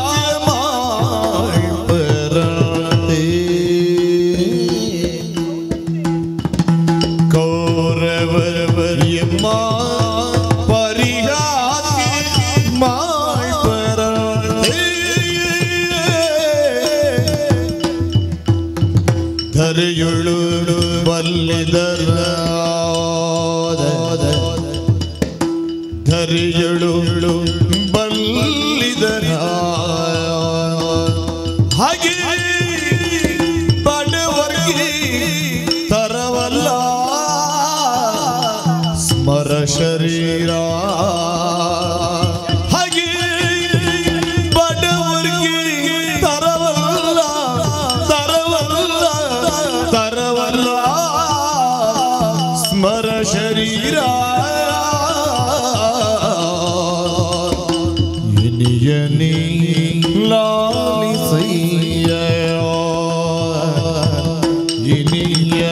ಬರದೆ ಗೌರವ ಎಮ್ಮ ಪರಿಹಾರ್ಯಮಾಯ್ ಬರದೆ ಧರೆಯುಳು ಬಲ್ಲಿದರ ಧರೆಯುಳು ಬಲ್ಲಿದರ ಹಾಗೆ ಬಡವರಿಗೆ ತರವಲ್ಲ ಸ್ಮರ ಶರೀರ. ಹಾಗೆ ಬಡವರಿಗೆ ತರವಲ್ಲ ಸ್ಮರ ಶರೀರ. ಇನಿಯನಿ ಲಾಲಿಸಯ್ಯ ಇನಿಯ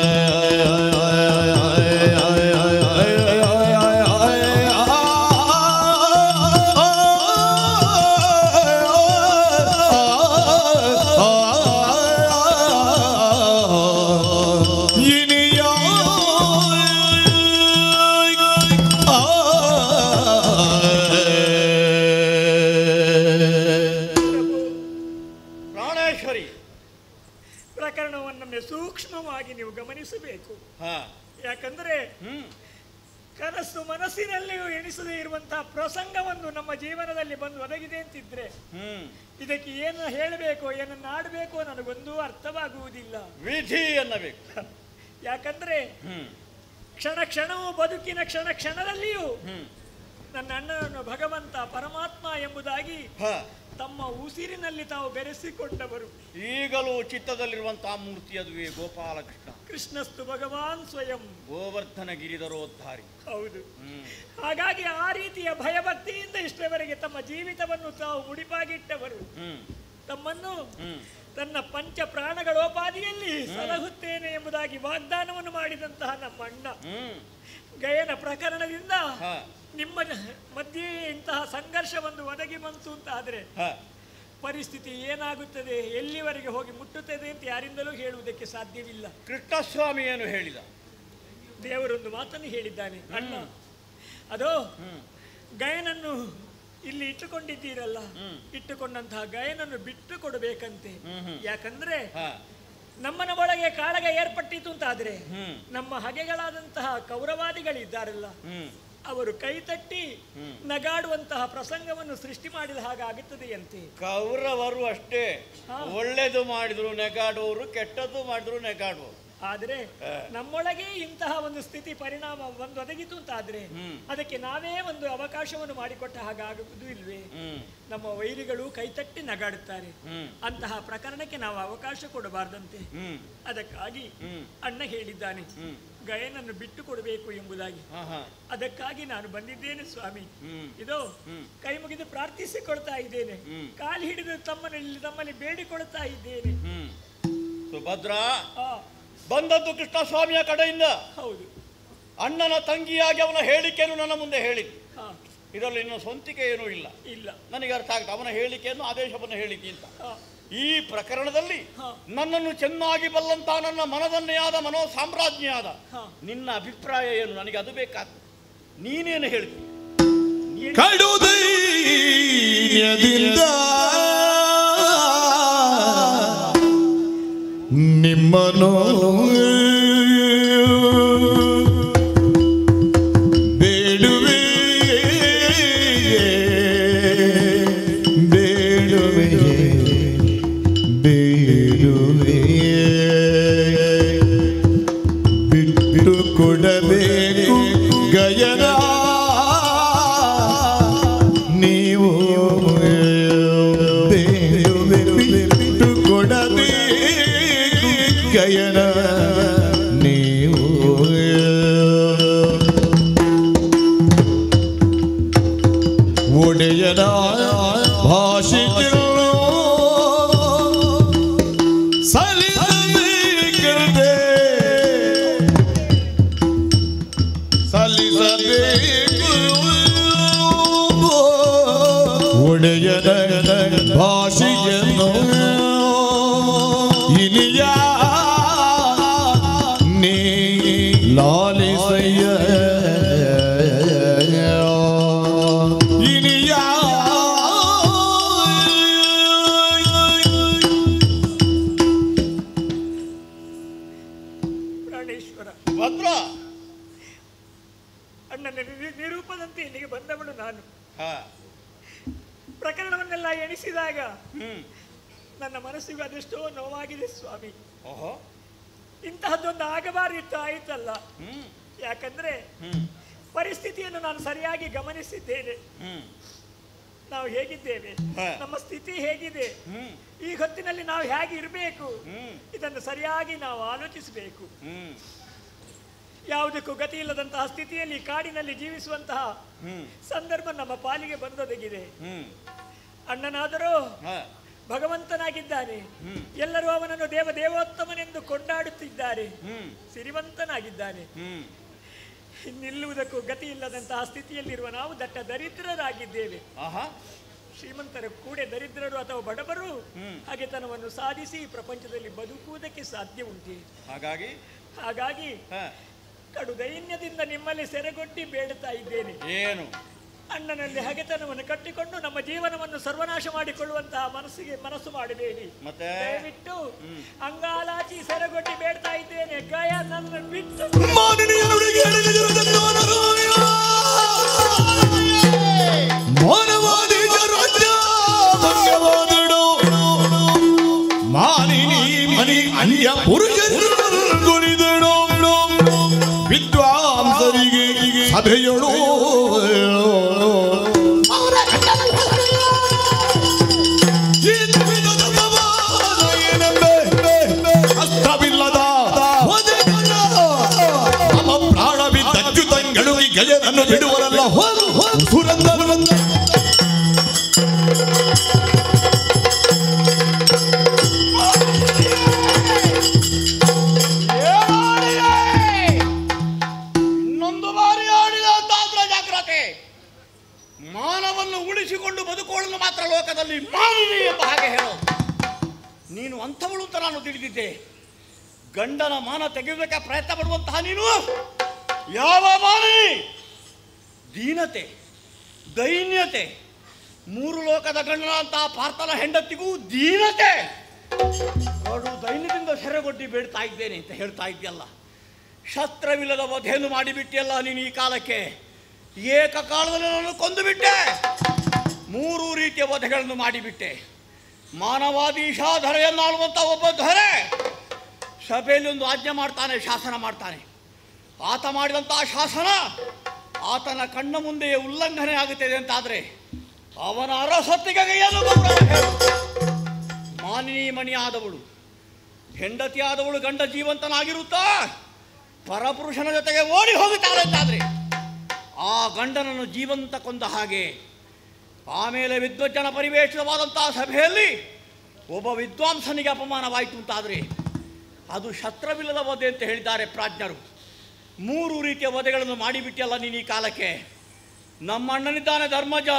ಎಣಿಸಬೇಕು. ಹಾ, ಯಾಕಂದ್ರೆ ಕನಸು ಮನಸ್ಸಿನಲ್ಲಿಯೂ ಎಣಿಸದೇ ಇರುವಂತಹ ಪ್ರಸಂಗವನ್ನು ನಮ್ಮ ಜೀವನದಲ್ಲಿ ಬಂದು ಒದಗಿದೆ ಅಂತಿದ್ರೆ ಇದಕ್ಕೆ ಏನು ಹೇಳಬೇಕು ಏನನ್ನು ಆಡಬೇಕು ನನಗೊಂದು ಅರ್ಥವಾಗುವುದಿಲ್ಲ. ವಿಧಿ ಎನ್ನಬೇಕು. ಯಾಕಂದ್ರೆ ಕ್ಷಣ ಕ್ಷಣವೂ ಬದುಕಿನ ಕ್ಷಣ ಕ್ಷಣದಲ್ಲಿಯೂ ನನ್ನ ಅಣ್ಣನನ್ನು ಭಗವಂತ ಪರಮಾತ್ಮ ಎಂಬುದಾಗಿ ತಮ್ಮ ಉಸಿರಿನಲ್ಲಿ ತಾವು ಬೆರೆಸಿಕೊಂಡವರು. ಈಗಲೂ ಚಿತ್ತದಲ್ಲಿರುವಂತಹ ಮೂರ್ತಿ ಅದುವೇ ಗೋಪಾಲಕೃಷ್ಣ. ಕೃಷ್ಣಸ್ತು ಭಗವಾನ್ ಸ್ವಯಂ ಗೋವರ್ಧನ ಗಿರಿಧರೋದ್ಧಾರಿ. ಹೌದು. ಹಾಗಾಗಿ ಆ ರೀತಿಯ ಭಯಭಕ್ತಿಯಿಂದ ಇಷ್ಟರವರೆಗೆ ತಮ್ಮ ಜೀವಿತವನ್ನು ತಾವು ಮುಡಿಪಾಗಿಟ್ಟವರು. ತಮ್ಮನ್ನು ತನ್ನ ಪಂಚ ಪ್ರಾಣಗಳೋಪಾದಿಯಲ್ಲಿ ಸಲಹುತ್ತೇನೆ ಎಂಬುದಾಗಿ ವಾಗ್ದಾನವನ್ನು ಮಾಡಿದಂತಹ ನಮ್ಮ ಅಣ್ಣ ಗಯನ ಪ್ರಕರಣದಿಂದ ನಿಮ್ಮ ಮಧ್ಯೆ ಇಂತಹ ಸಂಘರ್ಷ ಒಂದು ಒದಗಿ ಬಂತು ಅಂತ ಆದ್ರೆ ಪರಿಸ್ಥಿತಿ ಏನಾಗುತ್ತದೆ, ಎಲ್ಲಿವರೆಗೆ ಹೋಗಿ ಮುಟ್ಟುತ್ತದೆ ಅಂತ ಯಾರಿಂದಲೂ ಹೇಳುವುದಕ್ಕೆ ಸಾಧ್ಯವಿಲ್ಲ. ಕೃಷ್ಣಸ್ವಾಮಿ ಏನು ಹೇಳಿದ? ದೇವರೊಂದು ಮಾತನ್ನು ಹೇಳಿದ್ದಾನೆ. ಅಣ್ಣ, ಅದೋ ಗಯನನ್ನು ಇಲ್ಲಿ ಇಟ್ಟುಕೊಂಡಿದ್ದೀರಲ್ಲ, ಇಟ್ಟುಕೊಂಡಂತಹ ಗಯನನ್ನು ಬಿಟ್ಟು ಕೊಡಬೇಕಂತೆ. ಯಾಕಂದ್ರೆ ನಮ್ಮನ ಒಳಗೆ ಕಾಳಗ ಏರ್ಪಟ್ಟಿತು ಅಂತಾದ್ರೆ ನಮ್ಮ ಹಗೆಗಳಾದಂತಹ ಕೌರವಾದಿಗಳಿದ್ದಾರಲ್ಲ, ಅವರು ಕೈ ತಟ್ಟಿ ನಗಾಡುವಂತಹ ಪ್ರಸಂಗವನ್ನು ಸೃಷ್ಟಿ ಮಾಡಿದ ಹಾಗಾಗುತ್ತದೆಯಂತೆ. ಕೌರವರು ಅಷ್ಟೇ, ಒಳ್ಳೆದು ಮಾಡಿದ್ರು ನೆಗಾಡುವರು, ಕೆಟ್ಟದ್ದು ಮಾಡಿದ್ರು ನೆಗಾಡುವರು. ಆದ್ರೆ ನಮ್ಮೊಳಗೆ ಇಂತಹ ಒಂದು ಸ್ಥಿತಿ ಪರಿಣಾಮ ಒಂದು ಒದಗಿತು ಅಂತಾದ್ರೆ ಅದಕ್ಕೆ ನಾವೇ ಒಂದು ಅವಕಾಶವನ್ನು ಮಾಡಿಕೊಟ್ಟ ಹಾಗಾಗುವುದು ಇಲ್ವೇ? ನಮ್ಮ ವೈರಿಗಳು ಕೈತಟ್ಟಿ ನಗಾಡುತ್ತಾರೆ, ಅಂತಹ ಪ್ರಕರಣಕ್ಕೆ ನಾವು ಅವಕಾಶ ಕೊಡಬಾರ್ದಂತೆ. ಅದಕ್ಕಾಗಿ ಅಣ್ಣ ಹೇಳಿದ್ದಾನೆ ಗಯನನ್ನು ಬಿಟ್ಟು ಕೊಡಬೇಕು ಎಂಬುದಾಗಿ. ಅದಕ್ಕಾಗಿ ನಾನು ಬಂದಿದ್ದೇನೆ ಸ್ವಾಮಿ. ಇದು ಕೈ ಮುಗಿದು ಪ್ರಾರ್ಥಿಸಿಕೊಳ್ತಾ ಇದ್ದೇನೆ, ಕಾಲು ಹಿಡಿದು ತಮ್ಮಲ್ಲಿ ಬೇಡಿಕೊಳ್ತಾ ಇದ್ದೇನೆ. ಸುಭದ್ರ ಬಂದದ್ದು ಕೃಷ್ಣಸ್ವಾಮಿಯ ಕಡೆಯಿಂದ. ಹೌದು. ಅಣ್ಣನ ತಂಗಿಯಾಗಿ ಅವನ ಹೇಳಿಕೆಯನ್ನು ನನ್ನ ಮುಂದೆ ಹೇಳಿದ್ದು. ಇದರಲ್ಲಿ ಇನ್ನು ಸ್ವಂತಿಕೆ ಏನೂ ಇಲ್ಲ. ನನಗೆ ಅರ್ಥ ಆಗುತ್ತೆ ಅವನ ಹೇಳಿಕೆಯನ್ನು, ಆದೇಶವನ್ನು ಹೇಳಿದ್ದಿ ಅಂತ. ಈ ಪ್ರಕರಣದಲ್ಲಿ ನನ್ನನ್ನು ಚೆನ್ನಾಗಿ ಬಲ್ಲಂತ ನನ್ನ ಮನದನ್ನೆಯಾದ ಮನೋ ಸಾಮ್ರಾಜ್ಞಿಯಾದ ನಿನ್ನ ಅಭಿಪ್ರಾಯ ಏನು? ನನಗೆ ಅದು ಬೇಕಾಗ್ತದೆ. ನೀನೇನು ಹೇಳ್ತೀನಿ? ಕಡುದೈನ್ಯದಿಂದ ನಿಮ್ಮನೋ ಬೇಡುವೆ ಬೇಡುವೆ ಬೇಡುವೆ ಬಿಟ್ಟು ಕೊಡಬೇಕು ಗಯನ ನೀವು ಬೇಡುವೆ ಬಿಟ್ಟು ಕೊಡಬೇಕು ಗಯನ ನೀವು ಒಡೆಯನ ಭಾಷೆಗಳು ಸಲ್ಲಿಸಬೇಕಂತೆ ಸಲ್ಲಿಸಬೇಕು ಒಡೆಯನ ಭಾಷೆಯನ್ನು ಇನಿಯ ನೀ ಲಾಲಿಸಯ್ಯ ಇನಿಯ ಪ್ರಾಣೇಶ್ವರ ಭದ್ರ ಅಣ್ಣನ ನಿರೂಪದಂತೆ ಇಲ್ಲಿಗೆ ಬಂದವಳು ನಾನು. ಪ್ರಕರಣವನ್ನೆಲ್ಲ ಎಣಿಸಿದಾಗ ನನ್ನ ಮನಸ್ಸಿಗೆ ಅದೆಷ್ಟೋ ನೋವಾಗಿದೆ ಸ್ವಾಮಿ. ಇಂತಹದ್ದೊಂದು ಆಗಬಾರಿತ್ತು, ಆಯ್ತಲ್ಲ. ಯಾಕಂದ್ರೆ ಪರಿಸ್ಥಿತಿಯನ್ನು ನಾನು ಸರಿಯಾಗಿ ಗಮನಿಸಿದ್ದೇನೆ. ನಾವು ಹೇಗಿದ್ದೇವೆ, ನಮ್ಮ ಸ್ಥಿತಿ ಹೇಗಿದೆ, ಈ ಹೊತ್ತಿನಲ್ಲಿ ನಾವು ಹೇಗೆ ಇರಬೇಕು, ಇದನ್ನು ಸರಿಯಾಗಿ ನಾವು ಆಲೋಚಿಸಬೇಕು. ಯಾವುದಕ್ಕೂ ಗತಿ ಇಲ್ಲದಂತಹ ಸ್ಥಿತಿಯಲ್ಲಿ ಕಾಡಿನಲ್ಲಿ ಜೀವಿಸುವಂತಹ ಸಂದರ್ಭ ನಮ್ಮ ಪಾಲಿಗೆ ಬಂದೊದಗಿದೆ. ಅಣ್ಣನಾದರೂ ಭಗವಂತನಾಗಿದ್ದಾನೆ, ಎಲ್ಲರೂ ಅವನನ್ನು ದೇವೋತ್ತಮನೆಂದು ಕೊಂಡಾಡುತ್ತಿದ್ದಾರೆ, ಸಿರಿವಂತನಾಗಿದ್ದಾನೆ. ನಿಲ್ಲುವುದಕ್ಕೂ ಗತಿ ಇಲ್ಲದಂತಹ ಸ್ಥಿತಿಯಲ್ಲಿರುವ ನಾವು ದಟ್ಟ ದರಿದ್ರರಾಗಿದ್ದೇವೆ. ಶ್ರೀಮಂತರ ಕೂಡ ದರಿದ್ರರು ಅಥವಾ ಬಡವರು ಹಾಗೆತನವನ್ನು ಸಾಧಿಸಿ ಪ್ರಪಂಚದಲ್ಲಿ ಬದುಕುವುದಕ್ಕೆ ಸಾಧ್ಯ ಉಂಟು. ಹಾಗಾಗಿ ಕಡು ದೈನ್ಯದಿಂದ ನಿಮ್ಮಲ್ಲಿ ಸೆರೆಗೊಡ್ಡಿ ಬೇಡುತ್ತಾ ಇದ್ದೇನೆ. ಏನು? ಅಣ್ಣನಲ್ಲಿ ಹಗೆತನವನ್ನು ಕಟ್ಟಿಕೊಂಡು ನಮ್ಮ ಜೀವನವನ್ನು ಸರ್ವನಾಶ ಮಾಡಿಕೊಳ್ಳುವಂತಹ ಮನಸ್ಸು ಮಾಡಬೇಡಿ. ಮತ್ತೆ ದಯವಿಟ್ಟು ಅಂಗಾಲಾಚಿ ಸೆರಗೊಟ್ಟಿ ಬೇಡ್ತಾ ಇದ್ದೇನೆ, ಗಯ ನನ್ನ ಬಿಟ್ಟು ಅನ್ಯ ಪುರುಷರುಳಿದಳು ವಿದ್ವಾಂಸರಿಗೆ ಸಭೆಯಳು ಅರ್ಥವಿಲ್ಲದ ನಮ್ಮ ಪ್ರಾಣ ಬಿದ್ದಚ್ಚು ತಂಗಳು ಈ ಗಜನನ್ನು ಬಿಡುವರಲ್ಲ ಮಾನವನ್ನು ಉಳಿಸಿಕೊಂಡು ಬದುಕೋಳನ್ನು ಮಾತ್ರ ಲೋಕದಲ್ಲಿ ಮಾನವಿ ಎಂಬ ಹಾಗೆ ಹೇಳೋ. ನೀನು ಅಂಥವಳು ಅಂತ ನಾನು ತಿಳಿದಿದ್ದೆ. ಗಂಡನ ಮಾನ ತೆಗೆಯುವುದಕ್ಕೆ ಪ್ರಯತ್ನ ಪಡುವಂತಹ ನೀನು ಯಾವ ಮಾನವಿ? ದೀನತೆ, ದೈನ್ಯತೆ, ಮೂರು ಲೋಕದ ಗಂಡನಂತಹ ಪಾರ್ಥನ ಹೆಂಡತಿಗೂ ದೀನತೆ, ನೋಡು ದೈನ್ಯದಿಂದ ಸೆರೆಗೊಡ್ಡಿ ಬೇಡ್ತಾ ಇದ್ದೇನೆ ಅಂತ ಹೇಳ್ತಾ ಇದ್ದೀಯಲ್ಲ. ಶಸ್ತ್ರವಿಲ್ಲದ ವಧೆಯನ್ನು ಮಾಡಿಬಿಟ್ಟಿಯಲ್ಲ ನೀನು ಈ ಕಾಲಕ್ಕೆ. ಏಕಕಾಲದಲ್ಲಿ ನಾನು ಕೊಂದು ಬಿಟ್ಟೆ, ಮೂರು ರೀತಿಯ ವಧೆಗಳನ್ನು ಮಾಡಿಬಿಟ್ಟೆ. ಮಾನವಾದೀಶ ಧರೆಯನ್ನಾಳುವಂಥ ಒಬ್ಬ ಧರೆ ಸಭೆಯಲ್ಲಿ ಒಂದು ಆಜ್ಞೆ ಮಾಡ್ತಾನೆ, ಶಾಸನ ಮಾಡ್ತಾನೆ. ಆತ ಮಾಡಿದಂತಹ ಶಾಸನ ಆತನ ಕಣ್ಣ ಮುಂದೆಯೇ ಉಲ್ಲಂಘನೆ ಆಗುತ್ತದೆ ಅಂತಾದರೆ ಅವನ ಅರಸತ್ತಿಗೆ ಕೈಯನ್ನು ಮಾನಿನಿ ಮಣಿಯಾದವಳು, ಹೆಂಡತಿಯಾದವಳು ಗಂಡ ಜೀವಂತನಾಗಿರುತ್ತಾ ಪರಪುರುಷನ ಜೊತೆಗೆ ಓಡಿ ಹೋಗುತ್ತಾಳೆ ಅಂತಾದರೆ ಆ ಗಂಡನನ್ನು ಜೀವಂತ ಕೊಂದ ಹಾಗೆ. ಆಮೇಲೆ ವಿದ್ವಜ್ಜನ ಪರಿವೇಷಿತವಾದಂತಹ ಸಭೆಯಲ್ಲಿ ಒಬ್ಬ ವಿದ್ವಾಂಸನಿಗೆ ಅಪಮಾನವಾಯಿತು ಅಂತಾದರೆ ಅದು ಶಸ್ತ್ರವಿಲ್ಲದ ವಧೆ ಅಂತ ಹೇಳಿದ್ದಾರೆ ಪ್ರಾಜ್ಞರು. ಮೂರು ರೀತಿಯ ವಧೆಗಳನ್ನು ಮಾಡಿಬಿಟ್ಟಿಯಲ್ಲ ನೀನು ಈ ಕಾಲಕ್ಕೆ. ನಮ್ಮ ಅಣ್ಣನಿದ್ದಾನೆ ಧರ್ಮಜ,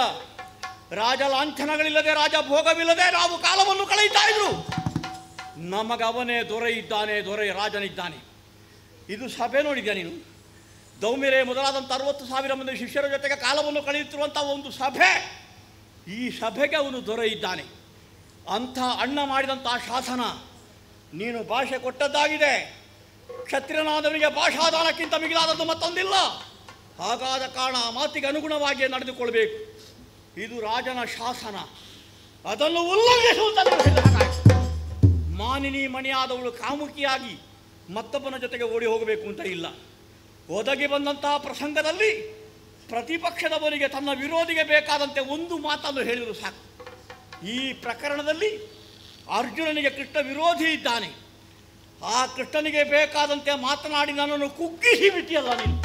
ರಾಜ ಲಾಂಛನಗಳಿಲ್ಲದೆ ರಾಜ ಭೋಗವಿಲ್ಲದೆ ನಾವು ಕಾಲವನ್ನು ಕಳೆಯುತ್ತಾ ಇದ್ರು. ನಮಗವನೇ ದೊರೆ ಇದ್ದಾನೆ, ದೊರೆ ರಾಜನಿದ್ದಾನೆ. ಇದು ಸಭೆ ನೋಡಿದ್ಯಾ ನೀನು? ದೌಮಿರೆ ಮೊದಲಾದಂಥ 60,000 ಮಂದಿ ಶಿಷ್ಯರ ಜೊತೆಗೆ ಕಾಲವನ್ನು ಕಳೆಯುತ್ತಿರುವಂಥ ಒಂದು ಸಭೆ. ಈ ಸಭೆಗೆ ಅವನು ದೊರೆ ಇದ್ದಾನೆ. ಅಂಥ ಅಣ್ಣ ಮಾಡಿದಂಥ ಶಾಸನ ನೀನು ಭಾಷೆ ಕೊಟ್ಟದ್ದಾಗಿದೆ. ಕ್ಷತ್ರಿಯನಾದವನಿಗೆ ಭಾಷಾದಾನಕ್ಕಿಂತ ಮಿಗಿಲಾದದ್ದು ಮತ್ತೊಂದಿಲ್ಲ. ಹಾಗಾದ ಕಾರಣ ಮಾತಿಗೆ ಅನುಗುಣವಾಗಿಯೇ ನಡೆದುಕೊಳ್ಬೇಕು. ಇದು ರಾಜನ ಶಾಸನ, ಅದನ್ನು ಉಲ್ಲಂಘಿಸುವಂತ ಮಾನಿನಿ ಮಣಿಯಾದವಳು ಕಾಮುಕಿಯಾಗಿ ಮತ್ತೊಬ್ಬನ ಜೊತೆಗೆ ಓಡಿ ಹೋಗಬೇಕು ಅಂತ ಇಲ್ಲ. ಒದಗಿ ಬಂದಂತಹ ಪ್ರಸಂಗದಲ್ಲಿ ಪ್ರತಿಪಕ್ಷದವನಿಗೆ ತನ್ನ ವಿರೋಧಿಗೆ ಬೇಕಾದಂತೆ ಒಂದು ಮಾತನ್ನು ಹೇಳಿದರು ಸಾಕು. ಈ ಪ್ರಕರಣದಲ್ಲಿ ಅರ್ಜುನನಿಗೆ ಕೃಷ್ಣ ವಿರೋಧಿ ಇದ್ದಾನೆ. ಆ ಕೃಷ್ಣನಿಗೆ ಬೇಕಾದಂತೆ ಮಾತನಾಡಿ ನನ್ನನ್ನು ಕುಗ್ಗಿಸಿ ಬಿಟ್ಟಿಯಲ್ಲ ನೀನು.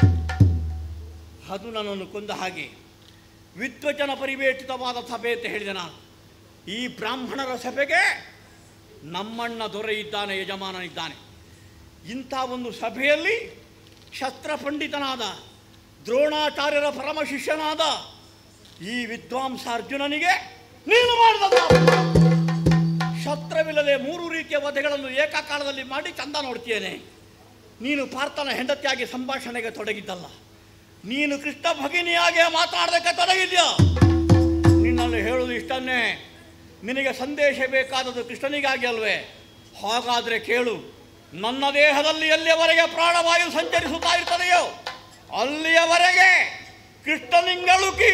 ಅದು ನನ್ನನ್ನು ಕೊಂದ ಹಾಗೆ. ವಿದ್ವಜ್ಜನ ಪರಿವೇಷಿತವಾದ ಸಭೆ ಅಂತ ಹೇಳಿದೆ ನಾನು. ಈ ಬ್ರಾಹ್ಮಣರ ಸಭೆಗೆ ನಮ್ಮಣ್ಣ ದೊರೆ ಇದ್ದಾನೆ, ಯಜಮಾನನಿದ್ದಾನೆ. ಇಂಥ ಒಂದು ಸಭೆಯಲ್ಲಿ ಶಸ್ತ್ರ ಪಂಡಿತನಾದ ದ್ರೋಣಾಚಾರ್ಯರ ಪರಮ ಶಿಷ್ಯನಾದ ಈ ವಿದ್ವಾಂಸ ಅರ್ಜುನನಿಗೆ ನೀನು ಮಾಡಿದ ಶಸ್ತ್ರವಿಲ್ಲದೆ ಮೂರು ರೀತಿಯ ವಧೆಗಳನ್ನು ಏಕಕಾಲದಲ್ಲಿ ಮಾಡಿ ಚಂದ ನೋಡ್ತೀಯೇನೆ. ನೀನು ಪಾರ್ಥನ ಹೆಂಡತಿಯಾಗಿ ಸಂಭಾಷಣೆಗೆ ತೊಡಗಿದ್ದಲ್ಲ, ನೀನು ಕೃಷ್ಣ ಭಗಿನಿಯಾಗೆ ಮಾತಾಡೋದಕ್ಕೆ ತೊಡಗಿದ್ಯಾ. ನಿನ್ನಲ್ಲಿ ಹೇಳುವುದು ಇಷ್ಟನ್ನೇ, ನಿನಗೆ ಸಂದೇಶ ಬೇಕಾದದ್ದು ಕೃಷ್ಣನಿಗಾಗಿ ಅಲ್ವೇ? ಹಾಗಾದರೆ ಕೇಳು, ನನ್ನ ದೇಹದಲ್ಲಿ ಎಲ್ಲಿಯವರೆಗೆ ಪ್ರಾಣವಾಯು ಸಂಚರಿಸುತ್ತಾ ಇರ್ತದೆಯೋ ಅಲ್ಲಿಯವರೆಗೆ ಕೃಷ್ಣನಿಂಗಳುಕಿ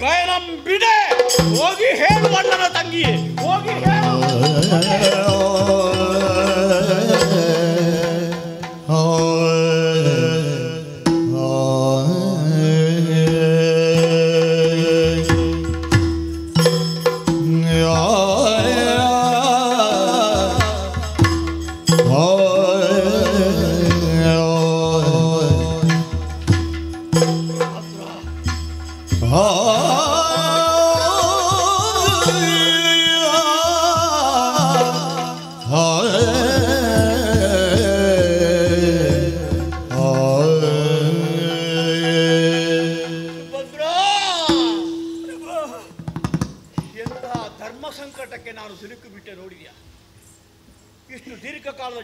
ಗಯನಂ ಬಿಡೆ. ಹೋಗಿ ಹೇಳು ಅಣ್ಣನ ತಂಗಿ, ಹೋಗಿ ಹೇಳು.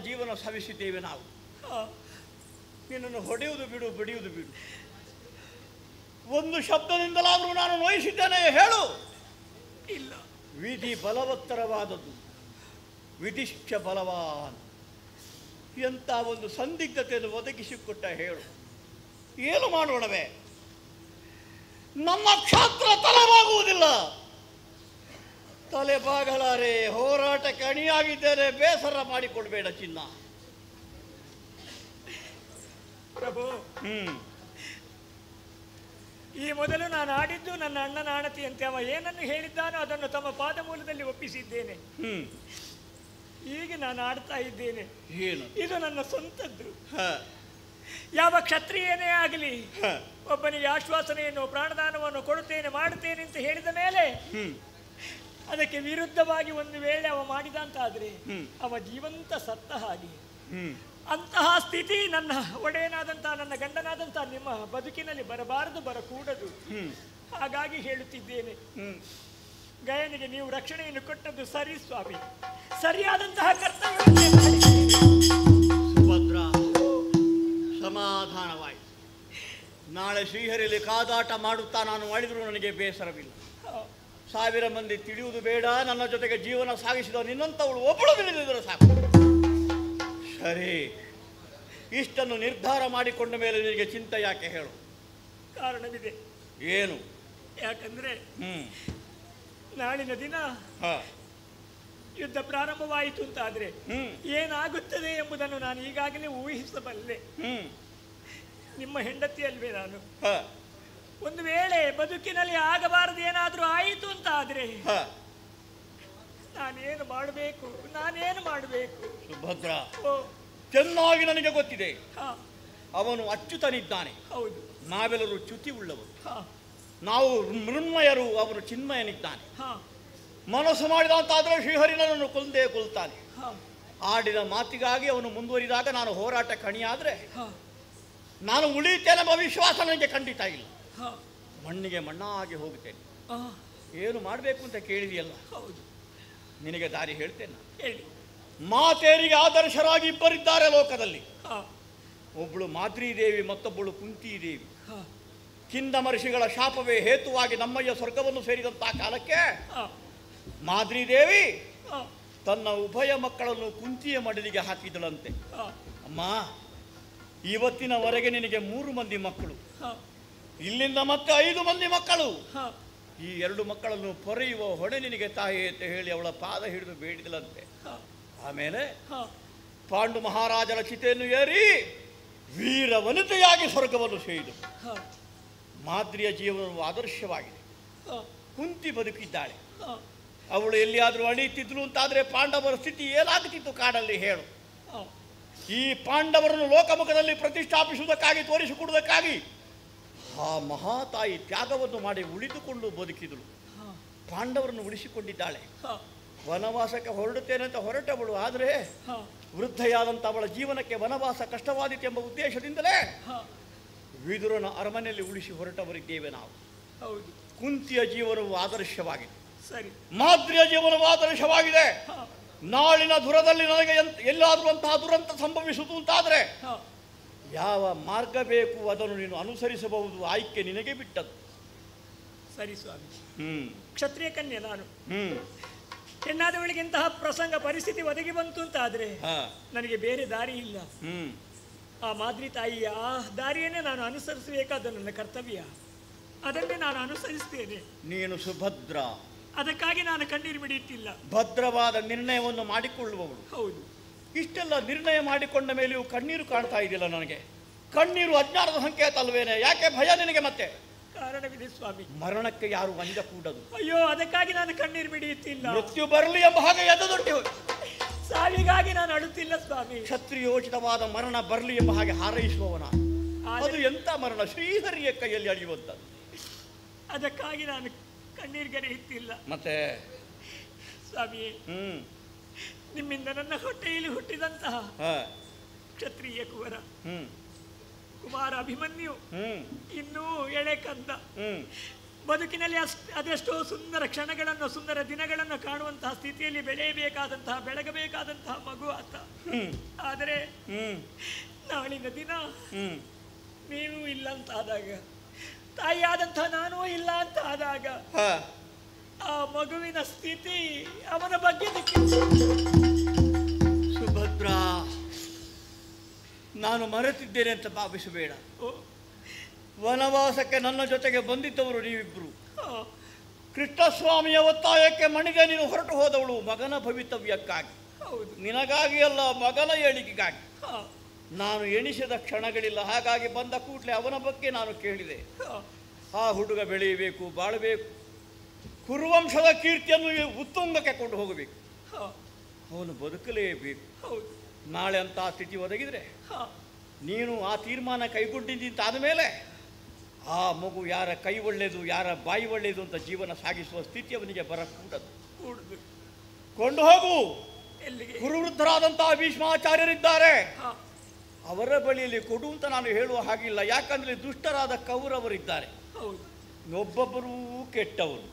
ಜೀವನ ಸವಿಸಿದ್ದೇವೆ ನಾವು. ನಿನ್ನನ್ನು ಹೊಡೆಯುವುದು ಬಿಡು, ಬಡಿಯುವುದು ಬಿಡು. ಒಂದು ಶಬ್ದದಿಂದಲಾದರೂ ನಾನು ನೋಯಿಸಿದ್ದೇನೆ ಹೇಳು. ಇಲ್ಲ. ವಿಧಿ ಬಲವತ್ತರವಾದದ್ದು, ವಿಧಿಶ್ಚ ಬಲವಾನ್ ಎಂಥ ಒಂದು ಸಂದಿಗ್ಧತೆಯನ್ನು ಒದಗಿಸಿಕೊಟ್ಟ ಹೇಳು. ಏನು ಮಾಡೋಣವೇ? ನಮ್ಮ ಕ್ಷಾತ್ರ ತಲೆಬಾಗುವುದಿಲ್ಲ. ತಲೆಬಾಗಲಾರೆ, ಹೋರಾಟಕ್ಕೆ ಅಣಿಯಾಗಿದ್ದೇನೆ, ಬೇಸರ ಮಾಡಿಕೊಡ್ಬೇಡ ಚಿನ್ನ. ಪ್ರಭು, ಈ ಮೊದಲು ನಾನು ಆಡಿದ್ದು ನನ್ನ ಅಣ್ಣನ ಆಣತಿಯಂತೆ. ಅವ ಏನನ್ನು ಹೇಳಿದ್ದಾನೋ ಅದನ್ನು ತಮ್ಮ ಪಾದ ಮೂಲದಲ್ಲಿ ಒಪ್ಪಿಸಿದ್ದೇನೆ. ಈಗ ನಾನು ಆಡ್ತಾ ಇದ್ದೇನೆ. ಇದು ನನ್ನ ಸ್ವಂತದ್ದು. ಯಾವ ಕ್ಷತ್ರಿಯನೇ ಆಗಲಿ ಒಬ್ಬನಿಗೆ ಆಶ್ವಾಸನೆಯನ್ನು, ಪ್ರಾಣದಾನವನ್ನು ಕೊಡುತ್ತೇನೆ, ಮಾಡುತ್ತೇನೆ ಅಂತ ಹೇಳಿದ ಮೇಲೆ ಅದಕ್ಕೆ ವಿರುದ್ಧವಾಗಿ ಒಂದು ವೇಳೆ ಅವ ಮಾಡಿದ ಅಂತಾದ್ರೆ ಅವ ಜೀವಂತ ಸತ್ತ ಹಾಗೆ. ಅಂತಹ ಸ್ಥಿತಿ ನನ್ನ ಒಡೆಯನಾದಂತಹ, ನನ್ನ ಗಂಡನಾದಂತಹ ನಿಮ್ಮ ಬದುಕಿನಲ್ಲಿ ಬರಬಾರದು, ಬರಕೂಡದು. ಹಾಗಾಗಿ ಹೇಳುತ್ತಿದ್ದೇನೆ, ಗಯನಿಗೆ ನೀವು ರಕ್ಷಣೆಯನ್ನು ಕೊಟ್ಟದ್ದು ಸರಿ ಸ್ವಾಮಿ, ಸರಿಯಾದಂತಹ ಕರ್ತವ್ಯ. ಸುಭದ್ರ, ಸಮಾಧಾನವಾಯಿತು. ನಾಳೆ ಶ್ರೀಹರಿಯಲ್ಲಿ ಕಾದಾಟ ಮಾಡುತ್ತಾ ನಾನು ಮಾಡಿದರೂ ನನಗೆ ಬೇಸರವಿಲ್ಲ. 1000 ಮಂದಿ ತಿಳಿಯುವುದು ಬೇಡ, ನನ್ನ ಜೊತೆಗೆ ಜೀವನ ಸಾಗಿಸಿದ ನಿನ್ನಂಥವಳು ಒಬ್ಬಳು ತಿಳಿದಿದ್ದರೆ ಸಾಕು. ಸರಿ, ಇಷ್ಟನ್ನು ನಿರ್ಧಾರ ಮಾಡಿಕೊಂಡ ಮೇಲೆ ನಿನಗೆ ಚಿಂತೆ ಯಾಕೆ ಹೇಳು? ಕಾರಣವಿದೆ. ಏನು? ಯಾಕಂದ್ರೆ ನಾಳಿನ ದಿನ ಯುದ್ಧ ಪ್ರಾರಂಭವಾಯಿತು ಅಂತಾದ್ರೆ ಏನಾಗುತ್ತದೆ ಎಂಬುದನ್ನು ನಾನು ಈಗಾಗಲೇ ಊಹಿಸಬಲ್ಲೆ. ನಿಮ್ಮ ಹೆಂಡತಿ ಅಲ್ವೇ ನಾನು. ಒಂದು ವೇಳೆ ಬದುಕಿನಲ್ಲಿ ಆಗಬಾರದು ಏನಾದ್ರೂ ಆಯಿತು ಅಂತ ಆದ್ರೆ ನಾನೇನು ಮಾಡಬೇಕು? ಸುಭದ್ರ, ಚೆನ್ನಾಗಿ ನನಗೆ ಗೊತ್ತಿದೆ. ಅವನು ಅಚ್ಯುತನಿದ್ದಾನೆ, ಹೌದು. ನಾವೆಲ್ಲರೂ ಚ್ಯುತಿ ಉಳ್ಳವರು. ನಾವು ಮೃಣ್ಮಯರು, ಅವನು ಚಿನ್ಮಯನಿದ್ದಾನೆ. ಮನಸ್ಸು ಮಾಡಿದ ಅಂತಾದ್ರೆ ಶ್ರೀಹರಿನನ್ನು ಕೊಂದೇ ಕೊಲ್ತಾನೆ. ಆಡಿದ ಮಾತಿಗಾಗಿ ಅವನು ಮುಂದುವರಿದಾಗ ನಾನು ಹೋರಾಟ ಕಣಿಯಾದ್ರೆ ನಾನು ಉಳಿತೇನೆಂಬ ವಿಶ್ವಾಸ ನನಗೆ ಖಂಡಿತ ಇಲ್ಲ. ಮಣ್ಣಿಗೆ ಮಣ್ಣಾಗಿ ಹೋಗುತ್ತೇನೆ. ಏನು ಮಾಡಬೇಕು ಅಂತ ಕೇಳಿದೆಯಲ್ಲ, ನಿನಗೆ ದಾರಿ ಹೇಳ್ತೇನೆ. ಮಾತೇರಿಗೆ ಆದರ್ಶರಾಗಿ ಇಬ್ಬರಿದ್ದಾರೆ ಲೋಕದಲ್ಲಿ. ಒಬ್ಬಳು ಮಾದ್ರೀದೇವಿ, ಮತ್ತೊಬ್ಬಳು ಕುಂತಿದೇವಿ. ಕಿಂದ ಮಹರ್ಷಿಗಳ ಶಾಪವೇ ಹೇತುವಾಗಿ ನಮ್ಮಯ್ಯ ಸ್ವರ್ಗವನ್ನು ಸೇರಿದಂತಹ ಕಾಲಕ್ಕೆ ಮಾದ್ರೀದೇವಿ ತನ್ನ ಉಭಯ ಮಕ್ಕಳನ್ನು ಕುಂತಿಯ ಮಡಿಲಿಗೆ ಹಾಕಿದಳಂತೆ. ಅಮ್ಮ, ಇವತ್ತಿನವರೆಗೆ ನಿನಗೆ 3 ಮಂದಿ ಮಕ್ಕಳು, ಇಲ್ಲಿಂದ ಮತ್ತೆ 5 ಮಂದಿ ಮಕ್ಕಳು. ಈ 2 ಮಕ್ಕಳನ್ನು ಪೊರೆಯುವ ಹೊಣೆ ನಿನಗೆ ತಾಯಿ ಅಂತ ಹೇಳಿ ಅವಳ ಪಾದ ಹಿಡಿದು ಬೇಡಿದಳಂತೆ. ಆಮೇಲೆ ಪಾಂಡು ಮಹಾರಾಜರ ಚಿತೆಯನ್ನು ಏರಿ ವೀರ ವನಿತೆಯಾಗಿ ಸ್ವರ್ಗವನ್ನು ಸೇರಿದು. ಮಾದ್ರಿಯ ಜೀವನವು ಆದರ್ಶವಾಗಿದೆ. ಕುಂತಿ ಬದುಕಿದ್ದಾಳೆ. ಅವಳು ಎಲ್ಲಿಯಾದರೂ ಅಣಿಯುತ್ತಿದ್ಲು ಅಂತಾದರೆ ಪಾಂಡವರ ಸ್ಥಿತಿ ಏನಾಗುತ್ತಿತ್ತು ಕಾಡಲ್ಲಿ ಹೇಳು. ಈ ಪಾಂಡವರನ್ನು ಲೋಕಮುಖದಲ್ಲಿ ಪ್ರತಿಷ್ಠಾಪಿಸುವುದಕ್ಕಾಗಿ, ತೋರಿಸಿಕೊಡುವುದಕ್ಕಾಗಿ ಆ ಮಹಾತಾಯಿ ತ್ಯಾಗವನ್ನು ಮಾಡಿ ಉಳಿದುಕೊಂಡು ಬದುಕಿದಳು. ಪಾಂಡವರನ್ನು ಉಳಿಸಿಕೊಂಡಿದ್ದಾಳೆ. ವನವಾಸಕ್ಕೆ ಹೊರಡುತ್ತೇನೆ ಅಂತ ಹೊರಟವಳು. ಆದರೆ ವೃದ್ಧೆಯಾದಂಥ ಅವಳ ಜೀವನಕ್ಕೆ ವನವಾಸ ಕಷ್ಟವಾದಿತ್ತು ಎಂಬ ಉದ್ದೇಶದಿಂದಲೇ ವಿದುರನ ಅರಮನೆಯಲ್ಲಿ ಉಳಿಸಿ ಹೊರಟವರಿದ್ದೇವೆ ನಾವು. ಕುಂತಿಯ ಜೀವನವು ಆದರ್ಶವಾಗಿದೆ, ಮಾದ್ರಿಯ ಜೀವನವು ಆದರ್ಶವಾಗಿದೆ. ನಾಳಿನ ದುರದಲ್ಲಿ ನನಗೆ ಎಲ್ಲಾದರೂ ಅಂತಹ ದುರಂತ ಸಂಭವಿಸುವುದು ಅಂತಾದರೆ ಯಾವ ಮಾರ್ಗ ಬೇಕು ಅದನ್ನು ನೀನು ಅನುಸರಿಸಬಹುದು. ಆಯ್ಕೆ ನಿನಗೆ ಬಿಟ್ಟದ್ದು. ಸರಿ ಸ್ವಾಮಿ. ಕ್ಷತ್ರಿಯ ಕನ್ಯೆ ನಾನು. ಹೆಣ್ಣಾದವಳಿಗೆ ಇಂತಹ ಪ್ರಸಂಗ ಪರಿಸ್ಥಿತಿ ಒದಗಿ ಬಂತು ಅಂತ ಆದ್ರೆ ನನಗೆ ಬೇರೆ ದಾರಿ ಇಲ್ಲ. ಆ ಮಾದ್ರಿ ತಾಯಿಯ ಆ ದಾರಿಯನ್ನೇ ನಾನು ಅನುಸರಿಸಬೇಕಾದ ನನ್ನ ಕರ್ತವ್ಯ. ಅದನ್ನೇ ನಾನು ಅನುಸರಿಸ್ತೇನೆ. ನೀನು ಸುಭದ್ರ, ಅದಕ್ಕಾಗಿ ನಾನು ಕಣ್ಣೀರು ಬಿಡುತ್ತಿಲ್ಲ. ಭದ್ರವಾದ ನಿರ್ಣಯವನ್ನು ಮಾಡಿಕೊಳ್ಳುವವಳು. ಹೌದು. ಇಷ್ಟೆಲ್ಲ ನಿರ್ಣಯ ಮಾಡಿಕೊಂಡ ಮೇಲೆಯೂ ಕಣ್ಣೀರು ಕಾಣ್ತಾ ಇದೆಯಲ್ಲ ನನಗೆ. ಕಣ್ಣೀರು ಅಜ್ಞಾನದ ಸಂಕೇತ ಅಲ್ವೇನೆ? ಯಾಕೆ ಭಯ ನಿನಗೆ? ಮತ್ತೆ ಕಾರಣವಿದೆ ಸ್ವಾಮಿ. ಮರಣಕ್ಕೆ ಯಾರು ಅಂಜ ಕೂಡದು. ಅಯ್ಯೋ, ಅದಕ್ಕಾಗಿ ನಾನು ಕಣ್ಣೀರು ಬಿಡುತ್ತಿಲ್ಲ. ಮೃತ್ಯು ಬರಲಿ ಎಂಬ ಹಾಗೆ ಎದದೊಟ್ಟಿ ಸಾವಿಗಾಗಿ ನಾನು ಅಳುತ್ತಿಲ್ಲ ಸ್ವಾಮಿ. ಕ್ಷತ್ರಿಯೋಚಿತವಾದ ಮರಣ ಬರಲಿ ಎಂಬ ಹಾಗೆ ಹಾರೈಸುವವನ. ಅದು ಎಂತ ಮರಣ? ಶ್ರೀಹರಿಯ ಕೈಯಲ್ಲಿ ಅಳಿಯುವಂಥದ್ದು. ಅದಕ್ಕಾಗಿ ನಾನು ಕಣ್ಣೀರ್ಗರೆಯುತ್ತಿಲ್ಲ. ಮತ್ತೆ ಸ್ವಾಮಿ, ನಿಮ್ಮಿಂದ ನನ್ನ ಹೊಟ್ಟೆಯಲ್ಲಿ ಹುಟ್ಟಿದಂತಹ ಕ್ಷತ್ರಿಯ ಕುವರ ಕುಮಾರ ಅಭಿಮನ್ಯು ಇನ್ನೂ ಎಳೆ ಕಂದ. ಬದುಕಿನಲ್ಲಿ ಅದೆಷ್ಟೋ ಸುಂದರ ಕ್ಷಣಗಳನ್ನು, ಸುಂದರ ದಿನಗಳನ್ನು ಕಾಣುವಂತಹ ಸ್ಥಿತಿಯಲ್ಲಿ ಬೆಳೆಯಬೇಕಾದಂತಹ, ಬೆಳಗಬೇಕಾದಂತಹ ಮಗು ಆತ. ಆದರೆ ನಾಳಿನ ದಿನ ನೀವು ಇಲ್ಲ ಅಂತಾದಾಗ ತಾಯಿಯಾದಂಥ ನಾನೂ ಇಲ್ಲ ಅಂತ ಆದಾಗ ಆ ಮಗುವಿನ ಸ್ಥಿತಿ ಅವನ ಬಗ್ಗೆ ಸುಭದ್ರಾ, ನಾನು ಮರೆತಿದ್ದೇನೆ ಅಂತ ಭಾವಿಸಬೇಡ. ವನವಾಸಕ್ಕೆ ನನ್ನ ಜೊತೆಗೆ ಬಂದಿದ್ದವರು ನೀವಿಬ್ಬರು. ಕೃಷ್ಣಸ್ವಾಮಿಯ ಒತ್ತಾಯಕ್ಕೆ ಮಣಿಗೆ ನೀನು ಹೊರಟು ಹೋದವಳು ಮಗನ ಭವಿತವ್ಯಕ್ಕಾಗಿ, ನಿನಗಾಗಿ ಅಲ್ಲ, ಮಗನ ಏಳಿಗೆಗಾಗಿ. ನಾನು ಎಣಿಸಿದ ಕ್ಷಣಗಳಿಲ್ಲ, ಹಾಗಾಗಿ ಬಂದ ಕೂಡಲೇ ಅವನ ಬಗ್ಗೆ ನಾನು ಕೇಳಿದೆ. ಆ ಹುಡುಗ ಬೆಳೆಯಬೇಕು, ಬಾಳಬೇಕು, ಕುರುವಂಶದ ಕೀರ್ತಿಯನ್ನು ಉತ್ತುಂಗಕ್ಕೆ ಕೊಂಡು ಹೋಗಬೇಕು, ಅವನು ಬದುಕಲೇಬೇಕು. ನಾಳೆ ಅಂತ ಸ್ಥಿತಿ ಒದಗಿದ್ರೆ ನೀನು ಆ ತೀರ್ಮಾನ ಕೈಗೊಂಡಿದ್ದಂತಾದ ಮೇಲೆ ಆ ಮಗು ಯಾರ ಕೈ ಒಳ್ಳೆಯದು ಯಾರ ಬಾಯಿ ಒಳ್ಳೆಯದು ಅಂತ ಜೀವನ ಸಾಗಿಸುವ ಸ್ಥಿತಿ ಅವನಿಗೆ ಬರಕೂಡದು. ಕೊಂಡು ಹೋಗು. ಗುರುವೃದ್ಧರಾದಂತಹ ಭೀಷ್ಮಾಚಾರ್ಯರಿದ್ದಾರೆ, ಅವರ ಬಳಿಯಲ್ಲಿ ಕೊಡು ಅಂತ ನಾನು ಹೇಳುವ ಹಾಗಿಲ್ಲ. ಯಾಕಂದ್ರೆ ದುಷ್ಟರಾದ ಕೌರವರಿದ್ದಾರೆ, ಒಬ್ಬೊಬ್ಬರೂ ಕೆಟ್ಟವರು.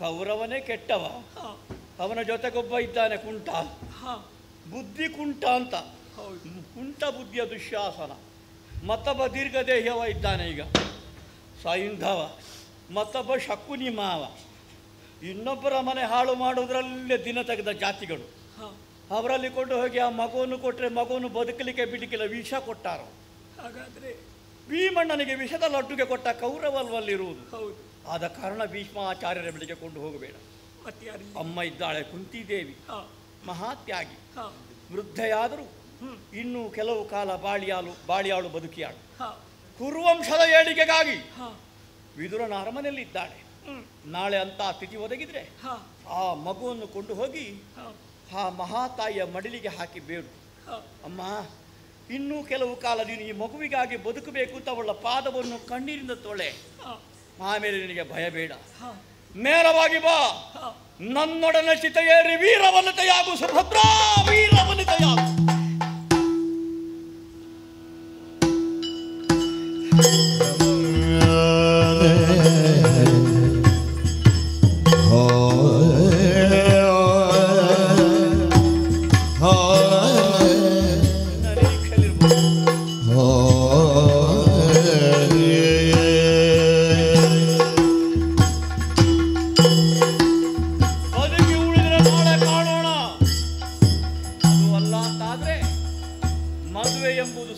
ಕೌರವನೇ ಕೆಟ್ಟವ, ಅವನ ಜೊತೆಗೊಬ್ಬ ಇದ್ದಾನೆ ಕುಂಟ, ಬುದ್ಧಿ ಕುಂಟ ಅಂತ. ಕುಂಟ ಬುದ್ಧಿಯ ದುಶ್ಯಾಸನ. ಮತ್ತೊಬ್ಬ ದೀರ್ಘದೇಹವ ಇದ್ದಾನೆ ಈಗ ಸೈಂಧವ, ಮತ್ತೊಬ್ಬ ಶಕುನಿ ಮಾವ. ಇನ್ನೊಬ್ಬರ ಮನೆ ಹಾಳು ಮಾಡೋದ್ರಲ್ಲೇ ದಿನ ತೆಗೆದ ಜಾತಿಗಳು. ಅವರಲ್ಲಿ ಕೊಂಡು ಹೋಗಿ ಆ ಮಗುವನ್ನು ಕೊಟ್ಟರೆ ಮಗುವನ್ನು ಬದುಕಲಿಕ್ಕೆ ಬಿಡಲಿಕ್ಕಿಲ್ಲ, ವಿಷ ಕೊಟ್ಟಾರು. ಹಾಗಾದ್ರೆ ಭೀಮಣ್ಣನಿಗೆ ವಿಷದ ಲಡ್ಡುಗೆ ಕೊಟ್ಟ ಕೌರವಲ್ವಲ್ಲಿರುವುದು. ಆದ ಕಾರಣ ಭೀಷ್ಮಾಚಾರ್ಯರ ಬಳಿಗೆ ಕೊಂಡು ಹೋಗಬೇಡ. ಅಮ್ಮ ಇದ್ದಾಳೆ ಕುಂತಿದೇವಿ, ಮಹಾತ್ಯಾಗಿ, ವೃದ್ಧೆಯಾದರೂ ಇನ್ನೂ ಕೆಲವು ಕಾಲ ಬಾಳಿಯಾಳು ಬದುಕಿಯಾಳು. ಕುರುವಂಶದ ಏಳಿಗೆಗಾಗಿ ವಿದುರನ ಅರಮನೆಯಲ್ಲಿ ಇದ್ದಾಳೆ. ನಾಳೆ ಅಂತ ಸ್ಥಿತಿ ಒದಗಿದ್ರೆ ಆ ಮಗುವನ್ನು ಕೊಂಡು ಹೋಗಿ ಆ ಮಹಾತಾಯಿಯ ಮಡಿಲಿಗೆ ಹಾಕಿ ಬೇಡು. ಅಮ್ಮ, ಇನ್ನೂ ಕೆಲವು ಕಾಲ ನೀನು ಈ ಮಗುವಿಗಾಗಿ ಬದುಕಬೇಕು ಅಂತ ಅವಳ ಪಾದವನ್ನು ಕಣ್ಣೀರಿಂದ ತೊಳೆ. ಆಮೇಲೆ ನಿನಗೆ ಭಯ ಬೇಡ, ನೇರವಾಗಿ ಬಾ, ನನ್ನೊಡನೆ ಚಿತೆಯೇರಿ ವೀರವನಿತೆಯಾಗು ಸುಭದ್ರಾ, ವೀರವನಿತೆಯಾಗು.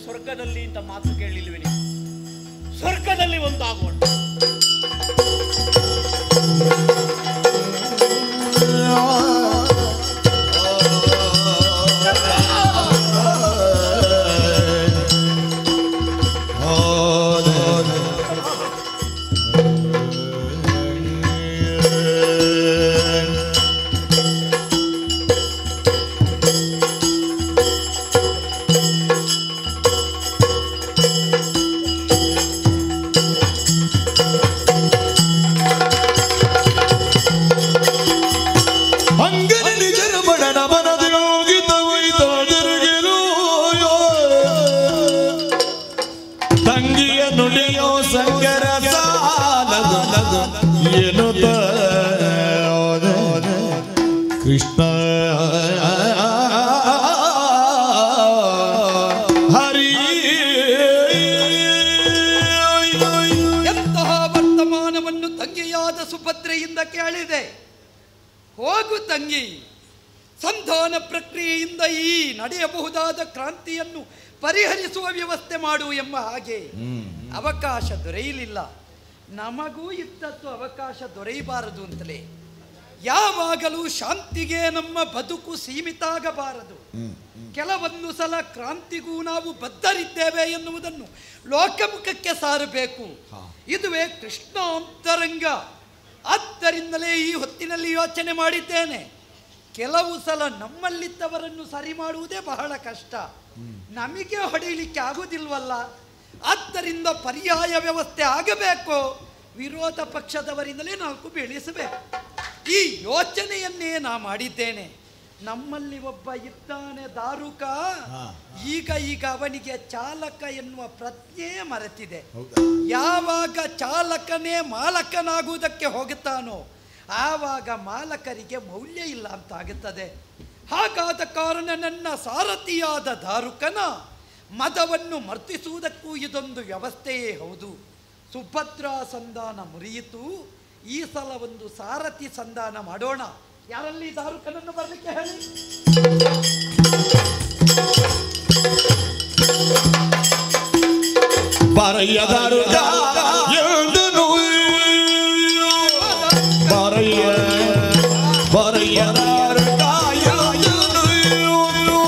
ಸ್ವರ್ಗದಲ್ಲಿ ಅಂತ ಮಾತು ಕೇಳಿಲ್ವೇ ನೀವು? ಸ್ವರ್ಗದಲ್ಲಿ ಒಂದಾಗೋಣ. ಕೃಷ್ಣ ಹರಿ ಎಂತಹ ವರ್ತಮಾನವನ್ನು ತಂಗಿಯಾದ ಸುಭದ್ರೆಯಿಂದ ಕೇಳಿದೆ. ಹೋಗು ತಂಗಿ, ಸಂಧಾನ ಪ್ರಕ್ರಿಯೆಯಿಂದ ಈ ನಡೆಯಬಹುದಾದ ಕ್ರಾಂತಿಯನ್ನು ಪರಿಹರಿಸುವ ವ್ಯವಸ್ಥೆ ಮಾಡು ಎಂಬ ಹಾಗೆ ಅವಕಾಶ ದೊರೆಯಲಿಲ್ಲ. ನಮಗೂ ಇದ್ದದ್ದು ಅವಕಾಶ ದೊರೆಯಬಾರದು ಅಂತಲೇ. ಯಾವಾಗಲೂ ಶಾಂತಿಗೆ ನಮ್ಮ ಬದುಕು ಸೀಮಿತ ಆಗಬಾರದು. ಕೆಲವೊಂದು ಸಲ ಕ್ರಾಂತಿಗೂ ನಾವು ಬದ್ಧರಿದ್ದೇವೆ ಎನ್ನುವುದನ್ನು ಲೋಕಮುಖಕ್ಕೆ ಸಾರಬೇಕು. ಇದುವೇ ಕೃಷ್ಣ ಅಂತರಂಗ. ಆದ್ದರಿಂದಲೇ ಈ ಹೊತ್ತಿನಲ್ಲಿ ಯೋಚನೆ ಮಾಡಿದ್ದೇನೆ. ಕೆಲವು ಸಲ ನಮ್ಮಲ್ಲಿದ್ದವರನ್ನು ಸರಿ ಮಾಡುವುದೇ ಬಹಳ ಕಷ್ಟ, ನಮಗೆ ಹೊಡೆಯಲಿಕ್ಕೆ ಆಗುವುದಿಲ್ವಲ್ಲ. ಆದ್ದರಿಂದ ಪರ್ಯಾಯ ವ್ಯವಸ್ಥೆ ಆಗಬೇಕು. ವಿರೋಧ ಪಕ್ಷದವರಿಂದಲೇ ನಾಲ್ಕು ಬೆಳೆಸಬೇಕು. ಈ ಯೋಚನೆಯನ್ನೇ ನಾ ಮಾಡಿದ್ದೇನೆ. ನಮ್ಮಲ್ಲಿ ಒಬ್ಬ ಇದ್ದಾನೆ ದಾರುಕ, ಈಗ ಅವನಿಗೆ ಚಾಲಕ ಎನ್ನುವ ಪ್ರಜ್ಞೆ ಮರೆತಿದೆ. ಯಾವಾಗ ಚಾಲಕನೇ ಮಾಲಕನಾಗುವುದಕ್ಕೆ ಹೋಗುತ್ತಾನೋ ಆವಾಗ ಮಾಲಕರಿಗೆ ಮೌಲ್ಯ ಇಲ್ಲ ಅಂತ ಆಗುತ್ತದೆ. ಹಾಗಾದ ಕಾರಣ ನನ್ನ ಸಾರಥಿಯಾದ ದಾರುಕನ ಮದವನ್ನು ಮರ್ತಿಸುವುದಕ್ಕೂ ಇದೊಂದು ವ್ಯವಸ್ಥೆಯೇ ಹೌದು. ಸುಭದ್ರಾ ಸಂಧಾನ ಮುರಿಯಿತು. ಈ ಸಲ ಒಂದು ಸಾರಥಿ ಸಂಧಾನ ಮಾಡೋಣ. ಯಾರಲ್ಲಿ ದಾರುಕನನ್ನು ಬರಲಿಕ್ಕೆ ಹೇಳಿ. ಬರಯ್ಯ ದಾರುಕ ಎಂದನು ಬರಯ್ಯ ಬರಯ್ಯ ದಾರುಕ ಎಂದನು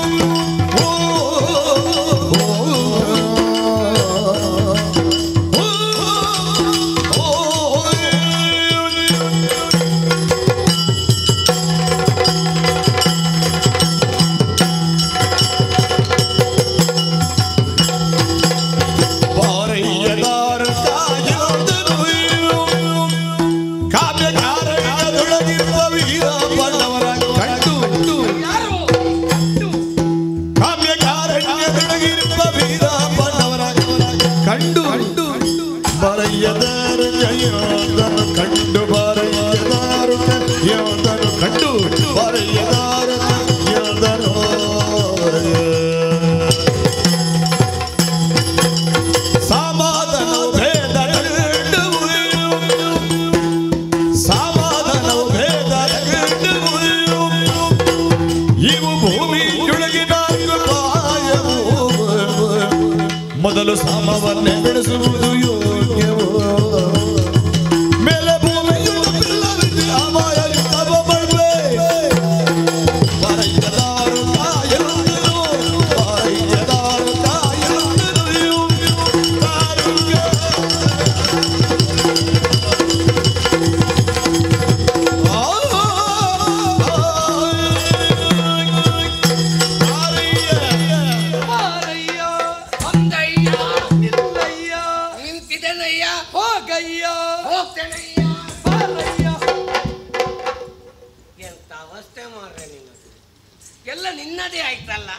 ಬರಯ್ಯದಾರು ಜಯೋದನು ಕಂಡು ಬರಯ್ಯದಾರು ಯೋದನು ಕಂಡು ಬರಯ್ಯದಾರು ಯೋದನು ಸಮಾಧಾನವು ಭೇದ ಸಮಾಧಾನವು ಭೇದ ಇವು ಭೂಮಿಯೊಳಗೆ ನಾಲ್ಕು ಪಾಯವು ಮೊದಲು ಸಾಮವನ್ನೇ ಬೆಳೆಸುವುದು ಯೋಗ್ಯವು ಮೇಲೆ ಭೂಮಿಯು ಅಮಾಯಯುತವ ಬಳ್ವೆ ಬರಯ್ಯದಾರು ಕಾಯಂದರು ಬರಯ್ಯದಾರು ಕಾಯಂದರು ಎಲ್ಲ ನಿನ್ನದೇ ಆಯ್ತಲ್ಲ.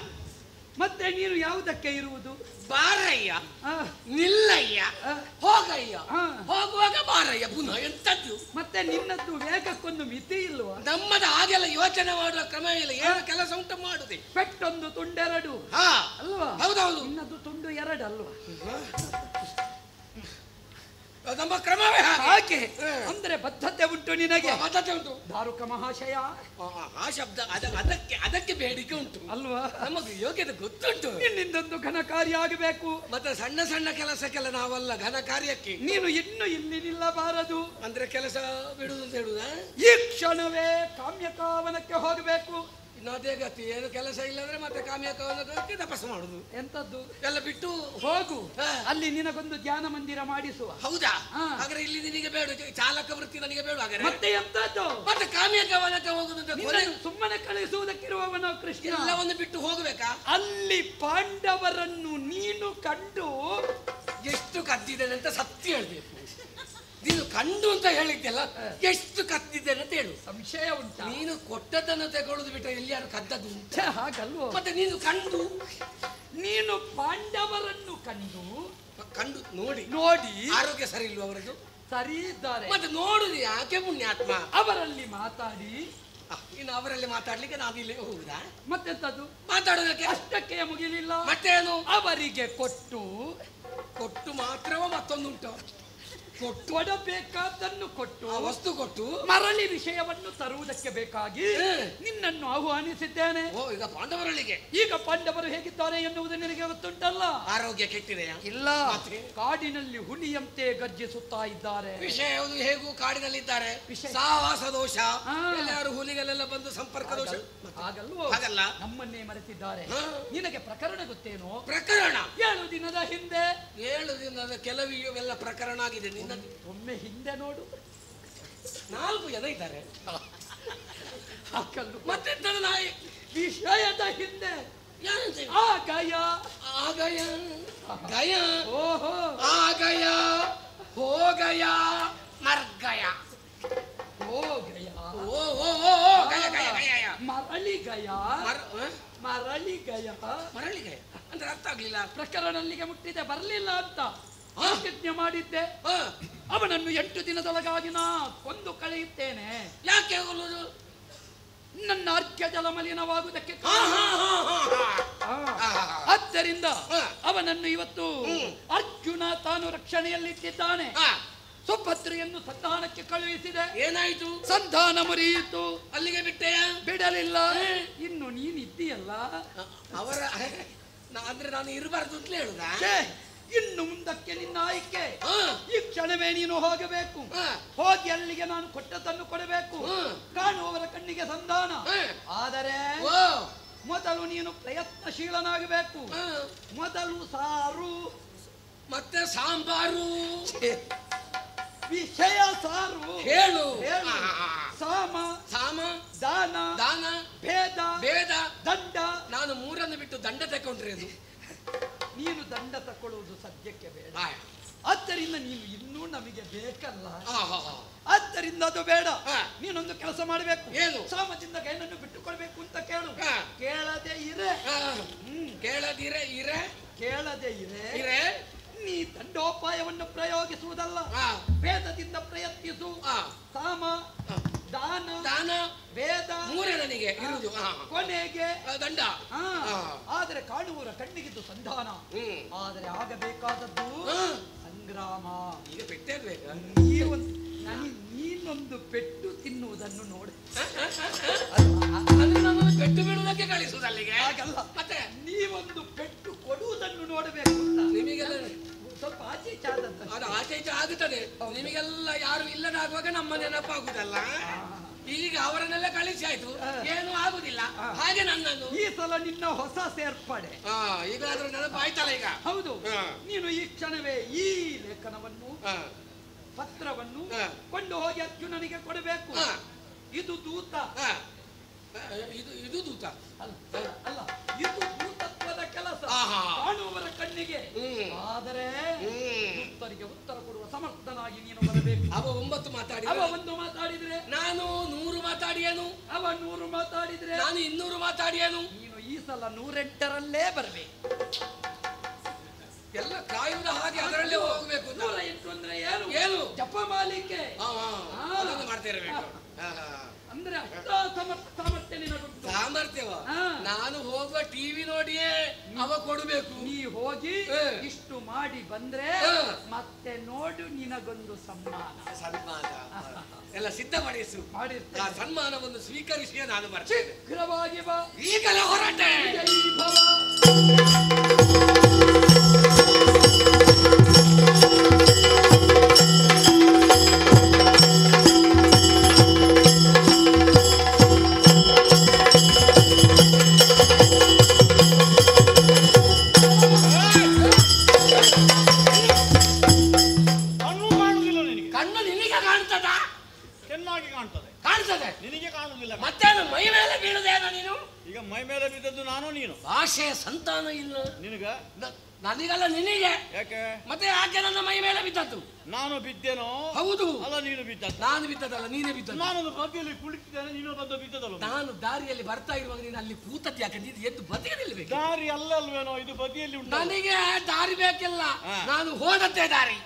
ಮತ್ತೆ ನೀನು ಯಾವುದಕ್ಕೆ ಇರುವುದು? ಬಾರಯ್ಯ, ನಿಲ್ಲಯ್ಯ, ಹೋಗಯ್ಯ, ಹೋಗುವಾಗ ಬಾರಯ್ಯ. ಪುನಃ ಎಂತದ್ದು? ಮತ್ತೆ ನಿನ್ನದ್ದು ವೇಗಕ್ಕೊಂದು ಮಿತಿ ಇಲ್ವಾ? ನಮ್ಮದು ಹಾಗೆಲ್ಲ ಯೋಚನೆ ಮಾಡುವ ಕ್ರಮ ಇಲ್ಲ. ಏನು ಕೆಲಸ ಉಂಟು ಮಾಡುದೆ. ಪೆಟ್ಟೊಂದು ತುಂಡೆರಡು ಅಲ್ವಾ? ಹೌದೌದು. ನಿನ್ನದು ತುಂಡು ಎರಡು ಅಲ್ವಾ? ನಮ್ಮ ಕ್ರಮವೇ ಹಾಗೆ. ಅಂದ್ರೆ ಬದ್ಧತೆ ಉಂಟು ನಿನಗೆ? ಬದ್ಧತೆ ಉಂಟು. ದಾರುಕ ಮಹಾಶಯ ಆ ಶಬ್ದ ಅದಕ್ಕೆ ಬೇಡಿಕೆ ಉಂಟು ಅಲ್ವಾ? ನಮಗೆ ಯೋಗ್ಯತೆ ಗೊತ್ತುಂಟು. ನಿನ್ನಿಂದೊಂದು ಘನ ಕಾರ್ಯ ಆಗಬೇಕು. ಮತ್ತೆ ಸಣ್ಣ ಸಣ್ಣ ಕೆಲಸಕ್ಕೆಲ್ಲ ನಾವಲ್ಲ, ಘನ ಕಾರ್ಯಕ್ಕೆ. ನೀನು ಇನ್ನು ಇಲ್ಲಿ ನಿಲ್ಲಬಾರದು. ಅಂದ್ರೆ ಕೆಲಸ ಬಿಡುದು ಅಂತ ಹೇಳುದ? ಈ ಕ್ಷಣವೇ ಕಾಮ್ಯಕಾವನಕ್ಕೆ ಹೋಗಬೇಕು. ಅದೇ ಗತಿ. ಏನು ಕೆಲಸ ಇಲ್ಲಂದ್ರೆ ಮತ್ತೆ ಕಾಮ್ಯಕವನಕ್ಕೆ ತಪಸ್ಸು ಮಾಡುದು. ಎಂತದ್ದು ಎಲ್ಲ ಬಿಟ್ಟು ಹೋಗು. ಅಲ್ಲಿ ನಿನಗೊಂದು ಧ್ಯಾನ ಮಂದಿರ ಮಾಡಿಸುವ. ಹೌದಾ? ಹಾಗಾದ್ರೆ ಇಲ್ಲಿ ನಿನಗೆ ಬೇಡ, ಚಾಲಕ ವೃತ್ತಿ ನನಗೆ ಬೇಡ. ಹಾಗಾದ್ರೆ ಮತ್ತೆ ಎಂತದ್ದು? ಮತ್ತೆ ಕಾಮ್ಯಕವನಕ್ಕೆ ಹೋಗುದು. ಸುಮ್ಮನೆ ಕಳಿಸುವುದಕ್ಕಿರುವವನು ಕೃಷ್ಣ. ಎಲ್ಲವನ್ನು ಬಿಟ್ಟು ಹೋಗ್ಬೇಕಾ? ಅಲ್ಲಿ ಪಾಂಡವರನ್ನು ನೀನು ಕಂಡು ಎಷ್ಟು ಕದ್ದಿದ್ದೇನೆ ಅಂತ ಸತ್ಯ ಹೇಳ್ಬೇಕು. ನೀನು ಕಂಡು ಅಂತ ಹೇಳಿದ್ದೆಲ್ಲ, ಎಷ್ಟು ಕದ್ದಿದ್ದೇನೆ ಅಂತ ಹೇಳು. ಸಂಶಯ ಉಂಟು. ನೀನು ಕೊಟ್ಟದನ್ನು ತಗೊಳ್ಳೋದು ಬಿಟ್ಟರೆ ಎಲ್ಲಿಯಾರು ಕದ್ದದ್ದು ಉಂಟ? ಹಾಗಲ್ವ? ಮತ್ತೆ ನೀನು ಕಂಡು, ನೀನು ಪಾಂಡವರನ್ನು ಕಂಡು ನೋಡಿ ಆರೋಗ್ಯ ಸರಿ ಇಲ್ವ ಅವರದ್ದು? ಸರಿ ಇದ್ದಾರೆ. ಮತ್ತೆ ನೋಡುದು ಯಾಕೆ ಪುಣ್ಯಾತ್ಮ? ಅವರಲ್ಲಿ ಮಾತಾಡಿ ಇನ್ನು ಅವರಲ್ಲಿ ಮಾತಾಡ್ಲಿಕ್ಕೆ ನಾನು ಇಲ್ಲಿ ಹೋಗುದಾ? ಮತ್ತೆಂತದ್ದು ಮಾತಾಡೋದಕ್ಕೆ? ಅಷ್ಟಕ್ಕೆ ಮುಗಿಲಿಲ್ಲ. ಮತ್ತೇನು? ಅವರಿಗೆ ಕೊಟ್ಟು ಮಾತ್ರವ ಮತ್ತೊಂದುಂಟು? ಕೊಡಬೇಕಾದನ್ನು ಕೊಟ್ಟು, ವಸ್ತು ಕೊಟ್ಟು ಮರಳಿ ವಿಷಯವನ್ನು ತರುವುದಕ್ಕೆ ಬೇಕಾಗಿ ನಿನ್ನನ್ನು ಆಹ್ವಾನಿಸಿದ್ದೇನೆ. ಈಗ ಪಾಂಡವರಲ್ಲಿಗೆ. ಈಗ ಪಾಂಡವರು ಹೇಗಿದ್ದಾರೆ ಎನ್ನುವುದು ನಿನಗೆ ಗೊತ್ತುಂಟಲ್ಲ. ಆರೋಗ್ಯ ಕೆಟ್ಟಿದೆಯಾ? ಇಲ್ಲ, ಕಾಡಿನಲ್ಲಿ ಹುಲಿಯಂತೆ ಗರ್ಜಿಸುತ್ತಾ ಇದ್ದಾರೆ. ವಿಷಯ ಯಾವುದು? ಹೇಗೂ ಕಾಡಿನಲ್ಲಿದ್ದಾರೆ. ಸಹವಾಸ ದೋಷ, ಎಲ್ಲಾರು ಹುಲಿಗಳೆಲ್ಲ ಬಂದು ಸಂಪರ್ಕ ದೋಷ. ಹಾಗಲ್ವೋ? ಹಾಗಲ್ಲ, ನಮ್ಮನ್ನೇ ಮರೆತಿದ್ದಾರೆ. ನಿನಗೆ ಪ್ರಕರಣ ಗೊತ್ತೇನೋ? ಪ್ರಕರಣ 7 ದಿನದ ಹಿಂದೆ. 7 ದಿನದ ಕೆಲವೆಲ್ಲ ಪ್ರಕರಣ ಆಗಿದೆ. ಒಮ್ಮೆ ಹಿಂದೆ ನೋಡು, 4 ಜನ ಇದ್ದಾರೆ. ಮತ್ತೆಂತ ವಿಷಯದ ಹಿಂದೆ ಗಯ ಓಹೋ ಆಗಯ ಹೋಗಯ ಮರ್ಗಯ ಹೋಗಯ ಮರಳಿ ಗಯ ಅಂದ್ರೆ ಅರ್ಥ ಆಗ್ಲಿಲ್ಲ. ಪ್ರಕರಣ ಅಲ್ಲಿಗೆ ಮುಟ್ಟಿದೆ, ಬರಲಿಲ್ಲ ಅಂತ ಪ್ರತಿಜ್ಞೆ ಮಾಡಿದ್ದೆ. ಅವನನ್ನು 8 ದಿನದೊಳಗಾಗಿ ನಾ ಕೊಂದು ಕಳೆಯುತ್ತೇನೆ. ಯಾಕೆ ಹೋಗಲು? ನನ್ನ ಅರ್ಘ್ಯ ಜಲ ಮಲಿನವಾಗುವುದಕ್ಕೆ ಆದ್ದರಿಂದ ಅವನನ್ನು ಇವತ್ತು ಅರ್ಜುನ ತಾನು ರಕ್ಷಣೆಯಲ್ಲಿಟ್ಟಿದ್ದಾನೆ. ಸುಭದ್ರೆಯನ್ನು ಸಂಧಾನಕ್ಕೆ ಕಳುಹಿಸಿದೆ. ಏನಾಯ್ತು? ಸಂಧಾನ ಮುರಿಯಿತು. ಅಲ್ಲಿಗೆ ಬಿಟ್ಟೆಯ? ಬಿಡಲಿಲ್ಲ. ಇನ್ನು ನೀನಿದ್ದೀಯಲ್ಲ ಅವರ ಅಂದ್ರೆ ನಾನು ಇರಬಾರ್ದು ಅಂತ ಹೇಳುದಾ? ಇನ್ನು ಮುಂದಕ್ಕೆ ನಿನ್ನ ಆಯ್ಕೆ. ಈ ಕ್ಷಣವೇ ನೀನು ಹೋಗಬೇಕು. ಹೋಗಿ ಅಲ್ಲಿಗೆ ನಾನು ಕೊಟ್ಟದ್ದನ್ನು ಕೊಡಬೇಕು. ಕಾಣುವವರ ಕಣ್ಣಿಗೆ ಸಂಧಾನ. ಆದರೆ ಮೊದಲು ನೀನು ಪ್ರಯತ್ನಶೀಲನಾಗಬೇಕು. ಮೊದಲು ಸಾರು, ಮತ್ತೆ ಸಾಂಬಾರು, ವಿಷಯ ಸಾರು ಹೇಳು. ಸಾಮ, ಸಾಮ, ದಾನ, ದಾನ, ಭೇದ, ಭೇದ, ದಂಡ. ನಾನು ಮೂರನ್ನು ಬಿಟ್ಟು ದಂಡ ತಕೊಂಡ್ರೆ ಅದು ನೀನು ದಂಡ ತಕೊಳ್ಳುವುದು ಸದ್ಯಕ್ಕೆ ಬೇಡ. ಆದ್ದರಿಂದ ನೀನು ಇನ್ನೂ ನಮಗೆ ಬೇಕಲ್ಲ. ಆದ್ದರಿಂದ ಅದು ಬೇಡ. ನೀನೊಂದು ಕೆಲಸ ಮಾಡಬೇಕು. ಏನು? ಸಾಮದಿಂದ ಗೈನನ್ನು ಬಿಟ್ಟುಕೊಳ್ಬೇಕು ಅಂತ ಕೇಳು. ಕೇಳದೆ ಇರೆ. ಕೇಳದಿರೆ ಇರೆ. ಕೇಳದೆ ಇರೆ ಇರೆ. ನೀ ದಂಡೋಪಾಯವನ್ನು ಪ್ರಯೋಗಿಸುವುದಲ್ಲ, ವೇದದಿಂದ ಪ್ರಯತ್ನಿಸು. ಸಾಮ, ದಾನ, ದಾನ, ವೇದ, ಮೂರೇ ನನಗೆ ಇರುವುದು. ಕೊನೆಗೆ ದಂಡ. ಆದರೆ ಕಾಣುವವರ ಕಣ್ಣಿಗಿದ್ದು ಸಂಧಾನ. ಆದರೆ ಆಗಬೇಕಾದದ್ದು ಸಂಗ್ರಾಮ. ಈಗ ಬಿಟ್ಟಿರ್ಬೇಕು. ನೀನೊಂದು ಪೆಟ್ಟು ತಿನ್ನುವುದನ್ನು ನೋಡಿ. ನನ್ನನ್ನು ಪೆಟ್ಟು ಬಿಡುವುದಕ್ಕೆ ಕಳಿಸುವುದು ಅಲ್ಲಿಗೆ ಹಾಗಲ್ಲ, ಮತ್ತೆ ನೀವೊಂದು ಪೆಟ್ಟು ಕೊಡುವುದನ್ನು ನೋಡಬೇಕು ಅಂತ. ನಿಮಗೆಲ್ಲ ಸ್ವಲ್ಪ ಆಚೆ ಈಚೆ ಆದದ್ದು. ಅದು ಆಚೆ ಈಚೆ ಆಗುತ್ತದೆ. ನಿಮಗೆಲ್ಲ ಯಾರು ಇಲ್ಲದಾಗುವಾಗ ನಮ್ಮ ನೆನಪಾಗುದಲ್ಲ. ಈಗ ಅವರನ್ನೆಲ್ಲ ಕಳಿಸಿ ಆಯ್ತು, ಏನು ಆಗುದಿಲ್ಲ. ಹಾಗೆ ನನ್ನದು ಈ ಸಲ ನಿನ್ನ ಹೊಸ ಸೇರ್ಪಡೆ. ಈಗ ಅದ್ರ ನೆನಪಾಯ್ತಲ್ಲ ಈಗ. ಹೌದು. ನೀನು ಈ ಕ್ಷಣವೇ ಈ ಲೇಖನವನ್ನು, ಪತ್ರವನ್ನು ಕೊಂಡು ಹೋಗಿ ಅರ್ಜುನನಿಗೆ ಕೊಡಬೇಕು. ಇದು ದೂತ. ಇದು ದೂತ ಅಲ್ಲ, ಇದು ದೂತತ್ವದ ಕೆಲಸ. ಕಾಣುವವರ ಕಣ್ಣಿಗೆ. ಆದರೆ ದೂತರಿಗೆ ಉತ್ತರ ಕೊಡುವ ಸಮರ್ಥನಾಗಿ ನೀನು ಬರಬೇಕು. ಅವ 9 ಮಾತಾಡಿ, ಅವ 1 ಮಾತಾಡಿದ್ರೆ ನಾನು 100 ಮಾತಾಡಿಯೇನು. ಅವ 100 ಮಾತಾಡಿದ್ರೆ ನಾನು 200 ಮಾತಾಡಿಯೇನು. ನೀನು ಈ ಸಲ 108ರಲ್ಲೇ ಬರಬೇಕು. ಎಲ್ಲ ಕಾಯುವುದ ಹಾಗೆ ಅದರಲ್ಲೇ ಹೋಗಬೇಕು. 108 ಅಂದ್ರೆ ಏನು? ಏನು? ಜಪಮಾಲಿಕೆ. ಅದನ್ನು ಮಾಡ್ತಾ ಇರಬೇಕು. ಅಂದ್ರೆ ಅಷ್ಟ ಸಾಮರ್ಥ್ಯ ನಿನಗುಂಟು. ಸಾಮರ್ಥ್ಯವ ನಾನು ಹೋಗುವ ಟಿವಿ ನೋಡಿಯೇ ಅವ ಕೊಡಬೇಕು. ನೀ ಹೋಗಿ ಇಷ್ಟು ಮಾಡಿ ಬಂದ್ರೆ ಮತ್ತೆ ನೋಡು ನಿನಗೊಂದು ಸನ್ಮಾನ. ಎಲ್ಲ ಸಿದ್ಧಪಡಿಸು. ಆ ಸನ್ಮಾನವನ್ನು ಸ್ವೀಕರಿಸಿಯೇ ನಾನು ಬರ್ತೇನೆ. ಶೀಘ್ರವಾಗಿ ಬಾ. ಈಗಲೇ ಹೊರಟೆ. ಕಣ್ಣು ನಿನಗೆ ಕಾಣ್ತದ? ಚೆನ್ನಾಗಿ ಕಾಣ್ತದೆ. ಕಾಣ್ತದೆ. ನಿನಗೆ ಕಾಣುವುದಿಲ್ಲ. ಮತ್ತೆ ಮೈ ಮೇಲೆ ಬೀಳುದೇನ ನೀನು? ಈಗ ಮೈ ಮೇಲೆ ಬಿದ್ದದ್ದು ನಾನು ನೀನು. ಭಾಷೆಯ ಸಂತಾನ ಇಲ್ಲ ನಿನಗ? ನನಗಲ್ಲ, ನಿನಗೆ. ಯಾಕೆ? ಮತ್ತೆ ಯಾಕೆ ನನ್ನ ಮೈ ಮೇಲೆ ಬಿದ್ದದ್ದು? ನಾನು ಬಿದ್ದೇನೋ? ಹೌದು. ಅಲ್ಲ, ನೀನು ಬಿದ್ದದ್ದು. ನಾನು ಬಿದ್ದದಲ್ಲ, ನೀನೇ ಬಿದ್ದದ್ದು. ನಾನು ಬದಿಯಲ್ಲಿ ಕುಳಿತಿದ್ದೇನೆ, ನೀನು ಬಂದು ಬಿದ್ದದಲ್ಲ. ನಾನು ದಾರಿಯಲ್ಲಿ ಬರ್ತಾ ಇರುವಾಗ ನೀನು ಅಲ್ಲಿ ಕೂತದ್ದು ಯಾಕೆ? ನೀನು ಎದ್ದು ಬದಿಗೆ ನಿಲ್ಬೇಕು. ದಾರಿ ಅಲ್ಲಲ್ವೇನೋ, ಇದು ಬದಿಯಲ್ಲಿ ಉಂಟು. ನನಗೆ ದಾರಿ ಬೇಕಿಲ್ಲ, ನಾನು ಹೋದದ್ದೇ ದಾರಿ.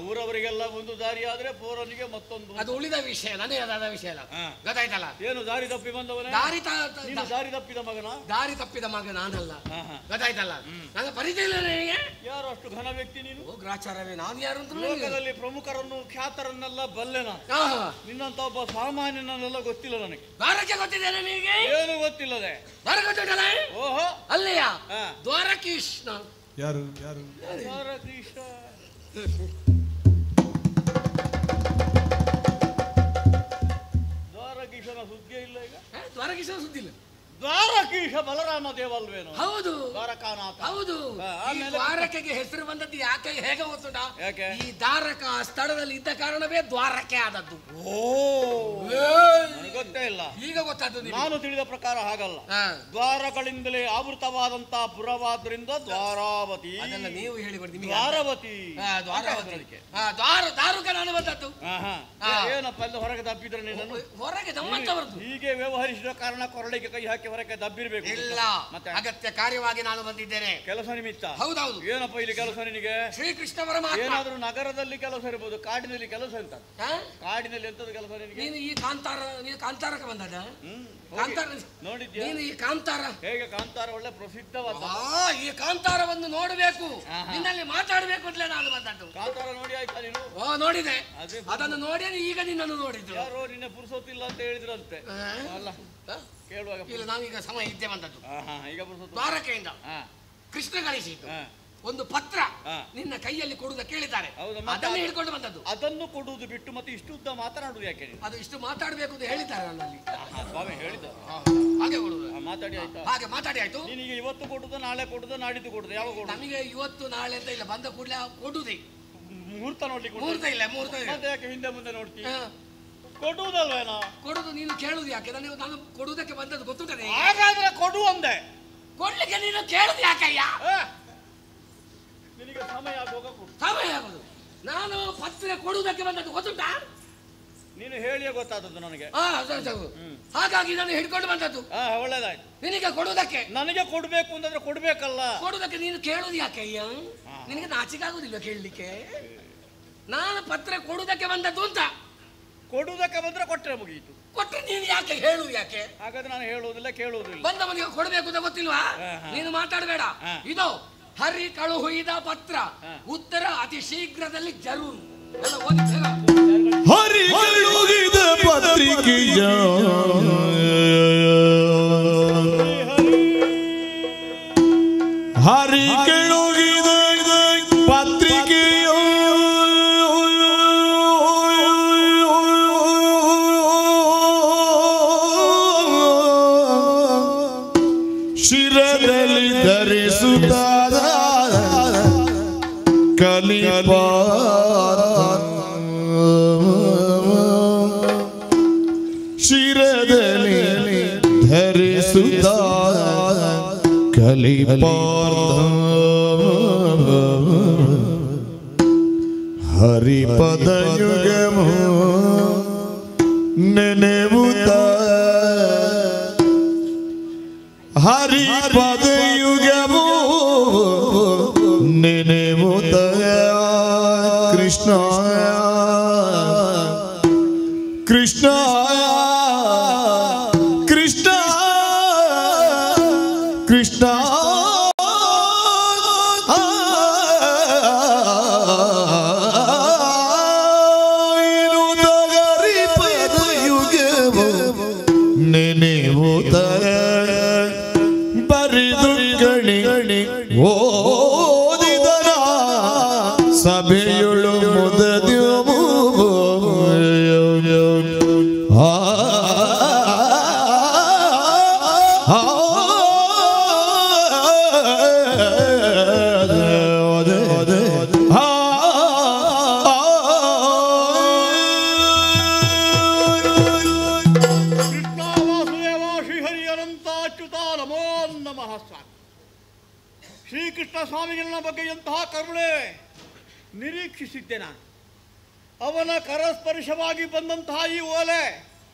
ಊರವರಿಗೆಲ್ಲ ಒಂದು ದಾರಿ ಆದ್ರೆ ಪೋರನಿಗೆ ಮತ್ತೊಂದು. ಅದು ಉಳಿದ ವಿಷಯ, ನನಗೆ ಅದಾದ ವಿಷಯ ಅಲ್ಲ. ಗೊತ್ತಾಯ್ತಲ್ಲ? ಏನು ದಾರಿ ತಪ್ಪಿ ಬಂದವನೇ? ದಾರಿ ದಾರಿ ತಪ್ಪಿದ ಮಗನ? ದಾರಿ ತಪ್ಪಿದ ಮಗ ನಾನಲ್ಲ. ಗೊತ್ತಾಯ್ತಲ್ಲ? ನನ್ನ ಪರಿಚಯ ಇಲ್ಲ ನನಗೆ. ಯಾರು ಅಷ್ಟು ಘನ ವ್ಯಕ್ತಿ ನೀನು? ಗ್ರಾಚಾರವೇ. ನಾನು ಯಾರು ಅಂತ ಲೋಕದಲ್ಲಿ ಪ್ರಮುಖರನ್ನು ಖ್ಯಾತರನ್ನೆಲ್ಲ ಬಲ್ಲೆ ನಾನು. ನಿನ್ನಂತ ಒಬ್ಬ ಸಾಮಾನ್ಯನನ್ನೆಲ್ಲ ಗೊತ್ತಿಲ್ಲ ನನಗೆ. ದ್ವಾರಕ್ಕೆ ಗೊತ್ತಿದೆ ನನಗೆ? ಏನು ಗೊತ್ತಿಲ್ಲದೆ? ದ್ವಾರ ಗೊತ್ತಿಲ್ಲ? ಓಹೋ, ಅಲ್ಲಯ್ಯ ದ್ವಾರಕೀಶ್ನ. ಯಾರು ಯಾರು? ದ್ವಾರಕೀಶ. ದ್ವಾರಕೀಶನ ಸುದ್ದಿಯೇ ಇಲ್ಲ ಈಗ. ದ್ವಾರಕೀಶನ ಸುದ್ದಿ ಇಲ್ಲ. ದ್ವಾರಕೀಶ ಬಲರಾಮ ದೇವಲ್ವೇನು? ಹೌದು. ದ್ವಾರಕಾನಾಥ. ಹೌದು. ಈ ದ್ವಾರಕೆಗೆ ಹೆಸರು ಬಂದದ್ದು ಯಾಕೆ, ಹೇಗೆ ಗೊತ್ತುಂಟಾ? ಯಾಕೆ? ಈ ದ್ವಾರಕ ಸ್ಥಳದಲ್ಲಿ ಇದ್ದ ಕಾರಣವೇ ದ್ವಾರಕೆ ಆದದ್ದು. ಗೊತ್ತೇ ಇಲ್ಲ. ಈಗ ಗೊತ್ತಾದ್ದು. ನಾನು ತಿಳಿದ ಪ್ರಕಾರ ಹಾಗಲ್ಲ. ದ್ವಾರಗಳಿಂದಲೇ ಆವೃತವಾದಂತ ಪುರವಾದ್ರಿಂದ ದ್ವಾರಾವತಿ. ಅದೆಲ್ಲ ನೀವು ಹೇಳಿಕೊಡಿ. ದ್ವಾರವತಿ. ದಾರುಕ ನಾನು ಬಂದದ್ದು. ಏನಪ್ಪ ಅಲ್ಲಿ ಹೊರಗೆ ತಪ್ಪಿದ್ರೆ ನೀನು? ಹೊರಗೆ ನಮ್ಮಂತವರದ್ದು. ಹೀಗೆ ವ್ಯವಹರಿಸಿದ ಕಾರಣ ಕೊರಳಿಗೆ ಕೈ ಹಾಕಿ ಹೊರಕ್ಕೆ ದಬ್ಬಿರ್ಬೇಕು. ಇಲ್ಲ, ಅಗತ್ಯ ಕಾರ್ಯವಾಗಿ ನಾನು ಬಂದಿದ್ದೇನೆ. ಕೆಲಸ ನಿಮಿತ್ತ? ಹೌದೌದು. ಏನಪ್ಪ ಇಲ್ಲಿ ಕೆಲಸ ನಿನಗೆ? ಶ್ರೀಕೃಷ್ಣ ಪರಮಾತ್ಮ. ಏನಾದ್ರೂ ನಗರದಲ್ಲಿ ಕೆಲಸ ಇರ್ಬೋದು, ಕಾಡಿನಲ್ಲಿ ಕೆಲಸ ಎಂತ? ಕಾಡಿನಲ್ಲಿ ಎಂತದ್ದು ಕೆಲಸ ನಿನಗೆ? ನೀನು ಈ ಕಾಂತಾರಕ್ಕೆ ಬಂದದ? ನೋಡಿದ್ಯಾ? ನೀನು ಈ ಕಾಂತಾರ ಹೇಗೆ? ಕಾಂತಾರ ಒಳ್ಳೆ ಪ್ರಸಿದ್ಧವಾದ. ಈ ಕಾಂತಾರವನ್ನು ನೋಡಬೇಕು, ನಿನ್ನಲ್ಲಿ ಮಾತಾಡಬೇಕು ಅಂತಲೇ ನಾನು ಬಂದದ್ದು. ಕಾಂತಾರ ನೋಡಿ ಆಯ್ತಾ ನೀನು? ನೋಡಿದೆ. ಅದನ್ನು ನೋಡಿ ಈಗ ನಿನ್ನನ್ನು ನೋಡಿದ್ದು. ಯಾರೋ ನಿನ್ನೆ ಪುರುಸೊತ್ತಿಲ್ಲ ಅಂತ ಹೇಳಿದ್ರಂತೆ. ಅಲ್ಲ ಕೇಳುವಾಗ ಇಲ್ಲ, ನಾವೀಗ ಸಮಯ ಇದ್ದೇ ಬಂದದ್ದು. ಈಗ ಪುರುಸೊತ್ತು ದ್ವಾರಕೆಯಿಂದ ಕೃಷ್ಣ ಕಳಿಸಿದ್ದು ಒಂದು ಪತ್ರ ನಿನ್ನ ಕೈಯಲ್ಲಿ ಕೊಡುವುದ ಕೇಳಿದ್ದಾರೆ. ಅದನ್ನು ಹಿಡ್ಕೊಂಡು ಬಂದದ್ದು. ಅದನ್ನು ಕೊಡುವುದು ಬಿಟ್ಟು ಮತ್ತೆ ಇಷ್ಟು ಉದ್ದ ಮಾತನಾಡುದು ಯಾಕೆ? ಅದು ಇಷ್ಟು ಮಾತಾಡಬೇಕು ಅಂತ ಹೇಳಿದ್ದಾರೆ ನನ್ನಲ್ಲಿ. ಹಾಗೆ ಕೊಡುದು. ಮಾತಾಡಿ ಆಯ್ತಾ? ಹಾಗೆ ಮಾತಾಡಿ ಆಯ್ತು. ನೀನೀಗ ಇವತ್ತು ಕೊಡುದು, ನಾಳೆ ಕೊಡುದು, ನಾಡಿದ್ದು ಕೊಡುದು? ಯಾವಾಗ ಕೊಡುದು? ನಮಗೆ ಇವತ್ತು ನಾಳೆ ಅಂತ ಇಲ್ಲ, ಬಂದ ಕೂಡಲೇ ಕೊಡುದೇ. ಮುಹೂರ್ತ ನೋಡ್ಲಿಕ್ಕೆ? ಮುಹೂರ್ತ ಇಲ್ಲ. ಮುಹೂರ್ತ ಮತ್ತೆ ಯಾಕೆ ಹಿಂದೆ ಮುಂದೆ ನೋಡ್ತೀವಿ? ಕೊಡುವುದಲ್ವೇನೋ? ಕೊಡುದು ನೀನು ಕೇಳುದು ಯಾಕೆ? ನಾನು ಕೊಡುವುದಕ್ಕೆ ಬಂದದ್ದು ಗೊತ್ತುಂಟದೆ. ಹಾಗಾದ್ರೆ ಕೊಡು ಅಂದೆ. ಕೊಡ್ಲಿಕ್ಕೆ ನೀನು ಕೇಳುದು ಯಾಕಯ್ಯ? ನಿನಗೆ ಸಮಯ ಆಗುವಾಗ ಕೊಡು. ಸಮಯ ಆಗುದು? ನಾನು ಪತ್ರ ಕೊಡುವುದಕ್ಕೆ ಬಂದದ್ದು ಗೊತ್ತುಂಟಾ? ನೀನು ಹೇಳಿಯೇ ಗೊತ್ತಾದದ್ದು ನನಗೆ. ಹಾಗಾಗಿ ನಾನು ಹಿಡ್ಕೊಂಡು ಬಂದದ್ದು. ಒಳ್ಳೇದಾಯ್ತು. ನಿನಗೆ ಕೊಡುವುದಕ್ಕೆ? ನನಗೆ ಕೊಡ್ಬೇಕು ಅಂತಂದ್ರೆ ಕೊಡ್ಬೇಕಲ್ಲ. ಕೊಡುವುದಕ್ಕೆ ನೀನು ಕೇಳುದು ಯಾಕಯ್ಯ? ನಿನಗೆ ನಾಚಿಕೆ ಆಗುದಿಲ್ಲ ಕೇಳಲಿಕ್ಕೆ? ನಾನು ಪತ್ರ ಕೊಡುವುದಕ್ಕೆ ಬಂದದ್ದು ಅಂತ. ಕೊಡುವುದಕ್ಕೆ ಬಂದ್ರೆ ಕೊಟ್ಟರೆ ಮುಗಿಯಿತು. ಕೊಟ್ಟರೆ ನೀನು ಯಾಕೆ ಹೇಳುದು ಯಾಕೆ? ಹಾಗಾದ್ರೆ ನಾನು ಹೇಳುವುದಿಲ್ಲ, ಕೇಳುವುದಿಲ್ಲ. ಬಂದವನಿಗೆ ಕೊಡಬೇಕು ಅಂತ ಗೊತ್ತಿಲ್ವಾ? ನೀನು ಮಾತಾಡಬೇಡ. ಇದು ಹರಿ ಕಳುಹಿದ ಪತ್ರ, ಉತ್ತರ ಅತಿ ಶೀಘ್ರದಲ್ಲಿ ಜರೂರು. ಹರಿ ಕಳುಹಿದ ಪತ್ರಿಕೆಯ ಹರಿ ಕಳುಹಿದ ಪತ್ರಿಕೆಯ ಶಿರದಲ್ಲಿ ಧರಿಸುತ್ತಾದ ಕಲಿಪ ಶಿರದಲ್ಲಿ ಧರಿಸುತ್ತ ಕಲಿಪಾರ್ಥ ಹರಿಪದಯುಗಮು ನೆನೆವುತ್ತ ಹರಿಪದಯುಗಮು ನೆನೆವುತ್ತ ಕೃಷ್ಣ ಕೃಷ್ಣ ಕೃಷ್ಣ ಕೃಷ್ಣ ನೆನೆವುತ್ತ ಬರಿದು ಗಣಿ ಓದಿದನ ಸಭೆಯುಳು ಮುದದ್ಯಮು ಶ್ರೀಕೃಷ್ಣ ಸ್ವಾಮಿಗಳ ಬಗ್ಗೆ ಎಂತಹ ಕರುಣೆ ನಿರೀಕ್ಷಿಸಿದ್ದೆ ನಾನು. ಅವನ ಕರಸ್ಪರ್ಶವಾಗಿ ಬಂದಂತಹ ಈ ಓಲೆ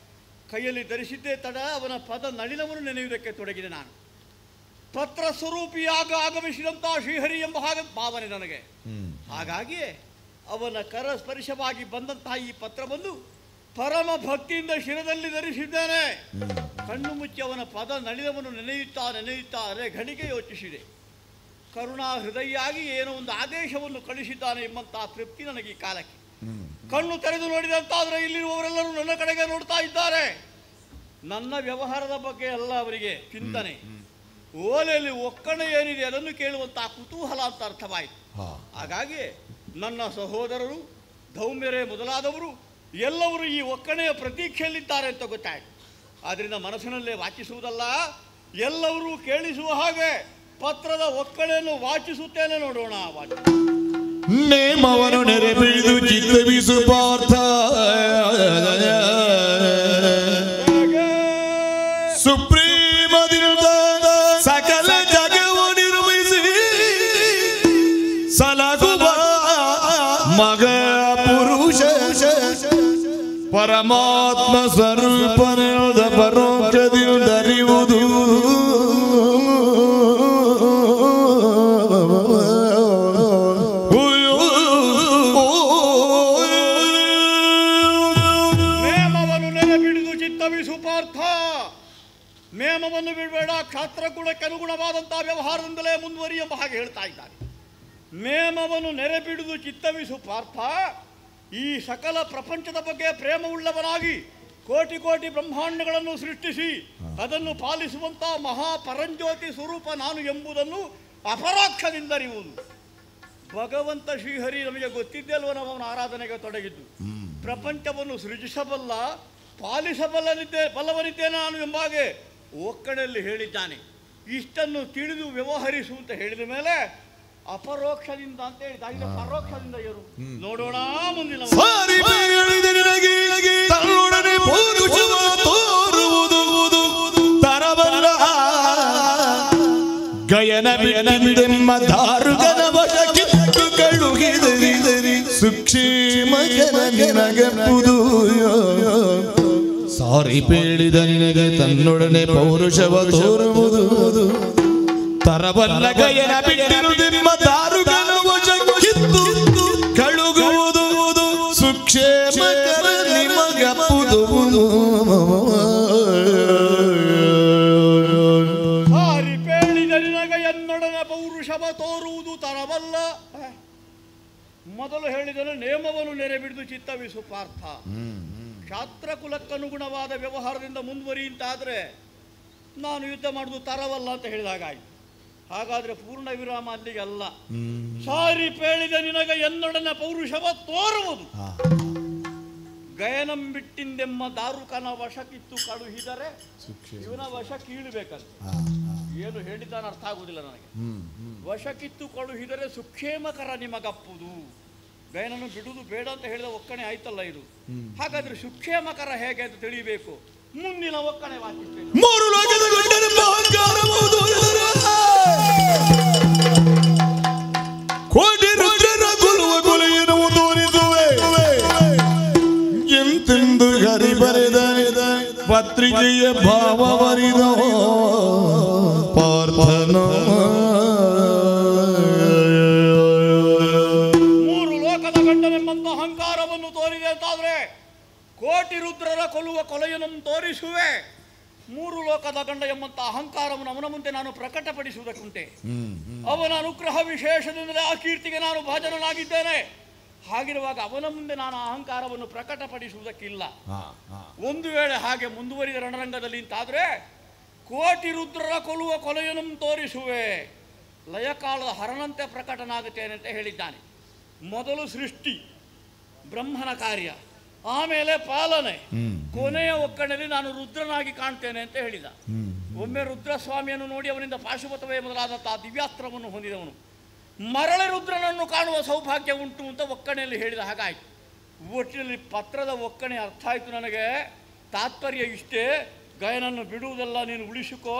ಕೈಯಲ್ಲಿ ಧರಿಸಿದ್ದೇ ತಡ ಅವನ ಪದ ನಳಿನವನ್ನು ನೆನೆಯುವುದಕ್ಕೆ ತೊಡಗಿದೆ ನಾನು. ಪತ್ರ ಸ್ವರೂಪಿಯಾಗ ಆಗಮಿಸಿದಂತಹ ಶ್ರೀಹರಿ ಎಂಬ ಹಾಗೆ ಭಾವನೆ ನನಗೆ. ಹಾಗಾಗಿ ಅವನ ಕರಸ್ಪರ್ಶವಾಗಿ ಬಂದಂತಹ ಈ ಪತ್ರವನ್ನು ಪರಮ ಭಕ್ತಿಯಿಂದ ಶಿರದಲ್ಲಿ ಧರಿಸಿದ್ದೇನೆ. ಕಣ್ಣು ಮುಚ್ಚಿ ಅವನ ಪದ ನಳಿನವನ್ನು ನೆನೆಯುತ್ತಾ ಅರೆ ಘಳಿಗೆ ಯೋಚಿಸಿದೆ. ಕರುಣಾ ಹೃದಯಾಗಿ ಏನೋ ಒಂದು ಆದೇಶವನ್ನು ಕಳಿಸಿದ್ದಾನೆ ಎಂಬಂತಹ ತೃಪ್ತಿ ನನಗೆ ಈ ಕಾಲಕ್ಕೆ. ಕಣ್ಣು ತೆರೆದು ನೋಡಿದಂತಾದರೆ ಇಲ್ಲಿರುವವರೆಲ್ಲರೂ ನನ್ನ ಕಡೆಗೆ ನೋಡ್ತಾ ಇದ್ದಾರೆ. ನನ್ನ ವ್ಯವಹಾರದ ಬಗ್ಗೆ ಎಲ್ಲ ಅವರಿಗೆ ಚಿಂತನೆ. ಓಲೆಯಲ್ಲಿ ಒಕ್ಕಣೆ ಏನಿದೆ ಅದನ್ನು ಕೇಳುವಂತಹ ಕುತೂಹಲ ಅಂತ ಅರ್ಥವಾಯಿತು. ಹಾಗಾಗಿ ನನ್ನ ಸಹೋದರರು ಧೌಮ್ಯರೇ ಮೊದಲಾದವರು ಎಲ್ಲವರು ಈ ಒಕ್ಕಣೆಯ ಪ್ರತೀಕ್ಷೆಯಲ್ಲಿದ್ದಾರೆ ಅಂತ ಗೊತ್ತಾಯಿತು. ಆದ್ದರಿಂದ ಮನಸ್ಸಿನಲ್ಲೇ ವಾಚಿಸುವುದಲ್ಲ, ಎಲ್ಲರೂ ಕೇಳಿಸುವ ಹಾಗೆ ಪತ್ರದ ಒಕ್ಕಣೆಯನ್ನು ವಾಚಿಸುತ್ತೇನೆ. ನೋಡೋಣ. ನೇಮವನ್ನು ನೆರೆಬಿಡಿದು ಚಿತ್ತವಿಸು ಪಾರ್ಥ ಸುಪ್ರೀಮದಿಂದ ಸಕಲ ಜಗವು ನಿರ್ಮಿಸಿ ಸಲಗುವ ಮಗ ಪುರುಷ ಪರಮಾತ್ಮ ಸ್ವರೂಪನೆದ ಪರೋಕ್ಷದಿಂದರಿಯುವುದು ನೇಮವನ್ನು ಬಿಡಬೇಡ, ಕ್ಷಾತ್ರ ಗುಣಕ್ಕೆ ಅನುಗುಣವಾದಂತಹ ವ್ಯವಹಾರದಿಂದಲೇ ಮುಂದುವರಿ ಎಂಬ ಹಾಗೆ ಹೇಳ್ತಾ ಇದ್ದಾರೆ. ನೇಮವನ್ನು ನೆರೆಬಿಡುವುದು ಚಿತ್ತವಿಸು ಪಾರ್ಥ. ಈ ಸಕಲ ಪ್ರಪಂಚದ ಬಗ್ಗೆ ಪ್ರೇಮವುಳ್ಳವನಾಗಿ ಕೋಟಿ ಕೋಟಿ ಬ್ರಹ್ಮಾಂಡಗಳನ್ನು ಸೃಷ್ಟಿಸಿ ಅದನ್ನು ಪಾಲಿಸುವಂತ ಮಹಾಪರಂಜ್ಯೋತಿ ಸ್ವರೂಪ ನಾನು ಎಂಬುದನ್ನು ಅಪರೋಕ್ಷದಿಂದ ಅರಿಯುವುದು. ಭಗವಂತ ಶ್ರೀಹರಿ ನಮಗೆ ಗೊತ್ತಿದ್ದೇ ಅಲ್ವ ನಾವು ಅವನ ಆರಾಧನೆಗೆ ತೊಡಗಿದ್ದು. ಪ್ರಪಂಚವನ್ನು ಸೃಜಿಸಬಲ್ಲ ಬಲ್ಲವನಿದ್ದೇನೆ ನಾನು ಎಂಬಾಗೆ ಒಕ್ಕಡೆಯಲ್ಲಿ ಹೇಳಿದ್ದಾನೆ. ಇಷ್ಟನ್ನು ತಿಳಿದು ವ್ಯವಹರಿಸು ಅಂತ ಹೇಳಿದ ಮೇಲೆ ಅಪರೋಕ್ಷದಿಂದ ಅಂತ ಹೇಳಿದ ಪರೋಕ್ಷದಿಂದ ಏನು ನೋಡೋಣ ಮುಂದಿನ ಗಯನ ಬಿಡನೆಂಬ ದಾರುಗನ ವಶ ಕಿತ್ತು ಕಳುಹಿದರಿ ಸುಕ್ಷೇಮ ಜನಗೆಪ್ಪುದು ಸಾರಿ ಪೇಳಿದ ನಿನಗೆ ತನ್ನೊಡನೆ ಪೌರುಷವ ತೋರುವುದು ತರಬಲ್ಲ ಗಯನ ಬಿಟ್ಟಿರುವುದೆಂಬ ದಾರುಗನ ವಶ ಕಿತ್ತು ಕಳುಗುವುದು ಸುಕ್ಷೇಮ ನಿಮಗಪ್ಪುದು ಪೌರುಷವ ತೋರುವುದು ತರವಲ್ಲ. ಮೊದಲು ಹೇಳಿದರೆ ನೇಮವನ್ನು ನೆರೆಬಿಡಿದು ಚಿತ್ತವಿಸು ಪಾರ್ಥ. ಕ್ಷಾತ್ರ ಕುಲಕ್ಕನುಗುಣವಾದ ವ್ಯವಹಾರದಿಂದ ಮುಂದುವರಿ ಅಂತಾದರೆ ನಾನು ಯುದ್ಧ ಮಾಡುವುದು ತರವಲ್ಲ ಅಂತ ಹೇಳಿದಾಗಾಯ್ತು. ಹಾಗಾದ್ರೆ ಪೂರ್ಣ ವಿರಾಮ ಅಲ್ಲಿಗೆ ಅಲ್ಲ. ಸಾರಿ ಪೇಳಿದ ನಿನಗೆ ಎನ್ನೊಡನೆ ಪೌರುಷವ ತೋರುವುದು. ಗಯನಂ ಬಿಟ್ಟಿಂದೆಮ್ಮ ದಾರುಕನ ವಶಕ್ಕಿತ್ತು ಕಳುಹಿದರೆ ಇವನ ವಶ ಕೀಳಬೇಕಂತ ಏನು ಹೇಳಿದ್ದಾನೆ ಅರ್ಥ ಆಗುವುದಿಲ್ಲ ನನಗೆ. ವಶಕ್ಕಿತ್ತು ಕಳುಹಿದರೆ ಸುಕ್ಷೇಮಕರ ನಿಮಗಪ್ಪುದು. ಗಯನನ್ನು ಬಿಡುವುದು ಬೇಡ ಅಂತ ಹೇಳಿದ ಒಕ್ಕಣೆ ಆಯ್ತಲ್ಲ ಇದು. ಹಾಗಾದ್ರೆ ಸುಕ್ಷೇಮಕರ ಹೇಗೆ ಅಂತ ತಿಳಿಯಬೇಕು. ಮುಂದಿನ ಒಕ್ಕಣೆ ವಾಚಿಸ್ತೇನೆ. ಮೂರು ಲೋಕದ ಗಂಡನೆಂಬ ಅಹಂಕಾರವುದು ಕೋಟಿ ರುದ್ರರ ಕೊಲ್ಲುವ ಕೊಲೆ ಎನ್ನುವ ತೋರಿಸುವೆ ಎಂತೆಂದು ಹರಿ ಬರೆದ ಪತ್ರಿಕೆಯ ಭಾವವರಿದ ಪಾರ್ಥನ ಮೂರು ಲೋಕದ ಗಂಡನೆಂಬಂತ ಅಹಂಕಾರವನ್ನು ತೋರಿದೆ ಅಂತಾದ್ರೆ ಕೋಟಿ ರುದ್ರರ ಕೊಲ್ಲುವ ಕೊಲೆಯನ್ನು ತೋರಿಸುವೆ. ಮೂರು ಲೋಕದ ಗಂಡ ಎಂಬಂತ ಅಹಂಕಾರವನ್ನು ಅವನ ಮುಂದೆ ನಾನು ಪ್ರಕಟಪಡಿಸುವುದಕ್ಕುಂಟೆ. ಅವನ ಅನುಗ್ರಹ ವಿಶೇಷದಿಂದಲೇ ಆ ಕೀರ್ತಿಗೆ ನಾನು ಭಾಜನನಾಗಿದ್ದೇನೆ. ಹಾಗಿರುವಾಗ ಅವನ ಮುಂದೆ ನಾನು ಅಹಂಕಾರವನ್ನು ಪ್ರಕಟಪಡಿಸುವುದಕ್ಕಿಲ್ಲ. ಒಂದು ವೇಳೆ ಹಾಗೆ ಮುಂದುವರಿದ ರಣರಂಗದಲ್ಲಿ ಅಂತಾದ್ರೆ ಕೋಟಿ ರುದ್ರರ ಕೊಲ್ಲುವ ಕೊಲೆಯನ್ನು ತೋರಿಸುವೆ. ಲಯಕಾಲದ ಹರನಂತೆ ಪ್ರಕಟನಾಗುತ್ತೇನೆ ಅಂತ ಹೇಳಿದ್ದಾನೆ. ಮೊದಲು ಸೃಷ್ಟಿ ಬ್ರಹ್ಮನ ಕಾರ್ಯ, ಆಮೇಲೆ ಪಾಲನೆ, ಕೊನೆಯ ಒಕ್ಕಣೆಯಲ್ಲಿ ನಾನು ರುದ್ರನಾಗಿ ಕಾಣ್ತೇನೆ ಅಂತ ಹೇಳಿದ. ಒಮ್ಮೆ ರುದ್ರಸ್ವಾಮಿಯನ್ನು ನೋಡಿ ಅವನಿಂದ ಪಾಶುಪತವೇ ಮೊದಲಾದಂತಹ ದಿವ್ಯಾಸ್ತ್ರವನ್ನು ಹೊಂದಿದವನು. ಮರಳಿ ರುದ್ರನನ್ನು ಕಾಣುವ ಸೌಭಾಗ್ಯ ಉಂಟು ಅಂತ ಒಕ್ಕಣೆಯಲ್ಲಿ ಹೇಳಿದ ಹಾಗಾಯಿತು. ಒಟ್ಟಿನಲ್ಲಿ ಪತ್ರದ ಒಕ್ಕಣೆ ಅರ್ಥ ಆಯಿತು ನನಗೆ. ತಾತ್ಪರ್ಯ ಇಷ್ಟೇ, ಗಯನನ್ನು ಬಿಡುವುದಲ್ಲ, ನೀನು ಉಳಿಸಿಕೋ.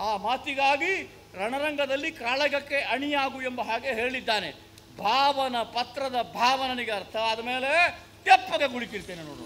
ಆ ಮಾತಿಗಾಗಿ ರಣರಂಗದಲ್ಲಿ ಕಾಳಗಕ್ಕೆ ಅಣಿಯಾಗು ಎಂಬ ಹಾಗೆ ಹೇಳಿದ್ದಾನೆ. ಭಾವನ ಪತ್ರದ ಭಾವ ನನಗೆ ಅರ್ಥ ಆದ ಮೇಲೆ ತೆಪ್ಪಗೆ ಕುಳಿತಿರ್ತೇನೆ ನೋಡು.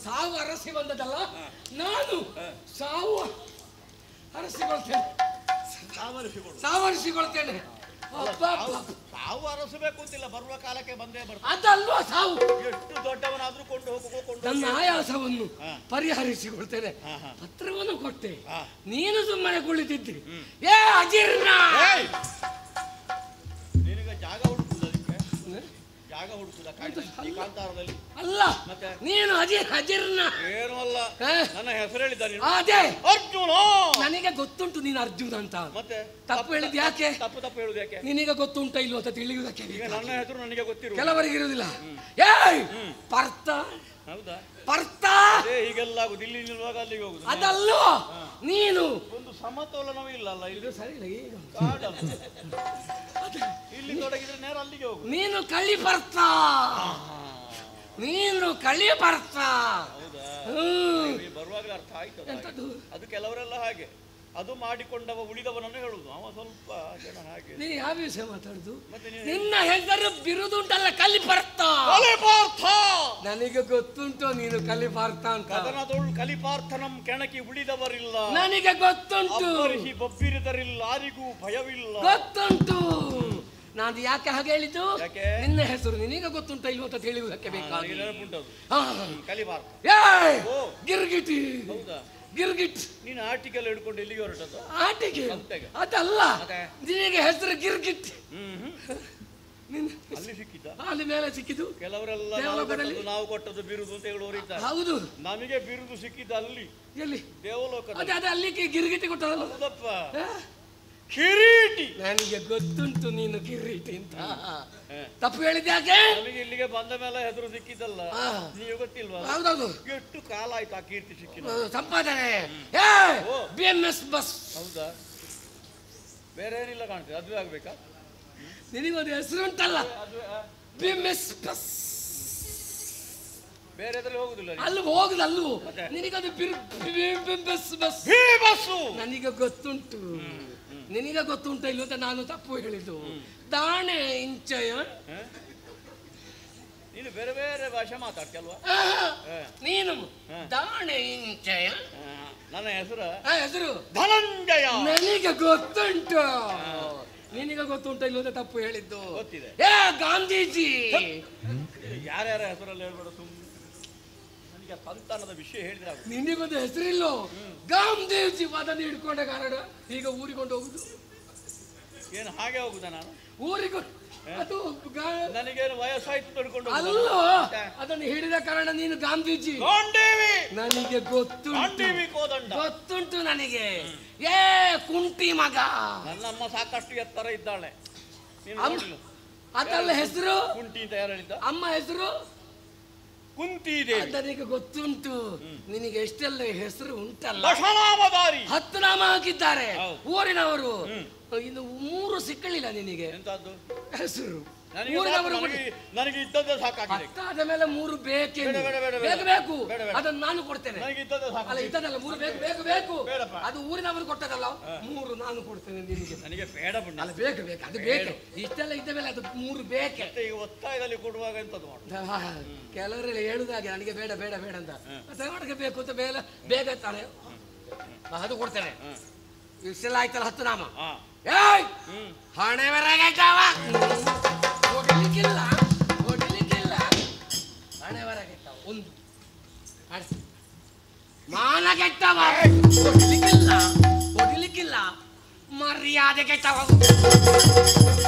ಸಾವು ಅರಸಿ ಬಂದದಲ್ಲ, ನಾನು ಸಾವು ಅರಸಿಕೊಳ್ತೇನೆ. ಸಾವು ಅರಸಬೇಕು ಅಂತಿಲ್ಲ, ಬರುವ ಕಾಲಕ್ಕೆ ಬಂದೇ ಬರ್ತದೆ. ಅದಲ್ವಾ ಸಾವು? ಎಷ್ಟು ದೊಡ್ಡವನಾದ್ರೂ ಕೊಂಡು ಹೋಗು. ನನ್ನ ಆಯಾಸವನ್ನು ಪರಿಹರಿಸಿಕೊಳ್ತೇನೆ. ಪತ್ರವನ್ನು ಕೊಟ್ಟೆ, ನೀನು ಸುಮ್ಮನೆ ಕುಳಿತಿದ್ದಿ. ಏ ಅಜೀರ್ಣ, ನಿನಗೆ ಜಾಗ ಜಾಗ ಹುಡುಕುದ ಕಾಂತಾರದಲ್ಲಿ ಅಲ್ಲ, ನೀನು ಅಜೀರ್ಣ ಏನು ಅಲ್ಲ. ನನ್ನ ಹೆಸರು ಹೇಳಿದ್ದಾನೆ ಅದೇ ಅರ್ಜುನ. ನನಗೆ ಗೊತ್ತುಂಟು ನೀನು ಅರ್ಜುನ ಅಂತ. ಮತ್ತೆ ತಪ್ಪು ಹೇಳಿದ್ ಯಾಕೆ? ತಪ್ಪು ಹೇಳುದು ಯಾಕೆ? ನಿನಗೆ ಗೊತ್ತುಂಟ ಇಲ್ವ ಅಂತ ತಿಳಿಯುವುದಕ್ಕೆ. ಈಗ ನನ್ನ ಹೆಸರು ನನಗೆ ಗೊತ್ತಿರುವ ಕೆಲವರಿಗೆ ಇರುವುದಿಲ್ಲ. ಏಯ್ ಪರ್ತ, ಹೌದಾ? ಪರ್ತ ಹೀಗೆಲ್ಲ ಆಗುದು. ಇಲ್ಲಿ ನಿಲ್ಲುವಾಗ ಅಲ್ಲಿಗೆ ಹೋಗುದು. ಅದಲ್ಲೋ ನೀನು ಒಂದು ಸಮತೋಲನವೂ ಇಲ್ಲ ಅಲ್ಲ. ಇದು ಸರಿ ಇಲ್ಲ. ಈಗ ಇಲ್ಲಿ ತೊಡಗಿದ್ರೆ ನೇರ ಅಲ್ಲಿಗೆ ಹೋಗುದು. ನೀನು ಕಳಿ ಪರ್ತ, ನೀನು ಕಳಿ ಪರ್ತ. ಬರುವಾಗಲೇ ಅರ್ಥ ಆಯ್ತು. ಅದು ಕೆಲವರೆಲ್ಲ ಹಾಗೆ, ಅದು ಮಾಡಿಕೊಂಡವ ಉಳಿದವನನ್ನು ಹೇಳುದು. ಅವ ಸ್ವಲ್ಪ ಜನ ಹಾಗೆ. ನೀನು ಯಾವ ವಿಷಯ ಮಾತಾಡುದು? ನಿನ್ನ ಹೆಸರು ಬಿರುದುಂಟಲ್ಲ, ಕಲಿಪಾರ್ಥ. ನನಗೆ ಗೊತ್ತುಂಟು ನೀನು ಕಲಿಪಾರ್ಥ ಅಂತ. ಕದನದೊಳು ಕಲಿಪಾರ್ಥನಂ ಕೆಣಕಿ ಉಳಿದವರಿಲ್ಲ. ನನಗೆ ಗೊತ್ತುಂಟು. ಬಬ್ಬಿರಿದರಿಲ್ಲ, ಯಾರಿಗೂ ಭಯವಿಲ್ಲ. ಗೊತ್ತುಂಟು. ನಾನು ಯಾಕೆ ಹಾಗೆ ಹೇಳಿದ್ದು? ನಿನ್ನ ಹೆಸರು ನಿನಗೆ ಗೊತ್ತುಂಟ ಇಲ್ವ ಅಂತ ತಿಳಿಯುವುದಕ್ಕೆ ಬೇಕಾಗಿ. ಕಲಿಪಾರ್ಥ ಗಿರ್ಗಿಟಿ. ಹೌದಾ? ಗಿರ್ಗಿಟ್. ನೀನು ಆಟಿಕೆಲ್ಲ ಹಿಡ್ಕೊಂಡು ಎಲ್ಲಿಗೆ ಹೊರಟದ್ದು? ಆಟಿಕೆ ಅದಲ್ಲ, ನಿನಗೆ ಹೆಸರು ಗಿರ್ಗಿಟ್. ಅಲ್ಲಿ ಸಿಕ್ಕಿದ್ದ? ಅಲ್ಲಿ ಮೇಲೆ ಸಿಕ್ಕಿದ್ದು. ಕೆಲವರೆಲ್ಲ ನಾವು ಕೊಟ್ಟದ್ದು ಬಿರುದು ಅಂತ ಹೇಳುವವರು ಇದ್ದಾರೆ. ಹೌದು, ನಮಗೆ ಬಿರುದು ಸಿಕ್ಕಿದ್ದ ಅಲ್ಲಿ. ಎಲ್ಲಿ? ದೇವಲೋಕ. ಅದೇ ಅಲ್ಲಿ ಗಿರ್ಗಿಟಿ ಕೊಟ್ಟದಲ್ಲ. ಹೌದಪ್ಪ, ಕಿರೀಟಿ. ನನಗೆ ಗೊತ್ತುಂಟು ನೀನು ಕಿರೀಟಿ ಅಂತ. ತಪ್ಪು ಹೇಳಿದ ಯಾಕೆ? ನಮಗೆ ಇಲ್ಲಿಗೆ ಬಂದ ಮೇಲೆ ಹೆಸರು ಸಿಕ್ಕಿದ್ದಲ್ಲ, ನೀವು ಗೊತ್ತಿಲ್ವಾ? ಹೌದೌದು. ಎಷ್ಟು ಕಾಲ ಆಯ್ತು ಆ ಕೀರ್ತಿ ಸಿಕ್ಕಿಲ್ಲ. ಸಂಪಾದನೆ BMS ಬಸ್. ಹೌದಾ? ಬೇರೆ ಏನಿಲ್ಲ ಕಾಣ್ತದೆ, ಅದುವೇ ಆಗ್ಬೇಕಾ? ನಿನಗೊಂದು ಹೆಸರು ಉಂಟಲ್ಲ, BMS ಬಸ್. ಬೇರೆ ಎದ್ರಲ್ಲಿ ಹೋಗುದಿಲ್ಲ? ಅಲ್ಲಿ ಹೋಗುದು, ಅಲ್ಲೂ ನಿನಗದು ಬಸ್. ನನಗೆ ಗೊತ್ತುಂಟು. ನಿನಗೆ ಗೊತ್ತುಂಟ ಇಲ್ಲ ಅಂತ ನಾನು ತಪ್ಪು ಹೇಳಿದ್ದು. ದಾಣೆ ಇಂಚಯ. ನೀನು ಬೇರೆ ಬೇರೆ ಭಾಷೆ ಮಾತಾಡ್ತಲ್ವಾ? ನೀನು ದಾಣೆ ಇಂಚಯ. ನನ್ನ ಹೆಸರು ಧನಂಜಯ. ನನಗೆ ಗೊತ್ತುಂಟು. ನಿನಗೆ ಗೊತ್ತುಂಟ ಇಲ್ಲ ಅಂತ ತಪ್ಪು ಹೇಳಿದ್ದು. ಗೊತ್ತಿದೆ. ಗಾಂಧೀಜಿ. ಯಾರ್ಯಾರ ಹೆಸರಲ್ಲಿ ಹೇಳ್ಬೇಡ ಸುಮ್ಮನೆ. ನನಗೆ ಸಂತಾನದ ವಿಷಯ ಹೇಳಿದ್ರೆ ನಿನಗೊಂದು ಹೆಸರಿಲ್ಲೋ? ಗಾಂಧೀಜಿ ಅದನ್ನು ಹಿಡ್ಕೊಂಡ ಕಾರಣ ಈಗ ಊರಿಕೊಂಡು ಹೋಗುದು. ಏನು ಹಾಗೆ ಹೋಗುದ ನಾನು ಊರಿಗೆ? ಅದು ನನಗೇನು ವಯಸ್ಸಾಯ್ತು ತಡ್ಕೊಂಡು ಅಲ್ಲೋ, ಅದನ್ನು ಹಿಡಿದ ಕಾರಣ ನೀನು ಗಾಂಧೀಜಿ. ನನಗೆ ಗೊತ್ತುಂಟು ನನಗೆ. ಕುಂಟಿ ಮಗ. ನನ್ನಮ್ಮ ಸಾಕಷ್ಟು ಎತ್ತರ ಇದ್ದಾಳೆ. ಅದಲ್ಲ ಹೆಸರು ಕುಂಟಿ ಅಂತ ಯಾರು ಹೇಳಿದ್ದ? ಅಮ್ಮ ಹೆಸರು ಕುಂತಿದೇವಿ. ನನಗೆ ಗೊತ್ತುಂಟು. ನಿನಗೆ ಎಷ್ಟೆಲ್ಲ ಹೆಸರು ಉಂಟಲ್ಲ. 10 ನಾಮ ಹಾಕಿದ್ದಾರೆ ಊರಿನವರು. ಇನ್ನು 3 ಸಿಕ್ಕಲಿಲ್ಲ ನಿನಗೆ ಹೆಸರು. ನನಗೆ ಇದ್ದದ್ದೇ ಸಾಕಾಗಿದೆ. ಅದಾದ ಮೇಲೆ 3 ಬೇಕು. ಅದನ್ನು ನಾನು ಕೊಡ್ತೇನೆ. ಅಲ್ಲ, ಇದ್ದದಲ್ಲ 3 ಬೇಕು. ಅದು ಊರಿನವರು ಕೊಟ್ಟದಲ್ಲ, 3 ನಾನು ಕೊಡ್ತೇನೆ ನಿನಗೆ. ನನಗೆ ಬೇಡ ಬಿಡ. ಅಲ್ಲ, ಬೇಕು ಅದು ಬೇಕು. ಇಷ್ಟೆಲ್ಲ ಇದ್ದ ಮೇಲೆ ಅದು 3 ಬೇಕೆ. ಈಗ ಒತ್ತಾಯದಲ್ಲಿ ಕೊಡುವಾಗ ಎಂತದ್ದು ಮಾಡು? ಕೆಲವರೆಲ್ಲ ಹೇಳುದಾಗೆ ನನಗೆ ಬೇಡ ಅಂತ. ಮತ್ತೆ ಬೇಕು ಅಂತ ಬೇಗ ತಾನೆ ಅದು ಕೊಡ್ತೇನೆ. ಇಷ್ಟೆಲ್ಲ ಆಯ್ತಲ್ಲ 10 ನಾಮ. ಹಣೆ ಬರಗೆಟ್ಟವ. ಹೊಡಿಲಿಕ್ಕಿಲ್ಲ ಹಣೆ ಬರಗೆಟ್ಟವ. 1 ಮಾನ ಕೆಟ್ಟವ. ಹೊಡಿಲಿಕ್ಕಿಲ್ಲ ಮರ್ಯಾದೆ ಕೆಟ್ಟವ.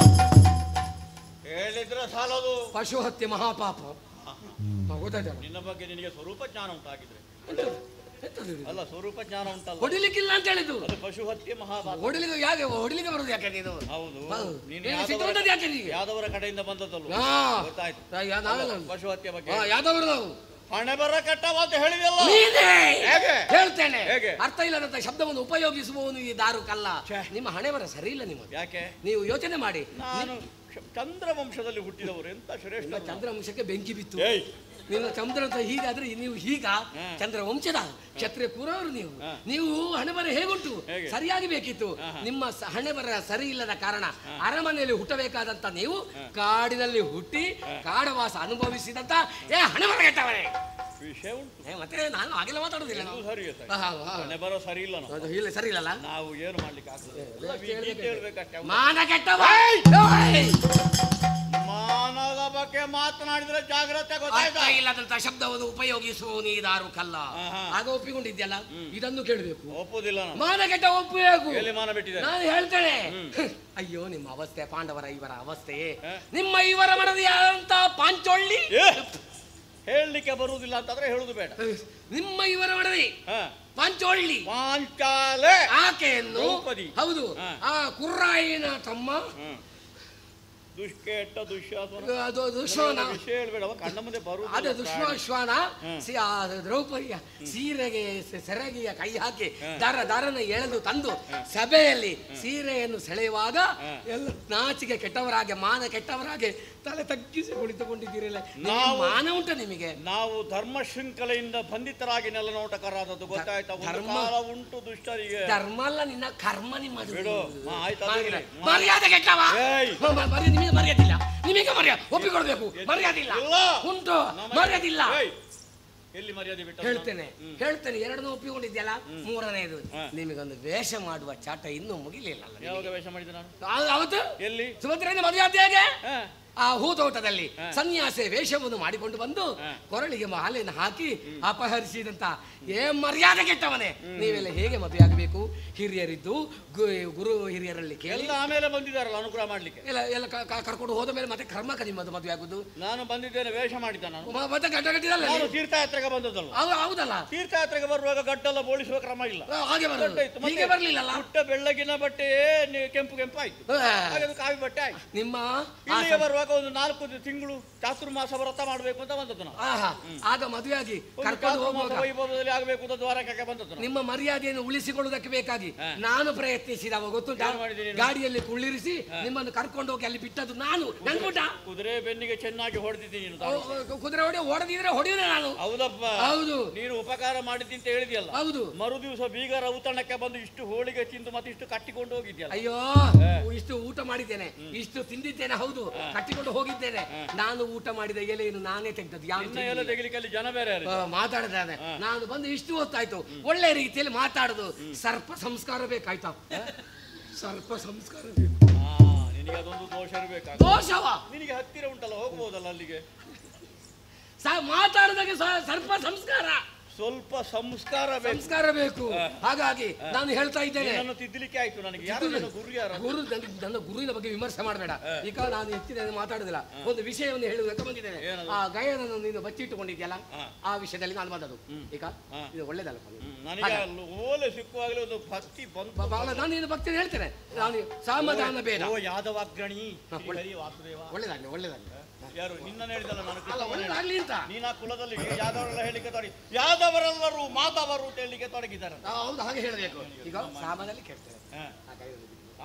ಹೇಳಿದ್ರೆ ಸಾಲದು. ಪಶು ಹತ್ಯೆ ಮಹಾಪಾಪ. ನಿನ್ನ ಬಗ್ಗೆ ನಿನಗೆ ಸ್ವರೂಪ ಜ್ಞಾನ ಉಂಟಾಗಿದ್ರೆ ಅಲ್ಲ, ಸ್ವರೂಪ ಜ್ಞಾನ ಉಂಟಲ್ಲ. ಹೊಡಿಲಿಕ್ಕಿಲ್ಲ ಅಂತ ಹೇಳಿದ್ದು. ಅದು ಪಶು ಹತ್ಯೆ ಮಹಾಪಾಪ. ಹೊಡಿಲಿಕ್ಕೆ ಬರುದು ಯಾಕೆ ನೀನು? ಹೌದು, ನೀನು ಯಾದವರ ಕಡೆಯಿಂದ ಬಂದದ್ದಲ್ವ? ಗೊತ್ತಾಯ್ತು. ಪಶು ಹತ್ಯೆ ಬಗ್ಗೆ ಯಾದವರು ನಾವು ಹಣೆ ಬರ ಕಟ್ಟವ ಅಂತ ಹೇಳಿದೆಲ್ಲ. ಹೇಳ್ತೇನೆ. ಅರ್ಥ ಇಲ್ಲದಂತ ಶಬ್ದವನ್ನು ಉಪಯೋಗಿಸುವವನು ಈ ದಾರುಕಲ್ಲ. ನಿಮ್ಮ ಹಣೆ ಬರ ಸರಿ ಇಲ್ಲ ನಿಮ್ಮದು. ಯಾಕೆ? ನೀವು ಯೋಚನೆ ಮಾಡಿ. ನಾನು ಚಂದ್ರವಂಶದಲ್ಲಿ ಹುಟ್ಟಿದವರು. ಎಂತ ಶ್ರೇಷ್ಠ. ಚಂದ್ರವಂಶಕ್ಕೆ ಬೆಂಕಿ ಬಿತ್ತು. ನಿಮ್ಮ ಚಂದ್ರ ಅಂತ ಹೀಗಾದ್ರೆ ನೀವು ಹೀಗ ಚಂದ್ರವಂಶದ ಕ್ಷತ್ರಿಯ ಕೂರವರು ನೀವು ಹಣೆ ಬರ ಹೇಗುಂಟು? ಸರಿಯಾಗಿ ಬೇಕಿತ್ತು. ನಿಮ್ಮ ಹಣೆ ಬರ ಸರಿ ಇಲ್ಲದ ಕಾರಣ ಅರಮನೆಯಲ್ಲಿ ಹುಟ್ಟಬೇಕಾದಂತ ನೀವು ಕಾಡಿನಲ್ಲಿ ಹುಟ್ಟಿ ಕಾಡವಾಸ ಅನುಭವಿಸಿದಂತ ಹಣೆ ಬರ ಕೆಟ್ಟವರೇ. ವಿಷಯ ಉಂಟು. ಮತ್ತೆ ನಾನು ಹಾಗೆಲ್ಲ ಮಾತಾಡುದಿಲ್ಲ ನಾವು. ಸರಿ ಮನೆ ಬರೋ ಸರಿ ಇಲ್ಲ ನಾವು. ಇಲ್ಲ ಸರಿ ಇಲ್ಲಲ್ಲ, ನಾವು ಏನು ಮಾಡ್ಲಿಕ್ಕೆ ಆಗ್ತದೆ. ಮಾನ ಕೆಟ್ಟವ. ಮಾನದ ಬಗ್ಗೆ ಮಾತನಾಡಿದ್ರೆ ಜಾಗ್ರತೆ ಗೊತ್ತಾಯ್ತಾ? ಇಲ್ಲದಂತ ಶಬ್ದವನ್ನು ಉಪಯೋಗಿಸುವವನು ಇದಾರು ಕಲ್ಲ. ಆಗ ಒಪ್ಪಿಕೊಂಡಿದ್ಯಲ್ಲ, ಇದನ್ನು ಕೇಳಬೇಕು. ಒಪ್ಪುದಿಲ್ಲ. ಮಾನ ಕೆಟ್ಟ ಒಪ್ಪಬೇಕು. ಎಲ್ಲಿ ಮಾನ ಬಿಟ್ಟಿದೆ? ನಾನು ಹೇಳ್ತೇನೆ. ಅಯ್ಯೋ ನಿಮ್ಮ ಅವಸ್ಥೆ, ಪಾಂಡವರ ಇವರ ಅವಸ್ಥೆ, ನಿಮ್ಮ ಇವರ ಮಡದಿಯಾದಂತ ಪಾಂಚೊಳ್ಳಿ ಹೇಳಲಿಕ್ಕೆ ಬರುವುದಿಲ್ಲ ಅಂತಂದ್ರೆ ಹೇಳುದು ಬೇಡ. ನಿಮ್ಮ ಇವರ ಮಡದಿ ಪಾಂಚೊಳ್ಳಿ, ಪಾಂಚಾಲೆ ಆಕೆಯನ್ನು, ಹೌದು, ಆ ಕುರ್ರಾಯಿನ ತಮ್ಮ ದುಷ್ಕೇಟ ದುಶ್ಯಾಸನ, ಅದು ದುಶ್ವಾನ ವಿಷಯ ಹೇಳ್ಬೇಡ, ಕಣ್ಣ ಮುಂದೆ ಬರುವುದು. ಅದೇ ದುಶ್ವಾನ ದ್ರೌಪದಿಯ ಸೀರೆಗೆ ಸೆರಗಿಯ ಕೈ ಹಾಕಿ ದಾರನ ಎಳೆದು ತಂದು ಸಭೆಯಲ್ಲಿ ಸೀರೆಯನ್ನು ಸೆಳೆಯುವಾಗ ಎಲ್ಲ ನಾಚಿಗೆ ಕೆಟ್ಟವರಾಗೆ, ಮಾನ ಕೆಟ್ಟವರಾಗೆ ತಲೆ ತಗ್ಗಿಸಿ ಕುಳಿತುಕೊಂಡಿದ್ದೀರಲ್ಲ. ಮಾನ ಉಂಟು ನಿಮಗೆ? ನಾವು ಧರ್ಮ ಶೃಂಖಲೆಯಿಂದ ಬಂಧಿತರಾಗಿ ನೆಲನೋಟಕರಾದದ್ದು ಗೊತ್ತಾಯ್ತಾ? ಕಾಲ ಉಂಟು ದುಷ್ಟರಿಗೆ. ಧರ್ಮ ಅಲ್ಲ ನಿನ್ನ ಕರ್ಮ. ನಿಮ್ಮ ಮರ್ಯಾದೆ ಕೆಟ್ಟವ. ನಿಮಗೆ ಮರ್ಯಾದಿಲ್ಲ, ನಿಮಗೆ ಮರ್ಯಾದೆ ಒಪ್ಪಿಕೊಳ್ಬೇಕು. ಮರ್ಯಾದಿಲ್ಲ ಉಂಟು, ಮರ್ಯಾದಿಲ್ಲ. ಎಲ್ಲಿ ಮರ್ಯಾದೆ ಬಿಟ್ಟು ಹೇಳ್ತೇನೆ 2 ಒಪ್ಪಿಕೊಂಡಿದ್ಯಲ್ಲ. 3ನೇದು ನಿಮಗೊಂದು ವೇಷ ಮಾಡುವ ಚಾಟ ಇನ್ನೂ ಮುಗಿಲಿಲ್ಲ. ಯಾವಾಗ ವೇಷ ಮಾಡಿದೆ ನಾನು? ಅವತ್ತು ಎಲ್ಲಿ? ಸುಭದ್ರೆಯಿಂದ ಮದುವೆ ಆದ್ಯಾಗೆ ಆ ಹೂತೋಟದಲ್ಲಿ ಸನ್ಯಾಸಿ ವೇಷವನ್ನು ಮಾಡಿಕೊಂಡು ಬಂದು ಕೊರಳಿಗೆ ಮಾಲೆಯನ್ನು ಹಾಕಿ ಅಪಹರಿಸಿದಂತ ಮರ್ಯಾದೆ ಕೆಟ್ಟವನೇ. ನೀವೆಲ್ಲ ಹೇಗೆ ಮದುವೆ ಆಗಬೇಕು? ಹಿರಿಯರಿದ್ದು ಗುರು ಹಿರಿಯರಲ್ಲಿ ಕೇಳಿ ಆಮೇಲೆ ಬಂದಿದ್ದಾರಲ್ಲ ಅನುಗ್ರಹ ಮಾಡ್ಲಿಕ್ಕೆ. ಎಲ್ಲ ಕರ್ಕೊಂಡು ಹೋದ ಮೇಲೆ ಮತ್ತೆ ಕರ್ಮಕ ನಿಮ್ಮದು ಮದುವೆ ಆಗುದು. ನಾನು ಬಂದಿದ್ದೇನೆ, ವೇಷ ಮಾಡಿದ್ದ ನಾನು. ಮತ್ತೆ ಗಡ್ಡಗಟ್ಟಿದಲ್ಲ, ನಾನು ತೀರ್ಥಯಾತ್ರೆಗೆ ಬಂದದಲ್ಲ. ಹೌದಲ್ಲ, ತೀರ್ಥಯಾತ್ರೆಗೆ ಬರುವಾಗ ಗಡ್ಡೆಲ್ಲ ಬೋಳಿಸುವ ಕ್ರಮ ಇಲ್ಲ. ಹಾಗೆ ಬರಲಿಲ್ಲ. ಪುಟ್ಟ ಬೆಳ್ಳಗಿನ ಬಟ್ಟೆ ಕೆಂಪು ಆಯ್ತು, ಹಾಗೆ ಕಾವಿ ಬಟ್ಟೆ ಆಯ್ತು. ನಿಮ್ಮ ಇಲ್ಲಿಗೆ ಬರುವಾಗ ಒಂದು 4 ತಿಂಗಳು ಚಾತುರ್ಮಾಸ ವ್ರತ ಮಾಡಬೇಕು ಅಂತ ಬಂದದ್ದು ನಾವು. ಆಗ ಮದುವೆ ಆಗಿ ಕರ್ಕೊಂಡು ಹೋಗುವಾಗ ವೈಭವದಲ್ಲಿ ಆಗಬೇಕು ಅಂತ ದ್ವಾರಕ್ಕೆ ಬಂದದ್ದು. ನಿಮ್ಮ ಮರ್ಯಾದೆಯನ್ನು ಉಳಿಸಿಕೊಳ್ಳುವುದಕ್ಕೆ ಬೇಕಾಗಿ ನಾನು ಪ್ರಯತ್ನಿಸಿದವ ಗೊತ್ತು. ಗಾಡಿಯಲ್ಲಿ ಕುಳ್ಳಿರಿಸಿ ನಿಮ್ಮನ್ನು ಕರ್ಕೊಂಡು ಹೋಗಿ ಅಲ್ಲಿ ಬಿಟ್ಟದ್ದು ನಾನು. ನನ್ಗುಟ ಕುದುರೆ ಬೆನ್ನಿಗೆ ಚೆನ್ನಾಗಿ ಹೊಡೆದಿದ್ದೀನಿ. ಕುದುರೆ ಹೊಡೆದಿದ್ರೆ ಹೊಡೆಯುವುದೇ ನಾನು. ಹೌದಪ್ಪ, ಹೌದು. ನೀನು ಉಪಕಾರ ಮಾಡಿದ್ದಿ ಅಂತ ಹೇಳಿದ್ಯಲ್ಲ. ಹೌದು. ಮರು ದಿವಸ ಬೀಗರ ಔತಣಕ್ಕೆ ಬಂದು ಇಷ್ಟು ಹೋಳಿಗೆ ತಿಂದು ಮತ್ತೆ ಇಷ್ಟು ಕಟ್ಟಿಕೊಂಡು ಹೋಗಿದ್ಯಲ್ಲ. ಅಯ್ಯೋ, ಇಷ್ಟು ಊಟ ಮಾಡಿದ್ದೇನೆ, ಇಷ್ಟು ತಿಂದಿದ್ದೇನೆ. ಹೌದು, ಕಟ್ಟಿಕೊಂಡು ಹೋಗಿದ್ದೇನೆ. ನಾನು ಊಟ ಮಾಡಿದ ಎಲೆಯನ್ನು ನಾನೇ ತೆಗೆದದ್ದು. ಎಲೆ ತೆಗಿಲಿಕ್ಕೆ ಅಲ್ಲಿ ಜನ ಬೇರೆ ಮಾತಾಡಿದ್ದಾನೆ. ನಾನು ಬಂದು ಇಷ್ಟು ಹೊತ್ತಾಯ್ತು, ಒಳ್ಳೆ ರೀತಿಯಲ್ಲಿ ಮಾತಾಡುದು. ಸರ್ಪ ಸಂಸ್ಕಾರ ಬೇಕಾಯ್ತಾ? ಸರ್ಪ ಸಂಸ್ಕಾರ ಬೇಕು. ನಿನಗೆ ಅದೊಂದು ದೋಷ ಇರಬೇಕು. ದೋಷವ? ನಿನಗೆ ಹತ್ತಿರ ಉಂಟಲ್ಲ, ಹೋಗ್ಬೋದಲ್ಲ ಅಲ್ಲಿಗೆ. ಮಾತಾಡಿದಾಗ ಸರ್ಪ ಸಂಸ್ಕಾರ, ಸ್ವಲ್ಪ ಸಂಸ್ಕಾರ ಬೇಕು. ಹಾಗಾಗಿ ನಾನು ಹೇಳ್ತಾ ಇದ್ದೇನೆ. ತಿದ್ದಲಿಕ್ಕೆ ಆಯ್ತು ನನಗೆ. ನನ್ನ ಗುರುವಿನ ಬಗ್ಗೆ ವಿಮರ್ಶೆ ಮಾಡಬೇಡ. ಈಗ ನಾನು ಹೆಚ್ಚಿನ ಮಾತಾಡುದಿಲ್ಲ. ಒಂದು ವಿಷಯವನ್ನು ಹೇಳುವುದಕ್ಕೆ ಬಂದಿದ್ದೇನೆ. ಆ ಗಯನನ್ನು ನೀನು ಬಚ್ಚಿಟ್ಟುಕೊಂಡಿದ್ಯಲ್ಲ, ಆ ವಿಷಯದಲ್ಲಿ ನಾನು ಮಾತಾಡು. ಈಗ ಇದು ಒಳ್ಳೇದಲ್ಲ ನನಗೆ. ಓಲೆ ಸಿಕ್ಕುವಾಗಲೇ ಒಂದು ಭಕ್ತಿ ಬಂತು. ನಾನು ನಿನ್ನ ಭಕ್ತಿ ಹೇಳ್ತೇನೆ. ನಾನು ಸಮಾಧಾನ ಬೇಡ. ಯಾದವಾಗ್ರಣಿ ಒಳ್ಳೇದಾಗ್ಲಿ. ಯಾರು ನಿನ್ನ ಹೇಳಿದಲ್ಲ ಒಳ್ಳೇದಾಗ್ಲಿ ಅಂತ. ನೀನ ಕುಲದಲ್ಲಿ ಯಾದವರೆಲ್ಲ ಹೇಳಿಕೆ ತೊಡಗಿ, ಯಾದವರೆಲ್ಲರೂ ಮಾದವರು ಅಂತ ಹೇಳಿಕೆ ತೊಡಗಿದ್ದಾರೆ. ಹೌದು, ಹಾಗೆ ಹೇಳಬೇಕು. ಈಗ ಸಾಮಾನ್ಯದಲ್ಲಿ ಕೇಳ್ತೇನೆ,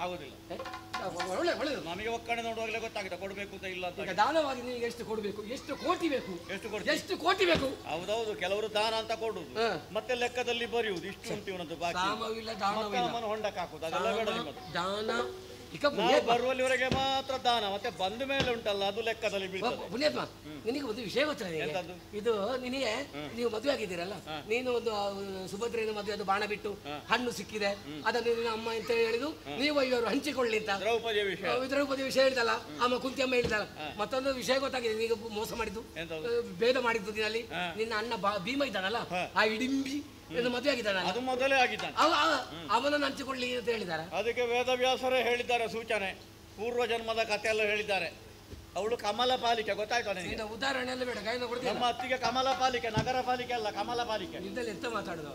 ಆಗುದಿಲ್ಲ. ಒಳ್ಳೇದು. ನಮಗೆ ಒಕ್ಕಣೆ ನೋಡುವಾಗಲೇ ಗೊತ್ತಾಗಿದೆ ಕೊಡ್ಬೇಕು ಅಂತ ಇಲ್ಲ ಅಂತ. ಈಗ ದಾನವಾಗಿ ನಿನಗೆ ಎಷ್ಟು ಕೊಡಬೇಕು? ಎಷ್ಟು ಕೋಟಿ ಬೇಕು? ಎಷ್ಟು ಕೋಟಿ ಬೇಕು? ಹೌದೌದು, ಕೆಲವರು ದಾನ ಅಂತ ಕೊಡುದು, ಮತ್ತೆ ಲೆಕ್ಕದಲ್ಲಿ ಬರೆಯುವುದು ಇಷ್ಟು ಅಂತ ಇವನದ್ದು ಬಾಕಿ. ಹೊಂಡಕ್ಕೆ ಹಾಕುದು, ಅದೆಲ್ಲ ಬೇಡ ನಿಮ್ಮದು. ದಾನ ಬರುವಲ್ಲಿವರೆಗೆ ಮಾತ್ರ ದಾನ, ಮತ್ತೆ ಬಂದ ಮೇಲೆ ಉಂಟಲ್ಲ ಅದು ಲೆಕ್ಕದಲ್ಲಿ ಪುಣ್ಯಾತ್ಮ. ನಿನಗೆ ಒಂದು ವಿಷಯ ಗೊತ್ತಿಲ್ಲ. ಇದು ನಿನಗೆ ನೀವು ಮದುವೆ ಆಗಿದ್ದೀರಲ್ಲ, ನೀನು ಒಂದು ಸುಭದ್ರೆಯನ್ನು ಮದುವೆ ಅದು ಬಾಣ ಬಿಟ್ಟು ಹಣ್ಣು ಸಿಕ್ಕಿದೆ, ಅದನ್ನು ನಿನ್ನ ಅಮ್ಮ ಅಂತ ಹೇಳಿದು ನೀವು ಇವರು ಹಂಚಿಕೊಳ್ಳಿ ಅಂತ. ದ್ರೌಪದಿ ವಿಷಯ ಹೇಳಿದಲ್ಲ, ಅಮ್ಮ ಕುಂತಿ ಅಮ್ಮ ಹೇಳಿದಲ್ಲ. ಮತ್ತೊಂದು ವಿಷಯ ಗೊತ್ತಾಗಿದೆ, ನೀಗ ಮೋಸ ಮಾಡಿದ್ದು, ಭೇದ ಮಾಡಿದ್ದು ದಿನಲ್ಲಿ. ನಿನ್ನ ಅಣ್ಣ ಭೀಮ ಇದ್ದಾನಲ್ಲ, ಆ ಇಡಿಂಬಿ ಮದುವೆ ಆಗಿದ್ದಾನಲ್ಲ, ಅದು ಮೊದಲೇ ಆಗಿದ್ದಾನೆ, ಅವನನ್ನು ಹಂಚಿಕೊಳ್ಳಿ ಅಂತ ಹೇಳಿದ್ದಾರೆ. ಅದಕ್ಕೆ ವೇದವ್ಯಾಸರೇ ಹೇಳಿದ್ದಾರೆ ಸೂಚನೆ, ಪೂರ್ವ ಜನ್ಮದ ಕಥೆ ಎಲ್ಲ ಹೇಳಿದ್ದಾರೆ. ಅವಳು ಕಮಲ ಪಾಲಿಕೆ, ಗೊತ್ತಾಯ್ತು ನನಗೆ. ಉದಾಹರಣೆ ಎಲ್ಲ ಬೇಡ, ಗೈನ ಕೊಡ್ತೀನಿ. ನಮ್ಮ ಅತ್ತಿಗೆ ಕಮಲ ಪಾಲಿಕೆ, ನಗರ ಪಾಲಿಕೆ ಅಲ್ಲ, ಕಮಲ ಪಾಲಿಕೆ. ಇದರಲ್ಲಿ ಎಂತ ಮಾತಾಡುದು?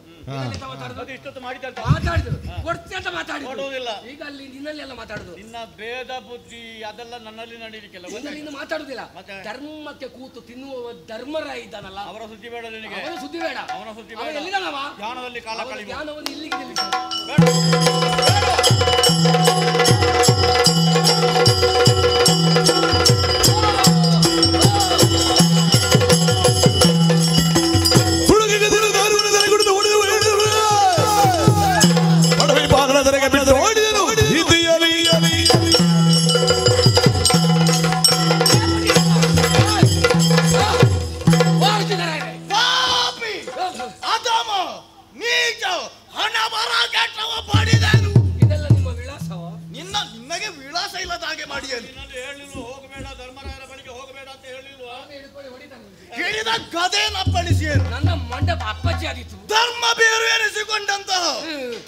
ಇಷ್ಟೊತ್ತು ಮಾಡಿದಂತ ಮಾತಾಡುದು ಕೊಡ್ತಿ ಅಂತ ಮಾತಾಡುದಿಲ್ಲ. ಈಗ ಅಲ್ಲಿ ನಿನ್ನಲ್ಲಿ ಎಲ್ಲ ಮಾತಾಡುದು. ನಿನ್ನ ಭೇದ ಬುದ್ಧಿ ಅದೆಲ್ಲ ನನ್ನಲ್ಲಿ ನಡೀಲಿಕ್ಕೆಲ್ಲ ಇನ್ನು ಮಾತಾಡುದಿಲ್ಲ. ಧರ್ಮಕ್ಕೆ ಕೂತು ತಿನ್ನುವ ಧರ್ಮರಾಯ ಇದ್ದಾನಲ್ಲ, ಅವರ ಸುದ್ದಿ ಬೇಡ ನಿನಗೆ. ಅವನ ಸುದ್ದಿ ಬೇಡ. ಅವನ ಸುದ್ದಿ ಬೇಡ. ಎಲ್ಲಿದ್ದಾನವ? ಧ್ಯಾನದಲ್ಲಿ ಕಾಲ ಕಳೆಯುವ. ಧ್ಯಾನವನ್ನು ಇಲ್ಲಿಗೆ ನಿಲ್ಲಿಸು. ವಿಳಾಸ ಇಲ್ಲದ ಹಾಗೆ ಮಾಡಿ ಹೇಳಿಲ್ವ? ಹೋಗಬೇಡ ಧರ್ಮರಾಯರ ಬಳಿಗೆ ಹೋಗಬೇಡ ಅಂತ ಹೇಳಿಲ್ವಾ? ಹೇಳಿದ ಗದೆನಪ್ಪಳಿಸಿ ನನ್ನ ಮಂಡಪ ಅಪ್ಪಚ್ಚಿ ಆದಿತ್ತು. ಧರ್ಮ ಬೇರು ಎನಿಸಿಕೊಂಡಂತಹ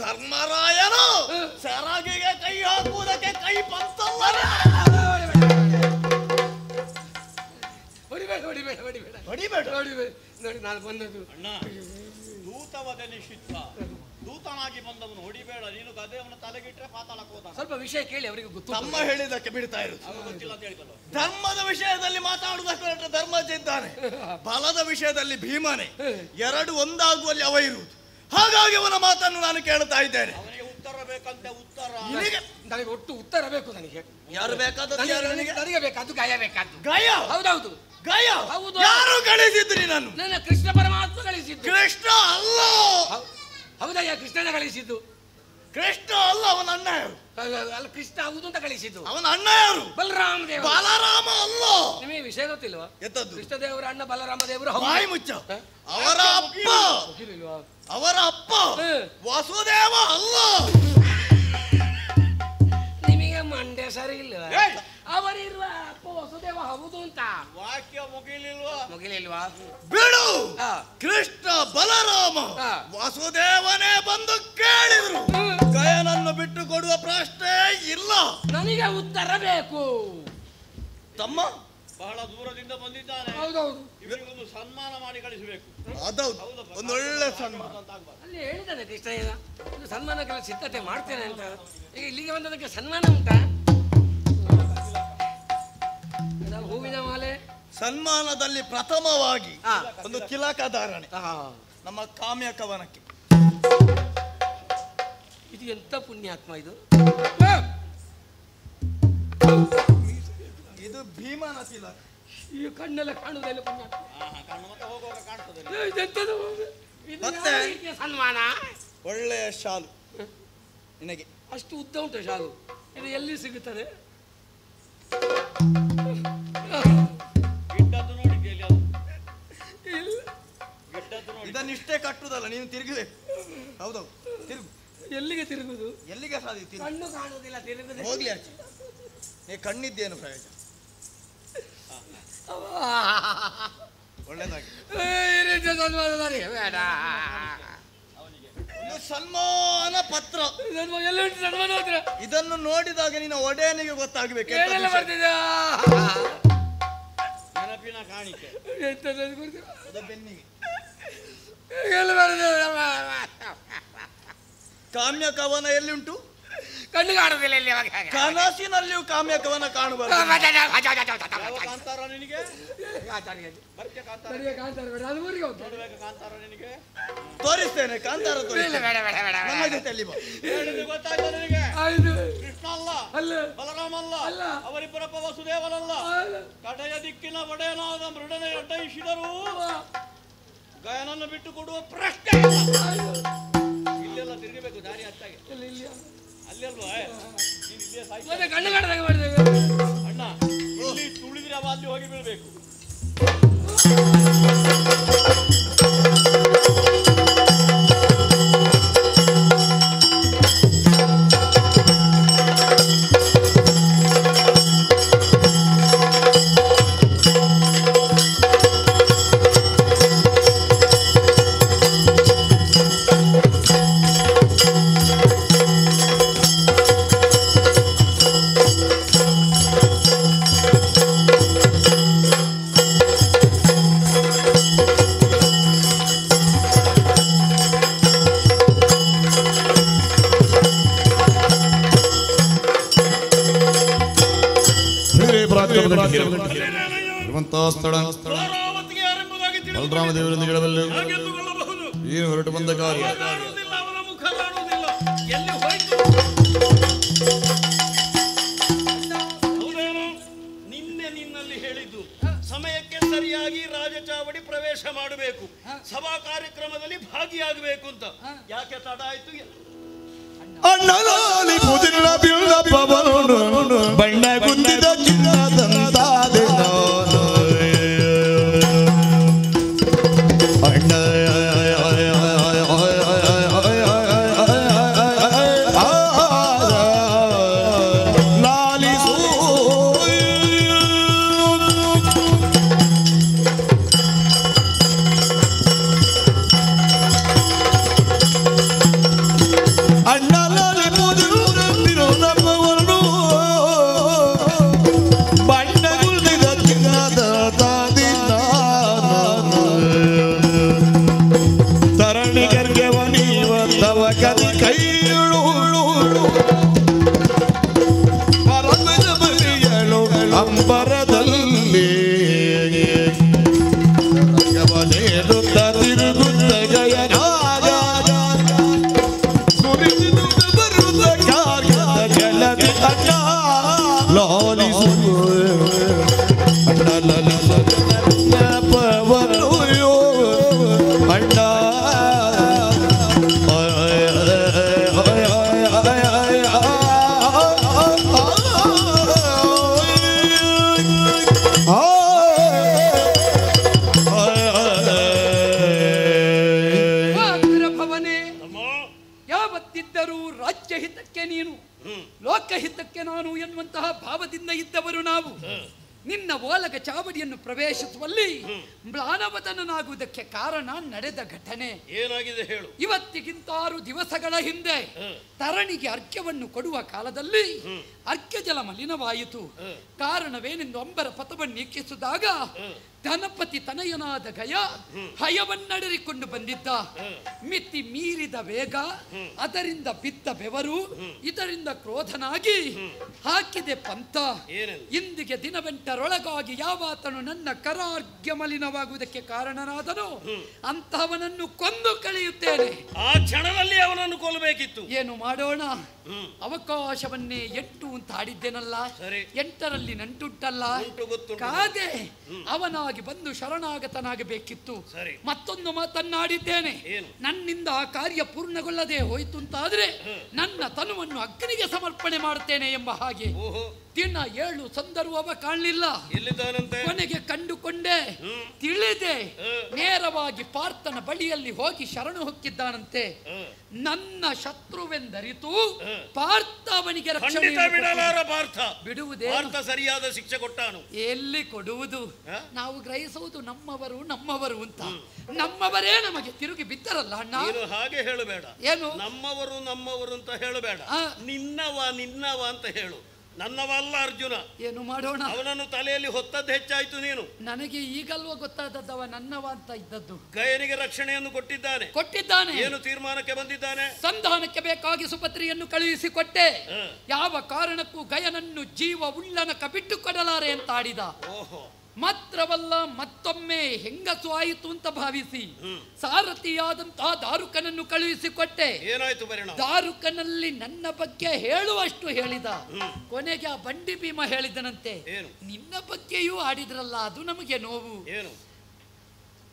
ಧರ್ಮರಾಯನು ಸೆರಗಿಗೆ ಕೈ ಹಾಕುವುದಕ್ಕೆ ಕೈ ಪಂತಲ್ಲ. ಹೊಡಿಬೇಡ ಹೊಡಿಬೇಡ ಹೊಡಿಬೇಡ ಹೊಡಿಬೇಡ ಹೊಡಿಬೇಡ. ನೋಡಿ ನಾನು ಬಂದದ್ದು ಅಣ್ಣ, ದೂತವದೆ ನಿಷಿದ್ಧ. ದೂತನಾಗಿ ಬಂದವನು ಹೊಡಿಬೇಡ. ನೀನು ಗದೆಯವನ ತಲೆಗಿಟ್ರೆ ಪಾತಾಳಕ್ಕೆ ಹೋದ. ಸ್ವಲ್ಪ ವಿಷಯ ಕೇಳಿ ಅವರಿಗೆ ಗೊತ್ತು. ತಮ್ಮ ಹೇಳಿದಕ್ಕೆ ಬಿಡ್ತಾ ಇರುವುದು ಗೊತ್ತಿಲ್ಲ ಅಂತ ಹೇಳಿದಲ್ಲ. ಧರ್ಮದ ವಿಷಯದಲ್ಲಿ ಮಾತಾಡುವುದಕ್ಕೆ ಧರ್ಮಜ ಇದ್ದಾನೆ, ಬಲದ ವಿಷಯದಲ್ಲಿ ಭೀಮನೆ. ಎರಡು ಒಂದಾಗುವಲ್ಲಿ ಅವ ಇರುವುದು. ಹಾಗಾಗಿ ಅವನ ಮಾತನ್ನು ನಾನು ಕೇಳ್ತಾ ಇದ್ದೇನೆ. ಅವನಿಗೆ ಉತ್ತರ ಬೇಕಂತೆ. ಉತ್ತರ ನನಗೆ ಒಟ್ಟು ಉತ್ತರ ಬೇಕು. ನನಗೆ ಯಾರು ಬೇಕಾದದ್ದು? ನನಗೆ ಬೇಕಾದ್ದು ಗಯ ಬೇಕಾದ್ದು. ಗಯ? ಹೌದೌದು ಗಯ. ಹೌದು. ಯಾರು ಕಳಿಸಿದ್ರಿ? ನಾನು ನನ್ನ ಕೃಷ್ಣ ಪರಮಾತ್ಮ ಕಳಿಸಿದ್ದು. ಕೃಷ್ಣ ಅಲ್ಲ. ಹೌದಯ್ಯ, ಕೃಷ್ಣನ ಕಳಿಸಿದ್ದು. ಕೃಷ್ಣ ಅಲ್ಲ, ಅವನ ಅಣ್ಣ ಯಾರು? ಅಲ್ಲ, ಕೃಷ್ಣ ಹೌದು ಅಂತ ಕಳಿಸಿದ್ದು. ಅವನ ಅಣ್ಣ ಯಾರು? ಬಲರಾಮ ದೇವ. ಬಲರಾಮ ಅಲ್ಲ. ನಿಮಗೆ ವಿಷಯ ಗೊತ್ತಿಲ್ವಾ? ಎತ್ತದ್ದು? ಕೃಷ್ಣ ದೇವರ ಅಣ್ಣ ಬಲರಾಮ ದೇವರು. ಬಾಯಿ ಮುಚ್ಚ. ಅವರ ಅಪ್ಪ, ಅವರ ಅಪ್ಪ ವಾಸುದೇವ ಅಲ್ಲ. ನಿಮಗೆ ಮಂಡ್ಯ ಸರಿ ಇಲ್ವಾ? ಅವರಿರುವ ಅಪ್ಪ ವಸುದೇವ ಹೌದು ಅಂತ ವಾಕ್ಯ ಮುಗಿಲಿಲ್ವಾ? ಮುಗಿಲಿಲ್ವಾ? ಬಿಡು. ಕೃಷ್ಣ ಬಲರಾಮ ವಾಸುದೇವನೇ ಬಂದು ಕೇಳಿದ್ರು. ಗಯನನ್ನು ಬಿಟ್ಟು ಕೊಡುವ ಪ್ರಶ್ನೆ ಇಲ್ಲ. ನನಗೆ ಉತ್ತರ ಬೇಕು. ತಮ್ಮ ಬಹಳ ದೂರದಿಂದ ಬಂದಿದ್ದಾನೆ. ಹೌದೌದು. ಇವರಿಗೊಂದು ಸನ್ಮಾನ ಮಾಡಿ ಕಳಿಸಬೇಕು. ಅದೌದು, ಒಂದೊಳ್ಳೆ ಸನ್ಮಾನ. ಅಲ್ಲಿ ಹೇಳಿದ್ದಾನೆ ಕೃಷ್ಣ, ಇದು ಸನ್ಮಾನಕ್ಕೆಲ್ಲ ಸಿದ್ಧತೆ ಮಾಡ್ತೇನೆ ಅಂತ. ಈಗ ಇಲ್ಲಿಗೆ ಬಂದದಕ್ಕೆ ಸನ್ಮಾನ ಉಂಟಾ? ಹೂವಿನ ಮಾಲೆ. ಸನ್ಮಾನದಲ್ಲಿ ಪ್ರಥಮವಾಗಿ ಒಂದು ತಿಲಕ ಧಾರಣೆ ನಮ್ಮ ಕಾಮ್ಯ ಕವನಕ್ಕೆ. ಇದು ಎಂತ ಪುಣ್ಯಾತ್ಮ ಇದು? ಇದು ಭೀಮನ ತಿಲಕ. ಈ ಕಣ್ಣೆಲ್ಲ ಕಾಣುವುದಿಲ್ಲ ಪುಣ್ಯಾತ್ಮ. ಹೋಗುವಾಗ ಕಾಣ್ತದೆ. ಮತ್ತೆ ಸನ್ಮಾನ. ಒಳ್ಳೆಯ ಶಾಲು ನಿನಗೆ. ಅಷ್ಟು ಉದ್ದ ಉಂಟು ಶಾಲು. ಇದು ಎಲ್ಲಿ ಸಿಗುತ್ತದೆ? ಇದನ್ನಿಷ್ಟೇ ಕಟ್ಟುದಲ್ಲ, ನೀನು ತಿರುಗಬೇಕು. ಹೌದೌದು, ತಿರುಗು. ಎಲ್ಲಿಗೆ ತಿರುಗುದು? ಎಲ್ಲಿಗೆ ಸಾಧ್ಯ? ಕಣ್ಣು ಕಾಣುವುದಿಲ್ಲ, ತಿರುಗುದು. ಹೋಗ್ಲಿ ಆಚೆ. ನೀ ಕಣ್ಣಿದ್ದೇನು ಪ್ರಯೋಜನ? ಒಳ್ಳೆದಾಗಿ ಸನ್ಮಾನ ಪತ್ರ. ಇದನ್ನು ನೋಡಿದಾಗ ನಿನ್ನ ಒಡೆಯನಿಗೆ ಗೊತ್ತಾಗಬೇಕು. ನೆನಪಿನ ಕಾಣಿಕೆ ಬೆನ್ನಿಗೆ. ಕಾಮ್ಯ ಕವನ ಎಲ್ಲಿ ಉಂಟು? ಕಣ್ಣು ಕಾಣುವುದಿಲ್ಲ. ಇಲ್ಲಿ ಕನಸಿನಲ್ಲಿಯೂ ಕಾಮ್ಯ ಕವನ ಕಾಣಬಾರದು. ಕಾಂತಾರ ನಿನಗೆ? ತೋರಿಸ್ತೇನೆ ಕಾಂತಾರ. ನಮ್ಮ ಜೊತೆಯಲ್ಲಿ ಗೊತ್ತಾಯ್ತು ನಿನಗೆ? ಕೃಷ್ಣ ಅಲ್ಲ, ಬಲರಾಮ ಅಲ್ಲ, ಅವರಿಬ್ಬರಪ್ಪ ವಸುದೇವನಲ್ಲ. ಕಡೆಯ ದಿಕ್ಕಿನ ಒಡೆಯನಾದ ಮೃಡನೆ ಅಡ್ಡಯಿಸಿದರು. ಗಯನನ್ನು ಬಿಟ್ಟು ಕೊಡುವ ಪ್ರಶ್ನೆ ಇಲ್ಲೆಲ್ಲ ತಿರುಗಬೇಕು. ದಾರಿ ಹತ್ತಾಗಿ ಅಲ್ಲೆಲ್ವಾ? ಅಣ್ಣ, ಇಲ್ಲಿ ತುಳಿದ್ರೆ ಅವ ಅಲ್ಲಿ ಹೋಗಿ ಬೀಳ್ಬೇಕು. ಬಲರಾಮ ದೇವರಿಂದ ಹೇಳಬಲ್ಲೆ ಏನು ಹೊರಟು ಬಂದ ಕಾರ್ಯ. ನಿನ್ನೆ ನಿನ್ನಲ್ಲಿ ಹೇಳಿದ್ದು ಸಮಯಕ್ಕೆ ಸರಿಯಾಗಿ ರಾಜಚಾವಡಿ ಪ್ರವೇಶ ಮಾಡಬೇಕು, ಸಭಾ ಕಾರ್ಯಕ್ರಮದಲ್ಲಿ ಭಾಗಿಯಾಗಬೇಕು ಅಂತ. ಯಾಕೆ ತಡ ಆಯ್ತು? ಅಣ್ಣನಾಲಿ ಮುದಿರ ಬೀಳಪ್ಪ ಬರೋಣ ಬಣ್ಣ ಗುಂದಿದ ಚಿನ್ನದಂತಾದೆ ನಾನು ಅಣ್ಣ ನಾಲಿ ಅಂಬರದಲ್ಲಿ ರಂಗವನೇರುತ್ತ ತಿರುಗುತ್ತ ಗಯನಾಗ ಸುರಿದು ಬರುತ್ತ ಕಾರ್ಯದ ಜಲದಿ ಅಣ್ಣ ಲಾಲಿಸು ಅಣ್ಣ ಪವನು ಅಣ್ಣ ಯಾವತ್ತಿದ್ದರೂ ರಾಜ್ಯ ಹಿತಕ್ಕೆ ನೀನು, ಲೋಕಹಿತಕ್ಕೆ ನಾನು ಎನ್ನುವಂತಹ ಭಾವದಿಂದ ಇದ್ದವರು ನಾವು. ನಿನ್ನ ಓಲಗ ಚಾವಡಿಯನ್ನು ಪ್ರವೇಶಿಸುವಲ್ಲಿ ಮ್ಲಾನವದನಾಗುವುದಕ್ಕೆ ಕಾರಣ ನಡೆದ ಘಟನೆ ಏನಾಗಿದೆ ಹೇಳು. ಇವತ್ತಿಗಿಂತ 6 ದಿವಸಗಳ ಹಿಂದೆ ತರಣಿಗೆ ಅರ್ಘ್ಯವನ್ನು ಕೊಡುವ ಕಾಲದಲ್ಲಿ ಅರ್ಘ್ಯ ಜಲ ಮಲಿನವಾಯಿತು. ಕಾರಣವೇನೆಂದು ಅಂಬರ ಪಥವನ್ನೀಕ್ಷಿಸಿದಾಗ ಧನಪತಿ ತನಯನಾದ ಗಯ ಹಯವನ್ನಡರಿಕೊಂಡು ಬಂದಿದ್ದ. ಮಿತಿ ಮೀರಿದ ವೇಗ, ಅದರಿಂದ ಬಿದ್ದ ಬೆವರು, ಇದರಿಂದ ಕ್ರೋಧನಾಗಿ ಹಾಕಿದೆ ಪಂಥ. ಇಂದಿಗೆ ದಿನವೆಂಟರೊಳಗಾಗಿ ಯಾವಾತನು ನನ್ನ ಕರಾರ್ಘ್ಯ ಮಲಿನವಾಗುವುದಕ್ಕೆ ಕಾರಣನಾದನು ಅಂತಹವನನ್ನು ಕೊಂದು ಕಳೆಯುತ್ತೇನೆ. ಆ ಕ್ಷಣದಲ್ಲಿ ಅವನನ್ನು ಕೊಲ್ಲಬೇಕಿತ್ತು. ಏನು ಮಾಡೋಣ, ಅವಕಾಶವನ್ನೇ 8 ಅಂತ ಆಡಿದ್ದೇನಲ್ಲ, 8ರಲ್ಲಿ ನಂಟುಂಟಲ್ಲ. ಕಾದೆ ಅವನಾಗಿ ಬಂದು ಶರಣಾಗತನಾಗಬೇಕಿತ್ತು. ಮತ್ತೊಂದು ಮಾತನ್ನಾಡಿದ್ದೇನೆ, ನನ್ನಿಂದ ಆ ಕಾರ್ಯ ಪೂರ್ಣಗೊಳ್ಳದೆ ಹೋಯಿತು ಅಂತಾದ್ರೆ ನನ್ನ ತನುವನ್ನು ಅಗ್ನಿಗೆ ಸಮರ್ಪಣೆ ಮಾಡುತ್ತೇನೆ ಎಂಬ ಹಾಗೆ. ದಿನ 7 ಸಂದರೂ ಅವ ಕಾಣಲಿಲ್ಲ. ಕೊನೆಗೆ ಕಂಡುಕೊಂಡೆ, ತಿಳಿದೆ, ನೇರವಾಗಿ ಪಾರ್ಥನ ಬಳಿಯಲ್ಲಿ ಹೋಗಿ ಶರಣು ಹೊಕ್ಕಿದ್ದಾನಂತೆ. ನನ್ನ ಶತ್ರುವೆಂದರಿತು ಪಾರ್ಥ ಅವನಿಗೆ ರಕ್ಷಣೆ ಬಿಡುವುದೇ, ಸರಿಯಾದ ಶಿಕ್ಷೆ ಕೊಟ್ಟಾನು. ಎಲ್ಲಿ ಕೊಡುವುದು? ನಾವು ಗ್ರಹಿಸುವುದು ನಮ್ಮವರು ನಮ್ಮವರು ಅಂತ. ನಮ್ಮವರೇ ನಮಗೆ ತಿರುಗಿ ಬಿದ್ದರಲ್ಲ ಅಣ್ಣ. ಹಾಗೆ ಹೇಳಬೇಡ. ಏನು ನಮ್ಮವರು ನಮ್ಮವರು ಅಂತ ಹೇಳಬೇಡ, ನಿನ್ನವ ಅಂತ ಹೇಳು. ನನ್ನವಲ್ಲ ಅರ್ಜುನ. ಏನು ಮಾಡೋಣ, ಅವನನ್ನು ತಲೆಯಲ್ಲಿ ಹೊತ್ತದ್ದು ಹೆಚ್ಚಾಯ್ತು. ನೀನು ನನಗೆ ಈಗಲ್ವ ಗೊತ್ತಾದದ್ದವ ನನ್ನವ ಅಂತ ಇದ್ದದ್ದು. ಗಯನಿಗೆ ರಕ್ಷಣೆಯನ್ನು ಕೊಟ್ಟಿದ್ದಾನೆ. ಏನು ತೀರ್ಮಾನಕ್ಕೆ ಬಂದಿದ್ದಾನೆ? ಸಂಧಾನಕ್ಕೆ ಬೇಕಾಗಿ ಸುಪತ್ರಿಯನ್ನು ಕಳುಹಿಸಿಕೊಟ್ಟೆ. ಯಾವ ಕಾರಣಕ್ಕೂ ಗಯನನ್ನು ಜೀವ ಉಳ್ಳನಕ ಬಿಟ್ಟು ಕೊಡಲಾರೆ ಅಂತ ಆಡಿದ. ಮಾತ್ರವಲ್ಲ, ಮತ್ತೊಮ್ಮೆ ಹೆಂಗಸು ಆಯಿತು ಅಂತ ಭಾವಿಸಿ ಸಾರಥಿಯಾದಂತಹ ದಾರುಕನನ್ನು ಕಳುಹಿಸಿಕೊಟ್ಟೆ. ಏನಾಯ್ತು ಪರಿಣಾಮ? ದಾರುಕನಲ್ಲಿ ನನ್ನ ಬಗ್ಗೆ ಹೇಳುವಷ್ಟು ಹೇಳಿದ. ಕೊನೆಗೆ ಆ ಬಂಡಿ ಭೀಮ ಹೇಳಿದನಂತೆ, ನಿನ್ನ ಬಗ್ಗೆಯೂ ಆಡಿದ್ರಲ್ಲ, ಅದು ನಮಗೆ ನೋವು.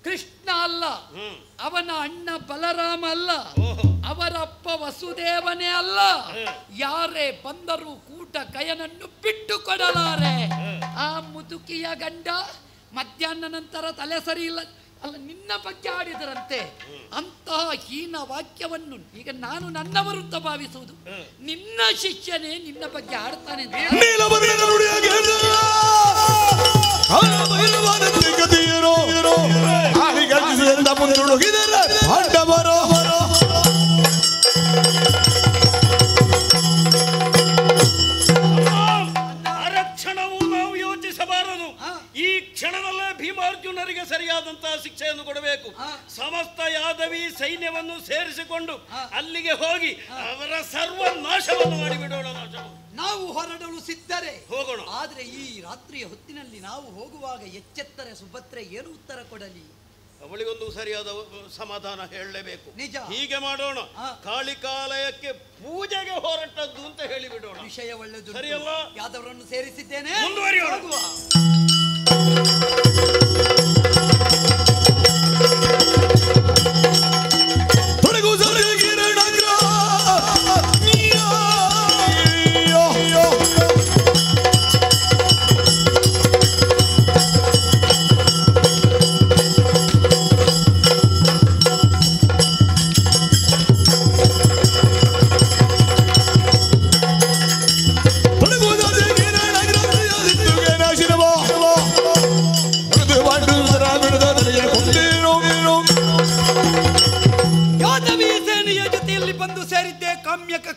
ಕೃಷ್ಣ ಅಲ್ಲ, ಅವನ ಅಣ್ಣ ಬಲರಾಮ ಅಲ್ಲ, ಅವರ ಅಪ್ಪ ವಸುದೇವನೇ ಅಲ್ಲ, ಯಾರೇ ಬಂದರೂ ಕೂಟ ಗಯನನ್ನು ಬಿಟ್ಟು ಕೊಡಲಾರೆ. ಆ ಮುದುಕಿಯ ಗಂಡ ಮಧ್ಯಾಹ್ನ ನಂತರ ತಲೆ ಸರಿ ಇಲ್ಲ ಅಲ್ಲ, ನಿನ್ನ ಬಗ್ಗೆ ಆಡಿದರಂತೆ. ಅಂತಹ ಹೀನ ವಾಕ್ಯವನ್ನು ಈಗ ನಾನು ನನ್ನವರು ಅಂತ ಭಾವಿಸುವುದು. ನಿನ್ನ ಶಿಷ್ಯನೇ ನಿನ್ನ ಬಗ್ಗೆ ಆಡ್ತಾನೆ. ಅರಕ್ಷಣವು ನಾವು ಯೋಚಿಸಬಾರದು. ಈ ಕ್ಷಣದಲ್ಲೇ ಭೀಮಾರ್ಜುನರಿಗೆ ಸರಿಯಾದಂತಹ ಶಿಕ್ಷೆಯನ್ನು ಕೊಡಬೇಕು. ಸಮಸ್ತ ಯಾದವಿ ಸೈನ್ಯವನ್ನು ಸೇರಿಸಿಕೊಂಡು ಅಲ್ಲಿಗೆ ಹೋಗಿ ಅವರ ಸರ್ವನಾಶವನ್ನು ಮಾಡಿಬಿಡೋಣ. ನಾವು ಹೊರಡಲು ಸಿದ್ಧರೇ, ಹೋಗೋಣ. ಆದ್ರೆ ಈ ರಾತ್ರಿಯ ಹೊತ್ತಿನಲ್ಲಿ ನಾವು ಹೋಗುವಾಗ ಎಚ್ಚೆತ್ತರೆ ಸುಭದ್ರೆ ಏನು ಉತ್ತರ ಕೊಡಲಿ? ಅವಳಿಗೊಂದು ಸರಿಯಾದ ಸಮಾಧಾನ ಹೇಳಲೇಬೇಕು. ನಿಜ. ಹೀಗೆ ಮಾಡೋಣ, ಕಾಳಿಕಾಲಯಕ್ಕೆ ಪೂಜೆಗೆ ಹೊರಟದ್ದು ಅಂತ ಹೇಳಿಬಿಡೋಣ. ವಿಷಯ ಒಳ್ಳೆದು. ಸರಿಯಲ್ಲ? ಯಾದವರನ್ನು ಸೇರಿಸಿದ್ದೇನೆ, ಮುಂದುವರಿಯೋಣ.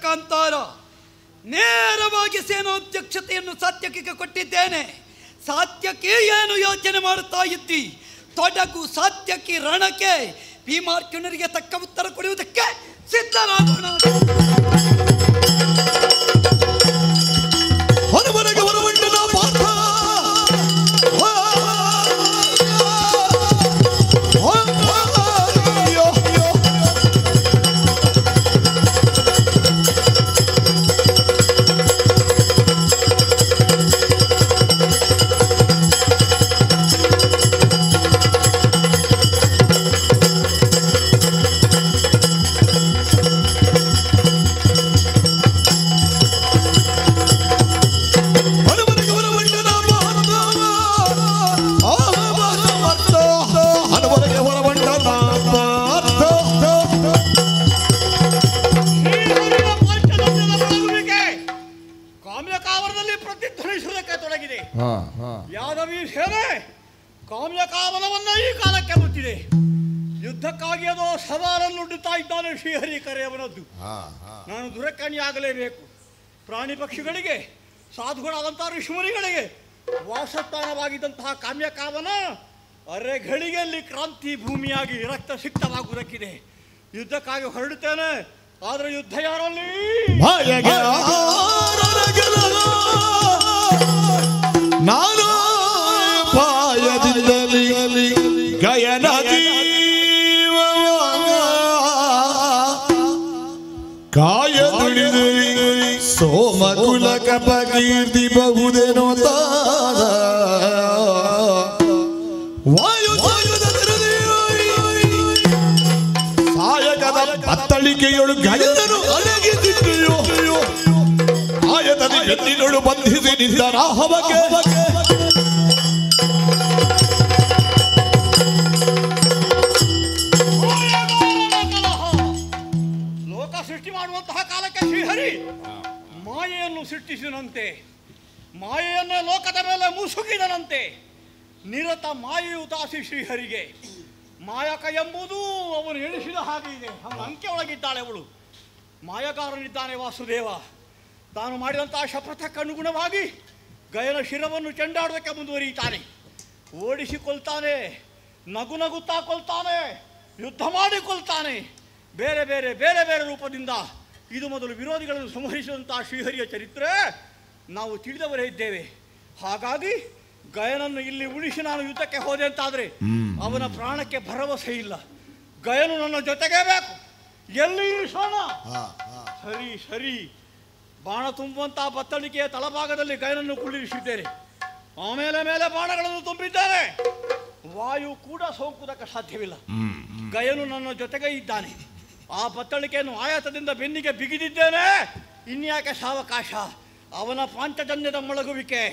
ಕಾಂತಾರ ನೇರವಾಗಿ ಸೇನಾಧ್ಯಕ್ಷತೆಯನ್ನು ಸಾತ್ಯಕಿಗೆ ಕೊಟ್ಟಿದ್ದೇನೆ. ಸಾತ್ಯಕಿ ಏನು ಯೋಚನೆ ಮಾಡುತ್ತಾ ಇದ್ದಿ? ತೊಡಗು ಸಾತ್ಯಕಿ ರಣಕ್ಕೆ ಭೀಮಾರ್ಜುನರಿಗೆ ತಕ್ಕ ಉತ್ತರ ಕೊಡುವುದಕ್ಕೆ ಸಿದ್ಧರಾಗೋಣ. ಹೊರವರೆಗೆ ಹೊರವಂಟನ ಪಾತ್ರ ಕಾಮಯಕಾವನದಲ್ಲಿ ಪ್ರತಿಧ್ವನಿಸುವುದಕ್ಕೆ ತೊಡಗಿದೆ. ಯಾದವಿ ಸೇನೆ ಕಾಮ್ಯಕಾವನವನ್ನ ಈ ಕಾಲಕ್ಕೆ ಮುತ್ತಿದೆ. ಯುದ್ಧಕ್ಕಾಗಿ ಅದೋ ಸವಾಲನ್ನುಡ್ಡುತ್ತಾ ಇದ್ದಾನೆ ಶ್ರೀಹರಿ ಕರೆಯವನದ್ದು. ನಾನು ದುರಕಣಿಯಾಗಲೇಬೇಕು. ಪ್ರಾಣಿ ಪಕ್ಷಿಗಳಿಗೆ, ಸಾಧುಗಳಾದಂತಹ ಋಷಿಮುನಿಗಳಿಗೆ ವಾಸಸ್ಥಾನವಾಗಿದ್ದಂತಹ ಕಾಮ್ಯಕಾವನ ಅರೆಗಳಿಗೆಯಲ್ಲಿ ಕ್ರಾಂತಿ ಭೂಮಿಯಾಗಿ ರಕ್ತ ಸಿಕ್ತವಾಗುವುದಕ್ಕಿದೆ. ಯುದ್ಧಕ್ಕಾಗಿ ಹೊರಡುತ್ತೇನೆ. ಆದ್ರೆ ಯುದ್ಧ ಯಾರಲ್ಲಿ? ನಾನು ಪಾಯದಿಂದಲಿ ಗಯನ ಜೀವ ಕಾಯ ತುಳಿದು ಸೋಮಕುಲ ಕಪಕೀರ್ತಿ ಬಹುದೇನೋ ತಾದ ವಾಯು ಸಾಯಕದ ಬತ್ತಳಿಕೆಯೊಳು ಗಯನನು ಅಡಗಿಸಿದೆಯೋ ಆಯತದ ಎತ್ತಿನೊಳು ಬಂಧಿಸಿ ನಿಂತ ರಾಹವಕ್ಕೆ ಲೋಕ ಸೃಷ್ಟಿ ಮಾಡುವಂತಹ ಕಾಲಕ್ಕೆ ಶ್ರೀಹರಿ ಮಾಯೆಯನ್ನು ಸೃಷ್ಟಿಸಿದಂತೆ, ಮಾಯೆಯನ್ನೇ ಲೋಕದ ಮೇಲೆ ಮುಸುಕಿದನಂತೆ. ನಿರತ ಮಾಯೆಯು ದಾಸಿ ಶ್ರೀಹರಿಗೆ. ಮಾಯಕ ಎಂಬುದು ಅವನು ಎಣಿಸಿದ ಹಾಗೆ ಇದೆ. ಅವನ ಅಂಕೆ ಒಳಗಿದ್ದಾಳೆ ಅವಳು. ಮಾಯಗಾರನಿದ್ದಾನೆ ವಾಸುದೇವ. ತಾನು ಮಾಡಿದಂತಹ ಶಪಥಕ್ಕನುಗುಣವಾಗಿ ಗಯನ ಶಿರವನ್ನು ಚೆಂಡಾಡುವುದಕ್ಕೆ ಮುಂದುವರಿಯುತ್ತಾನೆ. ಓಡಿಸಿಕೊಳ್ತಾನೆ, ನಗು ನಗುತ್ತಾ ಕೊಲ್ತಾನೆ, ಯುದ್ಧ ಮಾಡಿಕೊಳ್ತಾನೆ. ಬೇರೆ ಬೇರೆ ಬೇರೆ ಬೇರೆ ರೂಪದಿಂದ ಇದು ಮೊದಲು ವಿರೋಧಿಗಳನ್ನು ಸಂಹರಿಸಿದಂತಹ ಶ್ರೀಹರಿಯ ಚರಿತ್ರೆ ನಾವು ತಿಳಿದವರೇ ಇದ್ದೇವೆ. ಹಾಗಾಗಿ ಗಯನನ್ನು ಇಲ್ಲಿ ಉಳಿಸಿ ನಾನು ಯುದ್ಧಕ್ಕೆ ಹೋದೆ ಅಂತಾದ್ರೆ ಅವನ ಪ್ರಾಣಕ್ಕೆ ಭರವಸೆ ಇಲ್ಲ. ಗಯನು ನನ್ನ ಜೊತೆಗೇ ಬೇಕು. ಎಲ್ಲಿ ಇಳಿಸೋಣ? ಸರಿ ಸರಿ, ಬಾಣ ತುಂಬುವಂತಹ ಬತ್ತಳಿಕೆಯ ತಳಭಾಗದಲ್ಲಿ ಗಯನನ್ನು ಕುಳ್ಳಿರಿಸಿದ್ದೇನೆ. ಆಮೇಲೆ ಮೇಲೆ ಬಾಣಗಳನ್ನು ತುಂಬಿದ್ದೇನೆ. ವಾಯು ಕೂಡ ಸೋಂಕುವುದಕ್ಕೆ ಸಾಧ್ಯವಿಲ್ಲ. ಗಯನು ನನ್ನ ಜೊತೆಗೇ ಇದ್ದಾನೆ. ಆ ಬತ್ತಳಿಕೆಯನ್ನು ಆಯಾಸದಿಂದ ಬೆನ್ನಿಗೆ ಬಿಗಿದಿದ್ದೇನೆ. ಇನ್ಯಾಕೆ ಸಾವಕಾಶ? ಅವನ ಪಾಂಚಜನ್ಯದ ಮೊಳಗುವಿಕೆ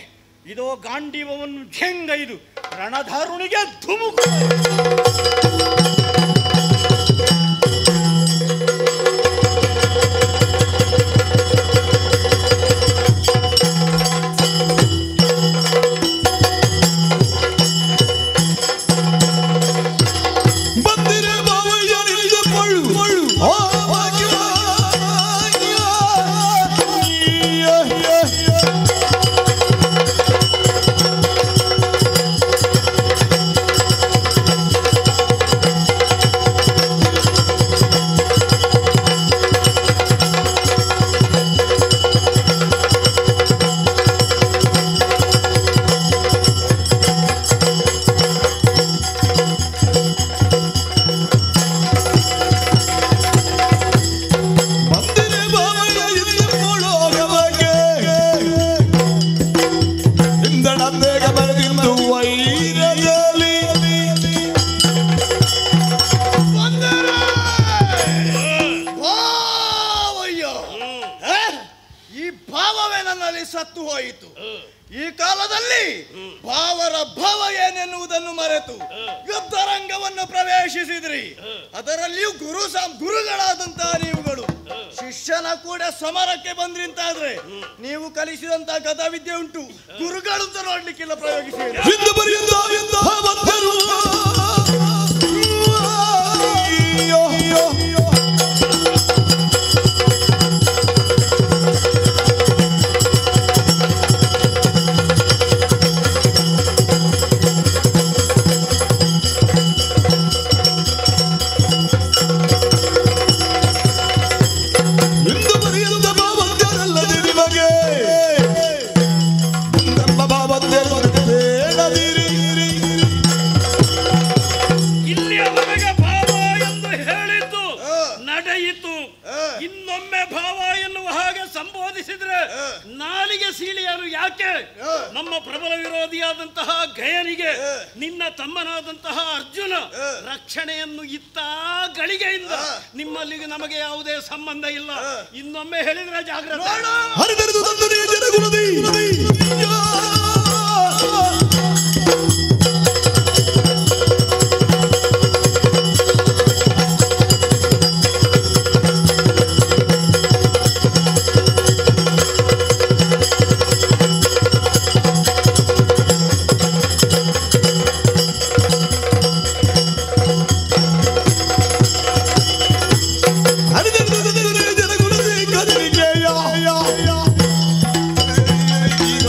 ಇದೋ ಗಾಂಡೀವವನ್ನು ಝೆಂಗೈದು ರಣಧಾರುಣಿಗೆ ಧುಮುಕು. ಸತ್ತು ಹೋಯಿತು. ಈ ಕಾಲದಲ್ಲಿ ಭಾವರ ಭಾವ ಏನೆನ್ನುವುದನ್ನು ಮರೆತು ಯುದ್ಧರಂಗವನ್ನು ಪ್ರವೇಶಿಸಿದ್ರಿ. ಅದರಲ್ಲಿಯೂ ಗುರುಗಳಾದಂತಹ ನೀವುಗಳು ಶಿಷ್ಯನ ಕೂಡ ಸಮರಕ್ಕೆ ಬಂದ್ರಿಂತಾದ್ರೆ ನೀವು ಕಲಿಸಿದಂತಹ ಗದಾವಿದ್ಯೆ ಉಂಟು, ಗುರುಗಳು ಅಂತ ನೋಡ್ಲಿಕ್ಕಿಲ್ಲ. ಪ್ರಯೋಗಿಸಿ ನಾಲಿಗೆ ಸೀಳಿಯರು ಯಾಕೆ? ನಮ್ಮ ಪ್ರಬಲ ವಿರೋಧಿಯಾದಂತಹ ಗಯನಿಗೆ ನಿನ್ನ ತಮ್ಮನಾದಂತಹ ಅರ್ಜುನ ರಕ್ಷಣೆಯನ್ನು ಇತ್ತ ಗಳಿಗೆಯಿಂದ ನಿಮ್ಮಲ್ಲಿಗೆ ನಮಗೆ ಯಾವುದೇ ಸಂಬಂಧ ಇಲ್ಲ. ಇನ್ನೊಮ್ಮೆ ಹೇಳಿದ್ರೆ ಜಾಗ್ರತೆ.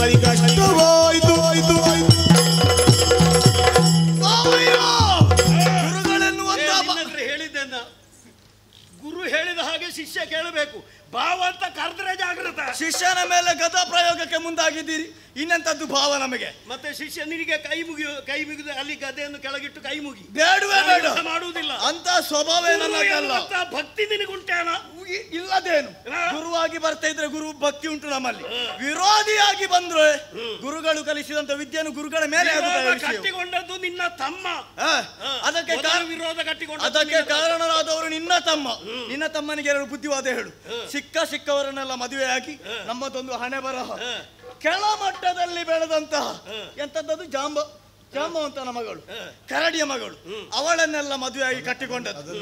ಸರಿ ಕಷ್ಟವಾಯ್ತು ಆಯ್ತು ಆಯ್ತು ಹೇಳಿದ್ದೆನ್ನ ಗುರು ಹೇಳಿದ ಹಾಗೆ ಶಿಷ್ಯ ಕೇಳಬೇಕು. ಭಾವ ಅಂತ ಕರೆದ್ರೆ ಜಾಗೃತ. ಶಿಷ್ಯನ ಮೇಲೆ ಗದಾ ಪ್ರಯೋಗಕ್ಕೆ ಮುಂದಾಗಿದ್ದೀರಿ, ಇನ್ನೆಂತದ್ದು ಭಾವ ನಮಗೆ? ಮತ್ತೆ ಶಿಷ್ಯ ನಿನಗೆ ಕೈ ಮುಗಿದು ಅಲ್ಲಿ ಗದೆಯನ್ನು ಕೆಳಗಿಟ್ಟು ಕೈ ಮುಗಿ. ಬೇಡವೇ ಬೇಡ, ಮಾಡುವುದಿಲ್ಲ ಅಂತ ಸ್ವಭಾವೇ ನನ್ನದಲ್ಲ. ಭಕ್ತಿ ನಿನಗುಂಟೇನ? ಇಲ್ಲದೇನು, ಗುರುವಾಗಿ ಬರ್ತಾ ಇದ್ರೆ ಗುರು ಭಕ್ತಿ ಉಂಟು ನಮ್ಮಲ್ಲಿ. ವಿರೋಧಿಯಾಗಿ ಬಂದ್ರೆ ಗುರುಗಳು ಕಲಿಸಿದಂತ ವಿದ್ಯೆಯನ್ನು ಗುರುಗಳ ಮೇಲೆ ಕಟ್ಟಿಕೊಂಡದ್ದು ನಿನ್ನ ತಮ್ಮ. ಅದಕ್ಕೆ ವಿರೋಧ ಕಟ್ಟಿಕೊಂಡ ಅದಕ್ಕೆ ಕಾರಣರಾದವರು ನಿನ್ನ ತಮ್ಮ. ನಿನ್ನ ತಮ್ಮನಿಗೆ ಎರಡು ಬುದ್ಧಿವಾದ ಹೇಳು. ಸಿಕ್ಕವರನ್ನೆಲ್ಲ ಮದುವೆಯಾಗಿ ನಮ್ಮದೊಂದು ಹಣೆ ಬರಹ ಕೆಳ ಮಟ್ಟದಲ್ಲಿ ಬೆಳೆದಂತಹ ಎಂತದ್ದು ಜಾಂಬವಂತನ ಮಗಳು, ಕರಡಿಯ ಮಗಳು, ಅವಳನ್ನೆಲ್ಲ ಮದುವೆಯಾಗಿ ಕಟ್ಟಿಕೊಂಡದ್ದು.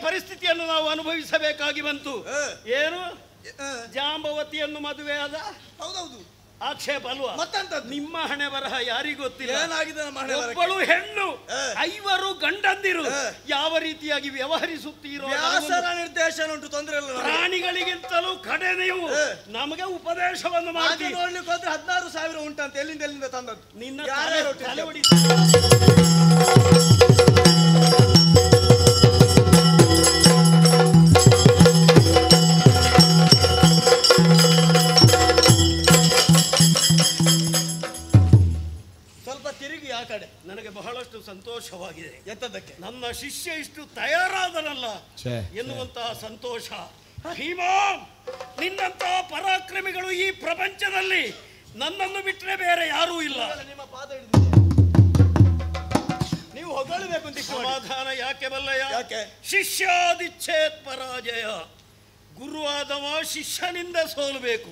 ಪರಿಸ್ಥಿತಿಯನ್ನು ನಾವು ಅನುಭವಿಸಬೇಕಾಗಿ ಬಂತು. ಏನು ಜಾಂಬವತಿಯನ್ನು ಮದುವೆಯಾದ? ಹೌದೌದು, ಆಕ್ಷೇಪ ಅಲ್ವಾ? ನಿಮ್ಮ ಹಣೆ ಬರಹ ಯಾರಿಗೂ ಗೊತ್ತಿಲ್ಲ. ಏನಾಗಿದೆ ನಮ್ಮ ಹಣೆ ಬರಹ? ಒಬ್ಬಳು ಹೆಣ್ಣು, 5 ಗಂಡಂದಿರು ಯಾವ ರೀತಿಯಾಗಿ ವ್ಯವಹರಿಸುತ್ತೀರೋ ನಿರ್ದೇಶನ ಉಂಟು, ತೊಂದರೆ ಇಲ್ಲ. ಪ್ರಾಣಿಗಳಿಗಿಂತಲೂ ಕಡೆ ನೀವು ನಮಗೆ ಉಪದೇಶವನ್ನು ಮಾಡಿ ನೋಡ್ಲಿಕ್ಕೆ ಹೋದ್ರೆ 16,000 ಉಂಟಂತ. ಎಲ್ಲಿಂದ ತಂದದ್ದು? ನಿನ್ನ ತಲೆ ಹೊಡಿ. ನನಗೆ ಬಹಳಷ್ಟು ಸಂತೋಷವಾಗಿದೆ. ಎಂತದಕ್ಕೆ? ನನ್ನ ಶಿಷ್ಯ ಇಷ್ಟು ತಯಾರಾದನಲ್ಲ ಎನ್ನುವಂತಹ ಸಂತೋಷ. ಭೀಮಾ, ನಿನ್ನಂತಹ ಪರಾಕ್ರಮಿಗಳು ಈ ಪ್ರಪಂಚದಲ್ಲಿ ನನ್ನನ್ನು ಬಿಟ್ಟರೆ ಬೇರೆ ಯಾರೂ ಇಲ್ಲ. ನಿಮ್ಮ ಪಾದ ನೀವು ಹೊಗಳಬೇಕು ಅಂತ. ಸಮಾಧಾನ ಯಾಕೆ ಬಲ್ಲಯ್ಯ? ಶಿಷ್ಯಾದಿಚ್ಛೇತ್ ಪರಾಜಯ. ಗುರುವಾದವ ಶಿಷ್ಯನಿಂದ ಸೋಲಬೇಕು.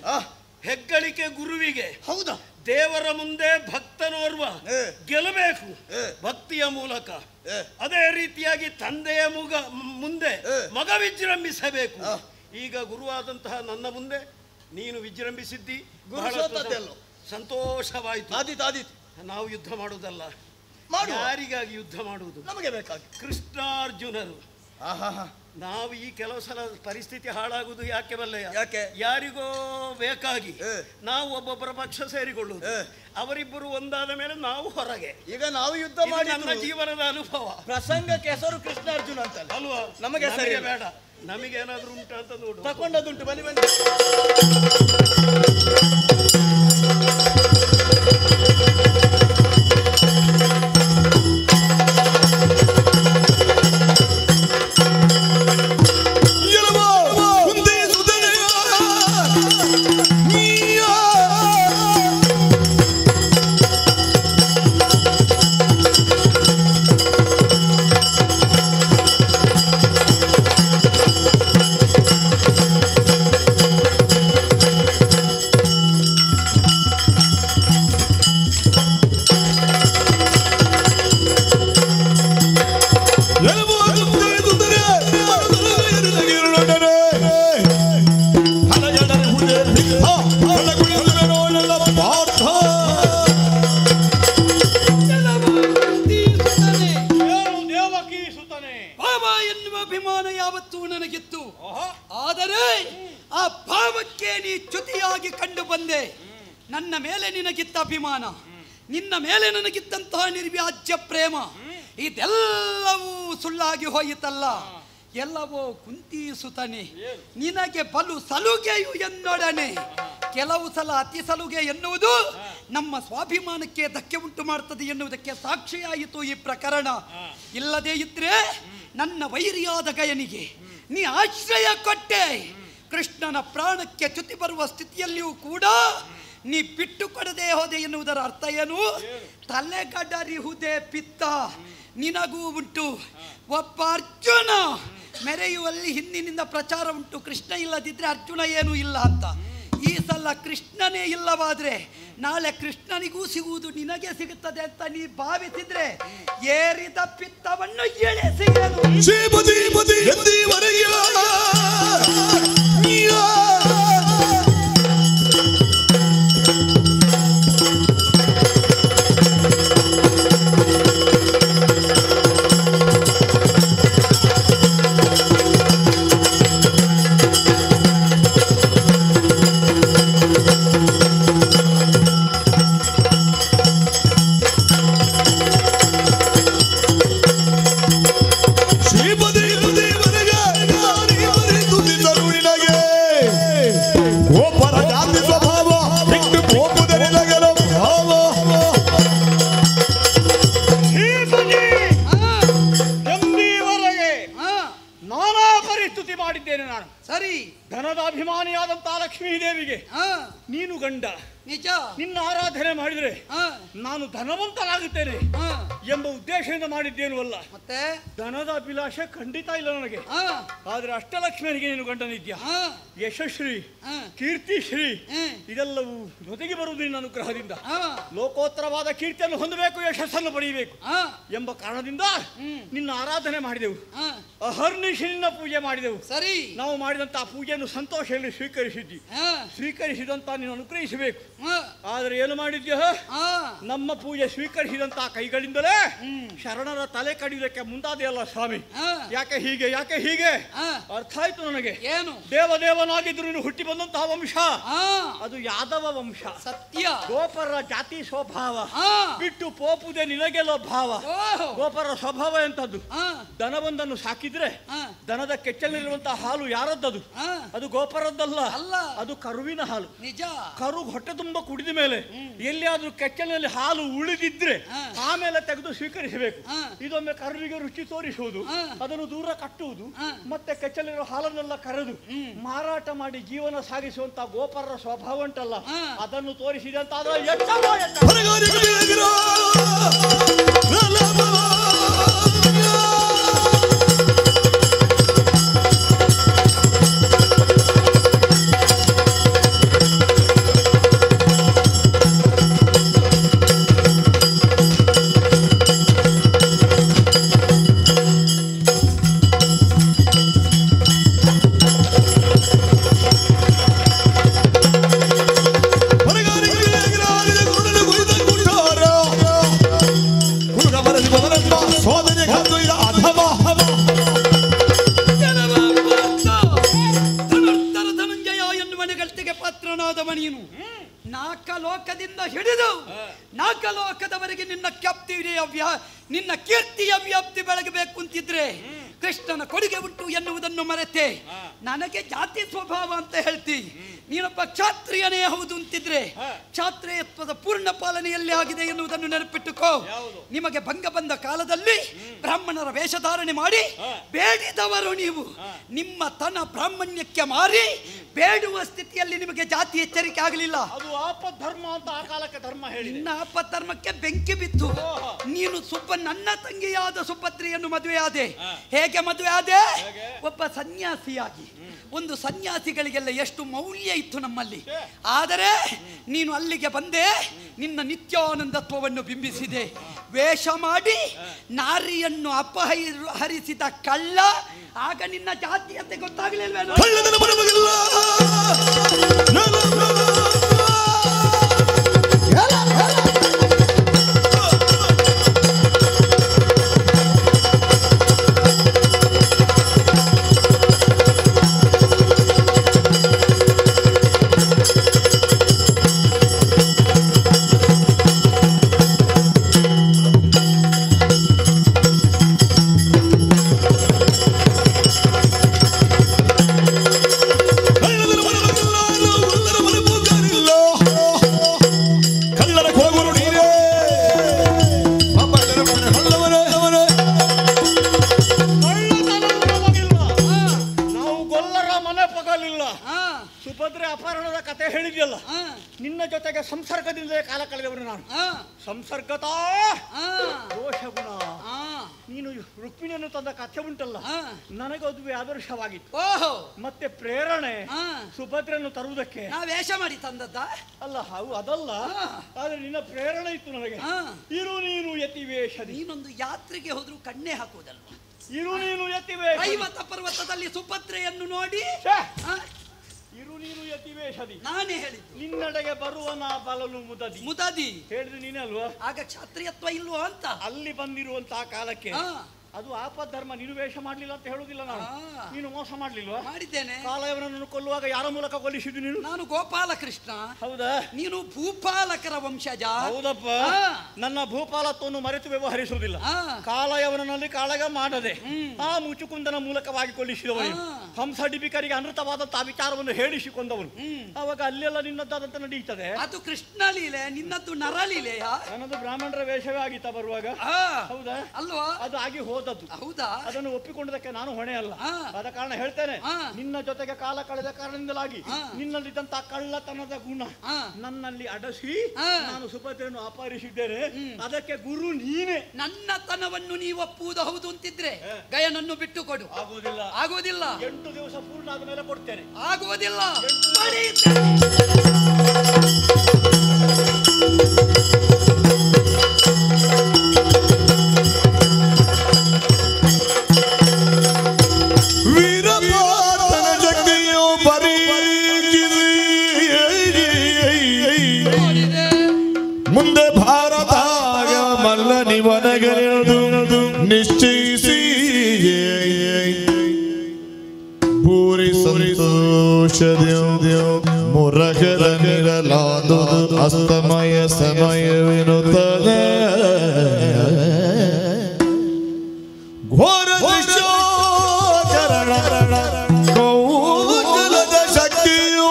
ಹೆಗ್ಗಳಿಕೆ ಗುರುವಿಗೆ. ಹೌದಾ? ದೇವರ ಮುಂದೆ ಭಕ್ತನೋರ್ವ ಗೆಲ್ಲಬೇಕು ಭಕ್ತಿಯ ಮೂಲಕ. ಅದೇ ರೀತಿಯಾಗಿ ತಂದೆಯ ಮುಂದೆ ಮಗ ವಿಜೃಂಭಿಸಬೇಕು. ಈಗ ಗುರುವಾದಂತಹ ನನ್ನ ಮುಂದೆ ನೀನು ವಿಜೃಂಭಿಸಿದ್ದಿ, ಸಂತೋಷವಾಯಿತು. ನಾವು ಯುದ್ಧ ಮಾಡುವುದಲ್ಲ, ಯಾರಿಗಾಗಿ ಯುದ್ಧ ಮಾಡುವುದು? ನಮಗೆ ಬೇಕಾಗಿ ಕೃಷ್ಣಾರ್ಜುನರು. ನಾವು ಈ ಕೆಲವು ಸಲ ಪರಿಸ್ಥಿತಿ ಹಾಳಾಗುವುದು ಯಾಕೆ ಬಲ್ಲಯ್ಯ? ಯಾಕೆ? ಯಾರಿಗೋ ಬೇಕಾಗಿ ನಾವು ಒಬ್ಬೊಬ್ಬರ ಪಕ್ಷ ಸೇರಿಕೊಳ್ಳುವುದು. ಅವರಿಬ್ಬರು ಒಂದಾದ ಮೇಲೆ ನಾವು ಹೊರಗೆ. ಈಗ ನಾವು ಯುದ್ಧ ಮಾಡಿ ನನ್ನ ಜೀವನದ ಅನುಭವ. ಪ್ರಸಂಗಕ್ಕೆ ಹೆಸರು ಕೃಷ್ಣಾರ್ಜುನ ಅಂತಲ್ಲ ಅಲ್ವಾ? ನಮಗೆ ಸರಿ ಬೇಡ, ನಮಗೇನಾದ್ರೂ ಉಂಟು ಅಂತ ನೋಡು. ತಕೊಂಡದುಂಟು, ಬನ್ನಿ ಬನ್ನಿ. ನನ್ನ ಮೇಲೆ ನಿನಗಿತ್ತ ಅಭಿಮಾನ, ನಿನ್ನ ಮೇಲೆ ನನಗಿದ್ದಂತಹ ನಿರ್ವ್ಯಾಜ್ಯ ಪ್ರೇಮ, ಇದೆಲ್ಲವೂ ಸುಳ್ಳಾಗಿ ಹೋಯಿತಲ್ಲ. ಎಲ್ಲವೋ ಕುಂತಿ ಸುತನೆ, ನಿನಗೆ ಬಲು ಸಲುಗೆಯು ಎನ್ನೊಡನೆ. ಕೆಲವು ಸಲ ಅತಿ ಸಲುಗೆ ಎನ್ನುವುದು ನಮ್ಮ ಸ್ವಾಭಿಮಾನಕ್ಕೆ ಧಕ್ಕೆ ಉಂಟು ಮಾಡ್ತದೆ ಎನ್ನುವುದಕ್ಕೆ ಸಾಕ್ಷಿಯಾಯಿತು ಈ ಪ್ರಕರಣ. ಇಲ್ಲದೇ ಇದ್ರೆ ನನ್ನ ವೈರಿಯಾದ ಗಯನಿಗೆ ನೀ ಆಶ್ರಯ ಕೊಟ್ಟೆ. ಕೃಷ್ಣನ ಪ್ರಾಣಕ್ಕೆ ಚ್ಯುತಿ ಬರುವ ಸ್ಥಿತಿಯಲ್ಲಿಯೂ ಕೂಡ ನೀ ಬಿಟ್ಟು ಕೊಡದೆ ಹೋದೆ ಎನ್ನುವುದರ ಅರ್ಥ ಏನು? ತಲೆಗಡರಿಹುದೇ ಪಿತ್ತ ನಿನಗೂ ಉಂಟು. ಒಬ್ಬ ಅರ್ಜುನ ಮೆರೆಯುವಲ್ಲಿ ಹಿಂದಿನಿಂದ ಪ್ರಚಾರ ಉಂಟು, ಕೃಷ್ಣ ಇಲ್ಲದಿದ್ರೆ ಅರ್ಜುನ ಏನೂ ಇಲ್ಲ ಅಂತ. ಈ ಸಲ ಕೃಷ್ಣನೇ ಇಲ್ಲವಾದ್ರೆ ನಾಳೆ ಕೃಷ್ಣನಿಗೂ ಸಿಗುವುದು ನಿನಗೆ ಸಿಗುತ್ತದೆ ಅಂತ ನೀ ಭಾವಿಸಿದ್ರೆ ಏರಿದ ಪಿತ್ತವನ್ನು ಎಳೆಸಿಗೆನು. ಸರಿ, ಧನದ ಅಭಿಮಾನಿಯಾದಂತಹ ಲಕ್ಷ್ಮೀ ದೇವಿಗೆ ನೀನು ಗಂಡ, ನಿಜ, ನಿನ್ನ ಆರಾಧನೆ ಮಾಡಿದ್ರೆ ನಾನು ಧನವಂತನಾಗುತ್ತೇನೆ ಎಂಬ ಉದ್ದೇಶದಿಂದ ಮಾಡಿದ್ದೇನು ಅಲ್ಲ. ಮತ್ತೆ ಧನದ ಅಭಿಲಾಷೆ ಖಂಡಿತ ಇಲ್ಲ ನನಗೆ. ಆದ್ರೆ ಅಷ್ಟಲಕ್ಷ್ಮಿಯರಿಗೆ ನೀನು ಗಂಡನಿದ್ಯಾ. ಯಶಶ್ರೀ, ಕೀರ್ತಿಶ್ರೀ ಇದೆಲ್ಲವೂ ಜೊತೆಗೆ ಬರುವುದು ನಿನ್ನ ಅನುಗ್ರಹದಿಂದ. ಲೋಕೋತ್ತರವಾದ ಕೀರ್ತಿಯನ್ನು ಹೊಂದಬೇಕು, ಯಶಸ್ಸನ್ನು ಪಡೆಯಬೇಕು ಎಂಬ ಕಾರಣದಿಂದ ನಿನ್ನ ಆರಾಧನೆ ಮಾಡಿದೆವು. ಅಹರ್ನಿಶಿ ನಿನ್ನ ಪೂಜೆ ಮಾಡಿದೆವು. ಸರಿ, ನಾವು ಮಾಡಿದಂತಹ ಪೂಜೆಯನ್ನು ಸಂತೋಷದಲ್ಲಿ ಸ್ವೀಕರಿಸಿದ್ದಿ. ಸ್ವೀಕರಿಸಿದಂತ ನೀನು ಅನುಗ್ರಹಿಸಬೇಕು. ಆದ್ರೆ ಏನು ಮಾಡಿದ್ಯ? ನಮ್ಮ ಪೂಜೆ ಸ್ವೀಕರಿಸಿದಂತಹ ಕೈಗಳಿಂದಲೇ ಶರಣರ ತಲೆ ಕಡಿಯೋದಕ್ಕೆ ಮುಂದಾದೆಯಲ್ಲ ಸ್ವಾಮಿ. ಯಾಕೆ ಹೀಗೆ, ಯಾಕೆ ಹೀಗೆ? ಅರ್ಥ ಆಯ್ತು ನನಗೆ. ಏನು? ದೇವದೇವನಾಗಿದ್ರು ನೀನು ಹುಟ್ಟಿ ಬಂದಂತಹ ವಂಶ ಅದು ಯಾದವ ವಂಶ. ಸತ್ಯ. ಗೋಪರ ಜಾತಿ ಸ್ವಭಾವ ಬಿಟ್ಟು ಪೋಪುದೆ ನಿನಗೆಲ್ಲೋ ಭಾವ. ಗೋಪರ ಸ್ವಭಾವ ಎಂತದ್ದು? ದನವೊಂದನ್ನು ಸಾಕಿದ್ರೆ ದನದ ಕೆಚ್ಚಲಿರುವಂತಹ ಹಾಲು ಯಾರದ್ದದು? ಅದು ಗೋಪರದ್ದಲ್ಲ, ಅದು ಕರುವಿನ ಹಾಲು. ನಿಜ. ಕರು ಹೊಟ್ಟೆ ತುಂಬ ಕುಡಿದ ಮೇಲೆ ಎಲ್ಲಿಯಾದ್ರೂ ಕೆಚ್ಚಲಿನಲ್ಲಿ ಹಾಲು ಉಳಿದಿದ್ರೆ ಆಮೇಲೆ ತೆಗೆದು ಸ್ವೀಕರಿಸಬೇಕು. ಇದೊಮ್ಮೆ ಕರುವಿಗೆ ರುಚಿ ತೋರಿಸುವುದು, ಅದನ್ನು ದೂರ ಕಟ್ಟುವುದು, ಮತ್ತೆ ಕೆಚ್ಚಲಿರೋ ಹಾಲನ್ನೆಲ್ಲ ಕರೆದು ಮಾರಾಟ ಮಾಡಿ ಜೀವನ ಸಾಗಿಸುವಂತ ಗೋಪರರ ಸ್ವಭಾವ ಉಂಟಲ್ಲ, ಅದನ್ನು ತೋರಿಸಿದೆ ಅಂತ ಆದ್ರೆ ನೀನು ನಾಕಲೋಕದಿಂದ ಹಿಡಿದು ನಾಕಲೋಕದವರೆಗೆ ನಿನ್ನ ನಿನ್ನ ಕೀರ್ತಿಯ ವ್ಯಾಪ್ತಿ ಬೆಳಗಬೇಕು ಅಂತಿದ್ರೆ ಕೃಷ್ಣನ ಕೊಡುಗೆ ಉಂಟು ಎನ್ನುವುದನ್ನು ಮರೆತೆ ನನಗೆ ಜಾತಿ ಸ್ವಭಾವ ಅಂತ ಹೇಳ್ತಿ. ನೀನೊಬ್ಬ ಕ್ಷಾತ್ರಿಯನೇ ಹೌದು ಅಂತಿದ್ರೆ ಕ್ಷಾತ್ರಿಯತ್ವದ ಪೂರ್ಣ ಪಾಲನೆಯಲ್ಲಿ ಆಗಿದೆ ಎನ್ನುವುದನ್ನು ನೆನಪಿಟ್ಟುಕೋ. ನಿಮಗೆ ಭಂಗ ಬಂದ ಕಾಲದಲ್ಲಿ ಬ್ರಾಹ್ಮಣರ ವೇಷಧಾರಣೆ ಮಾಡಿ ಬೇಡಿದವರು ನೀವು. ನಿಮ್ಮ ತನ ಬ್ರಾಹ್ಮಣ್ಯಕ್ಕೆ ಮಾರಿ ಬೇಡುವ ಸ್ಥಿತಿಯಲ್ಲಿ ನಿಮಗೆ ಜಾತಿ ಎಚ್ಚರಿಕೆ ಆಗಲಿಲ್ಲ. ಅದು ಆಪಧರ್ಮ ಅಂತ ಆ ಕಾಲಕ್ಕೆ ಧರ್ಮ ಹೇಳಿ. ನಿನ್ನ ಆಪಧರ್ಮಕ್ಕೆ ಬೆಂಕಿ ಬಿತ್ತು. ನೀನು ನನ್ನ ತಂಗಿಯಾದ ಸುಭದ್ರೆಯನ್ನು ಮದುವೆಯಾದೆ. ಹೇಗೆ ಮದುವೆಯಾದೆ? ಒಬ್ಬ ಸನ್ಯಾಸಿಯಾಗಿ. ಒಂದು ಸನ್ಯಾಸಿಗಳಿಗೆಲ್ಲ ಎಷ್ಟು ಮೌಲ್ಯ ಇತ್ತು ನಮ್ಮಲ್ಲಿ. ಆದರೆ ನೀನು ಅಲ್ಲಿಗೆ ಬಂದೆ, ನಿನ್ನ ನಿತ್ಯಾನಂದತ್ವವನ್ನು ಬಿಂಬಿಸಿದೆ. ವೇಷ ಮಾಡಿ ನಾರಿಯನ್ನು ಅಪಹರಿಸಿದ ಕಳ್ಳ. ಆಗ ನಿನ್ನ ಜಾತಿಯಂತೆ ಗೊತ್ತಾಗಲಿಲ್ವೇನೋ? Hey! ಸುಭದ್ರೆ ಅಪಹರಣದ ಕತೆ ಹೇಳಿದ್ಯಲ್ಲ, ನಿನ್ನ ಜೊತೆಗೆ ಸಂಸರ್ಗದಿಂದಲೇ ಕಾಲ ಕಳೆದವರು ನಾನು. ಸಂಸರ್ಗತಾ ದೋಷ ಗುಣ. ನೀನು ರುಕ್ಮಿಣಿಯನ್ನು ತಂದ ಕಥೆ ಉಂಟಲ್ಲ, ನನಗೆ ಅದುವೇ ಆದರ್ಶವಾಗಿತ್ತು. ಮತ್ತೆ ಪ್ರೇರಣೆ ಸುಭದ್ರನ್ನು ತರುವುದಕ್ಕೆ ವೇಷ ಮಾಡಿ ತಂದದ್ದ ಅಲ್ಲ, ಅದಲ್ಲ. ಆದ್ರೆ ನಿನ್ನ ಪ್ರೇರಣೆ ಇತ್ತು ನನಗೆ. ಇರು ನೀನು ಯತಿ ವೇಷ. ನೀನೊಂದು ಯಾತ್ರೆಗೆ ಹೋದ್ರು ಕಣ್ಣೆ ಹಾಕುವುದಲ್ವಾ? ಇರು ನೀನು ಯತಿ ವೇಷ. ಐವತ್ತ ಪರ್ವತದಲ್ಲಿ ಸುಭದ್ರೆಯನ್ನು ನೋಡಿ ಇರು ನೀನು ಯತಿ ವೇಷದಿ. ನಾನೇ ಹೇಳಿದ್ದು. ನಿನ್ನಡೆಗೆ ಬರುವನ ಬಲನು ಮುದದಿ. ಮುದದಿ ಹೇಳಿದ್ರು ನೀನೇ ಅಲ್ವಾ? ಆಗ ಕ್ಷತ್ರಿಯತ್ವ ಇಲ್ವಾ ಅಂತ. ಅಲ್ಲಿ ಬಂದಿರುವಂತಹ ಕಾಲಕ್ಕೆ ಅದು ಆಪಧರ್ಮ. ನೀನು ವೇಷ ಮಾಡ್ಲಿಲ್ಲ ಅಂತ ಹೇಳುದಿಲ್ಲ ನಾನು. ನೀನು ಮೋಸ ಮಾಡ್ಲಿಲ್ವಾ? ಮಾಡಿದ್ದೇನೆ. ಕಾಲಯವನನ್ನು ಕೊಲ್ಲುವಾಗ ಯಾರ ಮೂಲಕ ಕೊಲ್ಲಿಸಿದ್ದು ನೀನು? ನಾನು ಗೋಪಾಲಕೃಷ್ಣ. ಹೌದಾ? ನೀನು ಭೂಪಾಲಕರ ವಂಶಜ. ಹೌದಪ್ಪ. ನನ್ನ ಭೂಪಾಲತ್ವವನ್ನು ಮರೆತು ವ್ಯವಹರಿಸುವುದಿಲ್ಲ. ಕಾಲಯವನಲ್ಲಿ ಕಾಳಗ ಮಾಡದೆ ಆ ಮುಚುಕುಂದನ ಮೂಲಕವಾಗಿ ಕೊಲ್ಲಿಸಿದವನು. ಹಂಸ ಡಿಬಿಕರಿಗೆ ಅನೃತವಾದಂತಹ ವಿಚಾರವನ್ನು ಹೇಳಿಸಿಕೊಂಡವನು. ಅವಾಗ ಅಲ್ಲೆಲ್ಲ ನಿನ್ನದ್ದಾದಂತ ನಡೆಯುತ್ತದೆ. ಅದು ಕೃಷ್ಣ ಲೀಲೆ, ನಿನ್ನದ್ದು ನರಲೀಲೆಯ. ನನ್ನದು ಬ್ರಾಹ್ಮಣರ ವೇಷವೇ ಆಗಿತ್ತ ಬರುವಾಗ. ಹೌದಾ? ಅಲ್ವಾ? ಅದು ಆಗಿ ಹೋದದ್ದು. ಹೌದಾ? ಅದನ್ನು ಒಪ್ಪಿಕೊಂಡದಕ್ಕೆ ನಾನು ಹೊಣೆ ಅಲ್ಲ. ಆದ ಕಾರಣ ಹೇಳ್ತೇನೆ, ನಿನ್ನ ಜೊತೆಗೆ ಕಾಲ ಕಳೆದ ಕಾರಣದಿಂದಲಾಗಿ ನಿನ್ನಲ್ಲಿದ್ದಂತಹ ಕಳ್ಳತನದ ಗುಣ ನನ್ನಲ್ಲಿ ಅಡಸಿ ನಾನು ಸುಭದ್ರೆಯನ್ನು ಅಪಹರಿಸಿದ್ದೇನೆ. ಅದಕ್ಕೆ ಗುರು ನೀನೇ. ನನ್ನತನವನ್ನು ನೀವು ಒಪ್ಪುವುದು ಹೌದು ಅಂತಿದ್ರೆ ಗಯನನ್ನು ಬಿಟ್ಟು ಕೊಡು. ಆಗುವುದಿಲ್ಲ. ಆಗುವುದಿಲ್ಲ. 8 ದಿವಸ ಪೂರ್ಣ ಆದ ಮೇಲೆ ಕೊಡ್ತೇನೆ. ಆಗುವುದಿಲ್ಲ. ಮುಂದೆ ಭಾರತ ಮಲ್ಲನಿವನಗಳೆದು ನಿಶ್ಚಯಿಸಿ ಭೂರಿ ಸಂತೋಷದ ಮುರಗರನಿರಲಾದುದು ಅಸ್ತಮಯ ಸಮಯವೆನ್ನುತ್ತದೆ. ಘೋರ ದಿಶೋಚರಣ ಕೌಶಲದ ಶಕ್ತಿಯು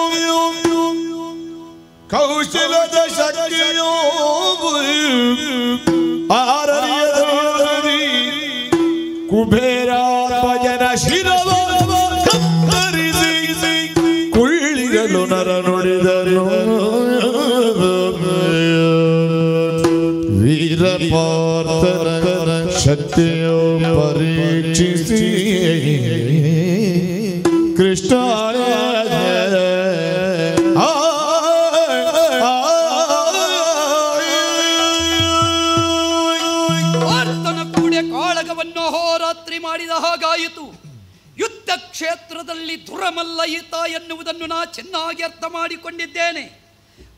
ಕೌಶಲದ ಶಕ್ತಿಯೋ ಆರರಿಯದಿ ಕುಬೇರ ಭಜನ ಶಿರವ ಕತ್ತರಿಸಿ ಕುಳ್ಳಿಗಲು ನರ ನುಡಿದರು. ವೀರಪಾರ್ಥನ ಶಕ್ತಿಯೋ ಪರೀಕ್ಷಿಸಿ ಕೃಷ್ಣ ಹೋರಾತ್ರಿ ಮಾಡಿದ ಹಾಗಾಯಿತು. ಯುದ್ಧ ಕ್ಷೇತ್ರದಲ್ಲಿ ದುರಮಲ್ಲ ಈತ ಎನ್ನುವುದನ್ನು ನಾ ಚೆನ್ನಾಗಿ ಅರ್ಥ ಮಾಡಿಕೊಂಡಿದ್ದೇನೆ.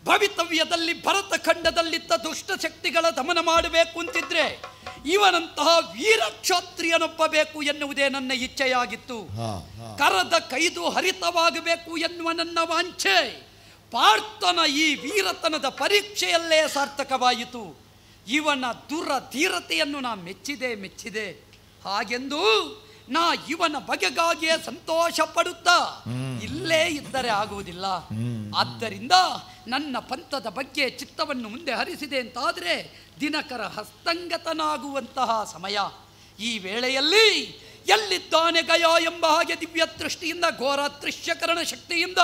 ಭವಿತವ್ಯದಲ್ಲಿ ಭರತ ಖಂಡದಲ್ಲಿದ್ದ ದುಷ್ಟ ಶಕ್ತಿಗಳ ದಮನ ಮಾಡಬೇಕು ಅಂತಿದ್ರೆ ಇವನಂತಹ ವೀರ ಕ್ಷತ್ರಿಯನೊಬ್ಬ ಬೇಕು ಎನ್ನುವುದೇ ನನ್ನ ಇಚ್ಛೆಯಾಗಿತ್ತು. ಕರದ ಕೈದು ಹರಿತವಾಗಬೇಕು ಎನ್ನುವ ನನ್ನ ವಾಂಛೆ ಪಾರ್ಥನ ಈ ವೀರತನದ ಪರೀಕ್ಷೆಯಲ್ಲೇ ಸಾರ್ಥಕವಾಯಿತು. ಇವನ ಧೀರತೆಯನ್ನು ನಾ ಮೆಚ್ಚಿದೆ. ಹಾಗೆಂದು ನಾ ಇವನ ಬಗೆಗಾಗಿಯೇ ಸಂತೋಷ ಪಡುತ್ತಾ ಇಲ್ಲೇ ಇದ್ದರೆ ಆಗುವುದಿಲ್ಲ. ಆದ್ದರಿಂದ ನನ್ನ ಪಂಥದ ಬಗ್ಗೆ ಚಿತ್ತವನ್ನು ಮುಂದೆ ಹರಿಸಿದೆ ಅಂತಾದರೆ ದಿನಕರ ಹಸ್ತಂಗತನಾಗುವಂತಹ ಸಮಯ. ಈ ವೇಳೆಯಲ್ಲಿ ಎಲ್ಲಿದ್ದಾನೆ ಗಯ ಎಂಬ ಹಾಗೆ ದಿವ್ಯ ದೃಷ್ಟಿಯಿಂದ ಘೋರ ದೃಶ್ಯಕರಣ ಶಕ್ತಿಯಿಂದ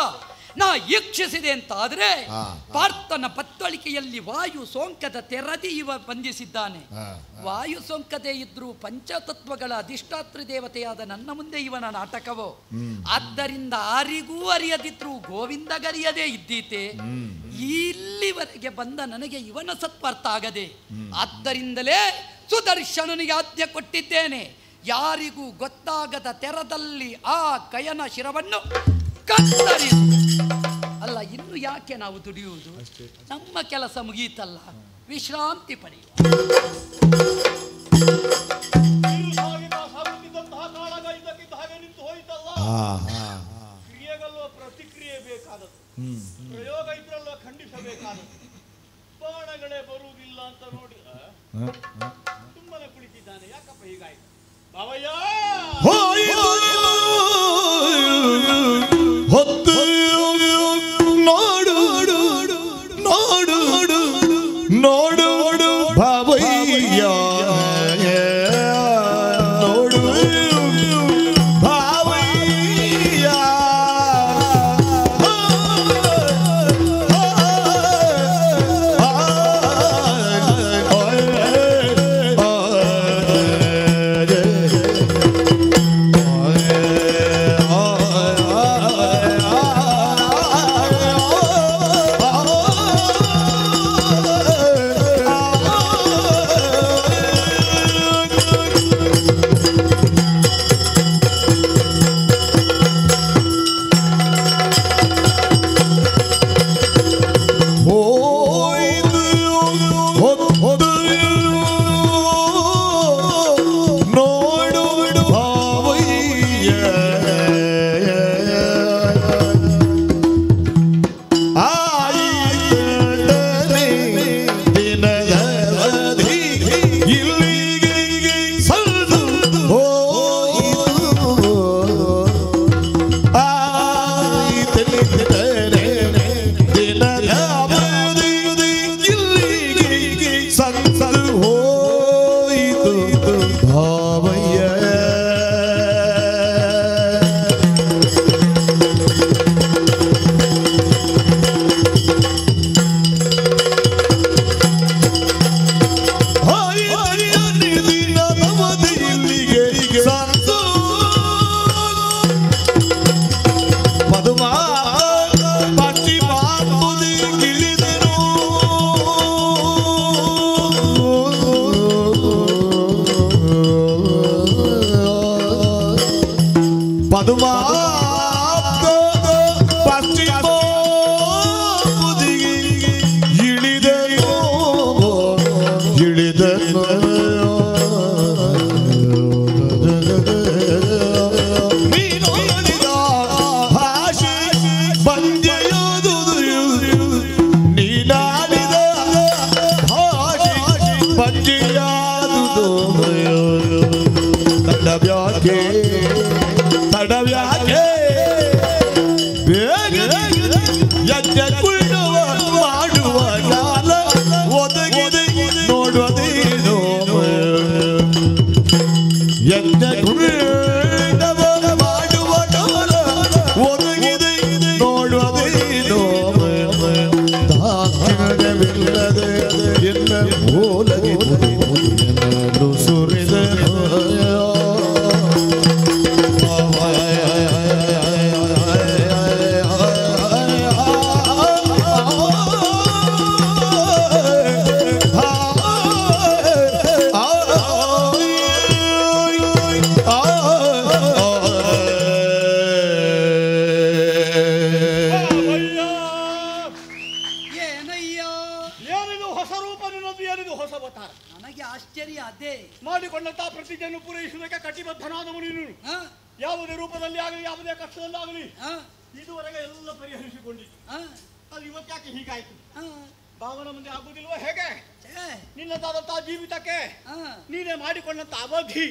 ನಾ ಈಕ್ಷಿಸಿದೆ ಅಂತಾದರೆ ಪಾರ್ಥನ ಪತ್ತಳಿಕೆಯಲ್ಲಿ ವಾಯು ಸೋಂಕದ ತೆರದಿ ಇವ ಬಂಧಿಸಿದ್ದಾನೆ. ವಾಯು ಸೋಂಕದೇ ಇದ್ರೂ ಪಂಚತತ್ವಗಳ ಅಧಿಷ್ಠಾತೃ ದೇವತೆಯಾದ ನನ್ನ ಮುಂದೆ ಇವನ ನಾಟಕವೋ. ಆದ್ದರಿಂದ ಆರಿಗೂ ಅರಿಯದಿದ್ರು ಗೋವಿಂದ ಗರಿಯದೇ ಇದ್ದೀತೆ. ಇಲ್ಲಿವರೆಗೆ ಬಂದ ನನಗೆ ಇವನ ಸತ್ವರ್ಥ ಆಗದೆ, ಆದ್ದರಿಂದಲೇ ಸುದರ್ಶನನಿಗೆ ಆಜ್ಞೆ ಕೊಟ್ಟಿದ್ದೇನೆ. ಯಾರಿಗೂ ಗೊತ್ತಾಗದ ತೆರದಲ್ಲಿ ಆ ಕಯನ ಶಿರವನ್ನು ಕತ್ತರಿಸು. ಅಲ್ಲ, ಇನ್ನು ಯಾಕೆ ನಾವು ದುಡಿಯುವುದು? ನಮ್ಮ ಕೆಲಸ ಮುಗಿಯಿತಲ್ಲ, ವಿಶ್ರಾಂತಿ ಪಡೆಯುವ. ಕ್ರಿಯೆಗಲ್ಲೋ ಪ್ರತಿಕ್ರಿಯೆ ಬೇಕಾದದ್ದು, ಪ್ರಯೋಗ ಇದ್ರಲ್ಲೋ ಖಂಡಿಸಬೇಕಾದದ್ದು. ಬಾಣಗಳೇ ಬರುವುದಿಲ್ಲ ಅಂತ ನೋಡಿ ತುಂಬನೇ ಕುಳಿತಿದ್ದಾನೆ. ಯಾಕಪ್ಪ ಹೀಗಾಯ್ತು? ಬಾವಯ್ಯ ಹೊತ್ತು ನೋಡು ನೋಡು ನೋಡು ಭಾವಯ್ಯ ನೋಡು ಭಾವಯ್ಯ ತಿಳಿದಿದ್ದೇನೆ ದಿನದ ಇಲ್ಲಿಗೆ ಸಂಸಲು ಹೋಯಿತು ಭಾವಯ್ಯ ಮಾಡಿಕೊಂಡಂತಹ ಪ್ರತಿಜ್ಞೆಯನ್ನು ಪೂರೈಸುವುದಕ್ಕೆ ಕಟಿಬದ್ಧನಾದವನು ನೀನು. ಯಾವುದೇ ರೂಪದಲ್ಲಿ ಆಗಲಿ ಯಾವುದೇ ಕಷ್ಟದಲ್ಲಾಗಲಿ ಇದುವರೆಗೆ ಎಲ್ಲ ಪರಿಹರಿಸಿಕೊಂಡಿದ್ದು. ಅದು ಇವತ್ತಾಕೆ ಹೀಗಾಯ್ತು? ಭಾವನ ಮುಂದೆ ಆಗುವುದಿಲ್ವ ಹೇಗೆ? ನಿನ್ನದಾದಂತಹ ಜೀವಿತಕ್ಕೆ ನೀನೇ ಮಾಡಿಕೊಂಡಂತ ಅವಧಿ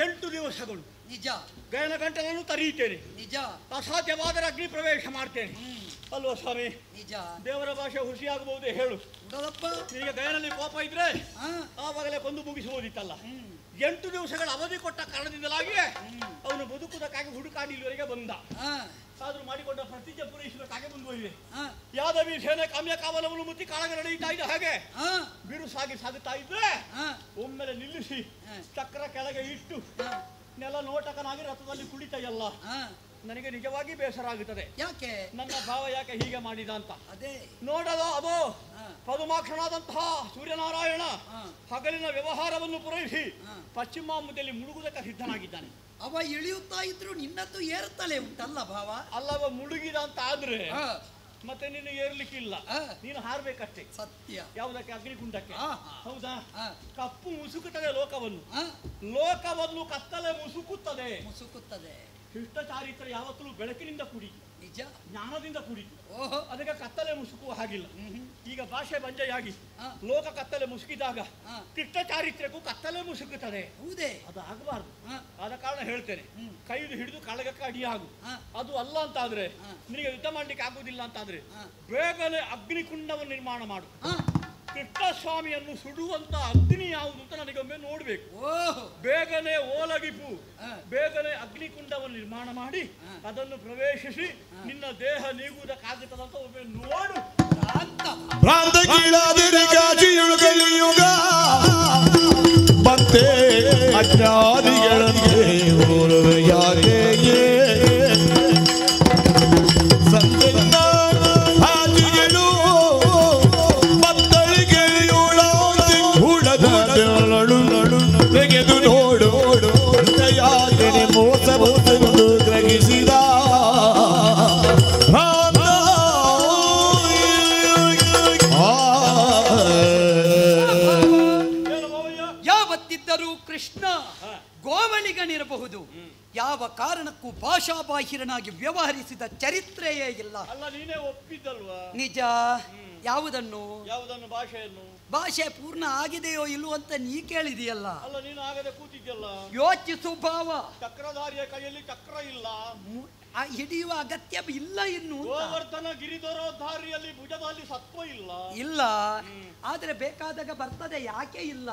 8 ದಿವಸಗಳು. ನಿಜ. ಗಯನ ಗಂಟಲನ್ನು ತರೀತೇನೆ. ನಿಜ. ಅಸಾಧ್ಯವಾದರೆ ಅಗ್ನಿ ಪ್ರವೇಶ ಮಾಡ್ತೇನೆ. ಅಲ್ವಾ ಸ್ವಾಮಿ? ನಿಜ. ದೇವರ ಭಾಷೆ ಹುಸಿಯಾಗಬಹುದೇ ಹೇಳು. ಈಗ ಗಯನಲ್ಲಿ ಕೋಪ ಇದ್ರೆ ಆವಾಗಲೇ ಕೊಂದು ಮುಗಿಸಬಹುದಿತ್ತಲ್ಲ. 8 ದಿವಸಗಳ ಅವಧಿ ಕೊಟ್ಟ ಕಾರಣದಿಂದಲಾಗಿ ಅವನು ಬದುಕುವುದಕ್ಕಾಗಿ ಹುಡುಕಾಡಿ ಇಲ್ಲಿವರೆಗೆ ಬಂದ. ಆದ್ರೂ ಮಾಡಿಕೊಂಡ ಪ್ರತಿಜ್ಞೆ ಪೂರೈಸಬೇಕಾಗಿ ಮುಂದುವರಿದೆ. ಯಾದವಿ ಸೇನೆ ಕಾಮ್ಯ ಕಾವಲವನ್ನು ಮುತ್ತಿ ಕಾಳಗ ನಡೆಯುತ್ತಾ ಇದ್ದ ಹಾಗೆ ಬಿರುಸಾಗಿ ಸಾಗುತ್ತಾ ಇದ್ರೆ ಒಮ್ಮೆಲೆ ನಿಲ್ಲಿಸಿ ಚಕ್ರ ಕೆಳಗೆ ಇಟ್ಟು ನೆಲ ನೋಟಕನಾಗಿ ರಥದಲ್ಲಿ ಕುಳಿತಯ್ಯಲ್ಲ. ನನಗೆ ನಿಜವಾಗಿ ಬೇಸರ ಆಗುತ್ತದೆ. ಯಾಕೆ? ನನ್ನ ಭಾವ ಯಾಕೆ ಹೀಗೆ ಮಾಡಿದ ಅಂತ. ಅದೇ ನೋಡಲು ಅದು ಪದುಮಾಕ್ಷನಾದಂತಹ ಸೂರ್ಯನಾರಾಯಣ ಹಗಲಿನ ವ್ಯವಹಾರವನ್ನು ಪೂರೈಸಿ ಪಶ್ಚಿಮ ಮುದ್ದೆಯಲ್ಲಿ ಮುಳುಗುವುದಕ್ಕೆ ಸಿದ್ಧನಾಗಿದ್ದಾನೆ. ಅವ ಇಳಿಯುತ್ತಾ ಇದ್ರು ನಿನ್ನದ್ದು ಏರುತ್ತಲೇ ಉಂಟಲ್ಲ ಭಾವ. ಅಲ್ಲವ ಮುಳುಗಿದ ಅಂತ ಆದ್ರೆ ಮತ್ತೆ ನೀನು ಏರ್ಲಿಕ್ಕಿಲ್ಲ, ನೀನು ಹಾರ್ಬೇಕಷ್ಟೇ. ಸತ್ಯ. ಯಾವುದಕ್ಕೆ? ಅಗ್ನಿಕುಂಡಕ್ಕೆ. ಹೌದಾ? ಕಪ್ಪು ಮುಸುಕುತ್ತದೆ ಲೋಕವನ್ನು, ಲೋಕವನ್ನು ಕತ್ತಲೆ ಮುಸುಕುತ್ತದೆ. ಶಿಷ್ಟ ಚಾರಿತ್ರ್ಯ ಯಾವತ್ತೂ ಬೆಳಕಿನಿಂದ ಕೂಡಿತು, ನಿಜ, ಜ್ಞಾನದಿಂದ ಕೂಡಿತು. ಅದಕ್ಕೆ ಕತ್ತಲೆ ಮುಸುಕುವ ಹಾಗಿಲ್ಲ. ಈಗ ಭಾಷೆ ಬಂಜೆಯಾಗಿ ಲೋಕ ಕತ್ತಲೆ ಮುಸುಕಿದಾಗ ಶಿಷ್ಟ ಚಾರಿತ್ರ್ಯಕ್ಕೂ ಕತ್ತಲೆ ಮುಸುಕುತ್ತದೆ. ಹೌದೇ? ಅದು ಆಗಬಾರ್ದು. ಆದ ಕಾರಣ ಹೇಳ್ತೇನೆ, ಕೈದು ಹಿಡಿದು ಕಾಳಗಕ್ಕೆ ಅಡಿಯಾಗು. ಅದು ಅಲ್ಲ ಅಂತಾದ್ರೆ, ನಿನಗೆ ಯುದ್ಧ ಮಾಡ್ಲಿಕ್ಕೆ ಆಗುವುದಿಲ್ಲ ಅಂತಾದ್ರೆ ಬೇಗನೆ ಅಗ್ನಿಕುಂಡವನ್ನು ನಿರ್ಮಾಣ ಮಾಡು. ಕೃಷ್ಣಸ್ವಾಮಿಯನ್ನು ಸುಡುವಂತ ಅಗ್ನಿ ಯಾವುದು ಅಂತ ನನಗೊಮ್ಮೆ ನೋಡ್ಬೇಕು. ಬೇಗನೆ ಓಲಗಿಪು, ಬೇಗನೆ ಅಗ್ನಿಕುಂಡವನ್ನು ನಿರ್ಮಾಣ ಮಾಡಿ ಅದನ್ನು ಪ್ರವೇಶಿಸಿ ನಿನ್ನ ದೇಹ ನೀಗುವುದಕ್ಕಾಗುತ್ತದಂತ ಒಮ್ಮೆ ನೋಡು. ಕಲಿಯುಗ ಮತ್ತೆ ಅಜ್ಞಾನಿಗಳಂತೆ ಯಾಕೆ ಸಂತನ ಹಾಜಿಗಳು ಮಕ್ಕಳಿಗೆ ತೆಗೆದು ನೋಡು ಯಾಕೆ ಮೋಸ ಮೋಸವನ್ನು ಗ್ರಹಿಸಿದ ಯಾವತ್ತಿದ್ದರೂ ಕೃಷ್ಣ ಗೋವಳಿಗನಿರಬಹುದು, ಯಾವ ಕಾರಣಕ್ಕೂ ಭಾಷಾಬಾಹಿರನಾಗಿ ವ್ಯವಹರಿಸಿದ ಚರಿತ್ರೆಯೇ ಇಲ್ಲ. ಅಲ್ಲ, ನೀನೇ ಒಪ್ಪಿದ್ದಲ್ವಾ? ನಿಜ. ಯಾವುದನ್ನು? ಭಾಷೆಯನ್ನು. ಭಾಷೆ ಪೂರ್ಣ ಆಗಿದೆಯೋ ಇಲ್ಲೋ ಅಂತ ನೀ ಕೇಳಿದೆಯಲ್ಲ. ಅಲ್ಲ, ನೀನು ಆಗದೆ ಕೂತಿದ್ಯಲ್ಲ. ಯೋಚಿಸು ಭಾವ. ಚಕ್ರಧಾರಿಯ ಕೈಯಲ್ಲಿ ಚಕ್ರ ಇಲ್ಲ. ಹಿಡಿಯುವ ಅಗತ್ಯ ಇಲ್ಲ ಇನ್ನು. ಗೋವರ್ಧನ ಗಿರಿಧರೋದ್ಧಾರಿಯಲ್ಲಿ ಭುಜದಲ್ಲಿ ಸತ್ವ ಇಲ್ಲ, ಆದ್ರೆ ಬೇಕಾದಾಗ ಬರ್ತದೆ. ಯಾಕೆ ಇಲ್ಲ?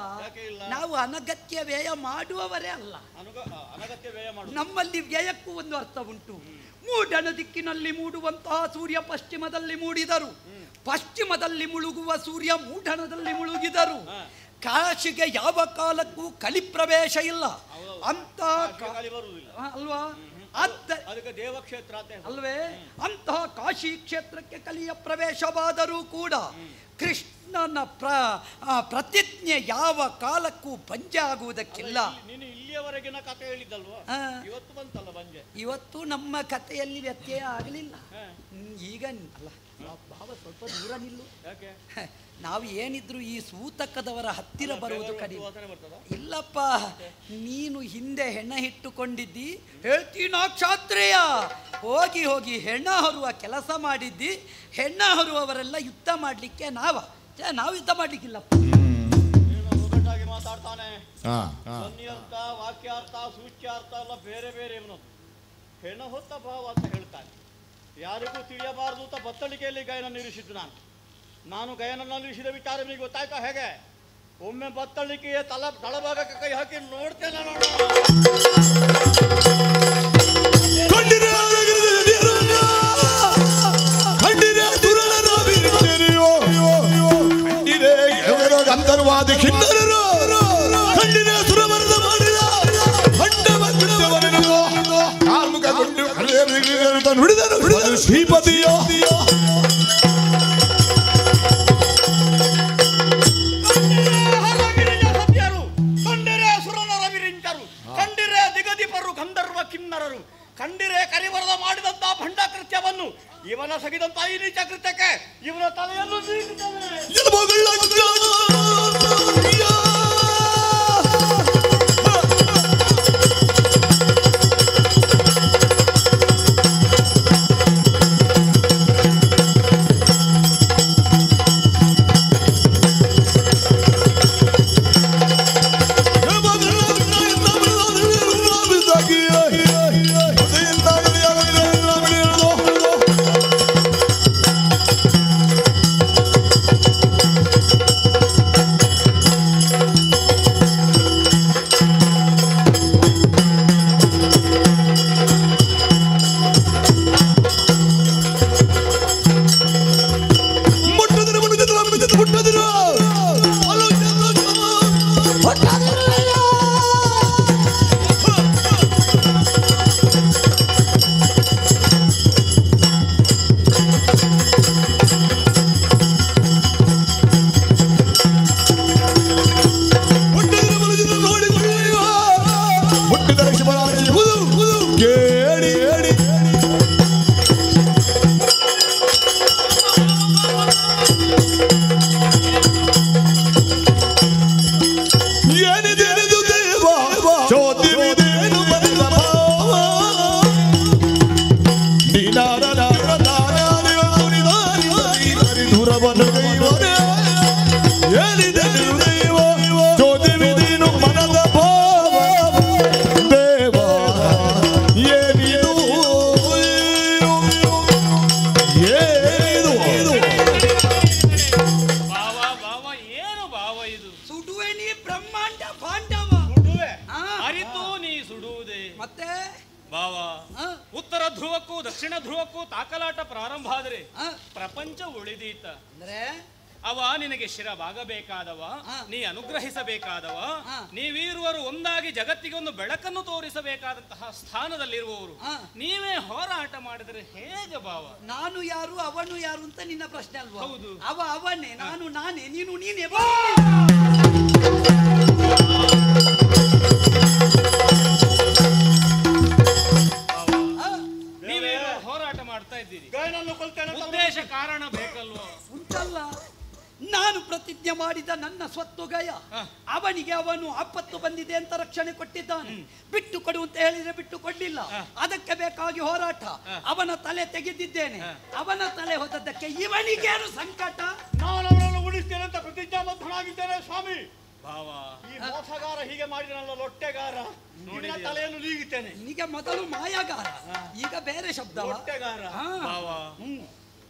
ನಾವು ಅನಗತ್ಯ ವ್ಯಯ ಮಾಡುವವರೇ ಅಲ್ಲ. ಅನಗತ್ಯ ವ್ಯಯ ನಮ್ಮಲ್ಲಿ ವ್ಯಯಕ್ಕೂ ಒಂದು ಅರ್ಥ ಉಂಟು. ಮೂಡಣ ದಿಕ್ಕಿನಲ್ಲಿ ಮೂಡುವಂತಹ ಸೂರ್ಯ ಪಶ್ಚಿಮದಲ್ಲಿ ಮೂಡಿದರು, ಪಶ್ಚಿಮದಲ್ಲಿ ಮುಳುಗುವ ಸೂರ್ಯ ಮೂಡಣದಲ್ಲಿ ಮುಳುಗಿದರು. ಕಾಶಿಗೆ ಯಾವ ಕಾಲಕ್ಕೂ ಕಲಿ ಪ್ರವೇಶ ಇಲ್ಲ ಅಂತ ಅಲ್ವಾ? ಅದಕ್ಕೆ ದೇವಕ್ಷೇತ್ರ ಅಲ್ವೇ? ಅಂತಹ ಕಾಶಿ ಕ್ಷೇತ್ರಕ್ಕೆ ಕಲಿಯ ಪ್ರವೇಶವಾದರೂ ಕೂಡ ಕೃಷ್ಣನ ಪ್ರತಿಜ್ಞೆ ಯಾವ ಕಾಲಕ್ಕೂ ಬಂಜೆ ಆಗುವುದಕ್ಕಿಲ್ಲ. ನೀನು ಇಲ್ಲಿಯವರೆಗಿನ ಕಥೆ ಹೇಳಿದ್ದಲ್ವಾ, ಇವತ್ತು ಬಂತಲ್ಲ ಬಂಜೆ. ಇವತ್ತು ನಮ್ಮ ಕಥೆಯಲ್ಲಿ ವ್ಯತ್ಯಯ ಆಗಲಿಲ್ಲ. ಈಗ ಅಲ್ಲ ಭಾವ, ಸ್ವಲ್ಪ ದೂರ ನಿಲ್ಲು. ನಾವು ಏನಿದ್ರು ಈ ಸೂತಕದವರ ಹತ್ತಿರ ಬರುವುದು ಕಡಿಮೆ. ಇಲ್ಲಪ್ಪ, ನೀನು ಹಿಂದೆ ಹೆಣ ಇಟ್ಟುಕೊಂಡಿದ್ದಿ, ಹೇಳ್ತೀನಾ ಕ್ಷಾತ್ರಿಯ, ಹೋಗಿ ಹೋಗಿ ಹೆಣ ಹೊರುವ ಕೆಲಸ ಮಾಡಿದ್ದಿ. ಹೆಣ ಹೊರುವವರೆಲ್ಲ ಯುದ್ಧ ಮಾಡ್ಲಿಕ್ಕೆ ನಾವು ಯುದ್ಧ ಮಾಡ್ಲಿಕ್ಕಿಲ್ಲ. ಒಗ್ಗಟ್ಟಾಗಿ ಮಾತಾಡ್ತಾನೆ. ಧ್ವನ್ಯರ್ಥ, ವಾಕ್ಯಾರ್ಥ, ಸೂಚ್ಯಾರ್ಥ ಎಲ್ಲ ಬೇರೆ ಬೇರೆ ಹೆಣ ಹೊತ್ತ ಭಾವ ಅಂತ ಹೇಳ್ತಾನೆ. ಯಾರಿಗೂ ತಿಳಿಯಬಾರದು ಅಂತ ಬತ್ತಳಿಕೆಯಲ್ಲಿ ಗಾಯನ ನಿಲ್ಲಿಸಿದ್ದು ನಾನು ಗಾಯನ ನಿಲ್ಲಿಸಿದ ವಿಚಾರ ನಿಮಗೆ ಗೊತ್ತಾಯ್ತಾ ಹೇಗೆ? ಒಮ್ಮೆ ಬತ್ತಳಿಕೆಯ ತಳಭಾಗಕ್ಕೆ ಕೈ ಹಾಕಿ ನೋಡ್ತೇನೆ. ಗಂಧರ್ವಾದಿ ಕಿನ್ನರರು ಕಂಡಿನ ಸುರವರ್ಧ ಮಾಡಿದ ಕಾರ್ಮಿಕ ನುಡಿದರು ಶ್ರೀಪತಿಯೋ. ಕಂಡಿರೆ ಸುರನರ ವಿರಿಂಚರು, ಕಂಡಿರೆ ದಿಗದಿಪರು ಗಂಧರ್ವ ಕಿನ್ನರರು, ಕಂಡಿರೆ ಕರಿವರದ ಮಾಡಿದಂತ ಭಂಡ ಕೃತ್ಯವನ್ನು ಇವನ ಸಗಿದಂತ ಈ ನೀಚ ಕೃತ್ಯಕ್ಕೆ ಇವನ ತಲೆಯನ್ನು ಉತ್ತರ ಧ್ರುವಕ್ಕೂ ದಕ್ಷಿಣ ಧ್ರುವಕ್ಕೂ ತಾಕಲಾಟ ಪ್ರಾರಂಭ ಆದ್ರೆ ಪ್ರಪಂಚ ಉಳಿದೀತ ಅಂದ್ರೆ ಅವ ನಿನಗೆ ಶಿರವಾಗಬೇಕಾದವ, ನೀ ಅನುಗ್ರಹಿಸಬೇಕಾದವ, ನೀವೀರುವರು ಒಂದಾಗಿ ಜಗತ್ತಿಗೆ ಒಂದು ಬೆಳಕನ್ನು ತೋರಿಸಬೇಕಾದಂತಹ ಸ್ಥಾನದಲ್ಲಿರುವವರು. ನೀವೇ ಹೋರಾಟ ಮಾಡಿದರೆ ಹೇಗೆ ಭಾವ? ನಾನು ಯಾರು ಅವನು ಯಾರು ಅಂತ ನಿನ್ನ ಪ್ರಶ್ನೆ ಅಲ್ವಾ? ಹೌದು. ಅವನೇ, ನಾನು ನಾನೇ, ನೀನು ನೀನೇ. ನೀವೇ ಹೋರಾಟ ಮಾಡ್ತಾ ಇದ್ದೀರಿ, ಉದ್ದೇಶ ಕಾರಣ ಬೇಕಲ್ವಾ? ಉಂಟಲ್ಲ, ನಾನು ಪ್ರತಿಜ್ಞೆ ಮಾಡಿದ ನನ್ನ ಸ್ವತ್ತು ಗಯ, ಅವನಿಗೆ ಅವನು ಆಪತ್ತು ಬಂದಿದೆ ಅಂತ ರಕ್ಷಣೆ ಕೊಟ್ಟಿದ್ದಾನೆ. ಬಿಟ್ಟು ಕೊಡು ಅಂತ ಹೇಳಿದ್ರೆ ಬಿಟ್ಟು ಕೊಡ್ಲಿಲ್ಲ. ಅದಕ್ಕೆ ಬೇಕಾಗಿ ಹೋರಾಟ. ಅವನ ತಲೆ ತೆಗೆದಿದ್ದೇನೆ. ಅವನ ತಲೆ ಹೋದದ್ದಕ್ಕೆ ಇವನಿಗೇನು ಸಂಕಟ? ನಾನು ಅವನನ್ನು ಉಳಿಸ್ತೇನೆ ಅಂತ ಪ್ರತಿಜ್ಞಾಬದ್ಧನಾಗಿದ್ದೇನೆ ಸ್ವಾಮಿ. ಭಾವ ಈ ಮೋಸಗಾರ ಹೀಗೆ ಮಾಡಿದನಲ್ಲ ಲೊಟ್ಟೆಗಾರ ನಿನ್ನ ತಲೆಯನ್ನು ನೀಗಿತೇನೆ. ಈಗ ಮೊದಲು ಮಾಯಗಾರ, ಈಗ ಬೇರೆ ಶಬ್ದ ಲೊಟ್ಟೆಗಾರ ಭಾವ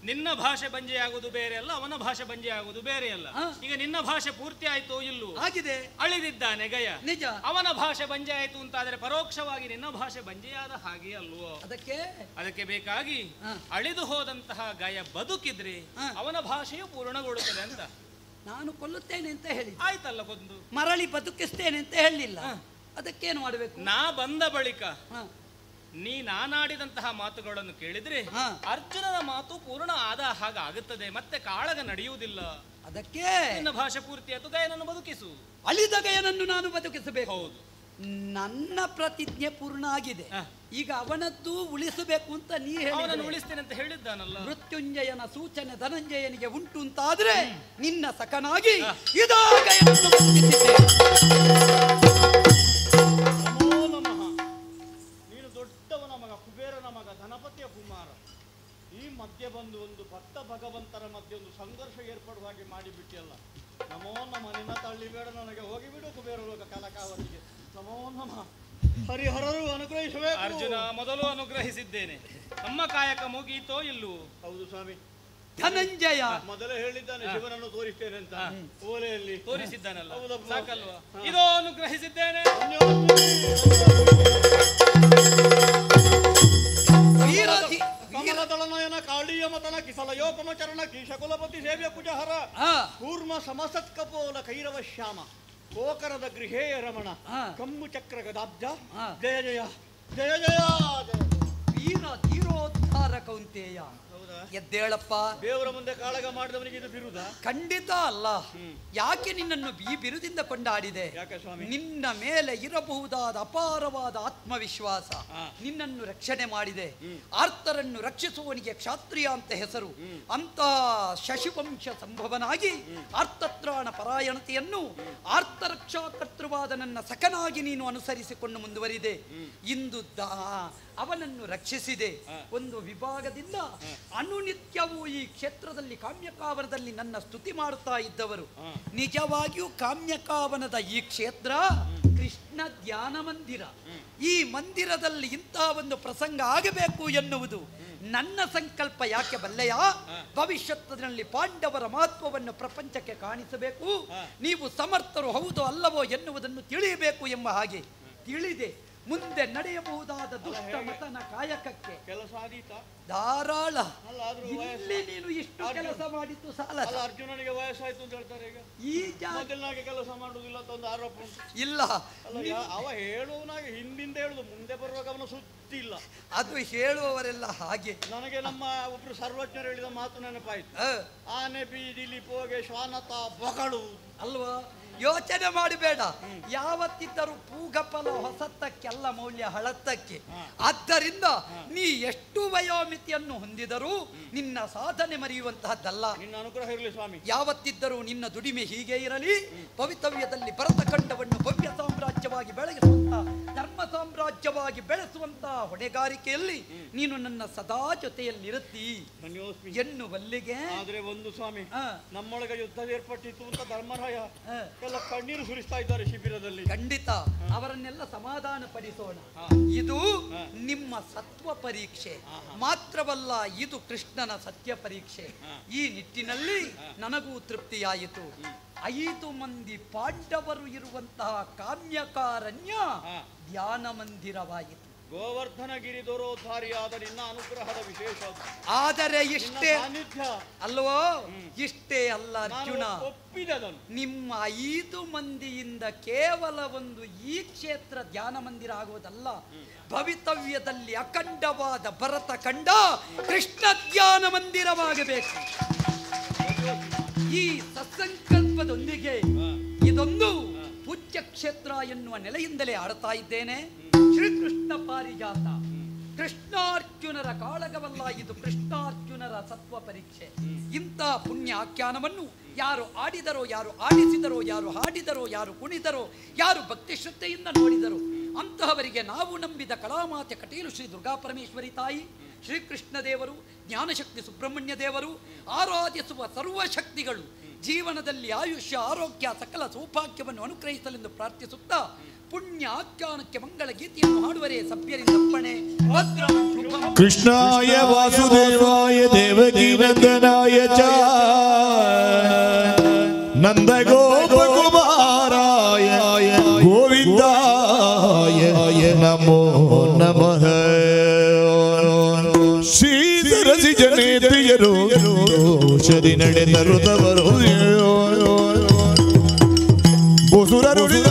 ನಿನ್ನ ಭಾಷೆ ಬಂಜೆಯಾಗುವುದು ಬೇರೆ ಅಲ್ಲ, ಅವನ ಭಾಷೆ ಬಂಜೆಯಾಗುವುದು ಬೇರೆ ಅಲ್ಲ. ಈಗ ನಿನ್ನ ಭಾಷೆ ಪೂರ್ತಿ ಆಯ್ತು ಇಲ್ಲೂ ಆಗಿದೆ, ಅಳಿದಿದ್ದಾನೆ ಗಯ. ನಿಜ. ಅವನ ಭಾಷೆ ಬಂಜೆ ಆಯ್ತು ಅಂತಾದ್ರೆ ಪರೋಕ್ಷವಾಗಿ ನಿನ್ನ ಭಾಷೆ ಬಂಜೆಯಾದ ಹಾಗೆ ಅಲ್ವೋ? ಅದಕ್ಕೆ ಬೇಕಾಗಿ ಅಳಿದು ಹೋದಂತಹ ಗಯ ಬದುಕಿದ್ರೆ ಅವನ ಭಾಷೆಯು ಪೂರ್ಣಗೊಳ್ಳುತ್ತದೆ ಅಂತ. ನಾನು ಕೊಲ್ಲುತ್ತೇನೆ ಅಂತ ಹೇಳಿ ಆಯ್ತಲ್ಲ, ಕೊಂದು ಮರಳಿ ಬದುಕಿಸ್ತೇನೆ ಅಂತ ಹೇಳಲಿಲ್ಲ. ಅದಕ್ಕೇನು ಮಾಡಬೇಕು? ನಾ ಬಂದ ಬಳಿಕ ನೀ ನಾನಾಡಿದಂತಹ ಮಾತುಗಳನ್ನು ಕೇಳಿದ್ರೆ ಅರ್ಜುನನ ಮಾತು ಪೂರ್ಣ ಆದ ಹಾಗಾಗುತ್ತದೆ, ಮತ್ತೆ ಕಾಳಗ ನಡೆಯುವುದಿಲ್ಲ. ಅದಕ್ಕೆ ನಿನ್ನ ಭಾಷೆ ಪೂರ್ತಿ ಆಯ್ತು, ಗಯನನ್ನು ಬದುಕಿಸು. ಅಳಿದ ಗಯನನ್ನು ನಾನು ಬದುಕಿಸಬೇಕು. ಹೌದು, ನನ್ನ ಪ್ರತಿಜ್ಞೆ ಪೂರ್ಣ ಆಗಿದೆ. ಈಗ ಅವನದ್ದು ಉಳಿಸಬೇಕು ಅಂತ ನೀ ಅವನನ್ನು ಉಳಿಸ್ತೇನೆ ಅಂತ ಹೇಳಿದ್ದಾನಲ್ಲ. ಮೃತ್ಯುಂಜಯನ ಸೂಚನೆ ಧನಂಜಯನಿಗೆ ಉಂಟು ಅಂತಾದ್ರೆ ನಿನ್ನ ಸಖನಾಗಿ ಇದಾ ಗಯನನ್ನು ಬದುಕಿಸಿದ್ದೆ. ಕುಬೇರನ ಮಗ, ಧನಪತಿಯ ಕುಮಾರ. ಈ ಮಧ್ಯೆ ಬಂದು ಒಂದು ಭಕ್ತ ಭಗವಂತರ ಮಧ್ಯೆ ಒಂದು ಸಂಘರ್ಷ ಏರ್ಪಡುವ ಹಾಗೆ ಮಾಡಿಬಿಟ್ಟಿಯಲ್ಲ. ನಮೋ ನಮ, ನಿನ್ನ ತಳ್ಳಿಬೇಡ ನನಗೆ, ಹೋಗಿಬಿಡು ಕುಬೇರ ಲೋಕ ಕನಕಾವತಿಗೆ. ನಮೋ ನಮ. ಹರಿಹರರು ಅನುಗ್ರಹಿಸಬೇಕು. ಅರ್ಜುನ, ಮೊದಲು ಅನುಗ್ರಹಿಸಿದ್ದೇನೆ, ನಮ್ಮ ಕಾಯಕ ಮುಗೀತೋ ಇಲ್ಲೂ? ಹೌದು ಸ್ವಾಮಿ. ಧನಂಜಯ ಮೊದಲೇ ಹೇಳಿದ್ದಾನೆ ಶಿವನನ್ನು ತೋರಿಸ್ತೇನೆ ಅಂತ. ಓಲೆಯಲ್ಲಿ ತೋರಿಸಿದ್ದಾನಲ್ಲ, ಸಾಕಲ್ವಾ? ಇದೋ ಅನುಗ್ರಹಿಸಿದ್ದೇನೆ. ಕಮಲದಳನಯನ ಕಾಳಿಯ ಮತನ ಕಿಸಲಯೋಪಮ ಚರಣ ಕೀಶಕುಲಪತಿ ಸೇವ್ಯ ಕುಜಹರ ಕೂರ್ಮ ಸಮಸತ್ಕಪೋಲ ಕೈರವ ಶ್ಯಾಮ ಕೋಕರದ ಗೃಹೇಯ ರಮಣ ಕಮ್ಮು ಚಕ್ರ ಗದಾಬ್ಜ ಜಯ ಜಯ ಜಯ ಜಯ ಜಯ. ವೀರ ಧೀರೋದ್ಧಾರ ಕೌಂತೆಯ, ಎದ್ದೇಳಪ್ಪ. ದೇವರ ಮುಂದೆ ಕಾಳಗ ಮಾಡಿದವನಿಗೆ ಇದು ಬಿರುದ? ಖಂಡಿತ ಅಲ್ಲ. ಯಾಕೆ ನಿನ್ನನ್ನು ಈ ಬಿರುದಿಂದ ಕೊಂಡಾಡಿದೆ? ಯಾಕೆ ಸ್ವಾಮಿ? ನಿನ್ನ ಮೇಲೆ ಇರಬಹುದಾದ ಅಪಾರವಾದ ಆತ್ಮವಿಶ್ವಾಸ ನಿನ್ನನ್ನು ರಕ್ಷಣೆ ಮಾಡಿದೆ. ಆರ್ತರನ್ನು ರಕ್ಷಿಸುವವನಿಗೆ ಕ್ಷಾತ್ರಿಯ ಅಂತ ಹೆಸರು. ಅಂತ ಶಶಿವಂಶ ಸಂಭವನಾಗಿ ಆರ್ತತ್ರಾಣ ಪರಾಯಣತೆಯನ್ನು ಆರ್ತರಕ್ಷಾಕರ್ತೃವಾದ ನನ್ನ ಸಖನಾಗಿ ನೀನು ಅನುಸರಿಸಿಕೊಂಡು ಮುಂದುವರಿದೆ. ಇಂದು ಅವನನ್ನು ರಕ್ಷಿಸಿದೆ. ಒಂದು ವಿಭಾಗದಿಂದ ಅನುನಿತ್ಯವೂ ಈ ಕ್ಷೇತ್ರದಲ್ಲಿ ಕಾಮ್ಯಕಾವನದಲ್ಲಿ ನನ್ನ ಸ್ತುತಿ ಮಾಡುತ್ತಾ ಇದ್ದವರು. ನಿಜವಾಗಿಯೂ ಕಾಮ್ಯಕಾವನದ ಈ ಕ್ಷೇತ್ರ ಕೃಷ್ಣ ಧ್ಯಾನ ಮಂದಿರ. ಈ ಮಂದಿರದಲ್ಲಿ ಇಂತಹ ಒಂದು ಪ್ರಸಂಗ ಆಗಬೇಕು ಎನ್ನುವುದು ನನ್ನ ಸಂಕಲ್ಪ. ಯಾಕೆ ಬಲ್ಲೆಯ? ಭವಿಷ್ಯತ್ತಿನಲ್ಲಿ ಪಾಂಡವರ ಮಹತ್ವವನ್ನು ಪ್ರಪಂಚಕ್ಕೆ ಕಾಣಿಸಬೇಕು, ನೀವು ಸಮರ್ಥರು ಹೌದೋ ಅಲ್ಲವೋ ಎನ್ನುವುದನ್ನು ತಿಳಿಯಬೇಕು ಎಂಬ ಹಾಗೆ ತಿಳಿದೆ. ಮುಂದೆ ನಡೆಯಬಹುದಾದ ದುಷ್ಟ ಮತನ ಕಾಯಕಕ್ಕೆ ಕೆಲಸ ಆದೀತಾ? ಧಾರಾಳ. ಇಲ್ಲಿ ನೀನು ಇಷ್ಟು ಕೆಲಸ ಮಾಡಿದ್ದು ಸಾಲ. ಅರ್ಜುನನಿಗೆ ವಯಸ್ಸಾಯ್ತು ಅಂತ ಹೇಳ್ತಾರೆ. ಈಗ ಮೊದಲಿನಾಗೆ ಕೆಲಸ ಮಾಡುವುದಿಲ್ಲ ಅಂತ ಒಂದು ಆರೋಪ ಉಂಟು. ಇಲ್ಲ, ಅವ ಹೇಳುವನಾಗೆ ಹಿಂದಿಂದ ಹೇಳುದು, ಮುಂದೆ ಬರುವಾಗ ಅವನ ಸುದ್ದಿ ಇಲ್ಲ. ಅದು ಹೇಳುವವರೆಲ್ಲ ಹಾಗೆ. ನನಗೆ ನಮ್ಮ ಒಬ್ರು ಸರ್ವಜ್ಞರು ಹೇಳಿದ ಮಾತು ನೆನಪಾಯ್ತು. ಆನೆ ಬೀದಿಲಿ ಪೋಗೆ ಶ್ವಾನತ ಬಗಳು ಅಲ್ವಾ? ಯೋಚನೆ ಮಾಡಬೇಡ. ಯಾವತ್ತಿದ್ದರೂ ಪೂಗಫಲ ಹೊಸತ್ತಕ್ಕೆಲ್ಲ ಮೌಲ್ಯ ಹಳತ್ತಕ್ಕೆ. ಆದ್ದರಿಂದ ನೀ ಎಷ್ಟು ವಯೋಮಿತಿಯನ್ನು ಹೊಂದಿದರೂ ನಿನ್ನ ಸಾಧನೆ ಮರೆಯುವಂತಹದ್ದಲ್ಲ. ನಿನ್ನ ಅನುಗ್ರಹ ಇರಲಿ ಸ್ವಾಮಿ. ಯಾವತ್ತಿದ್ದರೂ ನಿನ್ನ ದುಡಿಮೆ ಹೀಗೆ ಇರಲಿ. ಭವಿತವ್ಯದಲ್ಲಿ ಭರತಖಂಡವನ್ನು ಭವ್ಯ ಸಾಮ್ರಾಜ್ಯವಾಗಿ ಬೆಳೆಸುವಂತಹ, ಧರ್ಮ ಸಾಮ್ರಾಜ್ಯವಾಗಿ ಬೆಳೆಸುವಂತಹ ಹೊಣೆಗಾರಿಕೆಯಲ್ಲಿ ನೀನು ನನ್ನ ಸದಾ ಜೊತೆಯಲ್ಲಿರುತ್ತೀ ಎನ್ನುವಲ್ಲಿಗೆ. ಆದ್ರೆ ಒಂದು ಸ್ವಾಮಿ, ನಮ್ಮೊಳಗೆ ಯುದ್ಧ ಏರ್ಪಟ್ಟಿತ್ತು ಅಂತ ಧರ್ಮರಾಯ ಎಲ್ಲ ಕಣ್ಣೀರು ಸುರಿಸ್ತಾ ಇದ್ದಾರೆ ಶಿಬಿರದಲ್ಲಿ. ಖಂಡಿತ ಅವರನ್ನೆಲ್ಲ ಸಮಾಧಾನ ಪಡಿಸೋಣ. ಇದು ನಿಮ್ಮ ಸತ್ವ ಪರೀಕ್ಷೆ ಮಾತ್ರವಲ್ಲ, ಇದು ಕೃಷ್ಣನ ಸತ್ಯ ಪರೀಕ್ಷೆ. ಈ ನಿಟ್ಟಿನಲ್ಲಿ ನನಗೂ ತೃಪ್ತಿಯಾಯಿತು. 5 ಮಂದಿ ಪಾಂಡವರು ಇರುವಂತಹ ಕಾಮ್ಯಕಾರಣ್ಯ ಧ್ಯಾನ ಮಂದಿರವಾಯಿತು. ಗೋವರ್ಧನಗಿರಿ ದೊರೋದ್ಧಾರಿಯಾದ ನಿನ್ನ ಅನುಗ್ರಹದ ವಿಶೇಷ. ಆದರೆ ಇಷ್ಟೇ ಅಲ್ವೋ? ಇಷ್ಟೇ ಅಲ್ಲ ಅರ್ಜುನ, ನಿಮ್ಮ 5 ಮಂದಿಯಿಂದ ಕೇವಲ ಒಂದು ಈ ಕ್ಷೇತ್ರ ಧ್ಯಾನ ಮಂದಿರ ಆಗುವುದಲ್ಲ, ಭವಿತವ್ಯದಲ್ಲಿ ಅಖಂಡವಾದ ಭರತ ಖಂಡ ಕೃಷ್ಣ ಧ್ಯಾನ ಮಂದಿರವಾಗಬೇಕು. ಈ ಸತ್ಸಂಕಲ್ಪದೊಂದಿಗೆ ಇದೊಂದು ಪೂಜ್ಯ ಕ್ಷೇತ್ರ ಎನ್ನುವ ನೆಲೆಯಿಂದಲೇ ಆಡ್ತಾ ಇದ್ದೇನೆ. ಶ್ರೀಕೃಷ್ಣ ಪಾರಿಜಾತ ಕೃಷ್ಣಾರ್ಜುನರ ಕಾಳಗವಲ್ಲ, ಇದು ಕೃಷ್ಣಾರ್ಜುನರ ಸತ್ವ ಪರೀಕ್ಷೆ. ಇಂಥ ಪುಣ್ಯ ಆಖ್ಯಾನವನ್ನು ಯಾರು ಆಡಿದರೋ, ಯಾರು ಆಡಿಸಿದರೋ, ಯಾರು ಹಾಡಿದರೋ, ಯಾರು ಕುಣಿದರೋ, ಯಾರು ಭಕ್ತಿ ಶ್ರದ್ಧೆಯಿಂದ ನೋಡಿದರೋ ಅಂತಹವರಿಗೆ ನಾವು ನಂಬಿದ ಕಲಾಮಾತೆ ಕಟೀಲು ಶ್ರೀ ದುರ್ಗಾ ಪರಮೇಶ್ವರಿ ತಾಯಿ ಶ್ರೀಕೃಷ್ಣ ದೇವರು, ಜ್ಞಾನಶಕ್ತಿ ಸುಬ್ರಹ್ಮಣ್ಯ ದೇವರು, ಆರಾಧಿಸುವ ಸರ್ವಶಕ್ತಿಗಳು ಜೀವನದಲ್ಲಿ ಆಯುಷ್ಯ, ಆರೋಗ್ಯ, ಸಕಲ ಸೌಭಾಗ್ಯವನ್ನು ಅನುಗ್ರಹಿಸಲೆಂದು ಪ್ರಾರ್ಥಿಸುತ್ತಾ ಪುಣ್ಯ ಆಖ್ಯಾನಕ್ಕೆ ಮಂಗಳ ಗೀತೆಯನ್ನು ಹಾಡುವರೇ ಸಭ್ಯರಿಂದಪ್ಪಣೆ. ಕೃಷ್ಣಾಯ ವಾಸುದೇವಾಯ ದೇವಕೀ ನಂದನಾಯ ಚ ನಂದ ಗೋಪಕುಮಾರಾಯ ಗೋವಿಂದಾಯ ನಮೋ ನಮಃ. ಶ್ರೀಧರಸಿ ಜನೇತ್ರಿಯರು ಔಷಧಿ ನಡೆದರುದವರು ಬಸುರರುಳಿದ